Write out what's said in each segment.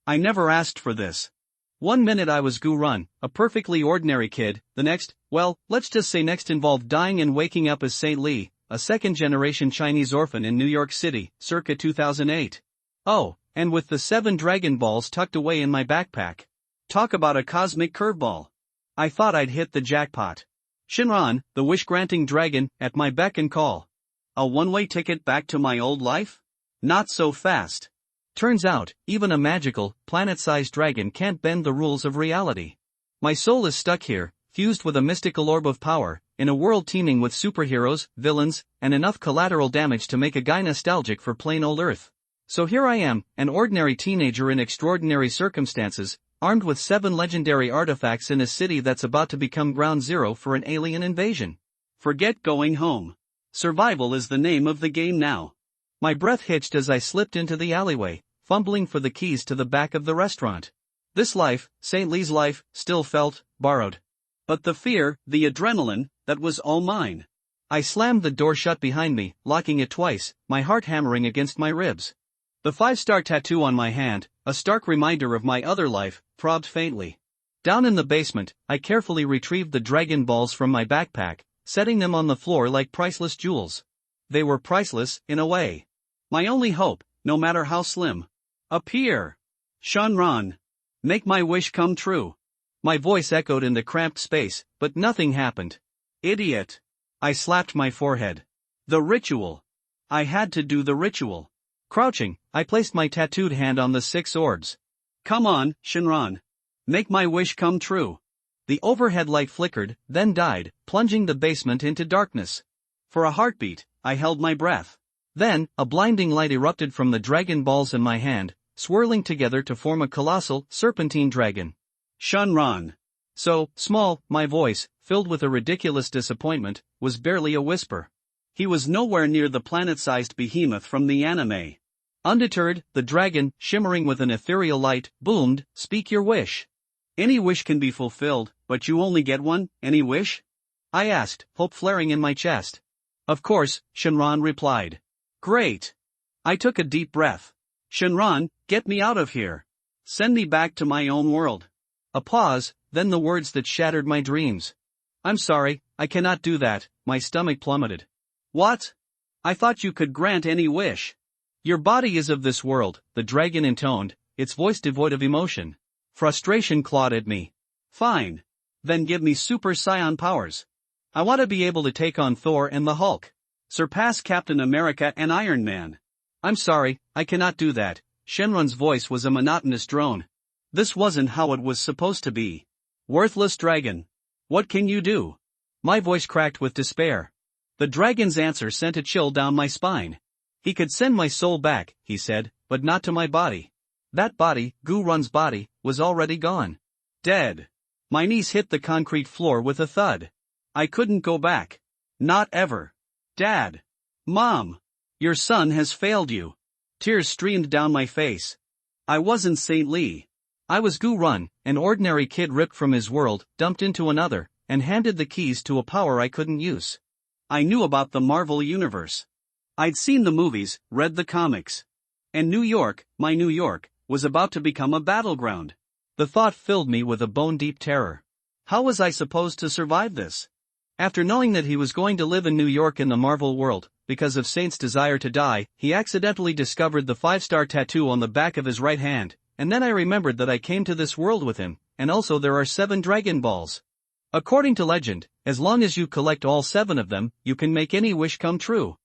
I never asked for this. One minute I was Gu Run, a perfectly ordinary kid, the next, well, let's just say next involved dying and waking up as Saint Li, a second-generation Chinese orphan in New York City, circa 2008. Oh, and with the 7 Dragon Balls tucked away in my backpack. Talk about a cosmic curveball. I thought I'd hit the jackpot. Shenron, the wish-granting dragon, at my beck and call. A one-way ticket back to my old life? Not so fast. Turns out, even a magical, planet-sized dragon can't bend the rules of reality. My soul is stuck here, fused with a mystical orb of power, in a world teeming with superheroes, villains, and enough collateral damage to make a guy nostalgic for plain old Earth. So here I am, an ordinary teenager in extraordinary circumstances, armed with 7 legendary artifacts in a city that's about to become ground zero for an alien invasion. Forget going home. Survival is the name of the game now. My breath hitched as I slipped into the alleyway, fumbling for the keys to the back of the restaurant. This life, St. Lee's life, still felt borrowed. But the fear, the adrenaline, that was all mine. I slammed the door shut behind me, locking it twice, my heart hammering against my ribs. The 5-star tattoo on my hand, a stark reminder of my other life, throbbed faintly. Down in the basement, I carefully retrieved the Dragon Balls from my backpack, setting them on the floor like priceless jewels. They were priceless, in a way. My only hope, no matter how slim. Appear! Shenron! Make my wish come true! My voice echoed in the cramped space, but nothing happened. Idiot! I slapped my forehead. The ritual! I had to do the ritual. Crouching, I placed my tattooed hand on the 6 orbs. Come on, Shenron. Make my wish come true. The overhead light flickered, then died, plunging the basement into darkness. For a heartbeat, I held my breath. Then, a blinding light erupted from the Dragon Balls in my hand, swirling together to form a colossal, serpentine dragon. Shenron. So small, my voice, filled with a ridiculous disappointment, was barely a whisper. He was nowhere near the planet-sized behemoth from the anime. Undeterred, the dragon, shimmering with an ethereal light, boomed, "Speak your wish." Any wish can be fulfilled, but you only get one, any wish? I asked, hope flaring in my chest. Of course, Shenron replied. Great. I took a deep breath. Shenron, get me out of here. Send me back to my own world. A pause, then the words that shattered my dreams. I'm sorry, I cannot do that, my stomach plummeted. What? I thought you could grant any wish. Your body is of this world, the dragon intoned, its voice devoid of emotion. Frustration clawed at me. Fine. Then give me Super Saiyan powers. I want to be able to take on Thor and the Hulk. Surpass Captain America and Iron Man. I'm sorry, I cannot do that. Shenron's voice was a monotonous drone. This wasn't how it was supposed to be. Worthless dragon. What can you do? My voice cracked with despair. The dragon's answer sent a chill down my spine. He could send my soul back, he said, but not to my body. That body, Gu Run's body, was already gone. Dead. My knees hit the concrete floor with a thud. I couldn't go back. Not ever. Dad. Mom. Your son has failed you. Tears streamed down my face. I wasn't Saint Lee. I was Gu Run, an ordinary kid ripped from his world, dumped into another, and handed the keys to a power I couldn't use. I knew about the Marvel Universe. I'd seen the movies, read the comics. And New York, my New York, was about to become a battleground. The thought filled me with a bone-deep terror. How was I supposed to survive this? After knowing that he was going to live in New York in the Marvel world, because of Saint's desire to die, he accidentally discovered the 5-star tattoo on the back of his right hand, and then I remembered that I came to this world with him, and also there are 7 Dragon Balls. According to legend, as long as you collect all 7 of them, you can make any wish come true.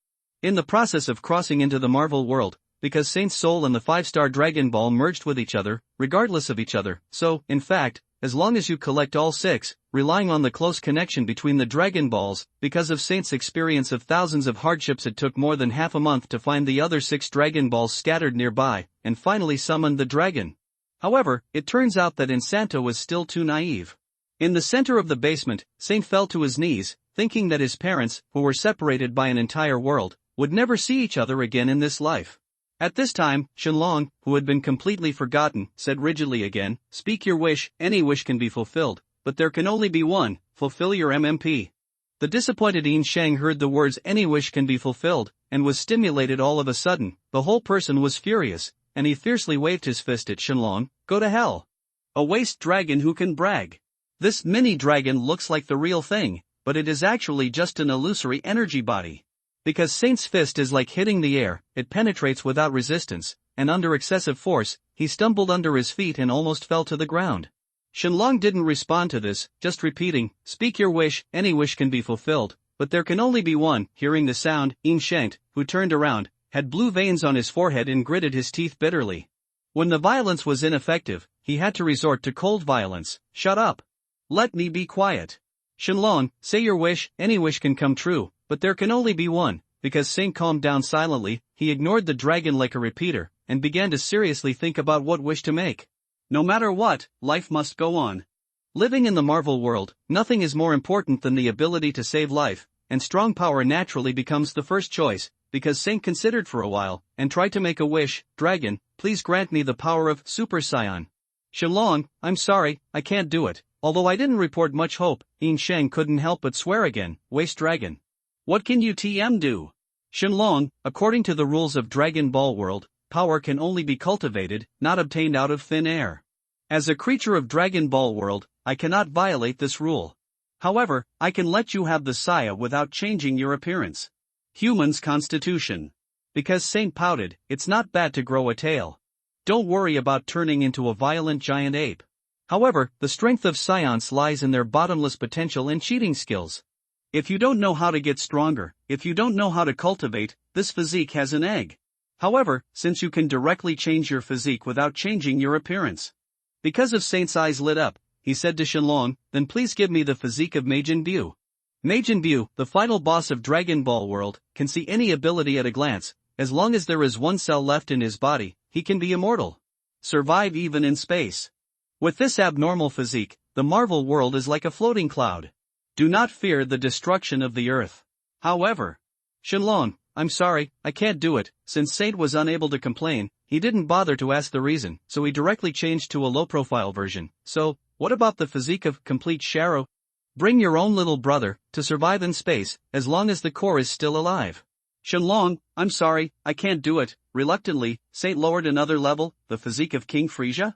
In the process of crossing into the Marvel world, because Saint's soul and the 5-star Dragon Ball merged with each other, regardless of each other, so, in fact, as long as you collect all 6, relying on the close connection between the Dragon Balls, because of Saint's experience of thousands of hardships it took more than half a month to find the other 6 Dragon Balls scattered nearby, and finally summoned the dragon. However, it turns out that Insanto was still too naive. In the center of the basement, Saint fell to his knees, thinking that his parents, who were separated by an entire world, would never see each other again in this life. At this time, Shenlong, who had been completely forgotten, said rigidly again, "Speak your wish, any wish can be fulfilled, but there can only be one, fulfill your MMP." The disappointed Yin Shang heard the words "any wish can be fulfilled," and was stimulated all of a sudden. The whole person was furious, and he fiercely waved his fist at Shenlong. Go to hell. A waste dragon who can brag. This mini dragon looks like the real thing, but it is actually just an illusory energy body. Because Saint's fist is like hitting the air, it penetrates without resistance, and under excessive force, he stumbled under his feet and almost fell to the ground. Shenlong didn't respond to this, just repeating, speak your wish, any wish can be fulfilled, but there can only be one. Hearing the sound, Yin Shengte, who turned around, had blue veins on his forehead and gritted his teeth bitterly. When the violence was ineffective, he had to resort to cold violence. Shut up. Let me be quiet. Shenlong, say your wish, any wish can come true, but there can only be one. Because Saint calmed down silently, he ignored the dragon like a repeater, and began to seriously think about what wish to make. No matter what, life must go on. Living in the Marvel world, nothing is more important than the ability to save life, and strong power naturally becomes the first choice, because Saint considered for a while, and tried to make a wish. Dragon, please grant me the power of Super Saiyan. Shenlong, I'm sorry, I can't do it. Although I didn't report much hope, Yin Sheng couldn't help but swear again. Waste dragon. What can you do? Shenlong, according to the rules of Dragon Ball World, power can only be cultivated, not obtained out of thin air. As a creature of Dragon Ball World, I cannot violate this rule. However, I can let you have the Saya without changing your appearance. Human's constitution. Because Saint pouted, it's not bad to grow a tail. Don't worry about turning into a violent giant ape. However, the strength of Saiyans lies in their bottomless potential and cheating skills. If you don't know how to get stronger, if you don't know how to cultivate, this physique has an egg. However, since you can directly change your physique without changing your appearance. Because of Saint's eyes lit up, he said to Shenlong, then please give me the physique of Majin Buu. Majin Buu, the final boss of Dragon Ball World, can see any ability at a glance. As long as there is one cell left in his body, he can be immortal. Survive even in space. With this abnormal physique, the Marvel world is like a floating cloud. Do not fear the destruction of the earth. However, Shenlong, I'm sorry, I can't do it. Since Saint was unable to complain, he didn't bother to ask the reason, so he directly changed to a low-profile version. So, what about the physique of complete Sharo? Bring your own little brother, to survive in space, as long as the core is still alive. Shenlong, I'm sorry, I can't do it. Reluctantly, Saint lowered another level, the physique of King Frisia.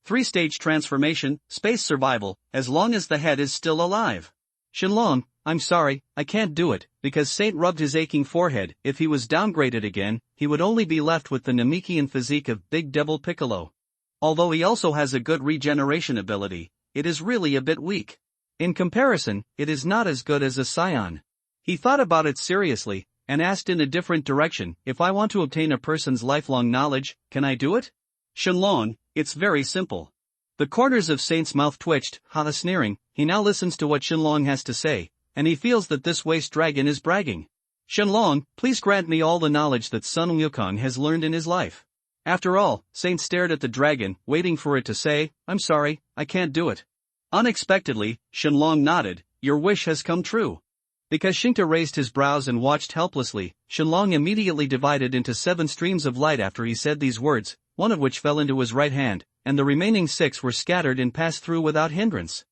3-stage transformation, space survival, as long as the head is still alive. Shenlong, I'm sorry, I can't do it, because Saint rubbed his aching forehead. If he was downgraded again, he would only be left with the Namekian physique of Big Devil Piccolo. Although he also has a good regeneration ability, it is really a bit weak. In comparison, it is not as good as a Saiyan. He thought about it seriously, and asked in a different direction, if I want to obtain a person's lifelong knowledge, can I do it? Shenlong, it's very simple. The corners of Saint's mouth twitched, sneering. He now listens to what Shenlong has to say, and he feels that this waste dragon is bragging. Shenlong, please grant me all the knowledge that Sun Wukong has learned in his life. After all, Saint stared at the dragon, waiting for it to say, I'm sorry, I can't do it. Unexpectedly, Shenlong nodded, your wish has come true. Because Shingta raised his brows and watched helplessly, Shenlong immediately divided into 7 streams of light after he said these words, one of which fell into his right hand, and the remaining 6 were scattered and passed through without hindrance.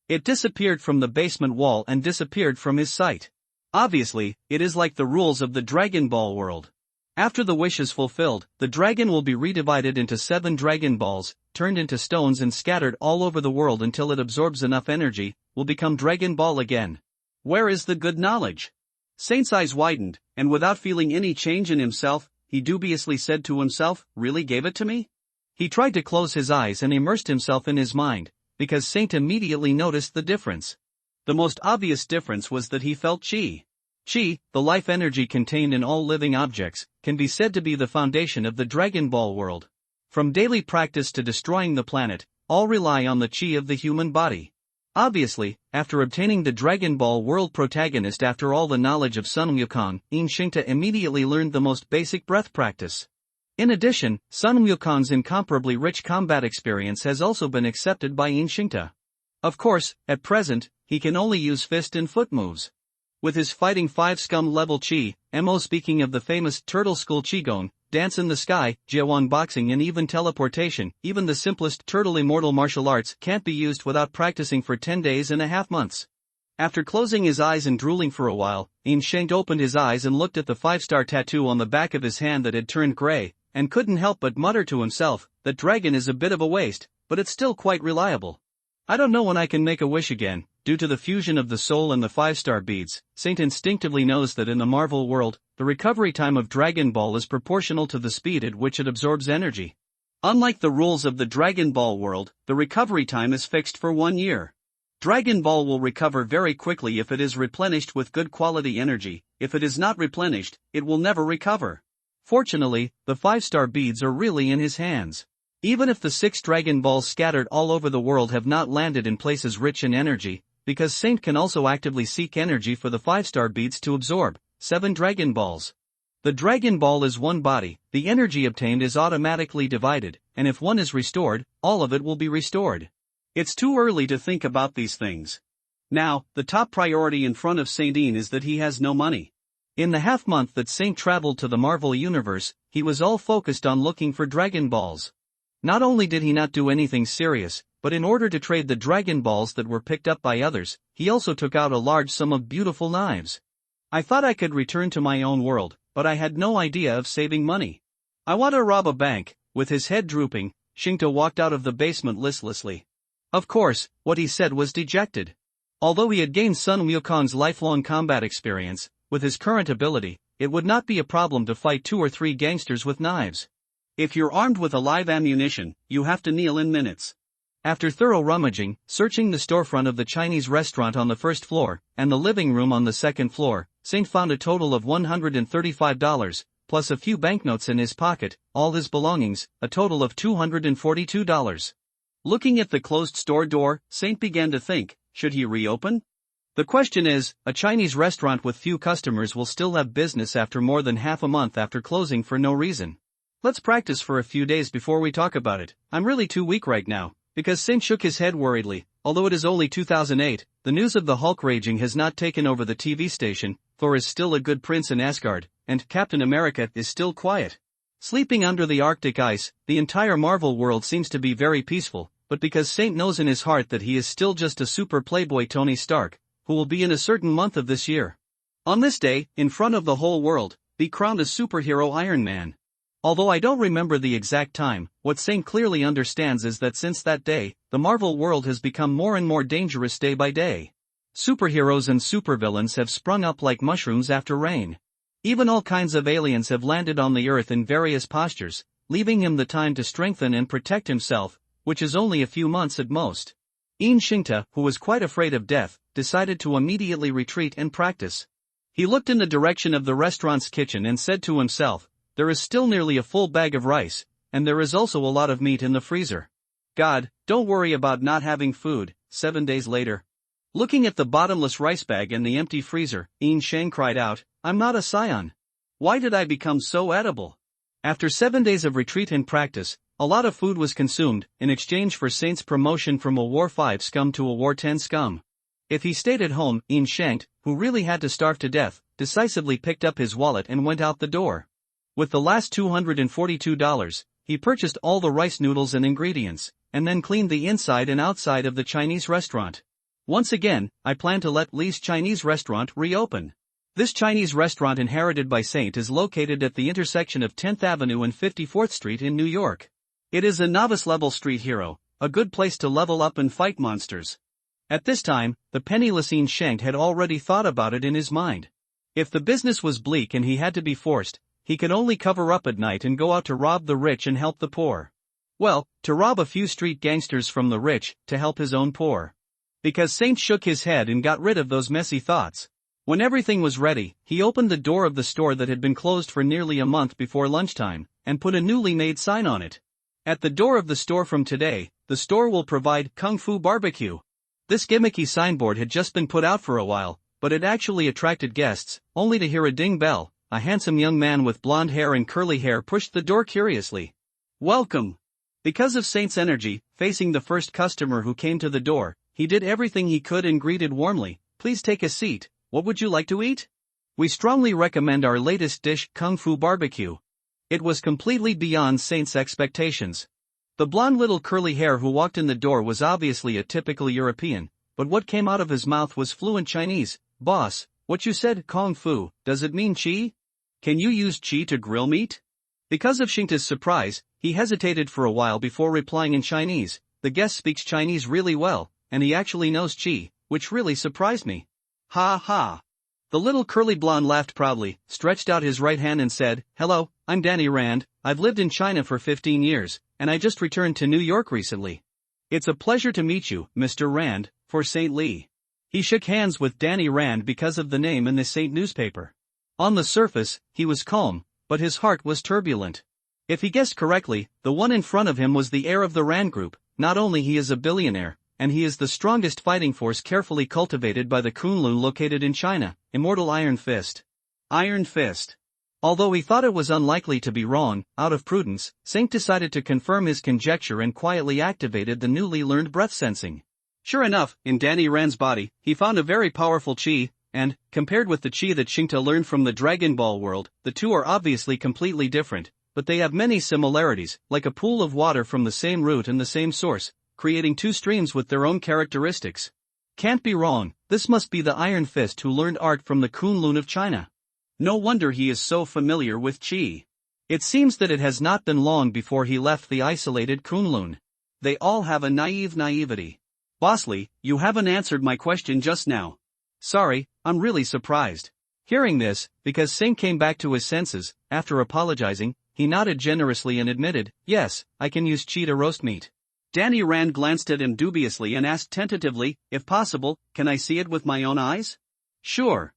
It disappeared from the basement wall and disappeared from his sight. Obviously, it is like the rules of the Dragon Ball world. After the wish is fulfilled, the dragon will be redivided into 7 Dragon Balls, turned into stones and scattered all over the world until it absorbs enough energy, will become Dragon Ball again. Where is the good knowledge? Saint's eyes widened, and without feeling any change in himself, he dubiously said to himself, really gave it to me? He tried to close his eyes and immersed himself in his mind, because Saint immediately noticed the difference. The most obvious difference was that he felt chi. Chi, the life energy contained in all living objects, can be said to be the foundation of the Dragon Ball world. From daily practice to destroying the planet, all rely on the chi of the human body. Obviously, after obtaining the Dragon Ball world protagonist after all the knowledge of Sun Wukong, Yin Shengte immediately learned the most basic breath practice. In addition, Sun Wukong's incomparably rich combat experience has also been accepted by Yin Shengte. Of course, at present, he can only use fist and foot moves. With his fighting 5 scum level chi, Mo speaking of the famous Turtle School Qigong, dance in the sky, Jiawan boxing and even teleportation, even the simplest turtle immortal martial arts can't be used without practicing for 10 days and a half months. After closing his eyes and drooling for a while, Yin Shengte opened his eyes and looked at the 5-star tattoo on the back of his hand that had turned gray, and couldn't help but mutter to himself, that dragon is a bit of a waste, but it's still quite reliable. I don't know when I can make a wish again. Due to the fusion of the soul and the 5-star beads, Saint instinctively knows that in the Marvel world, the recovery time of Dragon Ball is proportional to the speed at which it absorbs energy. Unlike the rules of the Dragon Ball world, the recovery time is fixed for 1 year. Dragon Ball will recover very quickly if it is replenished with good quality energy. If it is not replenished, it will never recover. Fortunately, the 5-star beads are really in his hands. Even if the 6 Dragon Balls scattered all over the world have not landed in places rich in energy, because Saint can also actively seek energy for the 5-star beads to absorb 7 Dragon Balls. The Dragon Ball is one body, the energy obtained is automatically divided, and if one is restored, all of it will be restored. It's too early to think about these things. Now, the top priority in front of Saint is that he has no money. In the half-month that Saint traveled to the Marvel Universe, he was all focused on looking for Dragon Balls. Not only did he not do anything serious, but in order to trade the Dragon Balls that were picked up by others, he also took out a large sum of beautiful knives. I thought I could return to my own world, but I had no idea of saving money. I want to rob a bank. With his head drooping, Shinto walked out of the basement listlessly. Of course, what he said was dejected. Although he had gained Sun Wukong's lifelong combat experience, with his current ability, it would not be a problem to fight 2 or 3 gangsters with knives. If you're armed with a live ammunition, you have to kneel in minutes. After thorough rummaging, searching the storefront of the Chinese restaurant on the first floor, and the living room on the second floor, Saint found a total of $135, plus a few banknotes in his pocket, all his belongings, a total of $242. Looking at the closed store door, Saint began to think, should he reopen? The question is, a Chinese restaurant with few customers will still have business after more than half a month after closing for no reason. Let's practice for a few days before we talk about it. I'm really too weak right now. Because Saint shook his head worriedly. Although it is only 2008, the news of the Hulk raging has not taken over the TV station, Thor is still a good prince in Asgard, and Captain America is still quiet. Sleeping under the Arctic ice, the entire Marvel world seems to be very peaceful, but because Saint knows in his heart that he is still just a super playboy Tony Stark, who will be in a certain month of this year. On this day, in front of the whole world, be crowned a superhero Iron Man. Although I don't remember the exact time, what Saint clearly understands is that since that day, the Marvel world has become more and more dangerous day by day. Superheroes and supervillains have sprung up like mushrooms after rain. Even all kinds of aliens have landed on the Earth in various postures, leaving him the time to strengthen and protect himself, which is only a few months at most. Shinta, who was quite afraid of death, decided to immediately retreat and practice. He looked in the direction of the restaurant's kitchen and said to himself, there is still nearly a full bag of rice, and there is also a lot of meat in the freezer. God, don't worry about not having food. 7 days later. Looking at the bottomless rice bag and the empty freezer, Shang cried out, I'm not a scion. Why did I become so edible? After 7 days of retreat and practice, a lot of food was consumed, in exchange for Saint's promotion from a War 5 scum to a War 10 scum. If he stayed at home, Shang, who really had to starve to death, decisively picked up his wallet and went out the door. With the last $242, he purchased all the rice noodles and ingredients, and then cleaned the inside and outside of the Chinese restaurant. Once again, I plan to let Lee's Chinese restaurant reopen. This Chinese restaurant inherited by Saint is located at the intersection of 10th Avenue and 54th Street in New York. It is a novice-level street hero, a good place to level up and fight monsters. At this time, the penniless Shank had already thought about it in his mind. If the business was bleak and he had to be forced, he could only cover up at night and go out to rob the rich and help the poor. Well, to rob a few street gangsters from the rich, to help his own poor. Because Saint shook his head and got rid of those messy thoughts. When everything was ready, he opened the door of the store that had been closed for nearly a month before lunchtime, and put a newly made sign on it. At the door of the store from today, the store will provide Kung Fu Barbecue. This gimmicky signboard had just been put out for a while, but it actually attracted guests, only to hear a ding bell. A handsome young man with blonde hair and curly hair pushed the door curiously. Welcome. Because of Saint's energy, facing the first customer who came to the door, he did everything he could and greeted warmly, please take a seat, what would you like to eat? We strongly recommend our latest dish, Kung Fu Barbecue. It was completely beyond Saint's expectations. The blonde little curly hair who walked in the door was obviously a typical European, but what came out of his mouth was fluent Chinese. Boss, what you said, Kung Fu, does it mean chi? Can you use chi to grill meat? Because of Xingta's surprise, he hesitated for a while before replying in Chinese. The guest speaks Chinese really well, and he actually knows Qi, which really surprised me. Ha ha. The little curly blonde laughed proudly, stretched out his right hand and said, "Hello, I'm Danny Rand. I've lived in China for 15 years, and I just returned to New York recently. It's a pleasure to meet you, Mr. Rand, for St. Lee." He shook hands with Danny Rand because of the name in the St. newspaper. On the surface, he was calm, but his heart was turbulent. If he guessed correctly, the one in front of him was the heir of the Rand Group. Not only he is a billionaire, and he is the strongest fighting force carefully cultivated by the Kunlun located in China, Immortal Iron Fist. Iron Fist. Although he thought it was unlikely to be wrong, out of prudence, Saint decided to confirm his conjecture and quietly activated the newly learned breath sensing. Sure enough, in Danny Rand's body, he found a very powerful qi, and, compared with the qi that Xingta learned from the Dragon Ball world, the two are obviously completely different, but they have many similarities, like a pool of water from the same root and the same source, creating two streams with their own characteristics. Can't be wrong, this must be the Iron Fist who learned art from the Kunlun of China. No wonder he is so familiar with qi. It seems that it has not been long before he left the isolated Kunlun. They all have a naivety. Bosley, you haven't answered my question just now. Sorry, I'm really surprised. Hearing this, because Singh came back to his senses, after apologizing, he nodded generously and admitted, "Yes, I can use qi to roast meat." Danny Rand glanced at him dubiously and asked tentatively, "If possible, can I see it with my own eyes?" "Sure."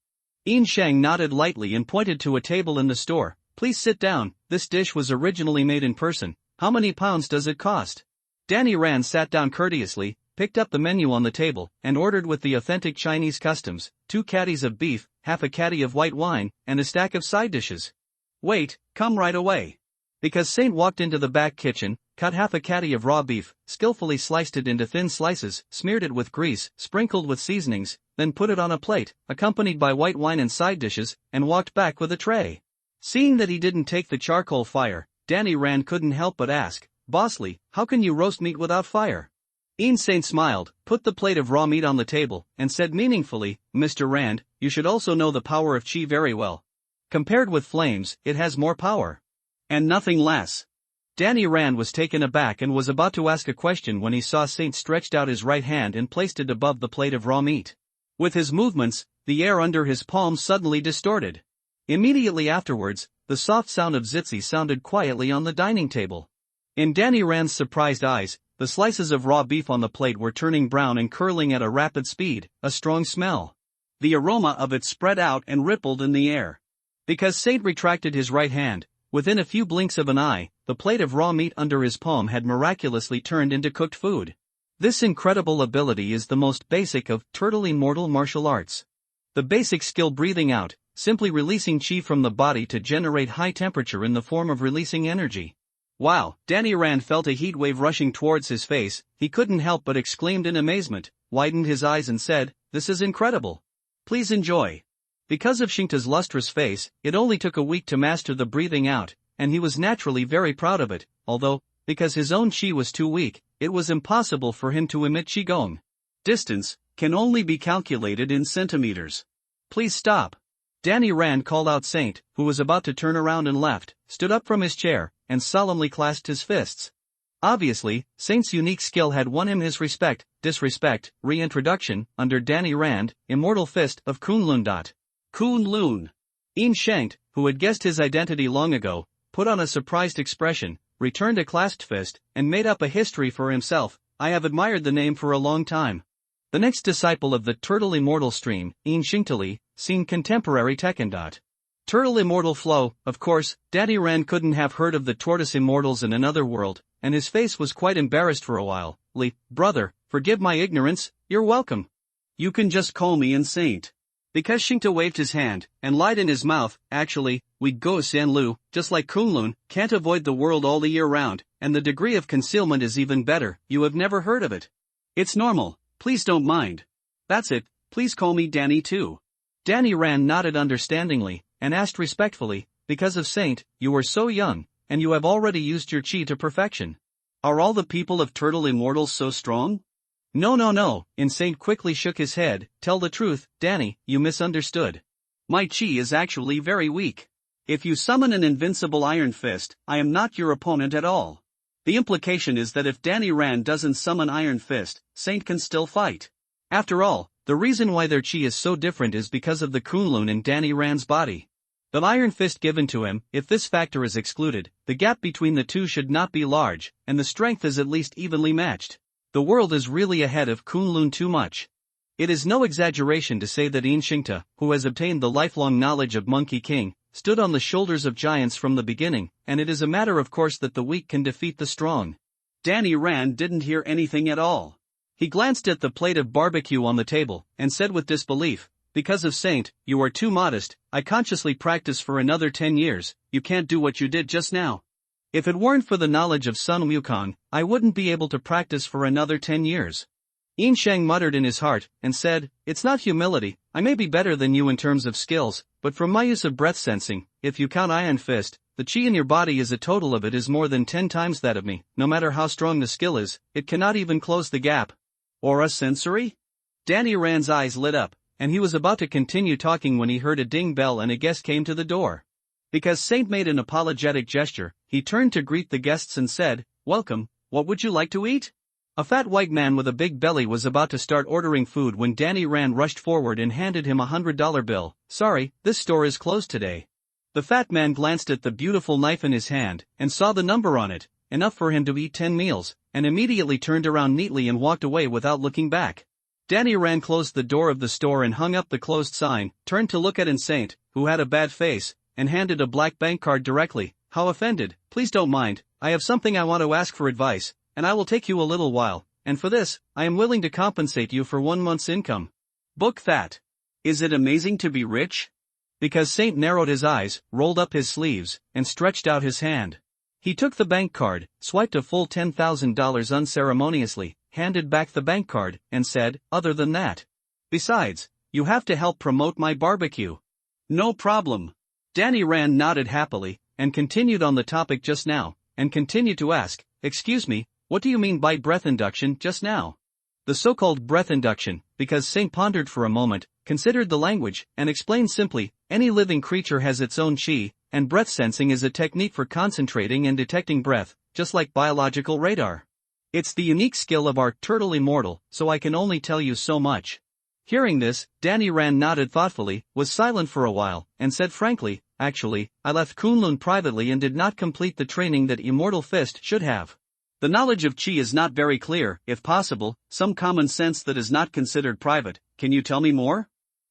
Yin Shang nodded lightly and pointed to a table in the store. "Please sit down, this dish was originally made in person. How many pounds does it cost?" Danny Rand sat down courteously, picked up the menu on the table, and ordered with the authentic Chinese customs, 2 caddies of beef, half a caddy of white wine, and a stack of side dishes. "Wait, come right away." Because Saint walked into the back kitchen, cut half a caddy of raw beef, skillfully sliced it into thin slices, smeared it with grease, sprinkled with seasonings, then put it on a plate, accompanied by white wine and side dishes, and walked back with a tray. Seeing that he didn't take the charcoal fire, Danny Rand couldn't help but ask, "Bosley, how can you roast meat without fire?" Ian Saint smiled, put the plate of raw meat on the table, and said meaningfully, "Mr. Rand, you should also know the power of qi very well. Compared with flames, it has more power. And nothing less." Danny Rand was taken aback and was about to ask a question when he saw Saint stretched out his right hand and placed it above the plate of raw meat. With his movements, the air under his palm suddenly distorted. Immediately afterwards, the soft sound of zitzi sounded quietly on the dining table. In Danny Rand's surprised eyes, the slices of raw beef on the plate were turning brown and curling at a rapid speed, a strong smell. The aroma of it spread out and rippled in the air. Because Saint retracted his right hand, within a few blinks of an eye, the plate of raw meat under his palm had miraculously turned into cooked food. This incredible ability is the most basic of turtle immortal martial arts. The basic skill breathing out, simply releasing qi from the body to generate high temperature in the form of releasing energy. Wow, Danny Rand felt a heat wave rushing towards his face. He couldn't help but exclaimed in amazement, widened his eyes and said, "This is incredible. Please enjoy." Because of Xingta's lustrous face, it only took a week to master the breathing out, and he was naturally very proud of it, although, because his own qi was too weak, it was impossible for him to emit qigong. Distance can only be calculated in centimeters. "Please stop." Danny Rand called out Saint, who was about to turn around and left, stood up from his chair, and solemnly clasped his fists. Obviously, Saint's unique skill had won him his disrespect, reintroduction, under Danny Rand, Immortal Fist of Kunlun. Kunlun. Yin Shankt, who had guessed his identity long ago, put on a surprised expression, returned a clasped fist, and made up a history for himself. I have admired the name for a long time. The next disciple of the Turtle Immortal stream, Yin Xingtali, seen contemporary Tekken. Turtle Immortal Flow. Of course, Danny Rand couldn't have heard of the Tortoise Immortals in another world, and his face was quite embarrassed for a while. Brother, forgive my ignorance, you're welcome. You can just call me Saint." Because Xingta waved his hand, and lied in his mouth, actually, we go San Lu, just like Kunlun, can't avoid the world all the year round, and the degree of concealment is even better. You have never heard of it. It's normal, please don't mind. That's it, please call me Danny too. Danny Rand nodded understandingly, and asked respectfully, because of Saint, you are so young, and you have already used your qi to perfection. Are all the people of Turtle Immortals so strong? No. Saint quickly shook his head. Tell the truth, Danny, you misunderstood. My qi is actually very weak. If you summon an invincible Iron Fist, I am not your opponent at all. The implication is that if Danny Rand doesn't summon Iron Fist, Saint can still fight. After all, the reason why their chi is so different is because of the Kunlun in Danny Rand's body. The Iron Fist given to him, if this factor is excluded, the gap between the two should not be large, and the strength is at least evenly matched. The world is really ahead of Kunlun too much. It is no exaggeration to say that Yin Xingta, who has obtained the lifelong knowledge of Monkey King, stood on the shoulders of giants from the beginning, and it is a matter of course that the weak can defeat the strong. Danny Rand didn't hear anything at all. He glanced at the plate of barbecue on the table, and said with disbelief, "Because of Saint, you are too modest. I consciously practice for another 10 years, you can't do what you did just now. If it weren't for the knowledge of Sun Wukong, I wouldn't be able to practice for another 10 years. Yin Shang muttered in his heart, and said, "It's not humility, I may be better than you in terms of skills, but from my use of breath sensing, if you count Iron Fist, the chi in your body is a total of it is more than 10 times that of me. No matter how strong the skill is, it cannot even close the gap." Aura sensory? Danny Rand's eyes lit up, and he was about to continue talking when he heard a ding bell and a guest came to the door. Because Saint made an apologetic gesture, he turned to greet the guests and said, "Welcome, what would you like to eat?" A fat white man with a big belly was about to start ordering food when Danny Rand rushed forward and handed him a $100 bill. "Sorry, this store is closed today." The fat man glanced at the beautiful knife in his hand, and saw the number on it, enough for him to eat 10 meals, and immediately turned around neatly and walked away without looking back. Danny Rand closed the door of the store and hung up the closed sign, turned to look at Saint, who had a bad face, and handed a black bank card directly. "How offended, please don't mind, I have something I want to ask for advice, and I will take you a little while, and for this, I am willing to compensate you for 1 month's income." Book that. Is it amazing to be rich? Because Saint narrowed his eyes, rolled up his sleeves, and stretched out his hand. He took the bank card, swiped a full $10,000 unceremoniously, handed back the bank card, and said, "Other than that. Besides, you have to help promote my barbecue." "No problem." Danny Rand nodded happily, and continued on the topic just now, and continued to ask, "Excuse me, what do you mean by breath induction just now?" The so-called breath induction, because Saint pondered for a moment, considered the language, and explained simply, any living creature has its own chi, and breath sensing is a technique for concentrating and detecting breath, just like biological radar. It's the unique skill of our turtle immortal, so I can only tell you so much. Hearing this, Danny Rand nodded thoughtfully, was silent for a while, and said frankly, "Actually, I left Kunlun privately and did not complete the training that Immortal Fist should have. The knowledge of chi is not very clear, if possible, some common sense that is not considered private. Can you tell me more?"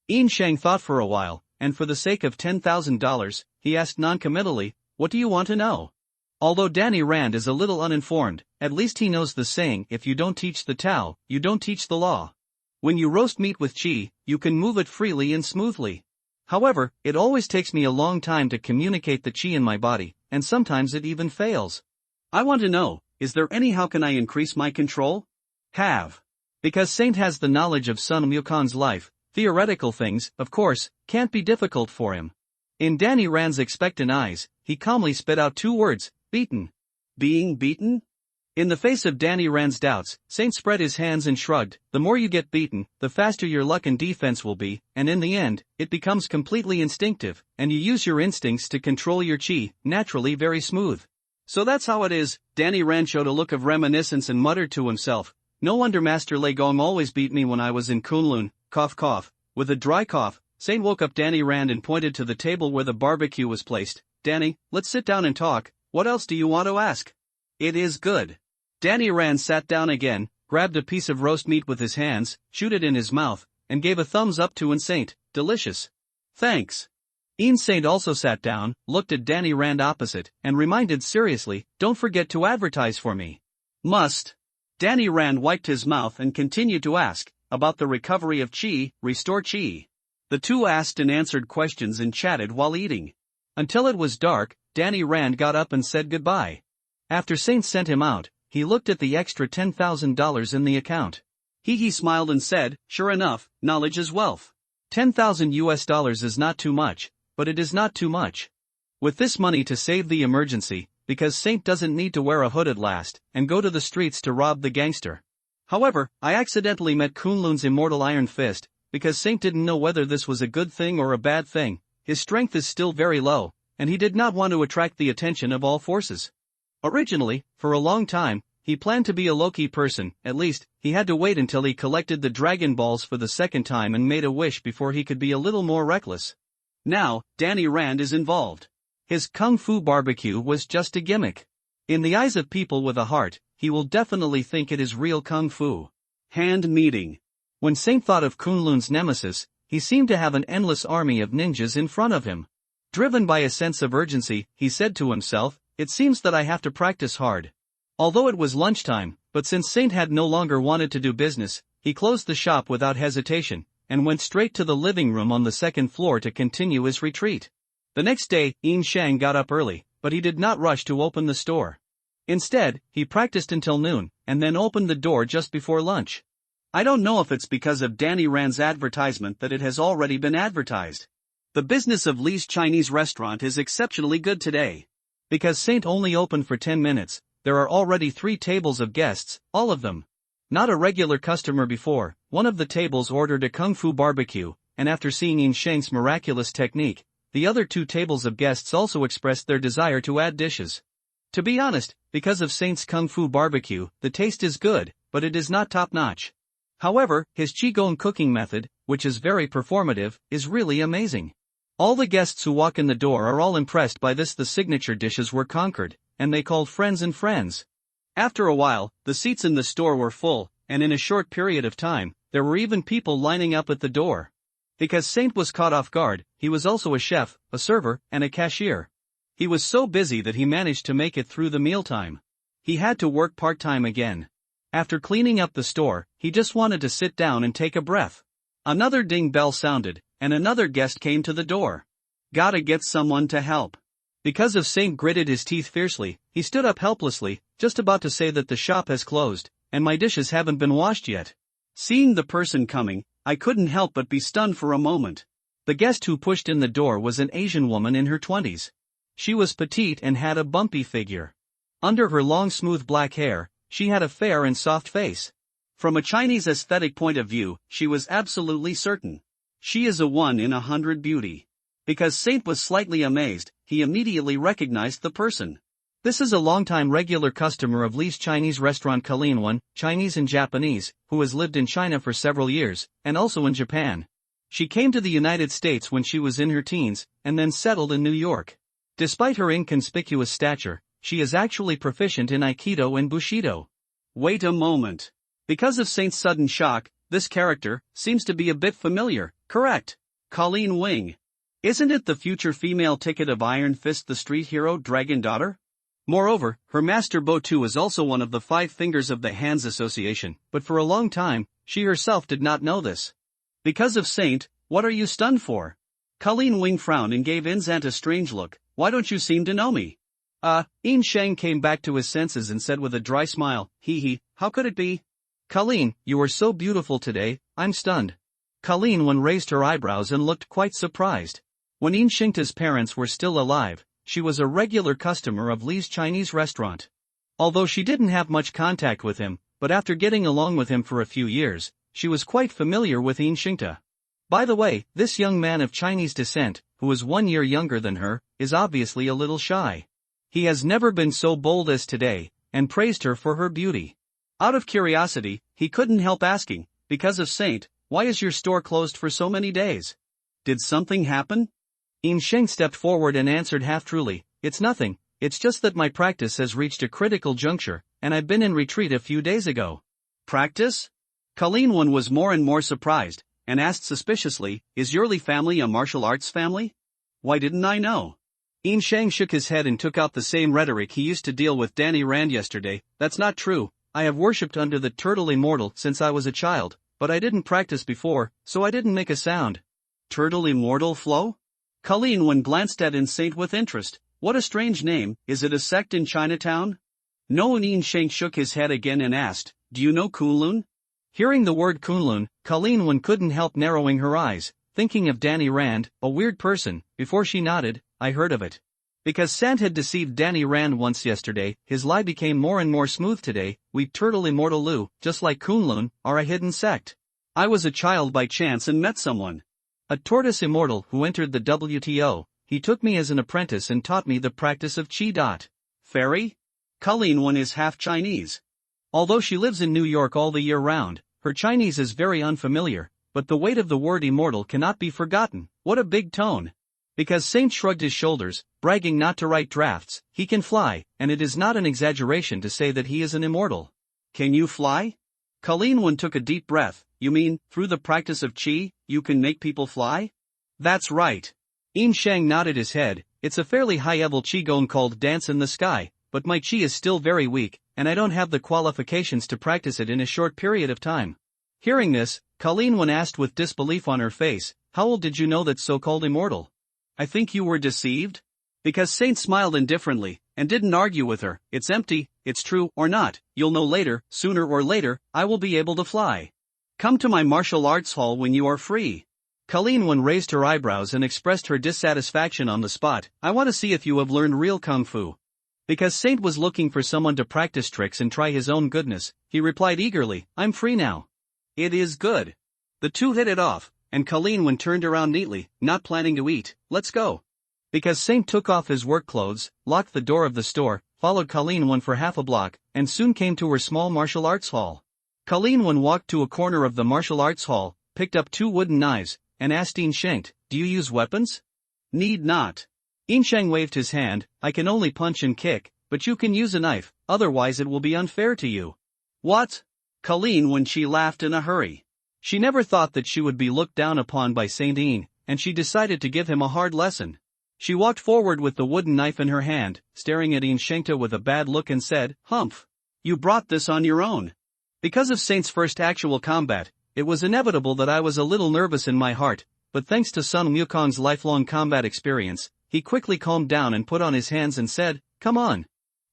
Yin Shang thought for a while, and for the sake of $10,000, he asked noncommittally, "What do you want to know?" Although Danny Rand is a little uninformed, at least he knows the saying, if you don't teach the Tao, you don't teach the law. When you roast meat with chi, you can move it freely and smoothly. However, it always takes me a long time to communicate the chi in my body, and sometimes it even fails. I want to know, is there any how can I increase my control? Have. Because Saint has the knowledge of Sun Wukong's life, theoretical things, of course, can't be difficult for him. In Danny Rand's expectant eyes, he calmly spit out 2 words, beaten. Being beaten? In the face of Danny Rand's doubts, Saint spread his hands and shrugged. The more you get beaten, the faster your luck and defense will be, and in the end, it becomes completely instinctive, and you use your instincts to control your chi, naturally very smooth. So that's how it is. Danny Rand showed a look of reminiscence and muttered to himself, "No wonder Master Lei Gong always beat me when I was in Kunlun." Cough cough. With a dry cough, Saint woke up Danny Rand and pointed to the table where the barbecue was placed. "Danny, let's sit down and talk. What else do you want to ask?" "It is good." Danny Rand sat down again, grabbed a piece of roast meat with his hands, chewed it in his mouth, and gave a thumbs up to Saint. "Delicious." "Thanks." Saint also sat down, looked at Danny Rand opposite, and reminded seriously, "Don't forget to advertise for me." "Must." Danny Rand wiped his mouth and continued to ask, about the recovery of chi, restore chi. The two asked and answered questions and chatted while eating. Until it was dark, Danny Rand got up and said goodbye. After Saint sent him out, he looked at the extra $10,000 in the account. He smiled and said, "Sure enough, knowledge is wealth. $10,000 is not too much, but it is not too much. With this money to save the emergency, because Saint doesn't need to wear a hood at last, and go to the streets to rob the gangster. However, I accidentally met Kunlun's immortal Iron Fist, because Saint didn't know whether this was a good thing or a bad thing. His strength is still very low, and he did not want to attract the attention of all forces. Originally, for a long time, he planned to be a low-key person. At least, he had to wait until he collected the Dragon Balls for the second time and made a wish before he could be a little more reckless. Now, Danny Rand is involved. His Kung Fu barbecue was just a gimmick. In the eyes of people with a heart, he will definitely think it is real Kung Fu. Hand meeting. When Saint thought of Kunlun's nemesis, he seemed to have an endless army of ninjas in front of him. Driven by a sense of urgency, he said to himself, "It seems that I have to practice hard." Although it was lunchtime, but since Saint had no longer wanted to do business, he closed the shop without hesitation, and went straight to the living room on the second floor to continue his retreat. The next day, Yin Shang got up early, but he did not rush to open the store. Instead, he practiced until noon, and then opened the door just before lunch. I don't know if it's because of Danny Rand's advertisement that it has already been advertised. The business of Li's Chinese restaurant is exceptionally good today. Because Saint only opened for 10 minutes, there are already 3 tables of guests, all of them not a regular customer before. One of the tables ordered a Kung Fu barbecue, and after seeing Yin Shang's miraculous technique, the other 2 tables of guests also expressed their desire to add dishes. To be honest, because of Saint's Kung Fu barbecue, the taste is good, but it is not top-notch. However, his Qigong cooking method, which is very performative, is really amazing. All the guests who walk in the door are all impressed by this. The signature dishes were conquered, and they called friends and friends. After a while, the seats in the store were full, and in a short period of time, there were even people lining up at the door. Because Saint was caught off guard, he was also a chef, a server, and a cashier. He was so busy that he managed to make it through the mealtime. He had to work part-time again. After cleaning up the store, he just wanted to sit down and take a breath. Another ding bell sounded, and another guest came to the door. "Gotta get someone to help." Because of Saint gritted his teeth fiercely, he stood up helplessly, just about to say that the shop has closed, and my dishes haven't been washed yet. Seeing the person coming, I couldn't help but be stunned for a moment. The guest who pushed in the door was an Asian woman in her 20s. She was petite and had a bumpy figure. Under her long smooth black hair, she had a fair and soft face. From a Chinese aesthetic point of view, she was absolutely certain. She is a 1 in 100 beauty. Because Saint was slightly amazed, he immediately recognized the person. This is a longtime regular customer of Li's Chinese restaurant Colleen Wan, Chinese and Japanese, who has lived in China for several years, and also in Japan. She came to the United States when she was in her teens, and then settled in New York. Despite her inconspicuous stature, she is actually proficient in Aikido and Bushido. Wait a moment. Because of Saint's sudden shock, this character seems to be a bit familiar, correct? Colleen Wing. Isn't it the future female ticket of Iron Fist, the street hero Dragon Daughter? Moreover, her master Bo-Tu is also one of the 5 fingers of the Hands Association, but for a long time, she herself did not know this. Because of Saint, what are you stunned for? Colleen Wing frowned and gave Inzant a strange look. Why don't you seem to know me? Yin Shang came back to his senses and said with a dry smile, hee, how could it be? Colleen, you are so beautiful today, I'm stunned. Colleen Wan raised her eyebrows and looked quite surprised. When Yin Shingta's parents were still alive, she was a regular customer of Li's Chinese restaurant. Although she didn't have much contact with him, but after getting along with him for a few years, she was quite familiar with Yin Shingta. By the way, this young man of Chinese descent, who is 1 year younger than her, is obviously a little shy. He has never been so bold as today, and praised her for her beauty. Out of curiosity, he couldn't help asking, because of Saint, why is your store closed for so many days? Did something happen? Yin Sheng stepped forward and answered half-truly, it's nothing, it's just that my practice has reached a critical juncture, and I've been in retreat a few days ago. Practice? Colleen Wan was more and more surprised, and asked suspiciously, is your Li family a martial arts family? Why didn't I know? Yin Shang shook his head and took out the same rhetoric he used to deal with Danny Rand yesterday. That's not true, I have worshipped under the turtle immortal since I was a child, but I didn't practice before, so I didn't make a sound. Turtle immortal flow? Colleen Wan glanced at Saint with interest. What a strange name, is it a sect in Chinatown? No. Yin Shang shook his head again and asked, do you know Kunlun? Hearing the word Kunlun, Colleen Wan couldn't help narrowing her eyes, thinking of Danny Rand, a weird person. Before she nodded, I heard of it. Because Sant had deceived Danny Rand once yesterday, his lie became more and more smooth today. We Turtle Immortal Lu, just like Kunlun, are a hidden sect. I was a child by chance and met someone. A tortoise immortal who entered the WTO. he took me as an apprentice and taught me the practice of qi. Fairy? Colleen Wen is half Chinese. Although she lives in New York all the year round, her Chinese is very unfamiliar, but the weight of the word immortal cannot be forgotten. What a big tone! Because Saint shrugged his shoulders, bragging not to write drafts. He can fly, and it is not an exaggeration to say that he is an immortal. Can you fly? Colleen Wen took a deep breath. You mean, through the practice of qi, you can make people fly? That's right. Yin Shang nodded his head. It's a fairly high-level qigong called Dance in the Sky, but my qi is still very weak, and I don't have the qualifications to practice it in a short period of time. Hearing this, Colleen Wen asked with disbelief on her face, how old did you know that so-called immortal? I think you were deceived? Because Saint smiled indifferently, and didn't argue with her. It's empty, it's true or not, you'll know later. Sooner or later, I will be able to fly. Come to my martial arts hall when you are free. Colleen Wen raised her eyebrows and expressed her dissatisfaction on the spot. I want to see if you have learned real kung fu. Because Saint was looking for someone to practice tricks and try his own goodness, he replied eagerly, I'm free now. It is good. The two hit it off, and Colleen Wen turned around neatly, not planning to eat. Let's go. Because Saint took off his work clothes, locked the door of the store, followed Colleen Wen for half a block, and soon came to her small martial arts hall. Colleen Wen walked to a corner of the martial arts hall, picked up 2 wooden knives, and asked Yin Shang, do you use weapons? Need not. Yin Shang waved his hand, I can only punch and kick, but you can use a knife, otherwise it will be unfair to you. What? Colleen Wen she laughed in a hurry. She never thought that she would be looked down upon by Saint Yin, and she decided to give him a hard lesson. She walked forward with the wooden knife in her hand, staring at Yin Shang with a bad look and said, Humph! You brought this on your own. Because of Saint's first actual combat, it was inevitable that I was a little nervous in my heart, but thanks to Sun Wukong's lifelong combat experience, he quickly calmed down and put on his hands and said, Come on.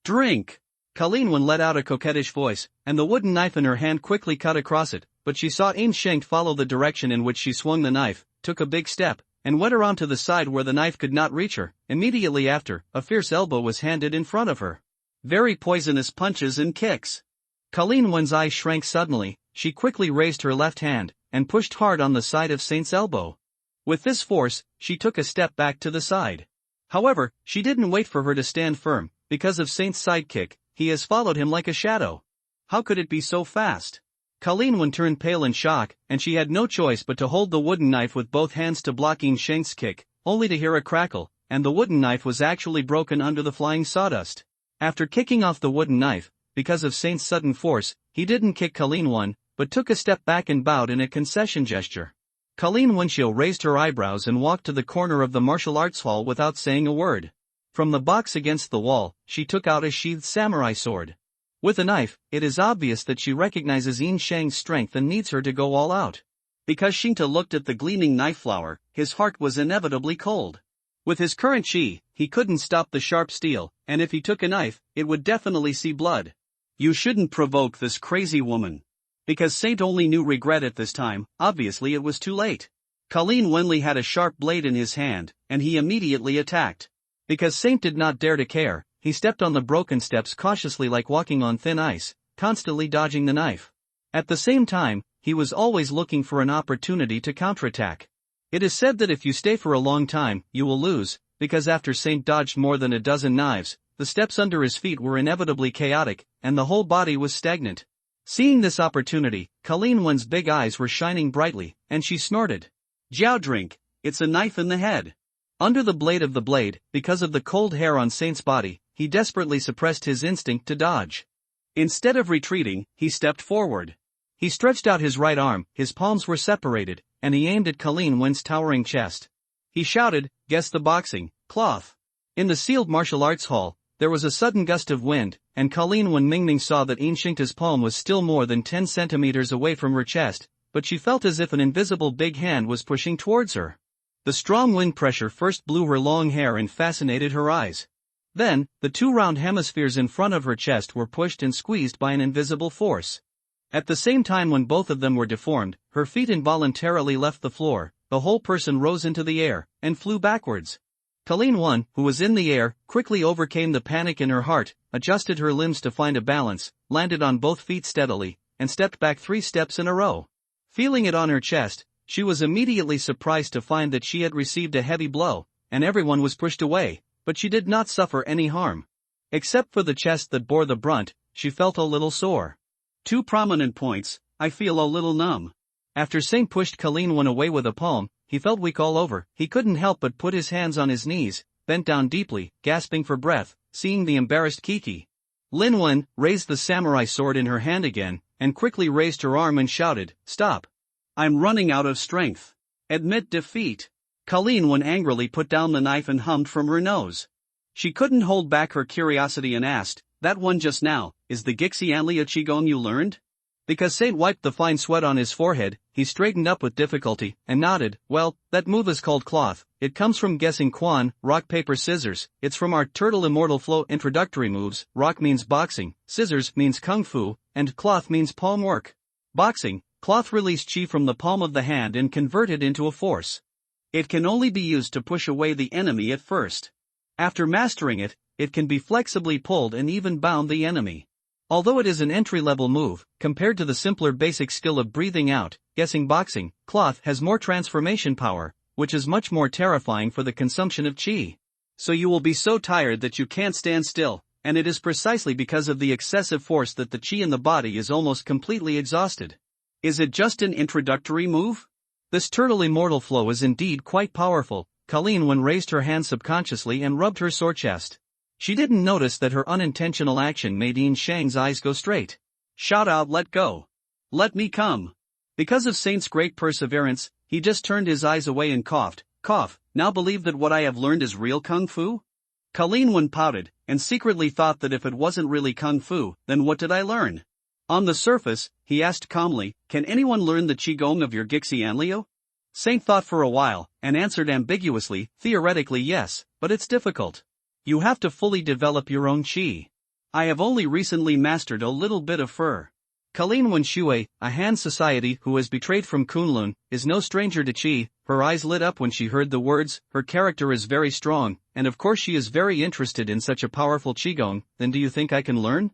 Drink! Colleen Wen let out a coquettish voice, and the wooden knife in her hand quickly cut across it, but she saw Yin Shang follow the direction in which she swung the knife, took a big step, and went around to the side where the knife could not reach her. Immediately after, a fierce elbow was handed in front of her. Very poisonous punches and kicks. Colleen Wen's eyes shrank suddenly. She quickly raised her left hand, and pushed hard on the side of Saint's elbow. With this force, she took a step back to the side. However, she didn't wait for her to stand firm. Because of Saint's sidekick, he has followed him like a shadow. How could it be so fast? Colleen Wen turned pale in shock, and she had no choice but to hold the wooden knife with both hands to block Yin Shang's kick, only to hear a crackle, and the wooden knife was actually broken under the flying sawdust. After kicking off the wooden knife, because of Saint's sudden force, he didn't kick Colleen Wen, but took a step back and bowed in a concession gesture. Colleen Wen raised her eyebrows and walked to the corner of the martial arts hall without saying a word. From the box against the wall, she took out a sheathed samurai sword. With a knife, it is obvious that she recognizes Yin Shang's strength and needs her to go all out. Because Shinta looked at the gleaming knife flower, his heart was inevitably cold. With his current chi, he couldn't stop the sharp steel, and if he took a knife, it would definitely see blood. You shouldn't provoke this crazy woman. Because Saint only knew regret at this time, obviously it was too late. Colleen Wenli had a sharp blade in his hand, and he immediately attacked. Because Saint did not dare to care, he stepped on the broken steps cautiously like walking on thin ice, constantly dodging the knife. At the same time, he was always looking for an opportunity to counterattack. It is said that if you stay for a long time, you will lose, because after Saint dodged more than a dozen knives, the steps under his feet were inevitably chaotic, and the whole body was stagnant. Seeing this opportunity, Colleen Wen's big eyes were shining brightly, and she snorted. Jiao drink, it's a knife in the head. Under the blade of the blade, because of the cold hair on Saint's body, he desperately suppressed his instinct to dodge. Instead of retreating, he stepped forward. He stretched out his right arm, his palms were separated, and he aimed at Colleen Wen's towering chest. He shouted, guess the boxing, cloth. In the sealed martial arts hall, there was a sudden gust of wind, and Colleen Wen Mingming saw that Yin Shang's palm was still more than 10 centimeters away from her chest, but she felt as if an invisible big hand was pushing towards her. The strong wind pressure first blew her long hair and fascinated her eyes. Then, the 2 round hemispheres in front of her chest were pushed and squeezed by an invisible force. At the same time when both of them were deformed, her feet involuntarily left the floor, the whole person rose into the air, and flew backwards. Colleen Wen, who was in the air, quickly overcame the panic in her heart, adjusted her limbs to find a balance, landed on both feet steadily, and stepped back 3 steps in a row. Feeling it on her chest, she was immediately surprised to find that she had received a heavy blow, and everyone was pushed away, but she did not suffer any harm. Except for the chest that bore the brunt, she felt a little sore. 2 prominent points, I feel a little numb. After Saint pushed Colleen Wen away with a palm, he felt weak all over. He couldn't help but put his hands on his knees, bent down deeply, gasping for breath, seeing the embarrassed Kiki. Lin Wen raised the samurai sword in her hand again, and quickly raised her arm and shouted, "Stop! I'm running out of strength. Admit defeat." Colleen Wen angrily put down the knife and hummed from her nose. She couldn't hold back her curiosity and asked, "That one just now, is the Gixianlia Qigong you learned?" Because Saint wiped the fine sweat on his forehead, he straightened up with difficulty, and nodded. "Well, that move is called cloth. It comes from guessing quan, rock paper scissors. It's from our Turtle Immortal Flow introductory moves. Rock means boxing, scissors means kung fu, and cloth means palm work. Boxing, cloth release chi from the palm of the hand and convert it into a force. It can only be used to push away the enemy at first. After mastering it, it can be flexibly pulled and even bound the enemy. Although it is an entry-level move, compared to the simpler basic skill of breathing out, guessing boxing, cloth has more transformation power, which is much more terrifying for the consumption of chi. So you will be so tired that you can't stand still, and it is precisely because of the excessive force that the chi in the body is almost completely exhausted. Is it just an introductory move? This Turtle Immortal Flow is indeed quite powerful. Colleen Wen raised her hand subconsciously and rubbed her sore chest. She didn't notice that her unintentional action made Yin Shang's eyes go straight. Shout out, "Let go! Let me come!" Because of Saint's great perseverance, he just turned his eyes away and coughed. "Cough, now believe that what I have learned is real kung fu?" Colleen Wen pouted, and secretly thought that if it wasn't really kung fu, then what did I learn? On the surface, he asked calmly, "Can anyone learn the Qigong of your Gixianlio?" Saint thought for a while, and answered ambiguously, "Theoretically yes, but it's difficult. You have to fully develop your own chi. I have only recently mastered a little bit of fur." Colleen Wen Shui, a Han society who has betrayed from Kunlun, is no stranger to chi. Her eyes lit up when she heard the words. Her character is very strong, and of course she is very interested in such a powerful Qigong. "Then do you think I can learn?"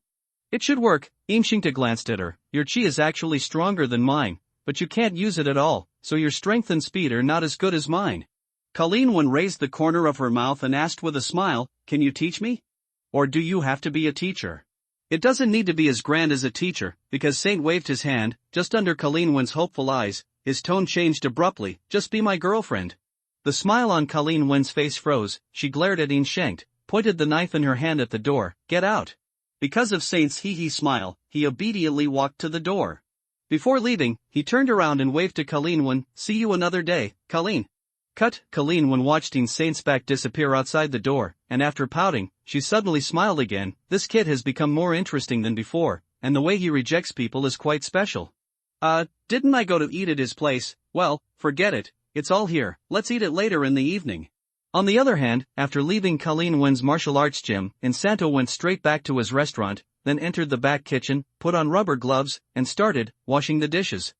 "It should work." Imshingta glanced at her. "Your chi is actually stronger than mine, but you can't use it at all, so your strength and speed are not as good as mine." Colleen Wen raised the corner of her mouth and asked with a smile, "Can you teach me? Or do you have to be a teacher?" "It doesn't need to be as grand as a teacher," because Saint waved his hand, just under Colleen Wen's hopeful eyes. His tone changed abruptly, "Just be my girlfriend." The smile on Colleen Wen's face froze. She glared at Inshankt, pointed the knife in her hand at the door. "Get out." Because of Saint's hee-hee smile, he obediently walked to the door. Before leaving, he turned around and waved to Colleen Wen. "See you another day, Colleen." Cut. Colleen Wen watched Saint's back disappear outside the door, and after pouting, she suddenly smiled again. This kid has become more interesting than before, and the way he rejects people is quite special. Didn't I go to eat at his place? Well, forget it, it's all here, let's eat it later in the evening." On the other hand, after leaving Colleen Wen's martial arts gym, Insanto went straight back to his restaurant, then entered the back kitchen, put on rubber gloves, and started washing the dishes.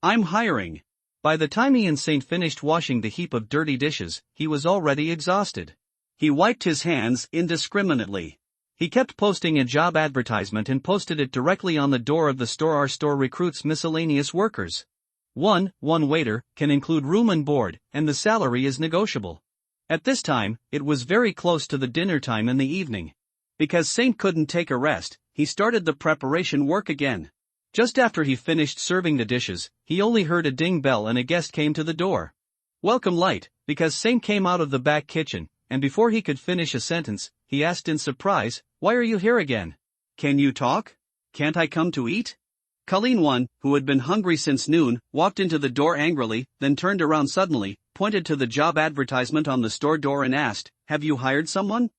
"I'm hiring." By the time he and Saint finished washing the heap of dirty dishes, he was already exhausted. He wiped his hands indiscriminately. He kept posting a job advertisement and posted it directly on the door of the store. Our store recruits miscellaneous workers. One waiter, can include room and board, and the salary is negotiable. At this time, it was very close to the dinner time in the evening. Because Saint couldn't take a rest, he started the preparation work again. Just after he finished serving the dishes, he only heard a ding bell and a guest came to the door. "Welcome, Light," because Saint came out of the back kitchen, and before he could finish a sentence, he asked in surprise, "Why are you here again? Can you talk? Can't I come to eat?" Colleen Wen, who had been hungry since noon, walked into the door angrily, then turned around suddenly, pointed to the job advertisement on the store door and asked, "Have you hired someone?"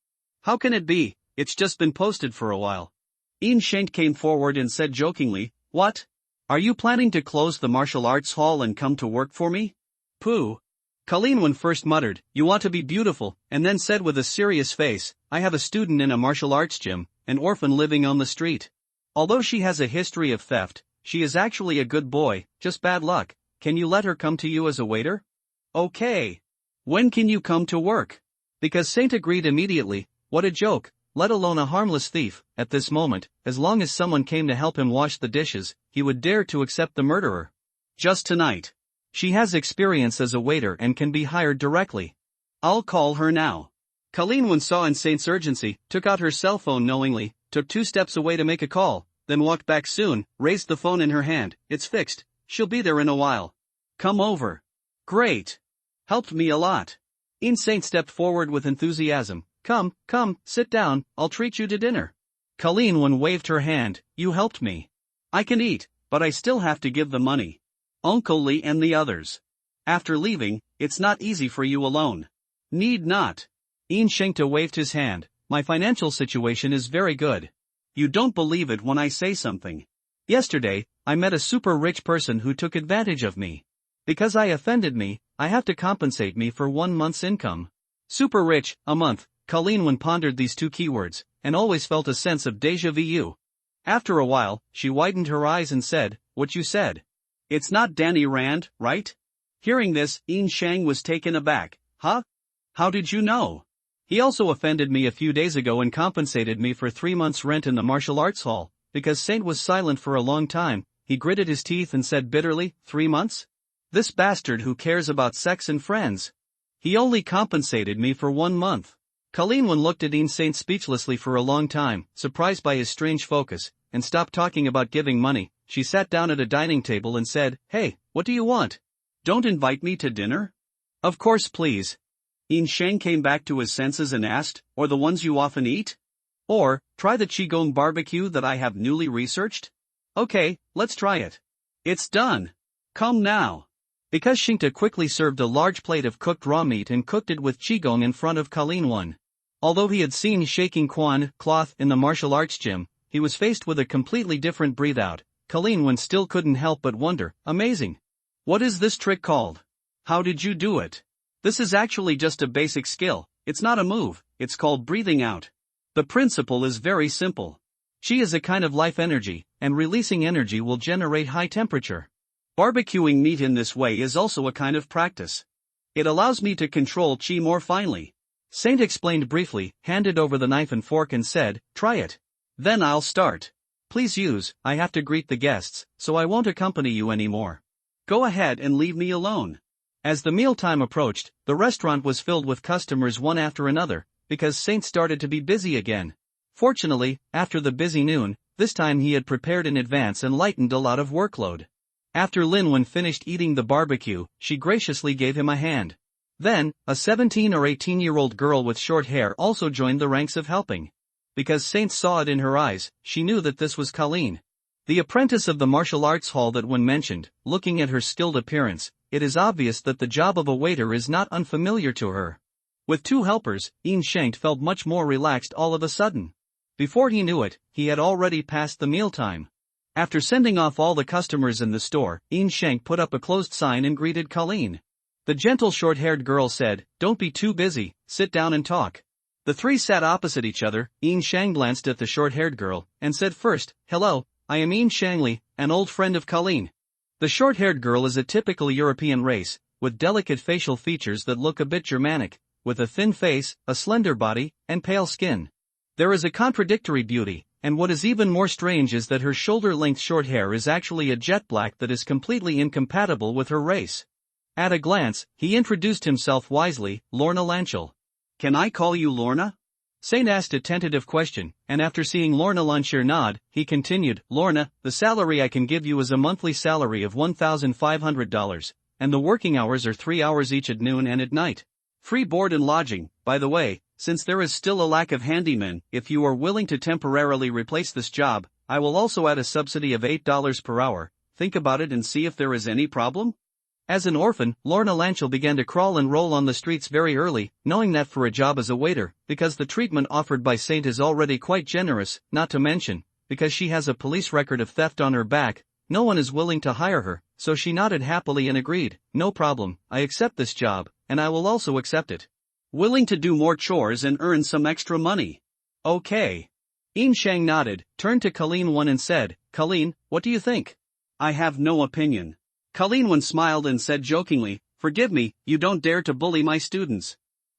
"How can it be? It's just been posted for a while." Ian Shank came forward and said jokingly, "What? Are you planning to close the martial arts hall and come to work for me?" "Pooh." Colleen Wen first muttered, "You want to be beautiful," and then said with a serious face, "I have a student in a martial arts gym, an orphan living on the street. Although she has a history of theft, she is actually a good boy, just bad luck. Can you let her come to you as a waiter?" "Okay. When can you come to work?" Because Saint agreed immediately. What a joke, let alone a harmless thief. At this moment, as long as someone came to help him wash the dishes, he would dare to accept the murderer. "Just tonight. She has experience as a waiter and can be hired directly." I'll call her now. Colleen, when saw in Saint's urgency, took out her cell phone knowingly, took 2 steps away to make a call, then walked back soon, raised the phone in her hand. It's fixed. She'll be there in a while. Come over. Great. Helped me a lot. Saint stepped forward with enthusiasm. Come, sit down, I'll treat you to dinner. Colleen waved her hand. You helped me. I can eat, but I still have to give the money. Uncle Lee and the others. After leaving, it's not easy for you alone. Need not. Shengta waved his hand. My financial situation is very good. You don't believe it when I say something. Yesterday, I met a super rich person who took advantage of me. Because I offended me, I have to compensate me for 1 month's income. Super rich, a month. Colleen pondered these 2 keywords, and always felt a sense of déjà vu. After a while, she widened her eyes and said, What you said? It's not Danny Rand, right? Hearing this, Shang was taken aback. Huh? How did you know? He also offended me a few days ago and compensated me for 3 months' rent in the martial arts hall. Because Saint was silent for a long time, he gritted his teeth and said bitterly, 3 months? This bastard who cares about sex and friends. He only compensated me for 1 month. Colleen looked at Saint speechlessly for a long time, surprised by his strange focus, and stopped talking about giving money. She sat down at a dining table and said, Hey, what do you want? Don't invite me to dinner? Of course, please. Shang came back to his senses and asked, Or the ones you often eat? Or, try the Qigong barbecue that I have newly researched? Okay, let's try it. It's done. Come now. Because Shengta quickly served a large plate of cooked raw meat and cooked it with Qigong in front of Colleen. Although he had seen shaking cloth in the martial arts gym, he was faced with a completely different breathe-out. Colleen still couldn't help but wonder, amazing. What is this trick called? How did you do it? This is actually just a basic skill. It's not a move, it's called breathing out. The principle is very simple. Qi is a kind of life energy, and releasing energy will generate high temperature. Barbecuing meat in this way is also a kind of practice. It allows me to control Qi more finely. Saint explained briefly, handed over the knife and fork and said, Try it. Then I'll start. Please use, I have to greet the guests, so I won't accompany you anymore. Go ahead and leave me alone. As the mealtime approached, the restaurant was filled with customers one after another, because Saint started to be busy again. Fortunately, after the busy noon, this time he had prepared in advance and lightened a lot of workload. After Lin finished eating the barbecue, she graciously gave him a hand. Then, a 17 or 18-year-old girl with short hair also joined the ranks of helping. Because Saint saw it in her eyes, she knew that this was Colleen. The apprentice of the martial arts hall that one mentioned. Looking at her skilled appearance, it is obvious that the job of a waiter is not unfamiliar to her. With 2 helpers, Shang felt much more relaxed all of a sudden. Before he knew it, he had already passed the mealtime. After sending off all the customers in the store, Shang put up a closed sign and greeted Colleen. The gentle short-haired girl said, Don't be too busy, sit down and talk. The 3 sat opposite each other. Shang glanced at the short-haired girl, and said first, Hello, I am Shang Li, an old friend of Colleen. The short-haired girl is a typical European race, with delicate facial features that look a bit Germanic, with a thin face, a slender body, and pale skin. There is a contradictory beauty, and what is even more strange is that her shoulder-length short hair is actually a jet black that is completely incompatible with her race. At a glance, he introduced himself wisely, Lorna Lanchel. Can I call you Lorna? Saint asked a tentative question, and after seeing Lorna Lanchel nod, he continued, Lorna, the salary I can give you is a monthly salary of $1,500, and the working hours are 3 hours each at noon and at night. Free board and lodging. By the way, since there is still a lack of handymen, if you are willing to temporarily replace this job, I will also add a subsidy of $8 per hour. Think about it and see if there is any problem. As an orphan, Lorna Lanchel began to crawl and roll on the streets very early, knowing that for a job as a waiter, because the treatment offered by Saint is already quite generous, not to mention, because she has a police record of theft on her back, no one is willing to hire her, so she nodded happily and agreed, no problem, I accept this job, and I will also accept it. Willing to do more chores and earn some extra money. Okay. Shang nodded, turned to Colleen and said, Colleen, what do you think? I have no opinion. Colleen smiled and said jokingly, Forgive me, you don't dare to bully my students.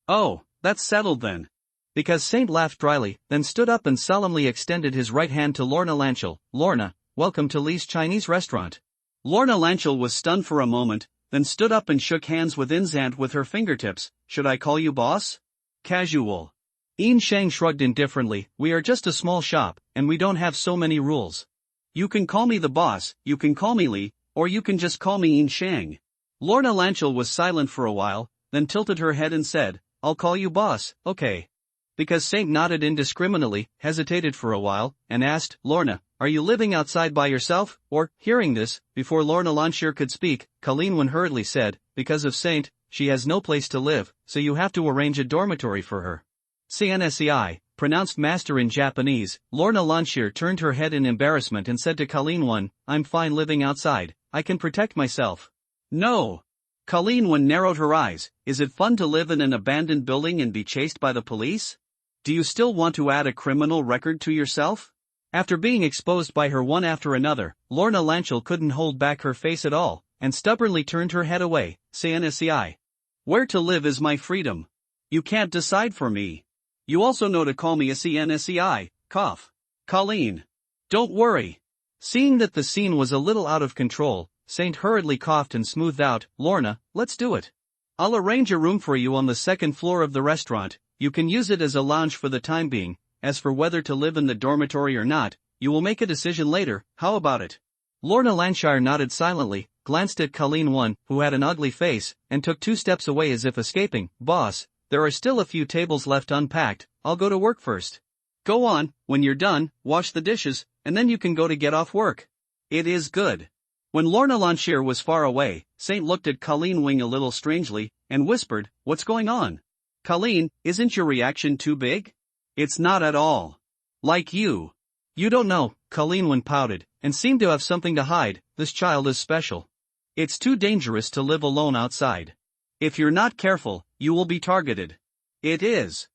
Oh, that's settled then. Because Saint laughed dryly, then stood up and solemnly extended his right hand to Lorna Lanchel. Lorna, welcome to Lee's Chinese restaurant. Lorna Lanchel was stunned for a moment, then stood up and shook hands with Inzant with her fingertips. Should I call you boss? Casual. Yin Shang shrugged indifferently. We are just a small shop, and we don't have so many rules. You can call me the boss, you can call me Li, or you can just call me Yin Shang. Lorna Lanchel was silent for a while, then tilted her head and said, I'll call you boss, okay. Because Saint nodded indiscriminately, hesitated for a while, and asked, Lorna, are you living outside by yourself, or, hearing this, before Lorna Lanchel could speak, Colleen Wen hurriedly said, because of Saint, she has no place to live, so you have to arrange a dormitory for her. CNSEI, pronounced master in Japanese. Lorna Lanchel turned her head in embarrassment and said to Colleen Wen, I'm fine living outside, I can protect myself. No. Colleen Wen narrowed her eyes. Is it fun to live in an abandoned building and be chased by the police? Do you still want to add a criminal record to yourself? After being exposed by her one after another, Lorna Lanchel couldn't hold back her face at all, and stubbornly turned her head away. CNSEI. Where to live is my freedom. You can't decide for me. You also know to call me a CNSEI, cough. Colleen. Don't worry. Seeing that the scene was a little out of control, Saint hurriedly coughed and smoothed out, Lorna, let's do it. I'll arrange a room for you on the second floor of the restaurant. You can use it as a lounge for the time being. As for whether to live in the dormitory or not, you will make a decision later. How about it? Lorna Lanchel nodded silently, glanced at Colleen Wen, who had an ugly face, and took 2 steps away as if escaping. Boss, there are still a few tables left unpacked, I'll go to work first. Go on, when you're done, wash the dishes, and then you can go to get off work. It is good. When Lorna Lanchel was far away, Saint looked at Colleen Wen a little strangely, and whispered, What's going on? Colleen, isn't your reaction too big? It's not at all. Like you. You don't know, Colleen Wen pouted, and seemed to have something to hide. This child is special. It's too dangerous to live alone outside. If you're not careful, you will be targeted. It is.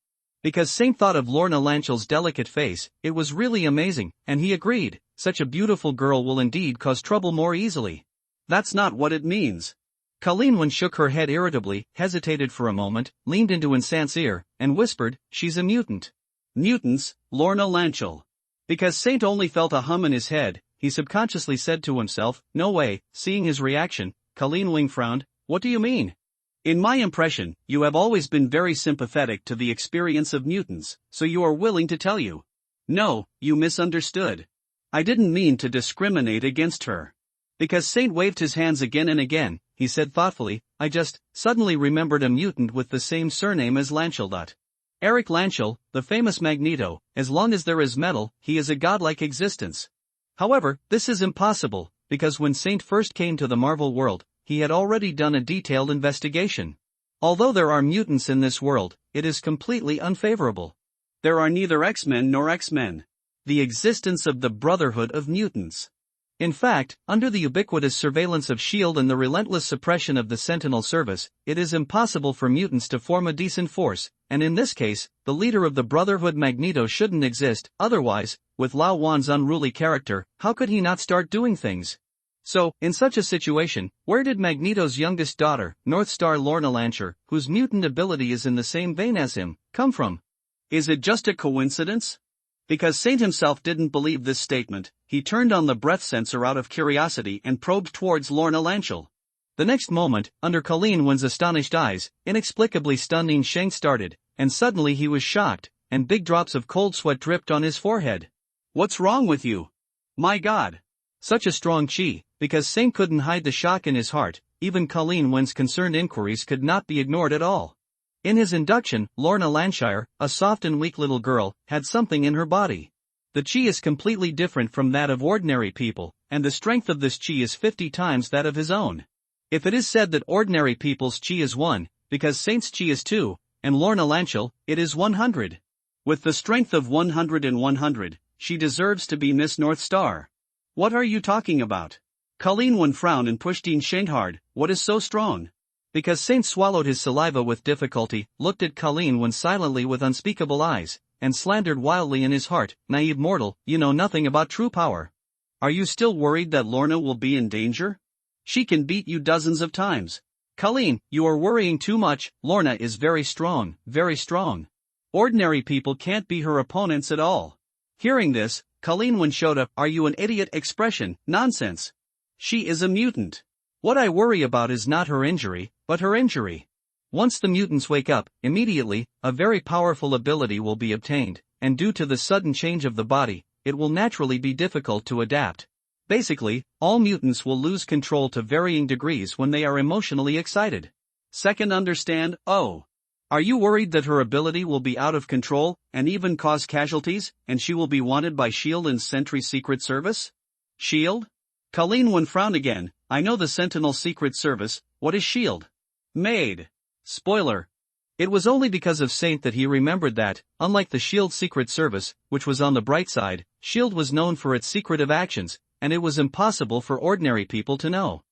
Because Saint thought of Lorna Lanchel's delicate face, it was really amazing, and he agreed, such a beautiful girl will indeed cause trouble more easily. That's not what it means. Colleen Wen shook her head irritably, hesitated for a moment, leaned into Insant's ear, and whispered, She's a mutant. Mutants, Lorna Lanchel. Because Saint only felt a hum in his head, he subconsciously said to himself, No way. Seeing his reaction, Colleen Wen frowned, What do you mean? In my impression, you have always been very sympathetic to the experience of mutants, so you are willing to tell you. No, you misunderstood. I didn't mean to discriminate against her. Because Saint waved his hands again and again, he said thoughtfully, I just suddenly remembered a mutant with the same surname as Lanchel. Eric Lanchel, the famous Magneto. As long as there is metal, he is a godlike existence. However, this is impossible, because when Saint first came to the Marvel world, he had already done a detailed investigation. Although there are mutants in this world, it is completely unfavorable. There are neither X-Men nor X-Men. The existence of the Brotherhood of Mutants. In fact, under the ubiquitous surveillance of S.H.I.E.L.D. and the relentless suppression of the Sentinel Service, it is impossible for mutants to form a decent force, and in this case, the leader of the Brotherhood Magneto shouldn't exist. Otherwise, with Lao Wan's unruly character, how could he not start doing things? So, in such a situation, where did Magneto's youngest daughter, North Star Lorna Lanchel, whose mutant ability is in the same vein as him, come from? Is it just a coincidence? Because Saint himself didn't believe this statement, he turned on the breath sensor out of curiosity and probed towards Lorna Lanchel. The next moment, under Colleen Wen's astonished eyes, inexplicably stunned Shang started, and suddenly he was shocked, and big drops of cold sweat dripped on his forehead. What's wrong with you? My God! Such a strong chi, because Saint couldn't hide the shock in his heart, even Colleen Wen's concerned inquiries could not be ignored at all. In his induction, Lorna Lanchel, a soft and weak little girl, had something in her body. The chi is completely different from that of ordinary people, and the strength of this chi is 50 times that of his own. If it is said that ordinary people's chi is 1, because Saint's chi is 2, and Lorna Lanchel, it is 100. With the strength of 100 and 100, she deserves to be Miss North Star. What are you talking about? Colleen Wen frowned and pushed Shang hard. What is so strong? Because Saint swallowed his saliva with difficulty, looked at Colleen Wen silently with unspeakable eyes, and slandered wildly in his heart, Naive mortal, you know nothing about true power. Are you still worried that Lorna will be in danger? She can beat you dozens of times. Colleen, you are worrying too much. Lorna is very strong, very strong. Ordinary people can't be her opponents at all. Hearing this, Colleen Wen showed a "are you an idiot" expression. Nonsense. She is a mutant. What I worry about is not her injury, but her injury. Once the mutants wake up, immediately, a very powerful ability will be obtained, and due to the sudden change of the body, it will naturally be difficult to adapt. Basically, all mutants will lose control to varying degrees when they are emotionally excited. Second, understand. Oh. Are you worried that her ability will be out of control, and even cause casualties, and she will be wanted by S.H.I.E.L.D. and Sentry Secret Service? S.H.I.E.L.D.? Colleen Won frowned again. I know the Sentinel Secret Service. What is S.H.I.E.L.D.? Maid. Spoiler. It was only because of Saint that he remembered that, unlike the S.H.I.E.L.D. Secret Service, which was on the bright side, S.H.I.E.L.D. was known for its secretive actions, and it was impossible for ordinary people to know.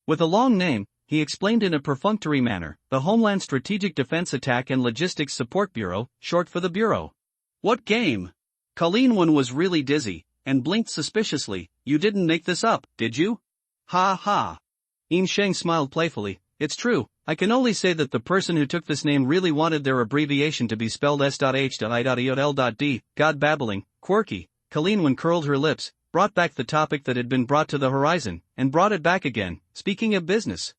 With a long name, he explained in a perfunctory manner, the Homeland Strategic Defense Attack and Logistics Support Bureau, short for the Bureau. What game? Colleen Won was really dizzy, and blinked suspiciously. You didn't make this up, did you? Ha ha. In Sheng smiled playfully. It's true, I can only say that the person who took this name really wanted their abbreviation to be spelled S.H.I.L.D. God babbling, quirky. Colleen Won curled her lips, brought back the topic that had been brought to the horizon, and brought it back again. Speaking of business.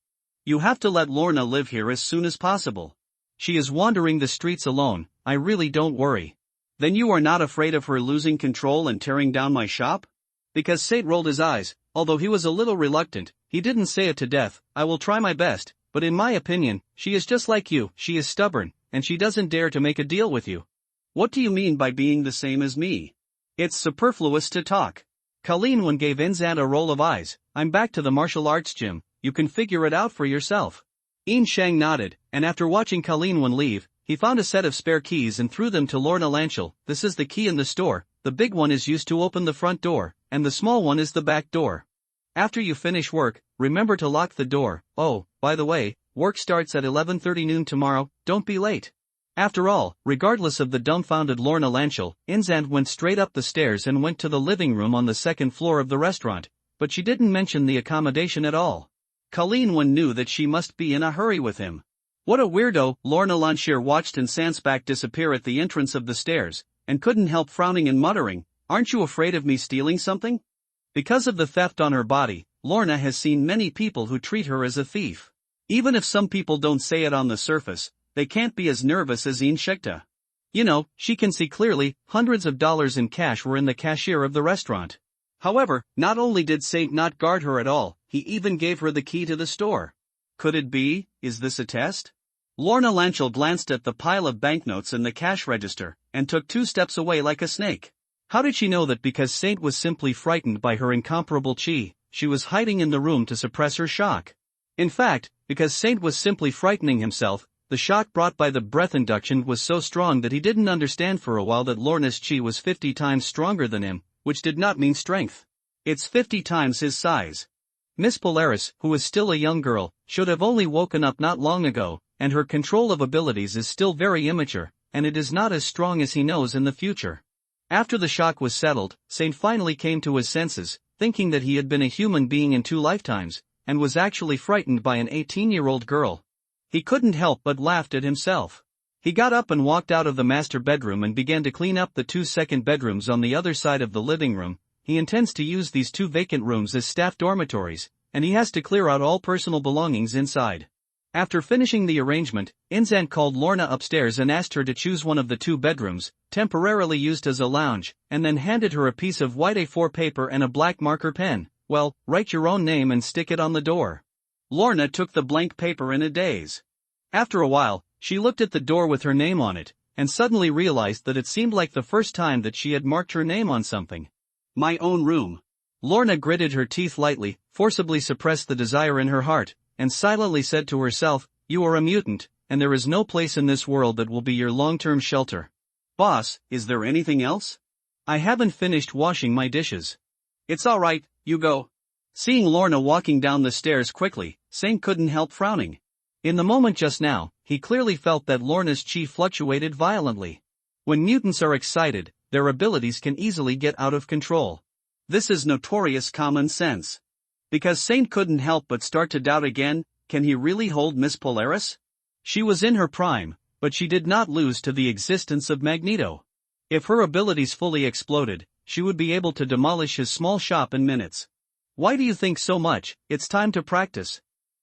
You have to let Lorna live here as soon as possible. She is wandering the streets alone. I really don't worry. Then you are not afraid of her losing control and tearing down my shop? Because Saint rolled his eyes, although he was a little reluctant. He didn't say it to death. I will try my best, but in my opinion, she is just like you. She is stubborn, and she doesn't dare to make a deal with you. What do you mean by being the same as me? It's superfluous to talk. Colleen Won gave Inzan a roll of eyes. I'm back to the martial arts gym. You can figure it out for yourself. In Shang nodded, and after watching Colleen Won leave, he found a set of spare keys and threw them to Lorna Lanchel. This is the key in the store. The big one is used to open the front door, and the small one is the back door. After you finish work, remember to lock the door. Oh, by the way, work starts at 11:30 noon tomorrow. Don't be late. After all, regardless of the dumbfounded Lorna Lanchel, Inzan went straight up the stairs and went to the living room on the second floor of the restaurant, but she didn't mention the accommodation at all. Colleen Won knew that she must be in a hurry with him. What a weirdo. Lorna Lanchel watched Inzan's back disappear at the entrance of the stairs, and couldn't help frowning and muttering, aren't you afraid of me stealing something? Because of the theft on her body, Lorna has seen many people who treat her as a thief. Even if some people don't say it on the surface, they can't be as nervous as In Shekta. You know, she can see clearly, hundreds of dollars in cash were in the cashier of the restaurant. However, not only did Saint not guard her at all, he even gave her the key to the store. Could it be? Is this a test? Lorna Lanchel glanced at the pile of banknotes in the cash register, and took 2 steps away like a snake. How did she know that? Because Saint was simply frightened by her incomparable chi, she was hiding in the room to suppress her shock. In fact, because Saint was simply frightening himself, the shock brought by the breath induction was so strong that he didn't understand for a while that Lorna's chi was 50 times stronger than him, which did not mean strength. It's 50 times his size. Miss Polaris, who is still a young girl, should have only woken up not long ago, and her control of abilities is still very immature, and it is not as strong as he knows in the future. After the shock was settled, Saint finally came to his senses, thinking that he had been a human being in 2 lifetimes, and was actually frightened by an 18-year-old girl. He couldn't help but laughed at himself. He got up and walked out of the master bedroom and began to clean up the 2 second bedrooms on the other side of the living room. He intends to use these 2 vacant rooms as staff dormitories, and he has to clear out all personal belongings inside. After finishing the arrangement, Inzan called Lorna upstairs and asked her to choose one of the 2 bedrooms, temporarily used as a lounge, and then handed her a piece of white A4 paper and a black marker pen. Well, write your own name and stick it on the door. Lorna took the blank paper in a daze. After a while, she looked at the door with her name on it, and suddenly realized that it seemed like the first time that she had marked her name on something. My own room. Lorna gritted her teeth lightly, forcibly suppressed the desire in her heart, and silently said to herself, you are a mutant, and there is no place in this world that will be your long-term shelter. Boss, is there anything else? I haven't finished washing my dishes. It's all right, you go. Seeing Lorna walking down the stairs quickly, Saint couldn't help frowning. In the moment just now, he clearly felt that Lorna's chi fluctuated violently. When mutants are excited, their abilities can easily get out of control. This is notorious common sense. Because Saint couldn't help but start to doubt again, can he really hold Miss Polaris? She was in her prime, but she did not lose to the existence of Magneto. If her abilities fully exploded, she would be able to demolish his small shop in minutes. Why do you think so much? It's time to practice.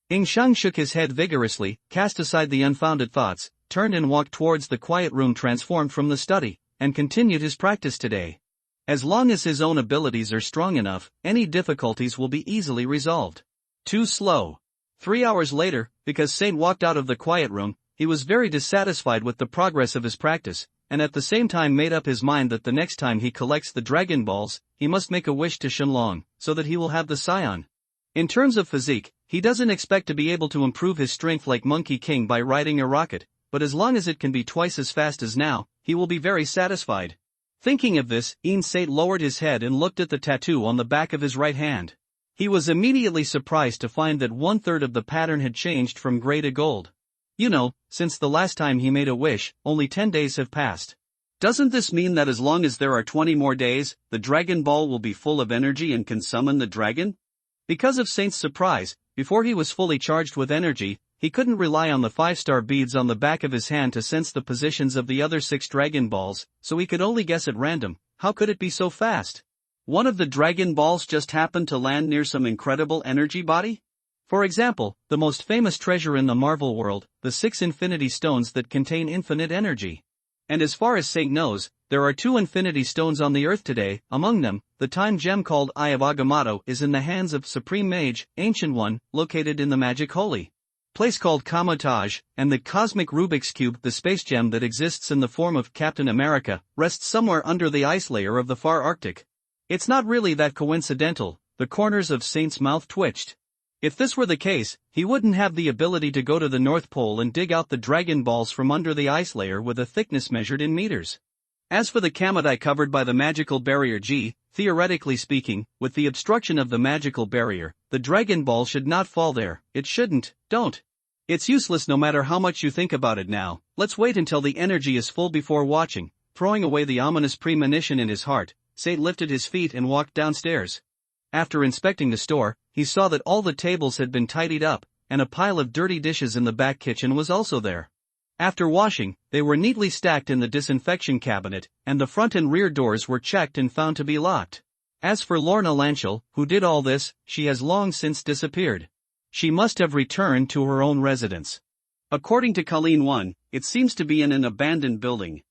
Ing Shang shook his head vigorously, cast aside the unfounded thoughts, turned and walked towards the quiet room transformed from the study, and continued his practice today. As long as his own abilities are strong enough, any difficulties will be easily resolved. Too slow. 3 hours later, because Saint walked out of the quiet room, he was very dissatisfied with the progress of his practice, and at the same time made up his mind that the next time he collects the Dragon Balls, he must make a wish to Shenron, so that he will have the Scion. In terms of physique, he doesn't expect to be able to improve his strength like Monkey King by riding a rocket, but as long as it can be twice as fast as now, he will be very satisfied. Thinking of this, Saint lowered his head and looked at the tattoo on the back of his right hand. He was immediately surprised to find that 1/3 of the pattern had changed from gray to gold. You know, since the last time he made a wish, only 10 days have passed. Doesn't this mean that as long as there are 20 more days, the Dragon Ball will be full of energy and can summon the dragon? Because of Saint's surprise, before he was fully charged with energy, he couldn't rely on the 5-star beads on the back of his hand to sense the positions of the other 6 Dragon Balls, so he could only guess at random. How could it be so fast? One of the Dragon Balls just happened to land near some incredible energy body? For example, the most famous treasure in the Marvel world, the 6 Infinity Stones that contain infinite energy. And as far as Saint knows, there are 2 Infinity Stones on the Earth today. Among them, the time gem called Eye of Agamotto is in the hands of Supreme Mage, Ancient One, located in the Magic Holy place called Kamotage, and the Cosmic Rubik's Cube, the space gem that exists in the form of Captain America, rests somewhere under the ice layer of the far Arctic. It's not really that coincidental. The corners of Saint's mouth twitched. If this were the case, he wouldn't have the ability to go to the North Pole and dig out the Dragon Balls from under the ice layer with a thickness measured in meters. As for the Kamadai covered by the magical barrier G, theoretically speaking, with the obstruction of the magical barrier, the Dragon Ball should not fall there. It shouldn't. Don't. It's useless no matter how much you think about it now. Let's wait until the energy is full before watching. Throwing away the ominous premonition in his heart, Saint lifted his feet and walked downstairs. After inspecting the store, he saw that all the tables had been tidied up, and a pile of dirty dishes in the back kitchen was also there. After washing, they were neatly stacked in the disinfection cabinet, and the front and rear doors were checked and found to be locked. As for Lorna Lanchel, who did all this, she has long since disappeared. She must have returned to her own residence. According to Colleen 1, it seems to be in an abandoned building.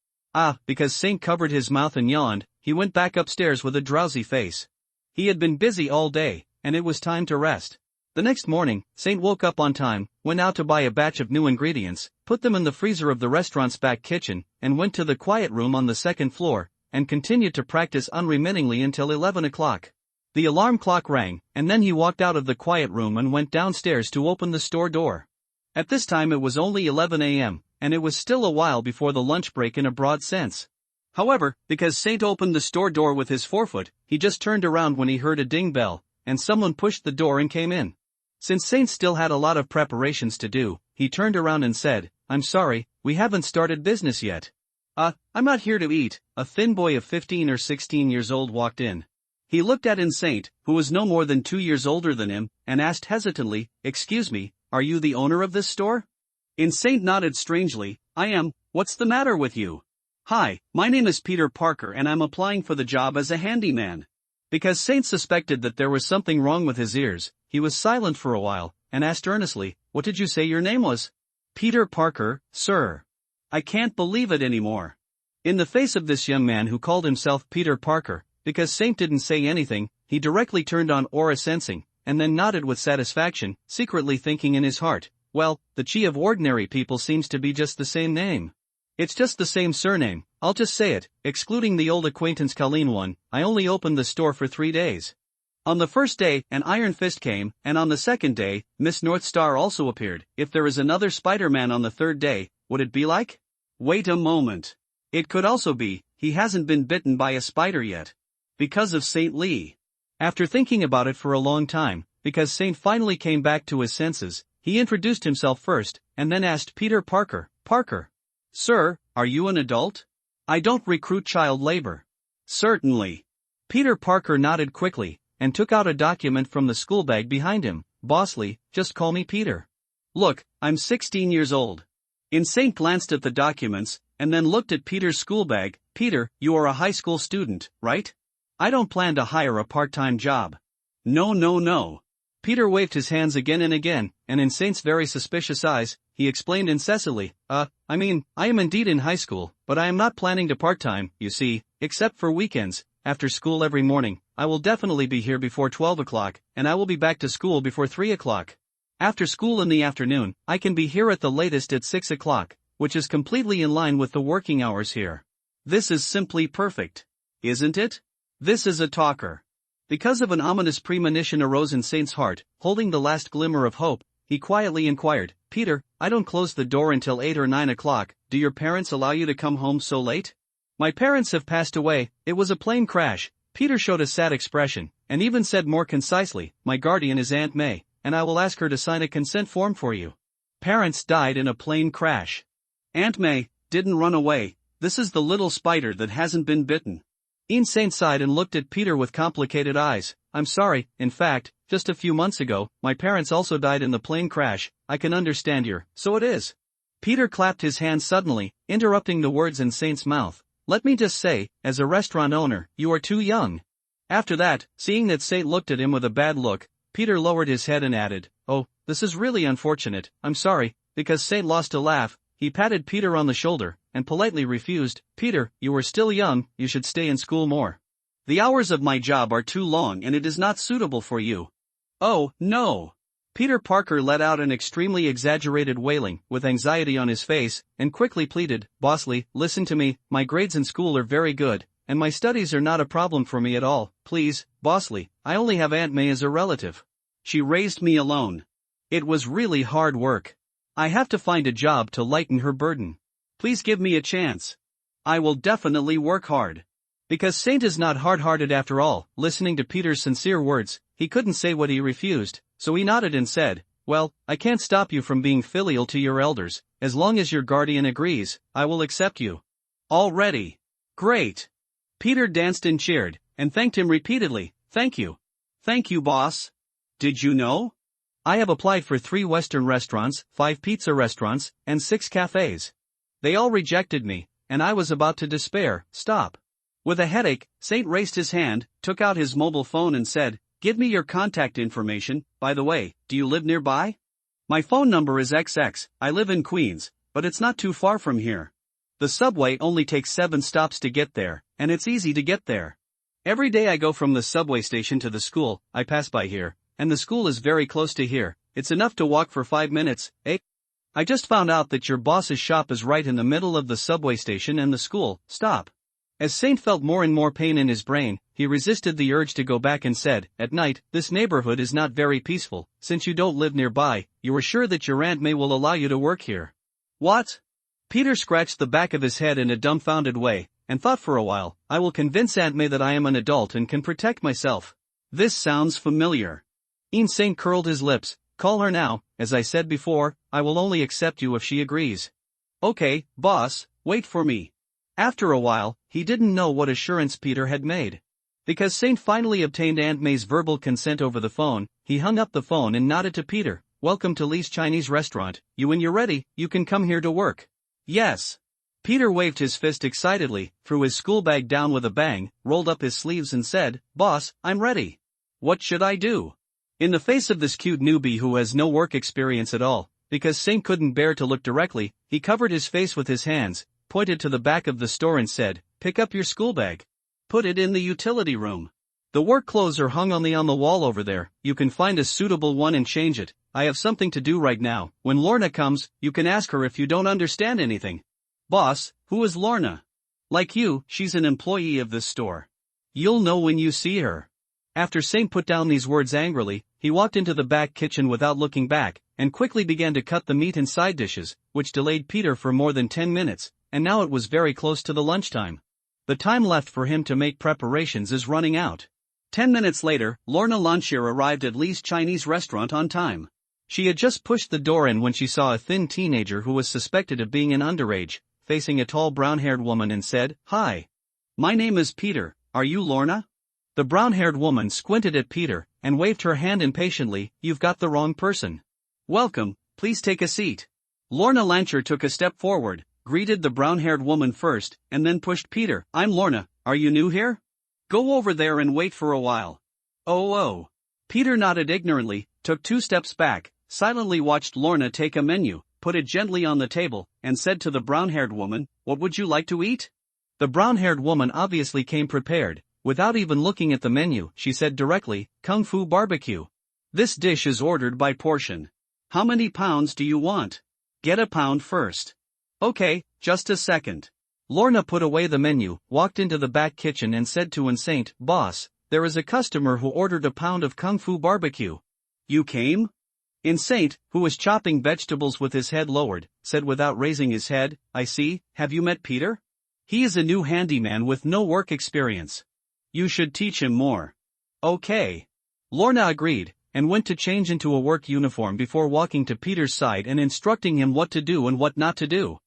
Because Saint covered his mouth and yawned, he went back upstairs with a drowsy face. He had been busy all day, and it was time to rest. The next morning, Saint woke up on time, went out to buy a batch of new ingredients, put them in the freezer of the restaurant's back kitchen, and went to the quiet room on the second floor, and continued to practice unremittingly until 11 o'clock. The alarm clock rang, and then he walked out of the quiet room and went downstairs to open the store door. At this time it was only 11 a.m., and it was still a while before the lunch break in a broad sense. However, because Saint opened the store door with his forefoot, he just turned around when he heard a ding bell, and someone pushed the door and came in. Since Saint still had a lot of preparations to do, he turned around and said, "I'm sorry, we haven't started business yet." I'm not here to eat." A thin boy of 15 or 16 years old walked in. He looked at Saint, who was no more than 2 years older than him, and asked hesitantly, "Excuse me, are you the owner of this store?" Saint nodded strangely. "I am. What's the matter with you?" "Hi, my name is Peter Parker and I'm applying for the job as a handyman." Because Saint suspected that there was something wrong with his ears, he was silent for a while, and asked earnestly, "What did you say your name was?" "Peter Parker, sir." "I can't believe it anymore." In the face of this young man who called himself Peter Parker, because Saint didn't say anything, he directly turned on aura sensing, and then nodded with satisfaction, secretly thinking in his heart, "Well, the chi of ordinary people seems to be just the same name. It's just the same surname, I'll just say it, excluding the old acquaintance Colleen 1, I only opened the store for 3 days. On the first day, an Iron Fist came, and on the second day, Miss North Star also appeared. If there is another Spider-Man on the third day, would it be like? Wait a moment. It could also be, he hasn't been bitten by a spider yet. Because of Saint Lee." After thinking about it for a long time, because Saint finally came back to his senses, he introduced himself first, and then asked Peter Parker, "Parker. Sir, are you an adult? I don't recruit child labor." "Certainly." Peter Parker nodded quickly, and took out a document from the school bag behind him. "Bossly, just call me Peter. Look, I'm 16 years old." Saint glanced at the documents, and then looked at Peter's school bag. "Peter, you are a high school student, right? I don't plan to hire a part-time job. No, no, no. Peter waved his hands again and again, and in Saint's very suspicious eyes, he explained incessantly, I am indeed in high school, but I am not planning to part-time, you see, except for weekends. After school every morning, I will definitely be here before 12 o'clock, and I will be back to school before 3 o'clock. After school in the afternoon, I can be here at the latest at 6 o'clock, which is completely in line with the working hours here. This is simply perfect. Isn't it? This is a talker. Because of an ominous premonition arose in Saint's heart, holding the last glimmer of hope, he quietly inquired, Peter, I don't close the door until 8 or 9 o'clock, do your parents allow you to come home so late? My parents have passed away, it was a plane crash. Peter showed a sad expression, and even said more concisely, my guardian is Aunt May, and I will ask her to sign a consent form for you. Parents died in a plane crash. Aunt May didn't run away, this is the little spider that hasn't been bitten. Saint sighed and looked at Peter with complicated eyes. I'm sorry, in fact, just a few months ago, my parents also died in the plane crash. I can understand so it is. Peter clapped his hands suddenly, interrupting the words in Saint's mouth. Let me just say, as a restaurant owner, you are too young. After that, seeing that Saint looked at him with a bad look, Peter lowered his head and added, oh, this is really unfortunate, I'm sorry, because Saint lost a laugh. He patted Peter on the shoulder, and politely refused, Peter, you are still young, you should stay in school more. The hours of my job are too long and it is not suitable for you. Oh, no. Peter Parker let out an extremely exaggerated wailing, with anxiety on his face, and quickly pleaded, Bosley, listen to me, my grades in school are very good, and my studies are not a problem for me at all, please, Bosley, I only have Aunt May as a relative. She raised me alone. It was really hard work. I have to find a job to lighten her burden. Please give me a chance. I will definitely work hard. Because Saint is not hard-hearted after all, listening to Peter's sincere words, he couldn't say what he refused, so he nodded and said, well, I can't stop you from being filial to your elders, as long as your guardian agrees, I will accept you. Already. Great. Peter danced and cheered, and thanked him repeatedly, thank you. Thank you, boss. Did you know? I have applied for 3 Western restaurants, 5 pizza restaurants, and 6 cafes. They all rejected me, and I was about to despair. Stop. With a headache, Saint raised his hand, took out his mobile phone and said, give me your contact information, by the way, do you live nearby? My phone number is XX, I live in Queens, but it's not too far from here. The subway only takes 7 stops to get there, and it's easy to get there. Every day I go from the subway station to the school, I pass by here. And the school is very close to here, it's enough to walk for 5 minutes, eh? I just found out that your boss's shop is right in the middle of the subway station and the school, stop. As Saint felt more and more pain in his brain, he resisted the urge to go back and said, at night, this neighborhood is not very peaceful, since you don't live nearby, you are sure that your Aunt May will allow you to work here. What? Peter scratched the back of his head in a dumbfounded way, and thought for a while, I will convince Aunt May that I am an adult and can protect myself. This sounds familiar. Saint curled his lips, call her now, as I said before, I will only accept you if she agrees. Okay, boss, wait for me. After a while, he didn't know what assurance Peter had made. Because Saint finally obtained Aunt May's verbal consent over the phone, he hung up the phone and nodded to Peter, welcome to Lee's Chinese restaurant, when you're ready, you can come here to work. Yes. Peter waved his fist excitedly, threw his school bag down with a bang, rolled up his sleeves and said, boss, I'm ready. What should I do? In the face of this cute newbie who has no work experience at all, because Saint couldn't bear to look directly, he covered his face with his hands, pointed to the back of the store and said, pick up your school bag. Put it in the utility room. The work clothes are hung on the wall over there, you can find a suitable one and change it. I have something to do right now. When Lorna comes, you can ask her if you don't understand anything. Boss, who is Lorna? Like you, she's an employee of this store. You'll know when you see her. After Saint put down these words angrily, he walked into the back kitchen without looking back, and quickly began to cut the meat and side dishes, which delayed Peter for more than 10 minutes, and now it was very close to the lunchtime. The time left for him to make preparations is running out. 10 minutes later, Lorna Lanshier arrived at Lee's Chinese restaurant on time. She had just pushed the door in when she saw a thin teenager who was suspected of being an underage, facing a tall brown-haired woman and said, Hi. My name is Peter, are you Lorna? The brown-haired woman squinted at Peter, and waved her hand impatiently, You've got the wrong person. Welcome, please take a seat. Lorna Lanshier took a step forward, greeted the brown-haired woman first, and then pushed Peter. I'm Lorna, are you new here? Go over there and wait for a while. Oh. Peter nodded ignorantly, took 2 steps back, silently watched Lorna take a menu, put it gently on the table, and said to the brown-haired woman, "What would you like to eat?" The brown-haired woman obviously came prepared. Without even looking at the menu, she said directly, "Kung Fu Barbecue. This dish is ordered by portion. How many pounds do you want? Get a pound first." "Okay, just a second." Lorna put away the menu, walked into the back kitchen and said to Insane, "Boss, there is a customer who ordered a pound of Kung Fu Barbecue." "You came?" Insane, who was chopping vegetables with his head lowered, said without raising his head, "I see. Have you met Peter? He is a new handyman with no work experience. You should teach him more." "Okay." Lorna agreed, and went to change into a work uniform before walking to Peter's side and instructing him what to do and what not to do.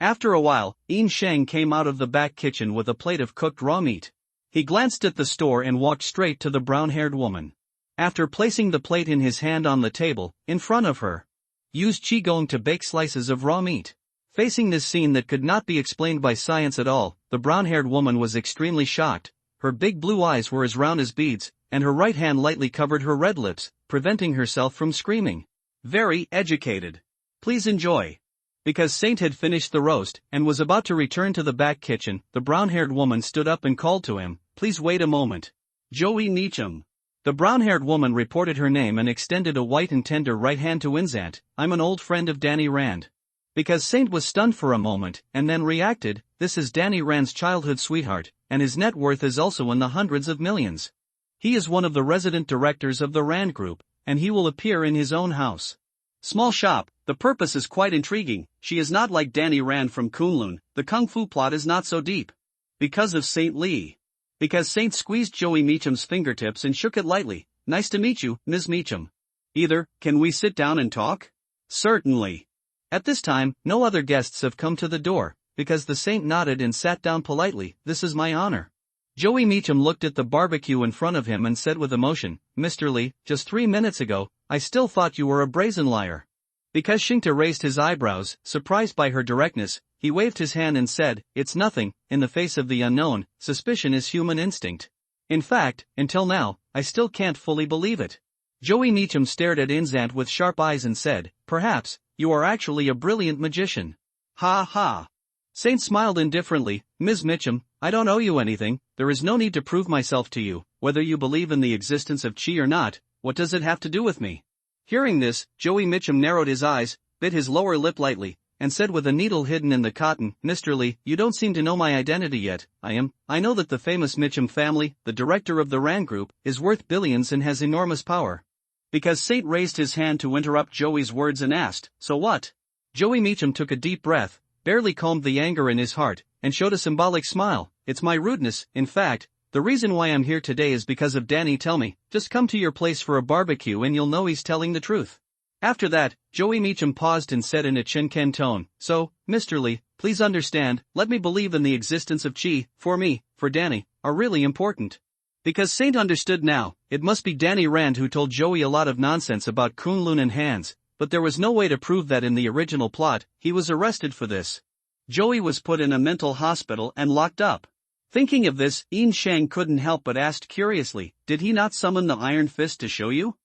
After a while, Yin Shang came out of the back kitchen with a plate of cooked raw meat. He glanced at the store and walked straight to the brown-haired woman. After placing the plate in his hand on the table, in front of her, used qigong to bake slices of raw meat. Facing this scene that could not be explained by science at all, the brown-haired woman was extremely shocked. Her big blue eyes were as round as beads, and her right hand lightly covered her red lips, preventing herself from screaming. "Very educated. Please enjoy." Because Saint had finished the roast and was about to return to the back kitchen, the brown-haired woman stood up and called to him, "Please wait a moment. Joey Meacham." The brown-haired woman reported her name and extended a white and tender right hand to Insant. "I'm an old friend of Danny Rand." Because Saint was stunned for a moment, and then reacted, "This is Danny Rand's childhood sweetheart, and his net worth is also in the hundreds of millions. He is one of the resident directors of the Rand Group, and he will appear in his own house. Small shop, the purpose is quite intriguing. She is not like Danny Rand from Kunlun, the kung fu plot is not so deep." Because of Saint Lee. Because Saint squeezed Joey Meacham's fingertips and shook it lightly. "Nice to meet you, Ms. Meacham. Either, can we sit down and talk?" "Certainly." At this time, no other guests have come to the door, because the Saint nodded and sat down politely. "This is my honor." Joey Meacham looked at the barbecue in front of him and said with emotion, "Mr. Lee, just 3 minutes ago, I still thought you were a brazen liar." Because Shingta raised his eyebrows, surprised by her directness, he waved his hand and said, "It's nothing." In the face of the unknown, suspicion is human instinct. In fact, until now, I still can't fully believe it. Joey Meacham stared at Insant with sharp eyes and said, "Perhaps, you are actually a brilliant magician." "Ha ha." Saint smiled indifferently, "Ms. Meacham, I don't owe you anything, there is no need to prove myself to you, whether you believe in the existence of Qi or not, what does it have to do with me?" Hearing this, Joey Meacham narrowed his eyes, bit his lower lip lightly, and said with a needle hidden in the cotton, "Mr. Lee, you don't seem to know my identity yet. I know that the famous Meacham family, the director of the Rand Group, is worth billions and has enormous power." Because Saint raised his hand to interrupt Joey's words and asked, "So what?" Joey Meacham took a deep breath, barely calmed the anger in his heart, and showed a symbolic smile. "It's my rudeness, in fact. The reason why I'm here today is because of Danny. Tell me, just come to your place for a barbecue and you'll know he's telling the truth." After that, Joey Meacham paused and said in a Chinken tone, "So, Mr. Lee, please understand, let me believe in the existence of Qi, for me, for Danny, are really important." Because Saint understood now, it must be Danny Rand who told Joey a lot of nonsense about Kunlun and Hands, but there was no way to prove that in the original plot. He was arrested for this. Joey was put in a mental hospital and locked up. Thinking of this, Yin Shang couldn't help but ask curiously, "Did he not summon the Iron Fist to show you?"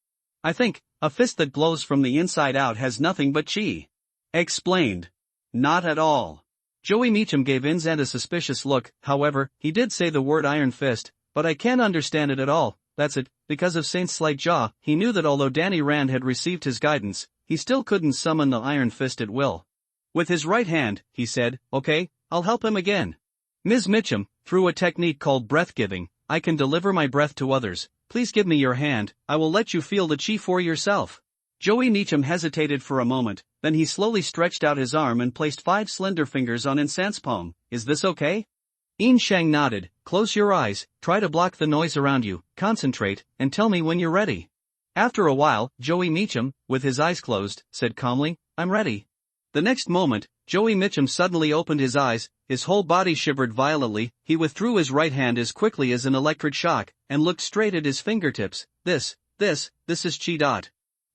"I think, a fist that glows from the inside out has nothing but Qi." Explained. "Not at all." Joey Meacham gave Insant a suspicious look. "However, he did say the word Iron Fist, but I can't understand it at all." "That's it." Because of Saint's slight jaw, he knew that although Danny Rand had received his guidance, he still couldn't summon the Iron Fist at will. With his right hand, he said, "Okay, I'll help him again. Ms. Meacham, through a technique called breath-giving, I can deliver my breath to others. Please give me your hand, I will let you feel the Qi for yourself." Joey Meacham hesitated for a moment, then he slowly stretched out his arm and placed 5 slender fingers on Insant's palm. "Is this okay?" Yin Shang nodded. "Close your eyes, try to block the noise around you, concentrate, and tell me when you're ready." After a while, Joey Meacham, with his eyes closed, said calmly, "I'm ready." The next moment, Joey Meacham suddenly opened his eyes, his whole body shivered violently, he withdrew his right hand as quickly as an electric shock, and looked straight at his fingertips. This is Qi.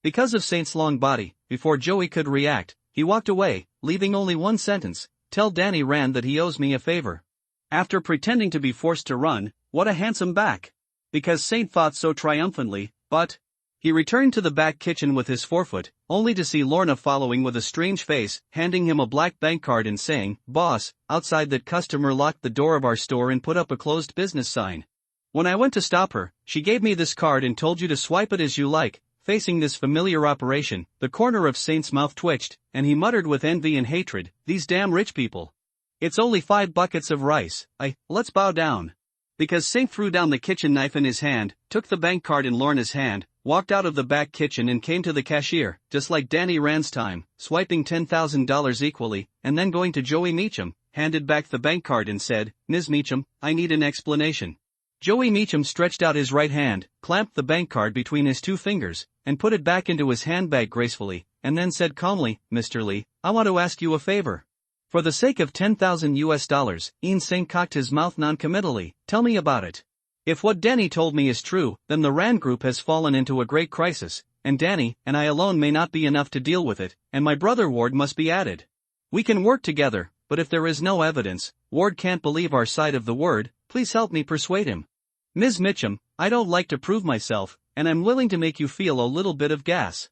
Because of Saint's long body, before Joey could react, he walked away, leaving only one sentence, "Tell Danny Rand that he owes me a favor." After pretending to be forced to run, what a handsome back! Because Saint thought so triumphantly, but He returned to the back kitchen with his forefoot, only to see Lorna following with a strange face, handing him a black bank card and saying, "Boss, outside that customer locked the door of our store and put up a closed business sign. When I went to stop her, she gave me this card and told you to swipe it as you like." Facing this familiar operation, the corner of Saint's mouth twitched, and he muttered with envy and hatred, "These damn rich people. It's only 5 buckets of rice. Let's bow down." Because Saint threw down the kitchen knife in his hand, took the bank card in Lorna's hand, walked out of the back kitchen and came to the cashier, just like Danny Rand's time, swiping $10,000 equally, and then going to Joey Meacham, handed back the bank card and said, "Ms. Meacham, I need an explanation." Joey Meacham stretched out his right hand, clamped the bank card between his 2 fingers, and put it back into his handbag gracefully, and then said calmly, "Mr. Lee, I want to ask you a favor. For the sake of $10,000, Ian Saint cocked his mouth non-committally, "Tell me about it. If what Danny told me is true, then the Rand Group has fallen into a great crisis, and Danny and I alone may not be enough to deal with it, and my brother Ward must be added. We can work together, but if there is no evidence, Ward can't believe our side of the word. Please help me persuade him. Ms. Mitchum, I don't like to prove myself, and I'm willing to make you feel a little bit of gas.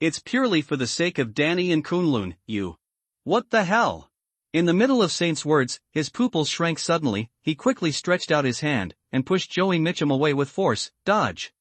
It's purely for the sake of Danny and Kunlun, you." "What the hell?" In the middle of Saint's words, his pupils shrank suddenly. He quickly stretched out his hand, and pushed Joey Mitchum away with force. Dodge.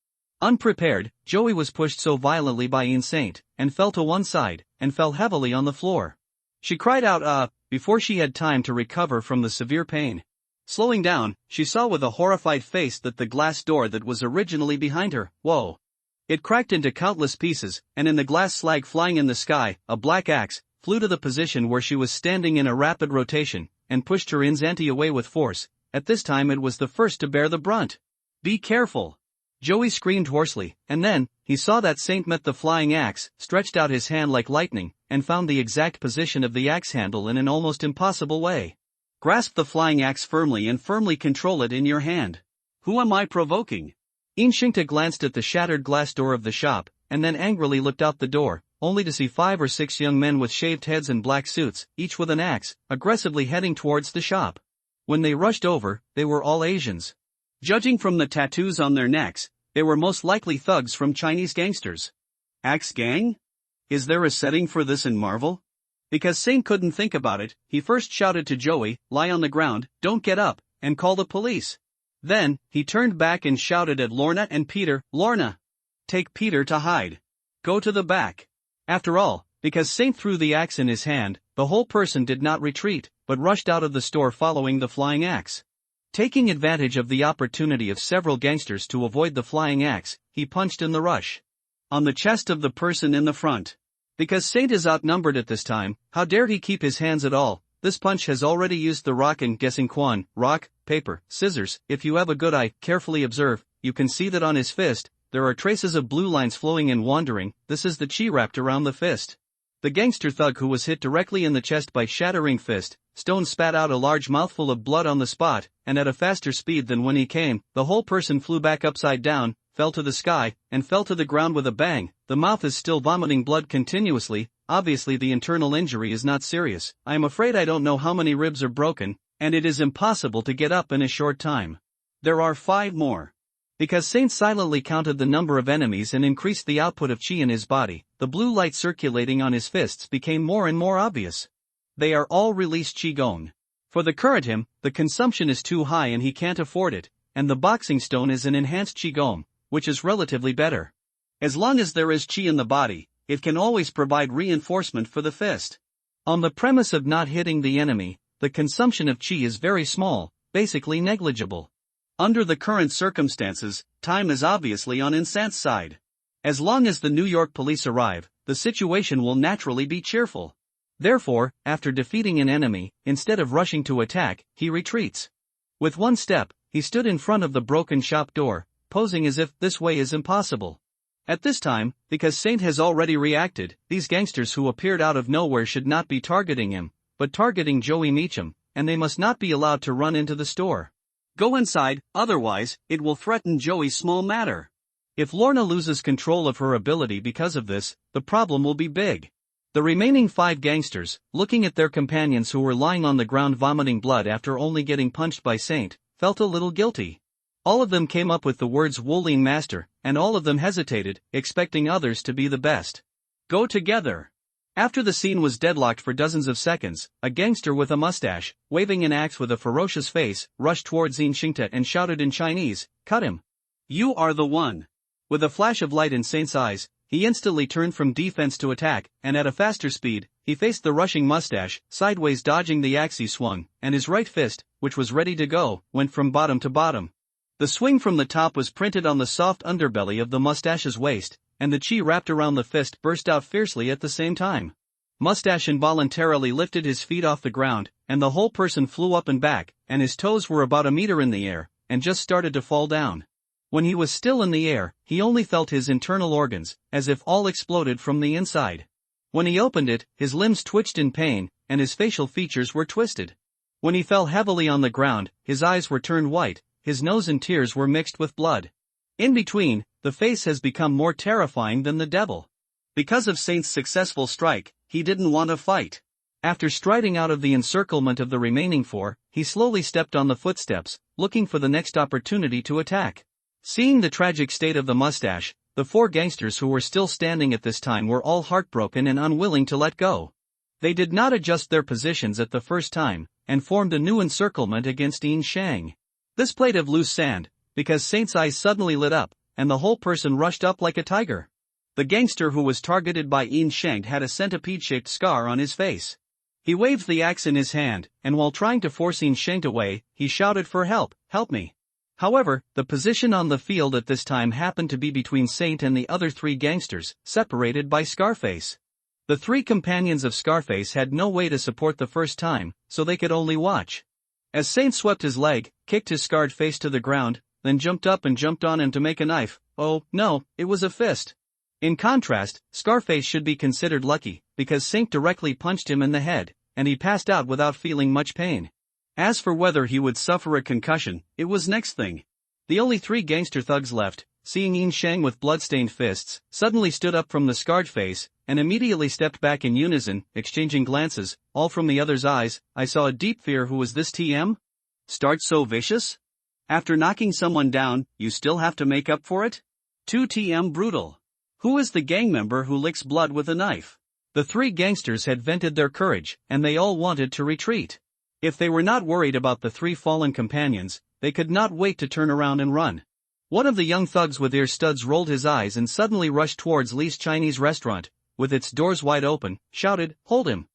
Unprepared, Joey was pushed so violently by Ian Saint, and fell to one side, and fell heavily on the floor. She cried out, before she had time to recover from the severe pain. Slowing down, she saw with a horrified face that the glass door that was originally behind her, whoa! It cracked into countless pieces, and in the glass slag flying in the sky, a black axe flew to the position where she was standing in a rapid rotation, and pushed her Inzanti away with force. At this time it was the first to bear the brunt. "Be careful!" Joey screamed hoarsely, and then, he saw that Saint met the flying axe, stretched out his hand like lightning, and found the exact position of the axe handle in an almost impossible way. "Grasp the flying axe firmly and firmly control it in your hand." "Who am I provoking?" Inshinkta glanced at the shattered glass door of the shop, and then angrily looked out the door, only to see 5 or 6 young men with shaved heads and black suits, each with an axe, aggressively heading towards the shop. When they rushed over, they were all Asians. Judging from the tattoos on their necks, they were most likely thugs from Chinese gangsters. Axe gang? Is there a setting for this in Marvel? Because Saint couldn't think about it, he first shouted to Joey, "Lie on the ground, don't get up, and call the police." Then, he turned back and shouted at Lorna and Peter, "Lorna! Take Peter to hide. Go to the back." After all, because Saint threw the axe in his hand, the whole person did not retreat, but rushed out of the store following the flying axe. Taking advantage of the opportunity of several gangsters to avoid the flying axe, he punched in the rush. On the chest of the person in the front. Because Saint is outnumbered at this time, how dare he keep his hands at all? This punch has already used the rock and guessing quan, rock, paper, scissors. If you have a good eye, carefully observe, you can see that on his fist, there are traces of blue lines flowing and wandering. This is the chi wrapped around the fist. The gangster thug who was hit directly in the chest by shattering fist, Stone spat out a large mouthful of blood on the spot, and at a faster speed than when he came, the whole person flew back upside down, fell to the sky, and fell to the ground with a bang. The mouth is still vomiting blood continuously. Obviously the internal injury is not serious. I am afraid I don't know how many ribs are broken, and it is impossible to get up in a short time. There are 5 more. Because Saint silently counted the number of enemies and increased the output of chi in his body, the blue light circulating on his fists became more and more obvious. They are all released qigong. For the current him, the consumption is too high and he can't afford it, and the boxing stone is an enhanced qigong, which is relatively better. As long as there is chi in the body, it can always provide reinforcement for the fist. On the premise of not hitting the enemy, the consumption of chi is very small, basically negligible. Under the current circumstances, time is obviously on Insant's side. As long as the New York police arrive, the situation will naturally be cheerful. Therefore, after defeating an enemy, instead of rushing to attack, he retreats. With one step, he stood in front of the broken shop door, posing as if this way is impossible. At this time, because Saint has already reacted, these gangsters who appeared out of nowhere should not be targeting him, but targeting Joey Meacham, and they must not be allowed to run into the store. Go inside, otherwise, it will threaten Joey's small matter. If Lorna loses control of her ability because of this, the problem will be big. The remaining 5 gangsters, looking at their companions who were lying on the ground vomiting blood after only getting punched by Saint, felt a little guilty. All of them came up with the words Wolin Master, and all of them hesitated, expecting others to be the best. Go together. After the scene was deadlocked for dozens of seconds, a gangster with a mustache, waving an axe with a ferocious face, rushed towards Yin Xingta and shouted in Chinese, "Cut him! You are the one!" With a flash of light in Saint's eyes, he instantly turned from defense to attack, and at a faster speed, he faced the rushing mustache, sideways dodging the axe he swung, and his right fist, which was ready to go, went from bottom to bottom. The swing from the top was printed on the soft underbelly of the mustache's waist, and the chi wrapped around the fist burst out fiercely at the same time. Mustache involuntarily lifted his feet off the ground, and the whole person flew up and back, and his toes were about a meter in the air, and just started to fall down. When he was still in the air, he only felt his internal organs, as if all exploded from the inside. When he opened it, his limbs twitched in pain, and his facial features were twisted. When he fell heavily on the ground, his eyes were turned white, his nose and tears were mixed with blood. In between, the face has become more terrifying than the devil. Because of Saint's successful strike, he didn't want to fight. After striding out of the encirclement of the remaining four, he slowly stepped on the footsteps, looking for the next opportunity to attack. Seeing the tragic state of the mustache, the four gangsters who were still standing at this time were all heartbroken and unwilling to let go. They did not adjust their positions at the first time, and formed a new encirclement against Yin Shang. This played of loose sand, because Saint's eyes suddenly lit up, and the whole person rushed up like a tiger. The gangster who was targeted by Yin Shang had a centipede-shaped scar on his face. He waved the axe in his hand, and while trying to force Yin Shang away, he shouted for help, "Help me!" However, the position on the field at this time happened to be between Saint and the other three gangsters, separated by Scarface. The three companions of Scarface had no way to support the first time, so they could only watch. As Saint swept his leg, kicked his scarred face to the ground, then jumped up and jumped on him to make a knife. Oh, no, it was a fist. In contrast, Scarface should be considered lucky, because Saint directly punched him in the head, and he passed out without feeling much pain. As for whether he would suffer a concussion, it was next thing. The only three gangster thugs left, seeing Yin Shang with blood-stained fists, suddenly stood up from the scarred face, and immediately stepped back in unison, exchanging glances, all from the other's eyes. I saw a deep fear. Who was this TM? Start so vicious? After knocking someone down, you still have to make up for it? 2 TM brutal. Who is the gang member who licks blood with a knife? The three gangsters had vented their courage, and they all wanted to retreat. If they were not worried about the three fallen companions, they could not wait to turn around and run. One of the young thugs with ear studs rolled his eyes and suddenly rushed towards Lee's Chinese restaurant, with its doors wide open, shouted, "Hold him!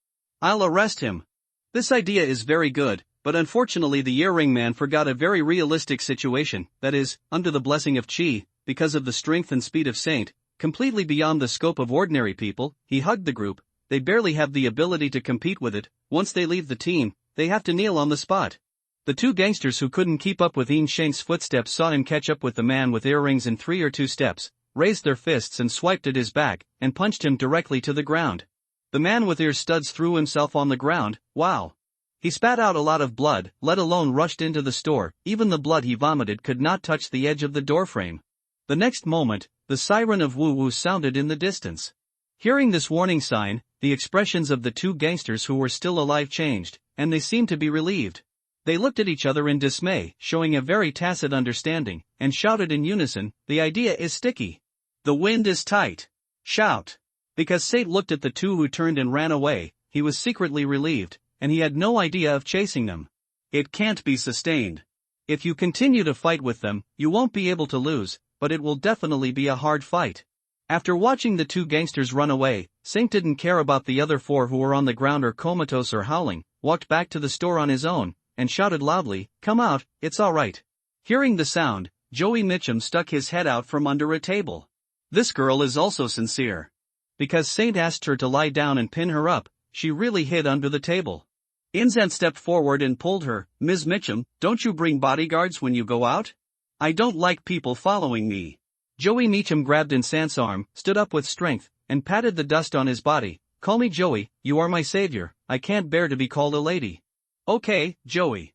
I'll arrest him!" This idea is very good, but unfortunately the earring man forgot a very realistic situation, that is, under the blessing of Qi, because of the strength and speed of Saint, completely beyond the scope of ordinary people, he hugged the group. They barely have the ability to compete with it. Once they leave the team, they have to kneel on the spot. The two gangsters who couldn't keep up with Yin Shang's footsteps saw him catch up with the man with earrings in 3 or 2 steps, raised their fists and swiped at his back, and punched him directly to the ground. The man with ear studs threw himself on the ground. Wow! He spat out a lot of blood, let alone rushed into the store. Even the blood he vomited could not touch the edge of the doorframe. The next moment, the siren of Wu Wu sounded in the distance. Hearing this warning sign, the expressions of the two gangsters who were still alive changed, and they seemed to be relieved. They looked at each other in dismay, showing a very tacit understanding, and shouted in unison, "The idea is sticky. The wind is tight. Shout!" Because Saint looked at the two who turned and ran away, he was secretly relieved, and he had no idea of chasing them. It can't be sustained. If you continue to fight with them, you won't be able to lose, but it will definitely be a hard fight. After watching the two gangsters run away, Saint didn't care about the other 4 who were on the ground or comatose or howling, walked back to the store on his own, and shouted loudly, "Come out, it's all right." Hearing the sound, Joey Mitchum stuck his head out from under a table. This girl is also sincere. Because Saint asked her to lie down and pin her up, she really hid under the table. Inzan stepped forward and pulled her. "Ms. Mitchum, don't you bring bodyguards when you go out? I don't like people following me." Joey Mitchum grabbed Inzan's arm, stood up with strength, and patted the dust on his body. "Call me Joey, you are my savior. I can't bear to be called a lady." "Okay, Joey."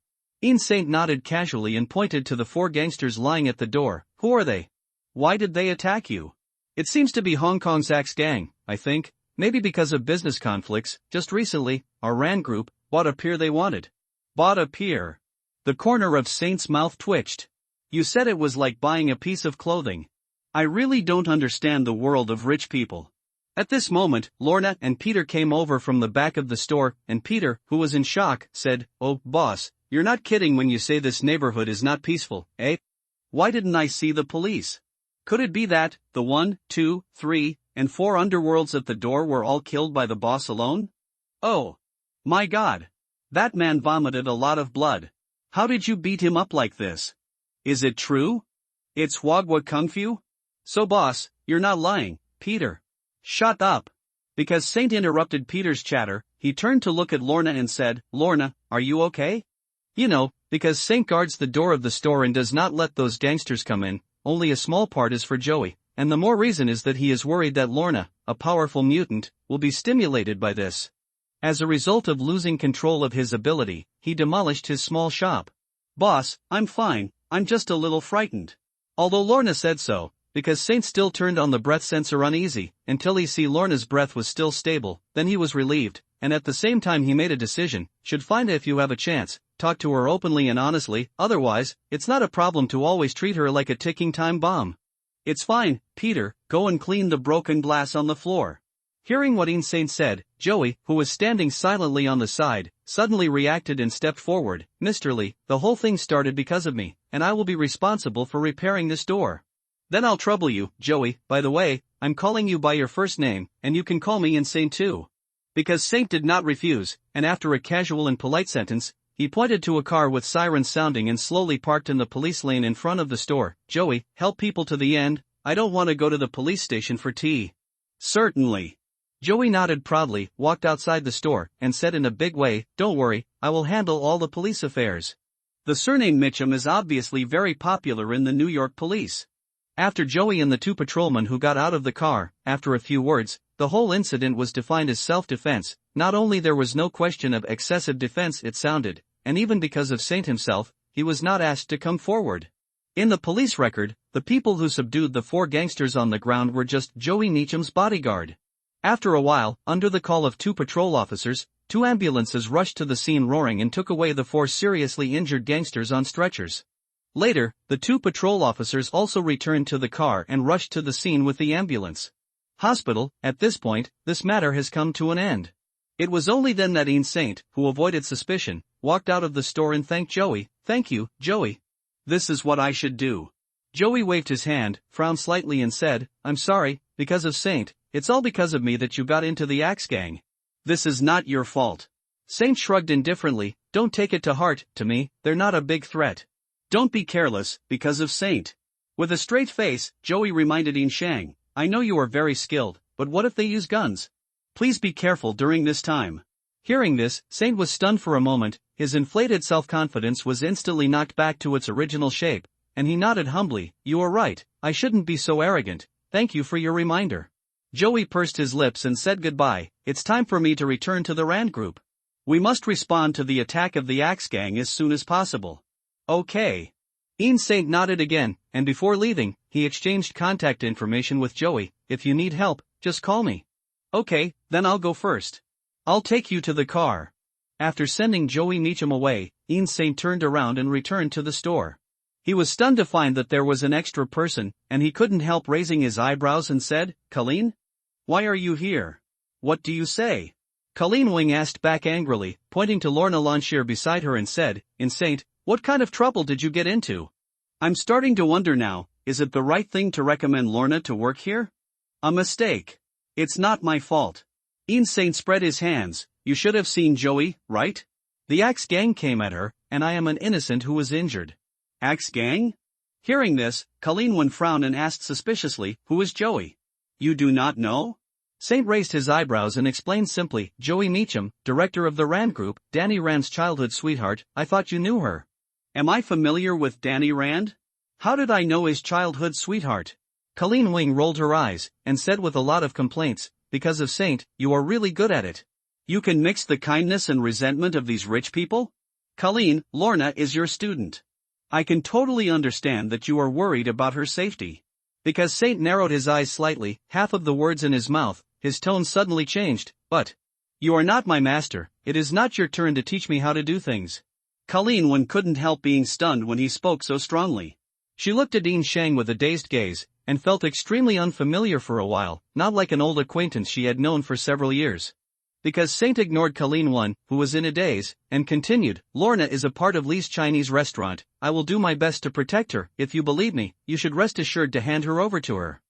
Saint nodded casually and pointed to the 4 gangsters lying at the door. "Who are they? Why did they attack you?" "It seems to be Hong Kong's Axe Gang, I think, maybe because of business conflicts. Just recently, our RAN group bought a pier they wanted." Bought a pier. The corner of Saint's mouth twitched. You said it was like buying a piece of clothing. I really don't understand the world of rich people. At this moment, Lorna and Peter came over from the back of the store, and Peter, who was in shock, said, "Oh, boss, you're not kidding when you say this neighborhood is not peaceful, eh? Why didn't I see the police? Could it be that the 1, 2, 3, and 4 underworlds at the door were all killed by the boss alone? Oh. My God. That man vomited a lot of blood. How did you beat him up like this? Is it true? It's Wagwa Kung Fu? So boss, you're not lying, Peter." "Shut up." Because Saint interrupted Peter's chatter, he turned to look at Lorna and said, "Lorna, are you okay?" You know, because Saint guards the door of the store and does not let those gangsters come in, only a small part is for Joey, and the more reason is that he is worried that Lorna, a powerful mutant, will be stimulated by this. As a result of losing control of his ability, he demolished his small shop. "Boss, I'm fine, I'm just a little frightened." Although Lorna said so, because Saint still turned on the breath sensor uneasy, until he see Lorna's breath was still stable, then he was relieved, and at the same time he made a decision, should find if you have a chance, talk to her openly and honestly, otherwise, it's not a problem to always treat her like a ticking time bomb. "It's fine, Peter, go and clean the broken glass on the floor." Hearing what Saint said, Joey, who was standing silently on the side, suddenly reacted and stepped forward. "Mr. Lee, the whole thing started because of me, and I will be responsible for repairing this door." "Then I'll trouble you, Joey. By the way, I'm calling you by your first name, and you can call me Saint too." Because Saint did not refuse, and after a casual and polite sentence, he pointed to a car with sirens sounding and slowly parked in the police lane in front of the store. "Joey, help people to the end, I don't want to go to the police station for tea." "Certainly." Joey nodded proudly, walked outside the store, and said in a big way, "Don't worry, I will handle all the police affairs." The surname Mitchum is obviously very popular in the New York police. After Joey and the 2 patrolmen who got out of the car, after a few words, the whole incident was defined as self-defense. Not only there was no question of excessive defense it sounded, and even because of Saint himself, he was not asked to come forward. In the police record, the people who subdued the 4 gangsters on the ground were just Joey Meachum's bodyguard. After a while, under the call of 2 patrol officers, 2 ambulances rushed to the scene roaring and took away the 4 seriously injured gangsters on stretchers. Later, the 2 patrol officers also returned to the car and rushed to the scene with the ambulance. Hospital. At this point, this matter has come to an end. It was only then that Saint, who avoided suspicion, walked out of the store and thanked Joey. "Thank you, Joey. This is what I should do." Joey waved his hand, frowned slightly and said, "I'm sorry, because of Saint, it's all because of me that you got into the Axe Gang. This is not your fault." Saint shrugged indifferently. "Don't take it to heart, to me, they're not a big threat. Don't be careless, because of Saint." With a straight face, Joey reminded Shang, "I know you are very skilled, but what if they use guns? Please be careful during this time." Hearing this, Saint was stunned for a moment, his inflated self-confidence was instantly knocked back to its original shape, and he nodded humbly. "You are right, I shouldn't be so arrogant, thank you for your reminder." Joey pursed his lips and said goodbye. "It's time for me to return to the Rand Group. We must respond to the attack of the Axe Gang as soon as possible." "Okay." Saint nodded again, and before leaving, he exchanged contact information with Joey. "If you need help, just call me." "Okay, then I'll go first. I'll take you to the car." After sending Joey Meachum away, Saint turned around and returned to the store. He was stunned to find that there was an extra person, and he couldn't help raising his eyebrows and said, "Colleen? Why are you here? What do you say?" Colleen Wing asked back angrily, pointing to Lorna Lonshear beside her and said, "Saint, what kind of trouble did you get into? I'm starting to wonder now, is it the right thing to recommend Lorna to work here? A mistake. It's not my fault." Saint spread his hands. "You should have seen Joey, right? The Axe Gang came at her, and I am an innocent who was injured." "Axe Gang?" Hearing this, Colleen Wing frowned and asked suspiciously, "Who is Joey? You do not know?" Saint raised his eyebrows and explained simply, "Joey Meachum, director of the Rand Group, Danny Rand's childhood sweetheart. I thought you knew her." "Am I familiar with Danny Rand? How did I know his childhood sweetheart?" Colleen Wing rolled her eyes, and said with a lot of complaints, "Because of Saint, you are really good at it. You can mix the kindness and resentment of these rich people? Colleen, Lorna is your student. I can totally understand that you are worried about her safety." Because Saint narrowed his eyes slightly, half of the words in his mouth, his tone suddenly changed. "But you are not my master, it is not your turn to teach me how to do things." Colleen Wing couldn't help being stunned when he spoke so strongly. She looked at Yin Shang with a dazed gaze, and felt extremely unfamiliar for a while, not like an old acquaintance she had known for several years. Because Saint ignored Colleen One, who was in a daze, and continued, Lorna is a part of Lee's Chinese restaurant. I will do my best to protect her. If you believe me, you should rest assured to hand her over to her.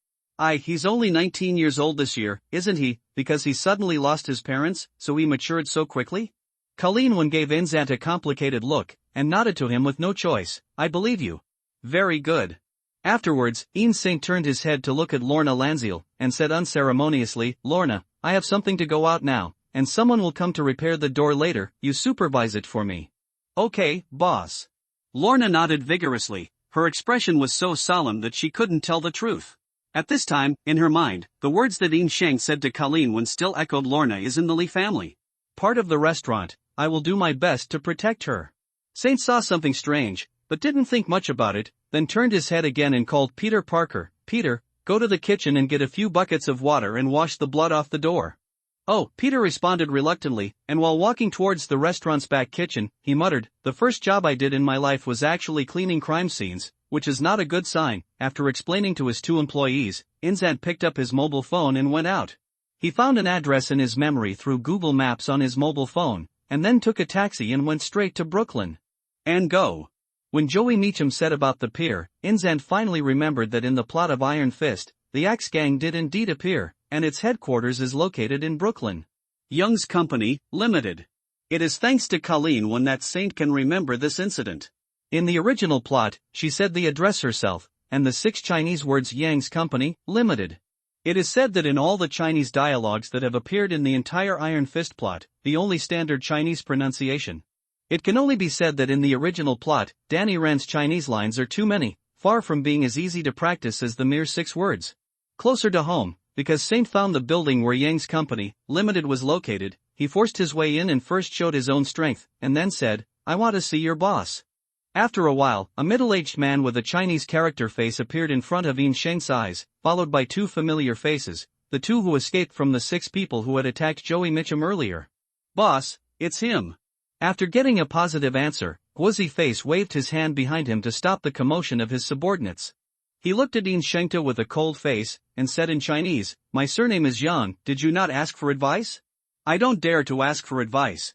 He's only 19 years old this year, isn't he, because he suddenly lost his parents, so he matured so quickly? Colleen One gave Inzant a complicated look, and nodded to him with no choice. I believe you. Very good. Afterwards, Ian Saint turned his head to look at Lorna Lanziel, and said unceremoniously, Lorna, I have something to go out now, and someone will come to repair the door later. You supervise it for me. Okay, boss. Lorna nodded vigorously. Her expression was so solemn that she couldn't tell the truth. At this time, in her mind, the words that Yin Sheng said to Colleen One still echoed. Lorna is in the Lee family. Part of the restaurant. I will do my best to protect her. Saint saw something strange, but didn't think much about it, then turned his head again and called Peter Parker. Peter, go to the kitchen and get a few buckets of water and wash the blood off the door. Oh, Peter responded reluctantly, and while walking towards the restaurant's back kitchen, he muttered, the first job I did in my life was actually cleaning crime scenes, which is not a good sign. After explaining to his two employees, Inzant picked up his mobile phone and went out. He found an address in his memory through Google Maps on his mobile phone, and then took a taxi and went straight to Brooklyn. And go. When Joey Meacham said about the pier, Inzant finally remembered that in the plot of Iron Fist, the Axe Gang did indeed appear, and its headquarters is located in Brooklyn. Young's Company, Limited. It is thanks to Colleen One that Saint can remember this incident. In the original plot, she said the address herself, and the 6 Chinese words Yang's Company, Limited. It is said that in all the Chinese dialogues that have appeared in the entire Iron Fist plot, the only standard Chinese pronunciation. It can only be said that in the original plot, Danny Rand's Chinese lines are too many, far from being as easy to practice as the mere 6 words. Closer to home, because Saint found the building where Yang's Company, Limited was located, he forced his way in and first showed his own strength, and then said, I want to see your boss. After a while, a middle-aged man with a Chinese character face appeared in front of Yin Sheng's eyes, followed by 2 familiar faces, the 2 who escaped from the 6 people who had attacked Joey Meacham earlier. Boss, it's him. After getting a positive answer, Guozi Face waved his hand behind him to stop the commotion of his subordinates. He looked at Yin Shengta with a cold face, and said in Chinese, my surname is Yang, did you not ask for advice? I don't dare to ask for advice.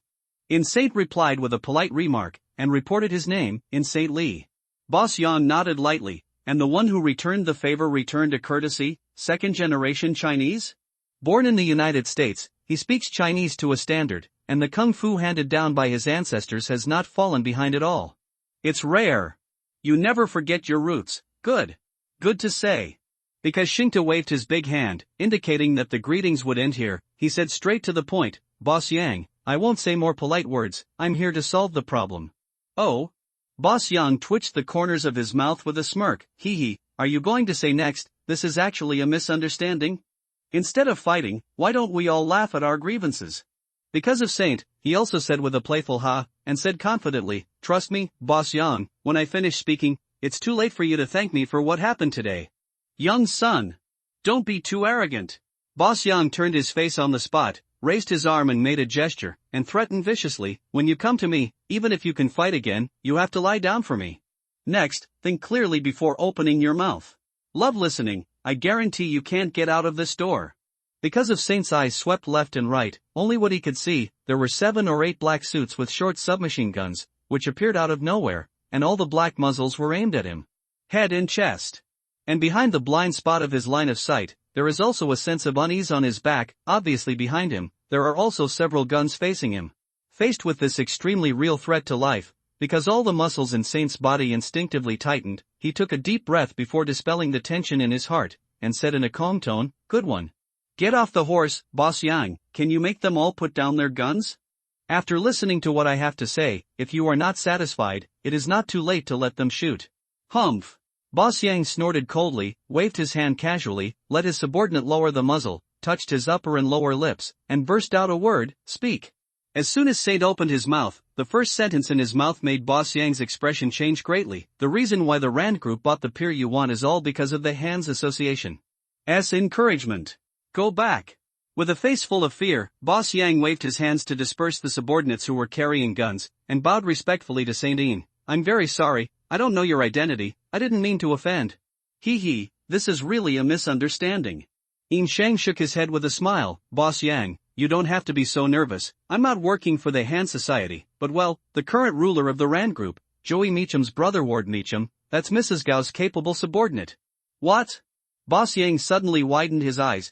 In Saint replied with a polite remark, and reported his name, in Saint Lee. Boss Yang nodded lightly, and the one who returned the favor returned a courtesy, 2nd-generation Chinese? Born in the United States, he speaks Chinese to a standard, and the kung fu handed down by his ancestors has not fallen behind at all. It's rare. You never forget your roots. Good. Good to say. Because Shingta waved his big hand, indicating that the greetings would end here, he said straight to the point, Boss Yang, I won't say more polite words, I'm here to solve the problem. Oh? Boss Yang twitched the corners of his mouth with a smirk, hee, are you going to say next, this is actually a misunderstanding? Instead of fighting, why don't we all laugh at our grievances? Because of Saint, he also said with a playful ha, and said confidently, trust me, Boss Yang, when I finish speaking, it's too late for you to thank me for what happened today. Young son. Don't be too arrogant. Boss Yang turned his face on the spot, raised his arm and made a gesture, and threatened viciously, when you come to me, even if you can fight again, you have to lie down for me. Next, think clearly before opening your mouth. Love listening, I guarantee you can't get out of this door. Because of Saint's eyes swept left and right, only what he could see, there were 7 or 8 black suits with short submachine guns, which appeared out of nowhere, and all the black muzzles were aimed at him. Head and chest. And behind the blind spot of his line of sight, there is also a sense of unease on his back, obviously behind him, there are also several guns facing him. Faced with this extremely real threat to life, because all the muscles in Saint's body instinctively tightened, he took a deep breath before dispelling the tension in his heart, and said in a calm tone, good one. Get off the horse, Boss Yang, can you make them all put down their guns? After listening to what I have to say, if you are not satisfied, it is not too late to let them shoot. Humph. Boss Yang snorted coldly, waved his hand casually, let his subordinate lower the muzzle, touched his upper and lower lips, and burst out a word, speak. As soon as Saint opened his mouth, the first sentence in his mouth made Boss Yang's expression change greatly. The reason why the Rand Group bought the pier you want is all because of the Hands Association. Encouragement. Go back. With a face full of fear, Boss Yang waved his hands to disperse the subordinates who were carrying guns, and bowed respectfully to Saint Ian. I'm very sorry, I don't know your identity, I didn't mean to offend. Hee, this is really a misunderstanding. Yin Shang shook his head with a smile. Boss Yang, you don't have to be so nervous, I'm not working for the Han Society, but well, the current ruler of the Rand Group, Joey Meacham's brother Ward Meacham, that's Mrs. Gao's capable subordinate. What? Boss Yang suddenly widened his eyes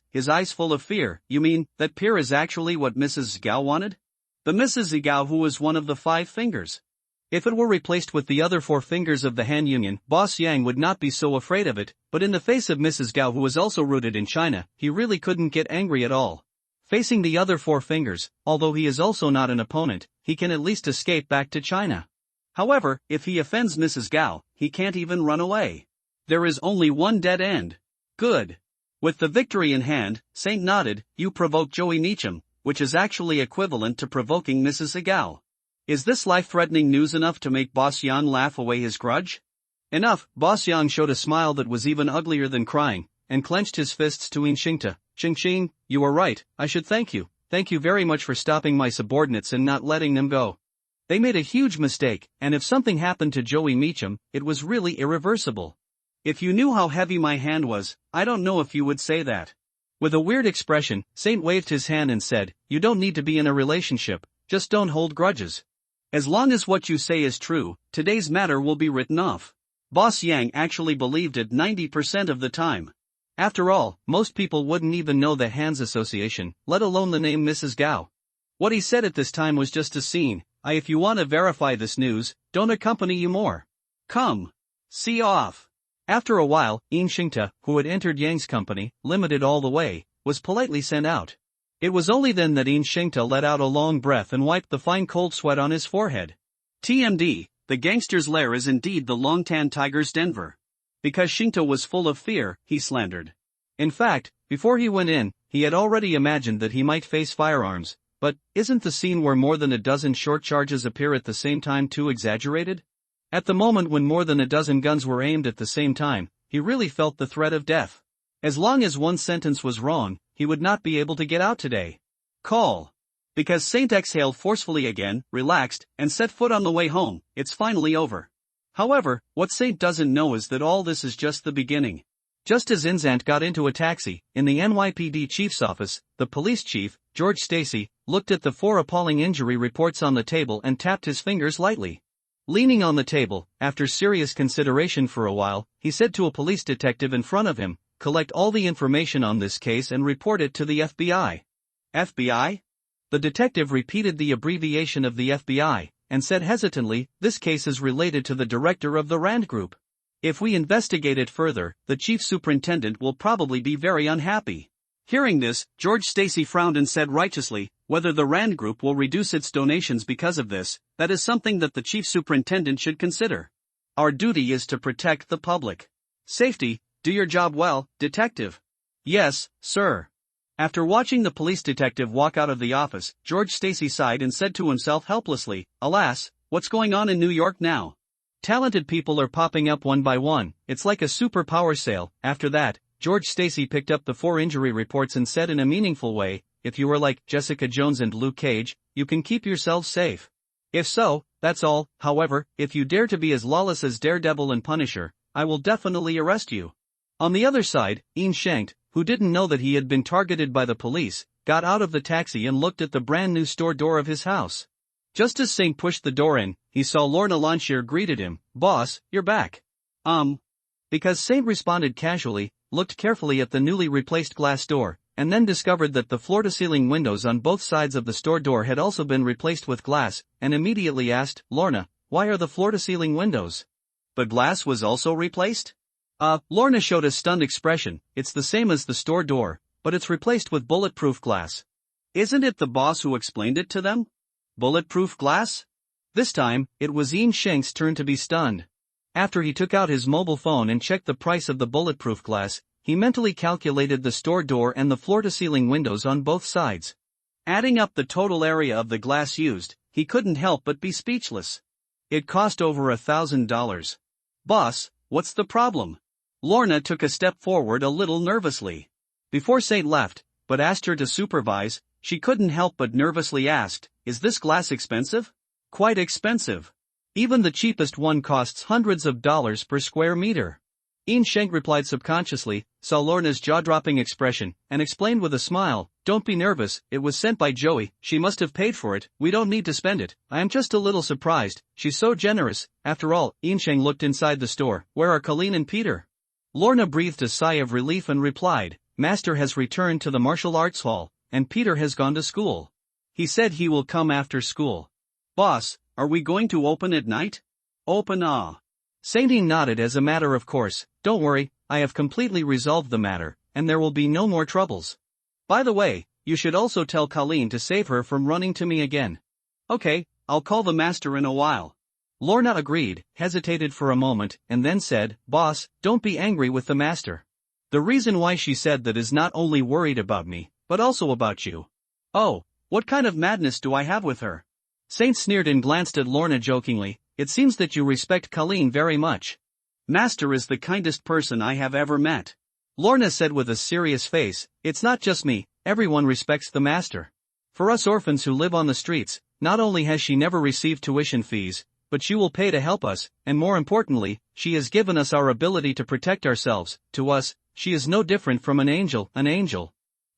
full of fear. You mean, that peer is actually what Mrs. Gao wanted? The Mrs. Gao who was one of the 5 fingers. If it were replaced with the other 4 fingers of the Han Union, Boss Yang would not be so afraid of it, but in the face of Mrs. Gao who was also rooted in China, he really couldn't get angry at all. Facing the other 4 fingers, although he is also not an opponent, he can at least escape back to China. However, if he offends Mrs. Gao, he can't even run away. There is only one dead end. Good. With the victory in hand, Saint nodded. You provoke Joey Meacham, which is actually equivalent to provoking Mrs. Gao. Is this life-threatening news enough to make Boss Yang laugh away his grudge? Enough. Boss Yang showed a smile that was even uglier than crying, and clenched his fists to Inshingta. Ching, you are right, I should thank you. Thank you very much for stopping my subordinates and not letting them go. They made a huge mistake, and if something happened to Joey Meacham, it was really irreversible. If you knew how heavy my hand was, I don't know if you would say that. With a weird expression, Saint waved his hand and said, you don't need to be in a relationship, just don't hold grudges. As long as what you say is true, today's matter will be written off. Boss Yang actually believed it 90% of the time. After all, most people wouldn't even know the Han's Association, let alone the name Mrs. Gao. What he said at this time was just a scene. If you want to verify this news, don't accompany you more. Come. See off. After a while, Inshingta, who had entered Yang's company, limited all the way, was politely sent out. It was only then that Inshingta let out a long breath and wiped the fine cold sweat on his forehead. TMD, the gangster's lair is indeed the Longtan Tiger's Denver. Because Shingta was full of fear, he slandered. In fact, before he went in, he had already imagined that he might face firearms. But, isn't the scene where more than a dozen short charges appear at the same time too exaggerated? At the moment when more than a dozen guns were aimed at the same time, he really felt the threat of death. As long as one sentence was wrong, he would not be able to get out today. Call. Because Saint exhaled forcefully again, relaxed, and set foot on the way home, it's finally over. However, what Saint doesn't know is that all this is just the beginning. Just as Inzant got into a taxi, in the NYPD chief's office, the police chief, George Stacy, looked at the 4 appalling injury reports on the table and tapped his fingers lightly. Leaning on the table, after serious consideration for a while, he said to a police detective in front of him, collect all the information on this case and report it to the FBI. FBI? The detective repeated the abbreviation of the FBI, and said hesitantly, this case is related to the director of the Rand Group. If we investigate it further, the chief superintendent will probably be very unhappy. Hearing this, George Stacy frowned and said righteously, whether the Rand Group will reduce its donations because of this, that is something that the chief superintendent should consider. Our duty is to protect the public. Safety, do your job well, detective. Yes, sir. After watching the police detective walk out of the office, George Stacy sighed and said to himself helplessly, alas, what's going on in New York now? Talented people are popping up one by one, it's like a superpower sale. After that, George Stacy picked up the 4 injury reports and said in a meaningful way, if you are like Jessica Jones and Luke Cage, you can keep yourselves safe. If so, that's all. However, if you dare to be as lawless as Daredevil and Punisher, I will definitely arrest you. On the other side, Ian Shankt, who didn't know that he had been targeted by the police, got out of the taxi and looked at the brand new store door of his house. Just as Saint pushed the door in, he saw Lorna Lanshier greeted him. Boss, you're back. Because Saint responded casually, looked carefully at the newly replaced glass door, and then discovered that the floor-to-ceiling windows on both sides of the store door had also been replaced with glass, and immediately asked, Lorna, why are the floor-to-ceiling windows? But glass was also replaced? Lorna showed a stunned expression. It's the same as the store door, but it's replaced with bulletproof glass. Isn't it the boss who explained it to them? Bulletproof glass? This time, it was Ian Shank's turn to be stunned. After he took out his mobile phone and checked the price of the bulletproof glass, he mentally calculated the store door and the floor-to-ceiling windows on both sides. Adding up the total area of the glass used, he couldn't help but be speechless. It cost over $1,000. Boss, what's the problem? Lorna took a step forward a little nervously. Before Saint left, but asked her to supervise, she couldn't help but nervously asked, is this glass expensive? Quite expensive. Even the cheapest one costs hundreds of dollars per square meter. Yin Sheng replied subconsciously, saw Lorna's jaw-dropping expression, and explained with a smile, "Don't be nervous, it was sent by Joey, she must have paid for it, we don't need to spend it, I am just a little surprised, she's so generous." After all, Yin Sheng looked inside the store, "Where are Colleen and Peter?" Lorna breathed a sigh of relief and replied, "Master has returned to the martial arts hall, and Peter has gone to school. He said he will come after school." "Boss, are we going to open at night?" "Open Saint nodded as a matter of course, "Don't worry, I have completely resolved the matter, and there will be no more troubles. By the way, you should also tell Colleen to save her from running to me again." "Okay, I'll call the master in a while." Lorna agreed, hesitated for a moment, and then said, "Boss, don't be angry with the master. The reason why she said that is not only worried about me, but also about you." "Oh, what kind of madness do I have with her?" Saint sneered and glanced at Lorna jokingly, "It seems that you respect Colleen very much." "Master is the kindest person I have ever met." Lorna said with a serious face, "It's not just me, everyone respects the master. For us orphans who live on the streets, not only has she never received tuition fees, but she will pay to help us, and more importantly, she has given us our ability to protect ourselves. To us, she is no different from an angel.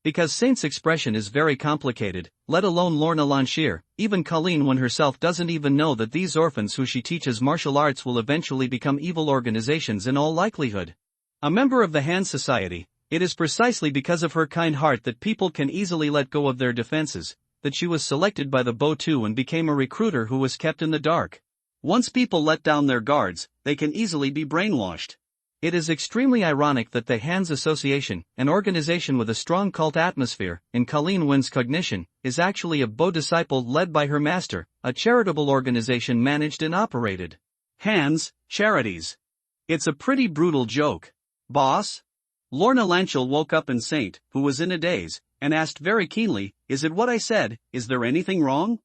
Because Saint's expression is very complicated, let alone Lorna Lanchier, even Colleen one herself doesn't even know that these orphans who she teaches martial arts will eventually become evil organizations in all likelihood. A member of the Han Society, it is precisely because of her kind heart that people can easily let go of their defenses, that she was selected by the Bo-Tu and became a recruiter who was kept in the dark. Once people let down their guards, they can easily be brainwashed. It is extremely ironic that the Han's Association, an organization with a strong cult atmosphere, in Colleen Wen's cognition, is actually a Bo disciple led by her master, a charitable organization managed and operated. Han's, charities. It's a pretty brutal joke. "Boss?" Lorna Lanchel woke up in Saint, who was in a daze, and asked very keenly, "Is it what I said, is there anything wrong?"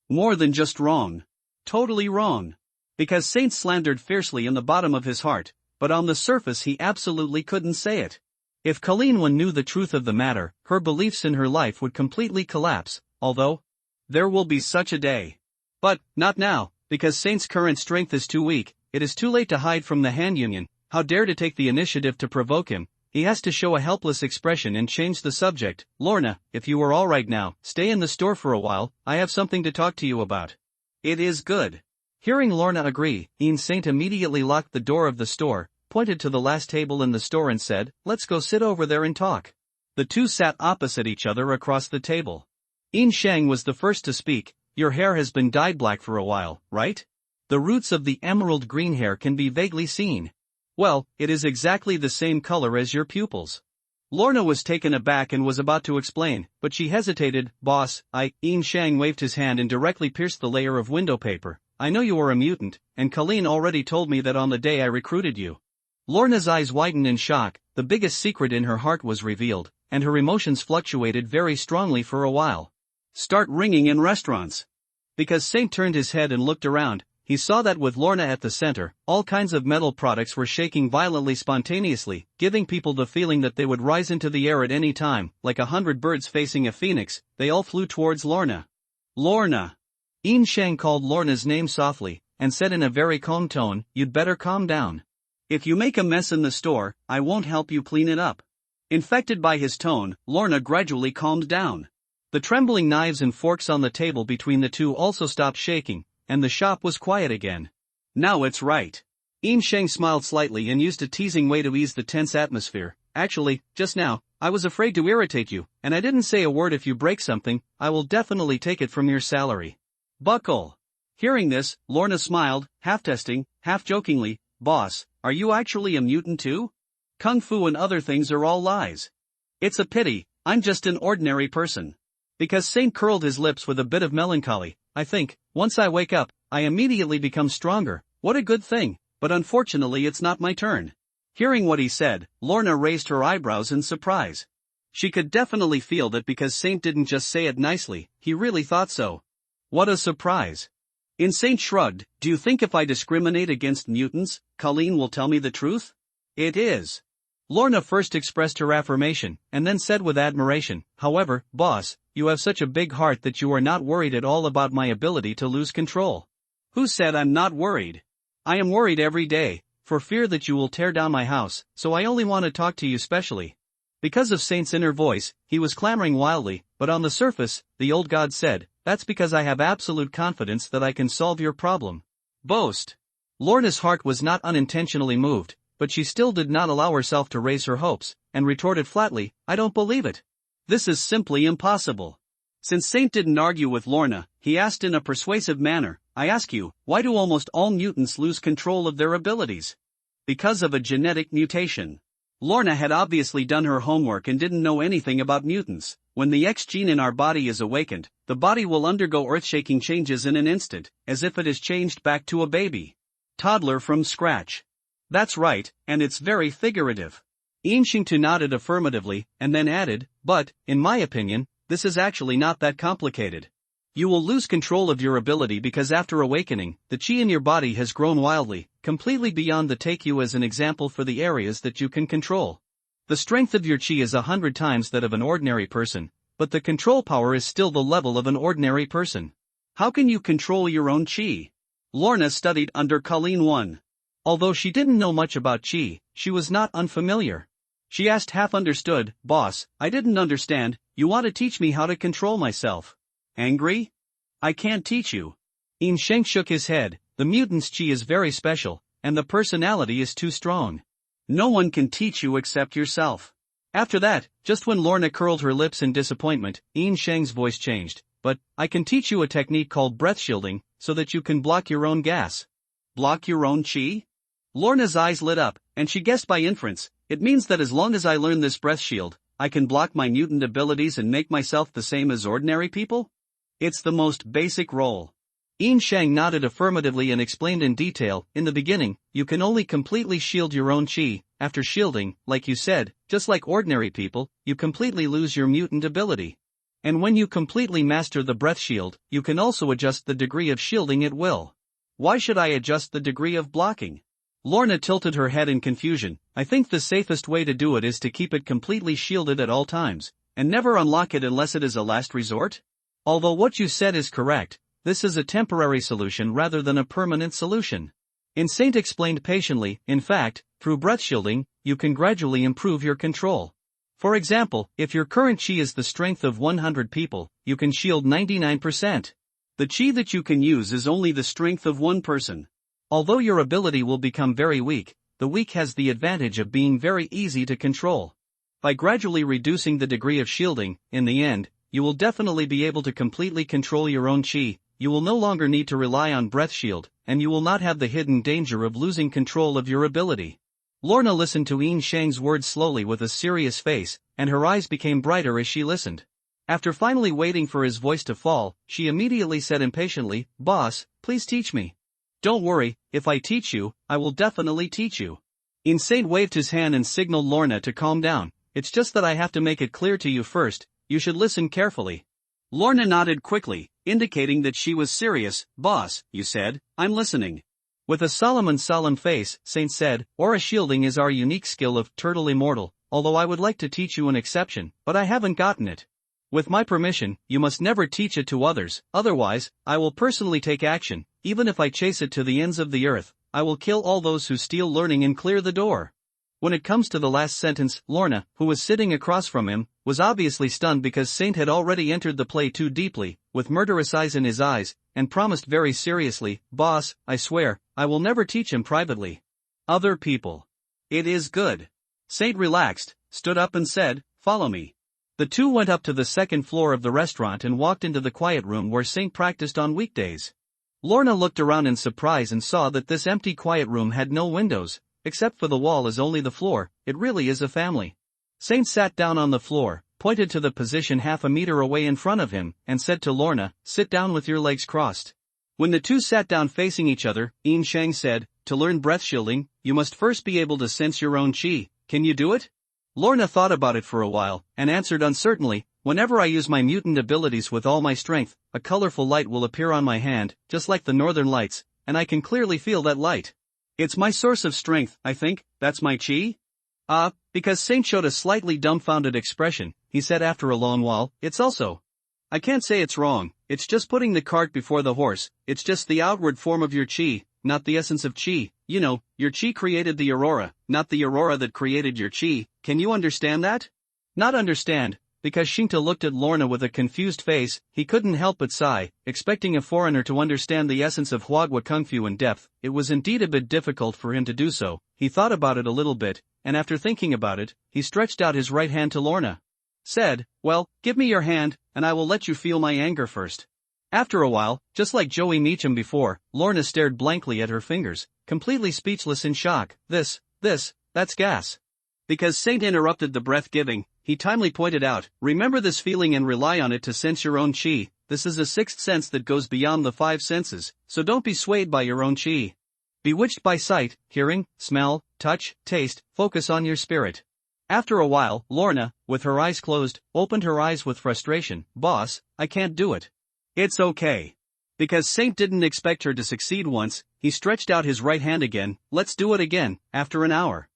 "More than just wrong. Totally wrong." Because Saint slandered fiercely in the bottom of his heart, but on the surface he absolutely couldn't say it. If Colleen Wen knew the truth of the matter, her beliefs in her life would completely collapse, although there will be such a day. But, not now, because Saint's current strength is too weak, it is too late to hide from the Han Union. How dare to take the initiative to provoke him? He has to show a helpless expression and change the subject. "Lorna, if you are all right now, stay in the store for a while, I have something to talk to you about." "It is good." Hearing Lorna agree, Yin Saint immediately locked the door of the store, pointed to the last table in the store and said, "Let's go sit over there and talk." The two sat opposite each other across the table. Yin Sheng was the first to speak. "Your hair has been dyed black for a while, right? The roots of the emerald green hair can be vaguely seen." "Well, it is exactly the same color as your pupils." Lorna was taken aback and was about to explain, but she hesitated. "Boss, Yin Sheng waved his hand and directly pierced the layer of window paper. "I know you are a mutant, and Colleen already told me that on the day I recruited you." Lorna's eyes widened in shock, the biggest secret in her heart was revealed, and her emotions fluctuated very strongly for a while. "Start ringing in restaurants." Because Saint turned his head and looked around, he saw that with Lorna at the center, all kinds of metal products were shaking violently spontaneously, giving people the feeling that they would rise into the air at any time. Like 100 birds facing a phoenix, they all flew towards Lorna. "Lorna!" Yin Sheng called Lorna's name softly, and said in a very calm tone, "You'd better calm down. If you make a mess in the store, I won't help you clean it up." Infected by his tone, Lorna gradually calmed down. The trembling knives and forks on the table between the two also stopped shaking, and the shop was quiet again. "Now it's right." Yin Sheng smiled slightly and used a teasing way to ease the tense atmosphere. "Actually, just now, I was afraid to irritate you, and I didn't say a word. If you break something, I will definitely take it from your salary. Buckle." Hearing this, Lorna smiled, half testing, half jokingly, "Boss, are you actually a mutant too? Kung Fu and other things are all lies." "It's a pity, I'm just an ordinary person." Because Saint curled his lips with a bit of melancholy, "I think, once I wake up, I immediately become stronger. What a good thing, but unfortunately it's not my turn." Hearing what he said, Lorna raised her eyebrows in surprise. She could definitely feel that because Saint didn't just say it nicely, he really thought so. What a surprise. Saint shrugged, "Do you think if I discriminate against mutants, Colleen will tell me the truth?" "It is." Lorna first expressed her affirmation, and then said with admiration, "However, boss, you have such a big heart that you are not worried at all about my ability to lose control." Who said I'm not worried? I am worried every day, for fear that you will tear down my house, so I only want to talk to you specially. Because of Saint's inner voice, he was clamoring wildly, but on the surface, the old god said, that's because I have absolute confidence that I can solve your problem. Boast. Lorna's heart was not unintentionally moved, but she still did not allow herself to raise her hopes, and retorted flatly, I don't believe it. This is simply impossible. Since Saint didn't argue with Lorna, he asked in a persuasive manner, I ask you, why do almost all mutants lose control of their abilities? Because of a genetic mutation. Lorna had obviously done her homework and didn't know anything about mutants. When the X gene in our body is awakened, the body will undergo earth-shaking changes in an instant, as if it is changed back to a baby. Toddler from scratch. That's right, and it's very figurative. Inshingtu nodded affirmatively, and then added, but, in my opinion, this is actually not that complicated. You will lose control of your ability because after awakening, the chi in your body has grown wildly, completely beyond the take you as an example for the areas that you can control. The strength of your chi is 100 times that of an ordinary person, but the control power is still the level of an ordinary person. How can you control your own chi? Lorna studied under Colleen 1. Although she didn't know much about chi, she was not unfamiliar. She asked half understood, boss, I didn't understand, you want to teach me how to control myself. Angry? I can't teach you. In Sheng shook his head, the mutant's chi is very special, and the personality is too strong. No one can teach you except yourself. After that, just when Lorna curled her lips in disappointment, In Sheng's voice changed, but, I can teach you a technique called breath shielding, so that you can block your own gas. Block your own chi? Lorna's eyes lit up, and she guessed by inference, it means that as long as I learn this breath shield, I can block my mutant abilities and make myself the same as ordinary people? It's the most basic role. In Sheng nodded affirmatively and explained in detail, in the beginning, you can only completely shield your own chi, after shielding, like you said, just like ordinary people, you completely lose your mutant ability. And when you completely master the breath shield, you can also adjust the degree of shielding at will. Why should I adjust the degree of blocking? Lorna tilted her head in confusion. I think the safest way to do it is to keep it completely shielded at all times, and never unlock it unless it is a last resort? Although what you said is correct, this is a temporary solution rather than a permanent solution. Saint explained patiently, in fact, through breath shielding, you can gradually improve your control. For example, if your current chi is the strength of 100 people, you can shield 99%. The chi that you can use is only the strength of one person. Although your ability will become very weak, the weak has the advantage of being very easy to control. By gradually reducing the degree of shielding, in the end, you will definitely be able to completely control your own chi, you will no longer need to rely on breath shield, and you will not have the hidden danger of losing control of your ability. Lorna listened to In Sheng's words slowly with a serious face, and her eyes became brighter as she listened. After finally waiting for his voice to fall, she immediately said impatiently, Boss, please teach me. Don't worry, if I teach you, I will definitely teach you. Saint waved his hand and signaled Lorna to calm down, it's just that I have to make it clear to you first, you should listen carefully. Lorna nodded quickly, indicating that she was serious. Boss, you said, I'm listening. With a solemn face, Saint said, Aura shielding is our unique skill of Turtle Immortal, although I would like to teach you an exception, but I haven't gotten it. With my permission, you must never teach it to others, otherwise, I will personally take action, even if I chase it to the ends of the earth, I will kill all those who steal learning and clear the door. When it comes to the last sentence, Lorna, who was sitting across from him, was obviously stunned because Saint had already entered the play too deeply, with murderous eyes in his eyes, and promised very seriously, Boss, I swear, I will never teach him privately. Other people. It is good. Saint relaxed, stood up and said, Follow me. The two went up to the second floor of the restaurant and walked into the quiet room where Saint practiced on weekdays. Lorna looked around in surprise and saw that this empty quiet room had no windows, except for the wall is only the floor, it really is a family. Saint sat down on the floor, pointed to the position half a meter away in front of him, and said to Lorna, Sit down with your legs crossed. When the two sat down facing each other, In Sheng said, To learn breath shielding, you must first be able to sense your own chi, can you do it? Lorna thought about it for a while, and answered uncertainly, Whenever I use my mutant abilities with all my strength, a colorful light will appear on my hand, just like the northern lights, and I can clearly feel that light. It's my source of strength, I think, that's my chi? Because Saint showed a slightly dumbfounded expression, he said after a long while, it's also. I can't say it's wrong, it's just putting the cart before the horse, it's just the outward form of your chi, not the essence of chi. You know, your chi created the aurora, not the aurora that created your chi. Can you understand that? Not understand, because Shinta looked at Lorna with a confused face. He couldn't help but sigh, expecting a foreigner to understand the essence of Huagua Kung Fu in depth. It was indeed a bit difficult for him to do so. He thought about it a little bit, and after thinking about it, he stretched out his right hand to Lorna. Said, well, give me your hand, and I will let you feel my anger first. After a while, just like Joey Meacham before, Lorna stared blankly at her fingers, completely speechless in shock. That's gas. Because Saint interrupted the breath-giving, he timely pointed out, remember this feeling and rely on it to sense your own chi. This is a sixth sense that goes beyond the five senses, so don't be swayed by your own chi. Bewitched by sight, hearing, smell, touch, taste, focus on your spirit. After a while, Lorna, with her eyes closed, opened her eyes with frustration. Boss, I can't do it. It's okay. Because Saint didn't expect her to succeed once, he stretched out his right hand again. Let's do it again, after an hour.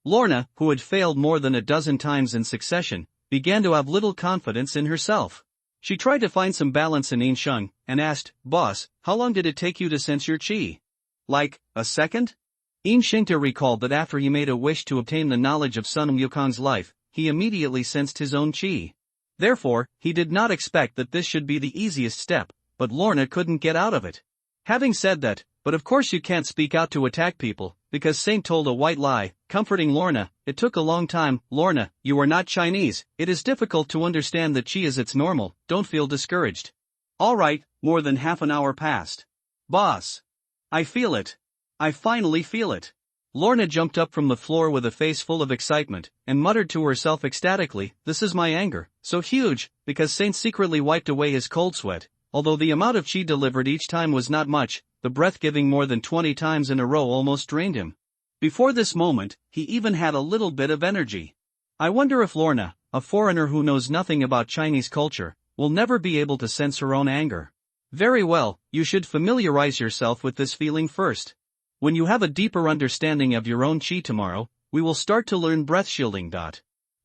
Lorna, who had failed more than a dozen times in succession, began to have little confidence in herself. She tried to find some balance in Yin Sheng, and asked, Boss, how long did it take you to sense your chi? Like, a second? Yin Shengta recalled that after he made a wish to obtain the knowledge of Sun Wukong's life, he immediately sensed his own chi. Therefore, he did not expect that this should be the easiest step, but Lorna couldn't get out of it. Having said that, but of course you can't speak out to attack people, because Saint told a white lie, comforting Lorna. It took a long time. Lorna, you are not Chinese, it is difficult to understand that chi is its normal, don't feel discouraged. Alright, more than half an hour passed. Boss. I feel it. I finally feel it. Lorna jumped up from the floor with a face full of excitement, and muttered to herself ecstatically, this is my anger, so huge, because Saint secretly wiped away his cold sweat. Although the amount of chi delivered each time was not much, the breath giving more than 20 times in a row almost drained him. Before this moment, he even had a little bit of energy. I wonder if Lorna, a foreigner who knows nothing about Chinese culture, will never be able to sense her own anger. Very well, you should familiarize yourself with this feeling first. When you have a deeper understanding of your own chi tomorrow, we will start to learn breath shielding.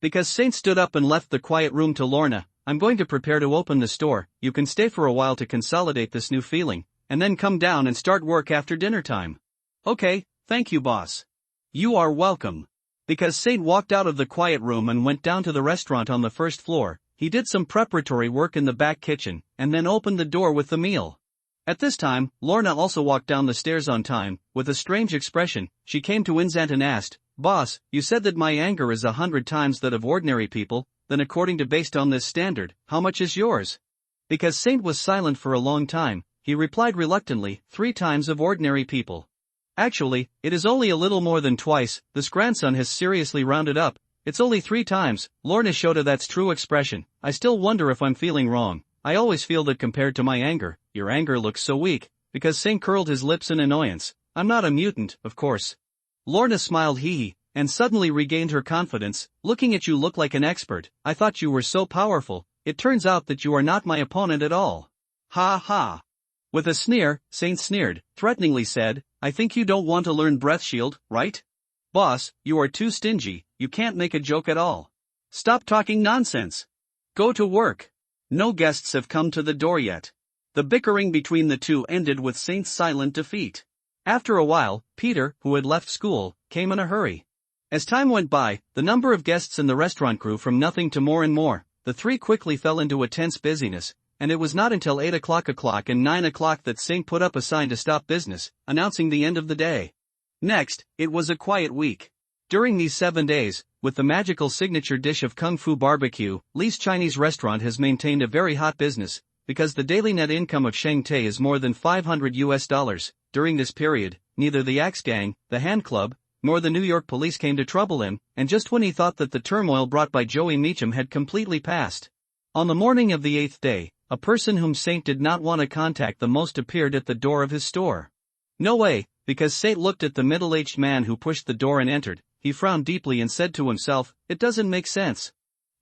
Because Saint stood up and left the quiet room to Lorna, I'm going to prepare to open the store. You can stay for a while to consolidate this new feeling, and then come down and start work after dinner time. Okay, thank you, boss. You are welcome. Because Saint walked out of the quiet room and went down to the restaurant on the first floor, he did some preparatory work in the back kitchen, and then opened the door with the meal. At this time, Lorna also walked down the stairs on time. With a strange expression, she came to Inzant and asked, Boss, you said that my anger is 100 times that of ordinary people, then according to based on this standard, how much is yours? Because Saint was silent for a long time, he replied reluctantly, 3 times of ordinary people. Actually, it is only a little more than twice. This grandson has seriously rounded up. It's only 3 times. Lorna showed that's true expression. I still wonder if I'm feeling wrong. I always feel that compared to my anger, your anger looks so weak. Because Saint curled his lips in annoyance. I'm not a mutant, of course. Lorna smiled hee-hee, and suddenly regained her confidence. Looking at you look like an expert. I thought you were so powerful. It turns out that you are not my opponent at all. Ha ha. With a sneer, Saint sneered, threateningly said, I think you don't want to learn breath shield, right? Boss, you are too stingy, you can't make a joke at all. Stop talking nonsense. Go to work. No guests have come to the door yet. The bickering between the two ended with Saint's silent defeat. After a while, Peter, who had left school, came in a hurry. As time went by, the number of guests in the restaurant grew from nothing to more and more. The 3 quickly fell into a tense busyness, and it was not until 8 o'clock and 9 o'clock that Saint put up a sign to stop business, announcing the end of the day. Next, it was a quiet week. During these 7 days, with the magical signature dish of Kung Fu barbecue, Li's Chinese restaurant has maintained a very hot business, because the daily net income of Sheng Te is more than $500. During this period, neither the Axe Gang, the Hand Club, nor the New York police came to trouble him, and just when he thought that the turmoil brought by Joey Meacham had completely passed. On the morning of the 8th day, a person whom Saint did not want to contact the most appeared at the door of his store. No way, because Saint looked at the middle-aged man who pushed the door and entered. He frowned deeply and said to himself, it doesn't make sense.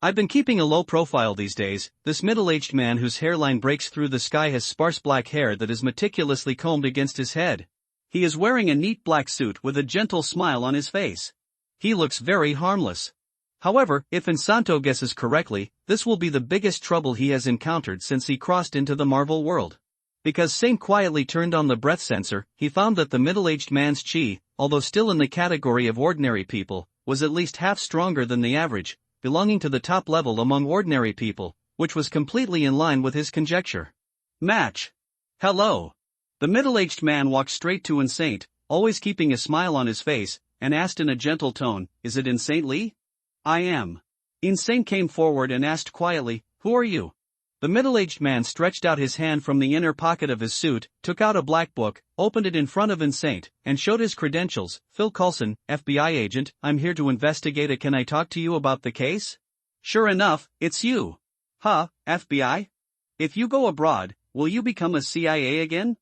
I've been keeping a low profile these days. This middle-aged man whose hairline breaks through the sky has sparse black hair that is meticulously combed against his head. He is wearing a neat black suit with a gentle smile on his face. He looks very harmless. However, if Insanto guesses correctly, This will be the biggest trouble he has encountered since he crossed into the Marvel world. Because Saint quietly turned on the breath sensor, he found that the middle-aged man's chi, although still in the category of ordinary people, was at least half stronger than the average, belonging to the top level among ordinary people, which was completely in line with his conjecture. Match. Hello. The middle-aged man walked straight to Saint, always keeping a smile on his face, and asked in a gentle tone, "Is it Saint Lee?" "I am." Saint came forward and asked quietly, "Who are you?" The middle-aged man stretched out his hand from the inner pocket of his suit, took out a black book, opened it in front of Saint, and showed his credentials. "Phil Coulson, FBI agent, I'm here to investigate it. Can I talk to you about the case?" "Sure enough, it's you." "Huh, FBI? If you go abroad, will you become a CIA again?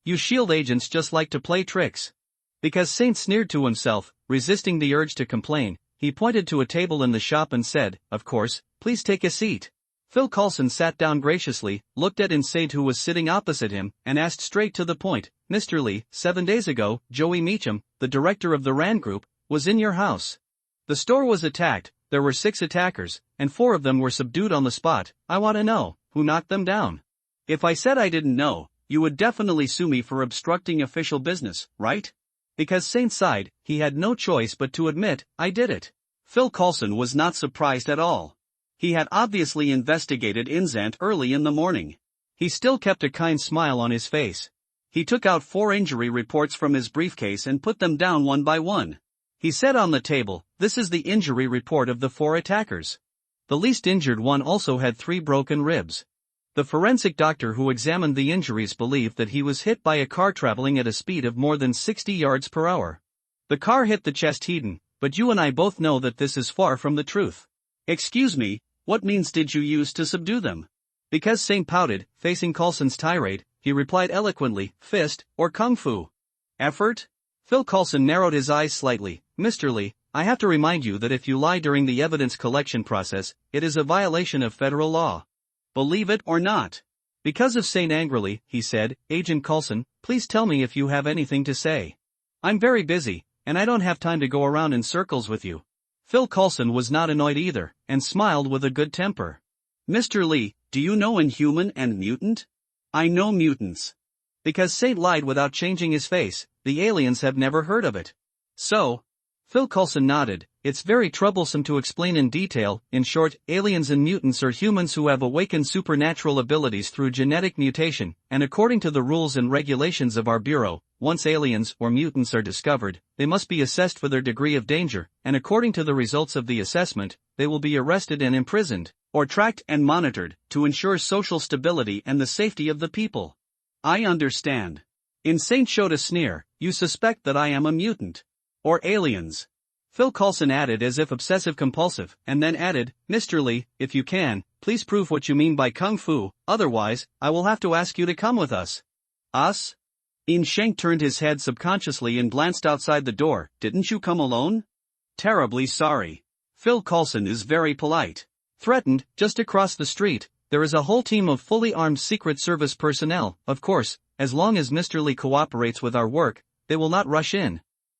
You SHIELD agents just like to play tricks." Because Saint sneered to himself, resisting the urge to complain, he pointed to a table in the shop and said, "Of course, please take a seat." Phil Coulson sat down graciously, looked at Saint who was sitting opposite him, and asked straight to the point, "Mr. Lee, 7 days ago, Joey Meacham, the director of the Rand Group, was in your house. The store was attacked, there were 6 attackers, and 4 of them were subdued on the spot. I want to know, who knocked them down? If I said I didn't know, you would definitely sue me for obstructing official business, right?" Because Saint sighed, he had no choice but to admit, "I did it." Phil Coulson was not surprised at all. He had obviously investigated Saint early in the morning. He still kept a kind smile on his face. He took out 4 injury reports from his briefcase and put them down one by one. He said on the table, "This is the injury report of the 4 attackers. The least injured one also had 3 broken ribs. The forensic doctor who examined the injuries believed that he was hit by a car traveling at a speed of more than 60 yards per hour. The car hit the chest hidden, but you and I both know that this is far from the truth." "Excuse me, what means did you use to subdue them?" Because Saint pouted, facing Coulson's tirade, he replied eloquently, "Fist, or kung fu." "Effort?" Phil Coulson narrowed his eyes slightly. "Mr. Lee, I have to remind you that if you lie during the evidence collection process, it is a violation of federal law." "Believe it or not." Because of Saint angrily, he said, "Agent Coulson, please tell me if you have anything to say. I'm very busy, and I don't have time to go around in circles with you." Phil Coulson was not annoyed either, and smiled with a good temper. "Mr. Lee, do you know Inhuman and Mutant?" "I know mutants." Because Saint lied without changing his face, "The aliens have never heard of it." "So?" Phil Coulson nodded, "It's very troublesome to explain in detail. In short, aliens and mutants are humans who have awakened supernatural abilities through genetic mutation, and according to the rules and regulations of our bureau, once aliens or mutants are discovered, they must be assessed for their degree of danger, and according to the results of the assessment, they will be arrested and imprisoned, or tracked and monitored, to ensure social stability and the safety of the people." "I understand." Saint showed a sneer, "You suspect that I am a mutant? Or aliens?" Phil Coulson added as if obsessive-compulsive, and then added, "Mr. Lee, if you can, please prove what you mean by kung fu, otherwise, I will have to ask you to come with us." "Us?" Shank turned his head subconsciously and glanced outside the door. "Didn't you come alone?" "Terribly sorry. Phil Coulson is very polite." Threatened, just across the street, there is a whole team of fully armed Secret Service personnel. Of course, as long as Mr. Lee cooperates with our work, they will not rush in.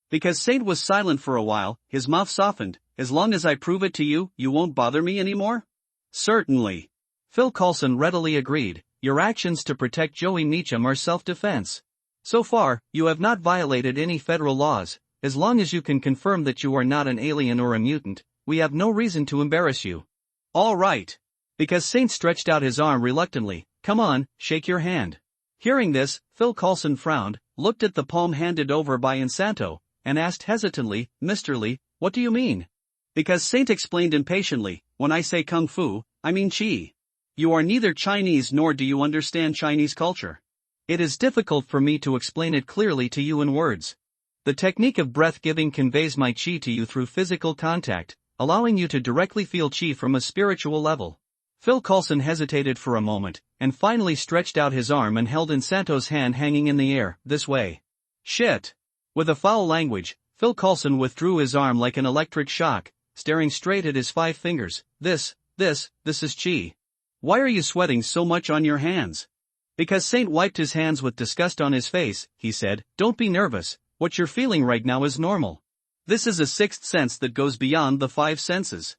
Because Saint was silent for a while, his mouth softened. "As long as I prove it to you, you won't bother me anymore?" "Certainly." Phil Coulson readily agreed. "Your actions to protect Joey Meacham are self-defense. So far, you have not violated any federal laws. As long as you can confirm that you are not an alien or a mutant, we have no reason to embarrass you." "All right." Because Saint stretched out his arm reluctantly. "Come on, shake your hand." Hearing this, Phil Coulson frowned, looked at the palm handed over by Insanto, and asked hesitantly, "Mr. Lee, what do you mean?" Because Saint explained impatiently, "When I say kung fu, I mean chi. You are neither Chinese nor do you understand Chinese culture. It is difficult for me to explain it clearly to you in words. The technique of breath-giving conveys my chi to you through physical contact, allowing you to directly feel chi from a spiritual level." Phil Coulson hesitated for a moment, and finally stretched out his arm and held Insanto's hand hanging in the air. "This way." "Shit." With a foul language, Phil Coulson withdrew his arm like an electric shock, staring straight at his 5 fingers. This is chi. Why are you sweating so much on your hands?" Because Saint wiped his hands with disgust on his face, he said, "Don't be nervous, what you're feeling right now is normal. This is a 6th sense that goes beyond the 5 senses.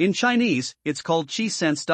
In Chinese, it's called qi sense.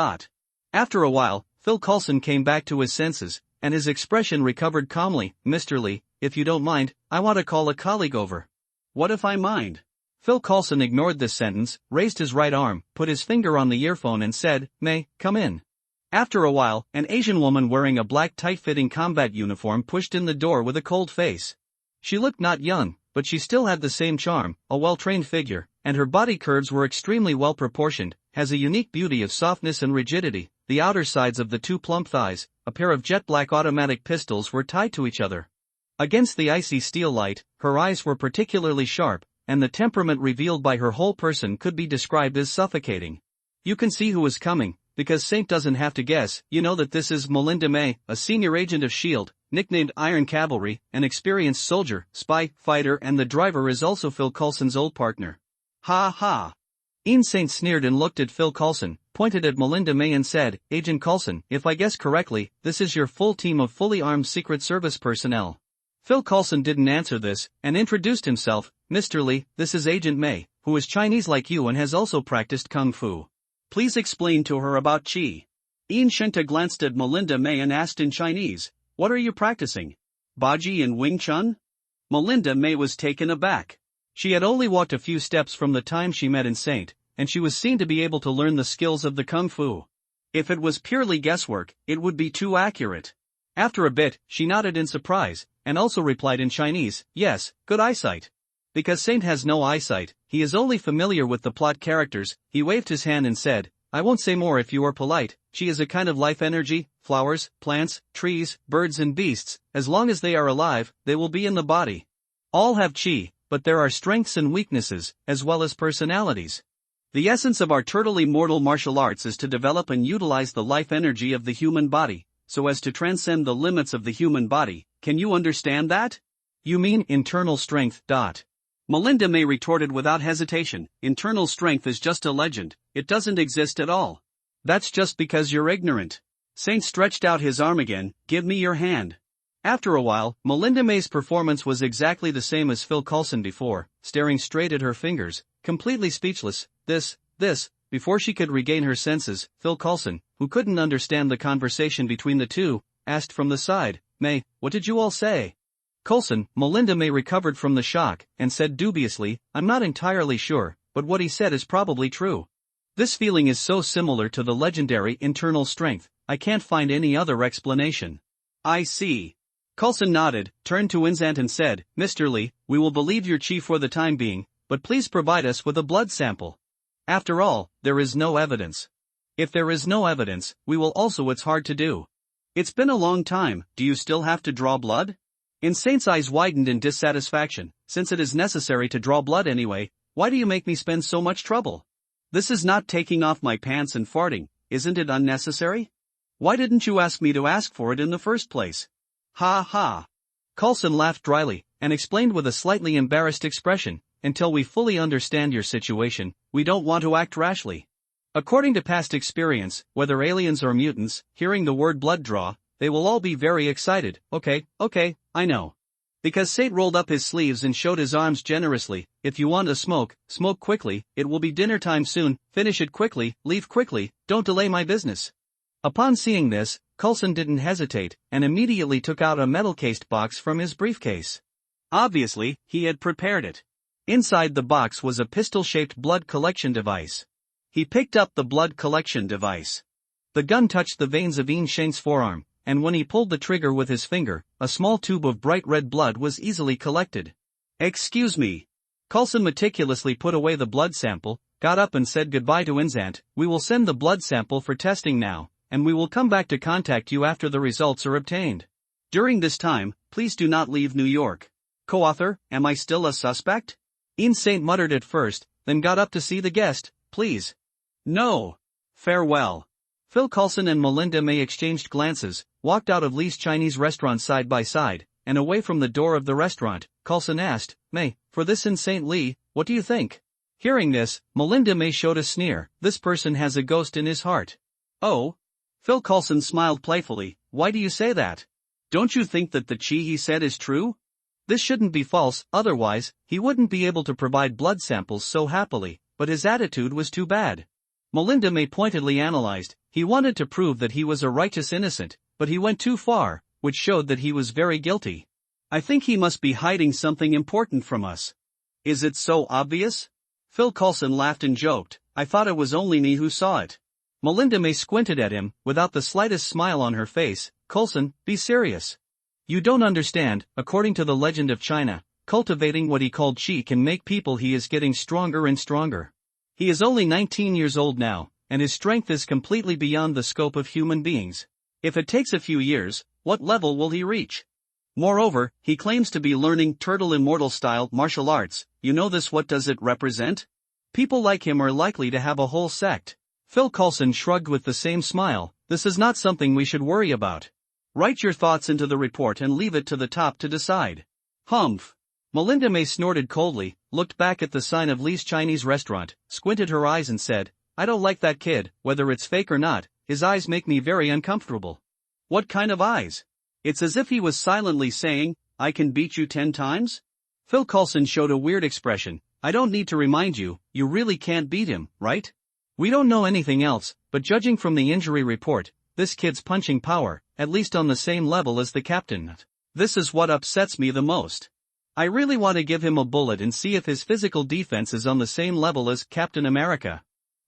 After a while, Phil Coulson came back to his senses, and his expression recovered calmly. Mr. Lee, if you don't mind, I want to call a colleague over. What if I mind? Phil Coulson ignored this sentence, raised his right arm, put his finger on the earphone and said, May, come in. After a while, an Asian woman wearing a black tight-fitting combat uniform pushed in the door with a cold face. She looked not young, but she still had the same charm, a well-trained figure, and her body curves were extremely well-proportioned, has a unique beauty of softness and rigidity. The outer sides of the two plump thighs, a pair of jet-black automatic pistols, were tied to each other. Against the icy steel light, her eyes were particularly sharp, and the temperament revealed by her whole person could be described as suffocating. You can see who is coming, because Saint doesn't have to guess. You know that this is Melinda May, a senior agent of S.H.I.E.L.D., nicknamed Iron Cavalry, an experienced soldier, spy, fighter, and the driver is also Phil Coulson's old partner. Ha ha! Ian Saint sneered and looked at Phil Coulson, pointed at Melinda May and said, Agent Coulson, if I guess correctly, this is your full team of fully armed Secret Service personnel. Phil Coulson didn't answer this, and introduced himself, Mr. Lee, this is Agent May, who is Chinese like you and has also practiced Kung Fu. Please explain to her about Qi. Ian Shenta glanced at Melinda May and asked in Chinese, what are you practicing? Baji and Wing Chun? Melinda May was taken aback. She had only walked a few steps from the time she met in Saint, and she was seen to be able to learn the skills of the Kung Fu. If it was purely guesswork, it would be too accurate. After a bit, she nodded in surprise, and also replied in Chinese, yes, good eyesight. Because Saint has no eyesight, he is only familiar with the plot characters. He waved his hand and said, I won't say more if you are polite. Qi is a kind of life energy, flowers, plants, trees, birds and beasts. As long as they are alive, they will be in the body. All have Qi, but there are strengths and weaknesses, as well as personalities. The essence of our totally mortal martial arts is to develop and utilize the life energy of the human body, so as to transcend the limits of the human body. Can you understand that? You mean internal strength. Melinda May retorted without hesitation, internal strength is just a legend, it doesn't exist at all. That's just because you're ignorant. Saint stretched out his arm again, give me your hand. After a while, Melinda May's performance was exactly the same as Phil Coulson before, staring straight at her fingers, completely speechless. This, before she could regain her senses, Phil Coulson, who couldn't understand the conversation between the two, asked from the side, May, what did you all say? Coulson, Melinda May recovered from the shock, and said dubiously, I'm not entirely sure, but what he said is probably true. This feeling is so similar to the legendary internal strength, I can't find any other explanation. I see. Coulson nodded, turned to Inzant and said, Mr. Lee, we will believe your Qi for the time being, but please provide us with a blood sample. After all, there is no evidence. If there is no evidence, we will also. It's hard to do. It's been a long time, do you still have to draw blood? In Saint's eyes widened in dissatisfaction, since it is necessary to draw blood anyway, why do you make me spend so much trouble? This is not taking off my pants and farting, isn't it unnecessary? Why didn't you ask me to ask for it in the first place? Ha ha. Coulson laughed dryly, and explained with a slightly embarrassed expression, until we fully understand your situation, we don't want to act rashly. According to past experience, whether aliens or mutants, hearing the word blood draw, they will all be very excited. Okay, I know. Because Saint rolled up his sleeves and showed his arms generously, if you want a smoke, smoke quickly, it will be dinner time soon, finish it quickly, leave quickly, don't delay my business. Upon seeing this, Coulson didn't hesitate, and immediately took out a metal-cased box from his briefcase. Obviously, he had prepared it. Inside the box was a pistol-shaped blood collection device. He picked up the blood collection device. The gun touched the veins of Ian Sheng's forearm, and when he pulled the trigger with his finger, a small tube of bright red blood was easily collected. Excuse me. Coulson meticulously put away the blood sample, got up and said goodbye to Inzant. We will send the blood sample for testing now, and we will come back to contact you after the results are obtained. During this time, please do not leave New York. Co-author, am I still a suspect? Ian Saint muttered at first, then got up to see the guest. Please. No. Farewell. Phil Coulson and Melinda May exchanged glances, walked out of Lee's Chinese restaurant side by side, and away from the door of the restaurant. Coulson asked, May, for this in St. Lee, what do you think? Hearing this, Melinda May showed a sneer. This person has a ghost in his heart. Oh? Phil Coulson smiled playfully. Why do you say that? Don't you think that the Qi he said is true? This shouldn't be false, otherwise, he wouldn't be able to provide blood samples so happily, but his attitude was too bad. Melinda May pointedly analyzed. He wanted to prove that he was a righteous innocent, but he went too far, which showed that he was very guilty. I think he must be hiding something important from us. Is it so obvious? Phil Coulson laughed and joked. I thought it was only me who saw it. Melinda May squinted at him, without the slightest smile on her face. Coulson, be serious. You don't understand. According to the legend of China, cultivating what he called qi can make people. He is getting stronger and stronger. He is only 19 years old now, and his strength is completely beyond the scope of human beings. If it takes a few years, what level will he reach? Moreover, he claims to be learning turtle immortal style martial arts. You know this. What does it represent? People like him are likely to have a whole sect. Phil Coulson shrugged with the same smile. This is not something we should worry about. Write your thoughts into the report and leave it to the top to decide. Humph. Melinda May snorted coldly, looked back at the sign of Lee's Chinese restaurant, squinted her eyes and said, I don't like that kid, whether it's fake or not. His eyes make me very uncomfortable. What kind of eyes? It's as if he was silently saying, I can beat you 10 times? Phil Coulson showed a weird expression. I don't need to remind you, you really can't beat him, right? We don't know anything else, but judging from the injury report, this kid's punching power, at least on the same level as the captain. This is what upsets me the most. I really want to give him a bullet and see if his physical defense is on the same level as Captain America.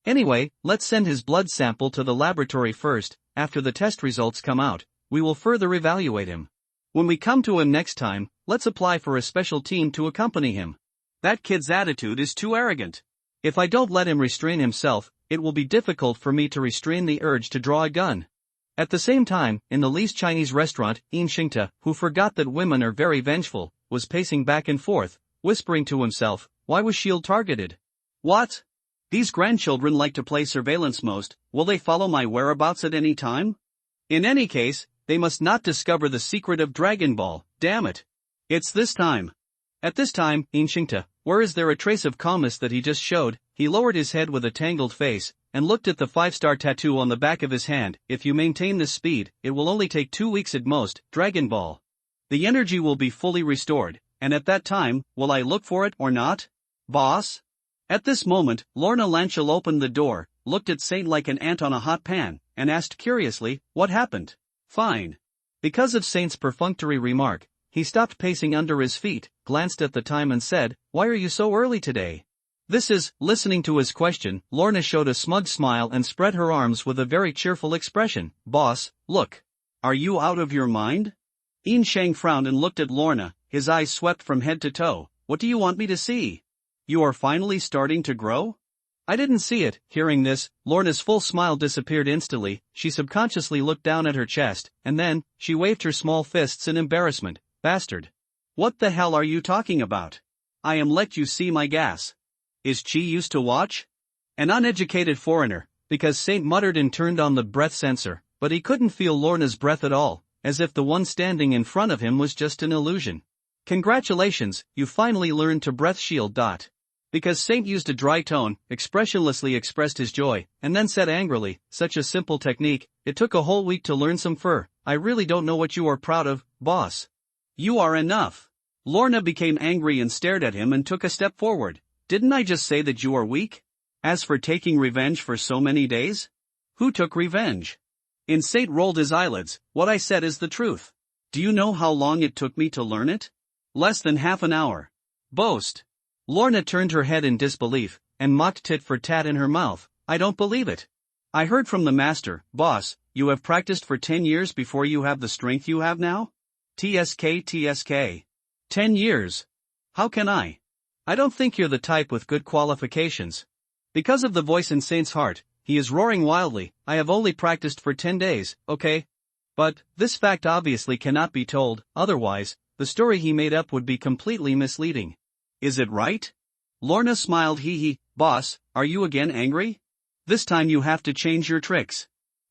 Anyway, let's send his blood sample to the laboratory first. After the test results come out, we will further evaluate him. When we come to him next time, let's apply for a special team to accompany him. That kid's attitude is too arrogant. If I don't let him restrain himself, it will be difficult for me to restrain the urge to draw a gun. At the same time, in the Lee's Chinese restaurant, Yin Xingta, who forgot that women are very vengeful, was pacing back and forth, whispering to himself, why was S.H.I.E.L.D. targeted? What? These grandchildren like to play surveillance most. Will they follow my whereabouts at any time? In any case, they must not discover the secret of Dragon Ball. Damn it. It's this time. At this time, Yin Xingta, where is there a trace of calmness that he just showed? He lowered his head with a tangled face, and looked at the 5-star tattoo on the back of his hand. If you maintain this speed, it will only take 2 weeks at most. Dragon Ball. The energy will be fully restored, and at that time, will I look for it or not? Boss? At this moment, Lorna Lanchel opened the door, looked at Saint like an ant on a hot pan, and asked curiously, what happened? Fine. Because of Saint's perfunctory remark, he stopped pacing under his feet, glanced at the time and said, why are you so early today? Listening to his question, Lorna showed a smug smile and spread her arms with a very cheerful expression. Boss, look. Are you out of your mind? Yin Shang frowned and looked at Lorna, his eyes swept from head to toe. What do you want me to see? You are finally starting to grow? I didn't see it. Hearing this, Lorna's full smile disappeared instantly. She subconsciously looked down at her chest, and then, she waved her small fists in embarrassment. Bastard. What the hell are you talking about? I am let you see my gas. Is Chi used to watch? An uneducated foreigner, because Saint muttered and turned on the breath sensor, but he couldn't feel Lorna's breath at all, as if the one standing in front of him was just an illusion. Congratulations, you finally learned to breath shield. Because Saint used a dry tone, expressionlessly expressed his joy, and then said angrily, such a simple technique, it took a whole week to learn some fur. I really don't know what you are proud of, boss. You are enough. Lorna became angry and stared at him and took a step forward. Didn't I just say that you are weak? As for taking revenge for so many days? Who took revenge? Saint rolled his eyelids. What I said is the truth. Do you know how long it took me to learn it? Less than half an hour. Boast. Lorna turned her head in disbelief, and mocked tit for tat in her mouth. I don't believe it. I heard from the master, boss, you have practiced for 10 years before you have the strength you have now? TSK. 10 years. How can I? I don't think you're the type with good qualifications. Because of the voice in Saint's heart, he is roaring wildly. I have only practiced for 10 days, okay? But, this fact obviously cannot be told, otherwise, the story he made up would be completely misleading. Is it right? Lorna smiled. Boss, are you again angry? This time you have to change your tricks.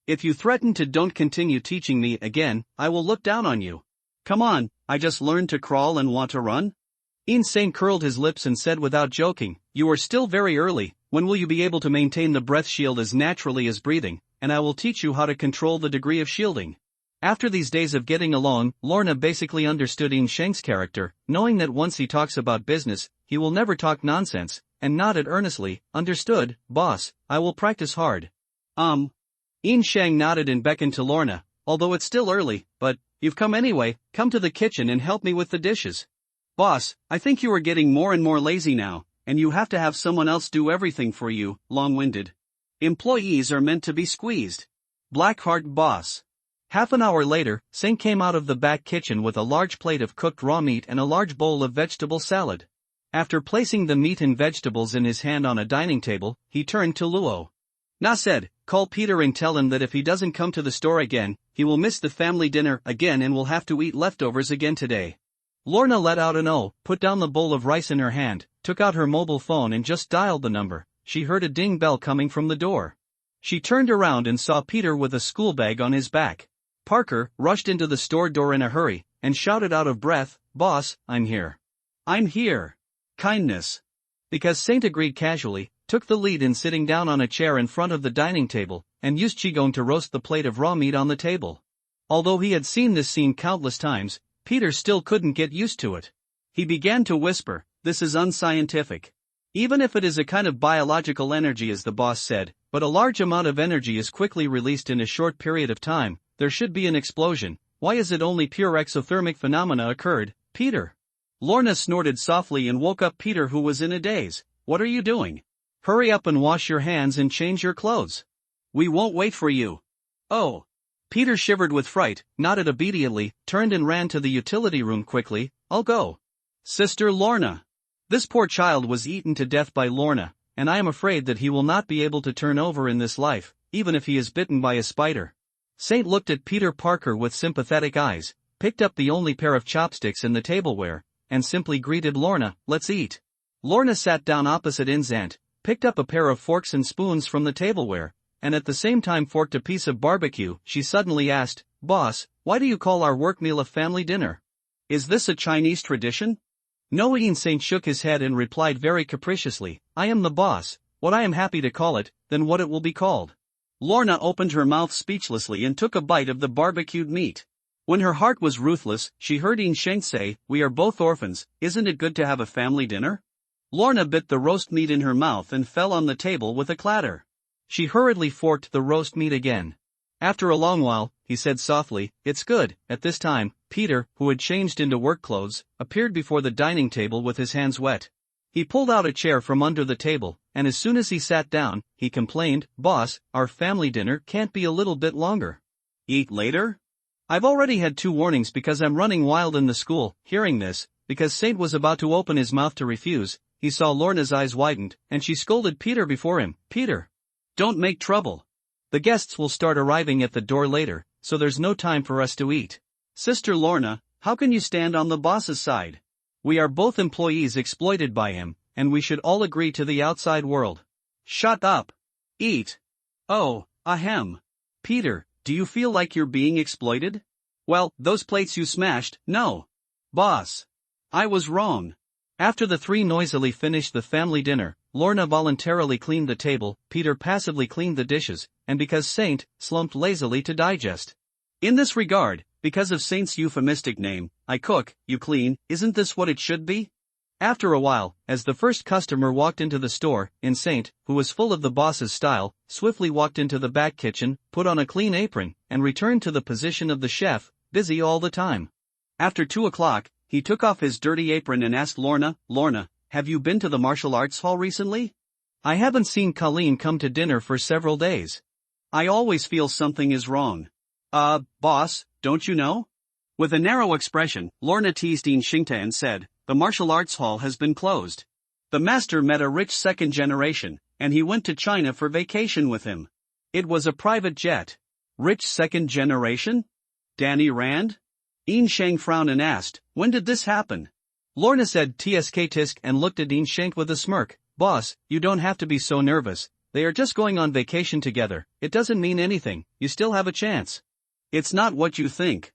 If you threaten to don't continue teaching me again, I will look down on you. Come on, I just learned to crawl and want to run? Saint curled his lips and said without joking, you are still very early. When will you be able to maintain the breath shield as naturally as breathing, and I will teach you how to control the degree of shielding. After these days of getting along, Lorna basically understood Yin Sheng's character, knowing that once he talks about business, he will never talk nonsense. and nodded earnestly. Understood, boss, I will practice hard. Yin Shang nodded and beckoned to Lorna, although it's still early, but, you've come anyway, come to the kitchen and help me with the dishes. Boss, I think you are getting more and more lazy now, and you have to have someone else do everything for you, long-winded. Employees are meant to be squeezed. Blackheart boss. Half an hour later, Saint came out of the back kitchen with a large plate of cooked raw meat and a large bowl of vegetable salad. After placing the meat and vegetables in his hand on a dining table, he turned to Luo. Na said, call Peter and tell him that if he doesn't come to the store again, he will miss the family dinner again and will have to eat leftovers again today. Lorna let out an "oh," put down the bowl of rice in her hand, took out her mobile phone and just dialed the number. She heard a ding bell coming from the door. She turned around and saw Peter with a school bag on his back. Parker rushed into the store door in a hurry, and shouted out of breath, "Boss, I'm here. I'm here." Kindness. Because Saint agreed casually, took the lead in sitting down on a chair in front of the dining table, and used qigong to roast the plate of raw meat on the table. Although he had seen this scene countless times, Peter still couldn't get used to it. He began to whisper, "This is unscientific. Even if it is a kind of biological energy as the boss said, but a large amount of energy is quickly released in a short period of time, there should be an explosion. Why is it only pure exothermic phenomena occurred, Peter?" Lorna snorted softly and woke up Peter, who was in a daze. "What are you doing? Hurry up and wash your hands and change your clothes. We won't wait for you." "Oh." Peter shivered with fright, nodded obediently, turned and ran to the utility room quickly. "I'll go." "Sister Lorna." This poor child was eaten to death by Lorna, and I am afraid that he will not be able to turn over in this life, even if he is bitten by a spider. Saint looked at Peter Parker with sympathetic eyes, picked up the only pair of chopsticks in the tableware, and simply greeted Lorna, "Let's eat." Lorna sat down opposite Inzant, picked up a pair of forks and spoons from the tableware, and at the same time forked a piece of barbecue. She suddenly asked, "Boss, why do you call our work meal a family dinner? Is this a Chinese tradition?" No. Saint shook his head and replied very capriciously, "I am the boss, what I am happy to call it, then what it will be called." Lorna opened her mouth speechlessly and took a bite of the barbecued meat. When her heart was ruthless, she heard Shenron say, "We are both orphans, isn't it good to have a family dinner?" Lorna bit the roast meat in her mouth and fell on the table with a clatter. She hurriedly forked the roast meat again. After a long while, he said softly, "It's good." At this time, Peter, who had changed into work clothes, appeared before the dining table with his hands wet. He pulled out a chair from under the table, and as soon as he sat down, he complained, "Boss, our family dinner can't be a little bit longer. Eat later? I've already had 2 warnings because I'm running wild in the school." Hearing this, because Saint was about to open his mouth to refuse, he saw Lorna's eyes widened, and she scolded Peter before him, "Peter, don't make trouble. The guests will start arriving at the door later, so there's no time for us to eat. Sister Lorna, how can you stand on the boss's side? We are both employees exploited by him, and we should all agree to the outside world." "Shut up. Eat." "Oh, ahem. Peter, do you feel like you're being exploited? Well, those plates you smashed, no. Boss. I was wrong." After the 3 noisily finished the family dinner, Lorna voluntarily cleaned the table, Peter passively cleaned the dishes, and because Saint slumped lazily to digest. In this regard, because of Saint's euphemistic name, "I cook, you clean," isn't this what it should be? After a while, as the first customer walked into the store, Saint, who was full of the boss's style, swiftly walked into the back kitchen, put on a clean apron, and returned to the position of the chef, busy all the time. After 2 o'clock, he took off his dirty apron and asked Lorna, "Lorna, have you been to the martial arts hall recently? I haven't seen Colleen come to dinner for several days. I always feel something is wrong." Boss, don't you know?" With a narrow expression, Lorna teased Xingta and said, "The martial arts hall has been closed. The master met a rich second generation, and he went to China for vacation with him. It was a private jet." "Rich second generation? Danny Rand?" Shang frowned and asked, "When did this happen?" Lorna said tsk tisk and looked at Shank with a smirk. "Boss, you don't have to be so nervous. They are just going on vacation together. It doesn't mean anything. You still have a chance." "It's not what you think."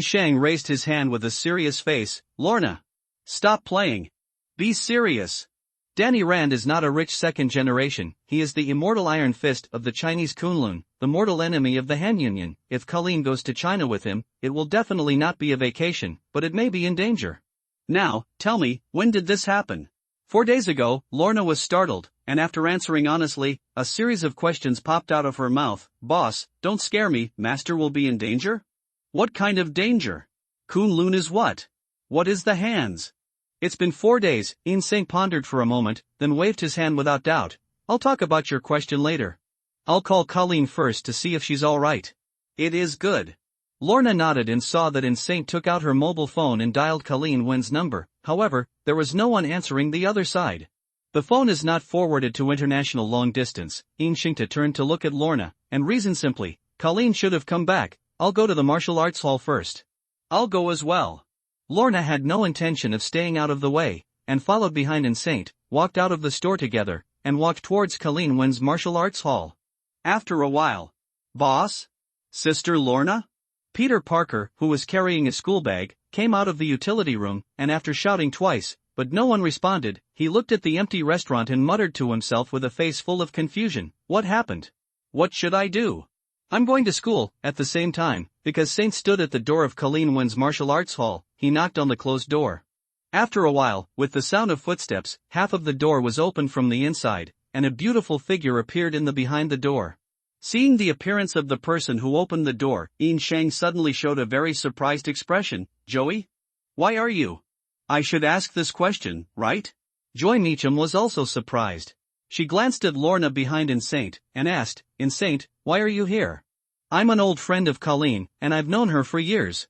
Shang raised his hand with a serious face. "Lorna, stop playing. Be serious. Danny Rand is not a rich second generation. He is the immortal Iron Fist of the Chinese Kunlun, the mortal enemy of the Han Union. If Colleen goes to China with him, it will definitely not be a vacation, but it may be in danger. Now, tell me, when did this happen?" 4 days ago, Lorna was startled, and after answering honestly, a series of questions popped out of her mouth. Boss, don't scare me, master will be in danger? What kind of danger? Kunlun is what? What is the hands? It's been 4 days, Insane pondered for a moment, then waved his hand without doubt. I'll talk about your question later. I'll call Colleen first to see if she's alright. It is good. Lorna nodded and saw that Insane took out her mobile phone and dialed Colleen Wen's number. However, there was no one answering the other side. The phone is not forwarded to international long distance. Inshingta turned to look at Lorna, and reasoned simply, Colleen should have come back. I'll go to the martial arts hall first. I'll go as well. Lorna had no intention of staying out of the way, and followed behind Insane, walked out of the store together, and walked towards Colleen Wen's martial arts hall. After a while. Boss? Sister Lorna? Peter Parker, who was carrying a school bag, came out of the utility room, and after shouting twice, but no one responded, he looked at the empty restaurant and muttered to himself with a face full of confusion. What happened? What should I do? I'm going to school. At the same time, because Saint stood at the door of Colleen Wen's martial arts hall, he knocked on the closed door. After a while, with the sound of footsteps, half of the door was opened from the inside, and a beautiful figure appeared in the behind the door. Seeing the appearance of the person who opened the door, Yin Shang suddenly showed a very surprised expression. Joey? Why are you? I should ask this question, right? Joy Meacham was also surprised. She glanced at Lorna behind Insane, and asked, Insane, why are you here? I'm an old friend of Colleen, and I've known her for years.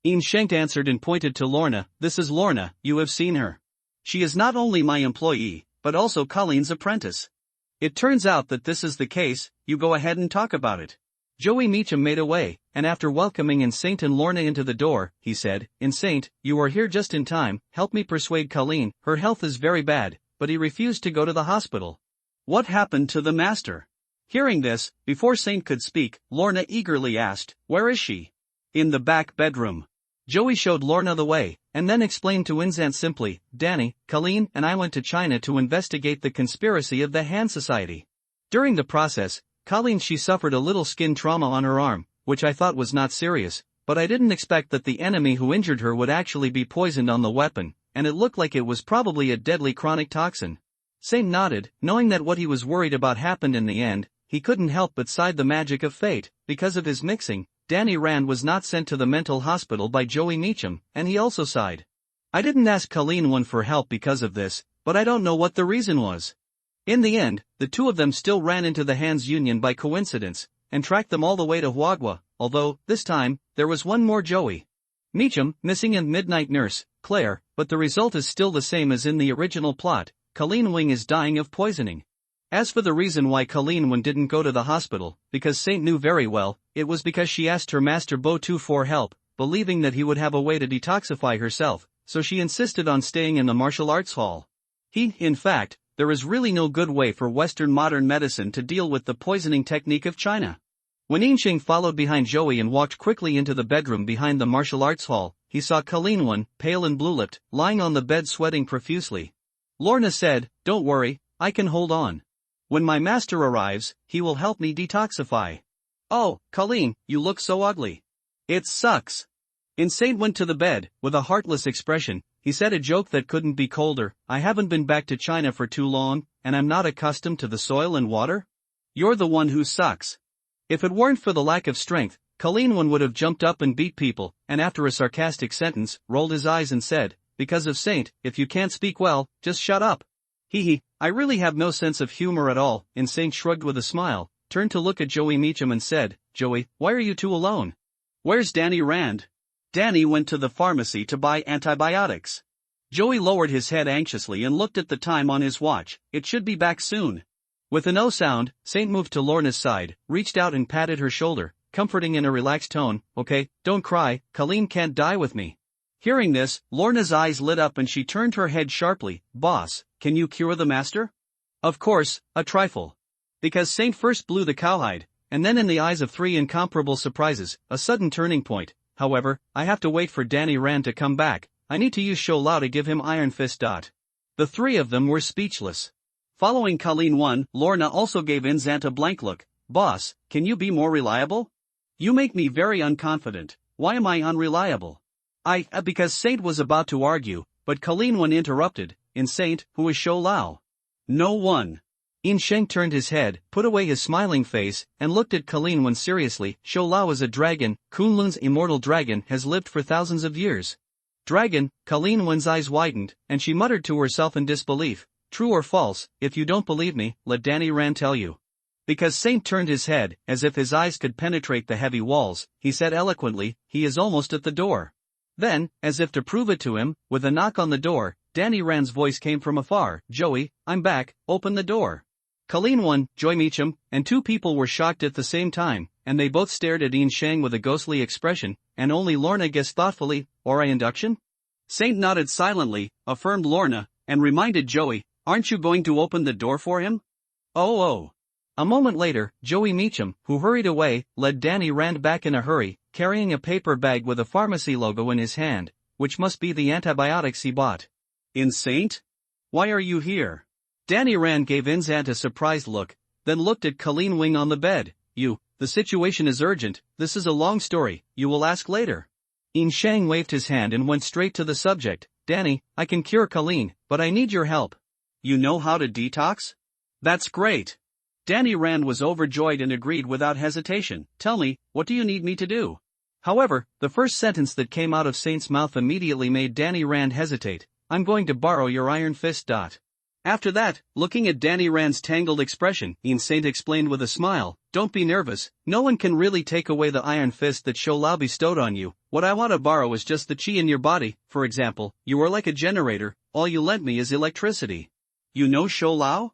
Yin Shang answered and pointed to Lorna. This is Lorna, you have seen her. She is not only my employee, but also Colleen's apprentice. It turns out that this is the case. You go ahead and talk about it. Joey Meacham made away, and after welcoming Insane and Lorna into the door, he said, Insane, you are here just in time, help me persuade Colleen, her health is very bad, but he refused to go to the hospital. What happened to the master? Hearing this, before Saint could speak, Lorna eagerly asked, where is she? In the back bedroom. Joey showed Lorna the way, and then explained to Insane simply, Danny, Colleen and I went to China to investigate the conspiracy of the Han Society. During the process, Colleen she suffered a little skin trauma on her arm, which I thought was not serious, but I didn't expect that the enemy who injured her would actually be poisoned on the weapon, and it looked like it was probably a deadly chronic toxin. Saint nodded, knowing that what he was worried about happened in the end. He couldn't help but sigh the magic of fate. Because of his mixing, Danny Rand was not sent to the mental hospital by Joey Meacham, and he also sighed. I didn't ask Colleen one for help because of this, but I don't know what the reason was. In the end, the two of them still ran into the Han's Union by coincidence, and tracked them all the way to Huagua, although, this time, there was one more Joey Meacham missing and Midnight Nurse, Claire, but the result is still the same as in the original plot. Colleen Wing is dying of poisoning. As for the reason why Colleen Wing didn't go to the hospital, because Saint knew very well, it was because she asked her master Bo Tu for help, believing that he would have a way to detoxify herself, so she insisted on staying in the martial arts hall. In fact, there is really no good way for Western modern medicine to deal with the poisoning technique of China. When Yinxing followed behind Joey and walked quickly into the bedroom behind the martial arts hall, he saw Colleen Wing, pale and blue-lipped, lying on the bed sweating profusely. Lorna said, Don't worry, I can hold on. When my master arrives, he will help me detoxify. Oh, Colleen, you look so ugly. It sucks. Insane went to the bed, with a heartless expression. He said a joke that couldn't be colder. I haven't been back to China for too long, and I'm not accustomed to the soil and water. You're the one who sucks. If it weren't for the lack of strength, Colleen would have jumped up and beat people, and after a sarcastic sentence, rolled his eyes and said, Because of Saint, if you can't speak well, just shut up. I really have no sense of humor at all. Insane shrugged with a smile, turned to look at Joey Meacham and said, Joey, why are you two alone? Where's Danny Rand? Danny went to the pharmacy to buy antibiotics. Joey lowered his head anxiously and looked at the time on his watch. It should be back soon. With a no sound, Saint moved to Lorna's side, reached out and patted her shoulder, comforting in a relaxed tone, Okay, don't cry, Colleen can't die with me. Hearing this, Lorna's eyes lit up and she turned her head sharply. Boss, can you cure the master? Of course, a trifle. Because Saint first blew the cowhide, and then in the eyes of three incomparable surprises, a sudden turning point. However, I have to wait for Danny Rand to come back. I need to use Shou Lao to give him Iron Fist. The three of them were speechless. Following Colleen 1, Lorna also gave Inzant a blank look. Boss, can you be more reliable? You make me very unconfident. Why am I unreliable? Because Saint was about to argue, but Colleen 1 interrupted. in Saint, who is Shou Lao? No one. Yin Sheng turned his head, put away his smiling face, and looked at Colleen Wen seriously. Shou Lao is a dragon. Kunlun's immortal dragon has lived for thousands of years. Dragon. Colleen Wen's eyes widened, and she muttered to herself in disbelief. True or false? If you don't believe me, let Danny Rand tell you. Because Saint turned his head, as if his eyes could penetrate the heavy walls, he said eloquently, he is almost at the door. Then, as if to prove it to him, with a knock on the door, Danny Rand's voice came from afar. Joey, I'm back, open the door. Colleen Wen, Joy Meacham, and two people were shocked at the same time, and they both stared at Yin Sheng with a ghostly expression, and only Lorna guessed thoughtfully, Aura induction? Saint nodded silently, affirmed Lorna, and reminded Joey, aren't you going to open the door for him? Oh. A moment later, Joey Meacham, who hurried away, led Danny Rand back in a hurry, carrying a paper bag with a pharmacy logo in his hand, which must be the antibiotics he bought. In Saint? Why are you here? Danny Rand gave In's aunt a surprised look, then looked at Colleen Wing on the bed. The situation is urgent, this is a long story, you will ask later. Yin Sheng waved his hand and went straight to the subject. Danny, I can cure Colleen, but I need your help. You know how to detox? That's great. Danny Rand was overjoyed and agreed without hesitation. Tell me, what do you need me to do? However, the first sentence that came out of Saint's mouth immediately made Danny Rand hesitate. I'm going to borrow your iron fist. After that, looking at Danny Rand's tangled expression, Yin Saint explained with a smile, don't be nervous, no one can really take away the iron fist that Shou Lao bestowed on you. What I want to borrow is just the chi in your body. For example, you are like a generator, all you lent me is electricity. You know Shou Lao?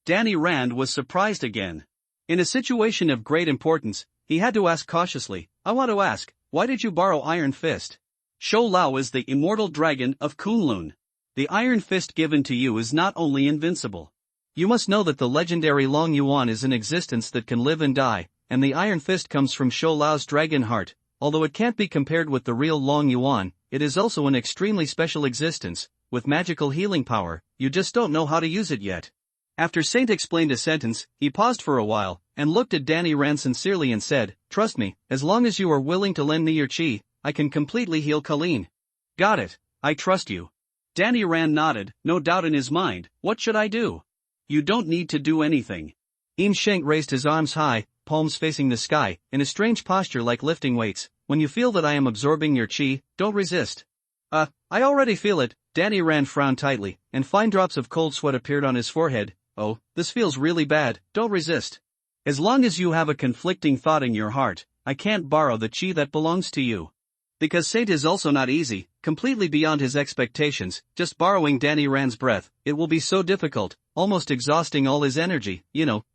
Danny Rand was surprised again. In a situation of great importance, he had to ask cautiously, I want to ask, why did you borrow Iron Fist? Shou Lao is the immortal dragon of Kunlun. The Iron Fist given to you is not only invincible. You must know that the legendary Long Yuan is an existence that can live and die, and the Iron Fist comes from Shou Lao's dragon heart. Although it can't be compared with the real Long Yuan, it is also an extremely special existence, with magical healing power, you just don't know how to use it yet. After Saint explained a sentence, he paused for a while, and looked at Danny Rand sincerely and said, trust me, as long as you are willing to lend me your chi, I can completely heal Colleen. Got it, I trust you. Danny Rand nodded, no doubt in his mind, what should I do? You don't need to do anything. Yin Sheng raised his arms high, palms facing the sky, in a strange posture like lifting weights. When you feel that I am absorbing your chi, don't resist. I already feel it. Danny Rand frowned tightly, and fine drops of cold sweat appeared on his forehead. Oh, this feels really bad, don't resist. As long as you have a conflicting thought in your heart, I can't borrow the chi that belongs to you. Because Saint is also not easy, completely beyond his expectations, just borrowing Danny Rand's breath, it will be so difficult, almost exhausting all his energy.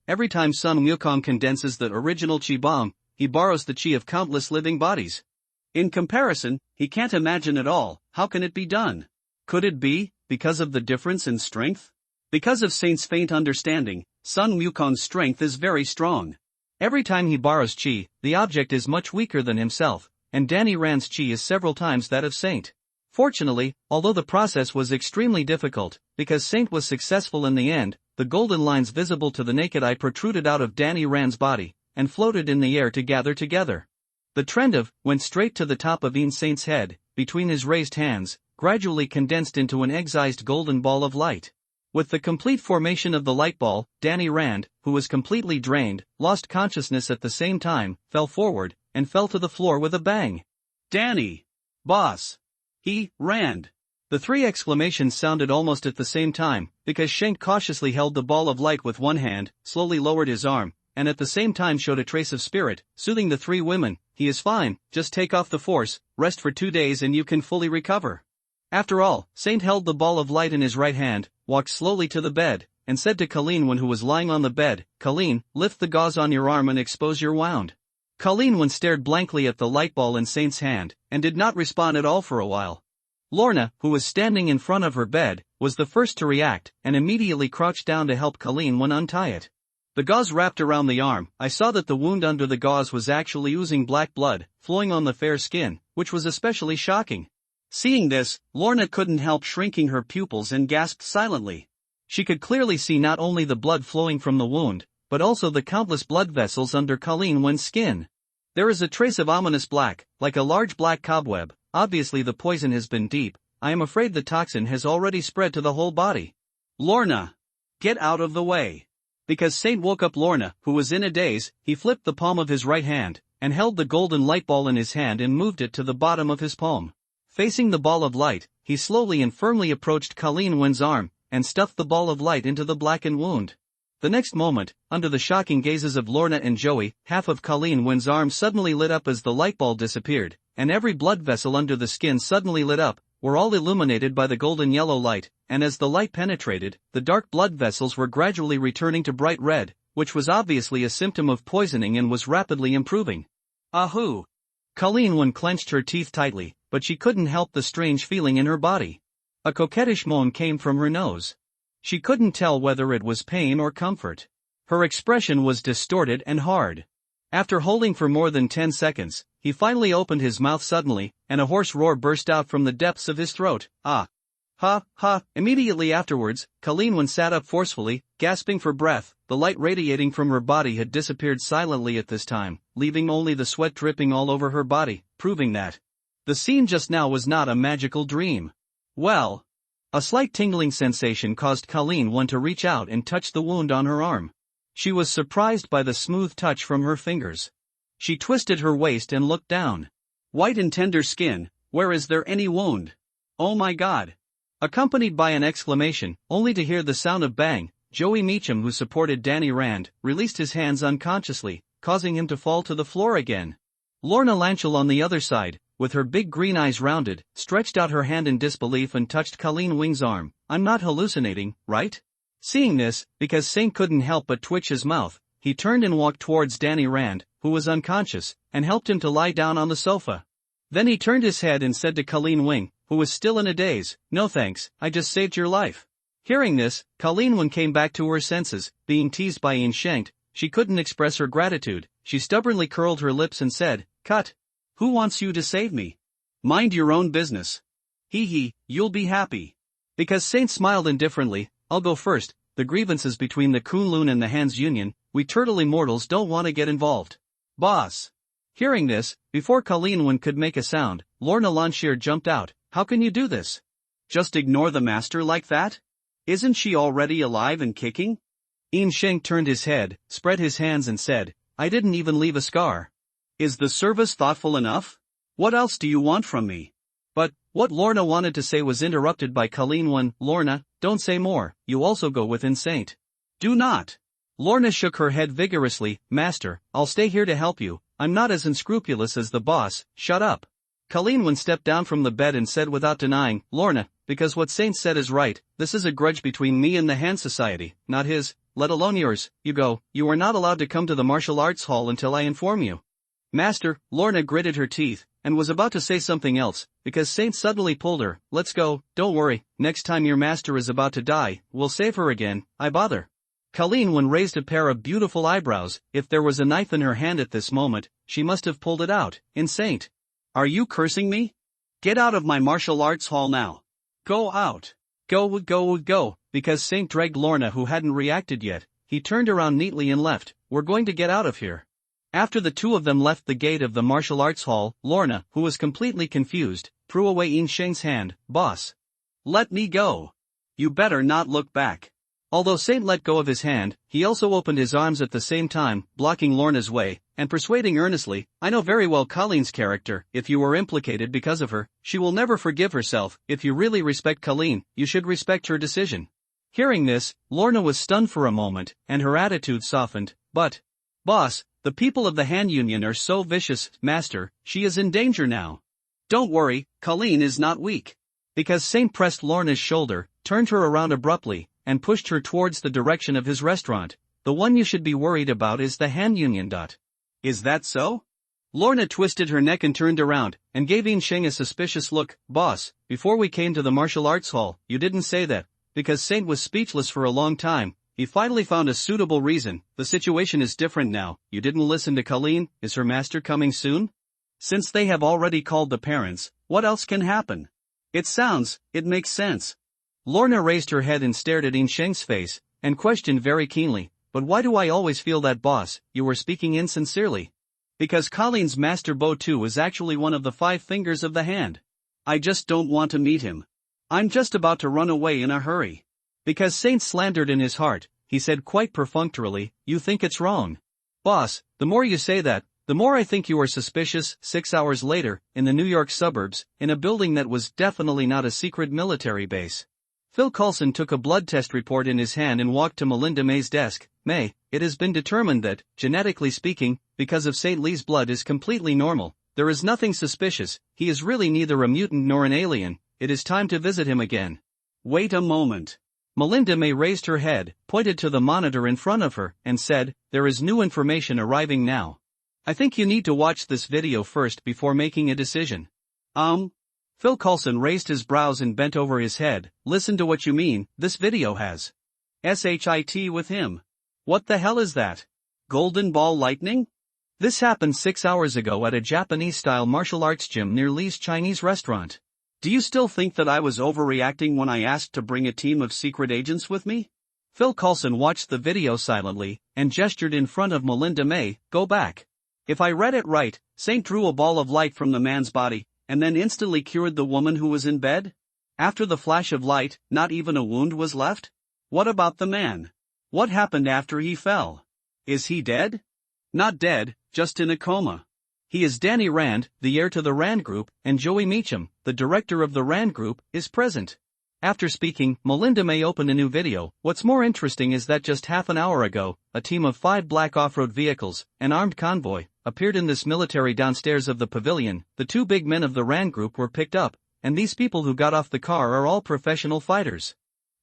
Every time Sun Wukong condenses the original chi bomb, he borrows the chi of countless living bodies. In comparison, he can't imagine at all, how can it be done? Could it be, because of the difference in strength? Because of Saint's faint understanding, Sun Wukong's strength is very strong. Every time he borrows chi, the object is much weaker than himself, and Danny Rand's chi is several times that of Saint. Fortunately, although the process was extremely difficult, because Saint was successful in the end, the golden lines visible to the naked eye protruded out of Danny Rand's body, and floated in the air to gather together. The trend of went straight to the top of Yin Saint's head, between his raised hands, gradually condensed into an egg-sized golden ball of light. With the complete formation of the light ball, Danny Rand, who was completely drained, lost consciousness at the same time, fell forward, and fell to the floor with a bang. Danny! Boss! Rand! The three exclamations sounded almost at the same time, because Shank cautiously held the ball of light with one hand, slowly lowered his arm, and at the same time showed a trace of spirit, soothing the three women. He is fine, just take off the force, rest for 2 days and you can fully recover. After all, Saint held the ball of light in his right hand, walked slowly to the bed, and said to Colleen Wen, who was lying on the bed, Colleen, lift the gauze on your arm and expose your wound. Colleen Wen stared blankly at the light ball in Saint's hand, and did not respond at all for a while. Lorna, who was standing in front of her bed, was the first to react, and immediately crouched down to help Colleen Wen untie it. The gauze wrapped around the arm. I saw that the wound under the gauze was actually oozing black blood, flowing on the fair skin, which was especially shocking. Seeing this, Lorna couldn't help shrinking her pupils and gasped silently. She could clearly see not only the blood flowing from the wound, but also the countless blood vessels under Colleen Wen's skin. There is a trace of ominous black, like a large black cobweb. Obviously the poison has been deep, I am afraid the toxin has already spread to the whole body. Lorna! Get out of the way! Because Saint woke up Lorna, who was in a daze, he flipped the palm of his right hand, and held the golden light ball in his hand and moved it to the bottom of his palm. Facing the ball of light, he slowly and firmly approached Colleen Wen's arm, and stuffed the ball of light into the blackened wound. The next moment, under the shocking gazes of Lorna and Joey, half of Colleen Wen's arm suddenly lit up as the light ball disappeared, and every blood vessel under the skin suddenly lit up, were all illuminated by the golden yellow light, and as the light penetrated, the dark blood vessels were gradually returning to bright red, which was obviously a symptom of poisoning and was rapidly improving. Ahoo! Colleen Wen clenched her teeth tightly, but she couldn't help the strange feeling in her body. A coquettish moan came from her nose. She couldn't tell whether it was pain or comfort. Her expression was distorted and hard. After holding for more than 10 seconds, he finally opened his mouth suddenly, and a hoarse roar burst out from the depths of his throat. Ah! Ha, ha! Immediately afterwards, Colleen Wen sat up forcefully, gasping for breath. The light radiating from her body had disappeared silently at this time, leaving only the sweat dripping all over her body, proving that the scene just now was not a magical dream. Well, a slight tingling sensation caused Colleen Wen to reach out and touch the wound on her arm. She was surprised by the smooth touch from her fingers. She twisted her waist and looked down. White and tender skin, where is there any wound? Oh my God! Accompanied by an exclamation, only to hear the sound of bang, Joey Meacham, who supported Danny Rand, released his hands unconsciously, causing him to fall to the floor again. Lorna Lanchel on the other side, with her big green eyes rounded, stretched out her hand in disbelief and touched Colleen Wing's arm. I'm not hallucinating, right? Seeing this, because Saint couldn't help but twitch his mouth, he turned and walked towards Danny Rand, who was unconscious, and helped him to lie down on the sofa. Then he turned his head and said to Colleen Wing, who was still in a daze, "No thanks, I just saved your life." Hearing this, Colleen Wing came back to her senses. Being teased by Ian Shank, she couldn't express her gratitude. She stubbornly curled her lips and said, "Cut. Who wants you to save me? Mind your own business. Hee hee, you'll be happy." Because Saint smiled indifferently, "I'll go first. The grievances between the Kunlun and the Han's Union, we turtle immortals don't want to get involved. Boss." Hearing this, before Colleen Wing could make a sound, Lorna Lanchier jumped out. "How can you do this? Just ignore the master like that? Isn't she already alive and kicking?" Ian Shank turned his head, spread his hands and said, "I didn't even leave a scar. Is the service thoughtful enough? What else do you want from me?" But what Lorna wanted to say was interrupted by Colleen Wing. "Lorna, don't say more, you also go with Saint." "Do not." Lorna shook her head vigorously. "Master, I'll stay here to help you. I'm not as unscrupulous as the boss." "Shut up." Colleen Wing stepped down from the bed and said without denying, "Lorna, because what Saint said is right, this is a grudge between me and the Han Society, not his, let alone yours. You go, you are not allowed to come to the martial arts hall until I inform you." "Master," Lorna gritted her teeth, and was about to say something else, because Saint suddenly pulled her. "Let's go, don't worry, next time your master is about to die, we'll save her again, I bother." Colleen Wing raised a pair of beautiful eyebrows. If there was a knife in her hand at this moment, she must have pulled it out. "Saint, are you cursing me? Get out of my martial arts hall now. Go out. Go. Because Saint dragged Lorna, who hadn't reacted yet. He turned around neatly and left. "We're going to get out of here." After the two of them left the gate of the martial arts hall, Lorna, who was completely confused, threw away Ian Sheng's hand. "Boss. Let me go. You better not look back." Although Saint let go of his hand, he also opened his arms at the same time, blocking Lorna's way, and persuading earnestly, "I know very well Colleen's character. If you were implicated because of her, she will never forgive herself. If you really respect Colleen, you should respect her decision." Hearing this, Lorna was stunned for a moment, and her attitude softened. "But, boss, the people of the Han Union are so vicious. Master, she is in danger now." "Don't worry, Colleen is not weak." Because Saint pressed Lorna's shoulder, turned her around abruptly, and pushed her towards the direction of his restaurant. "The one you should be worried about is the Han Union. Is that so?" Lorna twisted her neck and turned around, and gave Ian Sheng a suspicious look. "Boss, before we came to the martial arts hall, you didn't say that." Because Saint was speechless for a long time, he finally found a suitable reason. "The situation is different now. You didn't listen to Colleen. Is her master coming soon? Since they have already called the parents, what else can happen? It makes sense." Lorna raised her head and stared at Ian Sheng's face, and questioned very keenly, "But why do I always feel that, boss, you were speaking insincerely?" "Because Colleen's master Bo Tu is actually one of the 5 fingers of the hand. I just don't want to meet him." I'm just about to run away in a hurry. Because Saint slandered in his heart, he said quite perfunctorily, you think it's wrong. Boss, the more you say that, the more I think you are suspicious. 6 hours later, in the New York suburbs, in a building that was definitely not a secret military base. Phil Coulson took a blood test report in his hand and walked to Melinda May's desk. May, it has been determined that, genetically speaking, because of St. Lee's blood is completely normal, there is nothing suspicious, he is really neither a mutant nor an alien, it is time to visit him again. Wait a moment. Melinda May raised her head, pointed to the monitor in front of her, and said, there is new information arriving now. I think you need to watch this video first before making a decision. Phil Coulson raised his brows and bent over his head. Listen to what you mean, this video has SHIT with him. What the hell is that? Golden ball lightning? This happened 6 hours ago at a Japanese-style martial arts gym near Lee's Chinese restaurant. Do you still think that I was overreacting when I asked to bring a team of secret agents with me? Phil Coulson watched the video silently, and gestured in front of Melinda May, go back. If I read it right, Saint drew a ball of light from the man's body, and then instantly cured the woman who was in bed? After the flash of light, not even a wound was left? What about the man? What happened after he fell? Is he dead? Not dead, just in a coma. He is Danny Rand, the heir to the Rand Group, and Joey Meacham, the director of the Rand Group, is present. After speaking, Melinda May opened a new video. What's more interesting is that just half an hour ago, a team of 5 black off-road vehicles, an armed convoy, appeared in this military downstairs of the pavilion. The 2 big men of the Rand Group were picked up, and these people who got off the car are all professional fighters.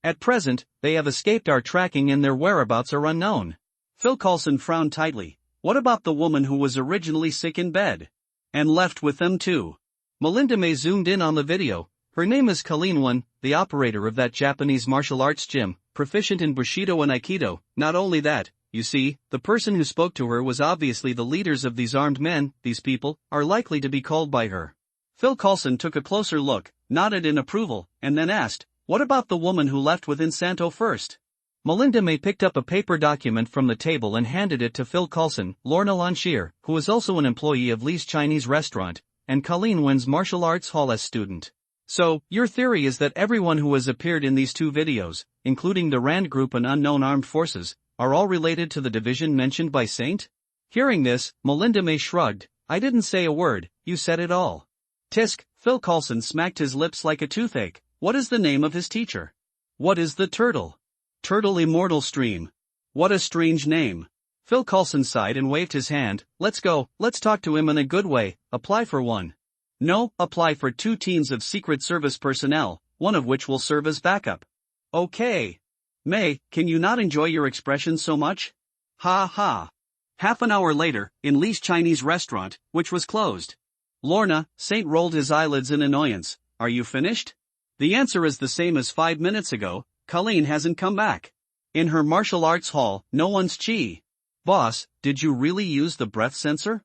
At present, they have escaped our tracking and their whereabouts are unknown. Phil Coulson frowned tightly. What about the woman who was originally sick in bed? And left with them too? Melinda May zoomed in on the video. Her name is Colleen Wan, the operator of that Japanese martial arts gym, proficient in Bushido and Aikido. Not only that, you see, the person who spoke to her was obviously the leaders of these armed men. These people are likely to be called by her. Phil Coulson took a closer look, nodded in approval, and then asked, what about the woman who left with Insanto first? Melinda May picked up a paper document from the table and handed it to Phil Coulson. Lorna Lanshier, who is also an employee of Lee's Chinese restaurant, and Colleen Wan's martial arts hall S student. So, your theory is that everyone who has appeared in these 2 videos, including the Rand Group and unknown armed forces, are all related to the division mentioned by Saint? Hearing this, Melinda May shrugged. I didn't say a word, you said it all. Tisk, Phil Coulson smacked his lips like a toothache. What is the name of his teacher? What is the turtle? Turtle Immortal Stream. What a strange name. Phil Coulson sighed and waved his hand. Let's go, let's talk to him in a good way. Apply for one. No, apply for 2 teams of Secret Service personnel, one of which will serve as backup. Okay. May, can you not enjoy your expression so much? Ha ha. Half an hour later, in Lee's Chinese restaurant, which was closed. Lorna, Saint rolled his eyelids in annoyance. Are you finished? The answer is the same as 5 minutes ago. Colleen hasn't come back. In her martial arts hall, no one's chi. Boss, did you really use the breath sensor?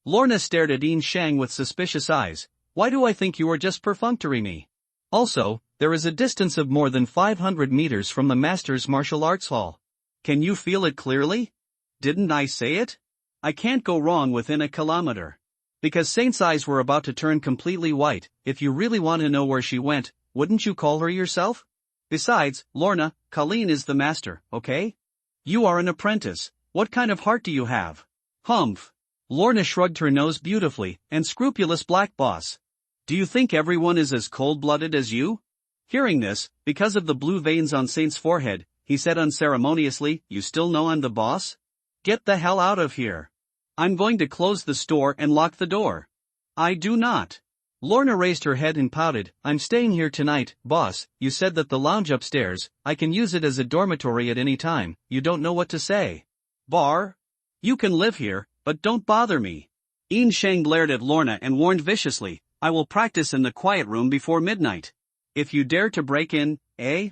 Lorna stared at Yin Shang with suspicious eyes. Why do I think you are just perfunctory me? Also, there is a distance of more than 500 meters from the Master's martial arts hall. Can you feel it clearly? Didn't I say it? I can't go wrong within a kilometer. Because Saint's eyes were about to turn completely white. If you really want to know where she went, wouldn't you call her yourself? Besides, Lorna, Colleen is the master, okay? You are an apprentice. What kind of heart do you have? Humph. Lorna shrugged her nose beautifully. And scrupulous black boss. Do you think everyone is as cold-blooded as you? Hearing this, because of the blue veins on Saint's forehead, he said unceremoniously, you still know I'm the boss? Get the hell out of here. I'm going to close the store and lock the door. I do not. Lorna raised her head and pouted. I'm staying here tonight, boss. You said that the lounge upstairs, I can use it as a dormitory at any time. You don't know what to say. Bar? You can live here, but don't bother me. Yin Shang glared at Lorna and warned viciously, I will practice in the quiet room before midnight. If you dare to break in, eh?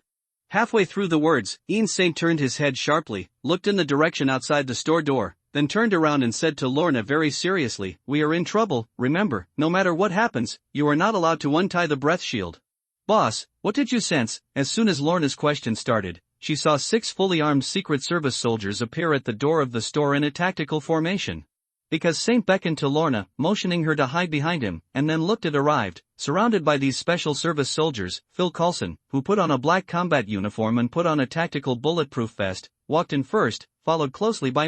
Halfway through the words, Yin Shang turned his head sharply, looked in the direction outside the store door, then turned around and said to Lorna very seriously, we are in trouble, remember, no matter what happens, you are not allowed to untie the breath shield. Boss, what did you sense? As soon as Lorna's question started, she saw 6 fully armed Secret Service soldiers appear at the door of the store in a tactical formation. Because Saint beckoned to Lorna, motioning her to hide behind him, and then looked at arrived, surrounded by these special service soldiers, Phil Coulson, who put on a black combat uniform and put on a tactical bulletproof vest, walked in first, followed closely by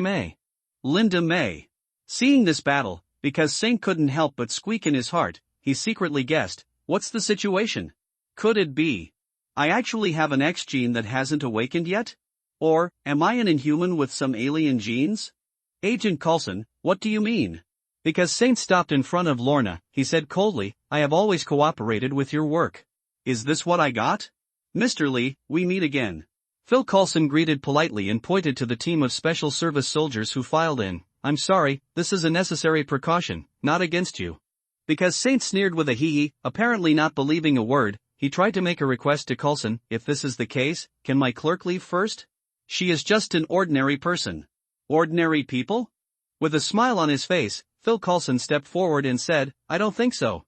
Linda May. Seeing this battle, because Saint couldn't help but squeak in his heart, he secretly guessed, what's the situation? Could it be I actually have an X gene that hasn't awakened yet? Or, am I an inhuman with some alien genes? Agent Coulson, what do you mean? Because Saint stopped in front of Lorna, he said coldly, I have always cooperated with your work. Is this what I got? Mr. Lee, we meet again. Phil Coulson greeted politely and pointed to the team of special service soldiers who filed in. I'm sorry, this is a necessary precaution, not against you. Because Saint sneered with a hee-hee, apparently not believing a word, he tried to make a request to Coulson, if this is the case, can my clerk leave first? She is just an ordinary person. Ordinary people? With a smile on his face, Phil Coulson stepped forward and said, I don't think so.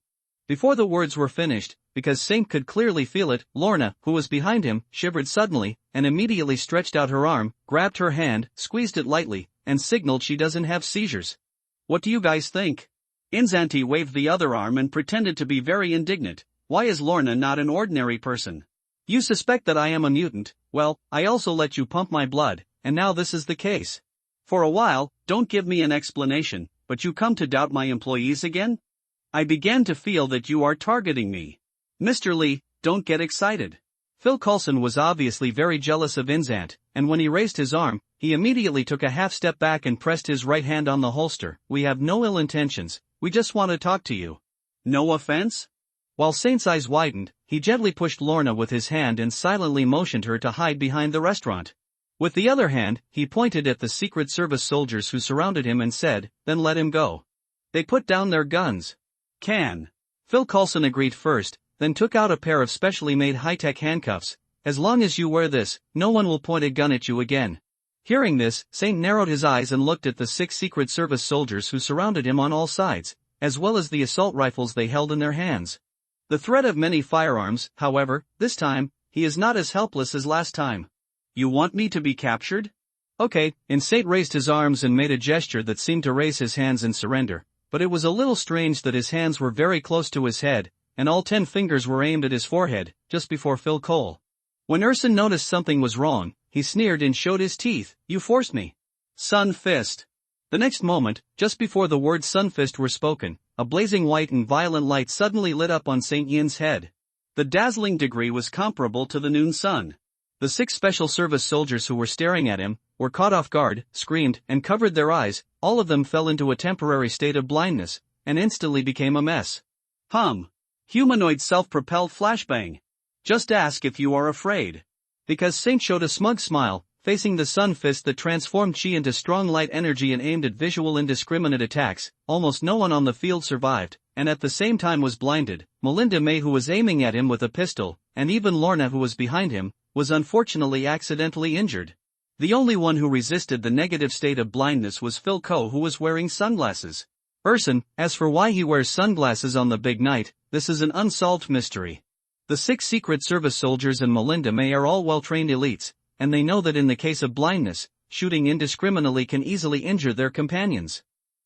Before the words were finished, because Saint could clearly feel it, Lorna, who was behind him, shivered suddenly, and immediately stretched out her arm, grabbed her hand, squeezed it lightly, and signaled she doesn't have seizures. What do you guys think? Inzanti waved the other arm and pretended to be very indignant. Why is Lorna not an ordinary person? You suspect that I am a mutant, well, I also let you pump my blood, and now this is the case. For a while, don't give me an explanation, but you come to doubt my employees again? I began to feel that you are targeting me. Mr. Lee, don't get excited. Phil Coulson was obviously very jealous of Inzant, and when he raised his arm, he immediately took a half step back and pressed his right hand on the holster. We have no ill intentions, we just want to talk to you. No offense? While Saint's eyes widened, he gently pushed Lorna with his hand and silently motioned her to hide behind the restaurant. With the other hand, he pointed at the Secret Service soldiers who surrounded him and said, then let him go. They put down their guns. Can. Phil Coulson agreed first, then took out a pair of specially made high-tech handcuffs. As long as you wear this, no one will point a gun at you again. Hearing this, Saint narrowed his eyes and looked at the 6 Secret Service soldiers who surrounded him on all sides, as well as the assault rifles they held in their hands. The threat of many firearms, however, this time, he is not as helpless as last time. You want me to be captured? Okay, and Saint raised his arms and made a gesture that seemed to raise his hands in surrender, but it was a little strange that his hands were very close to his head, and all 10 fingers were aimed at his forehead, just before Phil Cole. When Urson noticed something was wrong, he sneered and showed his teeth. You forced me. Sun Fist. The next moment, just before the words Sun Fist were spoken, a blazing white and violent light suddenly lit up on Saint Yin's head. The dazzling degree was comparable to the noon sun. The 6 special service soldiers who were staring at him, were caught off guard, screamed, and covered their eyes. All of them fell into a temporary state of blindness, and instantly became a mess. Humanoid self-propelled flashbang. Just ask if you are afraid. Because Saint showed a smug smile, facing the Sun Fist that transformed chi into strong light energy and aimed at visual indiscriminate attacks. Almost no one on the field survived, and at the same time was blinded. Melinda May, who was aiming at him with a pistol, and even Lorna, who was behind him, was unfortunately accidentally injured. The only one who resisted the negative state of blindness was Phil Coe, who was wearing sunglasses. Urson, as for why he wears sunglasses on the big night, this is an unsolved mystery. The 6 Secret Service soldiers and Melinda May are all well-trained elites, and they know that in the case of blindness, shooting indiscriminately can easily injure their companions.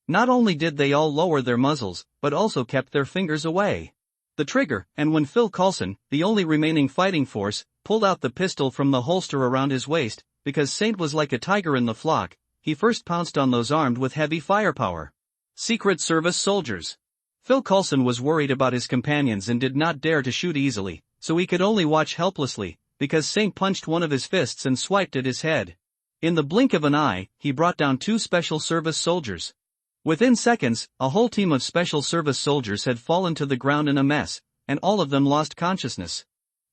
Not only did they all lower their muzzles, but also kept their fingers away the trigger, and when Phil Coulson, the only remaining fighting force, pulled out the pistol from the holster around his waist, because Saint was like a tiger in the flock, he first pounced on those armed with heavy firepower. Secret Service soldiers. Phil Coulson was worried about his companions and did not dare to shoot easily, so he could only watch helplessly, because Saint punched one of his fists and swiped at his head. In the blink of an eye, he brought down 2 special service soldiers. Within seconds, a whole team of special service soldiers had fallen to the ground in a mess, and all of them lost consciousness.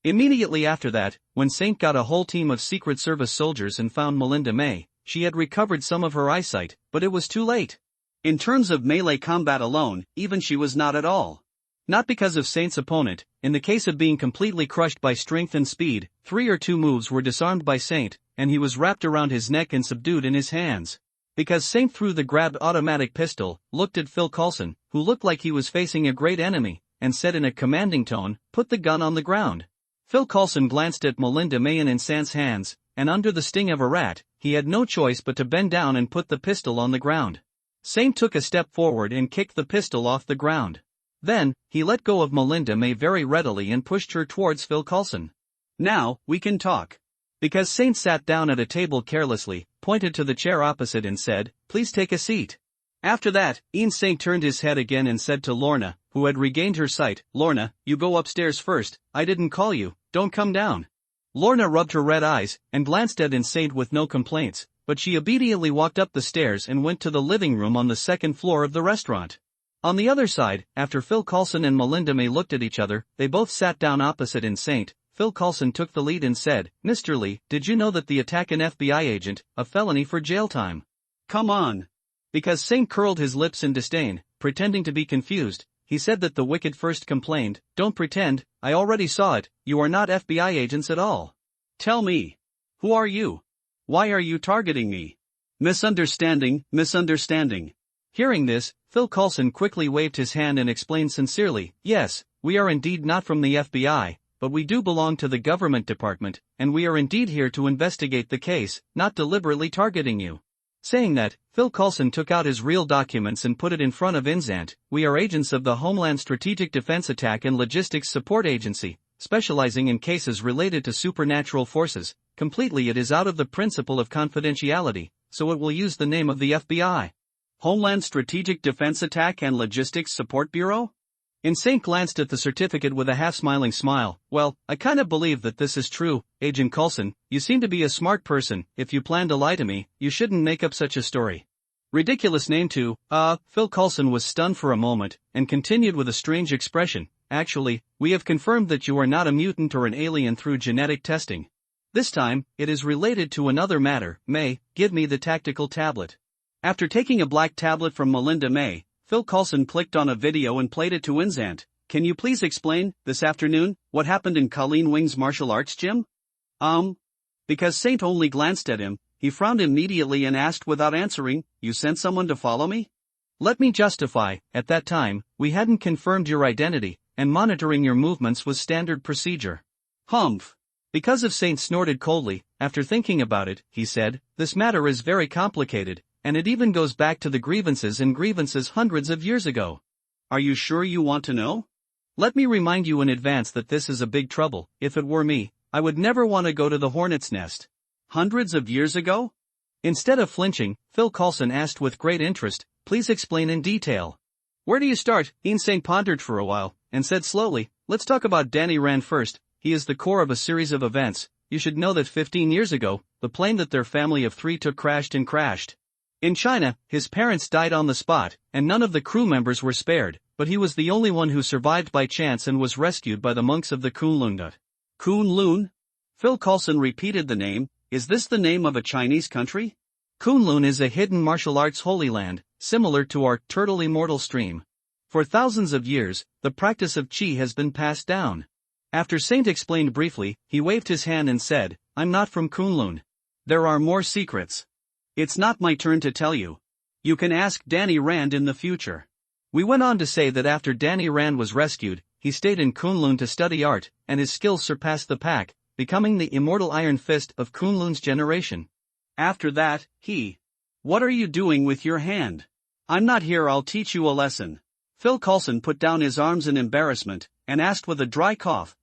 Immediately after that, when Saint got a whole team of Secret Service soldiers and found Melinda May, she had recovered some of her eyesight, but it was too late. In terms of melee combat alone, even she was not at all. Not because of Saint's opponent. In the case of being completely crushed by strength and speed, 3 or 2 moves were disarmed by Saint, and he was wrapped around his neck and subdued in his hands. Because Saint threw the grabbed automatic pistol, looked at Phil Coulson, who looked like he was facing a great enemy, and said in a commanding tone, "Put the gun on the ground." Phil Coulson glanced at Melinda May in Saint's hands, and under the sting of a rat, he had no choice but to bend down and put the pistol on the ground. Saint took a step forward and kicked the pistol off the ground. Then, he let go of Melinda May very readily and pushed her towards Phil Coulson. "Now, we can talk." Because Saint sat down at a table carelessly, pointed to the chair opposite and said, "Please take a seat." After that, Saint turned his head again and said to Lorna, who had regained her sight, "Lorna, you go upstairs first, I didn't call you, don't come down." Lorna rubbed her red eyes, and glanced at Saint with no complaints, but she obediently walked up the stairs and went to the living room on the second floor of the restaurant. On the other side, after Phil Coulson and Melinda May looked at each other, they both sat down opposite Saint. Phil Coulson took the lead and said, "Mr. Lee, did you know that the attack an FBI agent, a felony for jail time?" "Come on." Because Saint curled his lips in disdain, pretending to be confused, he said that the wicked first complained, "Don't pretend, I already saw it, you are not FBI agents at all. Tell me. Who are you? Why are you targeting me?" Misunderstanding. Hearing this, Phil Coulson quickly waved his hand and explained sincerely, "Yes, we are indeed not from the FBI, but we do belong to the government department, and we are indeed here to investigate the case, not deliberately targeting you." Saying that, Phil Coulson took out his real documents and put it in front of Inzant. "We are agents of the Homeland Strategic Defense Attack and Logistics Support Agency, specializing in cases related to supernatural forces. Completely it is out of the principle of confidentiality, so it will use the name of the FBI. Homeland Strategic Defense Attack and Logistics Support Bureau?" Saint glanced at the certificate with a half-smiling smile. "Well, I kind of believe that this is true, Agent Coulson, you seem to be a smart person, if you plan to lie to me, you shouldn't make up such a story." "Ridiculous name too." Phil Coulson was stunned for a moment, and continued with a strange expression, "Actually, we have confirmed that you are not a mutant or an alien through genetic testing. This time, it is related to another matter. May, give me the tactical tablet." After taking a black tablet from Melinda May, Phil Coulson clicked on a video and played it to Inzant. "Can you please explain, this afternoon, what happened in Colleen Wing's martial arts gym?" Because Saint only glanced at him, he frowned immediately and asked without answering, "You sent someone to follow me?" "Let me justify, at that time, we hadn't confirmed your identity, and monitoring your movements was standard procedure." "Humph." Because of Saint snorted coldly, after thinking about it, he said, "This matter is very complicated, and it even goes back to the grievances hundreds of years ago." "Are you sure you want to know?" "Let me remind you in advance that this is a big trouble. If it were me, I would never want to go to the hornet's nest." "Hundreds of years ago?" Instead of flinching, Phil Coulson asked with great interest, "Please explain in detail." "Where do you start?" Saint pondered for a while, and said slowly, "Let's talk about Danny Rand first. He is the core of a series of events. You should know that 15 years ago, the plane that their family of 3 took crashed. In China, his parents died on the spot, and none of the crew members were spared, but he was the only one who survived by chance and was rescued by the monks of the Kunlun. Kunlun? Phil Coulson repeated the name. "Is this the name of a Chinese country?" Kunlun is a hidden martial arts holy land, similar to our turtle immortal stream. For thousands of years, the practice of qi has been passed down. After Saint explained briefly, he waved his hand and said, "I'm not from Kunlun. There are more secrets. It's not my turn to tell you. You can ask Danny Rand in the future." We went on to say that after Danny Rand was rescued, he stayed in Kunlun to study art, and his skills surpassed the pack, becoming the immortal Iron Fist of Kunlun's generation. After that, "What are you doing with your hand?" "I'm not here, I'll teach you a lesson." Phil Coulson put down his arms in embarrassment, and asked with a dry cough,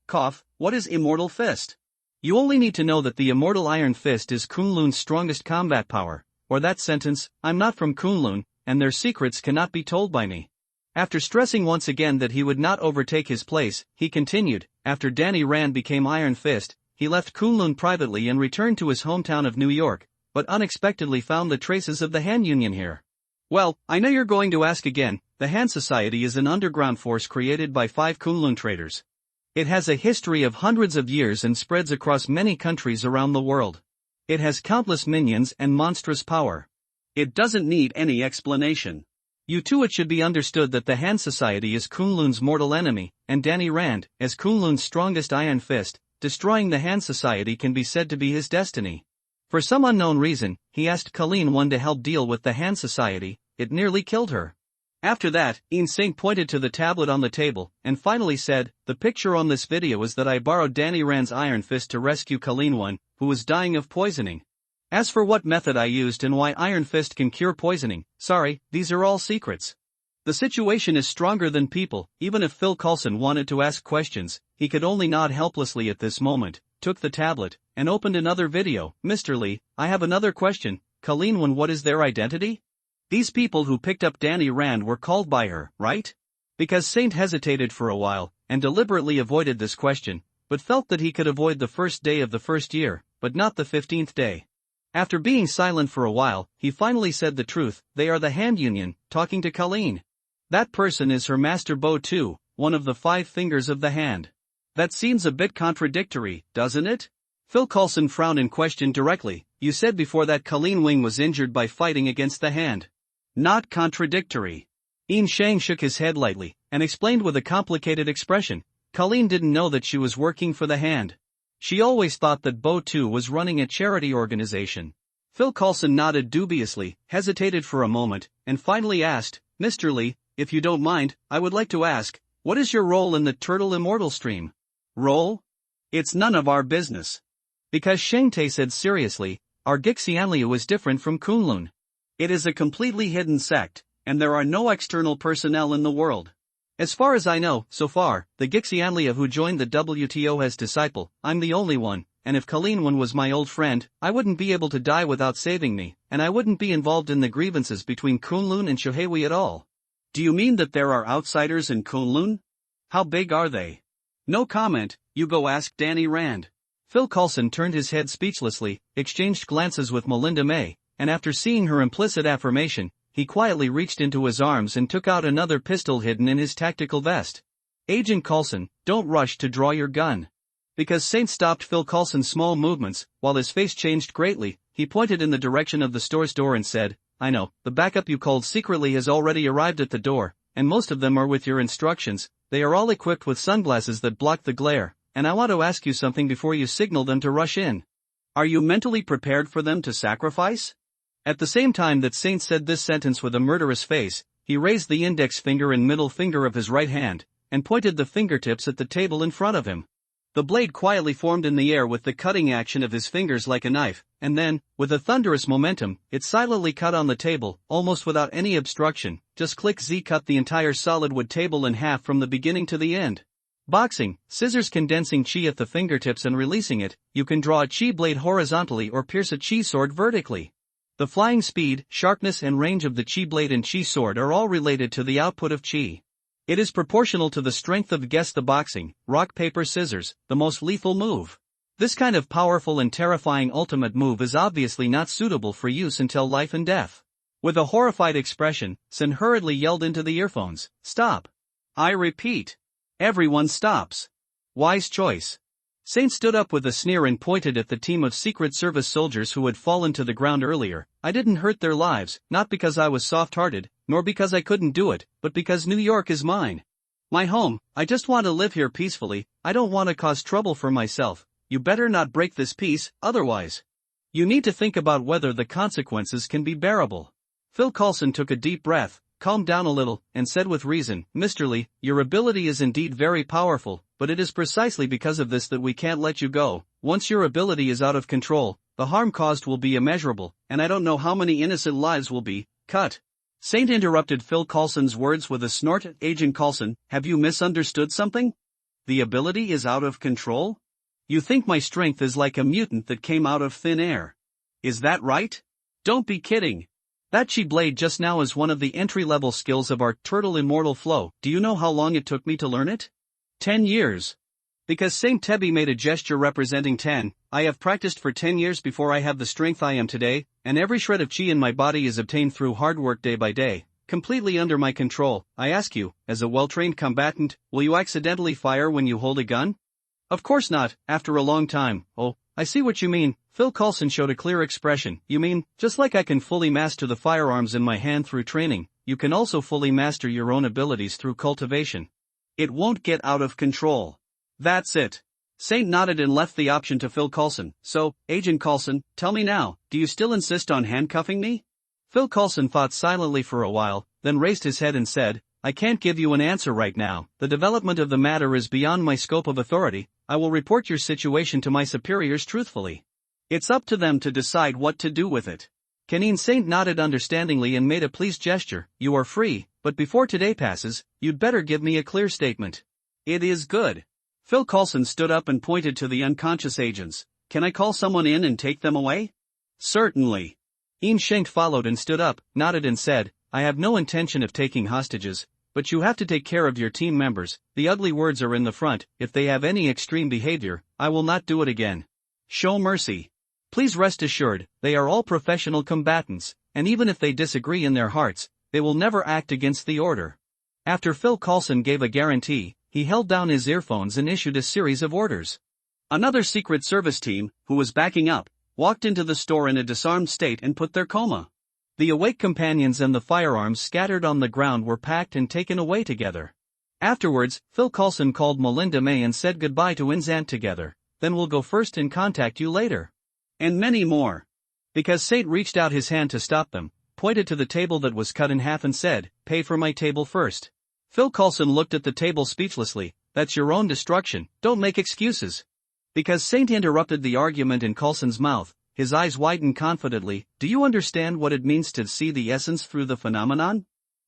"What is Immortal Fist?" "You only need to know that the immortal Iron Fist is Kunlun's strongest combat power, or that sentence, I'm not from Kunlun, and their secrets cannot be told by me." After stressing once again that he would not overtake his place, he continued, "After Danny Rand became Iron Fist, he left Kunlun privately and returned to his hometown of New York, but unexpectedly found the traces of the Han Union here." "Well, I know you're going to ask again. The Han Society is an underground force created by 5 Kunlun traders. It has a history of hundreds of years and spreads across many countries around the world. It has countless minions and monstrous power. It doesn't need any explanation. It should be understood that the Han Society is Kunlun's mortal enemy, and Danny Rand, as Kunlun's strongest Iron Fist, destroying the Han Society can be said to be his destiny. For some unknown reason, he asked Colleen One to help deal with the Han Society. It nearly killed her." After that, Saint pointed to the tablet on the table, and finally said, "The picture on this video is that I borrowed Danny Rand's Iron Fist to rescue Colleen One, who was dying of poisoning." As for what method I used and why Iron Fist can cure poisoning, sorry, these are all secrets. The situation is stronger than people. Even if Phil Coulson wanted to ask questions, he could only nod helplessly at this moment, took the tablet, and opened another video. Mr. Lee, I have another question. Colleen Wen, what is their identity? These people who picked up Danny Rand were called by her, right? Because Saint hesitated for a while, and deliberately avoided this question, but felt that he could avoid the first day of the first year, but not the 15th day. After being silent for a while, he finally said the truth. They are the hand union, talking to Colleen. That person is her master Bo too, one of the 5 fingers of the hand. That seems a bit contradictory, doesn't it? Phil Coulson frowned and questioned directly. You said before that Colleen Wing was injured by fighting against the hand. Not contradictory. Yin Shang shook his head lightly, and explained with a complicated expression. Colleen didn't know that she was working for the hand. She always thought that Bo too was running a charity organization. Phil Coulson nodded dubiously, hesitated for a moment, and finally asked, Mr. Lee, if you don't mind, I would like to ask, what is your role in the Turtle Immortal stream? Role? It's none of our business. Because Sheng Te said seriously, our Gixianliu is different from Kunlun. It is a completely hidden sect, and there are no external personnel in the world. As far as I know, so far, the Gixianliu who joined the WTO as disciple, I'm the only one, and if Colleen Wen was my old friend, I wouldn't be able to die without saving me, and I wouldn't be involved in the grievances between Kunlun and Shohei at all. Do you mean that there are outsiders in Kunlun? How big are they? No comment, you go ask Danny Rand. Phil Coulson turned his head speechlessly, exchanged glances with Melinda May, and after seeing her implicit affirmation, he quietly reached into his arms and took out another pistol hidden in his tactical vest. Agent Coulson, don't rush to draw your gun. Because Saint stopped Phil Coulson's small movements, while his face changed greatly, he pointed in the direction of the store's door and said, I know, the backup you called secretly has already arrived at the door, and most of them are with your instructions. They are all equipped with sunglasses that block the glare, and I want to ask you something before you signal them to rush in. Are you mentally prepared for them to sacrifice? At the same time that Saint said this sentence with a murderous face, he raised the index finger and middle finger of his right hand, and pointed the fingertips at the table in front of him. The blade quietly formed in the air with the cutting action of his fingers like a knife, and then, with a thunderous momentum, it silently cut on the table, almost without any obstruction. Just click Z cut the entire solid wood table in half from the beginning to the end. Boxing, scissors condensing chi at the fingertips and releasing it, you can draw a chi blade horizontally or pierce a chi sword vertically. The flying speed, sharpness and range of the chi blade and chi sword are all related to the output of chi. It is proportional to the strength of guess the boxing, rock paper scissors, the most lethal move. This kind of powerful and terrifying ultimate move is obviously not suitable for use until life and death. With a horrified expression, Sen hurriedly yelled into the earphones, Stop! I repeat. Everyone stops. Wise choice. Saint stood up with a sneer and pointed at the team of Secret Service soldiers who had fallen to the ground earlier. I didn't hurt their lives, not because I was soft-hearted, nor because I couldn't do it, but because New York is mine. My home. I just want to live here peacefully. I don't want to cause trouble for myself. You better not break this peace, otherwise. You need to think about whether the consequences can be bearable. Phil Coulson took a deep breath, calmed down a little, and said with reason, Mr. Lee, your ability is indeed very powerful, but it is precisely because of this that we can't let you go. Once your ability is out of control, the harm caused will be immeasurable, and I don't know how many innocent lives will be cut. Saint interrupted Phil Coulson's words with a snort. Agent Coulson, have you misunderstood something? The ability is out of control? You think my strength is like a mutant that came out of thin air. Is that right? Don't be kidding. That chi blade just now is one of the entry-level skills of our Turtle Immortal Flow. Do you know how long it took me to learn it? 10 years. Because Saint Tebi made a gesture representing 10, I have practiced for 10 years before I have the strength I am today, and every shred of chi in my body is obtained through hard work day by day, completely under my control. I ask you, as a well-trained combatant, will you accidentally fire when you hold a gun? Of course not, after a long time. Oh, I see what you mean. Phil Coulson showed a clear expression. You mean, just like I can fully master the firearms in my hand through training, you can also fully master your own abilities through cultivation. It won't get out of control. That's it. Saint nodded and left the option to Phil Coulson. So, Agent Coulson, tell me now, do you still insist on handcuffing me? Phil Coulson thought silently for a while, then raised his head and said, I can't give you an answer right now. The development of the matter is beyond my scope of authority. I will report your situation to my superiors truthfully. It's up to them to decide what to do with it. Canine Saint nodded understandingly and made a pleased gesture. You are free, but before today passes, you'd better give me a clear statement. It is good. Phil Coulson stood up and pointed to the unconscious agents. Can I call someone in and take them away? Certainly. Ian Shank followed and stood up, nodded and said, I have no intention of taking hostages, but you have to take care of your team members. The ugly words are in the front. If they have any extreme behavior, I will not do it again. Show mercy. Please rest assured, they are all professional combatants, and even if they disagree in their hearts, they will never act against the order. After Phil Coulson gave a guarantee, he held down his earphones and issued a series of orders. Another Secret Service team, who was backing up, walked into the store in a disarmed state and put their coma. The awake companions and the firearms scattered on the ground were packed and taken away together. Afterwards, Phil Coulson called Melinda May and said goodbye to Inzant together. Then we'll go first and contact you later. And many more. Because Saint reached out his hand to stop them, pointed to the table that was cut in half and said, pay for my table first. Phil Coulson looked at the table speechlessly. That's your own destruction, don't make excuses. Because Saint interrupted the argument in Coulson's mouth, his eyes widened confidently. Do you understand what it means to see the essence through the phenomenon?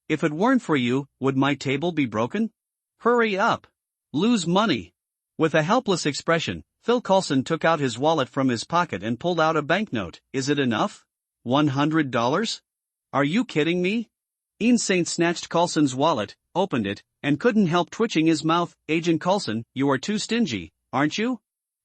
If it weren't for you, would my table be broken? Hurry up. Lose money. With a helpless expression, Phil Coulson took out his wallet from his pocket and pulled out a banknote. Is it enough? $100? Are you kidding me? Ian Saint snatched Coulson's wallet, opened it, and couldn't help twitching his mouth. Agent Coulson, you are too stingy, aren't you?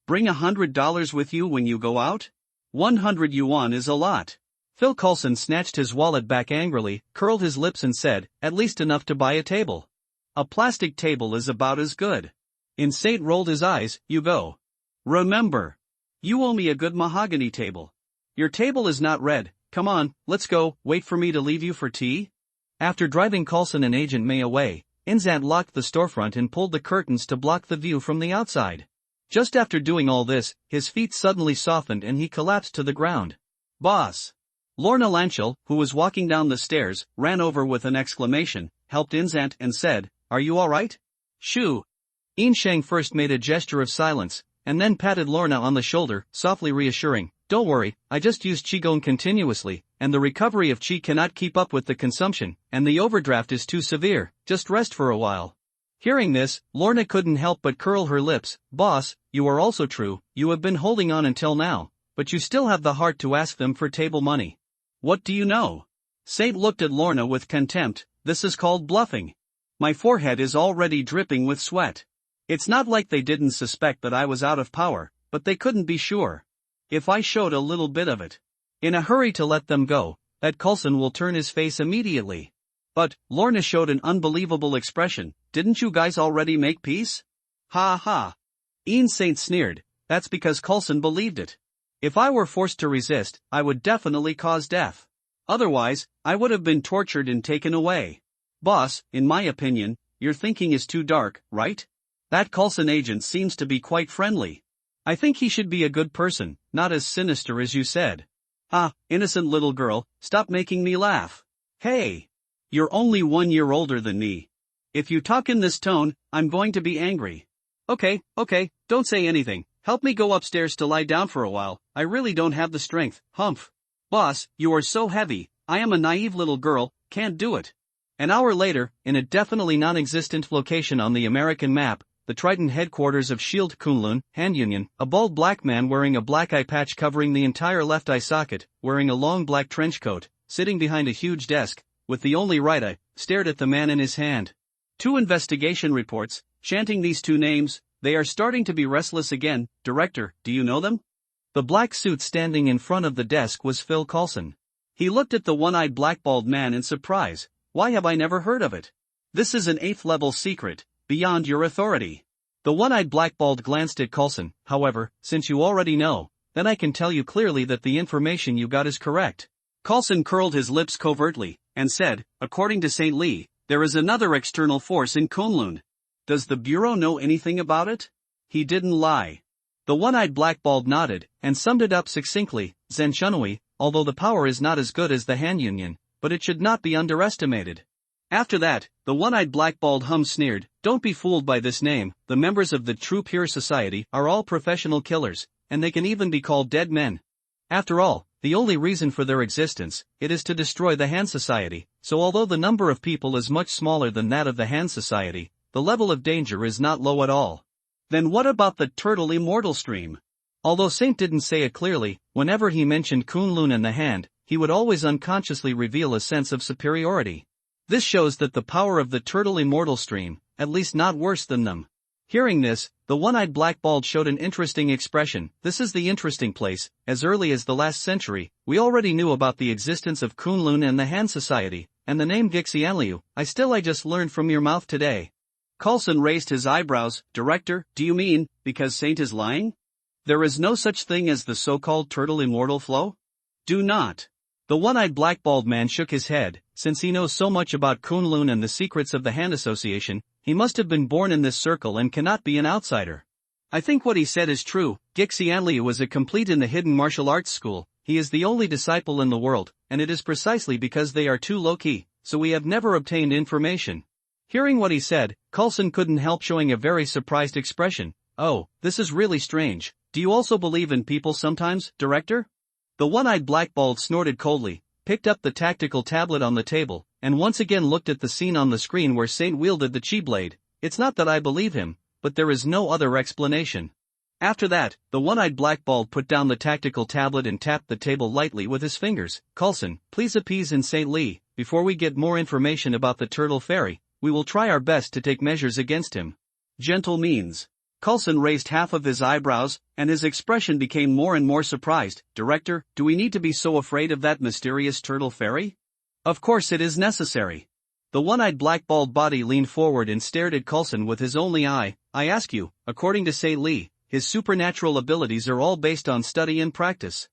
Bring $100 with you when you go out? 100 yuan is a lot. Phil Coulson snatched his wallet back angrily, curled his lips and said, at least enough to buy a table. A plastic table is about as good. Ian Saint rolled his eyes. You go. Remember. You owe me a good mahogany table. Your table is not red. Come on, let's go. Wait for me to leave you for tea? After driving Coulson and Agent May away, Inzant locked the storefront and pulled the curtains to block the view from the outside. Just after doing all this, his feet suddenly softened and he collapsed to the ground. Boss! Lorna Lanchel, who was walking down the stairs, ran over with an exclamation, helped Inzant and said, are you alright? Shoo! Ian Shang first made a gesture of silence, and then patted Lorna on the shoulder, softly reassuring, don't worry, I just used Qigong continuously, and the recovery of Qi cannot keep up with the consumption, and the overdraft is too severe, just rest for a while. Hearing this, Lorna couldn't help but curl her lips. Boss, you are also true, you have been holding on until now, but you still have the heart to ask them for table money. What do you know? Saint looked at Lorna with contempt. This is called bluffing. My forehead is already dripping with sweat. It's not like they didn't suspect that I was out of power, but they couldn't be sure. If I showed a little bit of it, in a hurry to let them go, that Coulson will turn his face immediately. But, Lorna showed an unbelievable expression. Didn't you guys already make peace? Ha ha. Ian Saint sneered. That's because Coulson believed it. If I were forced to resist, I would definitely cause death. Otherwise, I would have been tortured and taken away. Boss, in my opinion, your thinking is too dark, right? That Coulson agent seems to be quite friendly. I think he should be a good person, not as sinister as you said. Ah, innocent little girl, stop making me laugh. Hey! You're only 1 year older than me. If you talk in this tone, I'm going to be angry. Okay, don't say anything. Help me go upstairs to lie down for a while. I really don't have the strength. Humph. Boss, you are so heavy. I am a naive little girl, can't do it. An hour later, in a definitely non-existent location on the American map, the Triton headquarters of Shield Kunlun, Hand Union, a bald black man wearing a black eye patch covering the entire left eye socket, wearing a long black trench coat, sitting behind a huge desk, with the only right eye, stared at the man in his hand. 2 investigation reports, chanting these 2 names. They are starting to be restless again. Director, do you know them? The black suit standing in front of the desk was Phil Coulson. He looked at the one-eyed black-bald man in surprise. Why have I never heard of it? This is an 8th-level secret, beyond your authority. The one-eyed black-bald glanced at Coulson. However, since you already know, then I can tell you clearly that the information you got is correct. Coulson curled his lips covertly, and said, according to St. Lee, there is another external force in Kunlun. Does the Bureau know anything about it? He didn't lie. The one-eyed black-bald nodded, and summed it up succinctly. Zhenshunui, although the power is not as good as the Han Union, but it should not be underestimated. After that, the one-eyed black-bald sneered. Don't be fooled by this name. The members of the True Pure Society are all professional killers, and they can even be called dead men. After all, the only reason for their existence, it is to destroy the Han Society, so although the number of people is much smaller than that of the Han Society, the level of danger is not low at all. Then what about the turtle immortal stream? Although Saint didn't say it clearly, whenever he mentioned Kunlun and the hand, he would always unconsciously reveal a sense of superiority. This shows that the power of the turtle immortal stream, at least not worse than them. Hearing this, the one-eyed blackballed showed an interesting expression. This is the interesting place. As early as the last century, we already knew about the existence of Kunlun and the Han Society, and the name Gixianliu. I just learned from your mouth today. Coulson raised his eyebrows. Director, do you mean, because Saint is lying? There is no such thing as the so-called turtle immortal flow? Do not. The one-eyed blackballed man shook his head. Since he knows so much about Kunlun and the secrets of the Han Association, he must have been born in this circle and cannot be an outsider. I think what he said is true. Gixianliu was a complete in the hidden martial arts school. He is the only disciple in the world, and it is precisely because they are too low-key, so we have never obtained information. Hearing what he said, Coulson couldn't help showing a very surprised expression. Oh, this is really strange. Do you also believe in people sometimes, Director? The one-eyed blackballed snorted coldly, picked up the tactical tablet on the table, and once again looked at the scene on the screen where Saint wielded the chi blade. It's not that I believe him, but there is no other explanation. After that, the one-eyed blackballed put down the tactical tablet and tapped the table lightly with his fingers. Coulson, please appease in Saint Lee. Before we get more information about the turtle fairy, we will try our best to take measures against him. Gentle means. Coulson raised half of his eyebrows, and his expression became more and more surprised. Director, do we need to be so afraid of that mysterious turtle fairy? Of course it is necessary. The one-eyed blackballed body leaned forward and stared at Coulson with his only eye. I ask you, according to Saint Lee, his supernatural abilities are all based on study and practice.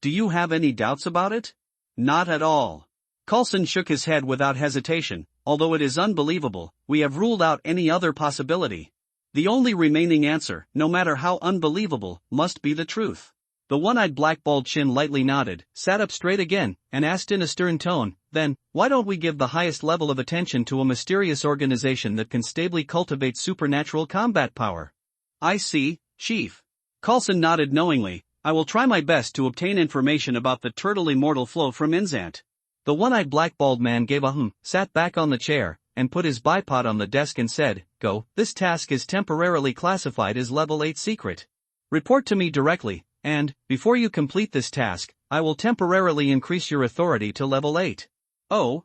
Do you have any doubts about it? Not at all. Coulson shook his head without hesitation. Although it is unbelievable, we have ruled out any other possibility. The only remaining answer, no matter how unbelievable, must be the truth. The one-eyed blackballed chin lightly nodded, sat up straight again, and asked in a stern tone, then, why don't we give the highest level of attention to a mysterious organization that can stably cultivate supernatural combat power? I see, Chief. Coulson nodded knowingly. I will try my best to obtain information about the turtle immortal flow from Inzant. The one-eyed blackballed man gave a sat back on the chair, and put his bipod on the desk and said, Go, this task is temporarily classified as level 8 secret. Report to me directly, and, before you complete this task, I will temporarily increase your authority to level 8. Oh?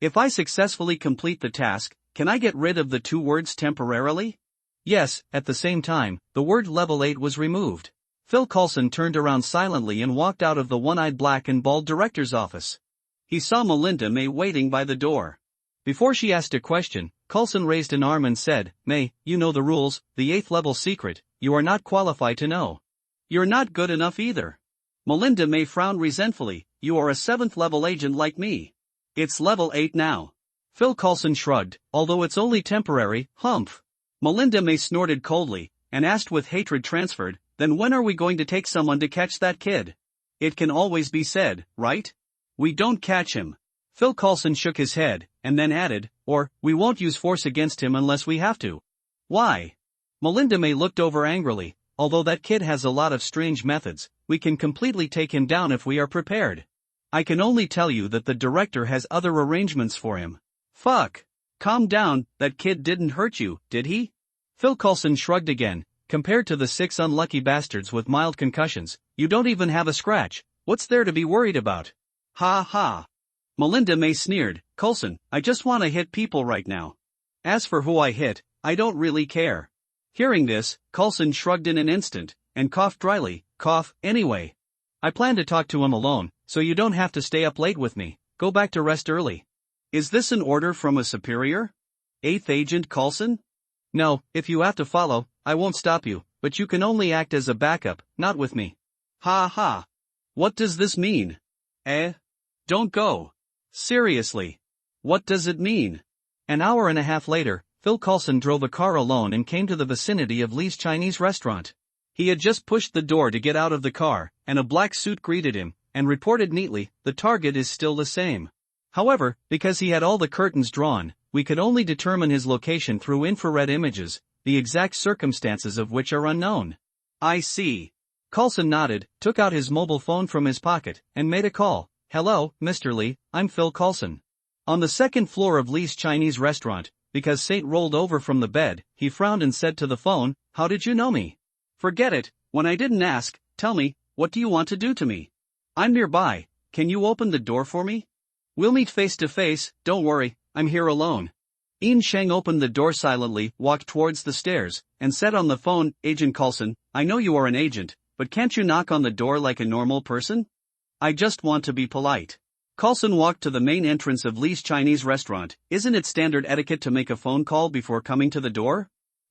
If I successfully complete the task, can I get rid of the two words temporarily? Yes, at the same time, the word level 8 was removed. Phil Coulson turned around silently and walked out of the one-eyed black and bald director's office. He saw Melinda May waiting by the door. Before she asked a question, Coulson raised an arm and said, May, you know the rules, the 8th level secret, you are not qualified to know. You're not good enough either. Melinda May frowned resentfully, you are a 7th level agent like me. It's level 8 now. Phil Coulson shrugged, although it's only temporary, humph. Melinda May snorted coldly, and asked with hatred transferred, then when are we going to take someone to catch that kid? It can always be said, right? We don't catch him. Phil Coulson shook his head, and then added, or, we won't use force against him unless we have to. Why? Melinda May looked over angrily. Although that kid has a lot of strange methods, we can completely take him down if we are prepared. I can only tell you that the director has other arrangements for him. Fuck. Calm down, that kid didn't hurt you, did he? Phil Coulson shrugged again. Compared to the 6 unlucky bastards with mild concussions, you don't even have a scratch. What's there to be worried about? Ha ha. Melinda May sneered, Coulson, I just want to hit people right now. As for who I hit, I don't really care. Hearing this, Coulson shrugged in an instant, and coughed dryly, anyway. I plan to talk to him alone, so you don't have to stay up late with me. Go back to rest early. Is this an order from a superior? 8th Agent Coulson? No, if you have to follow, I won't stop you, but you can only act as a backup, not with me. Ha ha. What does this mean? Don't go. Seriously. What does it mean? An hour and a half later, Phil Coulson drove a car alone and came to the vicinity of Lee's Chinese restaurant. He had just pushed the door to get out of the car, and a black suit greeted him, and reported neatly, the target is still the same. However, because he had all the curtains drawn, we could only determine his location through infrared images, the exact circumstances of which are unknown. I see. Coulson nodded, took out his mobile phone from his pocket, and made a call. "Hello, Mr. Lee, I'm Phil Coulson. On the second floor of Lee's Chinese restaurant." Because Saint rolled over from the bed, he frowned and said to the phone, "How did you know me?" "Forget it, when I didn't ask, tell me, what do you want to do to me? I'm nearby, can you open the door for me? We'll meet face to face, don't worry, I'm here alone." Ian Sheng opened the door silently, walked towards the stairs, and said on the phone, "Agent Coulson, I know you are an agent, but can't you knock on the door like a normal person? I just want to be polite." Coulson walked to the main entrance of Lee's Chinese restaurant. "Isn't it standard etiquette to make a phone call before coming to the door?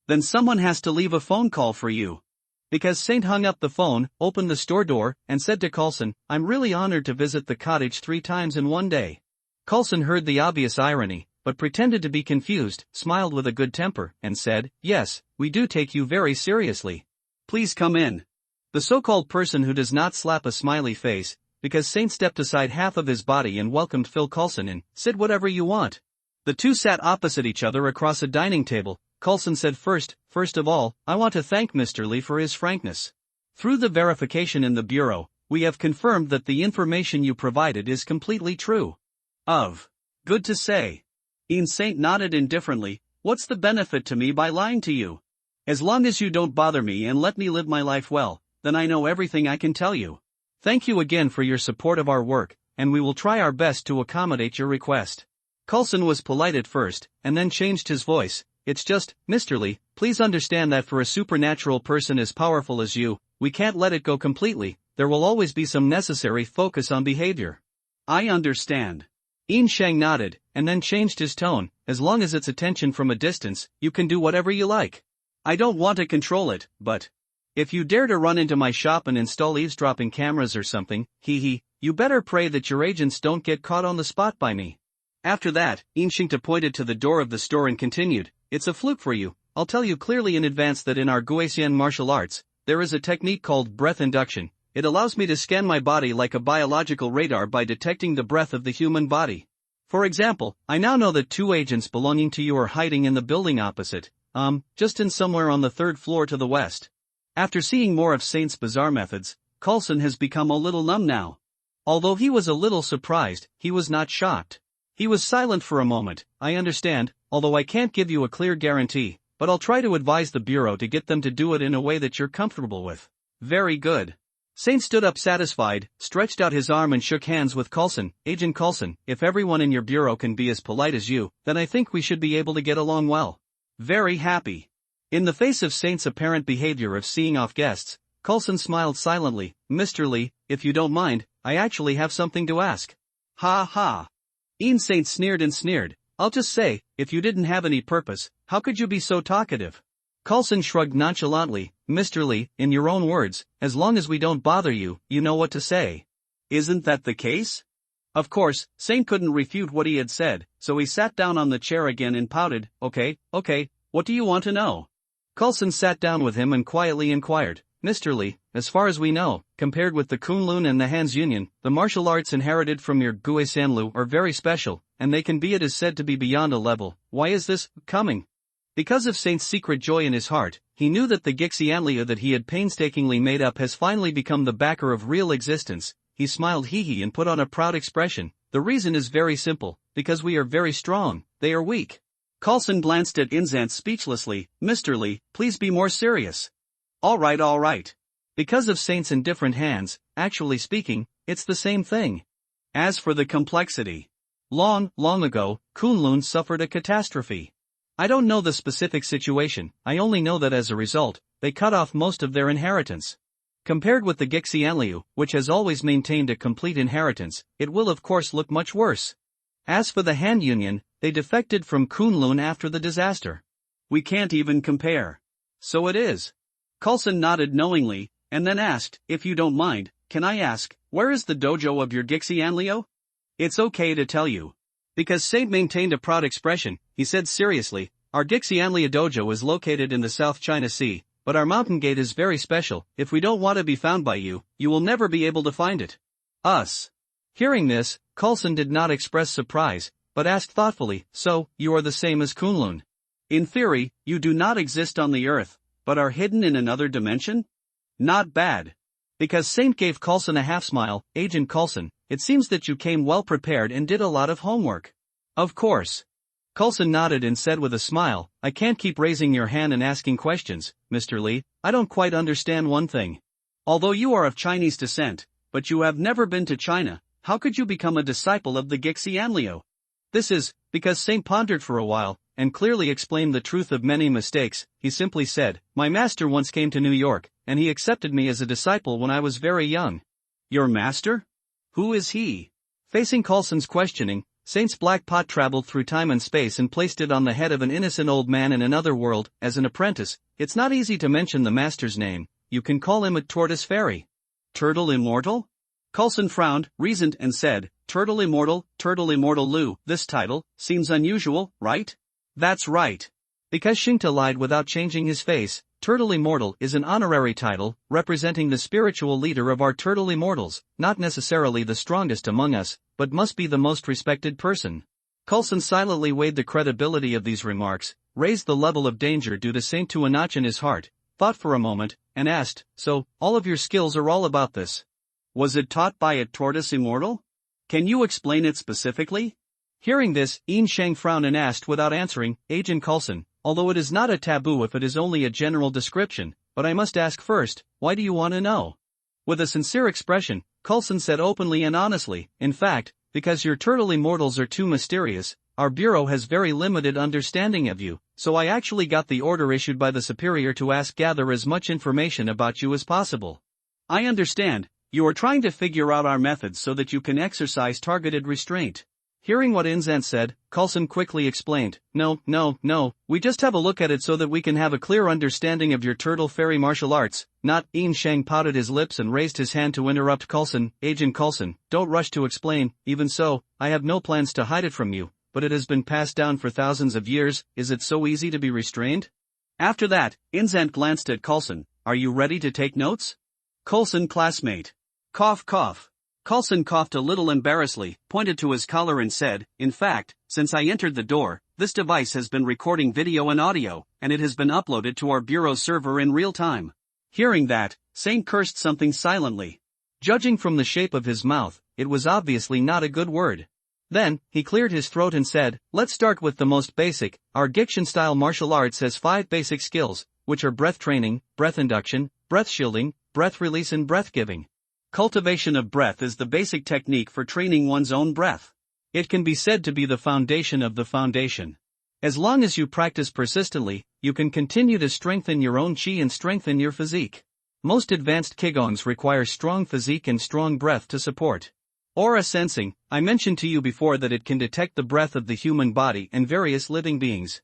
Then someone has to leave a phone call for you." Because Saint hung up the phone, opened the store door, and said to Coulson, "I'm really honored to visit the cottage 3 times in one day." Coulson heard the obvious irony, but pretended to be confused, smiled with a good temper, and said, "Yes, we do take you very seriously. Please come in." The so-called person who does not slap a smiley face, because Saint stepped aside half of his body and welcomed Phil Coulson in. "Sit whatever you want." The two sat opposite each other across a dining table. Coulson said first of all, "I want to thank Mr. Lee for his frankness. Through the verification in the bureau, we have confirmed that the information you provided is completely true." Good to say. Ian Saint nodded indifferently. "What's the benefit to me by lying to you? As long as you don't bother me and let me live my life well, then I know everything I can tell you. Thank you again for your support of our work, and we will try our best to accommodate your request." Coulson was polite at first, and then changed his voice. "It's just, Mr. Lee, please understand that for a supernatural person as powerful as you, we can't let it go completely. There will always be some necessary focus on behavior." "I understand." Ian Sheng nodded, and then changed his tone. "As long as it's attention from a distance, you can do whatever you like. I don't want to control it, but if you dare to run into my shop and install eavesdropping cameras or something, you better pray that your agents don't get caught on the spot by me." After that, Ian Sheng pointed to the door of the store and continued, "It's a fluke for you. I'll tell you clearly in advance that in our Guosian martial arts, there is a technique called breath induction. It allows me to scan my body like a biological radar by detecting the breath of the human body. For example, I now know that 2 agents belonging to you are hiding in the building opposite, just in somewhere on the 3rd floor to the west." After seeing more of Saint's bizarre methods, Coulson has become a little numb now. Although he was a little surprised, he was not shocked. He was silent for a moment. "I understand, although I can't give you a clear guarantee, but I'll try to advise the bureau to get them to do it in a way that you're comfortable with." "Very good." Saint stood up satisfied, stretched out his arm and shook hands with Coulson. "Agent Coulson, if everyone in your bureau can be as polite as you, then I think we should be able to get along well." "Very happy." In the face of Saint's apparent behavior of seeing off guests, Coulson smiled silently. "Mr. Lee, if you don't mind, I actually have something to ask." "Ha ha." Ian Saint sneered and sneered. "I'll just say, if you didn't have any purpose, how could you be so talkative?" Coulson shrugged nonchalantly. "Mr. Lee, in your own words, as long as we don't bother you, you know what to say." "Isn't that the case?" Of course, Saint couldn't refute what he had said, so he sat down on the chair again and pouted. Okay, what do you want to know?" Coulson sat down with him and quietly inquired. "Mr. Lee, as far as we know, compared with the Kunlun and the Han's Union, the martial arts inherited from your Gue Sanlu are very special, and they can be, it is said, to be beyond a level. Why is this coming?" Because of Saint's secret joy in his heart, he knew that the Gixianliu that he had painstakingly made up has finally become the backer of real existence. He smiled and put on a proud expression. "The reason is very simple, because we are very strong, they are weak." Coulson glanced at Inzant speechlessly. "Mr. Lee, please be more serious." All right. Because of Saint's indifferent hands, actually speaking, it's the same thing. As for the complexity, long ago, Kunlun suffered a catastrophe. I don't know the specific situation, I only know that as a result, they cut off most of their inheritance. Compared with the Gixianliu, which has always maintained a complete inheritance, it will of course look much worse. As for the Han Union, they defected from Kunlun after the disaster. We can't even compare. So it is. Coulson nodded knowingly, and then asked, "If you don't mind, can I ask, where is the dojo of your Gixianliu?" "It's okay to tell you." Because Saint maintained a proud expression, he said seriously, "Our Gixianliu dojo is located in the South China Sea, but our mountain gate is very special. If we don't want to be found by you, you will never be able to find it." Us. Hearing this, Coulson did not express surprise, but asked thoughtfully, "So, you are the same as Kunlun? In theory, you do not exist on the earth, but are hidden in another dimension?" "Not bad." Because Saint gave Coulson a half-smile. Agent Coulson, it seems that you came well prepared and did a lot of homework. Of course. Coulson nodded and said with a smile, I can't keep raising your hand and asking questions, Mr. Li. I don't quite understand one thing. Although you are of Chinese descent, but you have never been to China, how could you become a disciple of the Gixianliu? This is, because Saint pondered for a while, and clearly explained the truth of many mistakes. He simply said, my master once came to New York, and he accepted me as a disciple when I was very young. Your master? Who is he? Facing Coulson's questioning, Saint's black pot traveled through time and space and placed it on the head of an innocent old man in another world. As an apprentice, it's not easy to mention the master's name. You can call him a tortoise fairy. Turtle Immortal? Coulson frowned, reasoned and said, Turtle Immortal Lu. This title seems unusual, right? That's right. Because Xingta lied without changing his face, Turtle Immortal is an honorary title, representing the spiritual leader of our Turtle Immortals, not necessarily the strongest among us, but must be the most respected person. Coulson silently weighed the credibility of these remarks, raised the level of danger due to Saint to a notch in his heart, thought for a moment, and asked, so, all of your skills are all about this? Was it taught by a tortoise immortal? Can you explain it specifically? Hearing this, Yin Sheng frowned and asked without answering, Agent Coulson, although it is not a taboo if it is only a general description, but I must ask first, why do you want to know? With a sincere expression, Coulson said openly and honestly, in fact, because your turtle immortals are too mysterious, our bureau has very limited understanding of you, so I actually got the order issued by the superior to gather as much information about you as possible. I understand, you are trying to figure out our methods so that you can exercise targeted restraint. Hearing what Inzant said, Coulson quickly explained, No, we just have a look at it so that we can have a clear understanding of your turtle fairy martial arts, not. Yin Sheng pouted his lips and raised his hand to interrupt Coulson. Agent Coulson, don't rush to explain, even so, I have no plans to hide it from you, but it has been passed down for thousands of years. Is it so easy to be restrained? After that, Inzant glanced at Coulson, are you ready to take notes? Coulson classmate. Cough cough. Coulson coughed a little embarrassedly, pointed to his collar and said, in fact, since I entered the door, this device has been recording video and audio, and it has been uploaded to our bureau server in real time. Hearing that, Saint cursed something silently. Judging from the shape of his mouth, it was obviously not a good word. Then, he cleared his throat and said, let's start with the most basic. Our Gixian-style martial arts has 5 basic skills, which are breath training, breath induction, breath shielding, breath release and breath giving. Cultivation of breath is the basic technique for training one's own breath. It can be said to be the foundation of the foundation. As long as you practice persistently, you can continue to strengthen your own qi and strengthen your physique. Most advanced qigongs require strong physique and strong breath to support. Aura sensing, I mentioned to you before that it can detect the breath of the human body and various living beings.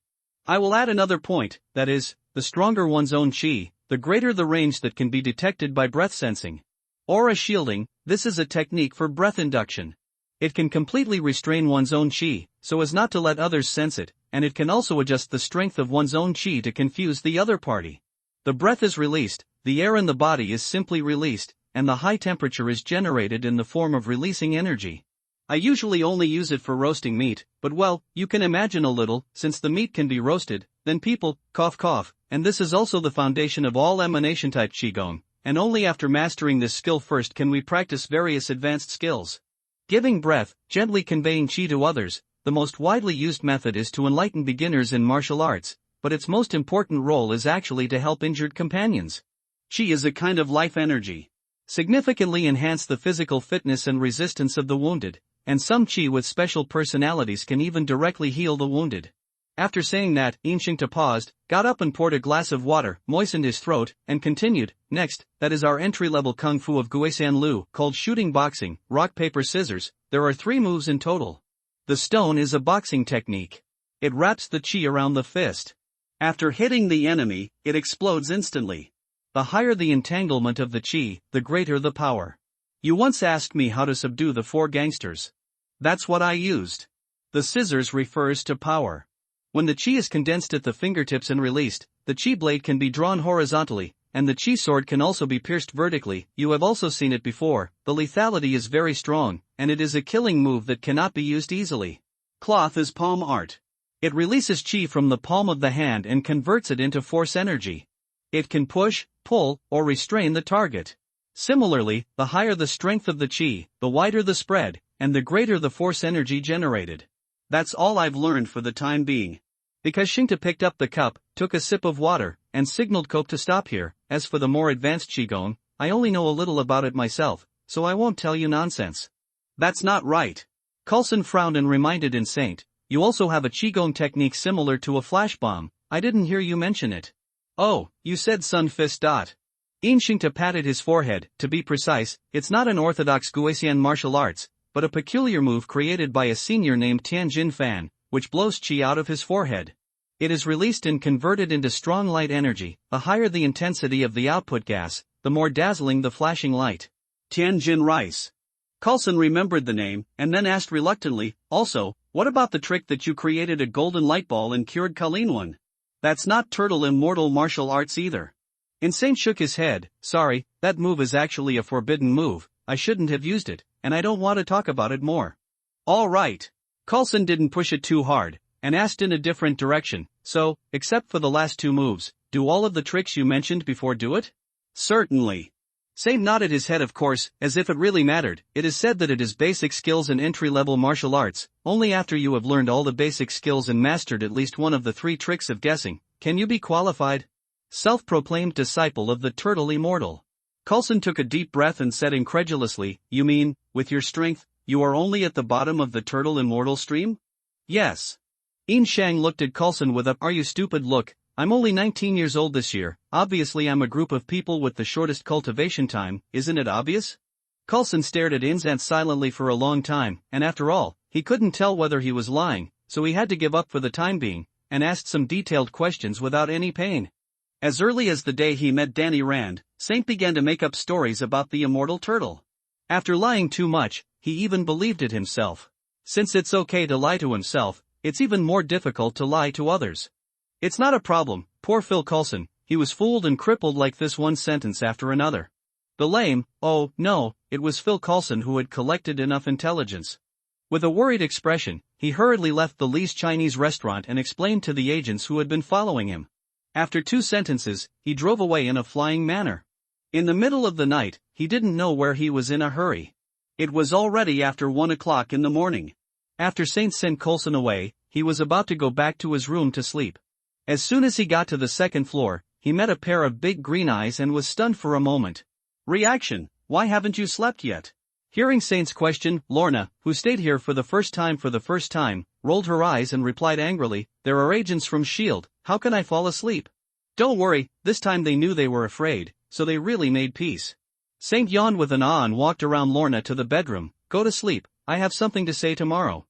I will add another point, that is, the stronger one's own qi, the greater the range that can be detected by breath sensing. Aura shielding, this is a technique for breath induction. It can completely restrain one's own qi, so as not to let others sense it, and it can also adjust the strength of one's own qi to confuse the other party. The breath is released, the air in the body is simply released, and the high temperature is generated in the form of releasing energy. I usually only use it for roasting meat, but well, you can imagine a little, since the meat can be roasted, then people, cough cough, and this is also the foundation of all emanation-type qigong. And only after mastering this skill first can we practice various advanced skills. Giving breath, gently conveying qi to others, the most widely used method is to enlighten beginners in martial arts, but its most important role is actually to help injured companions. Qi is a kind of life energy. Significantly enhance the physical fitness and resistance of the wounded, and some qi with special personalities can even directly heal the wounded. After saying that, Inshingta paused, got up and poured a glass of water, moistened his throat, and continued, next, that is our entry-level kung fu of Guisan Lu, called shooting boxing, rock paper scissors. There are 3 moves in total. The stone is a boxing technique. It wraps the qi around the fist. After hitting the enemy, it explodes instantly. The higher the entanglement of the qi, the greater the power. You once asked me how to subdue the 4 gangsters. That's what I used. The scissors refers to power. When the qi is condensed at the fingertips and released, the qi blade can be drawn horizontally, and the qi sword can also be pierced vertically. You have also seen it before. The lethality is very strong, and it is a killing move that cannot be used easily. Cloth is palm art. It releases qi from the palm of the hand and converts it into force energy. It can push, pull, or restrain the target. Similarly, the higher the strength of the qi, the wider the spread, and the greater the force energy generated. That's all I've learned for the time being. Because Xingta picked up the cup, took a sip of water, and signaled Cope to stop here. As for the more advanced qigong, I only know a little about it myself, so I won't tell you nonsense. That's not right. Coulson frowned and reminded Saint, you also have a qigong technique similar to a flash bomb. I didn't hear you mention it. Oh, you said sun fist. Xingta patted his forehead. To be precise, it's not an orthodox Guoxian martial arts, but a peculiar move created by a senior named Tianjin Fan, which blows qi out of his forehead. It is released and converted into strong light energy. The higher the intensity of the output gas, the more dazzling the flashing light. Tianjin Rice. Coulson remembered the name, and then asked reluctantly, also, what about the trick that you created a golden light ball and cured Colleen one? That's not turtle immortal martial arts either. Saint shook his head. Sorry, that move is actually a forbidden move. I shouldn't have used it, and I don't want to talk about it more. All right. Coulson didn't push it too hard, and asked in a different direction, so, except for the last two moves, do all of the tricks you mentioned before do it? Certainly. Saint nodded his head. Of course, as if it really mattered. It is said that it is basic skills and entry-level martial arts. Only after you have learned all the basic skills and mastered at least one of the 3 tricks of guessing, can you be qualified. Self-proclaimed disciple of the turtle immortal. Coulson took a deep breath and said incredulously, you mean, with your strength, you are only at the bottom of the turtle immortal stream? Yes. Shang looked at Coulson with a "are you stupid" look. I'm only 19 years old this year. Obviously I'm a group of people with the shortest cultivation time, isn't it obvious? Coulson stared at Inzant silently for a long time, and after all, he couldn't tell whether he was lying, so he had to give up for the time being, and asked some detailed questions without any pain. As early as the day he met Danny Rand, Saint began to make up stories about the immortal turtle. After lying too much, he even believed it himself. Since it's okay to lie to himself, it's even more difficult to lie to others. It's not a problem, poor Phil Coulson, he was fooled and crippled like this one sentence after another. The lame, oh, no, it was Phil Coulson who had collected enough intelligence. With a worried expression, he hurriedly left the Lee's Chinese restaurant and explained to the agents who had been following him. After 2 sentences, he drove away in a flying manner. In the middle of the night, he didn't know where he was in a hurry. It was already after 1 o'clock in the morning. After Saint sent Coulson away, he was about to go back to his room to sleep. As soon as he got to the 2nd floor, he met a pair of big green eyes and was stunned for a moment. Reaction: why haven't you slept yet? Hearing Saint's question, Lorna, who stayed here for the first time, rolled her eyes and replied angrily, there are agents from S.H.I.E.L.D., how can I fall asleep? Don't worry, this time they knew they were afraid, so they really made peace. Saint yawned with an ah and walked around Lorna to the bedroom. Go to sleep, I have something to say tomorrow.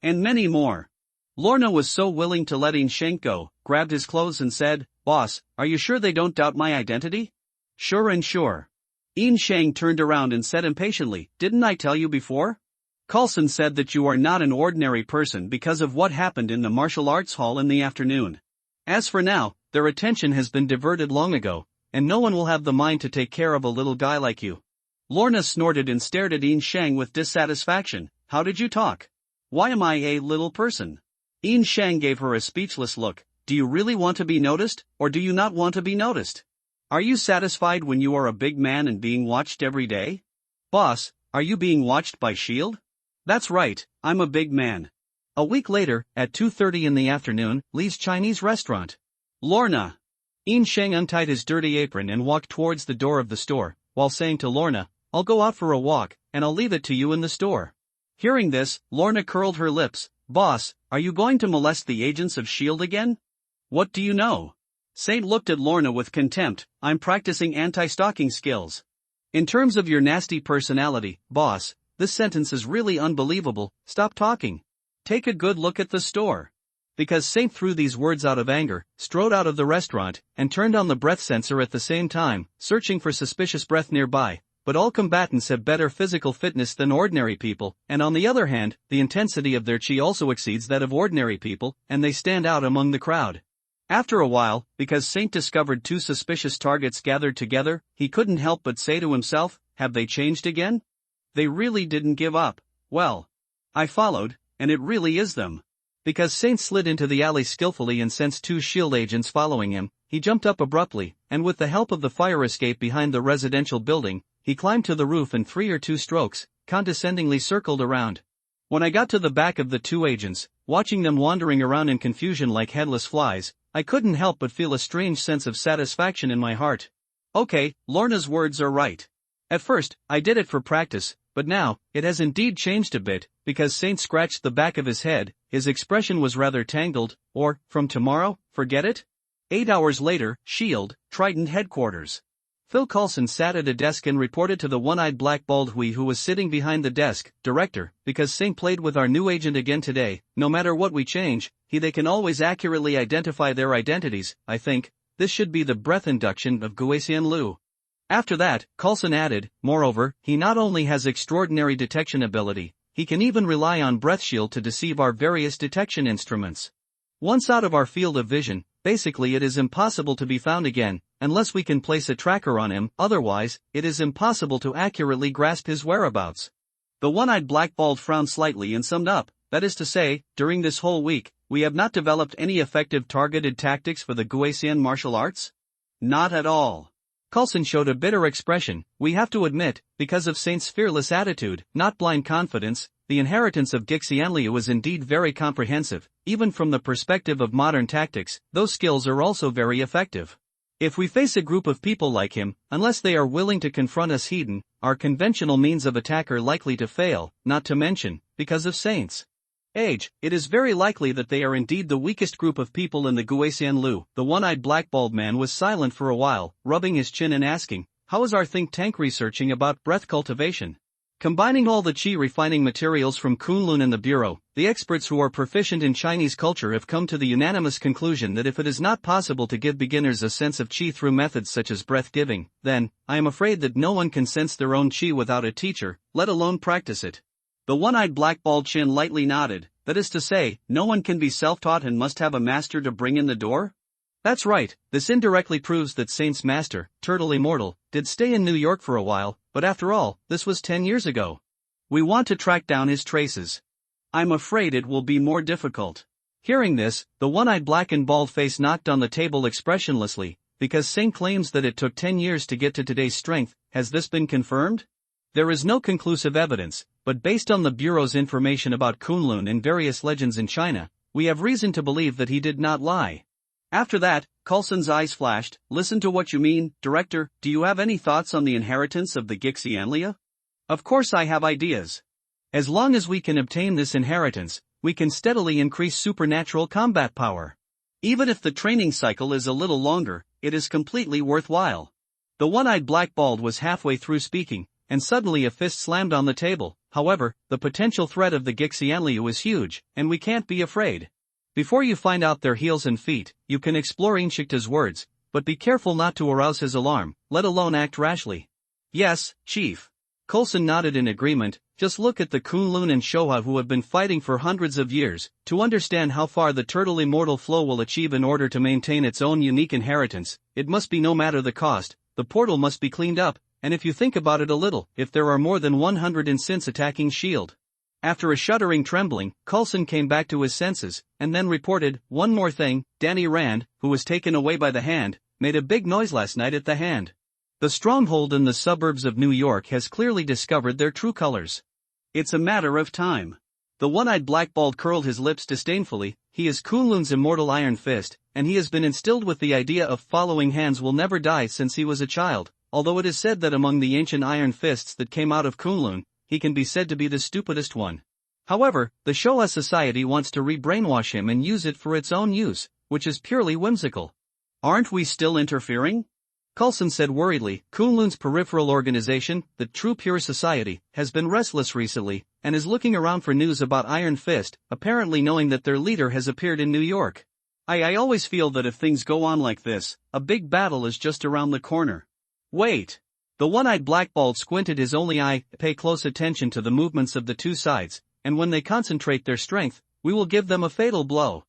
And many more. Lorna was so willing to let Shang go, grabbed his clothes and said, Boss, are you sure they don't doubt my identity? Sure and sure. Shang turned around and said impatiently, didn't I tell you before? Coulson said that you are not an ordinary person because of what happened in the martial arts hall in the afternoon. As for now, their attention has been diverted long ago, and no one will have the mind to take care of a little guy like you. Lorna snorted and stared at Shang with dissatisfaction. How did you talk? Why am I a little person? Shang gave her a speechless look. Do you really want to be noticed, or do you not want to be noticed? Are you satisfied when you are a big man and being watched every day? Boss, are you being watched by S.H.I.E.L.D.? That's right, I'm a big man. A week later, at 2:30 in the afternoon, Lee's Chinese restaurant. Lorna. Shang untied his dirty apron and walked towards the door of the store, while saying to Lorna, I'll go out for a walk, and I'll leave it to you in the store. Hearing this, Lorna curled her lips. Boss, are you going to molest the agents of S.H.I.E.L.D. again? What do you know? Saint looked at Lorna with contempt. I'm practicing anti-stalking skills. In terms of your nasty personality, boss, this sentence is really unbelievable. Stop talking. Take a good look at the store. Because Saint threw these words out of anger, strode out of the restaurant, and turned on the breath sensor at the same time, searching for suspicious breath nearby. But all combatants have better physical fitness than ordinary people, and on the other hand, the intensity of their qi also exceeds that of ordinary people, and they stand out among the crowd. After a while, because Saint discovered 2 suspicious targets gathered together, he couldn't help but say to himself, have they changed again? They really didn't give up. Well, I followed, and it really is them. Because Saint slid into the alley skillfully and sensed 2 S.H.I.E.L.D. agents following him, he jumped up abruptly, and with the help of the fire escape behind the residential building, he climbed to the roof and 3 or 2 strokes, condescendingly circled around. When I got to the back of the 2 agents, watching them wandering around in confusion like headless flies, I couldn't help but feel a strange sense of satisfaction in my heart. Okay, Lorna's words are right. At first, I did it for practice, but now, it has indeed changed a bit, because Saint scratched the back of his head, his expression was rather tangled, or, from tomorrow, forget it? 8 hours later, S.H.I.E.L.D., Triton headquarters. Phil Coulson sat at a desk and reported to the one-eyed black bald Hui who was sitting behind the desk, Director, because Saint played with our new agent again today, no matter what we change, they can always accurately identify their identities, I think. This should be the breath induction of Guixian Lu. After that, Coulson added, moreover, he not only has extraordinary detection ability, he can even rely on breath shield to deceive our various detection instruments. Once out of our field of vision, basically it is impossible to be found again, unless we can place a tracker on him, otherwise, it is impossible to accurately grasp his whereabouts. The one-eyed black-bald frowned slightly and summed up, that is to say, during this whole week, we have not developed any effective targeted tactics for the Guixian martial arts? Not at all. Coulson showed a bitter expression. We have to admit, because of Saint's fearless attitude, not blind confidence, the inheritance of Guixianliu is indeed very comprehensive. Even from the perspective of modern tactics, those skills are also very effective. If we face a group of people like him, unless they are willing to confront us head-on, our conventional means of attack are likely to fail, not to mention, because of Saint's age, it is very likely that they are indeed the weakest group of people in the Guixian Lu. The one-eyed black-bald man was silent for a while, rubbing his chin and asking, how is our think tank researching about breath cultivation? Combining all the qi refining materials from Kunlun and the Bureau, the experts who are proficient in Chinese culture have come to the unanimous conclusion that if it is not possible to give beginners a sense of qi through methods such as breath giving, then, I am afraid that no one can sense their own qi without a teacher, let alone practice it. The one-eyed black-bald chin lightly nodded, that is to say, no one can be self-taught and must have a master to bring in the door? That's right, this indirectly proves that Saint's master, Turtle Immortal, did stay in New York for a while, but after all, this was 10 years ago. We want to track down his traces. I'm afraid it will be more difficult. Hearing this, the one-eyed black and bald face knocked on the table expressionlessly, because Saint claims that it took 10 years to get to today's strength. Has this been confirmed? There is no conclusive evidence, but based on the Bureau's information about Kunlun and various legends in China, we have reason to believe that he did not lie. After that, Coulson's eyes flashed. Listen to what you mean, Director. Do you have any thoughts on the inheritance of the Guixianlia? Of course I have ideas. As long as we can obtain this inheritance, we can steadily increase supernatural combat power. Even if the training cycle is a little longer, it is completely worthwhile. The one-eyed black-bald was halfway through speaking, and suddenly a fist slammed on the table. However, the potential threat of the Guixianliu is huge, and we can't be afraid. Before you find out their heels and feet, you can explore Inshikta's words, but be careful not to arouse his alarm, let alone act rashly. Yes, Chief. Coulson nodded in agreement. Just look at the Kunlun and Shoha who have been fighting for hundreds of years. To understand how far the Turtle Immortal flow will achieve in order to maintain its own unique inheritance, it must be no matter the cost, the portal must be cleaned up. And if you think about it a little, if there are more than 100 instants attacking S.H.I.E.L.D. After a shuddering trembling, Coulson came back to his senses, and then reported, one more thing, Danny Rand, who was taken away by the Hand, made a big noise last night at the Hand. The stronghold in the suburbs of New York has clearly discovered their true colors. It's a matter of time. The one-eyed black-bald curled his lips disdainfully. He is Kunlun's immortal Iron Fist, and he has been instilled with the idea of following hands will never die since he was a child. Although it is said that among the ancient Iron Fists that came out of Kunlun, he can be said to be the stupidest one. However, the Showa Society wants to re-brainwash him and use it for its own use, which is purely whimsical. Aren't we still interfering? Coulson said worriedly. Kunlun's peripheral organization, the True Pure Society, has been restless recently, and is looking around for news about Iron Fist, apparently knowing that their leader has appeared in New York. I always feel that if things go on like this, a big battle is just around the corner. Wait. The one-eyed black-bald squinted his only eye. Pay close attention to the movements of the two sides, and when they concentrate their strength, we will give them a fatal blow.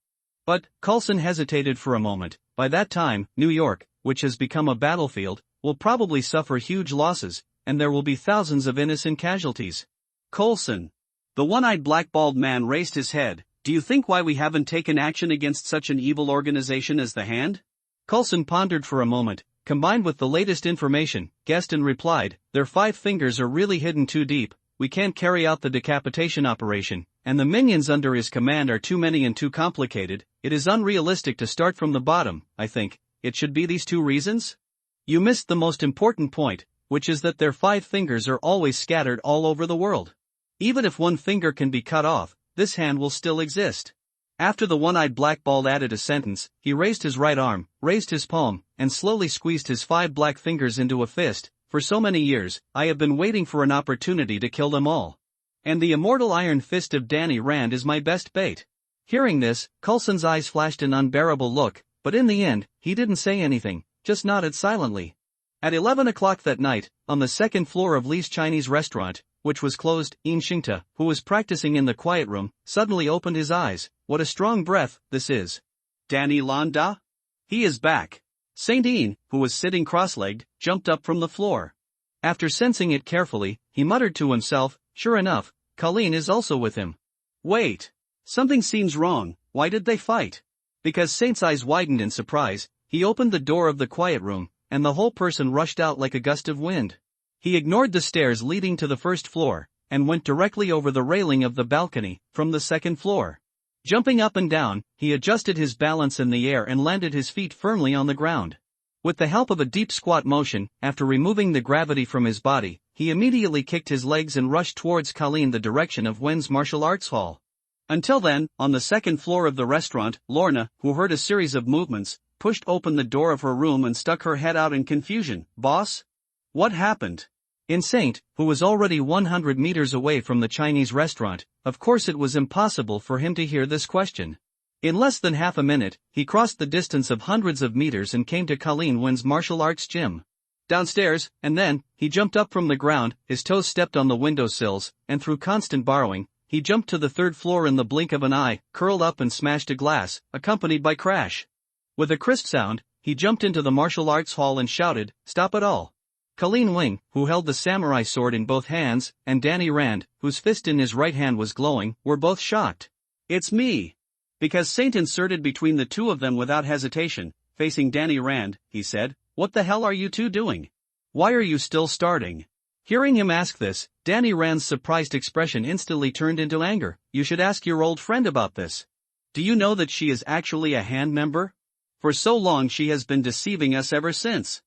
But, Coulson hesitated for a moment, by that time, New York, which has become a battlefield, will probably suffer huge losses, and there will be thousands of innocent casualties. Coulson. The one-eyed black-bald man raised his head. Do you think why we haven't taken action against such an evil organization as the Hand? Coulson pondered for a moment, combined with the latest information, guessed and replied, their 5 fingers are really hidden too deep, we can't carry out the decapitation operation, and the minions under his command are too many and too complicated. It is unrealistic to start from the bottom. I think it should be these 2 reasons? You missed the most important point, which is that their 5 fingers are always scattered all over the world. Even if one finger can be cut off, this hand will still exist. After the one-eyed blackballed added a sentence, he raised his right arm, raised his palm, and slowly squeezed his 5 black fingers into a fist. For so many years, I have been waiting for an opportunity to kill them all. And the immortal iron fist of Danny Rand is my best bait. Hearing this, Coulson's eyes flashed an unbearable look, but in the end, he didn't say anything, just nodded silently. At 11 o'clock that night, on the 2nd floor of Lee's Chinese restaurant, which was closed, Yin Xingta, who was practicing in the quiet room, suddenly opened his eyes. What a strong breath this is. Danny Landa? He is back. Saint Ian, who was sitting cross-legged, jumped up from the floor. After sensing it carefully, he muttered to himself, sure enough, Colleen is also with him. Wait. Something seems wrong. Why did they fight? Because Saint's eyes widened in surprise, he opened the door of the quiet room, and the whole person rushed out like a gust of wind. He ignored the stairs leading to the 1st floor, and went directly over the railing of the balcony, from the 2nd floor. Jumping up and down, he adjusted his balance in the air and landed his feet firmly on the ground. With the help of a deep squat motion, after removing the gravity from his body, he immediately kicked his legs and rushed towards Colleen the direction of Wen's martial arts hall. Until then, on the 2nd floor of the restaurant, Lorna, who heard a series of movements, pushed open the door of her room and stuck her head out in confusion. Boss? What happened? In Saint, who was already 100 meters away from the Chinese restaurant, of course it was impossible for him to hear this question. In less than half a minute, he crossed the distance of hundreds of meters and came to Colleen Wen's martial arts gym. Downstairs, and then, he jumped up from the ground, his toes stepped on the windowsills, and through constant borrowing, he jumped to the 3rd floor in the blink of an eye, curled up and smashed a glass, accompanied by crash. With a crisp sound, he jumped into the martial arts hall and shouted, stop it all. Colleen Wing, who held the samurai sword in both hands, and Danny Rand, whose fist in his right hand was glowing, were both shocked. It's me. Because Saint inserted between the 2 of them without hesitation. Facing Danny Rand, he said, what the hell are you 2 doing? Why are you still starting? Hearing him ask this, Danny Rand's surprised expression instantly turned into anger. You should ask your old friend about this. Do you know that she is actually a hand member? For so long she has been deceiving us ever since.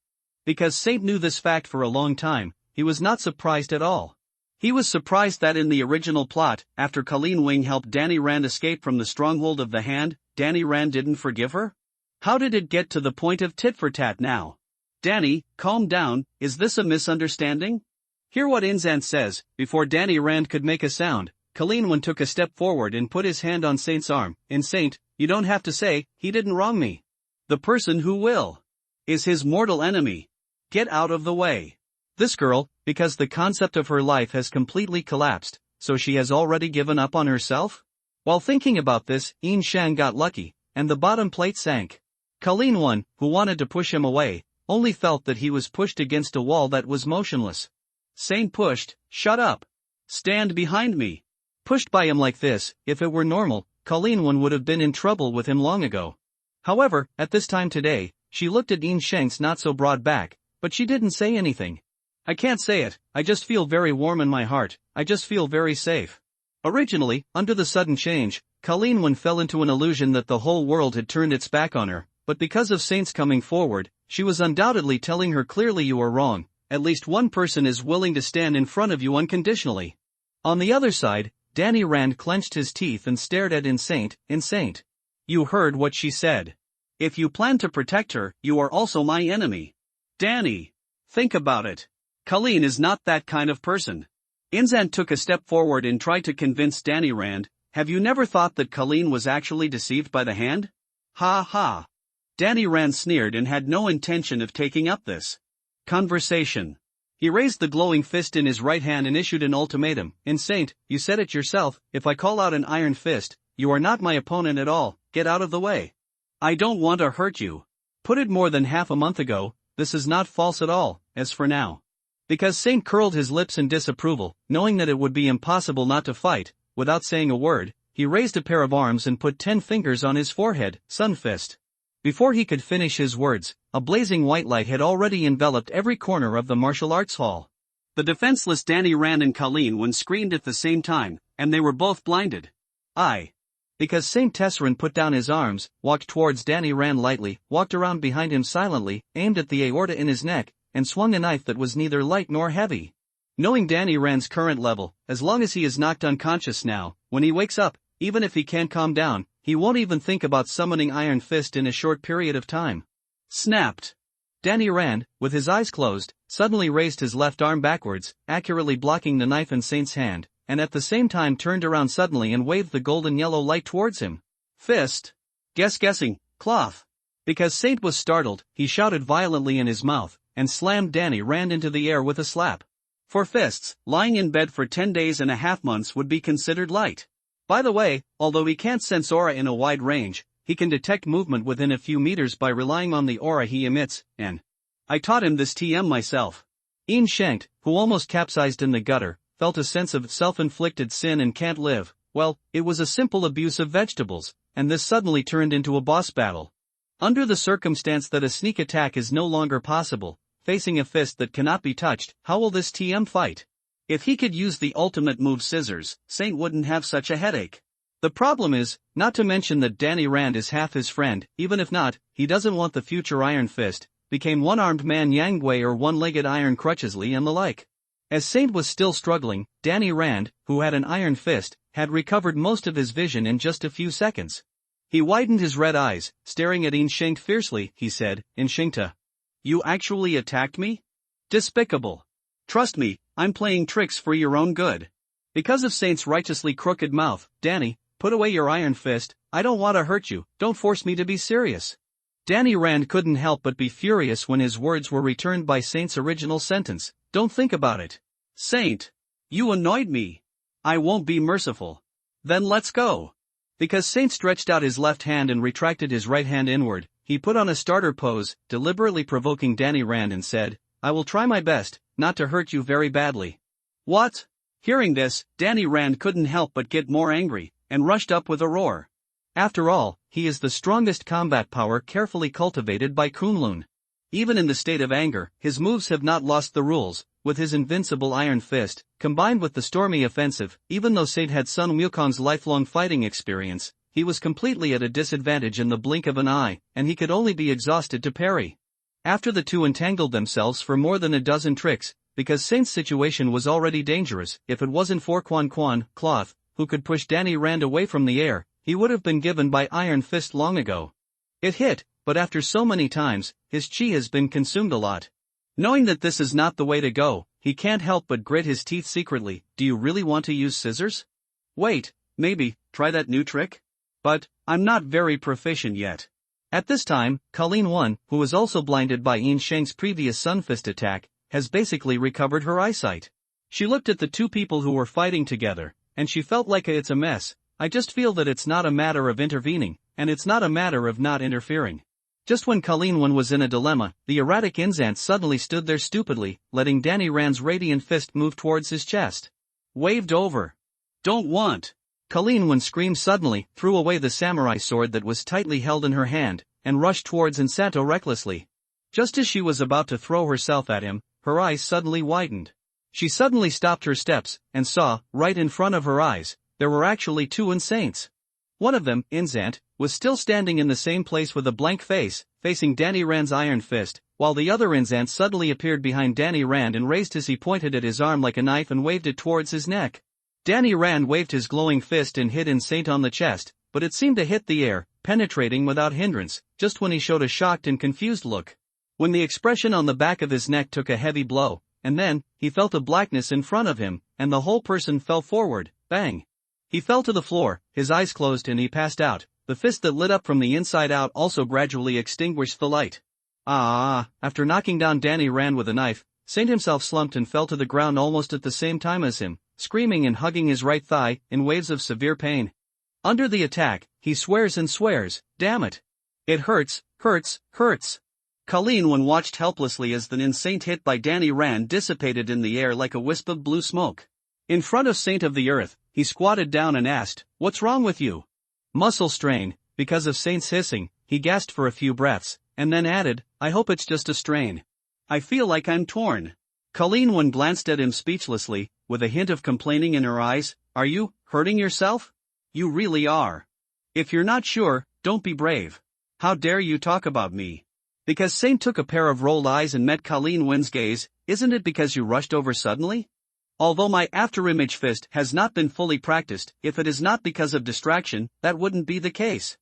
Because Saint knew this fact for a long time, he was not surprised at all. He was surprised that in the original plot, after Colleen Wing helped Danny Rand escape from the stronghold of the hand, Danny Rand didn't forgive her? How did it get to the point of tit-for-tat now? Danny, calm down, is this a misunderstanding? Hear what Inzan says. Before Danny Rand could make a sound, Colleen Wing took a step forward and put his hand on Saint's arm. In Saint, you don't have to say, he didn't wrong me. The person who will is his mortal enemy. Get out of the way. This girl, because the concept of her life has completely collapsed, so she has already given up on herself? While thinking about this, Yin Shan got lucky, and the bottom plate sank. Colleen Wing, who wanted to push him away, only felt that he was pushed against a wall that was motionless. Saint pushed, shut up. Stand behind me. Pushed by him like this, if it were normal, Colleen Wing would have been in trouble with him long ago. However, at this time today, she looked at Yin Sheng's not so broad back, but she didn't say anything. I can't say it, I just feel very warm in my heart, I just feel very safe. Originally, under the sudden change, Colleen Wing fell into an illusion that the whole world had turned its back on her, but because of Saint's coming forward, she was undoubtedly telling her clearly you are wrong, at least one person is willing to stand in front of you unconditionally. On the other side, Danny Rand clenched his teeth and stared at Saint. You heard what she said. If you plan to protect her, you are also my enemy. Danny, think about it. Colleen is not that kind of person. Inzan took a step forward and tried to convince Danny Rand, have you never thought that Colleen was actually deceived by the hand? Ha ha. Danny Rand sneered and had no intention of taking up this conversation. He raised the glowing fist in his right hand and issued an ultimatum. Saint, you said it yourself, if I call out an iron fist, you are not my opponent at all, get out of the way. I don't want to hurt you. Put it more than half a month ago, this is not false at all, as for now. Because Saint curled his lips in disapproval, knowing that it would be impossible not to fight, without saying a word, he raised a pair of arms and put 10 fingers on his forehead, sun fist. Before he could finish his words, a blazing white light had already enveloped every corner of the martial arts hall. The defenseless Danny Rand and Colleen Wen screamed at the same time, and they were both blinded. Because Saint Tesserin put down his arms, walked towards Danny Rand lightly, walked around behind him silently, aimed at the aorta in his neck, and swung a knife that was neither light nor heavy. Knowing Danny Rand's current level, as long as he is knocked unconscious now, when he wakes up, even if he can't calm down, he won't even think about summoning Iron Fist in a short period of time. Snapped. Danny Rand, with his eyes closed, suddenly raised his left arm backwards, accurately blocking the knife in Saint's hand, and at the same time turned around suddenly and waved the golden yellow light towards him. Fist. Guessing, cloth. Because Saint was startled, he shouted violently in his mouth, and slammed Danny Rand into the air with a slap. For fists, lying in bed for 10 days and a half months would be considered light. By the way, although he can't sense aura in a wide range, he can detect movement within a few meters by relying on the aura he emits, and I taught him this TM myself. Ian Shankt, who almost capsized in the gutter, felt a sense of self-inflicted sin and can't live. Well, it was a simple abuse of vegetables, and this suddenly turned into a boss battle. Under the circumstance that a sneak attack is no longer possible, facing a fist that cannot be touched, how will this TM fight? If he could use the ultimate move scissors, Saint wouldn't have such a headache. The problem is, not to mention that Danny Rand is half his friend, even if not, he doesn't want the future Iron Fist, became one-armed man Yang Gui or one-legged Iron Crutchesley and the like. As Saint was still struggling, Danny Rand, who had an Iron Fist, had recovered most of his vision in just a few seconds. He widened his red eyes, staring at Inshinct fiercely. He said, "Inshinkta, you actually attacked me? Despicable. Trust me, I'm playing tricks for your own good." Because of Saint's righteously crooked mouth, "Danny, put away your Iron Fist, I don't want to hurt you, don't force me to be serious." Danny Rand couldn't help but be furious when his words were returned by Saint's original sentence, "Don't think about it." "Saint, you annoyed me. I won't be merciful." "Then let's go." Because Saint stretched out his left hand and retracted his right hand inward, he put on a starter pose, deliberately provoking Danny Rand and said, "I will try my best, not to hurt you very badly." "What?" Hearing this, Danny Rand couldn't help but get more angry, and rushed up with a roar. After all, he is the strongest combat power carefully cultivated by Kunlun. Even in the state of anger, his moves have not lost the rules. With his invincible Iron Fist, combined with the stormy offensive, even though Saint had Sun Wukong's lifelong fighting experience, he was completely at a disadvantage in the blink of an eye, and he could only be exhausted to parry. After the two entangled themselves for more than a dozen tricks, because Saint's situation was already dangerous, if it wasn't for Quan, Cloth, who could push Danny Rand away from the air, he would have been given by Iron Fist long ago. It hit, but after so many times, his chi has been consumed a lot. Knowing that this is not the way to go, he can't help but grit his teeth secretly. "Do you really want to use scissors? Wait, maybe, try that new trick? But I'm not very proficient yet." At this time, Colleen Wen, who was also blinded by Ian Sheng's previous Sunfist attack, has basically recovered her eyesight. She looked at the two people who were fighting together, and she felt like it's a mess. "I just feel that it's not a matter of intervening, and it's not a matter of not interfering." Just when Colleen Wen was in a dilemma, the erratic Inzant suddenly stood there stupidly, letting Danny Rand's radiant fist move towards his chest. Waved over. "Don't want." Colleen Wen screamed suddenly, threw away the samurai sword that was tightly held in her hand, and rushed towards Insanto recklessly. Just as she was about to throw herself at him, her eyes suddenly widened. She suddenly stopped her steps, and saw, right in front of her eyes, there were actually two Insantes. One of them, Inzant, was still standing in the same place with a blank face, facing Danny Rand's Iron Fist, while the other Inzant suddenly appeared behind Danny Rand and raised he pointed at his arm like a knife and waved it towards his neck. Danny Rand waved his glowing fist and hit Insant on the chest, but it seemed to hit the air, penetrating without hindrance, just when he showed a shocked and confused look. When the expression on the back of his neck took a heavy blow, and then, he felt a blackness in front of him, and the whole person fell forward, bang. He fell to the floor, his eyes closed and he passed out. The fist that lit up from the inside out also gradually extinguished the light. After knocking down Danny Rand with a knife, Saint himself slumped and fell to the ground almost at the same time as him, screaming and hugging his right thigh, in waves of severe pain. Under the attack, he swears and swears, "Damn it. It hurts, hurts, hurts." Colleen Wen watched helplessly as the Insant hit by Danny Rand dissipated in the air like a wisp of blue smoke. In front of Saint of the Earth, he squatted down and asked, "What's wrong with you?" Muscle strain. Because of Saint's hissing, he gasped for a few breaths, and then added, I hope it's just a strain. I feel like I'm torn. Colleen Wen glanced at him speechlessly, with a hint of complaining in her eyes. Are you hurting yourself? You really are. If you're not sure, don't be brave. How dare you talk about me? Because Saint took a pair of rolled eyes and met Colleen Wen's gaze. Isn't it because you rushed over suddenly? Although my after-image fist has not been fully practiced, if it is not because of distraction, that wouldn't be the case.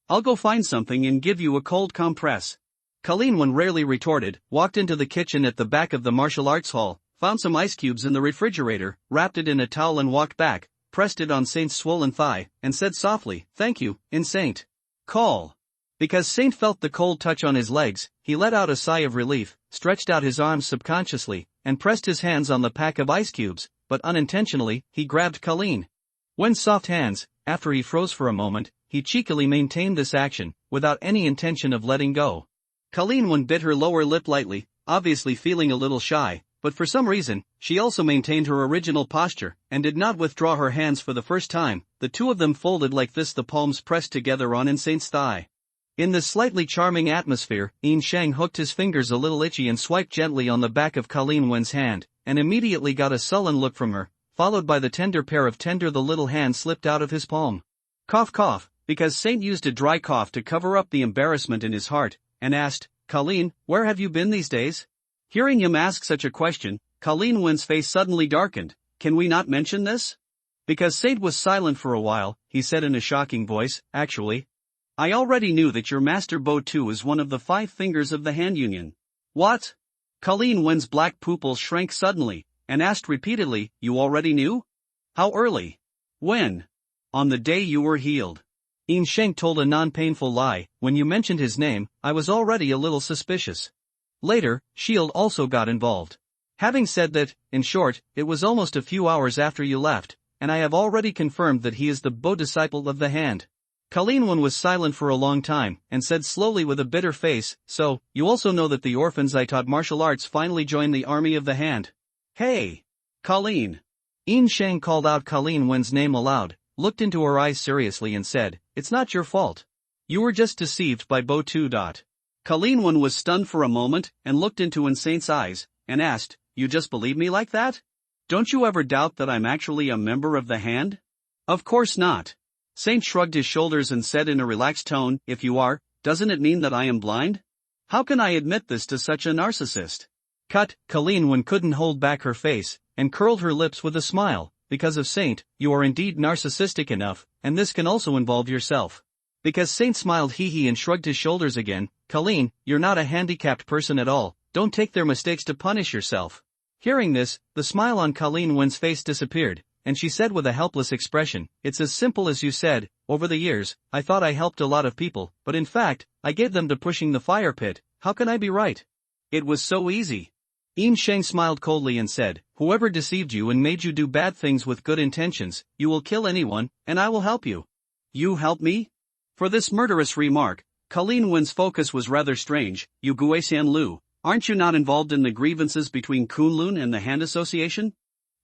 I'll go find something and give you a cold compress. Colleen Wen rarely retorted, walked into the kitchen at the back of the martial arts hall, found some ice cubes in the refrigerator, wrapped it in a towel and walked back, pressed it on Saint's swollen thigh, and said softly, thank you, in Saint. Call. Because Saint felt the cold touch on his legs, he let out a sigh of relief, stretched out his arms subconsciously, and pressed his hands on the pack of ice cubes, but unintentionally, he grabbed Colleen Wen's soft hands. After he froze for a moment, he cheekily maintained this action, without any intention of letting go. Colleen Wen bit her lower lip lightly, obviously feeling a little shy, but for some reason, she also maintained her original posture, and did not withdraw her hands for the first time. The two of them folded like this, the palms pressed together on Saint's thigh. In this slightly charming atmosphere, Yin Shang hooked his fingers a little itchy and swiped gently on the back of Colleen Wen's hand, and immediately got a sullen look from her, followed by the tender pair of tender the little hand slipped out of his palm. Cough cough, because Saint used a dry cough to cover up the embarrassment in his heart, and asked, Colleen, where have you been these days? Hearing him ask such a question, Colleen Wen's face suddenly darkened. Can we not mention this? Because Saint was silent for a while, he said in a shocking voice, actually, I already knew that your master Bo Tu is one of the 5 fingers of the hand union. What? Colleen Wen's black pupils shrank suddenly, and asked repeatedly, you already knew? How early? When? On the day you were healed. Yin Sheng told a non-painful lie. When you mentioned his name, I was already a little suspicious. Later, Shield also got involved. Having said that, in short, it was almost a few hours after you left, and I have already confirmed that he is the Bo disciple of the hand. Colleen Wen was silent for a long time, and said slowly with a bitter face, so, you also know that the orphans I taught martial arts finally joined the army of the hand. Hey! Colleen! Yin Shang called out Colleen Wen's name aloud, looked into her eyes seriously and said, it's not your fault. You were just deceived by Bo Tu. Colleen Wen was stunned for a moment, and looked into Saint's eyes, and asked, you just believe me like that? Don't you ever doubt that I'm actually a member of the hand? Of course not. Saint shrugged his shoulders and said in a relaxed tone, if you are, doesn't it mean that I am blind? How can I admit this to such a narcissist? Cut. Colleen Wen couldn't hold back her face, and curled her lips with a smile. Because of Saint, you are indeed narcissistic enough, and this can also involve yourself. Because Saint smiled hee and shrugged his shoulders again, Colleen, you're not a handicapped person at all, don't take their mistakes to punish yourself. Hearing this, the smile on Colleen Wen's face disappeared, and she said with a helpless expression, it's as simple as you said. Over the years, I thought I helped a lot of people, but in fact, I gave them to pushing the fire pit. How can I be right? It was so easy. Yin Sheng smiled coldly and said, whoever deceived you and made you do bad things with good intentions, you will kill anyone, and I will help you. You help me? For this murderous remark, Colleen Wen's focus was rather strange. You Guisian Lu, aren't you not involved in the grievances between Kunlun and the Hand Association?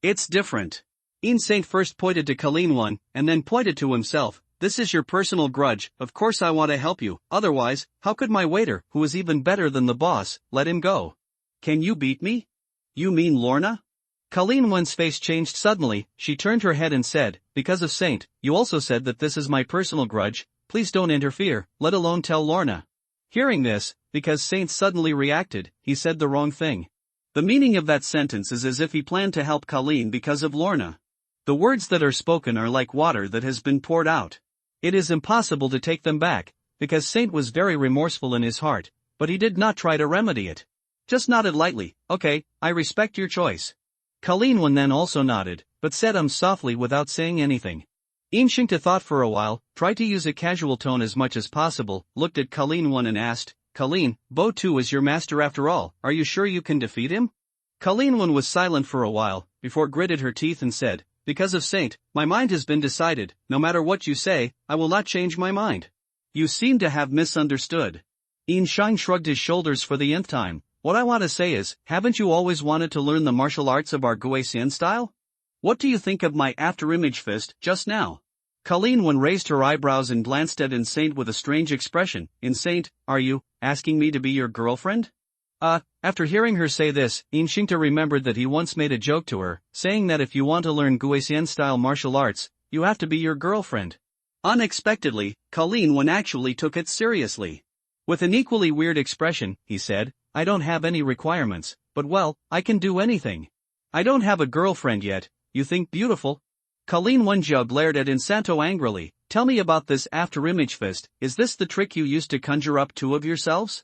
It's different. Yin Saint first pointed to Colleen Wen, and then pointed to himself. This is your personal grudge. Of course I want to help you, otherwise, how could my waiter, who is even better than the boss, let him go? Can you beat me? You mean Lorna? Colleen Wen's face changed suddenly. She turned her head and said, because of Saint, you also said that this is my personal grudge. Please don't interfere, let alone tell Lorna. Hearing this, because Saint suddenly reacted, he said the wrong thing. The meaning of that sentence is as if he planned to help Colleen because of Lorna. The words that are spoken are like water that has been poured out. It is impossible to take them back, because Saint was very remorseful in his heart, but he did not try to remedy it. Just nodded lightly. Okay, I respect your choice. Colleen Wen then also nodded, but said softly without saying anything. Yin Shengta thought for a while, tried to use a casual tone as much as possible, looked at Colleen Wen and asked, Colleen, Bo Tu is your master after all, are you sure you can defeat him? Colleen Wen was silent for a while, before gritted her teeth and said, because of Saint, my mind has been decided. No matter what you say, I will not change my mind. You seem to have misunderstood. Yin Shang shrugged his shoulders for the nth time. What I want to say is, haven't you always wanted to learn the martial arts of our Guisian style? What do you think of my after-image fist just now? Colleen Wen raised her eyebrows and glanced at Saint with a strange expression. Saint, are you asking me to be your girlfriend? After hearing her say this, Xingta remembered that he once made a joke to her, saying that if you want to learn Guisian-style martial arts, you have to be your girlfriend. Unexpectedly, Colleen Wen actually took it seriously. With an equally weird expression, he said, I don't have any requirements, but well, I can do anything. I don't have a girlfriend yet, you think beautiful? Colleen Wenjia glared at Insanto angrily. Tell me about this after-image fist, is this the trick you used to conjure up two of yourselves?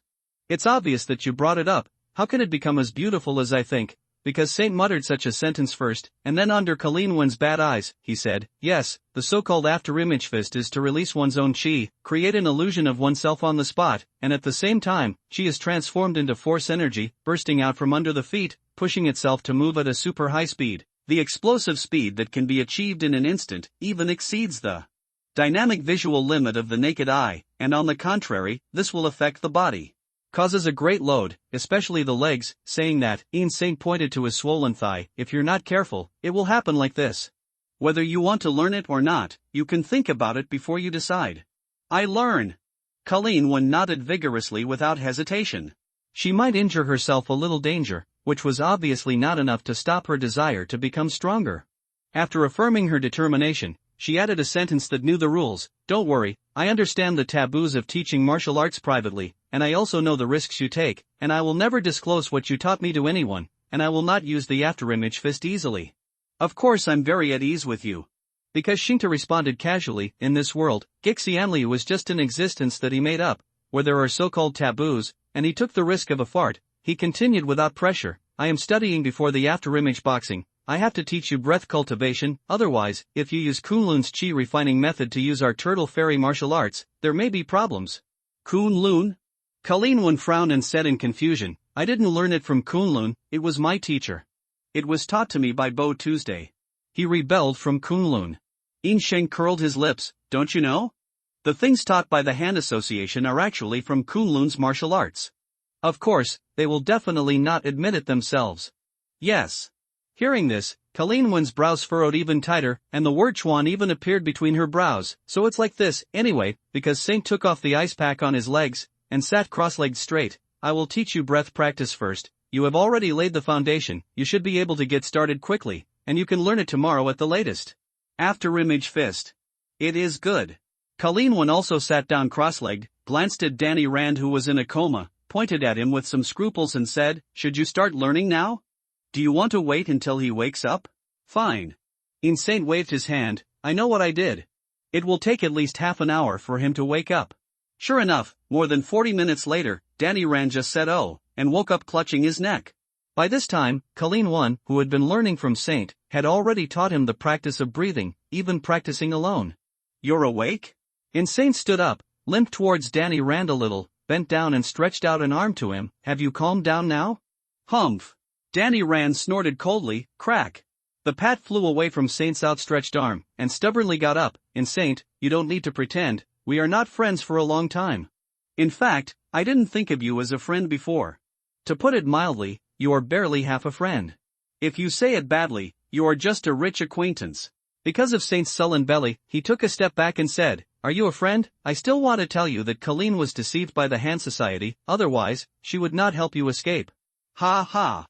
It's obvious that you brought it up, how can it become as beautiful as I think? Because Saint muttered such a sentence first, and then under Colleen Wen's bad eyes, he said, yes, the so-called after-image fist is to release one's own chi, create an illusion of oneself on the spot, and at the same time, chi is transformed into force energy, bursting out from under the feet, pushing itself to move at a super high speed. The explosive speed that can be achieved in an instant even exceeds the dynamic visual limit of the naked eye, and on the contrary, this will affect the body. Causes a great load, especially the legs, saying that, Saint pointed to his swollen thigh, if you're not careful, it will happen like this. Whether you want to learn it or not, you can think about it before you decide. I learn. Colleen Wen nodded vigorously without hesitation. She might injure herself a little danger, which was obviously not enough to stop her desire to become stronger. After affirming her determination, she added a sentence that knew the rules, don't worry, I understand the taboos of teaching martial arts privately, and I also know the risks you take, and I will never disclose what you taught me to anyone, and I will not use the after-image fist easily. Of course I'm very at ease with you. Because Xingta responded casually, in this world, Gixianliu was just an existence that he made up, where there are so-called taboos, and he took the risk of a fart. He continued without pressure, I am studying before the after-image boxing, I have to teach you breath cultivation, otherwise, if you use Kunlun's chi refining method to use our turtle fairy martial arts, there may be problems. Kunlun? Colleen Wen frowned and said in confusion, I didn't learn it from Kunlun, it was my teacher. It was taught to me by Bo Tuesday. He rebelled from Kunlun. Sheng curled his lips, don't you know? The things taught by the Hand Association are actually from Kunlun's martial arts. Of course, they will definitely not admit it themselves. Yes. Hearing this, Colleen Wen's brows furrowed even tighter, and the word Chuan even appeared between her brows. So it's like this, anyway, because Saint took off the ice pack on his legs, and sat cross-legged straight. I will teach you breath practice first, you have already laid the foundation, you should be able to get started quickly, and you can learn it tomorrow at the latest. After-image fist. It is good. Colleen Wen also sat down cross-legged, glanced at Danny Rand who was in a coma, pointed at him with some scruples and said, should you start learning now? Do you want to wait until he wakes up? Fine. Saint waved his hand, I know what I did. It will take at least half an hour for him to wake up. Sure enough, more than 40 minutes later, Danny Rand just said oh, and woke up clutching his neck. By this time, Colleen Wen, who had been learning from Saint, had already taught him the practice of breathing, even practicing alone. You're awake? Saint stood up, limped towards Danny Rand a little, bent down and stretched out an arm to him, have you calmed down now? Humph. Danny Rand snorted coldly, crack. The pat flew away from Saint's outstretched arm, and stubbornly got up. Saint, you don't need to pretend, we are not friends for a long time. In fact, I didn't think of you as a friend before. To put it mildly, you are barely half a friend. If you say it badly, you are just a rich acquaintance. Because of Saint's sullen belly, he took a step back and said, are you a friend? I still want to tell you that Colleen was deceived by the Hand Society, otherwise, she would not help you escape. Ha ha.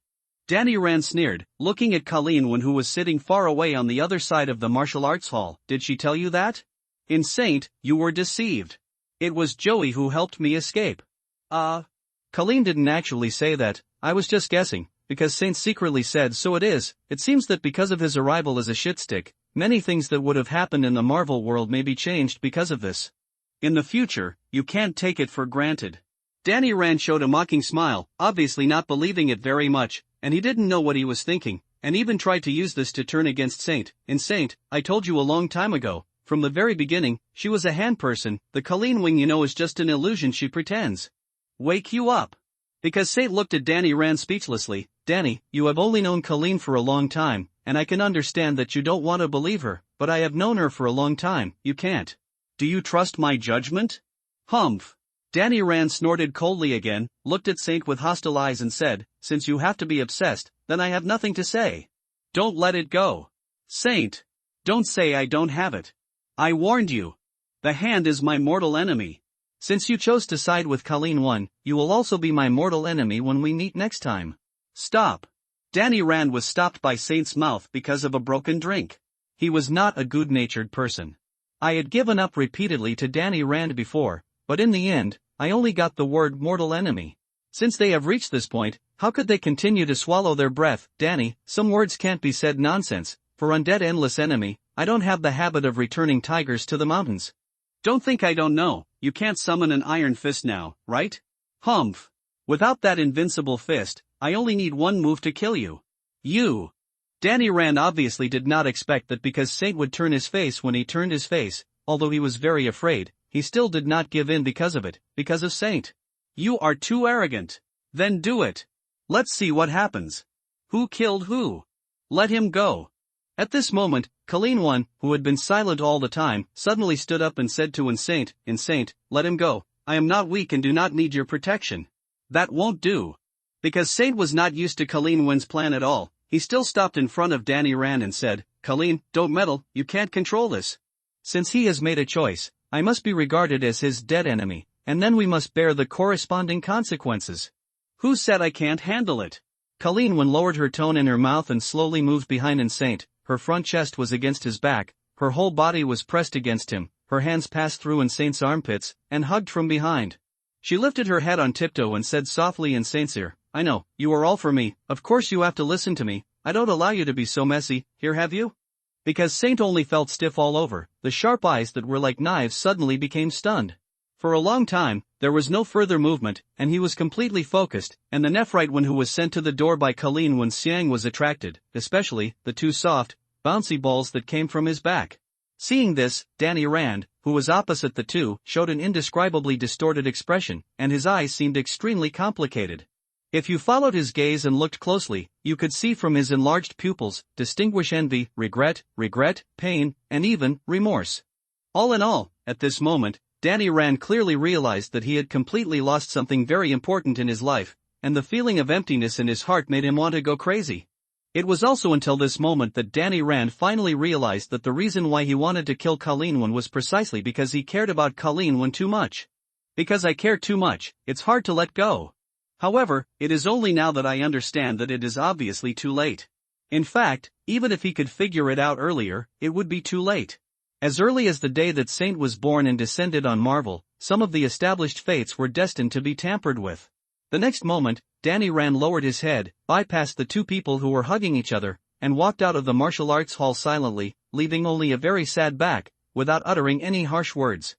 Danny Rand sneered, looking at Colleen Wen who was sitting far away on the other side of the martial arts hall. Did she tell you that? Saint, you were deceived. It was Joey who helped me escape. Colleen didn't actually say that, I was just guessing, because Saint secretly said so it is. It seems that because of his arrival as a shitstick, many things that would have happened in the Marvel world may be changed because of this. In the future, you can't take it for granted. Danny Rand showed a mocking smile, obviously not believing it very much, and he didn't know what he was thinking, and even tried to use this to turn against Saint. Saint, I told you a long time ago, from the very beginning, she was a hand person, the Colleen Wing you know is just an illusion she pretends. Wake you up. Because Saint looked at Danny Rand speechlessly, Danny, you have only known Colleen for a long time, and I can understand that you don't want to believe her, but I have known her for a long time, you can't. Do you trust my judgment? Humph. Danny Rand snorted coldly again, looked at Saint with hostile eyes and said, since you have to be obsessed, then I have nothing to say. Don't let it go. Saint. Don't say I don't have it. I warned you. The hand is my mortal enemy. Since you chose to side with Colleen 1, you will also be my mortal enemy when we meet next time. Stop. Danny Rand was stopped by Saint's mouth because of a broken drink. He was not a good-natured person. I had given up repeatedly to Danny Rand before, but in the end, I only got the word mortal enemy. Since they have reached this point, how could they continue to swallow their breath? Danny, some words can't be said nonsense. For undead endless enemy, I don't have the habit of returning tigers to the mountains. Don't think I don't know, you can't summon an iron fist now, right? Humph. Without that invincible fist, I only need one move to kill you. You. Danny Rand obviously did not expect that because Saint would turn his face when he turned his face, although he was very afraid, he still did not give in because of it, because of Saint. You are too arrogant. Then do it. Let's see what happens. Who killed who? Let him go. At this moment, Colleen 1, who had been silent all the time, suddenly stood up and said to Insane, let him go. I am not weak and do not need your protection. That won't do. Because Saint was not used to Colleen 1's plan at all, he still stopped in front of Danny Rand and said, Colleen, don't meddle, you can't control this. Since he has made a choice, I must be regarded as his dead enemy, and then we must bear the corresponding consequences. Who said I can't handle it? Colleen 1 lowered her tone in her mouth and slowly moved behind Insane. Her front chest was against his back, her whole body was pressed against him, her hands passed through Insane's armpits, and hugged from behind. She lifted her head on tiptoe and said softly in Saint's ear, I know, you are all for me, of course you have to listen to me, I don't allow you to be so messy, here have you? Because Saint only felt stiff all over, the sharp eyes that were like knives suddenly became stunned. For a long time, there was no further movement, and he was completely focused, and the Nephrite one who was sent to the door by Colleen when Xiang was attracted, especially, the two soft, bouncy balls that came from his back. Seeing this, Danny Rand, who was opposite the two, showed an indescribably distorted expression, and his eyes seemed extremely complicated. If you followed his gaze and looked closely, you could see from his enlarged pupils, distinguish envy, regret, pain, and even, remorse. All in all, at this moment, Danny Rand clearly realized that he had completely lost something very important in his life, and the feeling of emptiness in his heart made him want to go crazy. It was also until this moment that Danny Rand finally realized that the reason why he wanted to kill Colleen 1 was precisely because he cared about Colleen 1 too much. Because I care too much, it's hard to let go. However, it is only now that I understand that it is obviously too late. In fact, even if he could figure it out earlier, it would be too late. As early as the day that Saint was born and descended on Marvel, some of the established fates were destined to be tampered with. The next moment, Danny Rand lowered his head, bypassed the two people who were hugging each other, and walked out of the martial arts hall silently, leaving only a very sad back, without uttering any harsh words.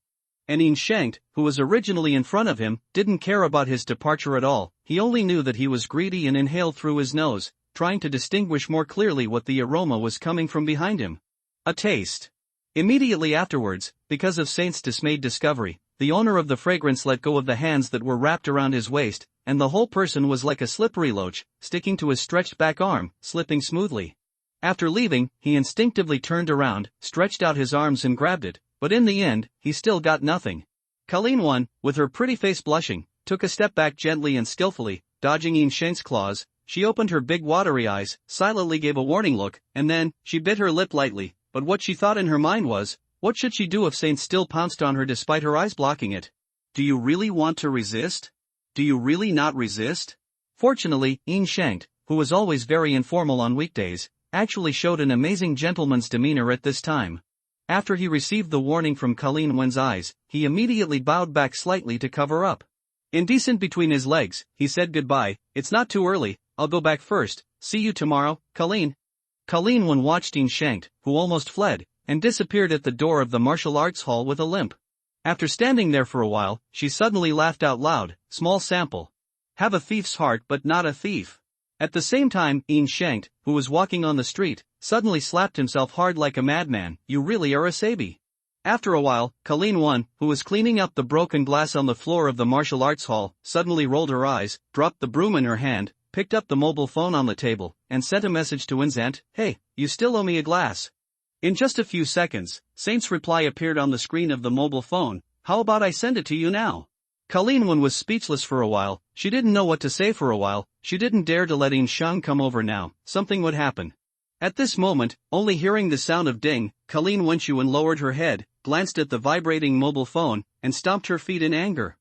And Insane, who was originally in front of him, didn't care about his departure at all, he only knew that he was greedy and inhaled through his nose, trying to distinguish more clearly what the aroma was coming from behind him. A taste. Immediately afterwards, because of Saint's dismayed discovery, the owner of the fragrance let go of the hands that were wrapped around his waist, and the whole person was like a slippery loach, sticking to his stretched back arm, slipping smoothly. After leaving, he instinctively turned around, stretched out his arms and grabbed it, but in the end, he still got nothing. Colleen 1, with her pretty face blushing, took a step back gently and skillfully, dodging Inshane's claws. She opened her big watery eyes, silently gave a warning look, and then, she bit her lip lightly, but what she thought in her mind was, what should she do if Saint still pounced on her despite her eyes blocking it? Do you really want to resist? Do you really not resist? Fortunately, Inshank, who was always very informal on weekdays, actually showed an amazing gentleman's demeanor at this time. After he received the warning from Colleen Wen's eyes, he immediately bowed back slightly to cover up. Indecent between his legs, he said goodbye, it's not too early, I'll go back first, see you tomorrow, Colleen. Colleen Wen watched Inshank, who almost fled, and disappeared at the door of the martial arts hall with a limp. After standing there for a while, she suddenly laughed out loud, small sample. Have a thief's heart but not a thief. At the same time, Inshank, who was walking on the street, suddenly slapped himself hard like a madman, you really are a sabi. After a while, Colleen Wen, who was cleaning up the broken glass on the floor of the martial arts hall, suddenly rolled her eyes, dropped the broom in her hand, picked up the mobile phone on the table, and sent a message to Insant, hey, you still owe me a glass. In just a few seconds, Saint's reply appeared on the screen of the mobile phone, how about I send it to you now? Colleen Wen was speechless for a while, she didn't know what to say for a while, she didn't dare to let Inshang come over now, something would happen. At this moment, only hearing the sound of ding, Colleen Wenchuan lowered her head, glanced at the vibrating mobile phone, and stomped her feet in anger.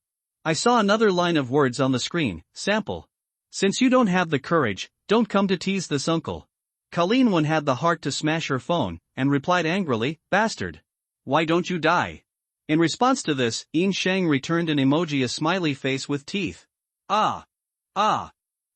I saw another line of words on the screen, sample. Since you don't have the courage, don't come to tease this uncle. Colleen Wen had the heart to smash her phone, and replied angrily, bastard. Why don't you die? In response to this, Yin Shang returned an emoji, a smiley face with teeth. Ah! Ah!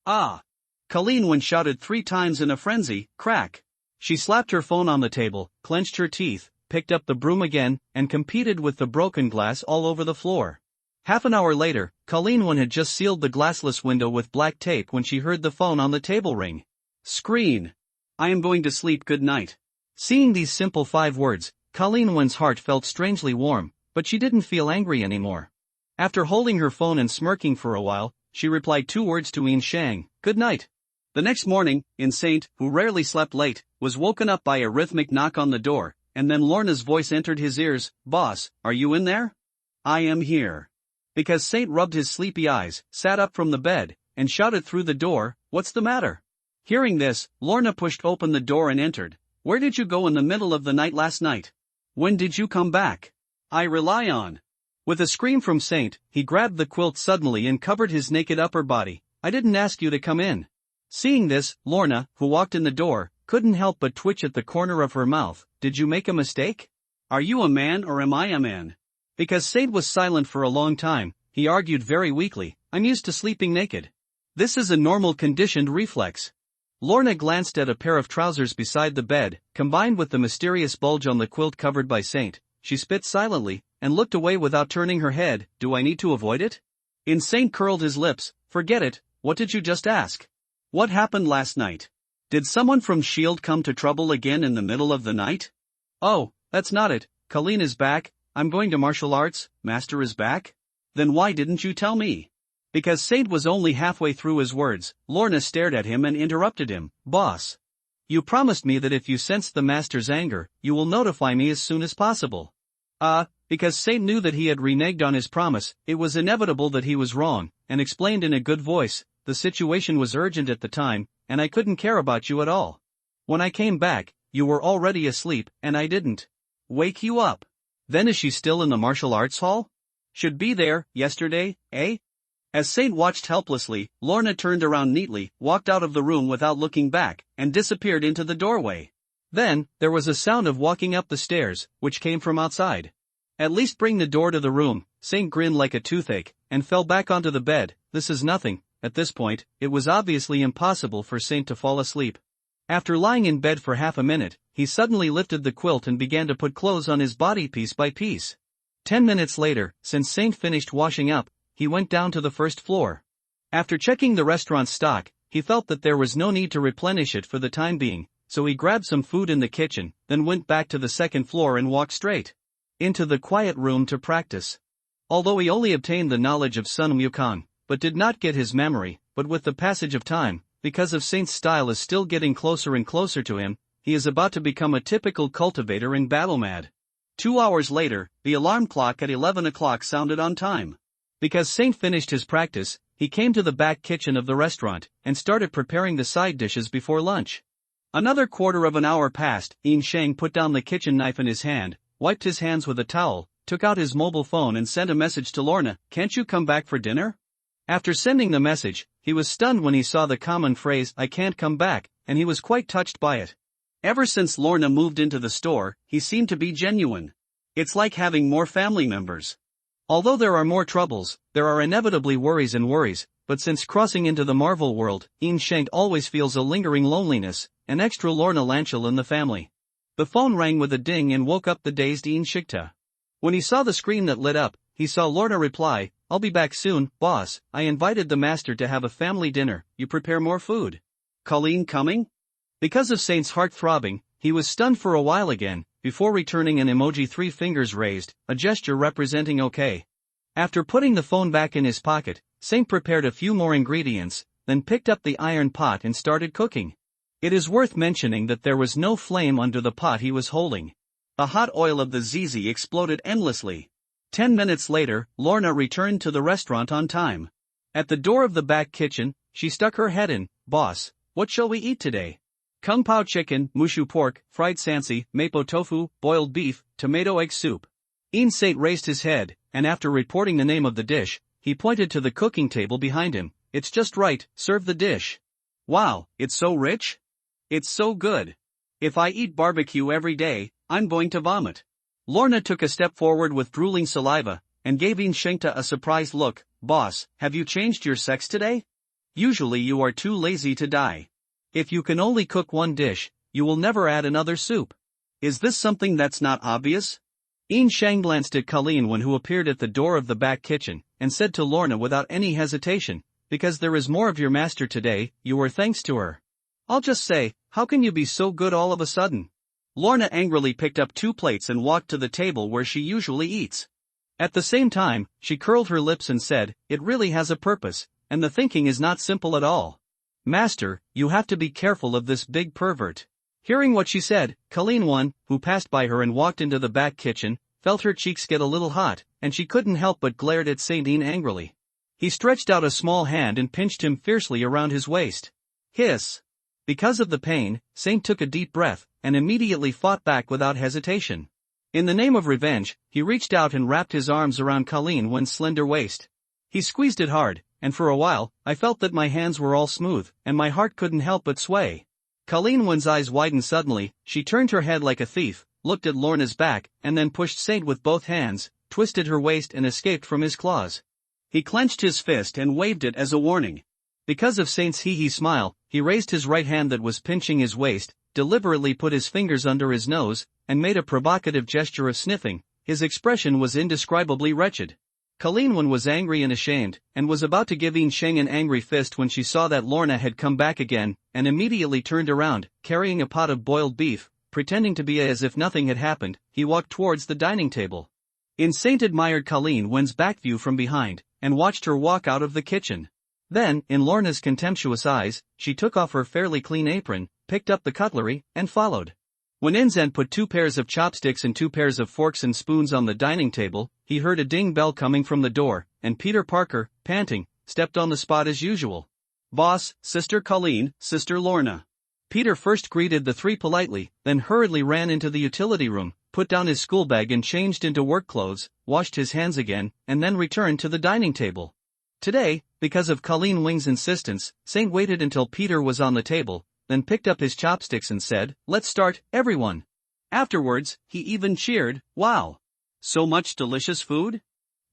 Ah! Colleen Wen shouted 3 times in a frenzy, crack. She slapped her phone on the table, clenched her teeth, picked up the broom again, and competed with the broken glass all over the floor. Half an hour later, Colleen Wen had just sealed the glassless window with black tape when she heard the phone on the table ring. Screen. I am going to sleep, good night. Seeing these simple 5 words, Colleen Wen's heart felt strangely warm, but she didn't feel angry anymore. After holding her phone and smirking for a while, she replied 2 words to Yin Shang, good night. The next morning, Saint, who rarely slept late, was woken up by a rhythmic knock on the door, and then Lorna's voice entered his ears, boss, are you in there? I am here. Because Saint rubbed his sleepy eyes, sat up from the bed, and shouted through the door, what's the matter? Hearing this, Lorna pushed open the door and entered. Where did you go in the middle of the night last night? When did you come back? I rely on. With a scream from Saint, he grabbed the quilt suddenly and covered his naked upper body. I didn't ask you to come in. Seeing this, Lorna, who walked in the door, couldn't help but twitch at the corner of her mouth. Did you make a mistake? Are you a man or am I a man? Because Saint was silent for a long time, he argued very weakly, I'm used to sleeping naked. This is a normal conditioned reflex. Lorna glanced at a pair of trousers beside the bed, combined with the mysterious bulge on the quilt covered by Saint. She spit silently, and looked away without turning her head. Do I need to avoid it? Saint curled his lips. Forget it, what did you just ask? What happened last night? Did someone from S.H.I.E.L.D. come to trouble again in the middle of the night? Oh, that's not it, Colleen is back. I'm going to martial arts, Master is back? Then why didn't you tell me? Because Saint was only halfway through his words, Lorna stared at him and interrupted him. Boss. You promised me that if you sense the Master's anger, you will notify me as soon as possible. Because Saint knew that he had reneged on his promise, it was inevitable that he was wrong, and explained in a good voice, the situation was urgent at the time, and I couldn't care about you at all. When I came back, you were already asleep, and I didn't wake you up. Then is she still in the martial arts hall? Should be there, yesterday, eh? As Saint watched helplessly, Lorna turned around neatly, walked out of the room without looking back, and disappeared into the doorway. Then, there was a sound of walking up the stairs, which came from outside. At least bring the door to the room. Saint grinned like a toothache, and fell back onto the bed. This is nothing. At this point, it was obviously impossible for Saint to fall asleep. After lying in bed for half a minute, he suddenly lifted the quilt and began to put clothes on his body piece by piece. 10 minutes later, since Saint finished washing up, he went down to the first floor. After checking the restaurant's stock, he felt that there was no need to replenish it for the time being, so he grabbed some food in the kitchen, then went back to the second floor and walked straight into the quiet room to practice. Although he only obtained the knowledge of Sun Wukong, but did not get his memory, but with the passage of time, because of Saint's style is still getting closer and closer to him, he is about to become a typical cultivator in battle mad. 2 hours later, the alarm clock at 11 o'clock sounded on time. Because Saint finished his practice, he came to the back kitchen of the restaurant, and started preparing the side dishes before lunch. Another quarter of an hour passed. Yin Shang put down the kitchen knife in his hand, wiped his hands with a towel, took out his mobile phone and sent a message to Lorna, can't you come back for dinner? After sending the message, he was stunned when he saw the common phrase, I can't come back, and he was quite touched by it. Ever since Lorna moved into the store, he seemed to be genuine. It's like having more family members. Although there are more troubles, there are inevitably worries, but since crossing into the Marvel world, Yin Shang always feels a lingering loneliness, an extra Lorna Lanchel in the family. The phone rang with a ding and woke up the dazed Yin Shikta. When he saw the screen that lit up, he saw Lorna reply, I'll be back soon, boss, I invited the master to have a family dinner, you prepare more food. Colleen coming? Because of Saint's heart throbbing, he was stunned for a while again, before returning an emoji 3 fingers raised, a gesture representing okay. After putting the phone back in his pocket, Saint prepared a few more ingredients, then picked up the iron pot and started cooking. It is worth mentioning that there was no flame under the pot he was holding. The hot oil of the zizi exploded endlessly. 10 minutes later, Lorna returned to the restaurant on time. At the door of the back kitchen, she stuck her head in. Boss, what shall we eat today? Kung Pao chicken, mushu pork, fried sansi, mapo tofu, boiled beef, tomato egg soup. Saint raised his head, and after reporting the name of the dish, he pointed to the cooking table behind him. It's just right, serve the dish. Wow, it's so rich? It's so good. If I eat barbecue every day, I'm going to vomit. Lorna took a step forward with drooling saliva, and gave Shengta a surprised look. Boss, have you changed your sex today? Usually you are too lazy to die. If you can only cook one dish, you will never add another soup. Is this something that's not obvious? Shang glanced at Colleen who appeared at the door of the back kitchen, and said to Lorna without any hesitation, because there is more of your master today, you were thanks to her. I'll just say, how can you be so good all of a sudden? Lorna angrily picked up 2 plates and walked to the table where she usually eats. At the same time, she curled her lips and said, it really has a purpose, and the thinking is not simple at all. Master, you have to be careful of this big pervert. Hearing what she said, Colleen who passed by her and walked into the back kitchen, felt her cheeks get a little hot, and she couldn't help but glared at Saint angrily. He stretched out a small hand and pinched him fiercely around his waist. Hiss! Because of the pain, Saint took a deep breath, and immediately fought back without hesitation. In the name of revenge, he reached out and wrapped his arms around Colleen's slender waist. He squeezed it hard, and for a while, I felt that my hands were all smooth, and my heart couldn't help but sway. Colleen's eyes widened suddenly, she turned her head like a thief, looked at Lorna's back, and then pushed Saint with both hands, twisted her waist and escaped from his claws. He clenched his fist and waved it as a warning. Because of Saint's hee-hee smile, he raised his right hand that was pinching his waist, deliberately put his fingers under his nose, and made a provocative gesture of sniffing. His expression was indescribably wretched. Colleen was angry and ashamed, and was about to give Sheng an angry fist when she saw that Lorna had come back again, and immediately turned around, carrying a pot of boiled beef. Pretending to be as if nothing had happened, he walked towards the dining table. Saint admired Colleen's back view from behind, and watched her walk out of the kitchen. Then, in Lorna's contemptuous eyes, she took off her fairly clean apron, picked up the cutlery, and followed. When Inzan put 2 pairs of chopsticks and 2 pairs of forks and spoons on the dining table, he heard a ding bell coming from the door, and Peter Parker, panting, stepped on the spot as usual. Boss, Sister Colleen, Sister Lorna. Peter first greeted the 3 politely, then hurriedly ran into the utility room, put down his school bag and changed into work clothes, washed his hands again, and then returned to the dining table. Today, because of Colleen Wing's insistence, Saint waited until Peter was on the table, then picked up his chopsticks and said, let's start, everyone. Afterwards, he even cheered, wow! So much delicious food?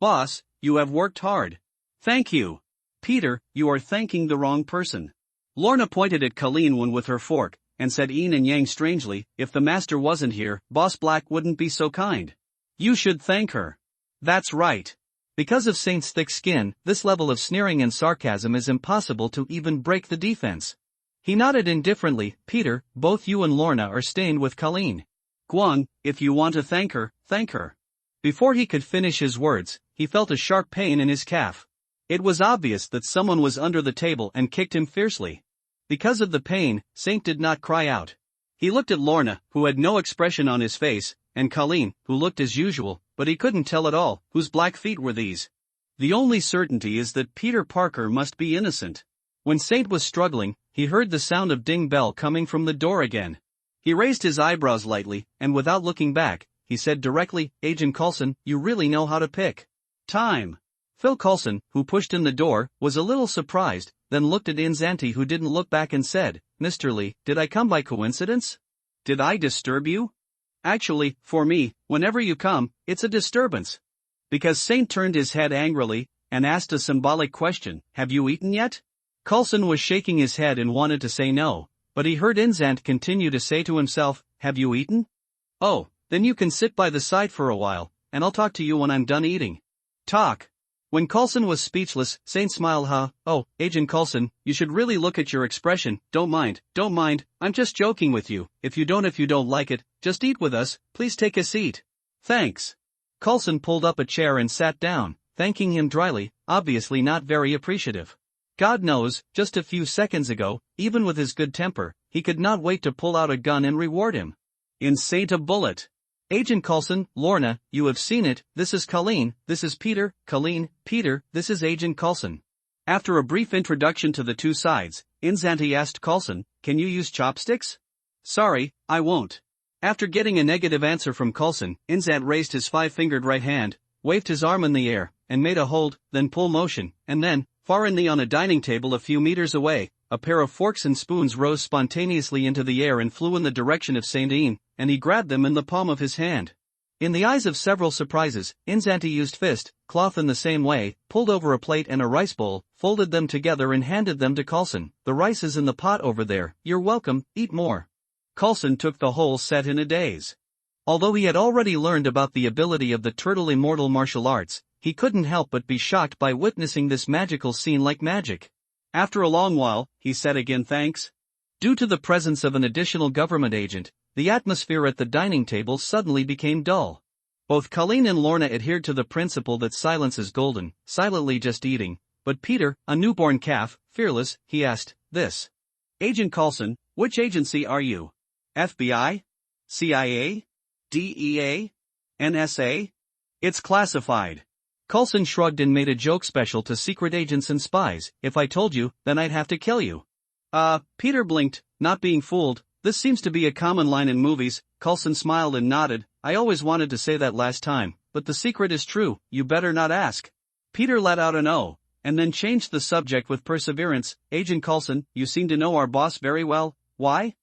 Boss, you have worked hard. Thank you. Peter, you are thanking the wrong person. Lorna pointed at Colleen with her fork, and said yin and yang strangely, if the master wasn't here, Boss Black wouldn't be so kind. You should thank her. That's right. Because of Saint's thick skin, this level of sneering and sarcasm is impossible to even break the defense. He nodded indifferently, Peter, both you and Lorna are staying with Colleen. Guang, if you want to thank her, thank her. Before he could finish his words, he felt a sharp pain in his calf. It was obvious that someone was under the table and kicked him fiercely. Because of the pain, Saint did not cry out. He looked at Lorna, who had no expression on his face, and Colleen, who looked as usual, but he couldn't tell at all whose black feet were these. The only certainty is that Peter Parker must be innocent. When Saint was struggling, he heard the sound of ding bell coming from the door again. He raised his eyebrows lightly, and without looking back, he said directly, Agent Coulson, you really know how to pick time. Phil Coulson, who pushed in the door, was a little surprised, then looked at Inzanti who didn't look back and said, Mr. Lee, did I come by coincidence? Did I disturb you? Actually, for me, whenever you come, it's a disturbance. Because Saint turned his head angrily, and asked a symbolic question, have you eaten yet? Coulson was shaking his head and wanted to say no, but he heard Inzant continue to say to himself, have you eaten? Oh, then you can sit by the side for a while, and I'll talk to you when I'm done eating. Talk. When Coulson was speechless, Saint smiled, oh, Agent Coulson, you should really look at your expression, don't mind, I'm just joking with you, if you don't like it, just eat with us, please take a seat. Thanks. Coulson pulled up a chair and sat down, thanking him dryly, obviously not very appreciative. God knows, just a few seconds ago, even with his good temper, he could not wait to pull out a gun and reward him. In Saint a bullet. Agent Coulson, Lorna, you have seen it, this is Colleen, this is Peter, Colleen, Peter, this is Agent Coulson. After a brief introduction to the two sides, Inzanti asked Coulson, can you use chopsticks? Sorry, I won't. After getting a negative answer from Coulson, Inzant raised his five-fingered right hand, waved his arm in the air, and made a hold, then pull motion, and then, far in the on a dining table a few meters away, a pair of forks and spoons rose spontaneously into the air and flew in the direction of Saint-Ian, and he grabbed them in the palm of his hand. In the eyes of several surprises, Inzanti used fist, cloth in the same way, pulled over a plate and a rice bowl, folded them together and handed them to Coulson. The rice is in the pot over there, you're welcome, eat more. Coulson took the whole set in a daze. Although he had already learned about the ability of the turtle immortal martial arts, he couldn't help but be shocked by witnessing this magical scene like magic. After a long while, he said again thanks. Due to the presence of an additional government agent, the atmosphere at the dining table suddenly became dull. Both Colleen and Lorna adhered to the principle that silence is golden, silently just eating, but Peter, a newborn calf, fearless, he asked, this. Agent Coulson, which agency are you? FBI? CIA? DEA? NSA? It's classified. Coulson shrugged and made a joke special to secret agents and spies. If I told you, then I'd have to kill you. Peter blinked, not being fooled. This seems to be a common line in movies. Coulson smiled and nodded. I always wanted to say that last time, but the secret is true, you better not ask. Peter let out an "oh," and then changed the subject with perseverance. Agent Coulson, you seem to know our boss very well. Why?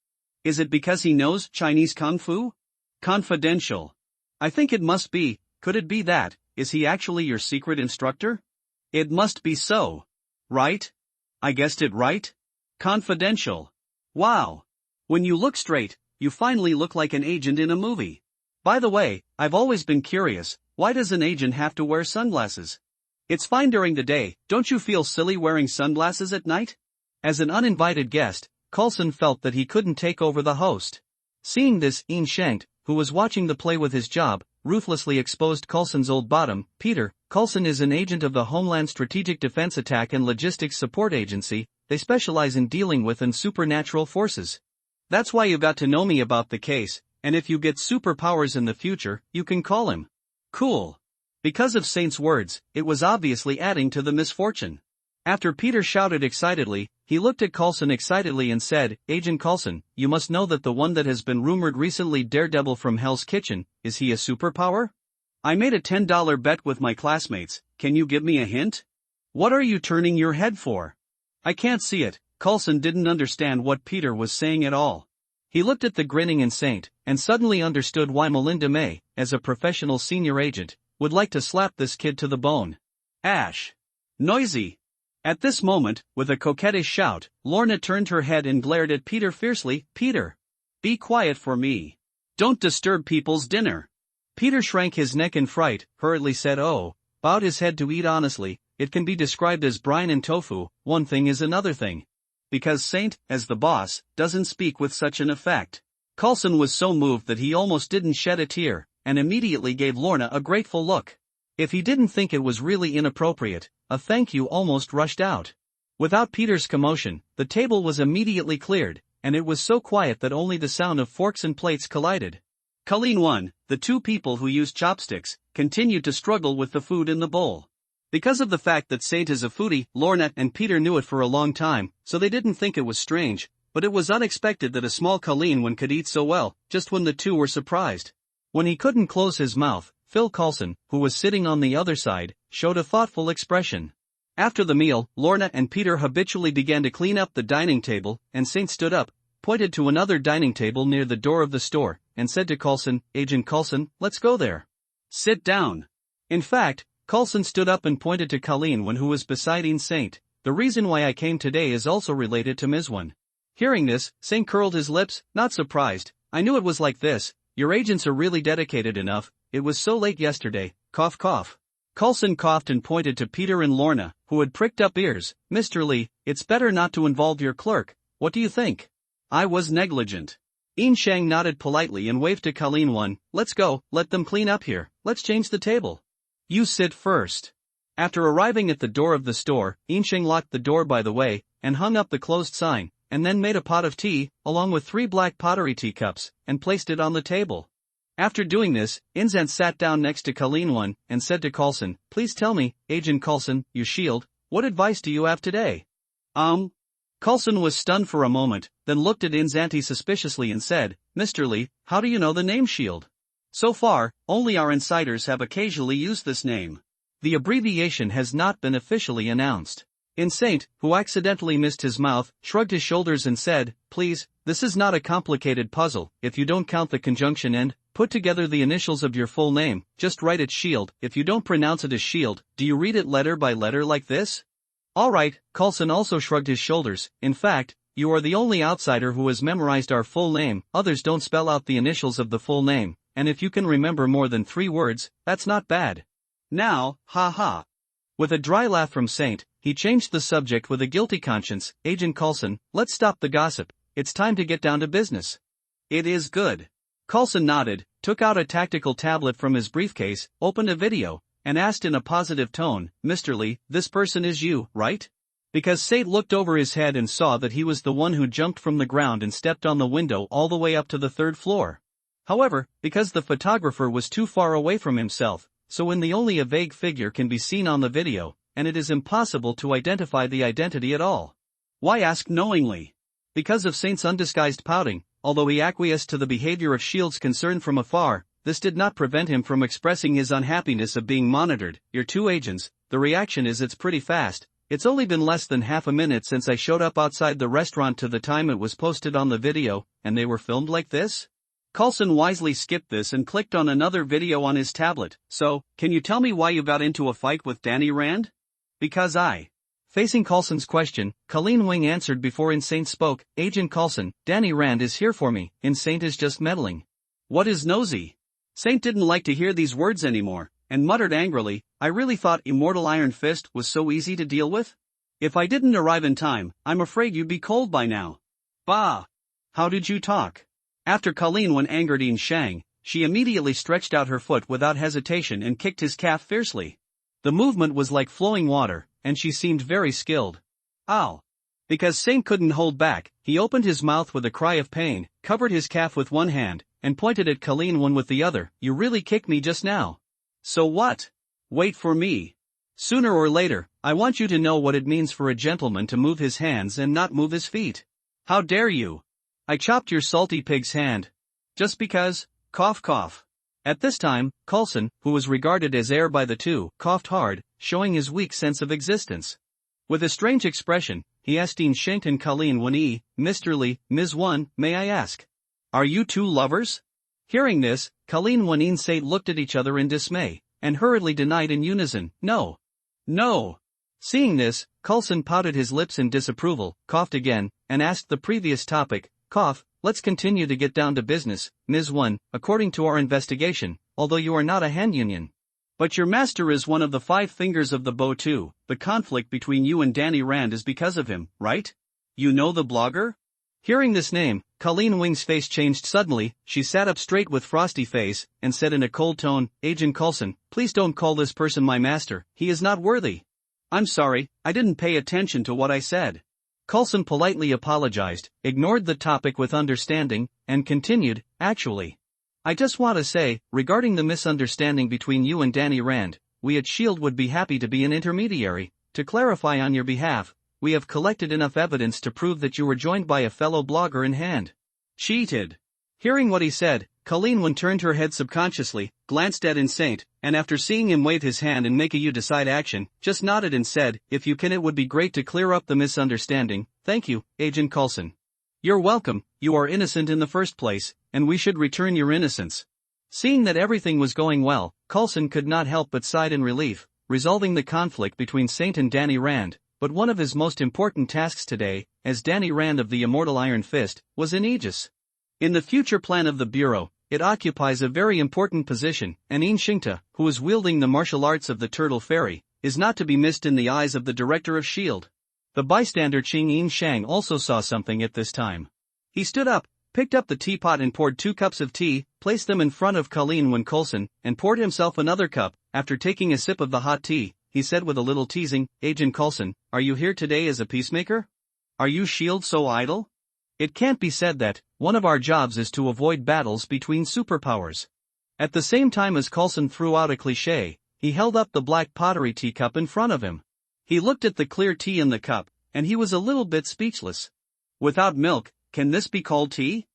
Is it because he knows Chinese Kung Fu? Confidential. I think it must be. Could it be that? Is he actually your secret instructor? It must be so. Right? I guessed it right? Confidential. Wow. When you look straight, you finally look like an agent in a movie. By the way, I've always been curious, why does an agent have to wear sunglasses? It's fine during the day, don't you feel silly wearing sunglasses at night? As an uninvited guest, Coulson felt that he couldn't take over the host. Seeing this, Ian Shankt, who was watching the play with his job, ruthlessly exposed Coulson's old bottom. Peter, Coulson is an agent of the Homeland Strategic Defense Attack and Logistics Support Agency. They specialize in dealing with supernatural forces. That's why you got to know me about the case, and if you get superpowers in the future, you can call him. Cool. Because of Saint's words, it was obviously adding to the misfortune. After Peter shouted excitedly, he looked at Coulson excitedly and said, Agent Coulson, you must know that the one that has been rumored recently, Daredevil from Hell's Kitchen, is he a superpower? I made a $10 bet with my classmates, can you give me a hint? What are you turning your head for? I can't see it. Coulson didn't understand what Peter was saying at all. He looked at the grinning Saint, and suddenly understood why Melinda May, as a professional senior agent, would like to slap this kid to the bone. Ash. Noisy. At this moment, with a coquettish shout, Lorna turned her head and glared at Peter fiercely. Peter. Be quiet for me. Don't disturb people's dinner. Peter shrank his neck in fright, hurriedly said oh, bowed his head to eat honestly. It can be described as brine and tofu, one thing is another thing. Because Saint, as the boss, doesn't speak with such an effect. Coulson was so moved that he almost didn't shed a tear, and immediately gave Lorna a grateful look. If he didn't think it was really inappropriate, a thank you almost rushed out. Without Peter's commotion, the table was immediately cleared, and it was so quiet that only the sound of forks and plates collided. Colleen won. The two people who used chopsticks continued to struggle with the food in the bowl. Because of the fact that Saint is a foodie, Lorna and Peter knew it for a long time, so they didn't think it was strange, but it was unexpected that a small Colleen one could eat so well, just when the two were surprised. When he couldn't close his mouth, Phil Coulson, who was sitting on the other side, showed a thoughtful expression. After the meal, Lorna and Peter habitually began to clean up the dining table, and Saint stood up, pointed to another dining table near the door of the store, and said to Coulson, Agent Coulson, let's go there. Sit down. In fact, Coulson stood up and pointed to Colleen who was beside Saint. The reason why I came today is also related to Ms. One. Hearing this, Saint curled his lips, not surprised. I knew it was like this. Your agents are really dedicated enough. It was so late yesterday. Cough cough. Coulson coughed and pointed to Peter and Lorna, who had pricked up ears. Mr. Lee, it's better not to involve your clerk. What do you think? I was negligent. Ian Shang nodded politely and waved to Colleen One. Let's go, let them clean up here. Let's change the table. You sit first. After arriving at the door of the store, Ian Shang locked the door by the way, and hung up the closed sign, and then made a pot of tea, along with 3 black pottery teacups, and placed it on the table. After doing this, Inzant sat down next to Colleen One, and said to Coulson, please tell me, Agent Coulson, you shield, what advice do you have today? Coulson was stunned for a moment, then looked at Inzanti suspiciously and said, Mr. Lee, how do you know the name Shield? So far, only our insiders have occasionally used this name. The abbreviation has not been officially announced. Saint, who accidentally missed his mouth, shrugged his shoulders and said, Please, this is not a complicated puzzle. If you don't count the conjunction and put together the initials of your full name, just write it Shield. If you don't pronounce it as Shield, do you read it letter by letter like this? Alright, Coulson also shrugged his shoulders. In fact, you are the only outsider who has memorized our full name. Others don't spell out the initials of the full name, and if you can remember more than 3 words, that's not bad. Now, ha ha. With a dry laugh from Saint, he changed the subject with a guilty conscience. Agent Coulson, let's stop the gossip. It's time to get down to business. It is good. Coulson nodded, took out a tactical tablet from his briefcase, opened a video, and asked in a positive tone, Mr. Lee, this person is you, right? Because Saint looked over his head and saw that he was the one who jumped from the ground and stepped on the window all the way up to the 3rd floor. However, because the photographer was too far away from himself, so when only a vague figure can be seen on the video, and it is impossible to identify the identity at all. Why ask knowingly? Because of Saint's undisguised pouting, although he acquiesced to the behavior of Shield's concern from afar, this did not prevent him from expressing his unhappiness of being monitored. You're 2 agents, the reaction is it's pretty fast. It's only been less than half a minute since I showed up outside the restaurant to the time it was posted on the video, and they were filmed like this? Coulson wisely skipped this and clicked on another video on his tablet. So, can you tell me why you got into a fight with Danny Rand? Because I. Facing Coulson's question, Colleen Wing answered before Saint spoke, Agent Coulson, Danny Rand is here for me. Saint is just meddling. What is nosy? Saint didn't like to hear these words anymore, and muttered angrily, I really thought Immortal Iron Fist was so easy to deal with? If I didn't arrive in time, I'm afraid you'd be cold by now. Bah! How did you talk? After Colleen Wen angered Yin Shang, she immediately stretched out her foot without hesitation and kicked his calf fiercely. The movement was like flowing water, and she seemed very skilled. Ow! Because Saint couldn't hold back, he opened his mouth with a cry of pain, covered his calf with one hand, and pointed at Colleen Wen with the other. You really kicked me just now. So what? Wait for me. Sooner or later, I want you to know what it means for a gentleman to move his hands and not move his feet. How dare you? I chopped your salty pig's hand. Just because, cough cough. At this time, Coulson, who was regarded as heir by the two, coughed hard, showing his weak sense of existence. With a strange expression, he asked Yin Sheng and Colleen Wen, Mr. Lee, Ms. Wen, may I ask? Are you 2 lovers? Hearing this, Colleen Wen and Saint looked at each other in dismay, and hurriedly denied in unison, no. No. Seeing this, Coulson pouted his lips in disapproval, coughed again, and asked the previous topic, cough, let's continue to get down to business, Ms. Wen, according to our investigation, although you are not a Han Union. But your master is one of the 5 fingers of the bow too. The conflict between you and Danny Rand is because of him, right? You know the blogger? Hearing this name, Colleen Wing's face changed suddenly. She sat up straight with frosty face, and said in a cold tone, Agent Coulson, please don't call this person my master, he is not worthy. I'm sorry, I didn't pay attention to what I said. Coulson politely apologized, ignored the topic with understanding, and continued, actually. I just want to say, regarding the misunderstanding between you and Danny Rand, we at S.H.I.E.L.D. would be happy to be an intermediary. To clarify on your behalf, we have collected enough evidence to prove that you were joined by a fellow blogger in hand. Cheated. Hearing what he said, Colleen Wen turned her head subconsciously, glanced at Saint, and after seeing him wave his hand and make a you-decide action, just nodded and said, if you can, it would be great to clear up the misunderstanding. Thank you, Agent Coulson. You're welcome. You are innocent in the first place, and we should return your innocence. Seeing that everything was going well, Coulson could not help but sigh in relief, resolving the conflict between Saint and Danny Rand. But one of his most important tasks today, as Danny Rand of the Immortal Iron Fist, was in Aegis. In the future plan of the Bureau, it occupies a very important position, and Yin Shingta, who is wielding the martial arts of the Turtle Fairy, is not to be missed in the eyes of the director of S.H.I.E.L.D. The bystander Qing Yin Shang also saw something at this time. He stood up, picked up the teapot and poured 2 cups of tea, placed them in front of Colleen Wen Coulson, and poured himself another cup. After taking a sip of the hot tea, he said with a little teasing, Agent Coulson, are you here today as a peacemaker? Are you S.H.I.E.L.D. so idle? It can't be said that one of our jobs is to avoid battles between superpowers. At the same time as Coulson threw out a cliché, he held up the black pottery teacup in front of him. He looked at the clear tea in the cup, and he was a little bit speechless. Without milk, can this be called tea?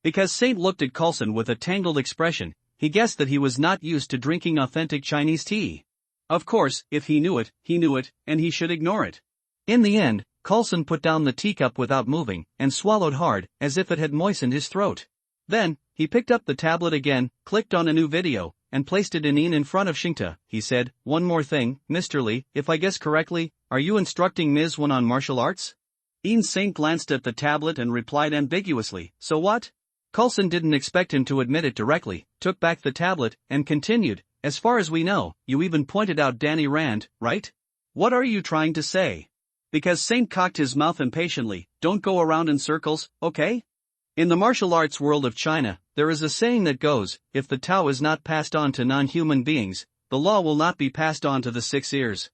Because Saint looked at Coulson with a tangled expression, he guessed that he was not used to drinking authentic Chinese tea. Of course, if he knew it, and he should ignore it. In the end, Coulson put down the teacup without moving, and swallowed hard, as if it had moistened his throat. Then, he picked up the tablet again, clicked on a new video, and placed it in front of Xingta. He said, "One more thing, Mr. Li, if I guess correctly, are you instructing Ms. Wen on martial arts?" Saint glanced at the tablet and replied ambiguously, "So what?" Coulson didn't expect him to admit it directly, took back the tablet, and continued, "As far as we know, you even pointed out Danny Rand, right? What are you trying to say?" Because Saint cocked his mouth impatiently, "Don't go around in circles, okay? In the martial arts world of China, there is a saying that goes, if the Tao is not passed on to non-human beings, the law will not be passed on to the 6 ears."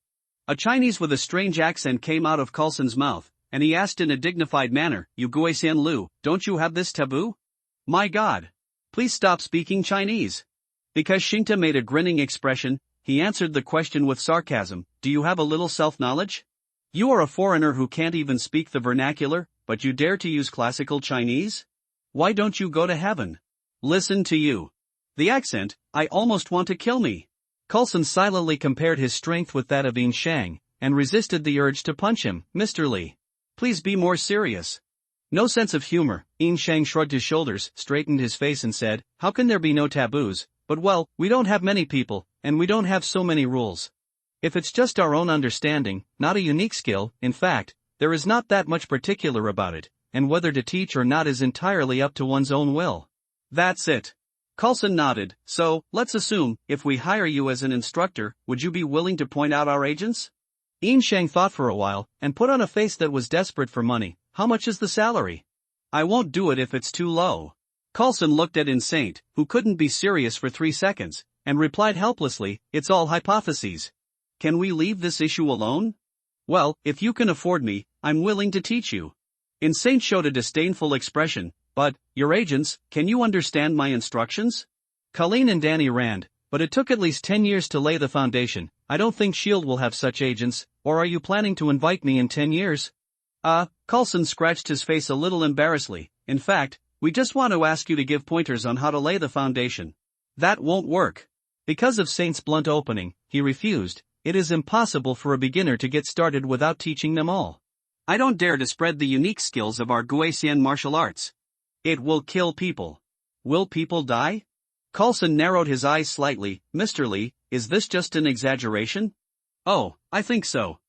A Chinese with a strange accent came out of Coulson's mouth, and he asked in a dignified manner, "You Guisian Lu, don't you have this taboo? My God! Please stop speaking Chinese." Because Xingta made a grinning expression, he answered the question with sarcasm, "Do you have a little self-knowledge? You are a foreigner who can't even speak the vernacular, but you dare to use classical Chinese? Why don't you go to heaven? Listen to you. The accent, I almost want to kill me." Coulson silently compared his strength with that of Yin Shang, and resisted the urge to punch him. "Mr. Li, please be more serious." No sense of humor. Yin Shang shrugged his shoulders, straightened his face and said, "How can there be no taboos? But well, we don't have many people, and we don't have so many rules. If it's just our own understanding, not a unique skill, in fact, there is not that much particular about it, and whether to teach or not is entirely up to one's own will." "That's it." Coulson nodded. "So, let's assume, if we hire you as an instructor, would you be willing to point out our agents?" Yin Shang thought for a while, and put on a face that was desperate for money. "How much is the salary?" "I won't do it if it's too low." Coulson looked at Saint, who couldn't be serious for 3 seconds, and replied helplessly, "It's all hypotheses. Can we leave this issue alone? Well, if you can afford me, I'm willing to teach you." Saint showed a disdainful expression, "But, your agents, can you understand my instructions? Colleen and Danny Rand, but it took at least 10 years to lay the foundation. I don't think S.H.I.E.L.D. will have such agents, or are you planning to invite me in 10 years? Coulson scratched his face a little embarrassedly. "In fact, we just want to ask you to give pointers on how to lay the foundation." "That won't work." Because of Saint's blunt opening, he refused. "It is impossible for a beginner to get started without teaching them all. I don't dare to spread the unique skills of our Guisian martial arts. It will kill people." "Will people die?" Coulson narrowed his eyes slightly. "Mr. Li, is this just an exaggeration?" "Oh, I think so."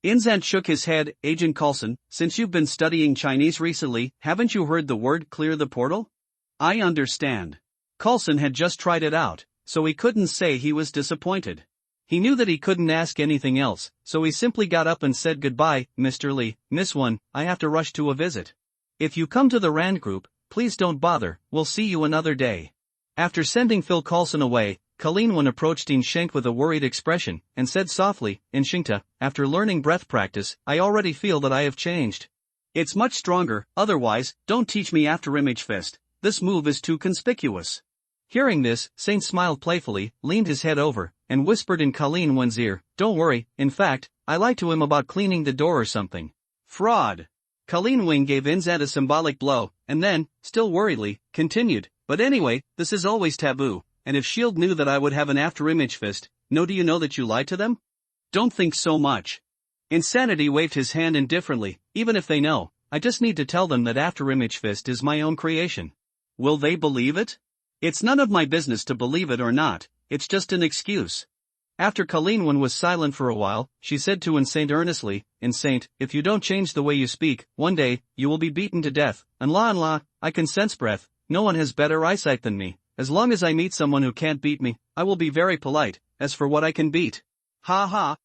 Inzant shook his head. "Agent Coulson, since you've been studying Chinese recently, haven't you heard the word clear the portal?" "I understand." Coulson had just tried it out, so he couldn't say he was disappointed. He knew that he couldn't ask anything else, so he simply got up and said, "Goodbye, Mr. Li, Miss Wen, I have to rush to a visit. If you come to the Rand group, please don't bother, we'll see you another day." After sending Phil Coulson away, Colleen Wen approached Yin Sheng with a worried expression, and said softly, "Xingta, after learning breath practice, I already feel that I have changed. It's much stronger, otherwise, don't teach me after image fist, this move is too conspicuous." Hearing this, Saint smiled playfully, leaned his head over, and whispered in Colleen Wen's ear, "Don't worry, in fact, I lied to him about cleaning the door or something." "Fraud." Colleen Wen gave Inzant a symbolic blow, and then, still worriedly, continued, "But anyway, this is always taboo. And if S.H.I.E.L.D. knew that I would have an after-image fist, do you know that you lied to them? Don't think so much." Insanity waved his hand indifferently. "Even if they know, I just need to tell them that after-image fist is my own creation. Will they believe it? It's none of my business to believe it or not, it's just an excuse." After Colleen Wen was silent for a while, she said to Insaint earnestly, "Insaint, if you don't change the way you speak, one day, you will be beaten to death. And la, I can sense breath, no one has better eyesight than me. As long as I meet someone who can't beat me, I will be very polite. As for what I can beat. Ha ha.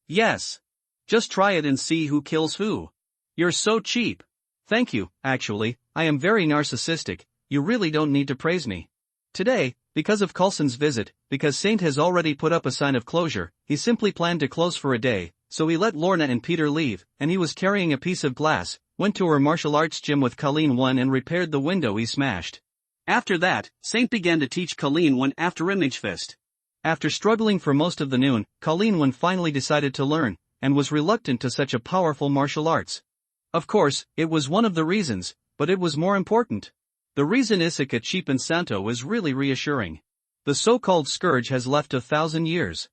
Yes. Just try it and see who kills who. You're so cheap." "Thank you, actually, I am very narcissistic, you really don't need to praise me." Today, because of Coulson's visit, because Saint has already put up a sign of closure, he simply planned to close for a day, so he let Lorna and Peter leave, and he was carrying a piece of glass, went to her martial arts gym with Colleen Wen and repaired the window he smashed. After that, Saint began to teach Colleen Wen after image fist. After struggling for most of the noon, Colleen Wen finally decided to learn, and was reluctant to such a powerful martial arts. Of course, it was one of the reasons, but it was more important. The reason Issaka cheapened Santo is really reassuring. The so-called scourge has left 1,000 years.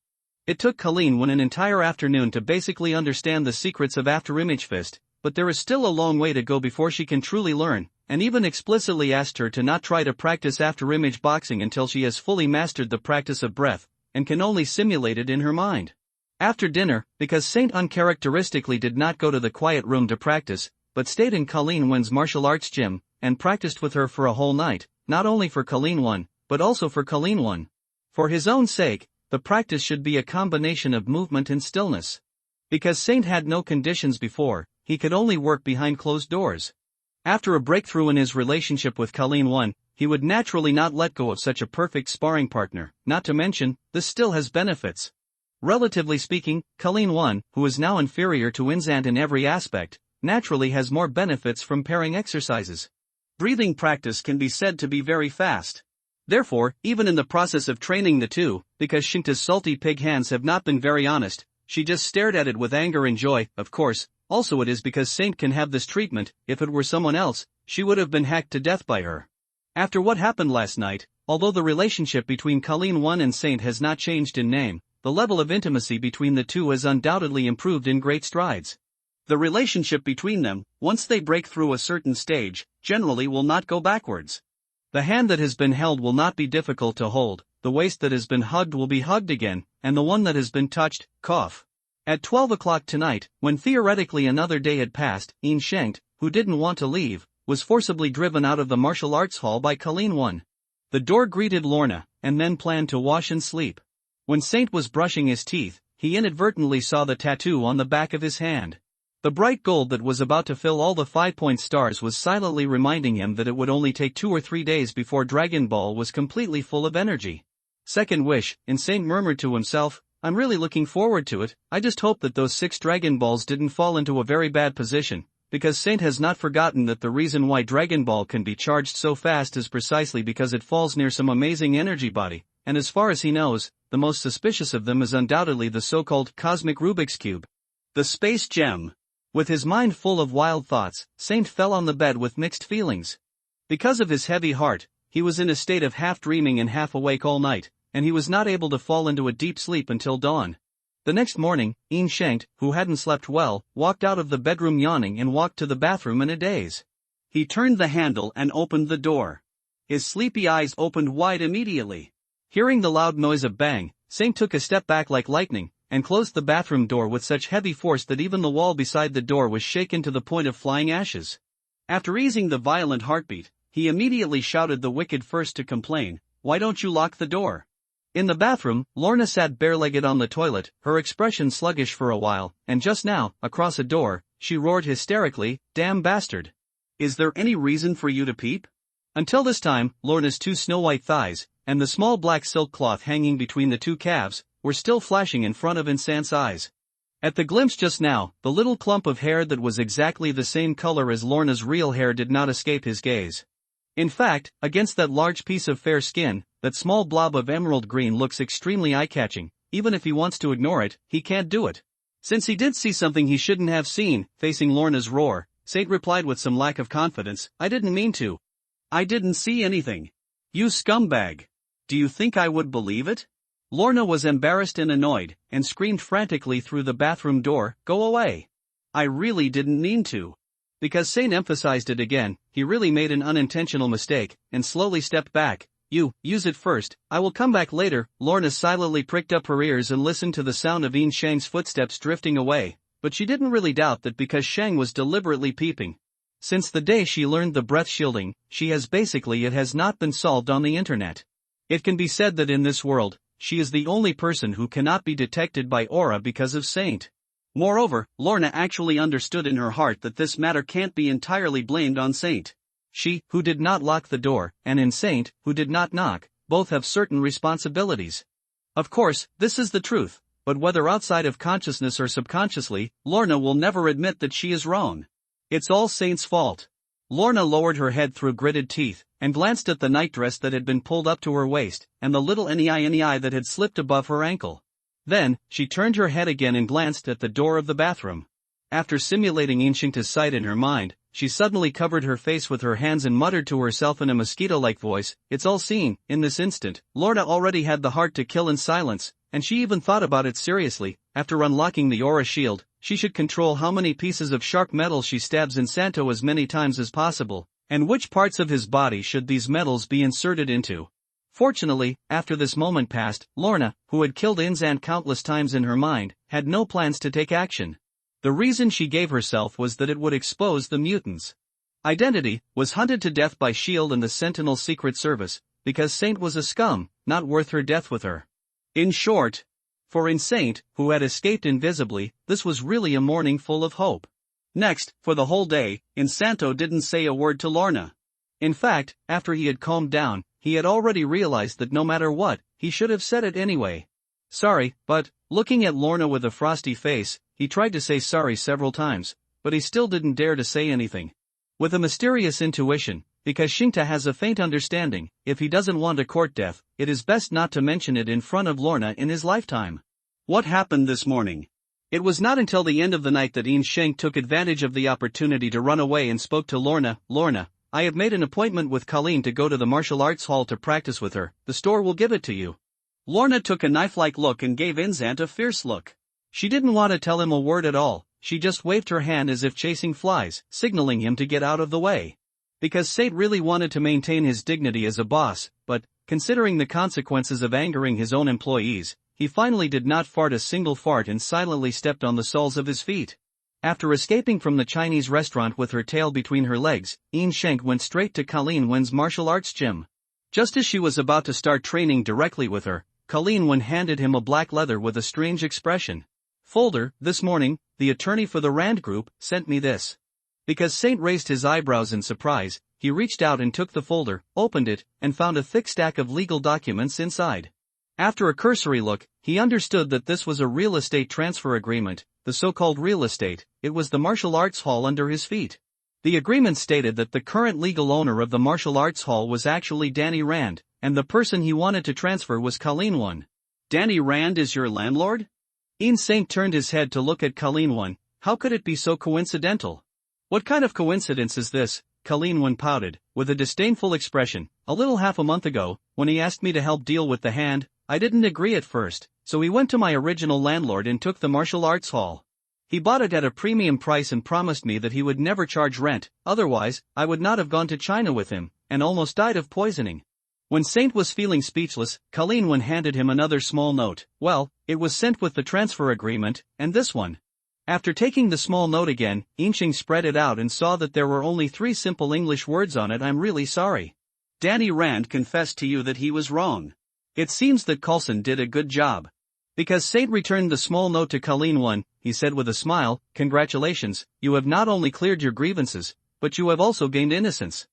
It took Colleen an entire afternoon to basically understand the secrets of Afterimage Fist, but there is still a long way to go before she can truly learn, and even explicitly asked her to not try to practice Afterimage boxing until she has fully mastered the practice of breath, and can only simulate it in her mind. After dinner, because Saint uncharacteristically did not go to the quiet room to practice, but stayed in Colleen Wen's martial arts gym, and practiced with her for a whole night, not only for Colleen Wen, but also for Colleen Wen. For his own sake, the practice should be a combination of movement and stillness. Because Saint had no conditions before, he could only work behind closed doors. After a breakthrough in his relationship with Colleen Wen, he would naturally not let go of such a perfect sparring partner, not to mention, this still has benefits. Relatively speaking, Colleen Wen, who is now inferior to Inzant in every aspect, naturally has more benefits from pairing exercises. Breathing practice can be said to be very fast. Therefore, even in the process of training the two, because Shinta's salty pig hands have not been very honest, she just stared at it with anger and joy. Of course, also it is because Saint can have this treatment. If it were someone else, she would have been hacked to death by her. After what happened last night, although the relationship between Colleen Wen and Saint has not changed in name, the level of intimacy between the two has undoubtedly improved in great strides. The relationship between them, once they break through a certain stage, generally will not go backwards. The hand that has been held will not be difficult to hold, the waist that has been hugged will be hugged again, and the one that has been touched, cough. At 12 o'clock tonight, when theoretically another day had passed, Ian Shankt, who didn't want to leave, was forcibly driven out of the martial arts hall by Colleen Wen. The door greeted Lorna, and then planned to wash and sleep. When Saint was brushing his teeth, he inadvertently saw the tattoo on the back of his hand. The bright gold that was about to fill all the 5-point stars was silently reminding him that it would only take 2 or 3 days before Dragon Ball was completely full of energy. Second wish, and Saint murmured to himself, I'm really looking forward to it. I just hope that those 6 Dragon Balls didn't fall into a very bad position, because Saint has not forgotten that the reason why Dragon Ball can be charged so fast is precisely because it falls near some amazing energy body, and as far as he knows, the most suspicious of them is undoubtedly the so-called cosmic Rubik's Cube. The Space Gem. With his mind full of wild thoughts, Saint fell on the bed with mixed feelings. Because of his heavy heart, he was in a state of half dreaming and half awake all night, and he was not able to fall into a deep sleep until dawn. The next morning, Ian Shankt, who hadn't slept well, walked out of the bedroom yawning and walked to the bathroom in a daze. He turned the handle and opened the door. His sleepy eyes opened wide immediately. Hearing the loud noise of bang, Saint took a step back like lightning, and closed the bathroom door with such heavy force that even the wall beside the door was shaken to the point of flying ashes. After easing the violent heartbeat, he immediately shouted the wicked first to complain, "Why don't you lock the door?" In the bathroom, Lorna sat bare-legged on the toilet, her expression sluggish for a while, and just now, across a door, she roared hysterically, "Damn bastard! Is there any reason for you to peep?" Until this time, Lorna's 2 snow-white thighs, and the small black silk cloth hanging between the 2 calves, were still flashing in front of Insant's eyes. At the glimpse just now, the little clump of hair that was exactly the same color as Lorna's real hair did not escape his gaze. In fact, against that large piece of fair skin, that small blob of emerald green looks extremely eye-catching. Even if he wants to ignore it, he can't do it. Since he did see something he shouldn't have seen, facing Lorna's roar, Saint replied with some lack of confidence, "I didn't mean to. I didn't see anything. You scumbag. Do you think I would believe it?" Lorna was embarrassed and annoyed, and screamed frantically through the bathroom door, "Go away. I really didn't mean to." Because Saint emphasized it again, he really made an unintentional mistake, and slowly stepped back. "You, use it first, I will come back later." Lorna silently pricked up her ears and listened to the sound of Ian Shang's footsteps drifting away, but she didn't really doubt that because Shang was deliberately peeping. Since the day she learned the breath shielding, it has not been solved on the internet. It can be said that in this world, she is the only person who cannot be detected by aura because of Saint. Moreover, Lorna actually understood in her heart that this matter can't be entirely blamed on Saint. She, who did not lock the door, and Saint, who did not knock, both have certain responsibilities. Of course, this is the truth, but whether outside of consciousness or subconsciously, Lorna will never admit that she is wrong. It's all Saint's fault. Lorna lowered her head through gritted teeth, and glanced at the nightdress that had been pulled up to her waist, and the little nei that had slipped above her ankle. Then, she turned her head again and glanced at the door of the bathroom. After simulating Insheng's sight in her mind, she suddenly covered her face with her hands and muttered to herself in a mosquito-like voice, "It's all seen." In this instant, Lorna already had the heart to kill in silence, and she even thought about it seriously. After unlocking the aura shield, she should control how many pieces of sharp metal she stabs in Santo as many times as possible, and which parts of his body should these metals be inserted into. Fortunately, after this moment passed, Lorna, who had killed Inzant countless times in her mind, had no plans to take action. The reason she gave herself was that it would expose the mutants' identity, was hunted to death by S.H.I.E.L.D. and the Sentinel Secret Service, because Saint was a scum, not worth her death with her. In short, for Saint, who had escaped invisibly, this was really a morning full of hope. Next, for the whole day, Santo didn't say a word to Lorna. In fact, after he had calmed down, he had already realized that no matter what, he should have said it anyway. Sorry, but, looking at Lorna with a frosty face, he tried to say sorry several times, but he still didn't dare to say anything. With a mysterious intuition, because Shinta has a faint understanding, if he doesn't want a court death, it is best not to mention it in front of Lorna in his lifetime. What happened this morning? It was not until the end of the night that Sheng took advantage of the opportunity to run away and spoke to Lorna. "Lorna, I have made an appointment with Colleen to go to the martial arts hall to practice with her. The store will give it to you." Lorna took a knife-like look and gave Inzant a fierce look. She didn't want to tell him a word at all, she just waved her hand as if chasing flies, signaling him to get out of the way. Because Saint really wanted to maintain his dignity as a boss, but, considering the consequences of angering his own employees, he finally did not fart a single fart and silently stepped on the soles of his feet. After escaping from the Chinese restaurant with her tail between her legs, Sheng went straight to Colleen Wen's martial arts gym. Just as she was about to start training directly with her, Colleen Wen handed him a black leather with a strange expression. "Folder, this morning, the attorney for the Rand Group sent me this." Because Saint raised his eyebrows in surprise, he reached out and took the folder, opened it, and found a thick stack of legal documents inside. After a cursory look, he understood that this was a real estate transfer agreement, the so-called real estate. It was the martial arts hall under his feet. The agreement stated that the current legal owner of the martial arts hall was actually Danny Rand, and the person he wanted to transfer was Colleen Wen. "Danny Rand is your landlord?" Saint turned his head to look at Colleen Wen. "How could it be so coincidental?" "What kind of coincidence is this?" Colleen Wen pouted, with a disdainful expression. "A little half a month ago, when he asked me to help deal with the hand, I didn't agree at first, so he went to my original landlord and took the martial arts hall. He bought it at a premium price and promised me that he would never charge rent, otherwise, I would not have gone to China with him, and almost died of poisoning." When Saint was feeling speechless, Colleen Wen handed him another small note. Well, it was sent with the transfer agreement, and this one. After taking the small note again, Sheng spread it out and saw that there were only 3 simple English words on it. "I'm really sorry. Danny Rand confessed to you that he was wrong. It seems that Coulson did a good job." Because Saint returned the small note to Colleen Wen, he said with a smile, "Congratulations, you have not only cleared your grievances, but you have also gained innocence.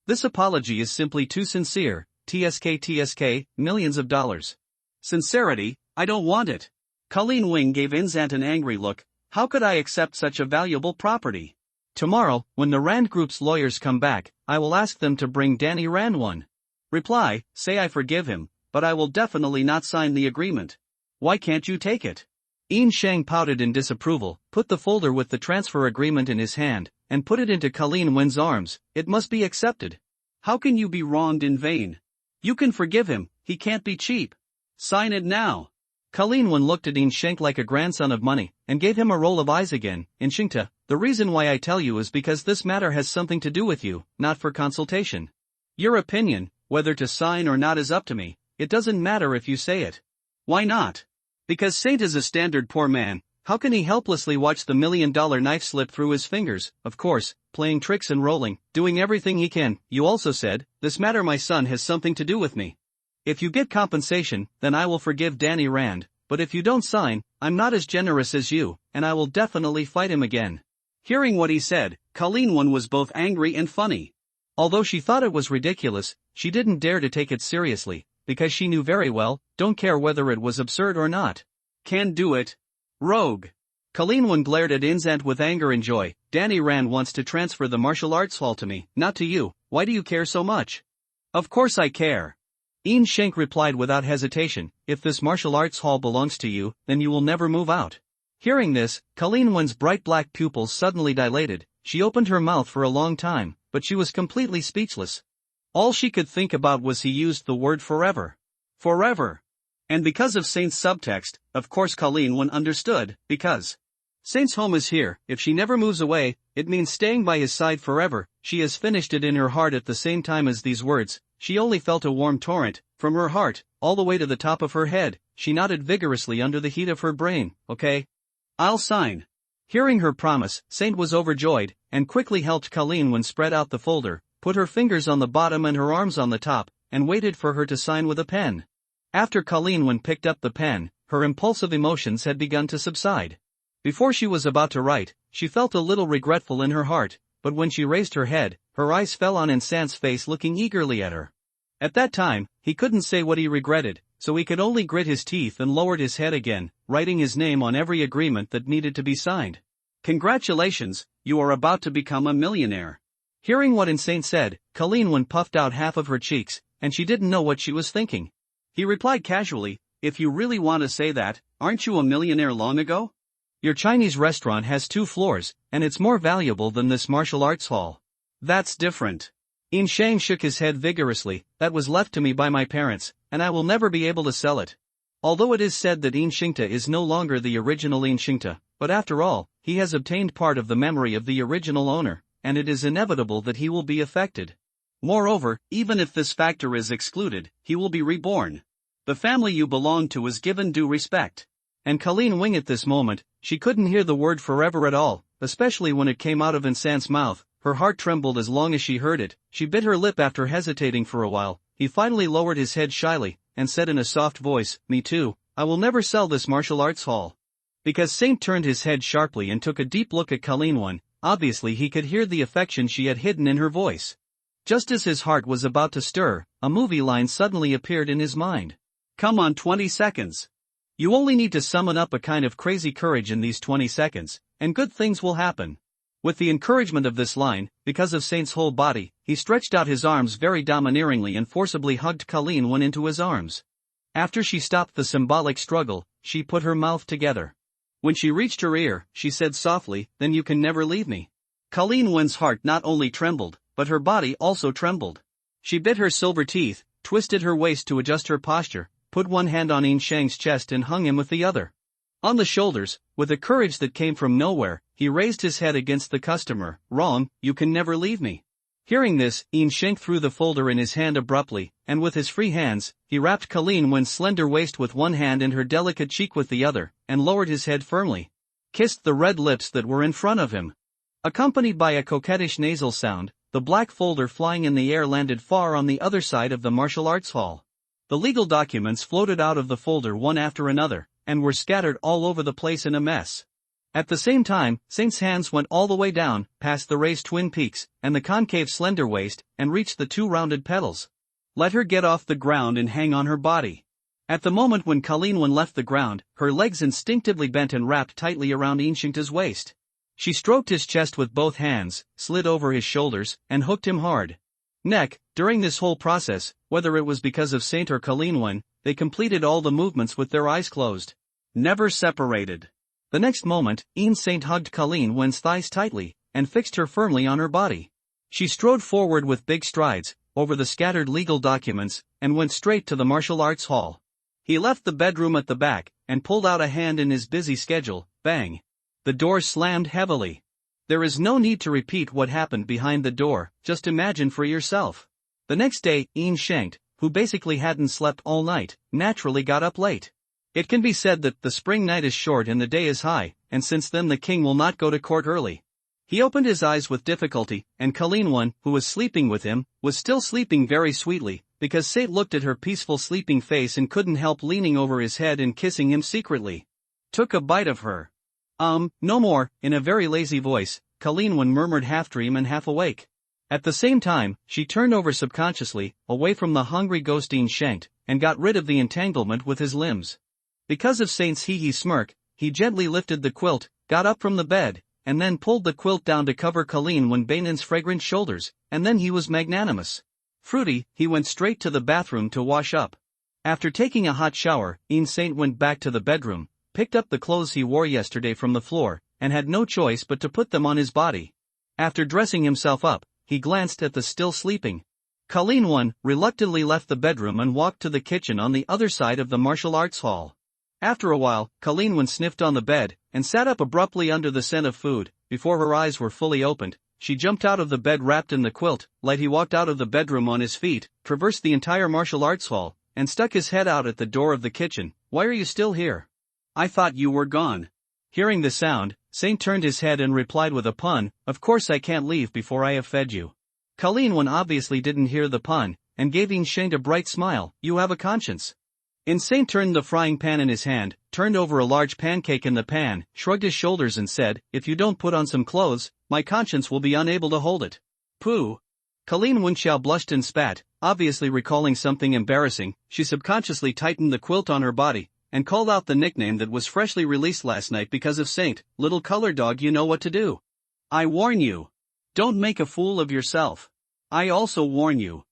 This apology is simply too sincere. TSK, millions of dollars. Sincerity, I don't want it." Colleen Wen gave Inzant an angry look. "How could I accept such a valuable property? Tomorrow, when the Rand Group's lawyers come back, I will ask them to bring Danny Rand one. Reply, say I forgive him, but I will definitely not sign the agreement. Why can't you take it?" Sheng pouted in disapproval, put the folder with the transfer agreement in his hand, and put it into Colleen Wen's arms. "It must be accepted. How can you be wronged in vain? You can forgive him, he can't be cheap. Sign it now." Colleen Wen looked at Sheng like a grandson of money, and gave him a roll of eyes again. "Shengta, the reason why I tell you is because this matter has something to do with you, not for consultation. Your opinion, whether to sign or not, is up to me. It doesn't matter if you say it." "Why not?" "Because Saint is a standard poor man. How can he helplessly watch the $1 million knife slip through his fingers? Of course, playing tricks and rolling, doing everything he can. You also said, this matter my son has something to do with me. If you get compensation, then I will forgive Danny Rand, but if you don't sign, I'm not as generous as you, and I will definitely fight him again." Hearing what he said, Colleen Wen was both angry and funny. Although she thought it was ridiculous, she didn't dare to take it seriously, because she knew very well, don't care whether it was absurd or not. "Can do it. Rogue." Colleen Wen glared at Inzant with anger and joy. "Danny Rand wants to transfer the martial arts hall to me, not to you. Why do you care so much?" "Of course I care." Sheng replied without hesitation, "If this martial arts hall belongs to you, then you will never move out. Hearing this, Colleen Wen's bright black pupils suddenly dilated. She opened her mouth for a long time, but she was completely speechless. All she could think about was he used the word forever. Forever. And because of Saint's subtext, of course Colleen Wen understood, because Saint's home is here. If she never moves away, it means staying by his side forever. She has finished it in her heart. At the same time as these words, she only felt a warm torrent, from her heart, all the way to the top of her head. She nodded vigorously under the heat of her brain. Okay. I'll sign. Hearing her promise, Saint was overjoyed, and quickly helped Colleen Wen spread out the folder, put her fingers on the bottom and her arms on the top, and waited for her to sign with a pen. After Colleen Wen picked up the pen, her impulsive emotions had begun to subside. Before she was about to write, she felt a little regretful in her heart, but when she raised her head, her eyes fell on Insan's face looking eagerly at her. At that time, he couldn't say what he regretted, so he could only grit his teeth and lowered his head again, writing his name on every agreement that needed to be signed. Congratulations, you are about to become a millionaire. Hearing what Insane said, Colleen Wen puffed out half of her cheeks, and she didn't know what she was thinking. He replied casually, if you really want to say that, aren't you a millionaire long ago? Your Chinese restaurant has 2 floors, and it's more valuable than this martial arts hall. That's different. In Shang shook his head vigorously. That was left to me by my parents, and I will never be able to sell it. Although it is said that In Shingta is no longer the original In Shingta, but after all, he has obtained part of the memory of the original owner, and it is inevitable that he will be affected. Moreover, even if this factor is excluded, he will be reborn. The family you belong to is given due respect. And Colleen Wen at this moment, she couldn't hear the word forever at all, especially when it came out of Insan's mouth. Her heart trembled as long as she heard it. She bit her lip after hesitating for a while. He finally lowered his head shyly, and said in a soft voice, me too, I will never sell this martial arts hall. Because Saint turned his head sharply and took a deep look at Colleen Wen, obviously he could hear the affection she had hidden in her voice. Just as his heart was about to stir, a movie line suddenly appeared in his mind. Come on, 20 seconds. You only need to summon up a kind of crazy courage in these 20 seconds, and good things will happen. With the encouragement of this line, because of Saint's whole body, he stretched out his arms very domineeringly and forcibly hugged Colleen Wen into his arms. After she stopped the symbolic struggle, she put her mouth together. When she reached her ear, she said softly, then you can never leave me. Colleen Wen's heart not only trembled, but her body also trembled. She bit her silver teeth, twisted her waist to adjust her posture, put one hand on In Shang's chest and hung him with the other. On the shoulders, with a courage that came from nowhere, he raised his head against the customer. Wrong, you can never leave me. Hearing this, In Shang threw the folder in his hand abruptly, and with his free hands, he wrapped Colleen Wen's slender waist with one hand and her delicate cheek with the other, and lowered his head firmly. Kissed the red lips that were in front of him. Accompanied by a coquettish nasal sound, the black folder flying in the air landed far on the other side of the martial arts hall. The legal documents floated out of the folder one after another, and were scattered all over the place in a mess. At the same time, Saint's hands went all the way down, past the raised twin peaks, and the concave slender waist, and reached the 2 rounded petals. Let her get off the ground and hang on her body. At the moment when Colleen Wen left the ground, her legs instinctively bent and wrapped tightly around In Shingta's waist. She stroked his chest with both hands, slid over his shoulders, and hooked him hard. Neck. During this whole process, whether it was because of Saint or Colleen Wen, they completed all the movements with their eyes closed. Never separated. The next moment, In Saint hugged Colleen Wen's thighs tightly, and fixed her firmly on her body. She strode forward with big strides, over the scattered legal documents, and went straight to the martial arts hall. He left the bedroom at the back, and pulled out a hand in his busy schedule. Bang! The door slammed heavily. There is no need to repeat what happened behind the door, just imagine for yourself. The next day, In Shang, who basically hadn't slept all night, naturally got up late. It can be said that the spring night is short and the day is high, and since then the king will not go to court early. He opened his eyes with difficulty, and Colleen Wen, who was sleeping with him, was still sleeping very sweetly, because Saint looked at her peaceful sleeping face and couldn't help leaning over his head and kissing him secretly. Took a bite of her. No more, in a very lazy voice, Colleen Wen murmured half dream and half awake. At the same time, she turned over subconsciously, away from the hungry ghost In Shang, and got rid of the entanglement with his limbs. Because of Saint's hee-hee smirk, he gently lifted the quilt, got up from the bed, and then pulled the quilt down to cover Colleen Wen Bainan's fragrant shoulders, and then he was magnanimous. Fruity, he went straight to the bathroom to wash up. After taking a hot shower, In Saint went back to the bedroom, picked up the clothes he wore yesterday from the floor, and had no choice but to put them on his body. After dressing himself up, he glanced at the still sleeping Colleen Won, reluctantly left the bedroom and walked to the kitchen on the other side of the martial arts hall. After a while, Colleen Won sniffed on the bed, and sat up abruptly under the scent of food. Before her eyes were fully opened, she jumped out of the bed wrapped in the quilt. He walked out of the bedroom on his feet, traversed the entire martial arts hall, and stuck his head out at the door of the kitchen. "Why are you still here? I thought you were gone." Hearing the sound, Saint turned his head and replied with a pun, "Of course I can't leave before I have fed you." Colleen Won obviously didn't hear the pun, and gave Sheng a bright smile. "You have a conscience." Saint turned the frying pan in his hand, turned over a large pancake in the pan, shrugged his shoulders and said, "If you don't put on some clothes, my conscience will be unable to hold it." "Pooh." Colleen Wenxiao blushed and spat, obviously recalling something embarrassing. She subconsciously tightened the quilt on her body, and called out the nickname that was freshly released last night because of Saint. "Little color dog, you know what to do. I warn you. Don't make a fool of yourself. I also warn you."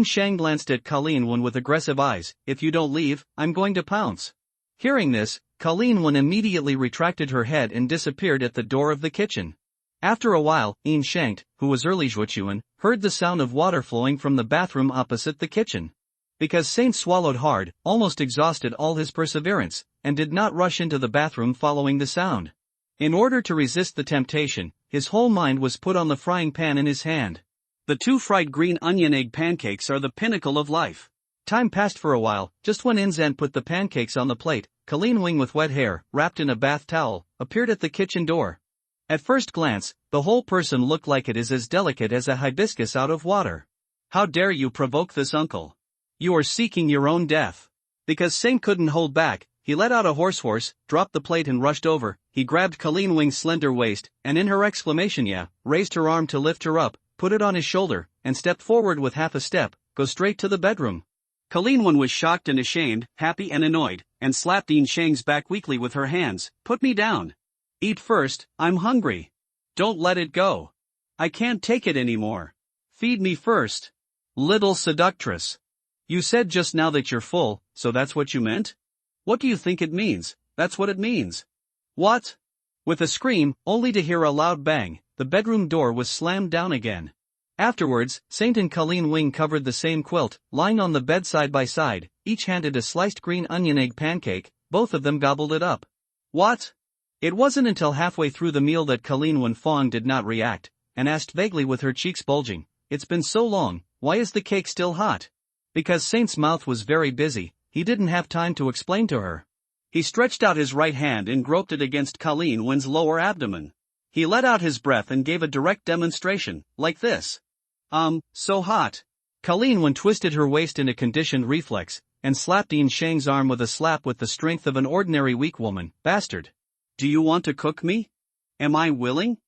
Sheng glanced at Colleen Won with aggressive eyes. "If you don't leave, I'm going to pounce." Hearing this, Colleen Won immediately retracted her head and disappeared at the door of the kitchen. After a while, Sheng, who was early Zhuochuan, heard the sound of water flowing from the bathroom opposite the kitchen. Because Saint swallowed hard, almost exhausted all his perseverance, and did not rush into the bathroom following the sound. In order to resist the temptation, his whole mind was put on the frying pan in his hand. The 2 fried green onion egg pancakes are the pinnacle of life. Time passed for a while. Just when Inzan put the pancakes on the plate, Colleen Wing with wet hair, wrapped in a bath towel, appeared at the kitchen door. At first glance, the whole person looked like it is as delicate as a hibiscus out of water. "How dare you provoke this uncle? You are seeking your own death." Because Saint couldn't hold back, he let out a horse, dropped the plate and rushed over. He grabbed Colleen Wing's slender waist, and in her exclamation "yeah," raised her arm to lift her up, put it on his shoulder, and stepped forward with half a step, go straight to the bedroom. Colleen Wing was shocked and ashamed, happy and annoyed, and slapped Sheng's back weakly with her hands. "Put me down. Eat first, I'm hungry. Don't let it go. I can't take it anymore. Feed me first. Little seductress. You said just now that you're full, so that's what you meant? What do you think it means? That's what it means." "What?" With a scream, only to hear a loud bang, the bedroom door was slammed down again. Afterwards, Saint and Colleen Wing covered the same quilt, lying on the bed side by side, each handed a sliced green onion egg pancake. Both of them gobbled it up. "What?" It wasn't until halfway through the meal that Colleen Wen Fong did not react, and asked vaguely with her cheeks bulging, "It's been so long, why is the cake still hot?" Because Saint's mouth was very busy, he didn't have time to explain to her. He stretched out his right hand and groped it against Colleen Wen's lower abdomen. He let out his breath and gave a direct demonstration, like this. So hot." Colleen Wen twisted her waist in a conditioned reflex, and slapped Sheng's arm with a slap with the strength of an ordinary weak woman. "Bastard. Do you want to cook me? Am I willing?"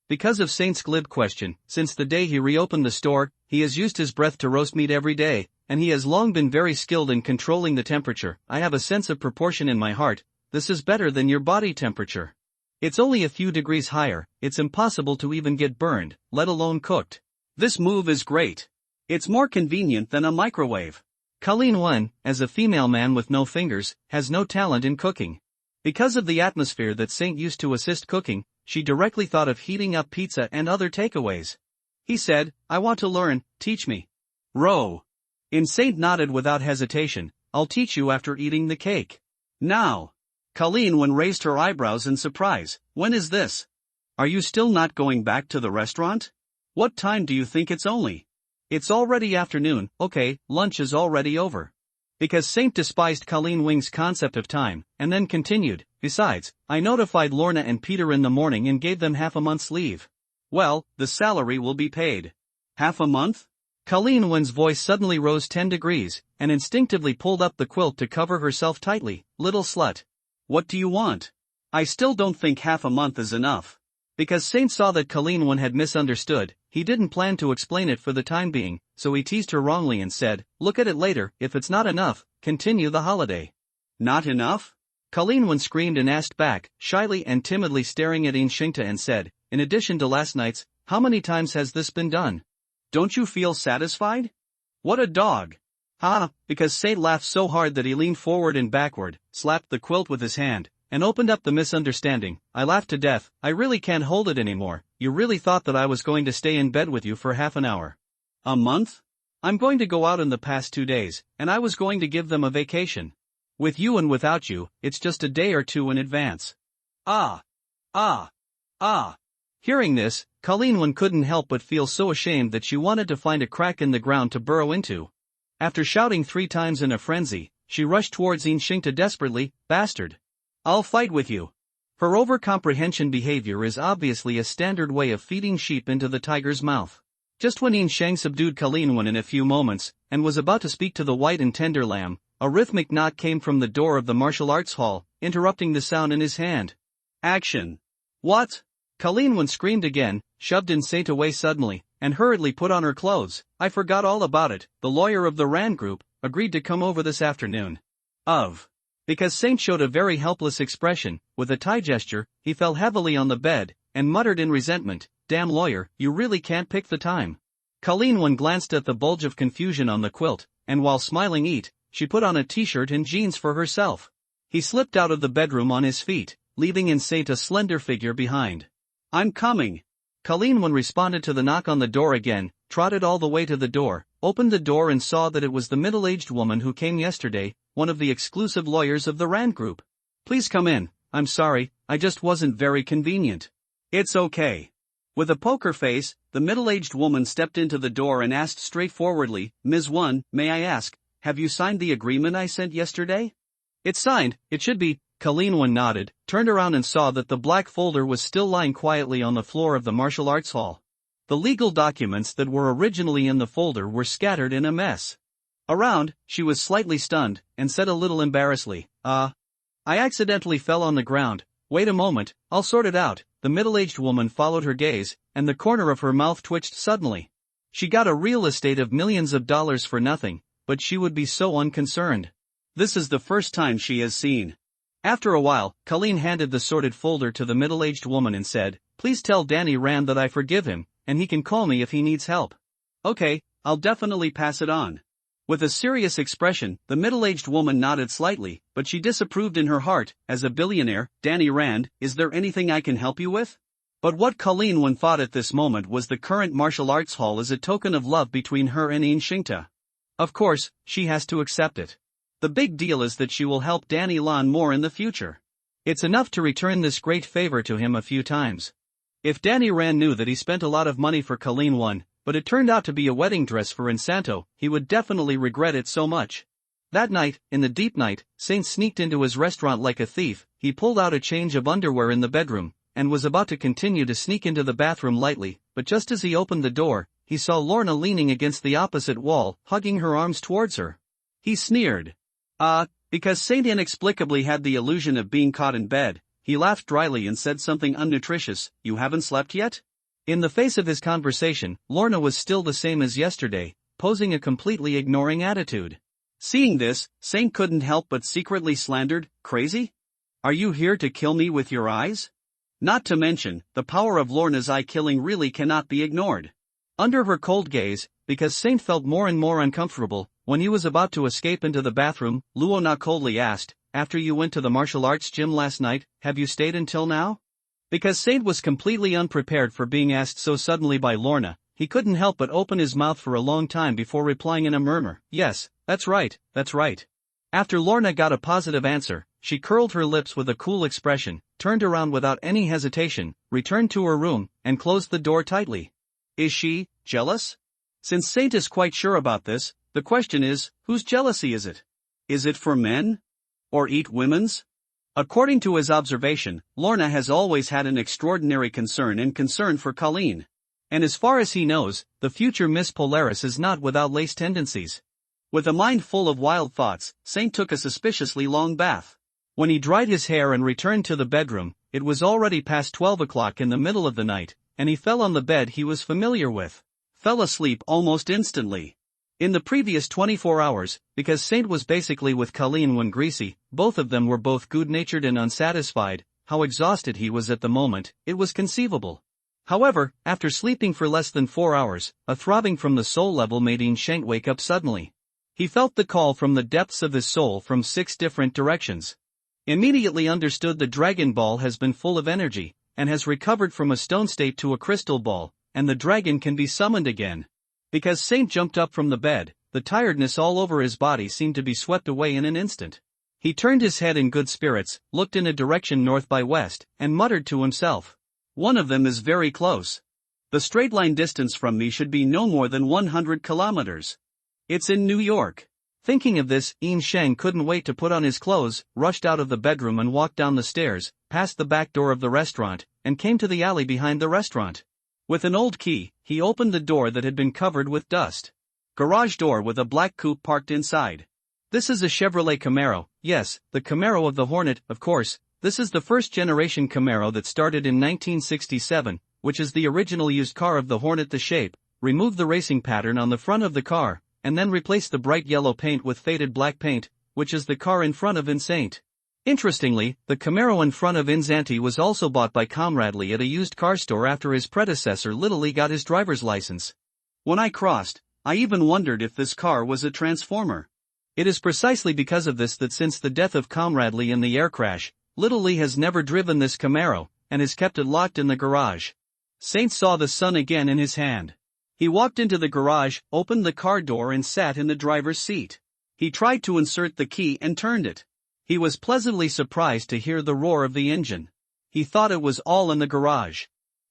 Because of Saint's glib question, since the day he reopened the store, he has used his breath to roast meat every day, and he has long been very skilled in controlling the temperature. "I have a sense of proportion in my heart. This is better than your body temperature. It's only a few degrees higher, it's impossible to even get burned, let alone cooked. This move is great. It's more convenient than a microwave." Colleen Wen, as a female man with no fingers, has no talent in cooking. Because of the atmosphere that Saint used to assist cooking, she directly thought of heating up pizza and other takeaways. He said, "I want to learn, teach me." "Row." Saint nodded without hesitation, "I'll teach you after eating the cake." "Now." Colleen Wen raised her eyebrows in surprise. "When is this? Are you still not going back to the restaurant? What time do you think it's only?" "It's already afternoon." "Okay, lunch is already over." Because Saint despised Colleen Wing's concept of time, and then continued, "Besides, I notified Lorna and Peter in the morning and gave them half a month's leave." "Well, the salary will be paid." "Half a month?" Colleen Wen's voice suddenly rose 10 degrees, and instinctively pulled up the quilt to cover herself tightly. "Little slut. What do you want?" "I still don't think half a month is enough." Because Saint saw that Colleen Wen had misunderstood, he didn't plan to explain it for the time being, so he teased her wrongly and said, "Look at it later, if it's not enough, continue the holiday." "Not enough?" Colleen Wen screamed and asked back, shyly and timidly staring at Shingta and said, "In addition to last night's, how many times has this been done? Don't you feel satisfied? What a dog." Ha! Because Saint laughed so hard that he leaned forward and backward, slapped the quilt with his hand, and opened up the misunderstanding. I laughed to death. I really can't hold it anymore. You really thought that I was going to stay in bed with you for half an hour? A month? I'm going to go out in the past 2 days, and I was going to give them a vacation. With you and without you, it's just a day or two in advance. Ah. Ah. Ah. Hearing this, Colleen Wen couldn't help but feel so ashamed that she wanted to find a crack in the ground to burrow into. After shouting 3 times in a frenzy, she rushed towards Inshingta desperately. Bastard! I'll fight with you. Her overcomprehension behavior is obviously a standard way of feeding sheep into the tiger's mouth. Just when Yin Shang subdued Colleen Wen in a few moments, and was about to speak to the white and tender lamb, a rhythmic knock came from the door of the martial arts hall, interrupting the sound in his hand. Action! What? Colleen Wen screamed again, shoved Saint away suddenly, and hurriedly put on her clothes. I forgot all about it. The lawyer of the Rand group agreed to come over this afternoon. Because Saint showed a very helpless expression, with a Thai gesture, he fell heavily on the bed, and muttered in resentment, "Damn lawyer, you really can't pick the time." Colleen Wen glanced at the bulge of confusion on the quilt, and while smiling she put on a t-shirt and jeans for herself. He slipped out of the bedroom on his feet, leaving Saint a slender figure behind. "I'm coming." Colleen Wen responded to the knock on the door again, trotted all the way to the door, opened the door and saw that it was the middle-aged woman who came yesterday, one of the exclusive lawyers of the Rand Group. "Please come in. I'm sorry, I just wasn't very convenient." "It's okay." With a poker face, the middle-aged woman stepped into the door and asked straightforwardly, "Ms. Wen, may I ask, have you signed the agreement I sent yesterday?" "It's signed, it should be." Colleen Wen nodded, turned around and saw that the black folder was still lying quietly on the floor of the martial arts hall. The legal documents that were originally in the folder were scattered in a mess. Around, she was slightly stunned, and said a little embarrassedly, I accidentally fell on the ground. Wait a moment, I'll sort it out." The middle-aged woman followed her gaze, and the corner of her mouth twitched suddenly. She got a real estate of millions of dollars for nothing, but she would be so unconcerned. This is the first time she has seen. After a while, Colleen handed the sorted folder to the middle-aged woman and said, "Please tell Danny Rand that I forgive him, and he can call me if he needs help." "Okay, I'll definitely pass it on." With a serious expression, the middle-aged woman nodded slightly, but she disapproved in her heart. "As a billionaire, Danny Rand, is there anything I can help you with?" But what Colleen Wen thought at this moment was the current martial arts hall is a token of love between her and Inshingta. Of course, she has to accept it. The big deal is that she will help Danny Lan more in the future. It's enough to return this great favor to him a few times. If Danny Rand knew that he spent a lot of money for Colleen Wen, but it turned out to be a wedding dress for Insanto, he would definitely regret it so much. That night, in the deep night, Saint sneaked into his restaurant like a thief. He pulled out a change of underwear in the bedroom, and was about to continue to sneak into the bathroom lightly, but just as he opened the door, he saw Lorna leaning against the opposite wall, hugging her arms towards her. He sneered. Because Saint inexplicably had the illusion of being caught in bed, he laughed dryly and said something unnutritious, "You haven't slept yet?" In the face of his conversation, Lorna was still the same as yesterday, posing a completely ignoring attitude. Seeing this, Saint couldn't help but secretly slandered, "Crazy? Are you here to kill me with your eyes?" Not to mention, the power of Lorna's eye-killing really cannot be ignored. Under her cold gaze, because Saint felt more and more uncomfortable, when he was about to escape into the bathroom, Luona coldly asked, "After you went to the martial arts gym last night, have you stayed until now?" Because Saint was completely unprepared for being asked so suddenly by Lorna, he couldn't help but open his mouth for a long time before replying in a murmur, "Yes, that's right, that's right." After Lorna got a positive answer, she curled her lips with a cool expression, turned around without any hesitation, returned to her room, and closed the door tightly. Is she jealous? Since Saint is quite sure about this, the question is, whose jealousy is it? Is it for men? Or eat women's? According to his observation, Lorna has always had an extraordinary concern for Colleen. And as far as he knows, the future Miss Polaris is not without lace tendencies. With a mind full of wild thoughts, Saint took a suspiciously long bath. When he dried his hair and returned to the bedroom, it was already past 12 o'clock in the middle of the night, and he fell on the bed he was familiar with. Fell asleep almost instantly. In the previous 24 hours, because Saint was basically with Colleen when greasy, both of them were both good-natured and unsatisfied. How exhausted he was at the moment, it was conceivable. However, after sleeping for less than 4 hours, a throbbing from the soul level made Shank wake up suddenly. He felt the call from the depths of his soul from 6 different directions. Immediately understood the Dragon Ball has been full of energy, and has recovered from a stone state to a crystal ball, and the dragon can be summoned again. Because Saint jumped up from the bed, the tiredness all over his body seemed to be swept away in an instant. He turned his head in good spirits, looked in a direction north by west, and muttered to himself. One of them is very close. The straight line distance from me should be no more than 100 kilometers. It's in New York. Thinking of this, Yin Sheng couldn't wait to put on his clothes, rushed out of the bedroom and walked down the stairs, past the back door of the restaurant, and came to the alley behind the restaurant. With an old key, he opened the door that had been covered with dust. Garage door with a black coupe parked inside. This is a Chevrolet Camaro, yes, the Camaro of the Hornet, of course. This is the first-generation Camaro that started in 1967, which is the original used car of the Hornet. The shape, remove the racing pattern on the front of the car, and then replace the bright yellow paint with faded black paint, which is the car in front of Saint. Interestingly, the Camaro in front of Inzanti was also bought by Comradely at a used car store after his predecessor Little Lee got his driver's license. When I crossed, I even wondered if this car was a transformer. It is precisely because of this that since the death of Comradely in the air crash, Little Lee has never driven this Camaro, and has kept it locked in the garage. Saint saw the sun again in his hand. He walked into the garage, opened the car door and sat in the driver's seat. He tried to insert the key and turned it. He was pleasantly surprised to hear the roar of the engine. He thought it was all in the garage.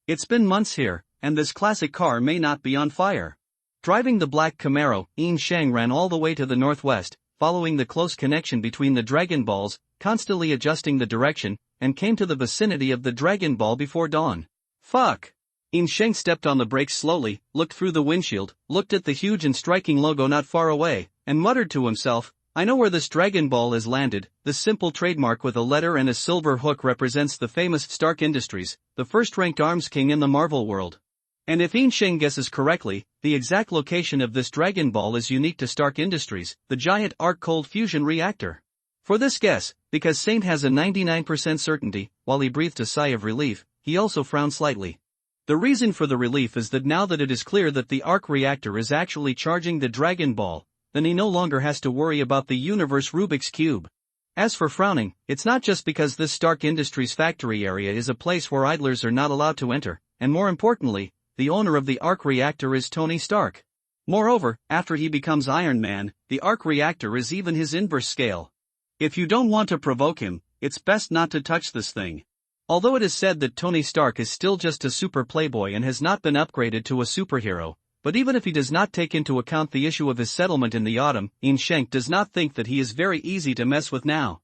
It's been months here, and this classic car may not be on fire. Driving the black Camaro, Yin Sheng ran all the way to the northwest, following the close connection between the Dragon Balls, constantly adjusting the direction, and came to the vicinity of the Dragon Ball before dawn. Fuck! Yin Sheng stepped on the brakes slowly, looked through the windshield, looked at the huge and striking logo not far away, and muttered to himself, I know where this Dragon Ball is landed. This simple trademark with a letter and a silver hook represents the famous Stark Industries, the first-ranked arms king in the Marvel world. And if Yin Sheng guesses correctly, the exact location of this Dragon Ball is unique to Stark Industries, the giant arc cold fusion reactor. For this guess, because Saint has a 99% certainty, while he breathed a sigh of relief, he also frowned slightly. The reason for the relief is that now that it is clear that the arc reactor is actually charging the Dragon Ball, then he no longer has to worry about the universe Rubik's Cube. As for frowning, it's not just because this Stark Industries factory area is a place where idlers are not allowed to enter, and more importantly, the owner of the arc reactor is Tony Stark. Moreover, after he becomes Iron Man, the arc reactor is even his inverse scale. If you don't want to provoke him, it's best not to touch this thing. Although it is said that Tony Stark is still just a super playboy and has not been upgraded to a superhero, but even if he does not take into account the issue of his settlement in the autumn, Yin Sheng does not think that he is very easy to mess with now.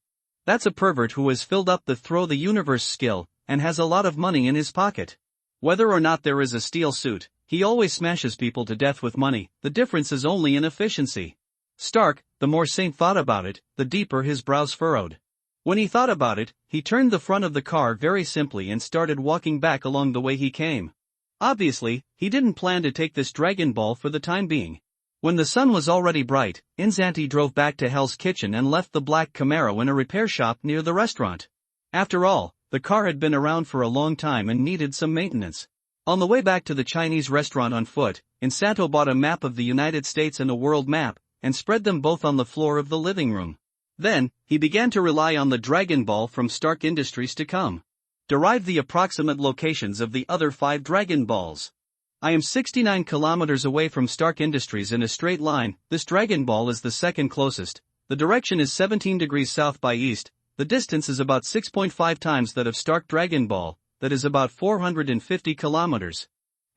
That's a pervert who has filled up the throw the universe skill, and has a lot of money in his pocket. Whether or not there is a steel suit, he always smashes people to death with money. The difference is only in efficiency. Stark, the more Saint thought about it, the deeper his brows furrowed. When he thought about it, he turned the front of the car very simply and started walking back along the way he came. Obviously, he didn't plan to take this Dragon Ball for the time being. When the sun was already bright, Inzanti drove back to Hell's Kitchen and left the black Camaro in a repair shop near the restaurant. After all, the car had been around for a long time and needed some maintenance. On the way back to the Chinese restaurant on foot, Inzanti bought a map of the United States and a world map, and spread them both on the floor of the living room. Then, he began to rely on the Dragon Ball from Stark Industries to come. Derive the approximate locations of the other 5 Dragon Balls. I am 69 kilometers away from Stark Industries in a straight line. This Dragon Ball is the second closest. The direction is 17 degrees south by east. The distance is about 6.5 times that of Stark Dragon Ball, that is about 450 kilometers.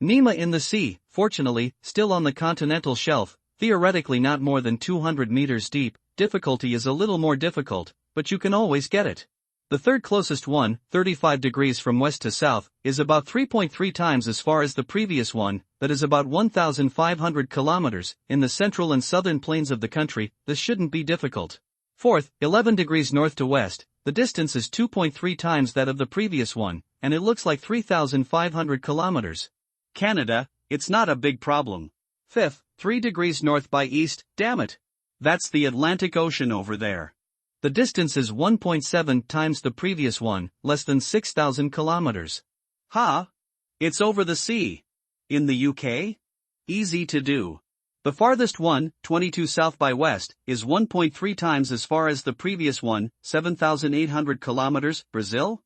Nima in the sea, fortunately, still on the continental shelf, theoretically not more than 200 meters deep. Difficulty is a little more difficult, but you can always get it. The third closest one, 35 degrees from west to south, is about 3.3 times as far as the previous one, that is about 1,500 kilometers, in the central and southern plains of the country. This shouldn't be difficult. Fourth, 11 degrees north to west, the distance is 2.3 times that of the previous one, and it looks like 3,500 kilometers. Canada, it's not a big problem. Fifth, 3 degrees north by east, damn it. That's the Atlantic Ocean over there. The distance is 1.7 times the previous one, less than 6,000 kilometers. Ha! It's over the sea. In the UK? Easy to do. The farthest one, 22 south by west, is 1.3 times as far as the previous one, 7,800 kilometers, Brazil?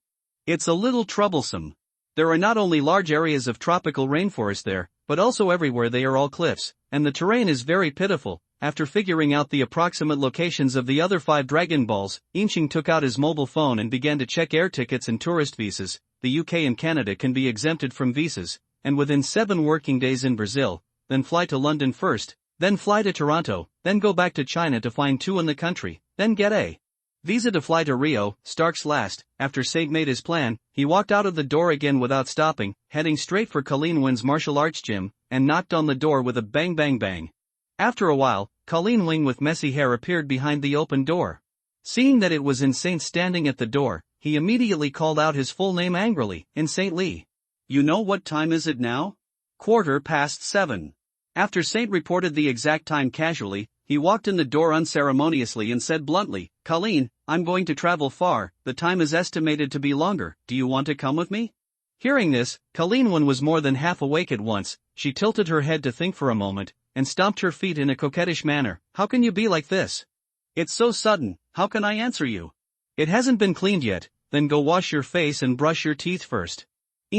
It's a little troublesome. There are not only large areas of tropical rainforest there, but also everywhere they are all cliffs, and the terrain is very pitiful. After figuring out the approximate locations of the other 5 Dragon Balls, Inching took out his mobile phone and began to check air tickets and tourist visas. The UK and Canada can be exempted from visas, and within 7 working days in Brazil, then fly to London first, then fly to Toronto, then go back to China to find 2 in the country, then get a visa to fly to Rio. Stark's last. After Saint made his plan, he walked out of the door again without stopping, heading straight for Colleen Wing's martial arts gym, and knocked on the door with a bang bang bang. After a while, Colleen Wing with messy hair appeared behind the open door. Seeing that it was Saint standing at the door, he immediately called out his full name angrily, Saint Lee. You know what time is it now? 7:15. After Saint reported the exact time casually, he walked in the door unceremoniously and said bluntly, Colleen, I'm going to travel far, the time is estimated to be longer, do you want to come with me? Hearing this, Colleen Wing was more than half awake at once. She tilted her head to think for a moment, and stomped her feet in a coquettish manner. How can you be like this? It's so sudden, how can I answer you? It hasn't been cleaned yet, then go wash your face and brush your teeth first.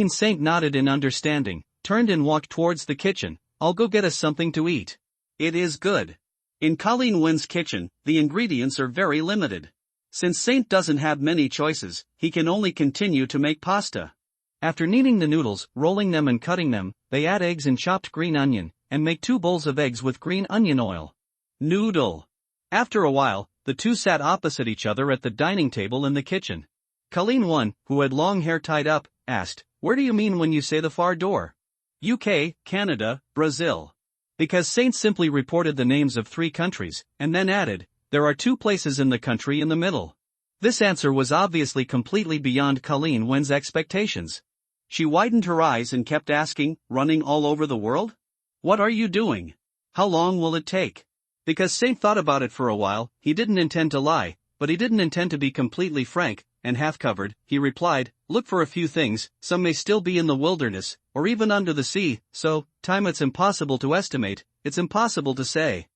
Saint nodded in understanding, turned and walked towards the kitchen. I'll go get us something to eat. It is good. In Colleen Wing's kitchen, the ingredients are very limited. Since Saint doesn't have many choices, he can only continue to make pasta. After kneading the noodles, rolling them and cutting them, they add eggs and chopped green onion, and make 2 bowls of eggs with green onion oil. Noodle. After a while, the two sat opposite each other at the dining table in the kitchen. Colleen Wing, who had long hair tied up, asked, Where do you mean when you say the far door? UK, Canada, Brazil. Because Saint simply reported the names of 3 countries, and then added, There are 2 places in the country in the middle. This answer was obviously completely beyond Colleen Wing's expectations. She widened her eyes and kept asking, running all over the world? What are you doing? How long will it take? Because Saint thought about it for a while, he didn't intend to lie, but he didn't intend to be completely frank, and half-covered, he replied, Look for a few things, some may still be in the wilderness, or even under the sea, so, time it's impossible to estimate, it's impossible to say.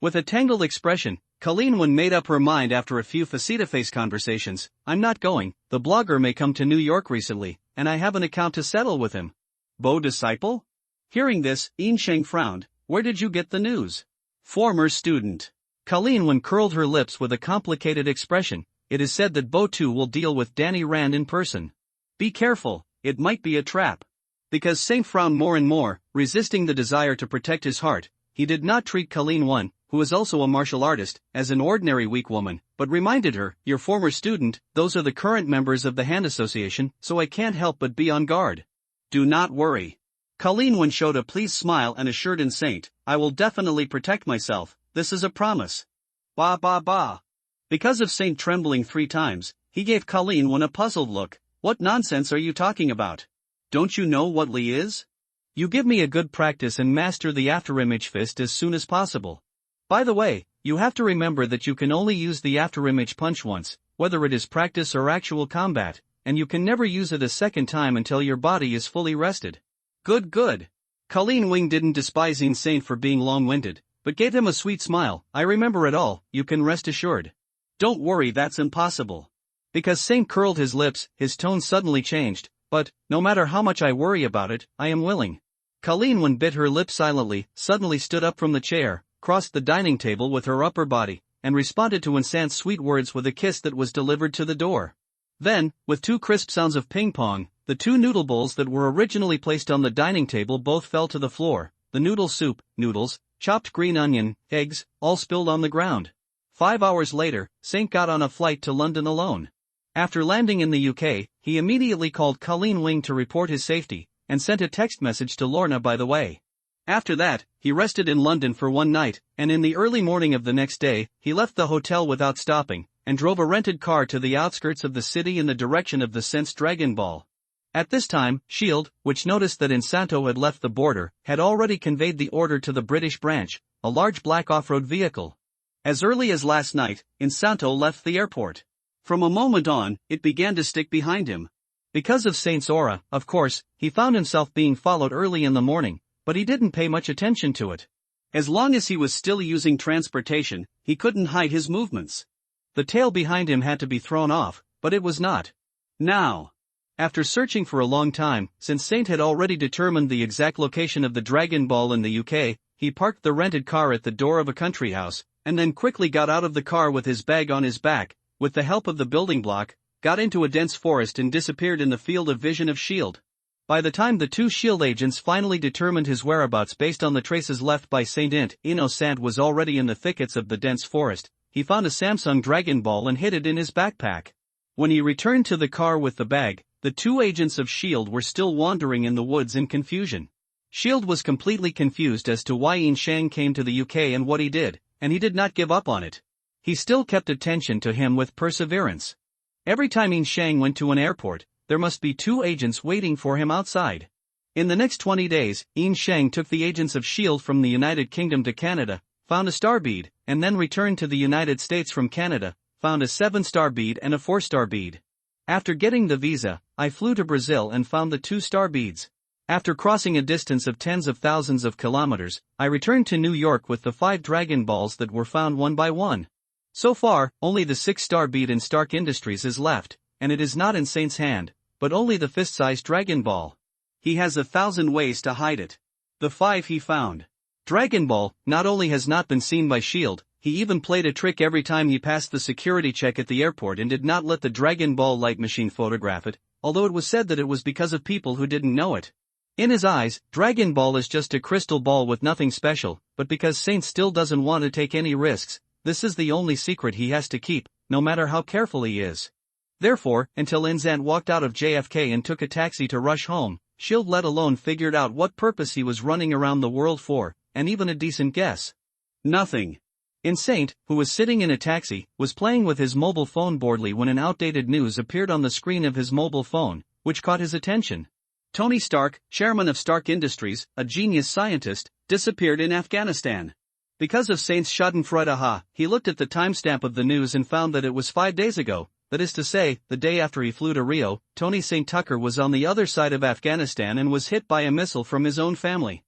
With a tangled expression, Colleen Wing made up her mind after a few face-to-face conversations, I'm not going, the blogger may come to New York recently, and I have an account to settle with him. Beau disciple? Hearing this, Incheng frowned, Where did you get the news? Former student. Colleen Wing curled her lips with a complicated expression. It is said that Beau too will deal with Danny Rand in person. Be careful, it might be a trap. Because Saint frowned more and more, resisting the desire to protect his heart, he did not treat Colleen Wing, who is also a martial artist, as an ordinary weak woman, but reminded her, Your former student, those are the current members of the Hand Association, so I can't help but be on guard. Do not worry. Colleen Wing showed a pleased smile and assured Saint, I will definitely protect myself, this is a promise. Ba ba ba. Because of Saint trembling 3 times, he gave Colleen Wing a puzzled look. What nonsense are you talking about? Don't you know what Li is? You give me a good practice and master the afterimage fist as soon as possible. By the way, you have to remember that you can only use the afterimage punch once, whether it is practice or actual combat, and you can never use it a second time until your body is fully rested. Good. Colleen Wing didn't despise Saint for being long-winded, but gave him a sweet smile. I remember it all, you can rest assured. Don't worry, that's impossible. Because Saint curled his lips, his tone suddenly changed, but, no matter how much I worry about it, I am willing. Colleen Wing bit her lip silently, suddenly stood up from the chair, crossed the dining table with her upper body, and responded to Saint's sweet words with a kiss that was delivered to the door. Then, with 2 crisp sounds of ping-pong, the 2 noodle bowls that were originally placed on the dining table both fell to the floor, the noodle soup, noodles, chopped green onion, eggs, all spilled on the ground. 5 hours later, Saint got on a flight to London alone. After landing in the UK, he immediately called Colleen Wing to report his safety, and sent a text message to Lorna by the way. After that, he rested in London for 1 night, and in the early morning of the next day, he left the hotel without stopping, and drove a rented car to the outskirts of the city in the direction of the Saint's Dragon Ball. At this time, S.H.I.E.L.D., which noticed that Insanto had left the border, had already conveyed the order to the British branch, a large black off-road vehicle. As early as last night, Insanto left the airport. From a moment on, it began to stick behind him. Because of Saint's aura, of course, he found himself being followed early in the morning, but he didn't pay much attention to it. As long as he was still using transportation, he couldn't hide his movements. The tail behind him had to be thrown off, but it was not. Now, after searching for a long time, since Saint had already determined the exact location of the Dragon Ball in the UK, he parked the rented car at the door of a country house, and then quickly got out of the car with his bag on his back, with the help of the building block, got into a dense forest and disappeared in the field of vision of S.H.I.E.L.D. By the time the two S.H.I.E.L.D. agents finally determined his whereabouts based on the traces left by Saint Innocent was already in the thickets of the dense forest, he found a Samsung Dragon Ball and hid it in his backpack. When he returned to the car with the bag, the two agents of S.H.I.E.L.D. were still wandering in the woods in confusion. S.H.I.E.L.D. was completely confused as to why Yin Shang came to the UK and what he did, and he did not give up on it. He still kept attention to him with perseverance. Every time Yin Shang went to an airport, there must be two agents waiting for him outside. In the next 20 days, Yin Shang took the agents of S.H.I.E.L.D. from the United Kingdom to Canada, found a star bead, and then returned to the United States from Canada, found a 7-star bead and a 4-star bead. After getting the visa, I flew to Brazil and found the 2-star beads. After crossing a distance of tens of thousands of kilometers, I returned to New York with the 5 Dragon Balls that were found one by one. So far, only the 6-star bead in Stark Industries is left, and it is not in Saint's hand, but only the fist-sized Dragon Ball. He has 1,000 ways to hide it. The 5 he found. Dragon Ball not only has not been seen by S.H.I.E.L.D., he even played a trick every time he passed the security check at the airport and did not let the Dragon Ball light machine photograph it, although it was said that it was because of people who didn't know it. In his eyes, Dragon Ball is just a crystal ball with nothing special, but because Saint still doesn't want to take any risks, this is the only secret he has to keep, no matter how careful he is. Therefore, until Inzant walked out of JFK and took a taxi to rush home, S.H.I.E.L.D. let alone figured out what purpose he was running around the world for, and even a decent guess. Nothing. Saint, who was sitting in a taxi, was playing with his mobile phone boredly when an outdated news appeared on the screen of his mobile phone, which caught his attention. Tony Stark, chairman of Stark Industries, a genius scientist, disappeared in Afghanistan. Because of Saint's schadenfreude, he looked at the timestamp of the news and found that it was 5 days ago, that is to say, the day after he flew to Rio. Tony St. Tucker was on the other side of Afghanistan and was hit by a missile from his own family.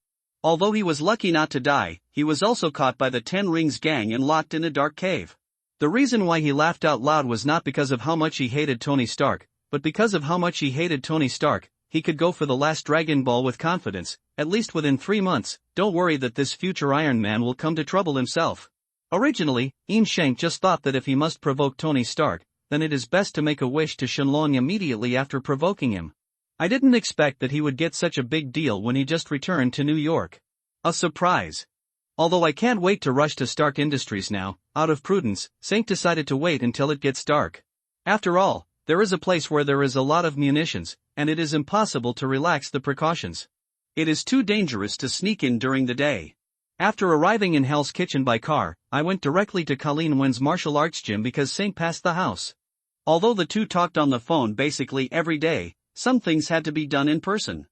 Although he was lucky not to die, he was also caught by the 10 Rings gang and locked in a dark cave. The reason why he laughed out loud was not because of how much he hated Tony Stark, but because of how much he hated Tony Stark. He could go for the last Dragon Ball with confidence, at least within 3 months. Don't worry that this future Iron Man will come to trouble himself. Originally, Yin Shang just thought that if he must provoke Tony Stark, then it is best to make a wish to Shenron immediately after provoking him. I didn't expect that he would get such a big deal when he just returned to New York. A surprise. Although I can't wait to rush to Stark Industries now, out of prudence, Saint decided to wait until it gets dark. After all, there is a place where there is a lot of munitions, and it is impossible to relax the precautions. It is too dangerous to sneak in during the day. After arriving in Hell's Kitchen by car, I went directly to Colleen Wen's martial arts gym because Saint passed the house. Although the two talked on the phone basically every day, some things had to be done in person.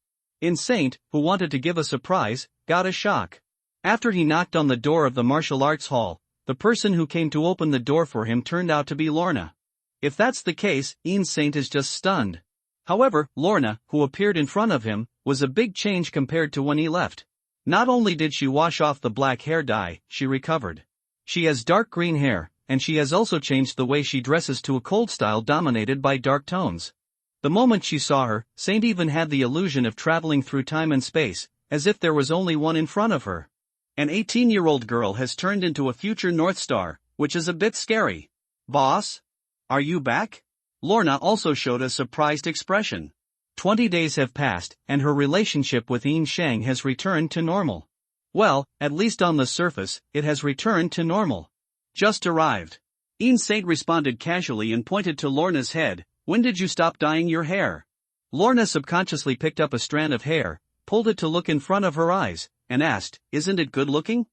Saint, who wanted to give a surprise, got a shock. After he knocked on the door of the martial arts hall, the person who came to open the door for him turned out to be Lorna. If that's the case, Saint is just stunned. However, Lorna, who appeared in front of him, was a big change compared to when he left. Not only did she wash off the black hair dye, she recovered. She has dark green hair, and she has also changed the way she dresses to a cold style dominated by dark tones. The moment she saw her, Saint even had the illusion of traveling through time and space, as if there was only one in front of her. An 18-year-old girl has turned into a future North Star, which is a bit scary. Boss? Are you back? Lorna also showed a surprised expression. 20 days have passed, and her relationship with Yin Shang has returned to normal. Well, at least on the surface, it has returned to normal. Just arrived. Saint responded casually and pointed to Lorna's head. When did you stop dyeing your hair? Lorna subconsciously picked up a strand of hair, pulled it to look in front of her eyes, and asked, "Isn't it good looking?"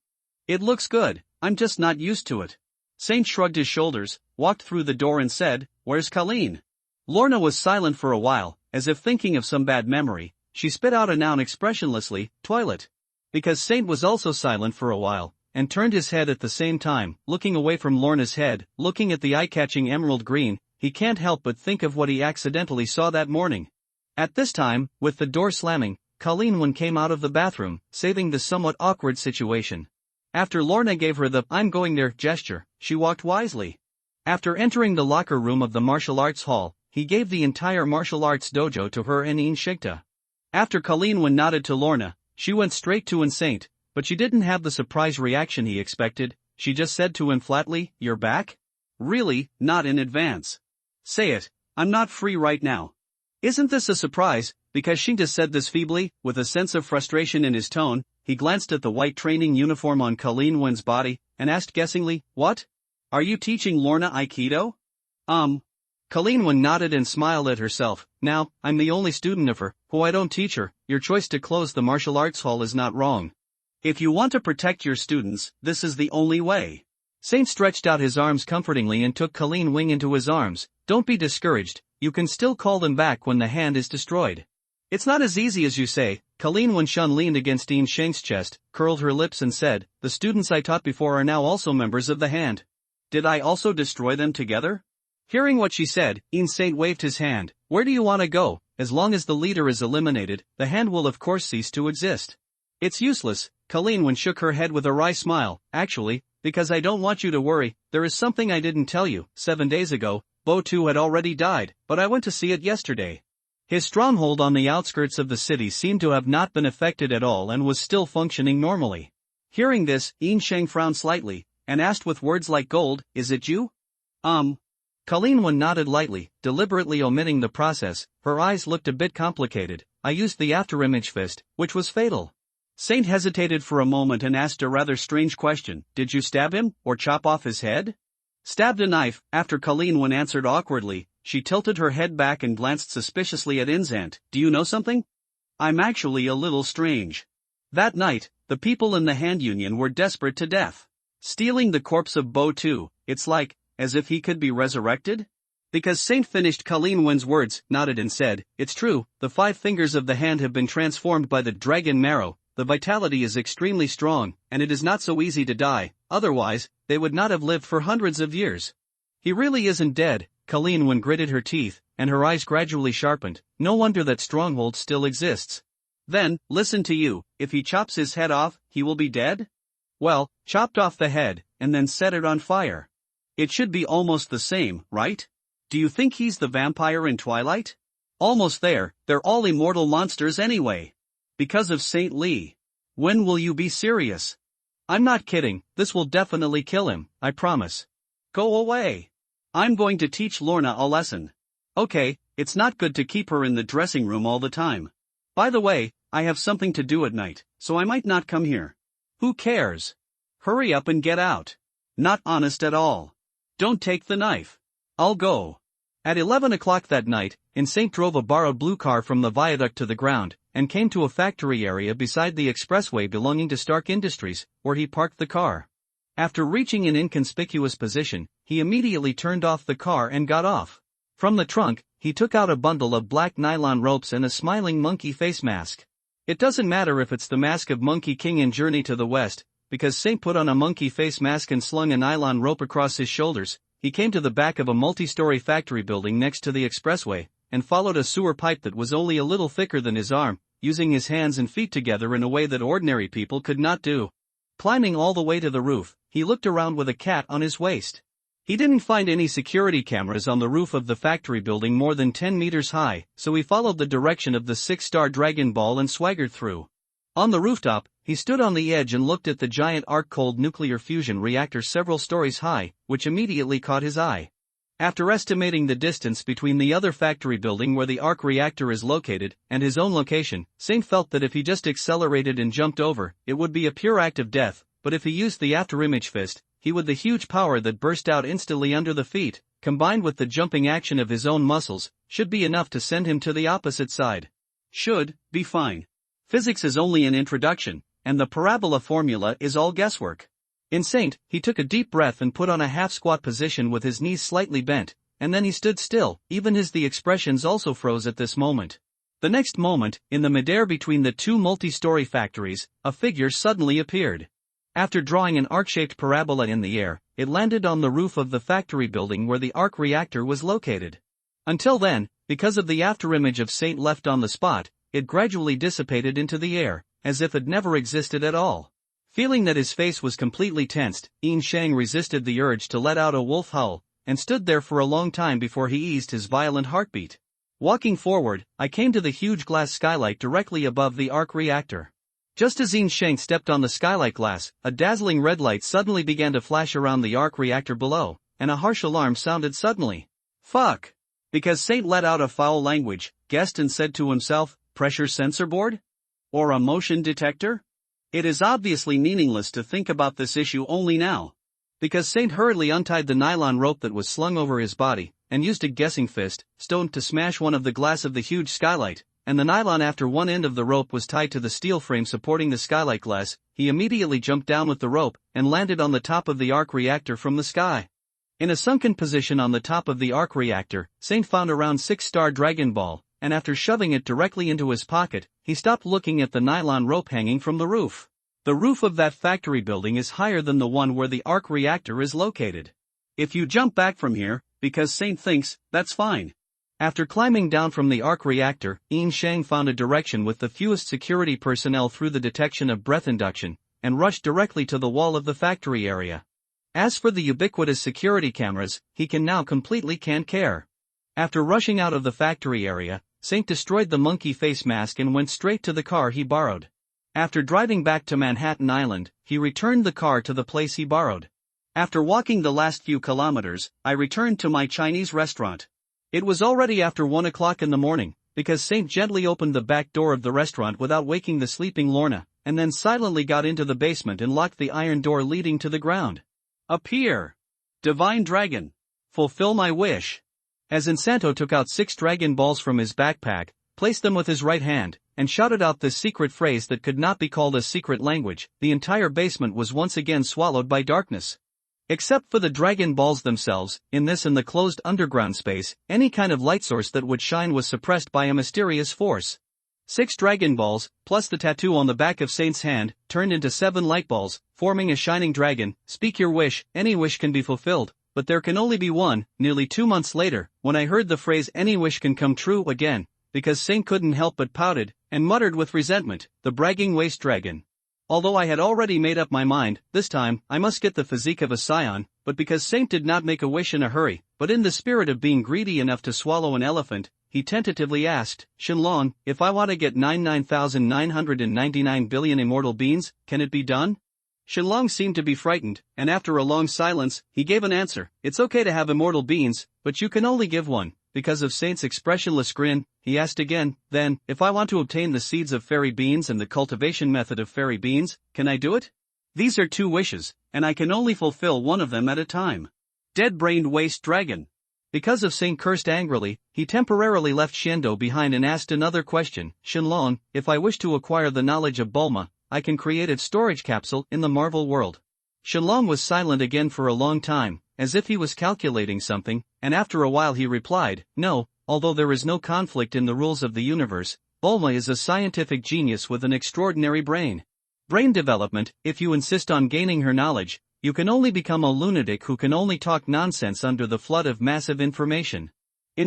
"It looks good, I'm just not used to it." Saint shrugged his shoulders, walked through the door and said, "Where's Colleen?" Lorna was silent for a while, as if thinking of some bad memory. She spit out a noun expressionlessly, "Toilet." Because Saint was also silent for a while, and turned his head at the same time, looking away from Lorna's head, looking at the eye-catching emerald green, he can't help but think of what he accidentally saw that morning. At this time, with the door slamming, Colleen Wen came out of the bathroom, saving the somewhat awkward situation. After Lorna gave her the "I'm going there" gesture, she walked wisely. After entering the locker room of the martial arts hall, he gave the entire martial arts dojo to her and Inshikta. After Colleen nodded to Lorna, she went straight to Insaint, but she didn't have the surprise reaction he expected. She just said to him flatly, "You're back? Really, not in advance. Say it, I'm not free right now." Isn't this a surprise? Because Shinta said this feebly, with a sense of frustration in his tone. He glanced at the white training uniform on Colleen Wen's body, and asked guessingly, "What? Are you teaching Lorna Aikido?" Colleen Wen nodded and smiled at herself. "Now, I'm the only student of her, who I don't teach her. Your choice to close the martial arts hall is not wrong. If you want to protect your students, this is the only way." Saint stretched out his arms comfortingly and took Colleen Wing into his arms. "Don't be discouraged, you can still call them back when the hand is destroyed. It's not as easy as you say." Colleen Wenshun leaned against Dean Sheng's chest, curled her lips and said, "The students I taught before are now also members of the hand. Did I also destroy them together?" Hearing what she said, Ian Saint waved his hand. "Where do you want to go? As long as the leader is eliminated, the hand will of course cease to exist." "It's useless." Colleen Wen shook her head with a wry smile. "Actually, because I don't want you to worry, there is something I didn't tell you. 7 days ago, Bo Tu had already died, but I went to see it yesterday. His stronghold on the outskirts of the city seemed to have not been affected at all and was still functioning normally." Hearing this, Yin Sheng frowned slightly, and asked with words like gold, "Is it you?" Colleen Wen nodded lightly, deliberately omitting the process. Her eyes looked a bit complicated. "I used the afterimage fist, which was fatal." Saint hesitated for a moment and asked a rather strange question. "Did you stab him, or chop off his head?" "Stabbed a knife." After Colleen Wen answered awkwardly, she tilted her head back and glanced suspiciously at Inzant. "Do you know something? I'm actually a little strange. That night, the people in the hand union were desperate to death. Stealing the corpse of Bo Tu, it's like, as if he could be resurrected?" Because Saint finished Colleen Wen's words, nodded and said, "It's true, the 5 fingers of the hand have been transformed by the dragon marrow. The vitality is extremely strong, and it is not so easy to die, otherwise, they would not have lived for hundreds of years." "He really isn't dead." Colleen Wen gritted her teeth, and her eyes gradually sharpened. "No wonder that stronghold still exists." "Then, listen to you, if he chops his head off, he will be dead?" "Well, chopped off the head, and then set it on fire. It should be almost the same, right? Do you think he's the vampire in Twilight?" "Almost there, they're all immortal monsters anyway. Because of Saint Lee." "When will you be serious?" "I'm not kidding, this will definitely kill him, I promise." "Go away. I'm going to teach Lorna a lesson." "Okay, it's not good to keep her in the dressing room all the time. By the way, I have something to do at night, so I might not come here." "Who cares? Hurry up and get out." "Not honest at all. Don't take the knife." "I'll go." At 11 o'clock that night, Insaint drove a borrowed blue car from the viaduct to the ground, and came to a factory area beside the expressway belonging to Stark Industries, where he parked the car. After reaching an inconspicuous position, he immediately turned off the car and got off. From the trunk, he took out a bundle of black nylon ropes and a smiling monkey face mask. It doesn't matter if it's the mask of Monkey King in Journey to the West, because Saint put on a monkey face mask and slung a nylon rope across his shoulders. He came to the back of a multi-story factory building next to the expressway, and followed a sewer pipe that was only a little thicker than his arm, using his hands and feet together in a way that ordinary people could not do. Climbing all the way to the roof, he looked around with a cat on his waist. He didn't find any security cameras on the roof of the factory building more than 10 meters high, so he followed the direction of the 6-star Dragon Ball and swaggered through. On the rooftop, he stood on the edge and looked at the giant arc-cooled nuclear fusion reactor several stories high, which immediately caught his eye. After estimating the distance between the other factory building where the arc reactor is located, and his own location, Saint felt that if he just accelerated and jumped over, it would be a pure act of death, but if he used the afterimage fist, he would the huge power that burst out instantly under the feet, combined with the jumping action of his own muscles, should be enough to send him to the opposite side. Should be fine. Physics is only an introduction, and the parabola formula is all guesswork. In Saint, he took a deep breath and put on a half-squat position with his knees slightly bent, and then he stood still. Even his expressions also froze at this moment. The next moment, in the midair between the two multi-story factories, a figure suddenly appeared. After drawing an arc-shaped parabola in the air, it landed on the roof of the factory building where the arc reactor was located. Until then, because of the afterimage of Saint left on the spot, it gradually dissipated into the air, as if it never existed at all. Feeling that his face was completely tensed, Yin Shang resisted the urge to let out a wolf howl, and stood there for a long time before he eased his violent heartbeat. Walking forward, I came to the huge glass skylight directly above the arc reactor. Just as Yin Shang stepped on the skylight glass, a dazzling red light suddenly began to flash around the arc reactor below, and a harsh alarm sounded suddenly. Fuck! Because Saint let out a foul language, guessed and said to himself, pressure sensor board? Or a motion detector? It is obviously meaningless to think about this issue only now. Because Saint hurriedly untied the nylon rope that was slung over his body, and used a guessing fist, stone to smash one of the glass of the huge skylight, and the nylon after one end of the rope was tied to the steel frame supporting the skylight glass, he immediately jumped down with the rope, and landed on the top of the arc reactor from the sky. In a sunken position on the top of the arc reactor, Saint found a round 6-star Dragon Ball, and after shoving it directly into his pocket, he stopped looking at the nylon rope hanging from the roof. The roof of that factory building is higher than the one where the arc reactor is located. If you jump back from here, because Saint thinks, that's fine. After climbing down from the arc reactor, Yin Shang found a direction with the fewest security personnel through the detection of breath induction, and rushed directly to the wall of the factory area. As for the ubiquitous security cameras, he can now completely can't care. After rushing out of the factory area, Saint destroyed the monkey face mask and went straight to the car he borrowed. After driving back to Manhattan Island, he returned the car to the place he borrowed. After walking the last few kilometers, I returned to my Chinese restaurant. It was already after 1 o'clock in the morning, because Saint gently opened the back door of the restaurant without waking the sleeping Lorna, and then silently got into the basement and locked the iron door leading to the ground. Appear! Divine Dragon! Fulfill my wish! As Insanto took out 6 Dragon Balls from his backpack, placed them with his right hand, and shouted out this secret phrase that could not be called a secret language, the entire basement was once again swallowed by darkness. Except for the Dragon Balls themselves, in this and the closed underground space, any kind of light source that would shine was suppressed by a mysterious force. 6 Dragon Balls, plus the tattoo on the back of Saint's hand, turned into 7 light balls, forming a shining dragon. Speak your wish, any wish can be fulfilled, but there can only be one. Nearly 2 months later, when I heard the phrase any wish can come true again, because Saint couldn't help but pouted, and muttered with resentment, the bragging waste dragon. Although I had already made up my mind, this time, I must get the physique of a scion, but because Saint did not make a wish in a hurry, but in the spirit of being greedy enough to swallow an elephant, he tentatively asked, Shenron, if I want to get 99,999 billion immortal beans, can it be done? Shenlong seemed to be frightened, and after a long silence, he gave an answer, it's okay to have immortal beans, but you can only give one. Because of Saint's expressionless grin, he asked again, then, if I want to obtain the seeds of fairy beans and the cultivation method of fairy beans, can I do it? These are 2 wishes, and I can only fulfill one of them at a time. Dead-brained waste dragon. Because of Saint cursed angrily, he temporarily left Shendo behind and asked another question, Shenlong, if I wish to acquire the knowledge of Bulma, I can create a storage capsule in the Marvel world. Shenlong was silent again for a long time, as if he was calculating something, and after a while he replied, no, although there is no conflict in the rules of the universe, Bulma is a scientific genius with an extraordinary brain. Brain development, if you insist on gaining her knowledge, you can only become a lunatic who can only talk nonsense under the flood of massive information.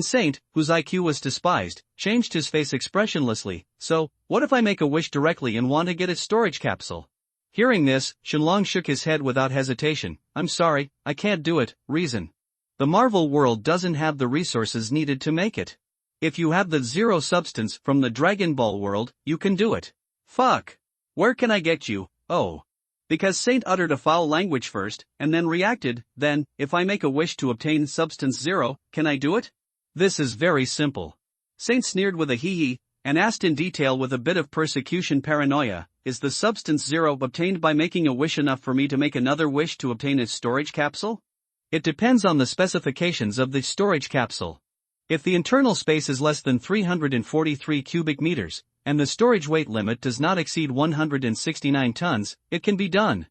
Saint, whose IQ was despised, changed his face expressionlessly, so, what if I make a wish directly and want to get a storage capsule? Hearing this, Shenlong shook his head without hesitation, I'm sorry, I can't do it, reason. The Marvel world doesn't have the resources needed to make it. If you have the zero substance from the Dragon Ball world, you can do it. Fuck. Where can I get you? Oh. Because Saint uttered a foul language first, and then reacted, then, if I make a wish to obtain substance 0, can I do it? This is very simple. Saint sneered with a hee-hee, and asked in detail with a bit of persecution paranoia, is the substance 0 obtained by making a wish enough for me to make another wish to obtain its storage capsule? It depends on the specifications of the storage capsule. If the internal space is less than 343 cubic meters, and the storage weight limit does not exceed 169 tons, it can be done.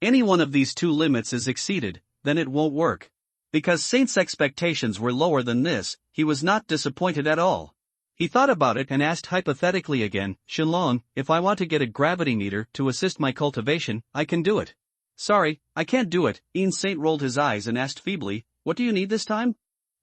Any one of these 2 limits is exceeded, then it won't work. Because Saint's expectations were lower than this, he was not disappointed at all. He thought about it and asked hypothetically again, Shenlong, if I want to get a gravity meter to assist my cultivation, I can do it. Sorry, I can't do it. Saint rolled his eyes and asked feebly, what do you need this time?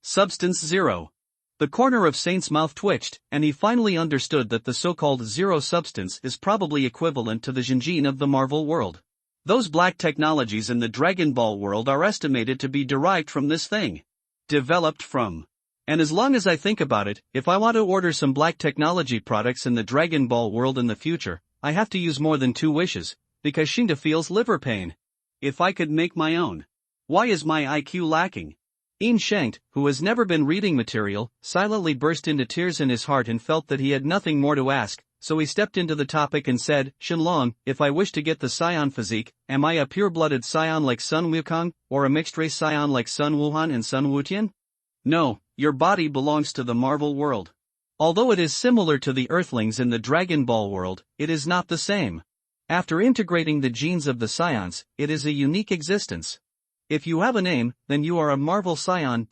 Substance 0. The corner of Saint's mouth twitched, and he finally understood that the so-called 0 substance is probably equivalent to the Jinjin of the Marvel world. Those black technologies in the Dragon Ball world are estimated to be derived from this thing. Developed from. And as long as I think about it, if I want to order some black technology products in the Dragon Ball world in the future, I have to use more than 2 wishes, because Shinta feels liver pain. If I could make my own. Why is my IQ lacking? Yin Shengd, who has never been reading material, silently burst into tears in his heart and felt that he had nothing more to ask, so he stepped into the topic and said, Shenron, if I wish to get the Scion physique, am I a pure-blooded Scion like Sun Wukong, or a mixed-race Scion like Sun Wuhan and Sun Wutian? No, your body belongs to the Marvel world. Although it is similar to the Earthlings in the Dragon Ball world, it is not the same. After integrating the genes of the Scions, it is a unique existence. If you have a name, then you are a Marvel Scion.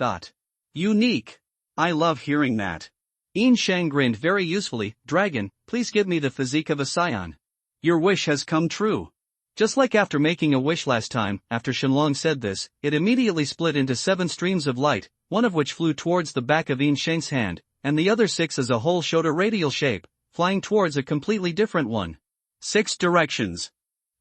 Unique. I love hearing that. Yin Shang grinned very usefully. Dragon, please give me the physique of a Scion. Your wish has come true. Just like after making a wish last time, after Shenlong said this, it immediately split into 7 streams of light, one of which flew towards the back of Yin Shang's hand, and the other 6 as a whole showed a radial shape, flying towards a completely different one. 6 directions.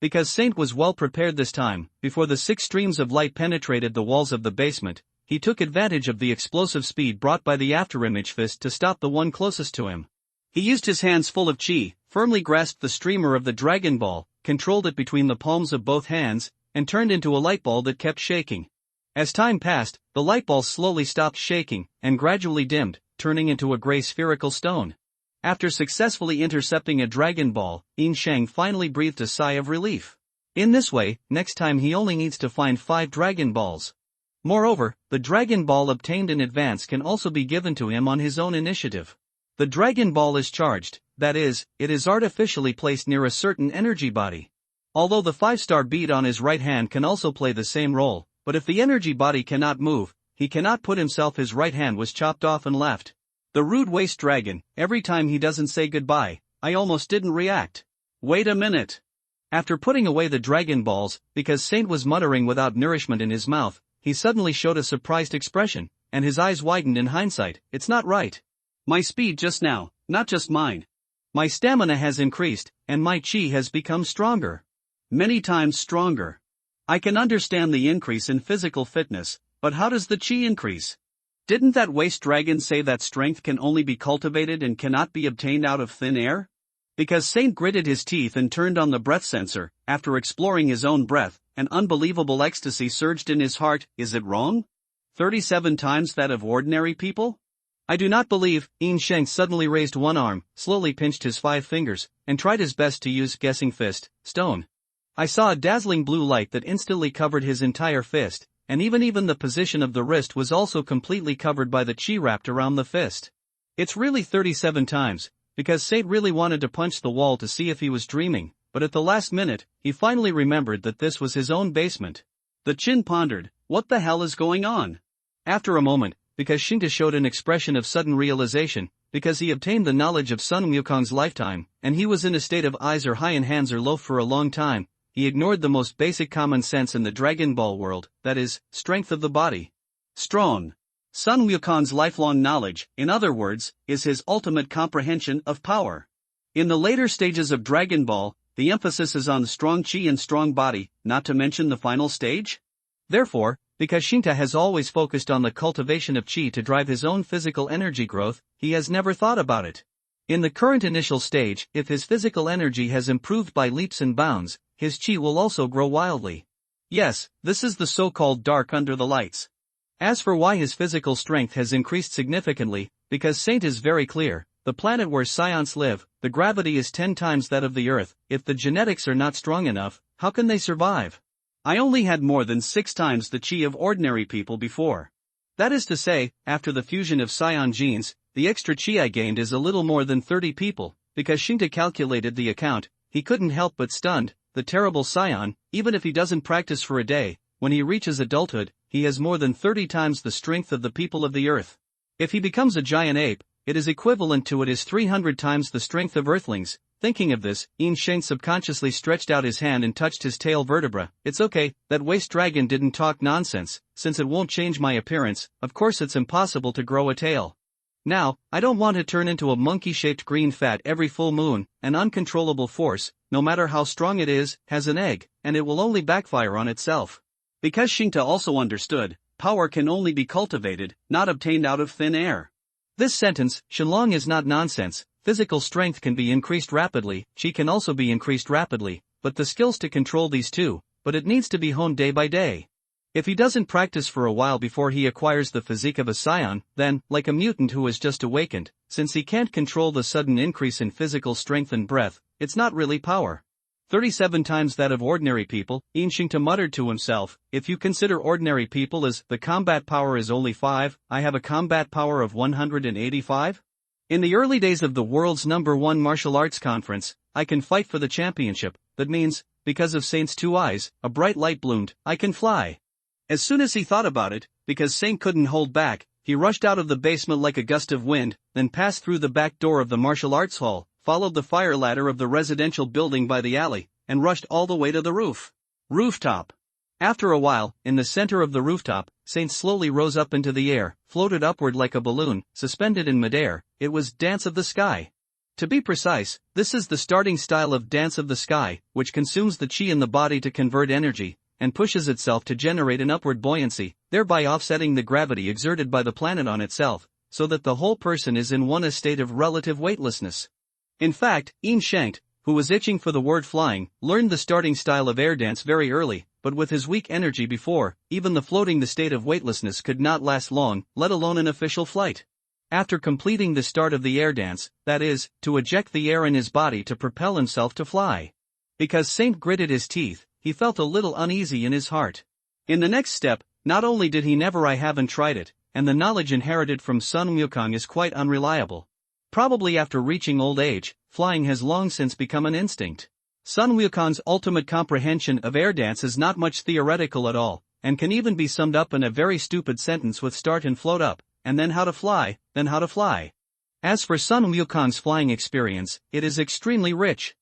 Because Saint was well prepared this time, before the 6 streams of light penetrated the walls of the basement, he took advantage of the explosive speed brought by the afterimage fist to stop the one closest to him. He used his hands full of chi, firmly grasped the streamer of the Dragon Ball, controlled it between the palms of both hands, and turned into a light ball that kept shaking. As time passed, the light ball slowly stopped shaking, and gradually dimmed, turning into a gray spherical stone. After successfully intercepting a Dragon Ball, Yin Shang finally breathed a sigh of relief. In this way, next time he only needs to find 5 Dragon Balls. Moreover, the Dragon Ball obtained in advance can also be given to him on his own initiative. The Dragon Ball is charged, that is, it is artificially placed near a certain energy body. Although the 5-star bead on his right hand can also play the same role, but if the energy body cannot move, he cannot put himself. His right hand was chopped off and left. The rude waste dragon, every time he doesn't say goodbye, I almost didn't react. Wait a minute. After putting away the Dragon Balls, because Saint was muttering without nourishment in his mouth, he suddenly showed a surprised expression, and his eyes widened in hindsight. It's not right. My speed just now, not just mine. My stamina has increased, and my chi has become stronger. Many times stronger. I can understand the increase in physical fitness, but how does the chi increase? Didn't that waste dragon say that strength can only be cultivated and cannot be obtained out of thin air? Because Saint gritted his teeth and turned on the breath sensor, after exploring his own breath, an unbelievable ecstasy surged in his heart. Is it wrong? 37 times that of ordinary people? I do not believe. Yin Sheng suddenly raised one arm, slowly pinched his 5 fingers, and tried his best to use guessing fist, stone. I saw a dazzling blue light that instantly covered his entire fist, and even the position of the wrist was also completely covered by the chi wrapped around the fist. It's really 37 times, because Saint really wanted to punch the wall to see if he was dreaming, but at the last minute, he finally remembered that this was his own basement. The Chin pondered, what the hell is going on? After a moment, because Shinta showed an expression of sudden realization, because he obtained the knowledge of Sun Wukong's lifetime, and he was in a state of eyes are high and hands are low for a long time, he ignored the most basic common sense in the Dragon Ball world, that is, strength of the body. Strong. Sun Wukong's lifelong knowledge, in other words, is his ultimate comprehension of power. In the later stages of Dragon Ball, the emphasis is on strong chi and strong body, not to mention the final stage. Therefore, because Shinta has always focused on the cultivation of chi to drive his own physical energy growth, he has never thought about it. In the current initial stage, if his physical energy has improved by leaps and bounds, his chi will also grow wildly. Yes, this is the so-called dark under the lights. As for why his physical strength has increased significantly, because Saint is very clear, the planet where Scions live, the gravity is 10 times that of the Earth. If the genetics are not strong enough, how can they survive? I only had more than 6 times the chi of ordinary people before. That is to say, after the fusion of Scion genes, the extra chi I gained is a little more than 30 people. Because Shinta calculated the account, he couldn't help but stunned. The terrible Scion, even if he doesn't practice for a day, when he reaches adulthood, he has more than 30 times the strength of the people of the Earth. If he becomes a giant ape, it is equivalent to it is 300 times the strength of Earthlings. Thinking of this, Yin Sheng subconsciously stretched out his hand and touched his tail vertebra. It's okay, that waste dragon didn't talk nonsense, since it won't change my appearance. Of course it's impossible to grow a tail. Now, I don't want to turn into a monkey-shaped green fat every full moon. An uncontrollable force, no matter how strong it is, has an egg, and it will only backfire on itself. Because Xingta also understood, power can only be cultivated, not obtained out of thin air. This sentence, Shenlong, is not nonsense. Physical strength can be increased rapidly, chi can also be increased rapidly, but the skills to control these too, but it needs to be honed day by day. If he doesn't practice for a while before he acquires the physique of a scion, then, like a mutant who has just awakened, since he can't control the sudden increase in physical strength and breadth, it's not really power. 37 times that of ordinary people, Xingta muttered to himself. If you consider ordinary people as the combat power is only 5, I have a combat power of 185? In the early days of the world's #1 martial arts conference, I can fight for the championship. That means, because of Saint's 2 eyes, a bright light bloomed, I can fly. As soon as he thought about it, because Saint couldn't hold back, he rushed out of the basement like a gust of wind, then passed through the back door of the martial arts hall, followed the fire ladder of the residential building by the alley, and rushed all the way to the rooftop. After a while, in the center of the rooftop, Saint slowly rose up into the air, floated upward like a balloon, suspended in midair. It was Dance of the Sky. To be precise, this is the starting style of Dance of the Sky, which consumes the chi in the body to convert energy, and pushes itself to generate an upward buoyancy, thereby offsetting the gravity exerted by the planet on itself, so that the whole person is in a state of relative weightlessness. In fact, Shenkt, who was itching for the word flying, learned the starting style of air dance very early, but with his weak energy before, even the floating the state of weightlessness could not last long, let alone an official flight. After completing the start of the air dance, that is, to eject the air in his body to propel himself to fly. Because Saint gritted his teeth, he felt a little uneasy in his heart. In the next step, not only did he never I haven't tried it, and the knowledge inherited from Sun Wukong is quite unreliable. Probably after reaching old age, flying has long since become an instinct. Sun Wukong's ultimate comprehension of air dance is not much theoretical at all, and can even be summed up in a very stupid sentence with start and float up, and then how to fly, then how to fly. As for Sun Wukong's flying experience, it is extremely rich.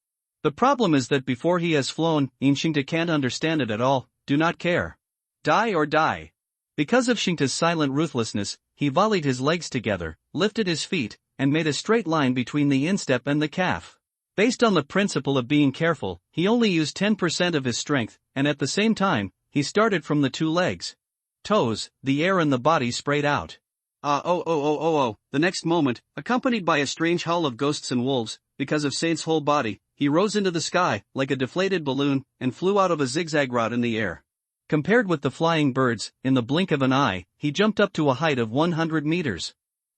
The problem is that before he has flown, Xingta can't understand it at all, do not care. Die or die. Because of Xingta's silent ruthlessness, he volleyed his legs together, lifted his feet, and made a straight line between the instep and the calf. Based on the principle of being careful, he only used 10% of his strength, and at the same time, he started from the 2 legs. Toes, the air and the body sprayed out. The next moment, accompanied by a strange howl of ghosts and wolves, because of Saint's whole body, he rose into the sky, like a deflated balloon, and flew out of a zigzag route in the air. Compared with the flying birds, in the blink of an eye, he jumped up to a height of 100 meters.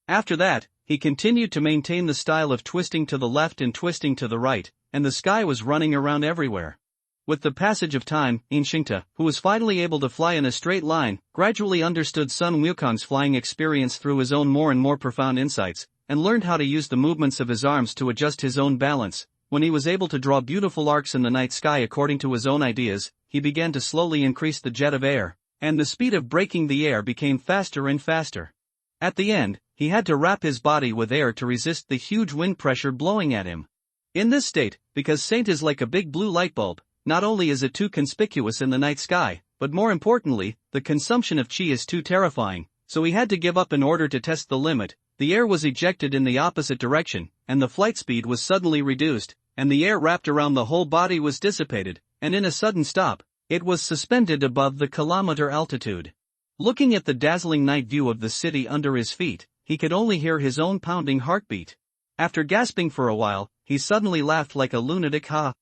After that, he continued to maintain the style of twisting to the left and twisting to the right, and the sky was running around everywhere. With the passage of time, Xingta, who was finally able to fly in a straight line, gradually understood Sun Wukong's flying experience through his own more and more profound insights, and learned how to use the movements of his arms to adjust his own balance. When he was able to draw beautiful arcs in the night sky according to his own ideas, he began to slowly increase the jet of air, and the speed of breaking the air became faster and faster. At the end, he had to wrap his body with air to resist the huge wind pressure blowing at him. In this state, because Saint is like a big blue light bulb, not only is it too conspicuous in the night sky, but more importantly, the consumption of chi is too terrifying, so he had to give up in order to test the limit. The air was ejected in the opposite direction, and the flight speed was suddenly reduced, and the air wrapped around the whole body was dissipated, and in a sudden stop, it was suspended above the kilometer altitude. Looking at the dazzling night view of the city under his feet, he could only hear his own pounding heartbeat. After gasping for a while, he suddenly laughed like a lunatic. Ha!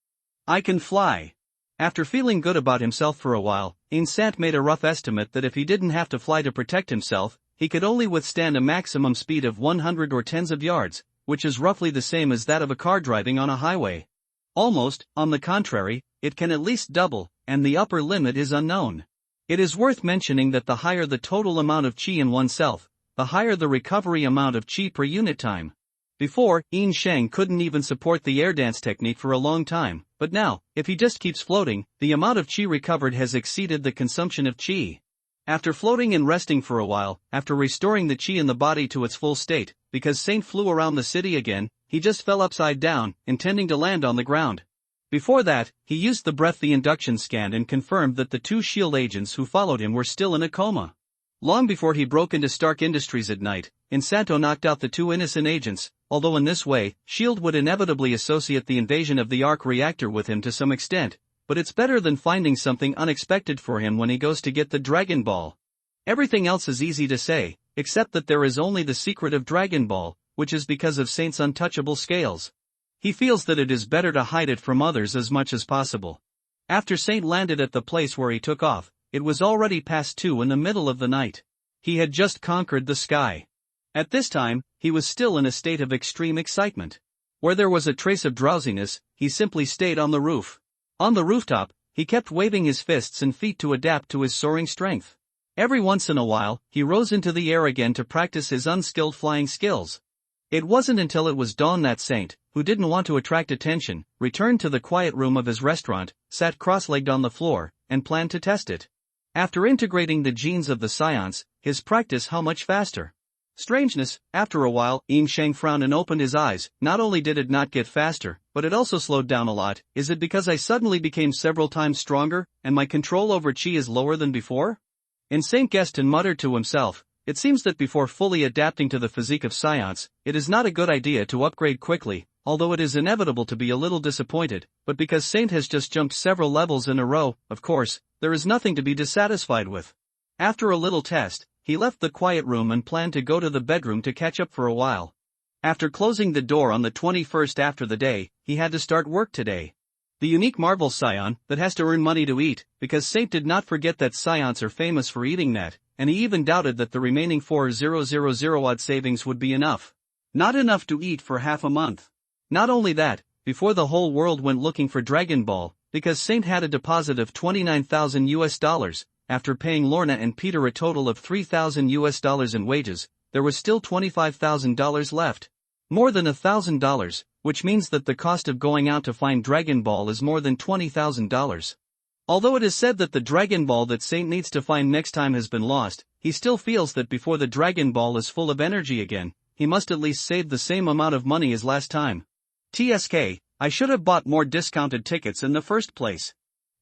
I can fly! After feeling good about himself for a while, Sant made a rough estimate that if he didn't have to fly to protect himself, he could only withstand a maximum speed of 100 or tens of yards, which is roughly the same as that of a car driving on a highway. Almost, on the contrary, it can at least double, and the upper limit is unknown. It is worth mentioning that the higher the total amount of chi in oneself, the higher the recovery amount of chi per unit time. Before, Sheng couldn't even support the air dance technique for a long time, but now, if he just keeps floating, the amount of chi recovered has exceeded the consumption of chi. After floating and resting for a while, after restoring the chi in the body to its full state, because Saint flew around the city again, he just fell upside down, intending to land on the ground. Before that, he used the induction scan and confirmed that the 2 shield agents who followed him were still in a coma. Long before he broke into Stark Industries at night, Insanto knocked out the two innocent agents, although in this way, S.H.I.E.L.D. would inevitably associate the invasion of the Ark reactor with him to some extent, but it's better than finding something unexpected for him when he goes to get the Dragon Ball. Everything else is easy to say, except that there is only the secret of Dragon Ball, which is because of Saint's untouchable scales. He feels that it is better to hide it from others as much as possible. After Saint landed at the place where he took off, it was already past 2 in the middle of the night. He had just conquered the sky. At this time, he was still in a state of extreme excitement. Where there was a trace of drowsiness, he simply stayed on the roof. On the rooftop, he kept waving his fists and feet to adapt to his soaring strength. Every once in a while, he rose into the air again to practice his unskilled flying skills. It wasn't until it was dawn that Saint, who didn't want to attract attention, returned to the quiet room of his restaurant, sat cross-legged on the floor, and planned to test it. After integrating the genes of the scions, his practice how much faster. Strangeness, after a while, Yin Shang frowned and opened his eyes. Not only did it not get faster, but it also slowed down a lot. Is it because I suddenly became several times stronger, and my control over Qi is lower than before? Saint guessed and muttered to himself, it seems that before fully adapting to the physique of scions, it is not a good idea to upgrade quickly, although it is inevitable to be a little disappointed, but because Saint has just jumped several levels in a row, of course, there is nothing to be dissatisfied with. After a little test, he left the quiet room and planned to go to the bedroom to catch up for a while. After closing the door on the 21st after the day, he had to start work today. The unique Marvel scion that has to earn money to eat, because Saint did not forget that scions are famous for eating that, and he even doubted that the remaining 4,000 odd savings would be enough. Not enough to eat for half a month. Not only that, before the whole world went looking for Dragon Ball, because Saint had a deposit of $29,000, after paying Lorna and Peter a total of $3,000 in wages, there was still $25,000 left. More than $1,000, which means that the cost of going out to find Dragon Ball is more than $20,000. Although it is said that the Dragon Ball that Saint needs to find next time has been lost, he still feels that before the Dragon Ball is full of energy again, he must at least save the same amount of money as last time. TSK, I should have bought more discounted tickets in the first place.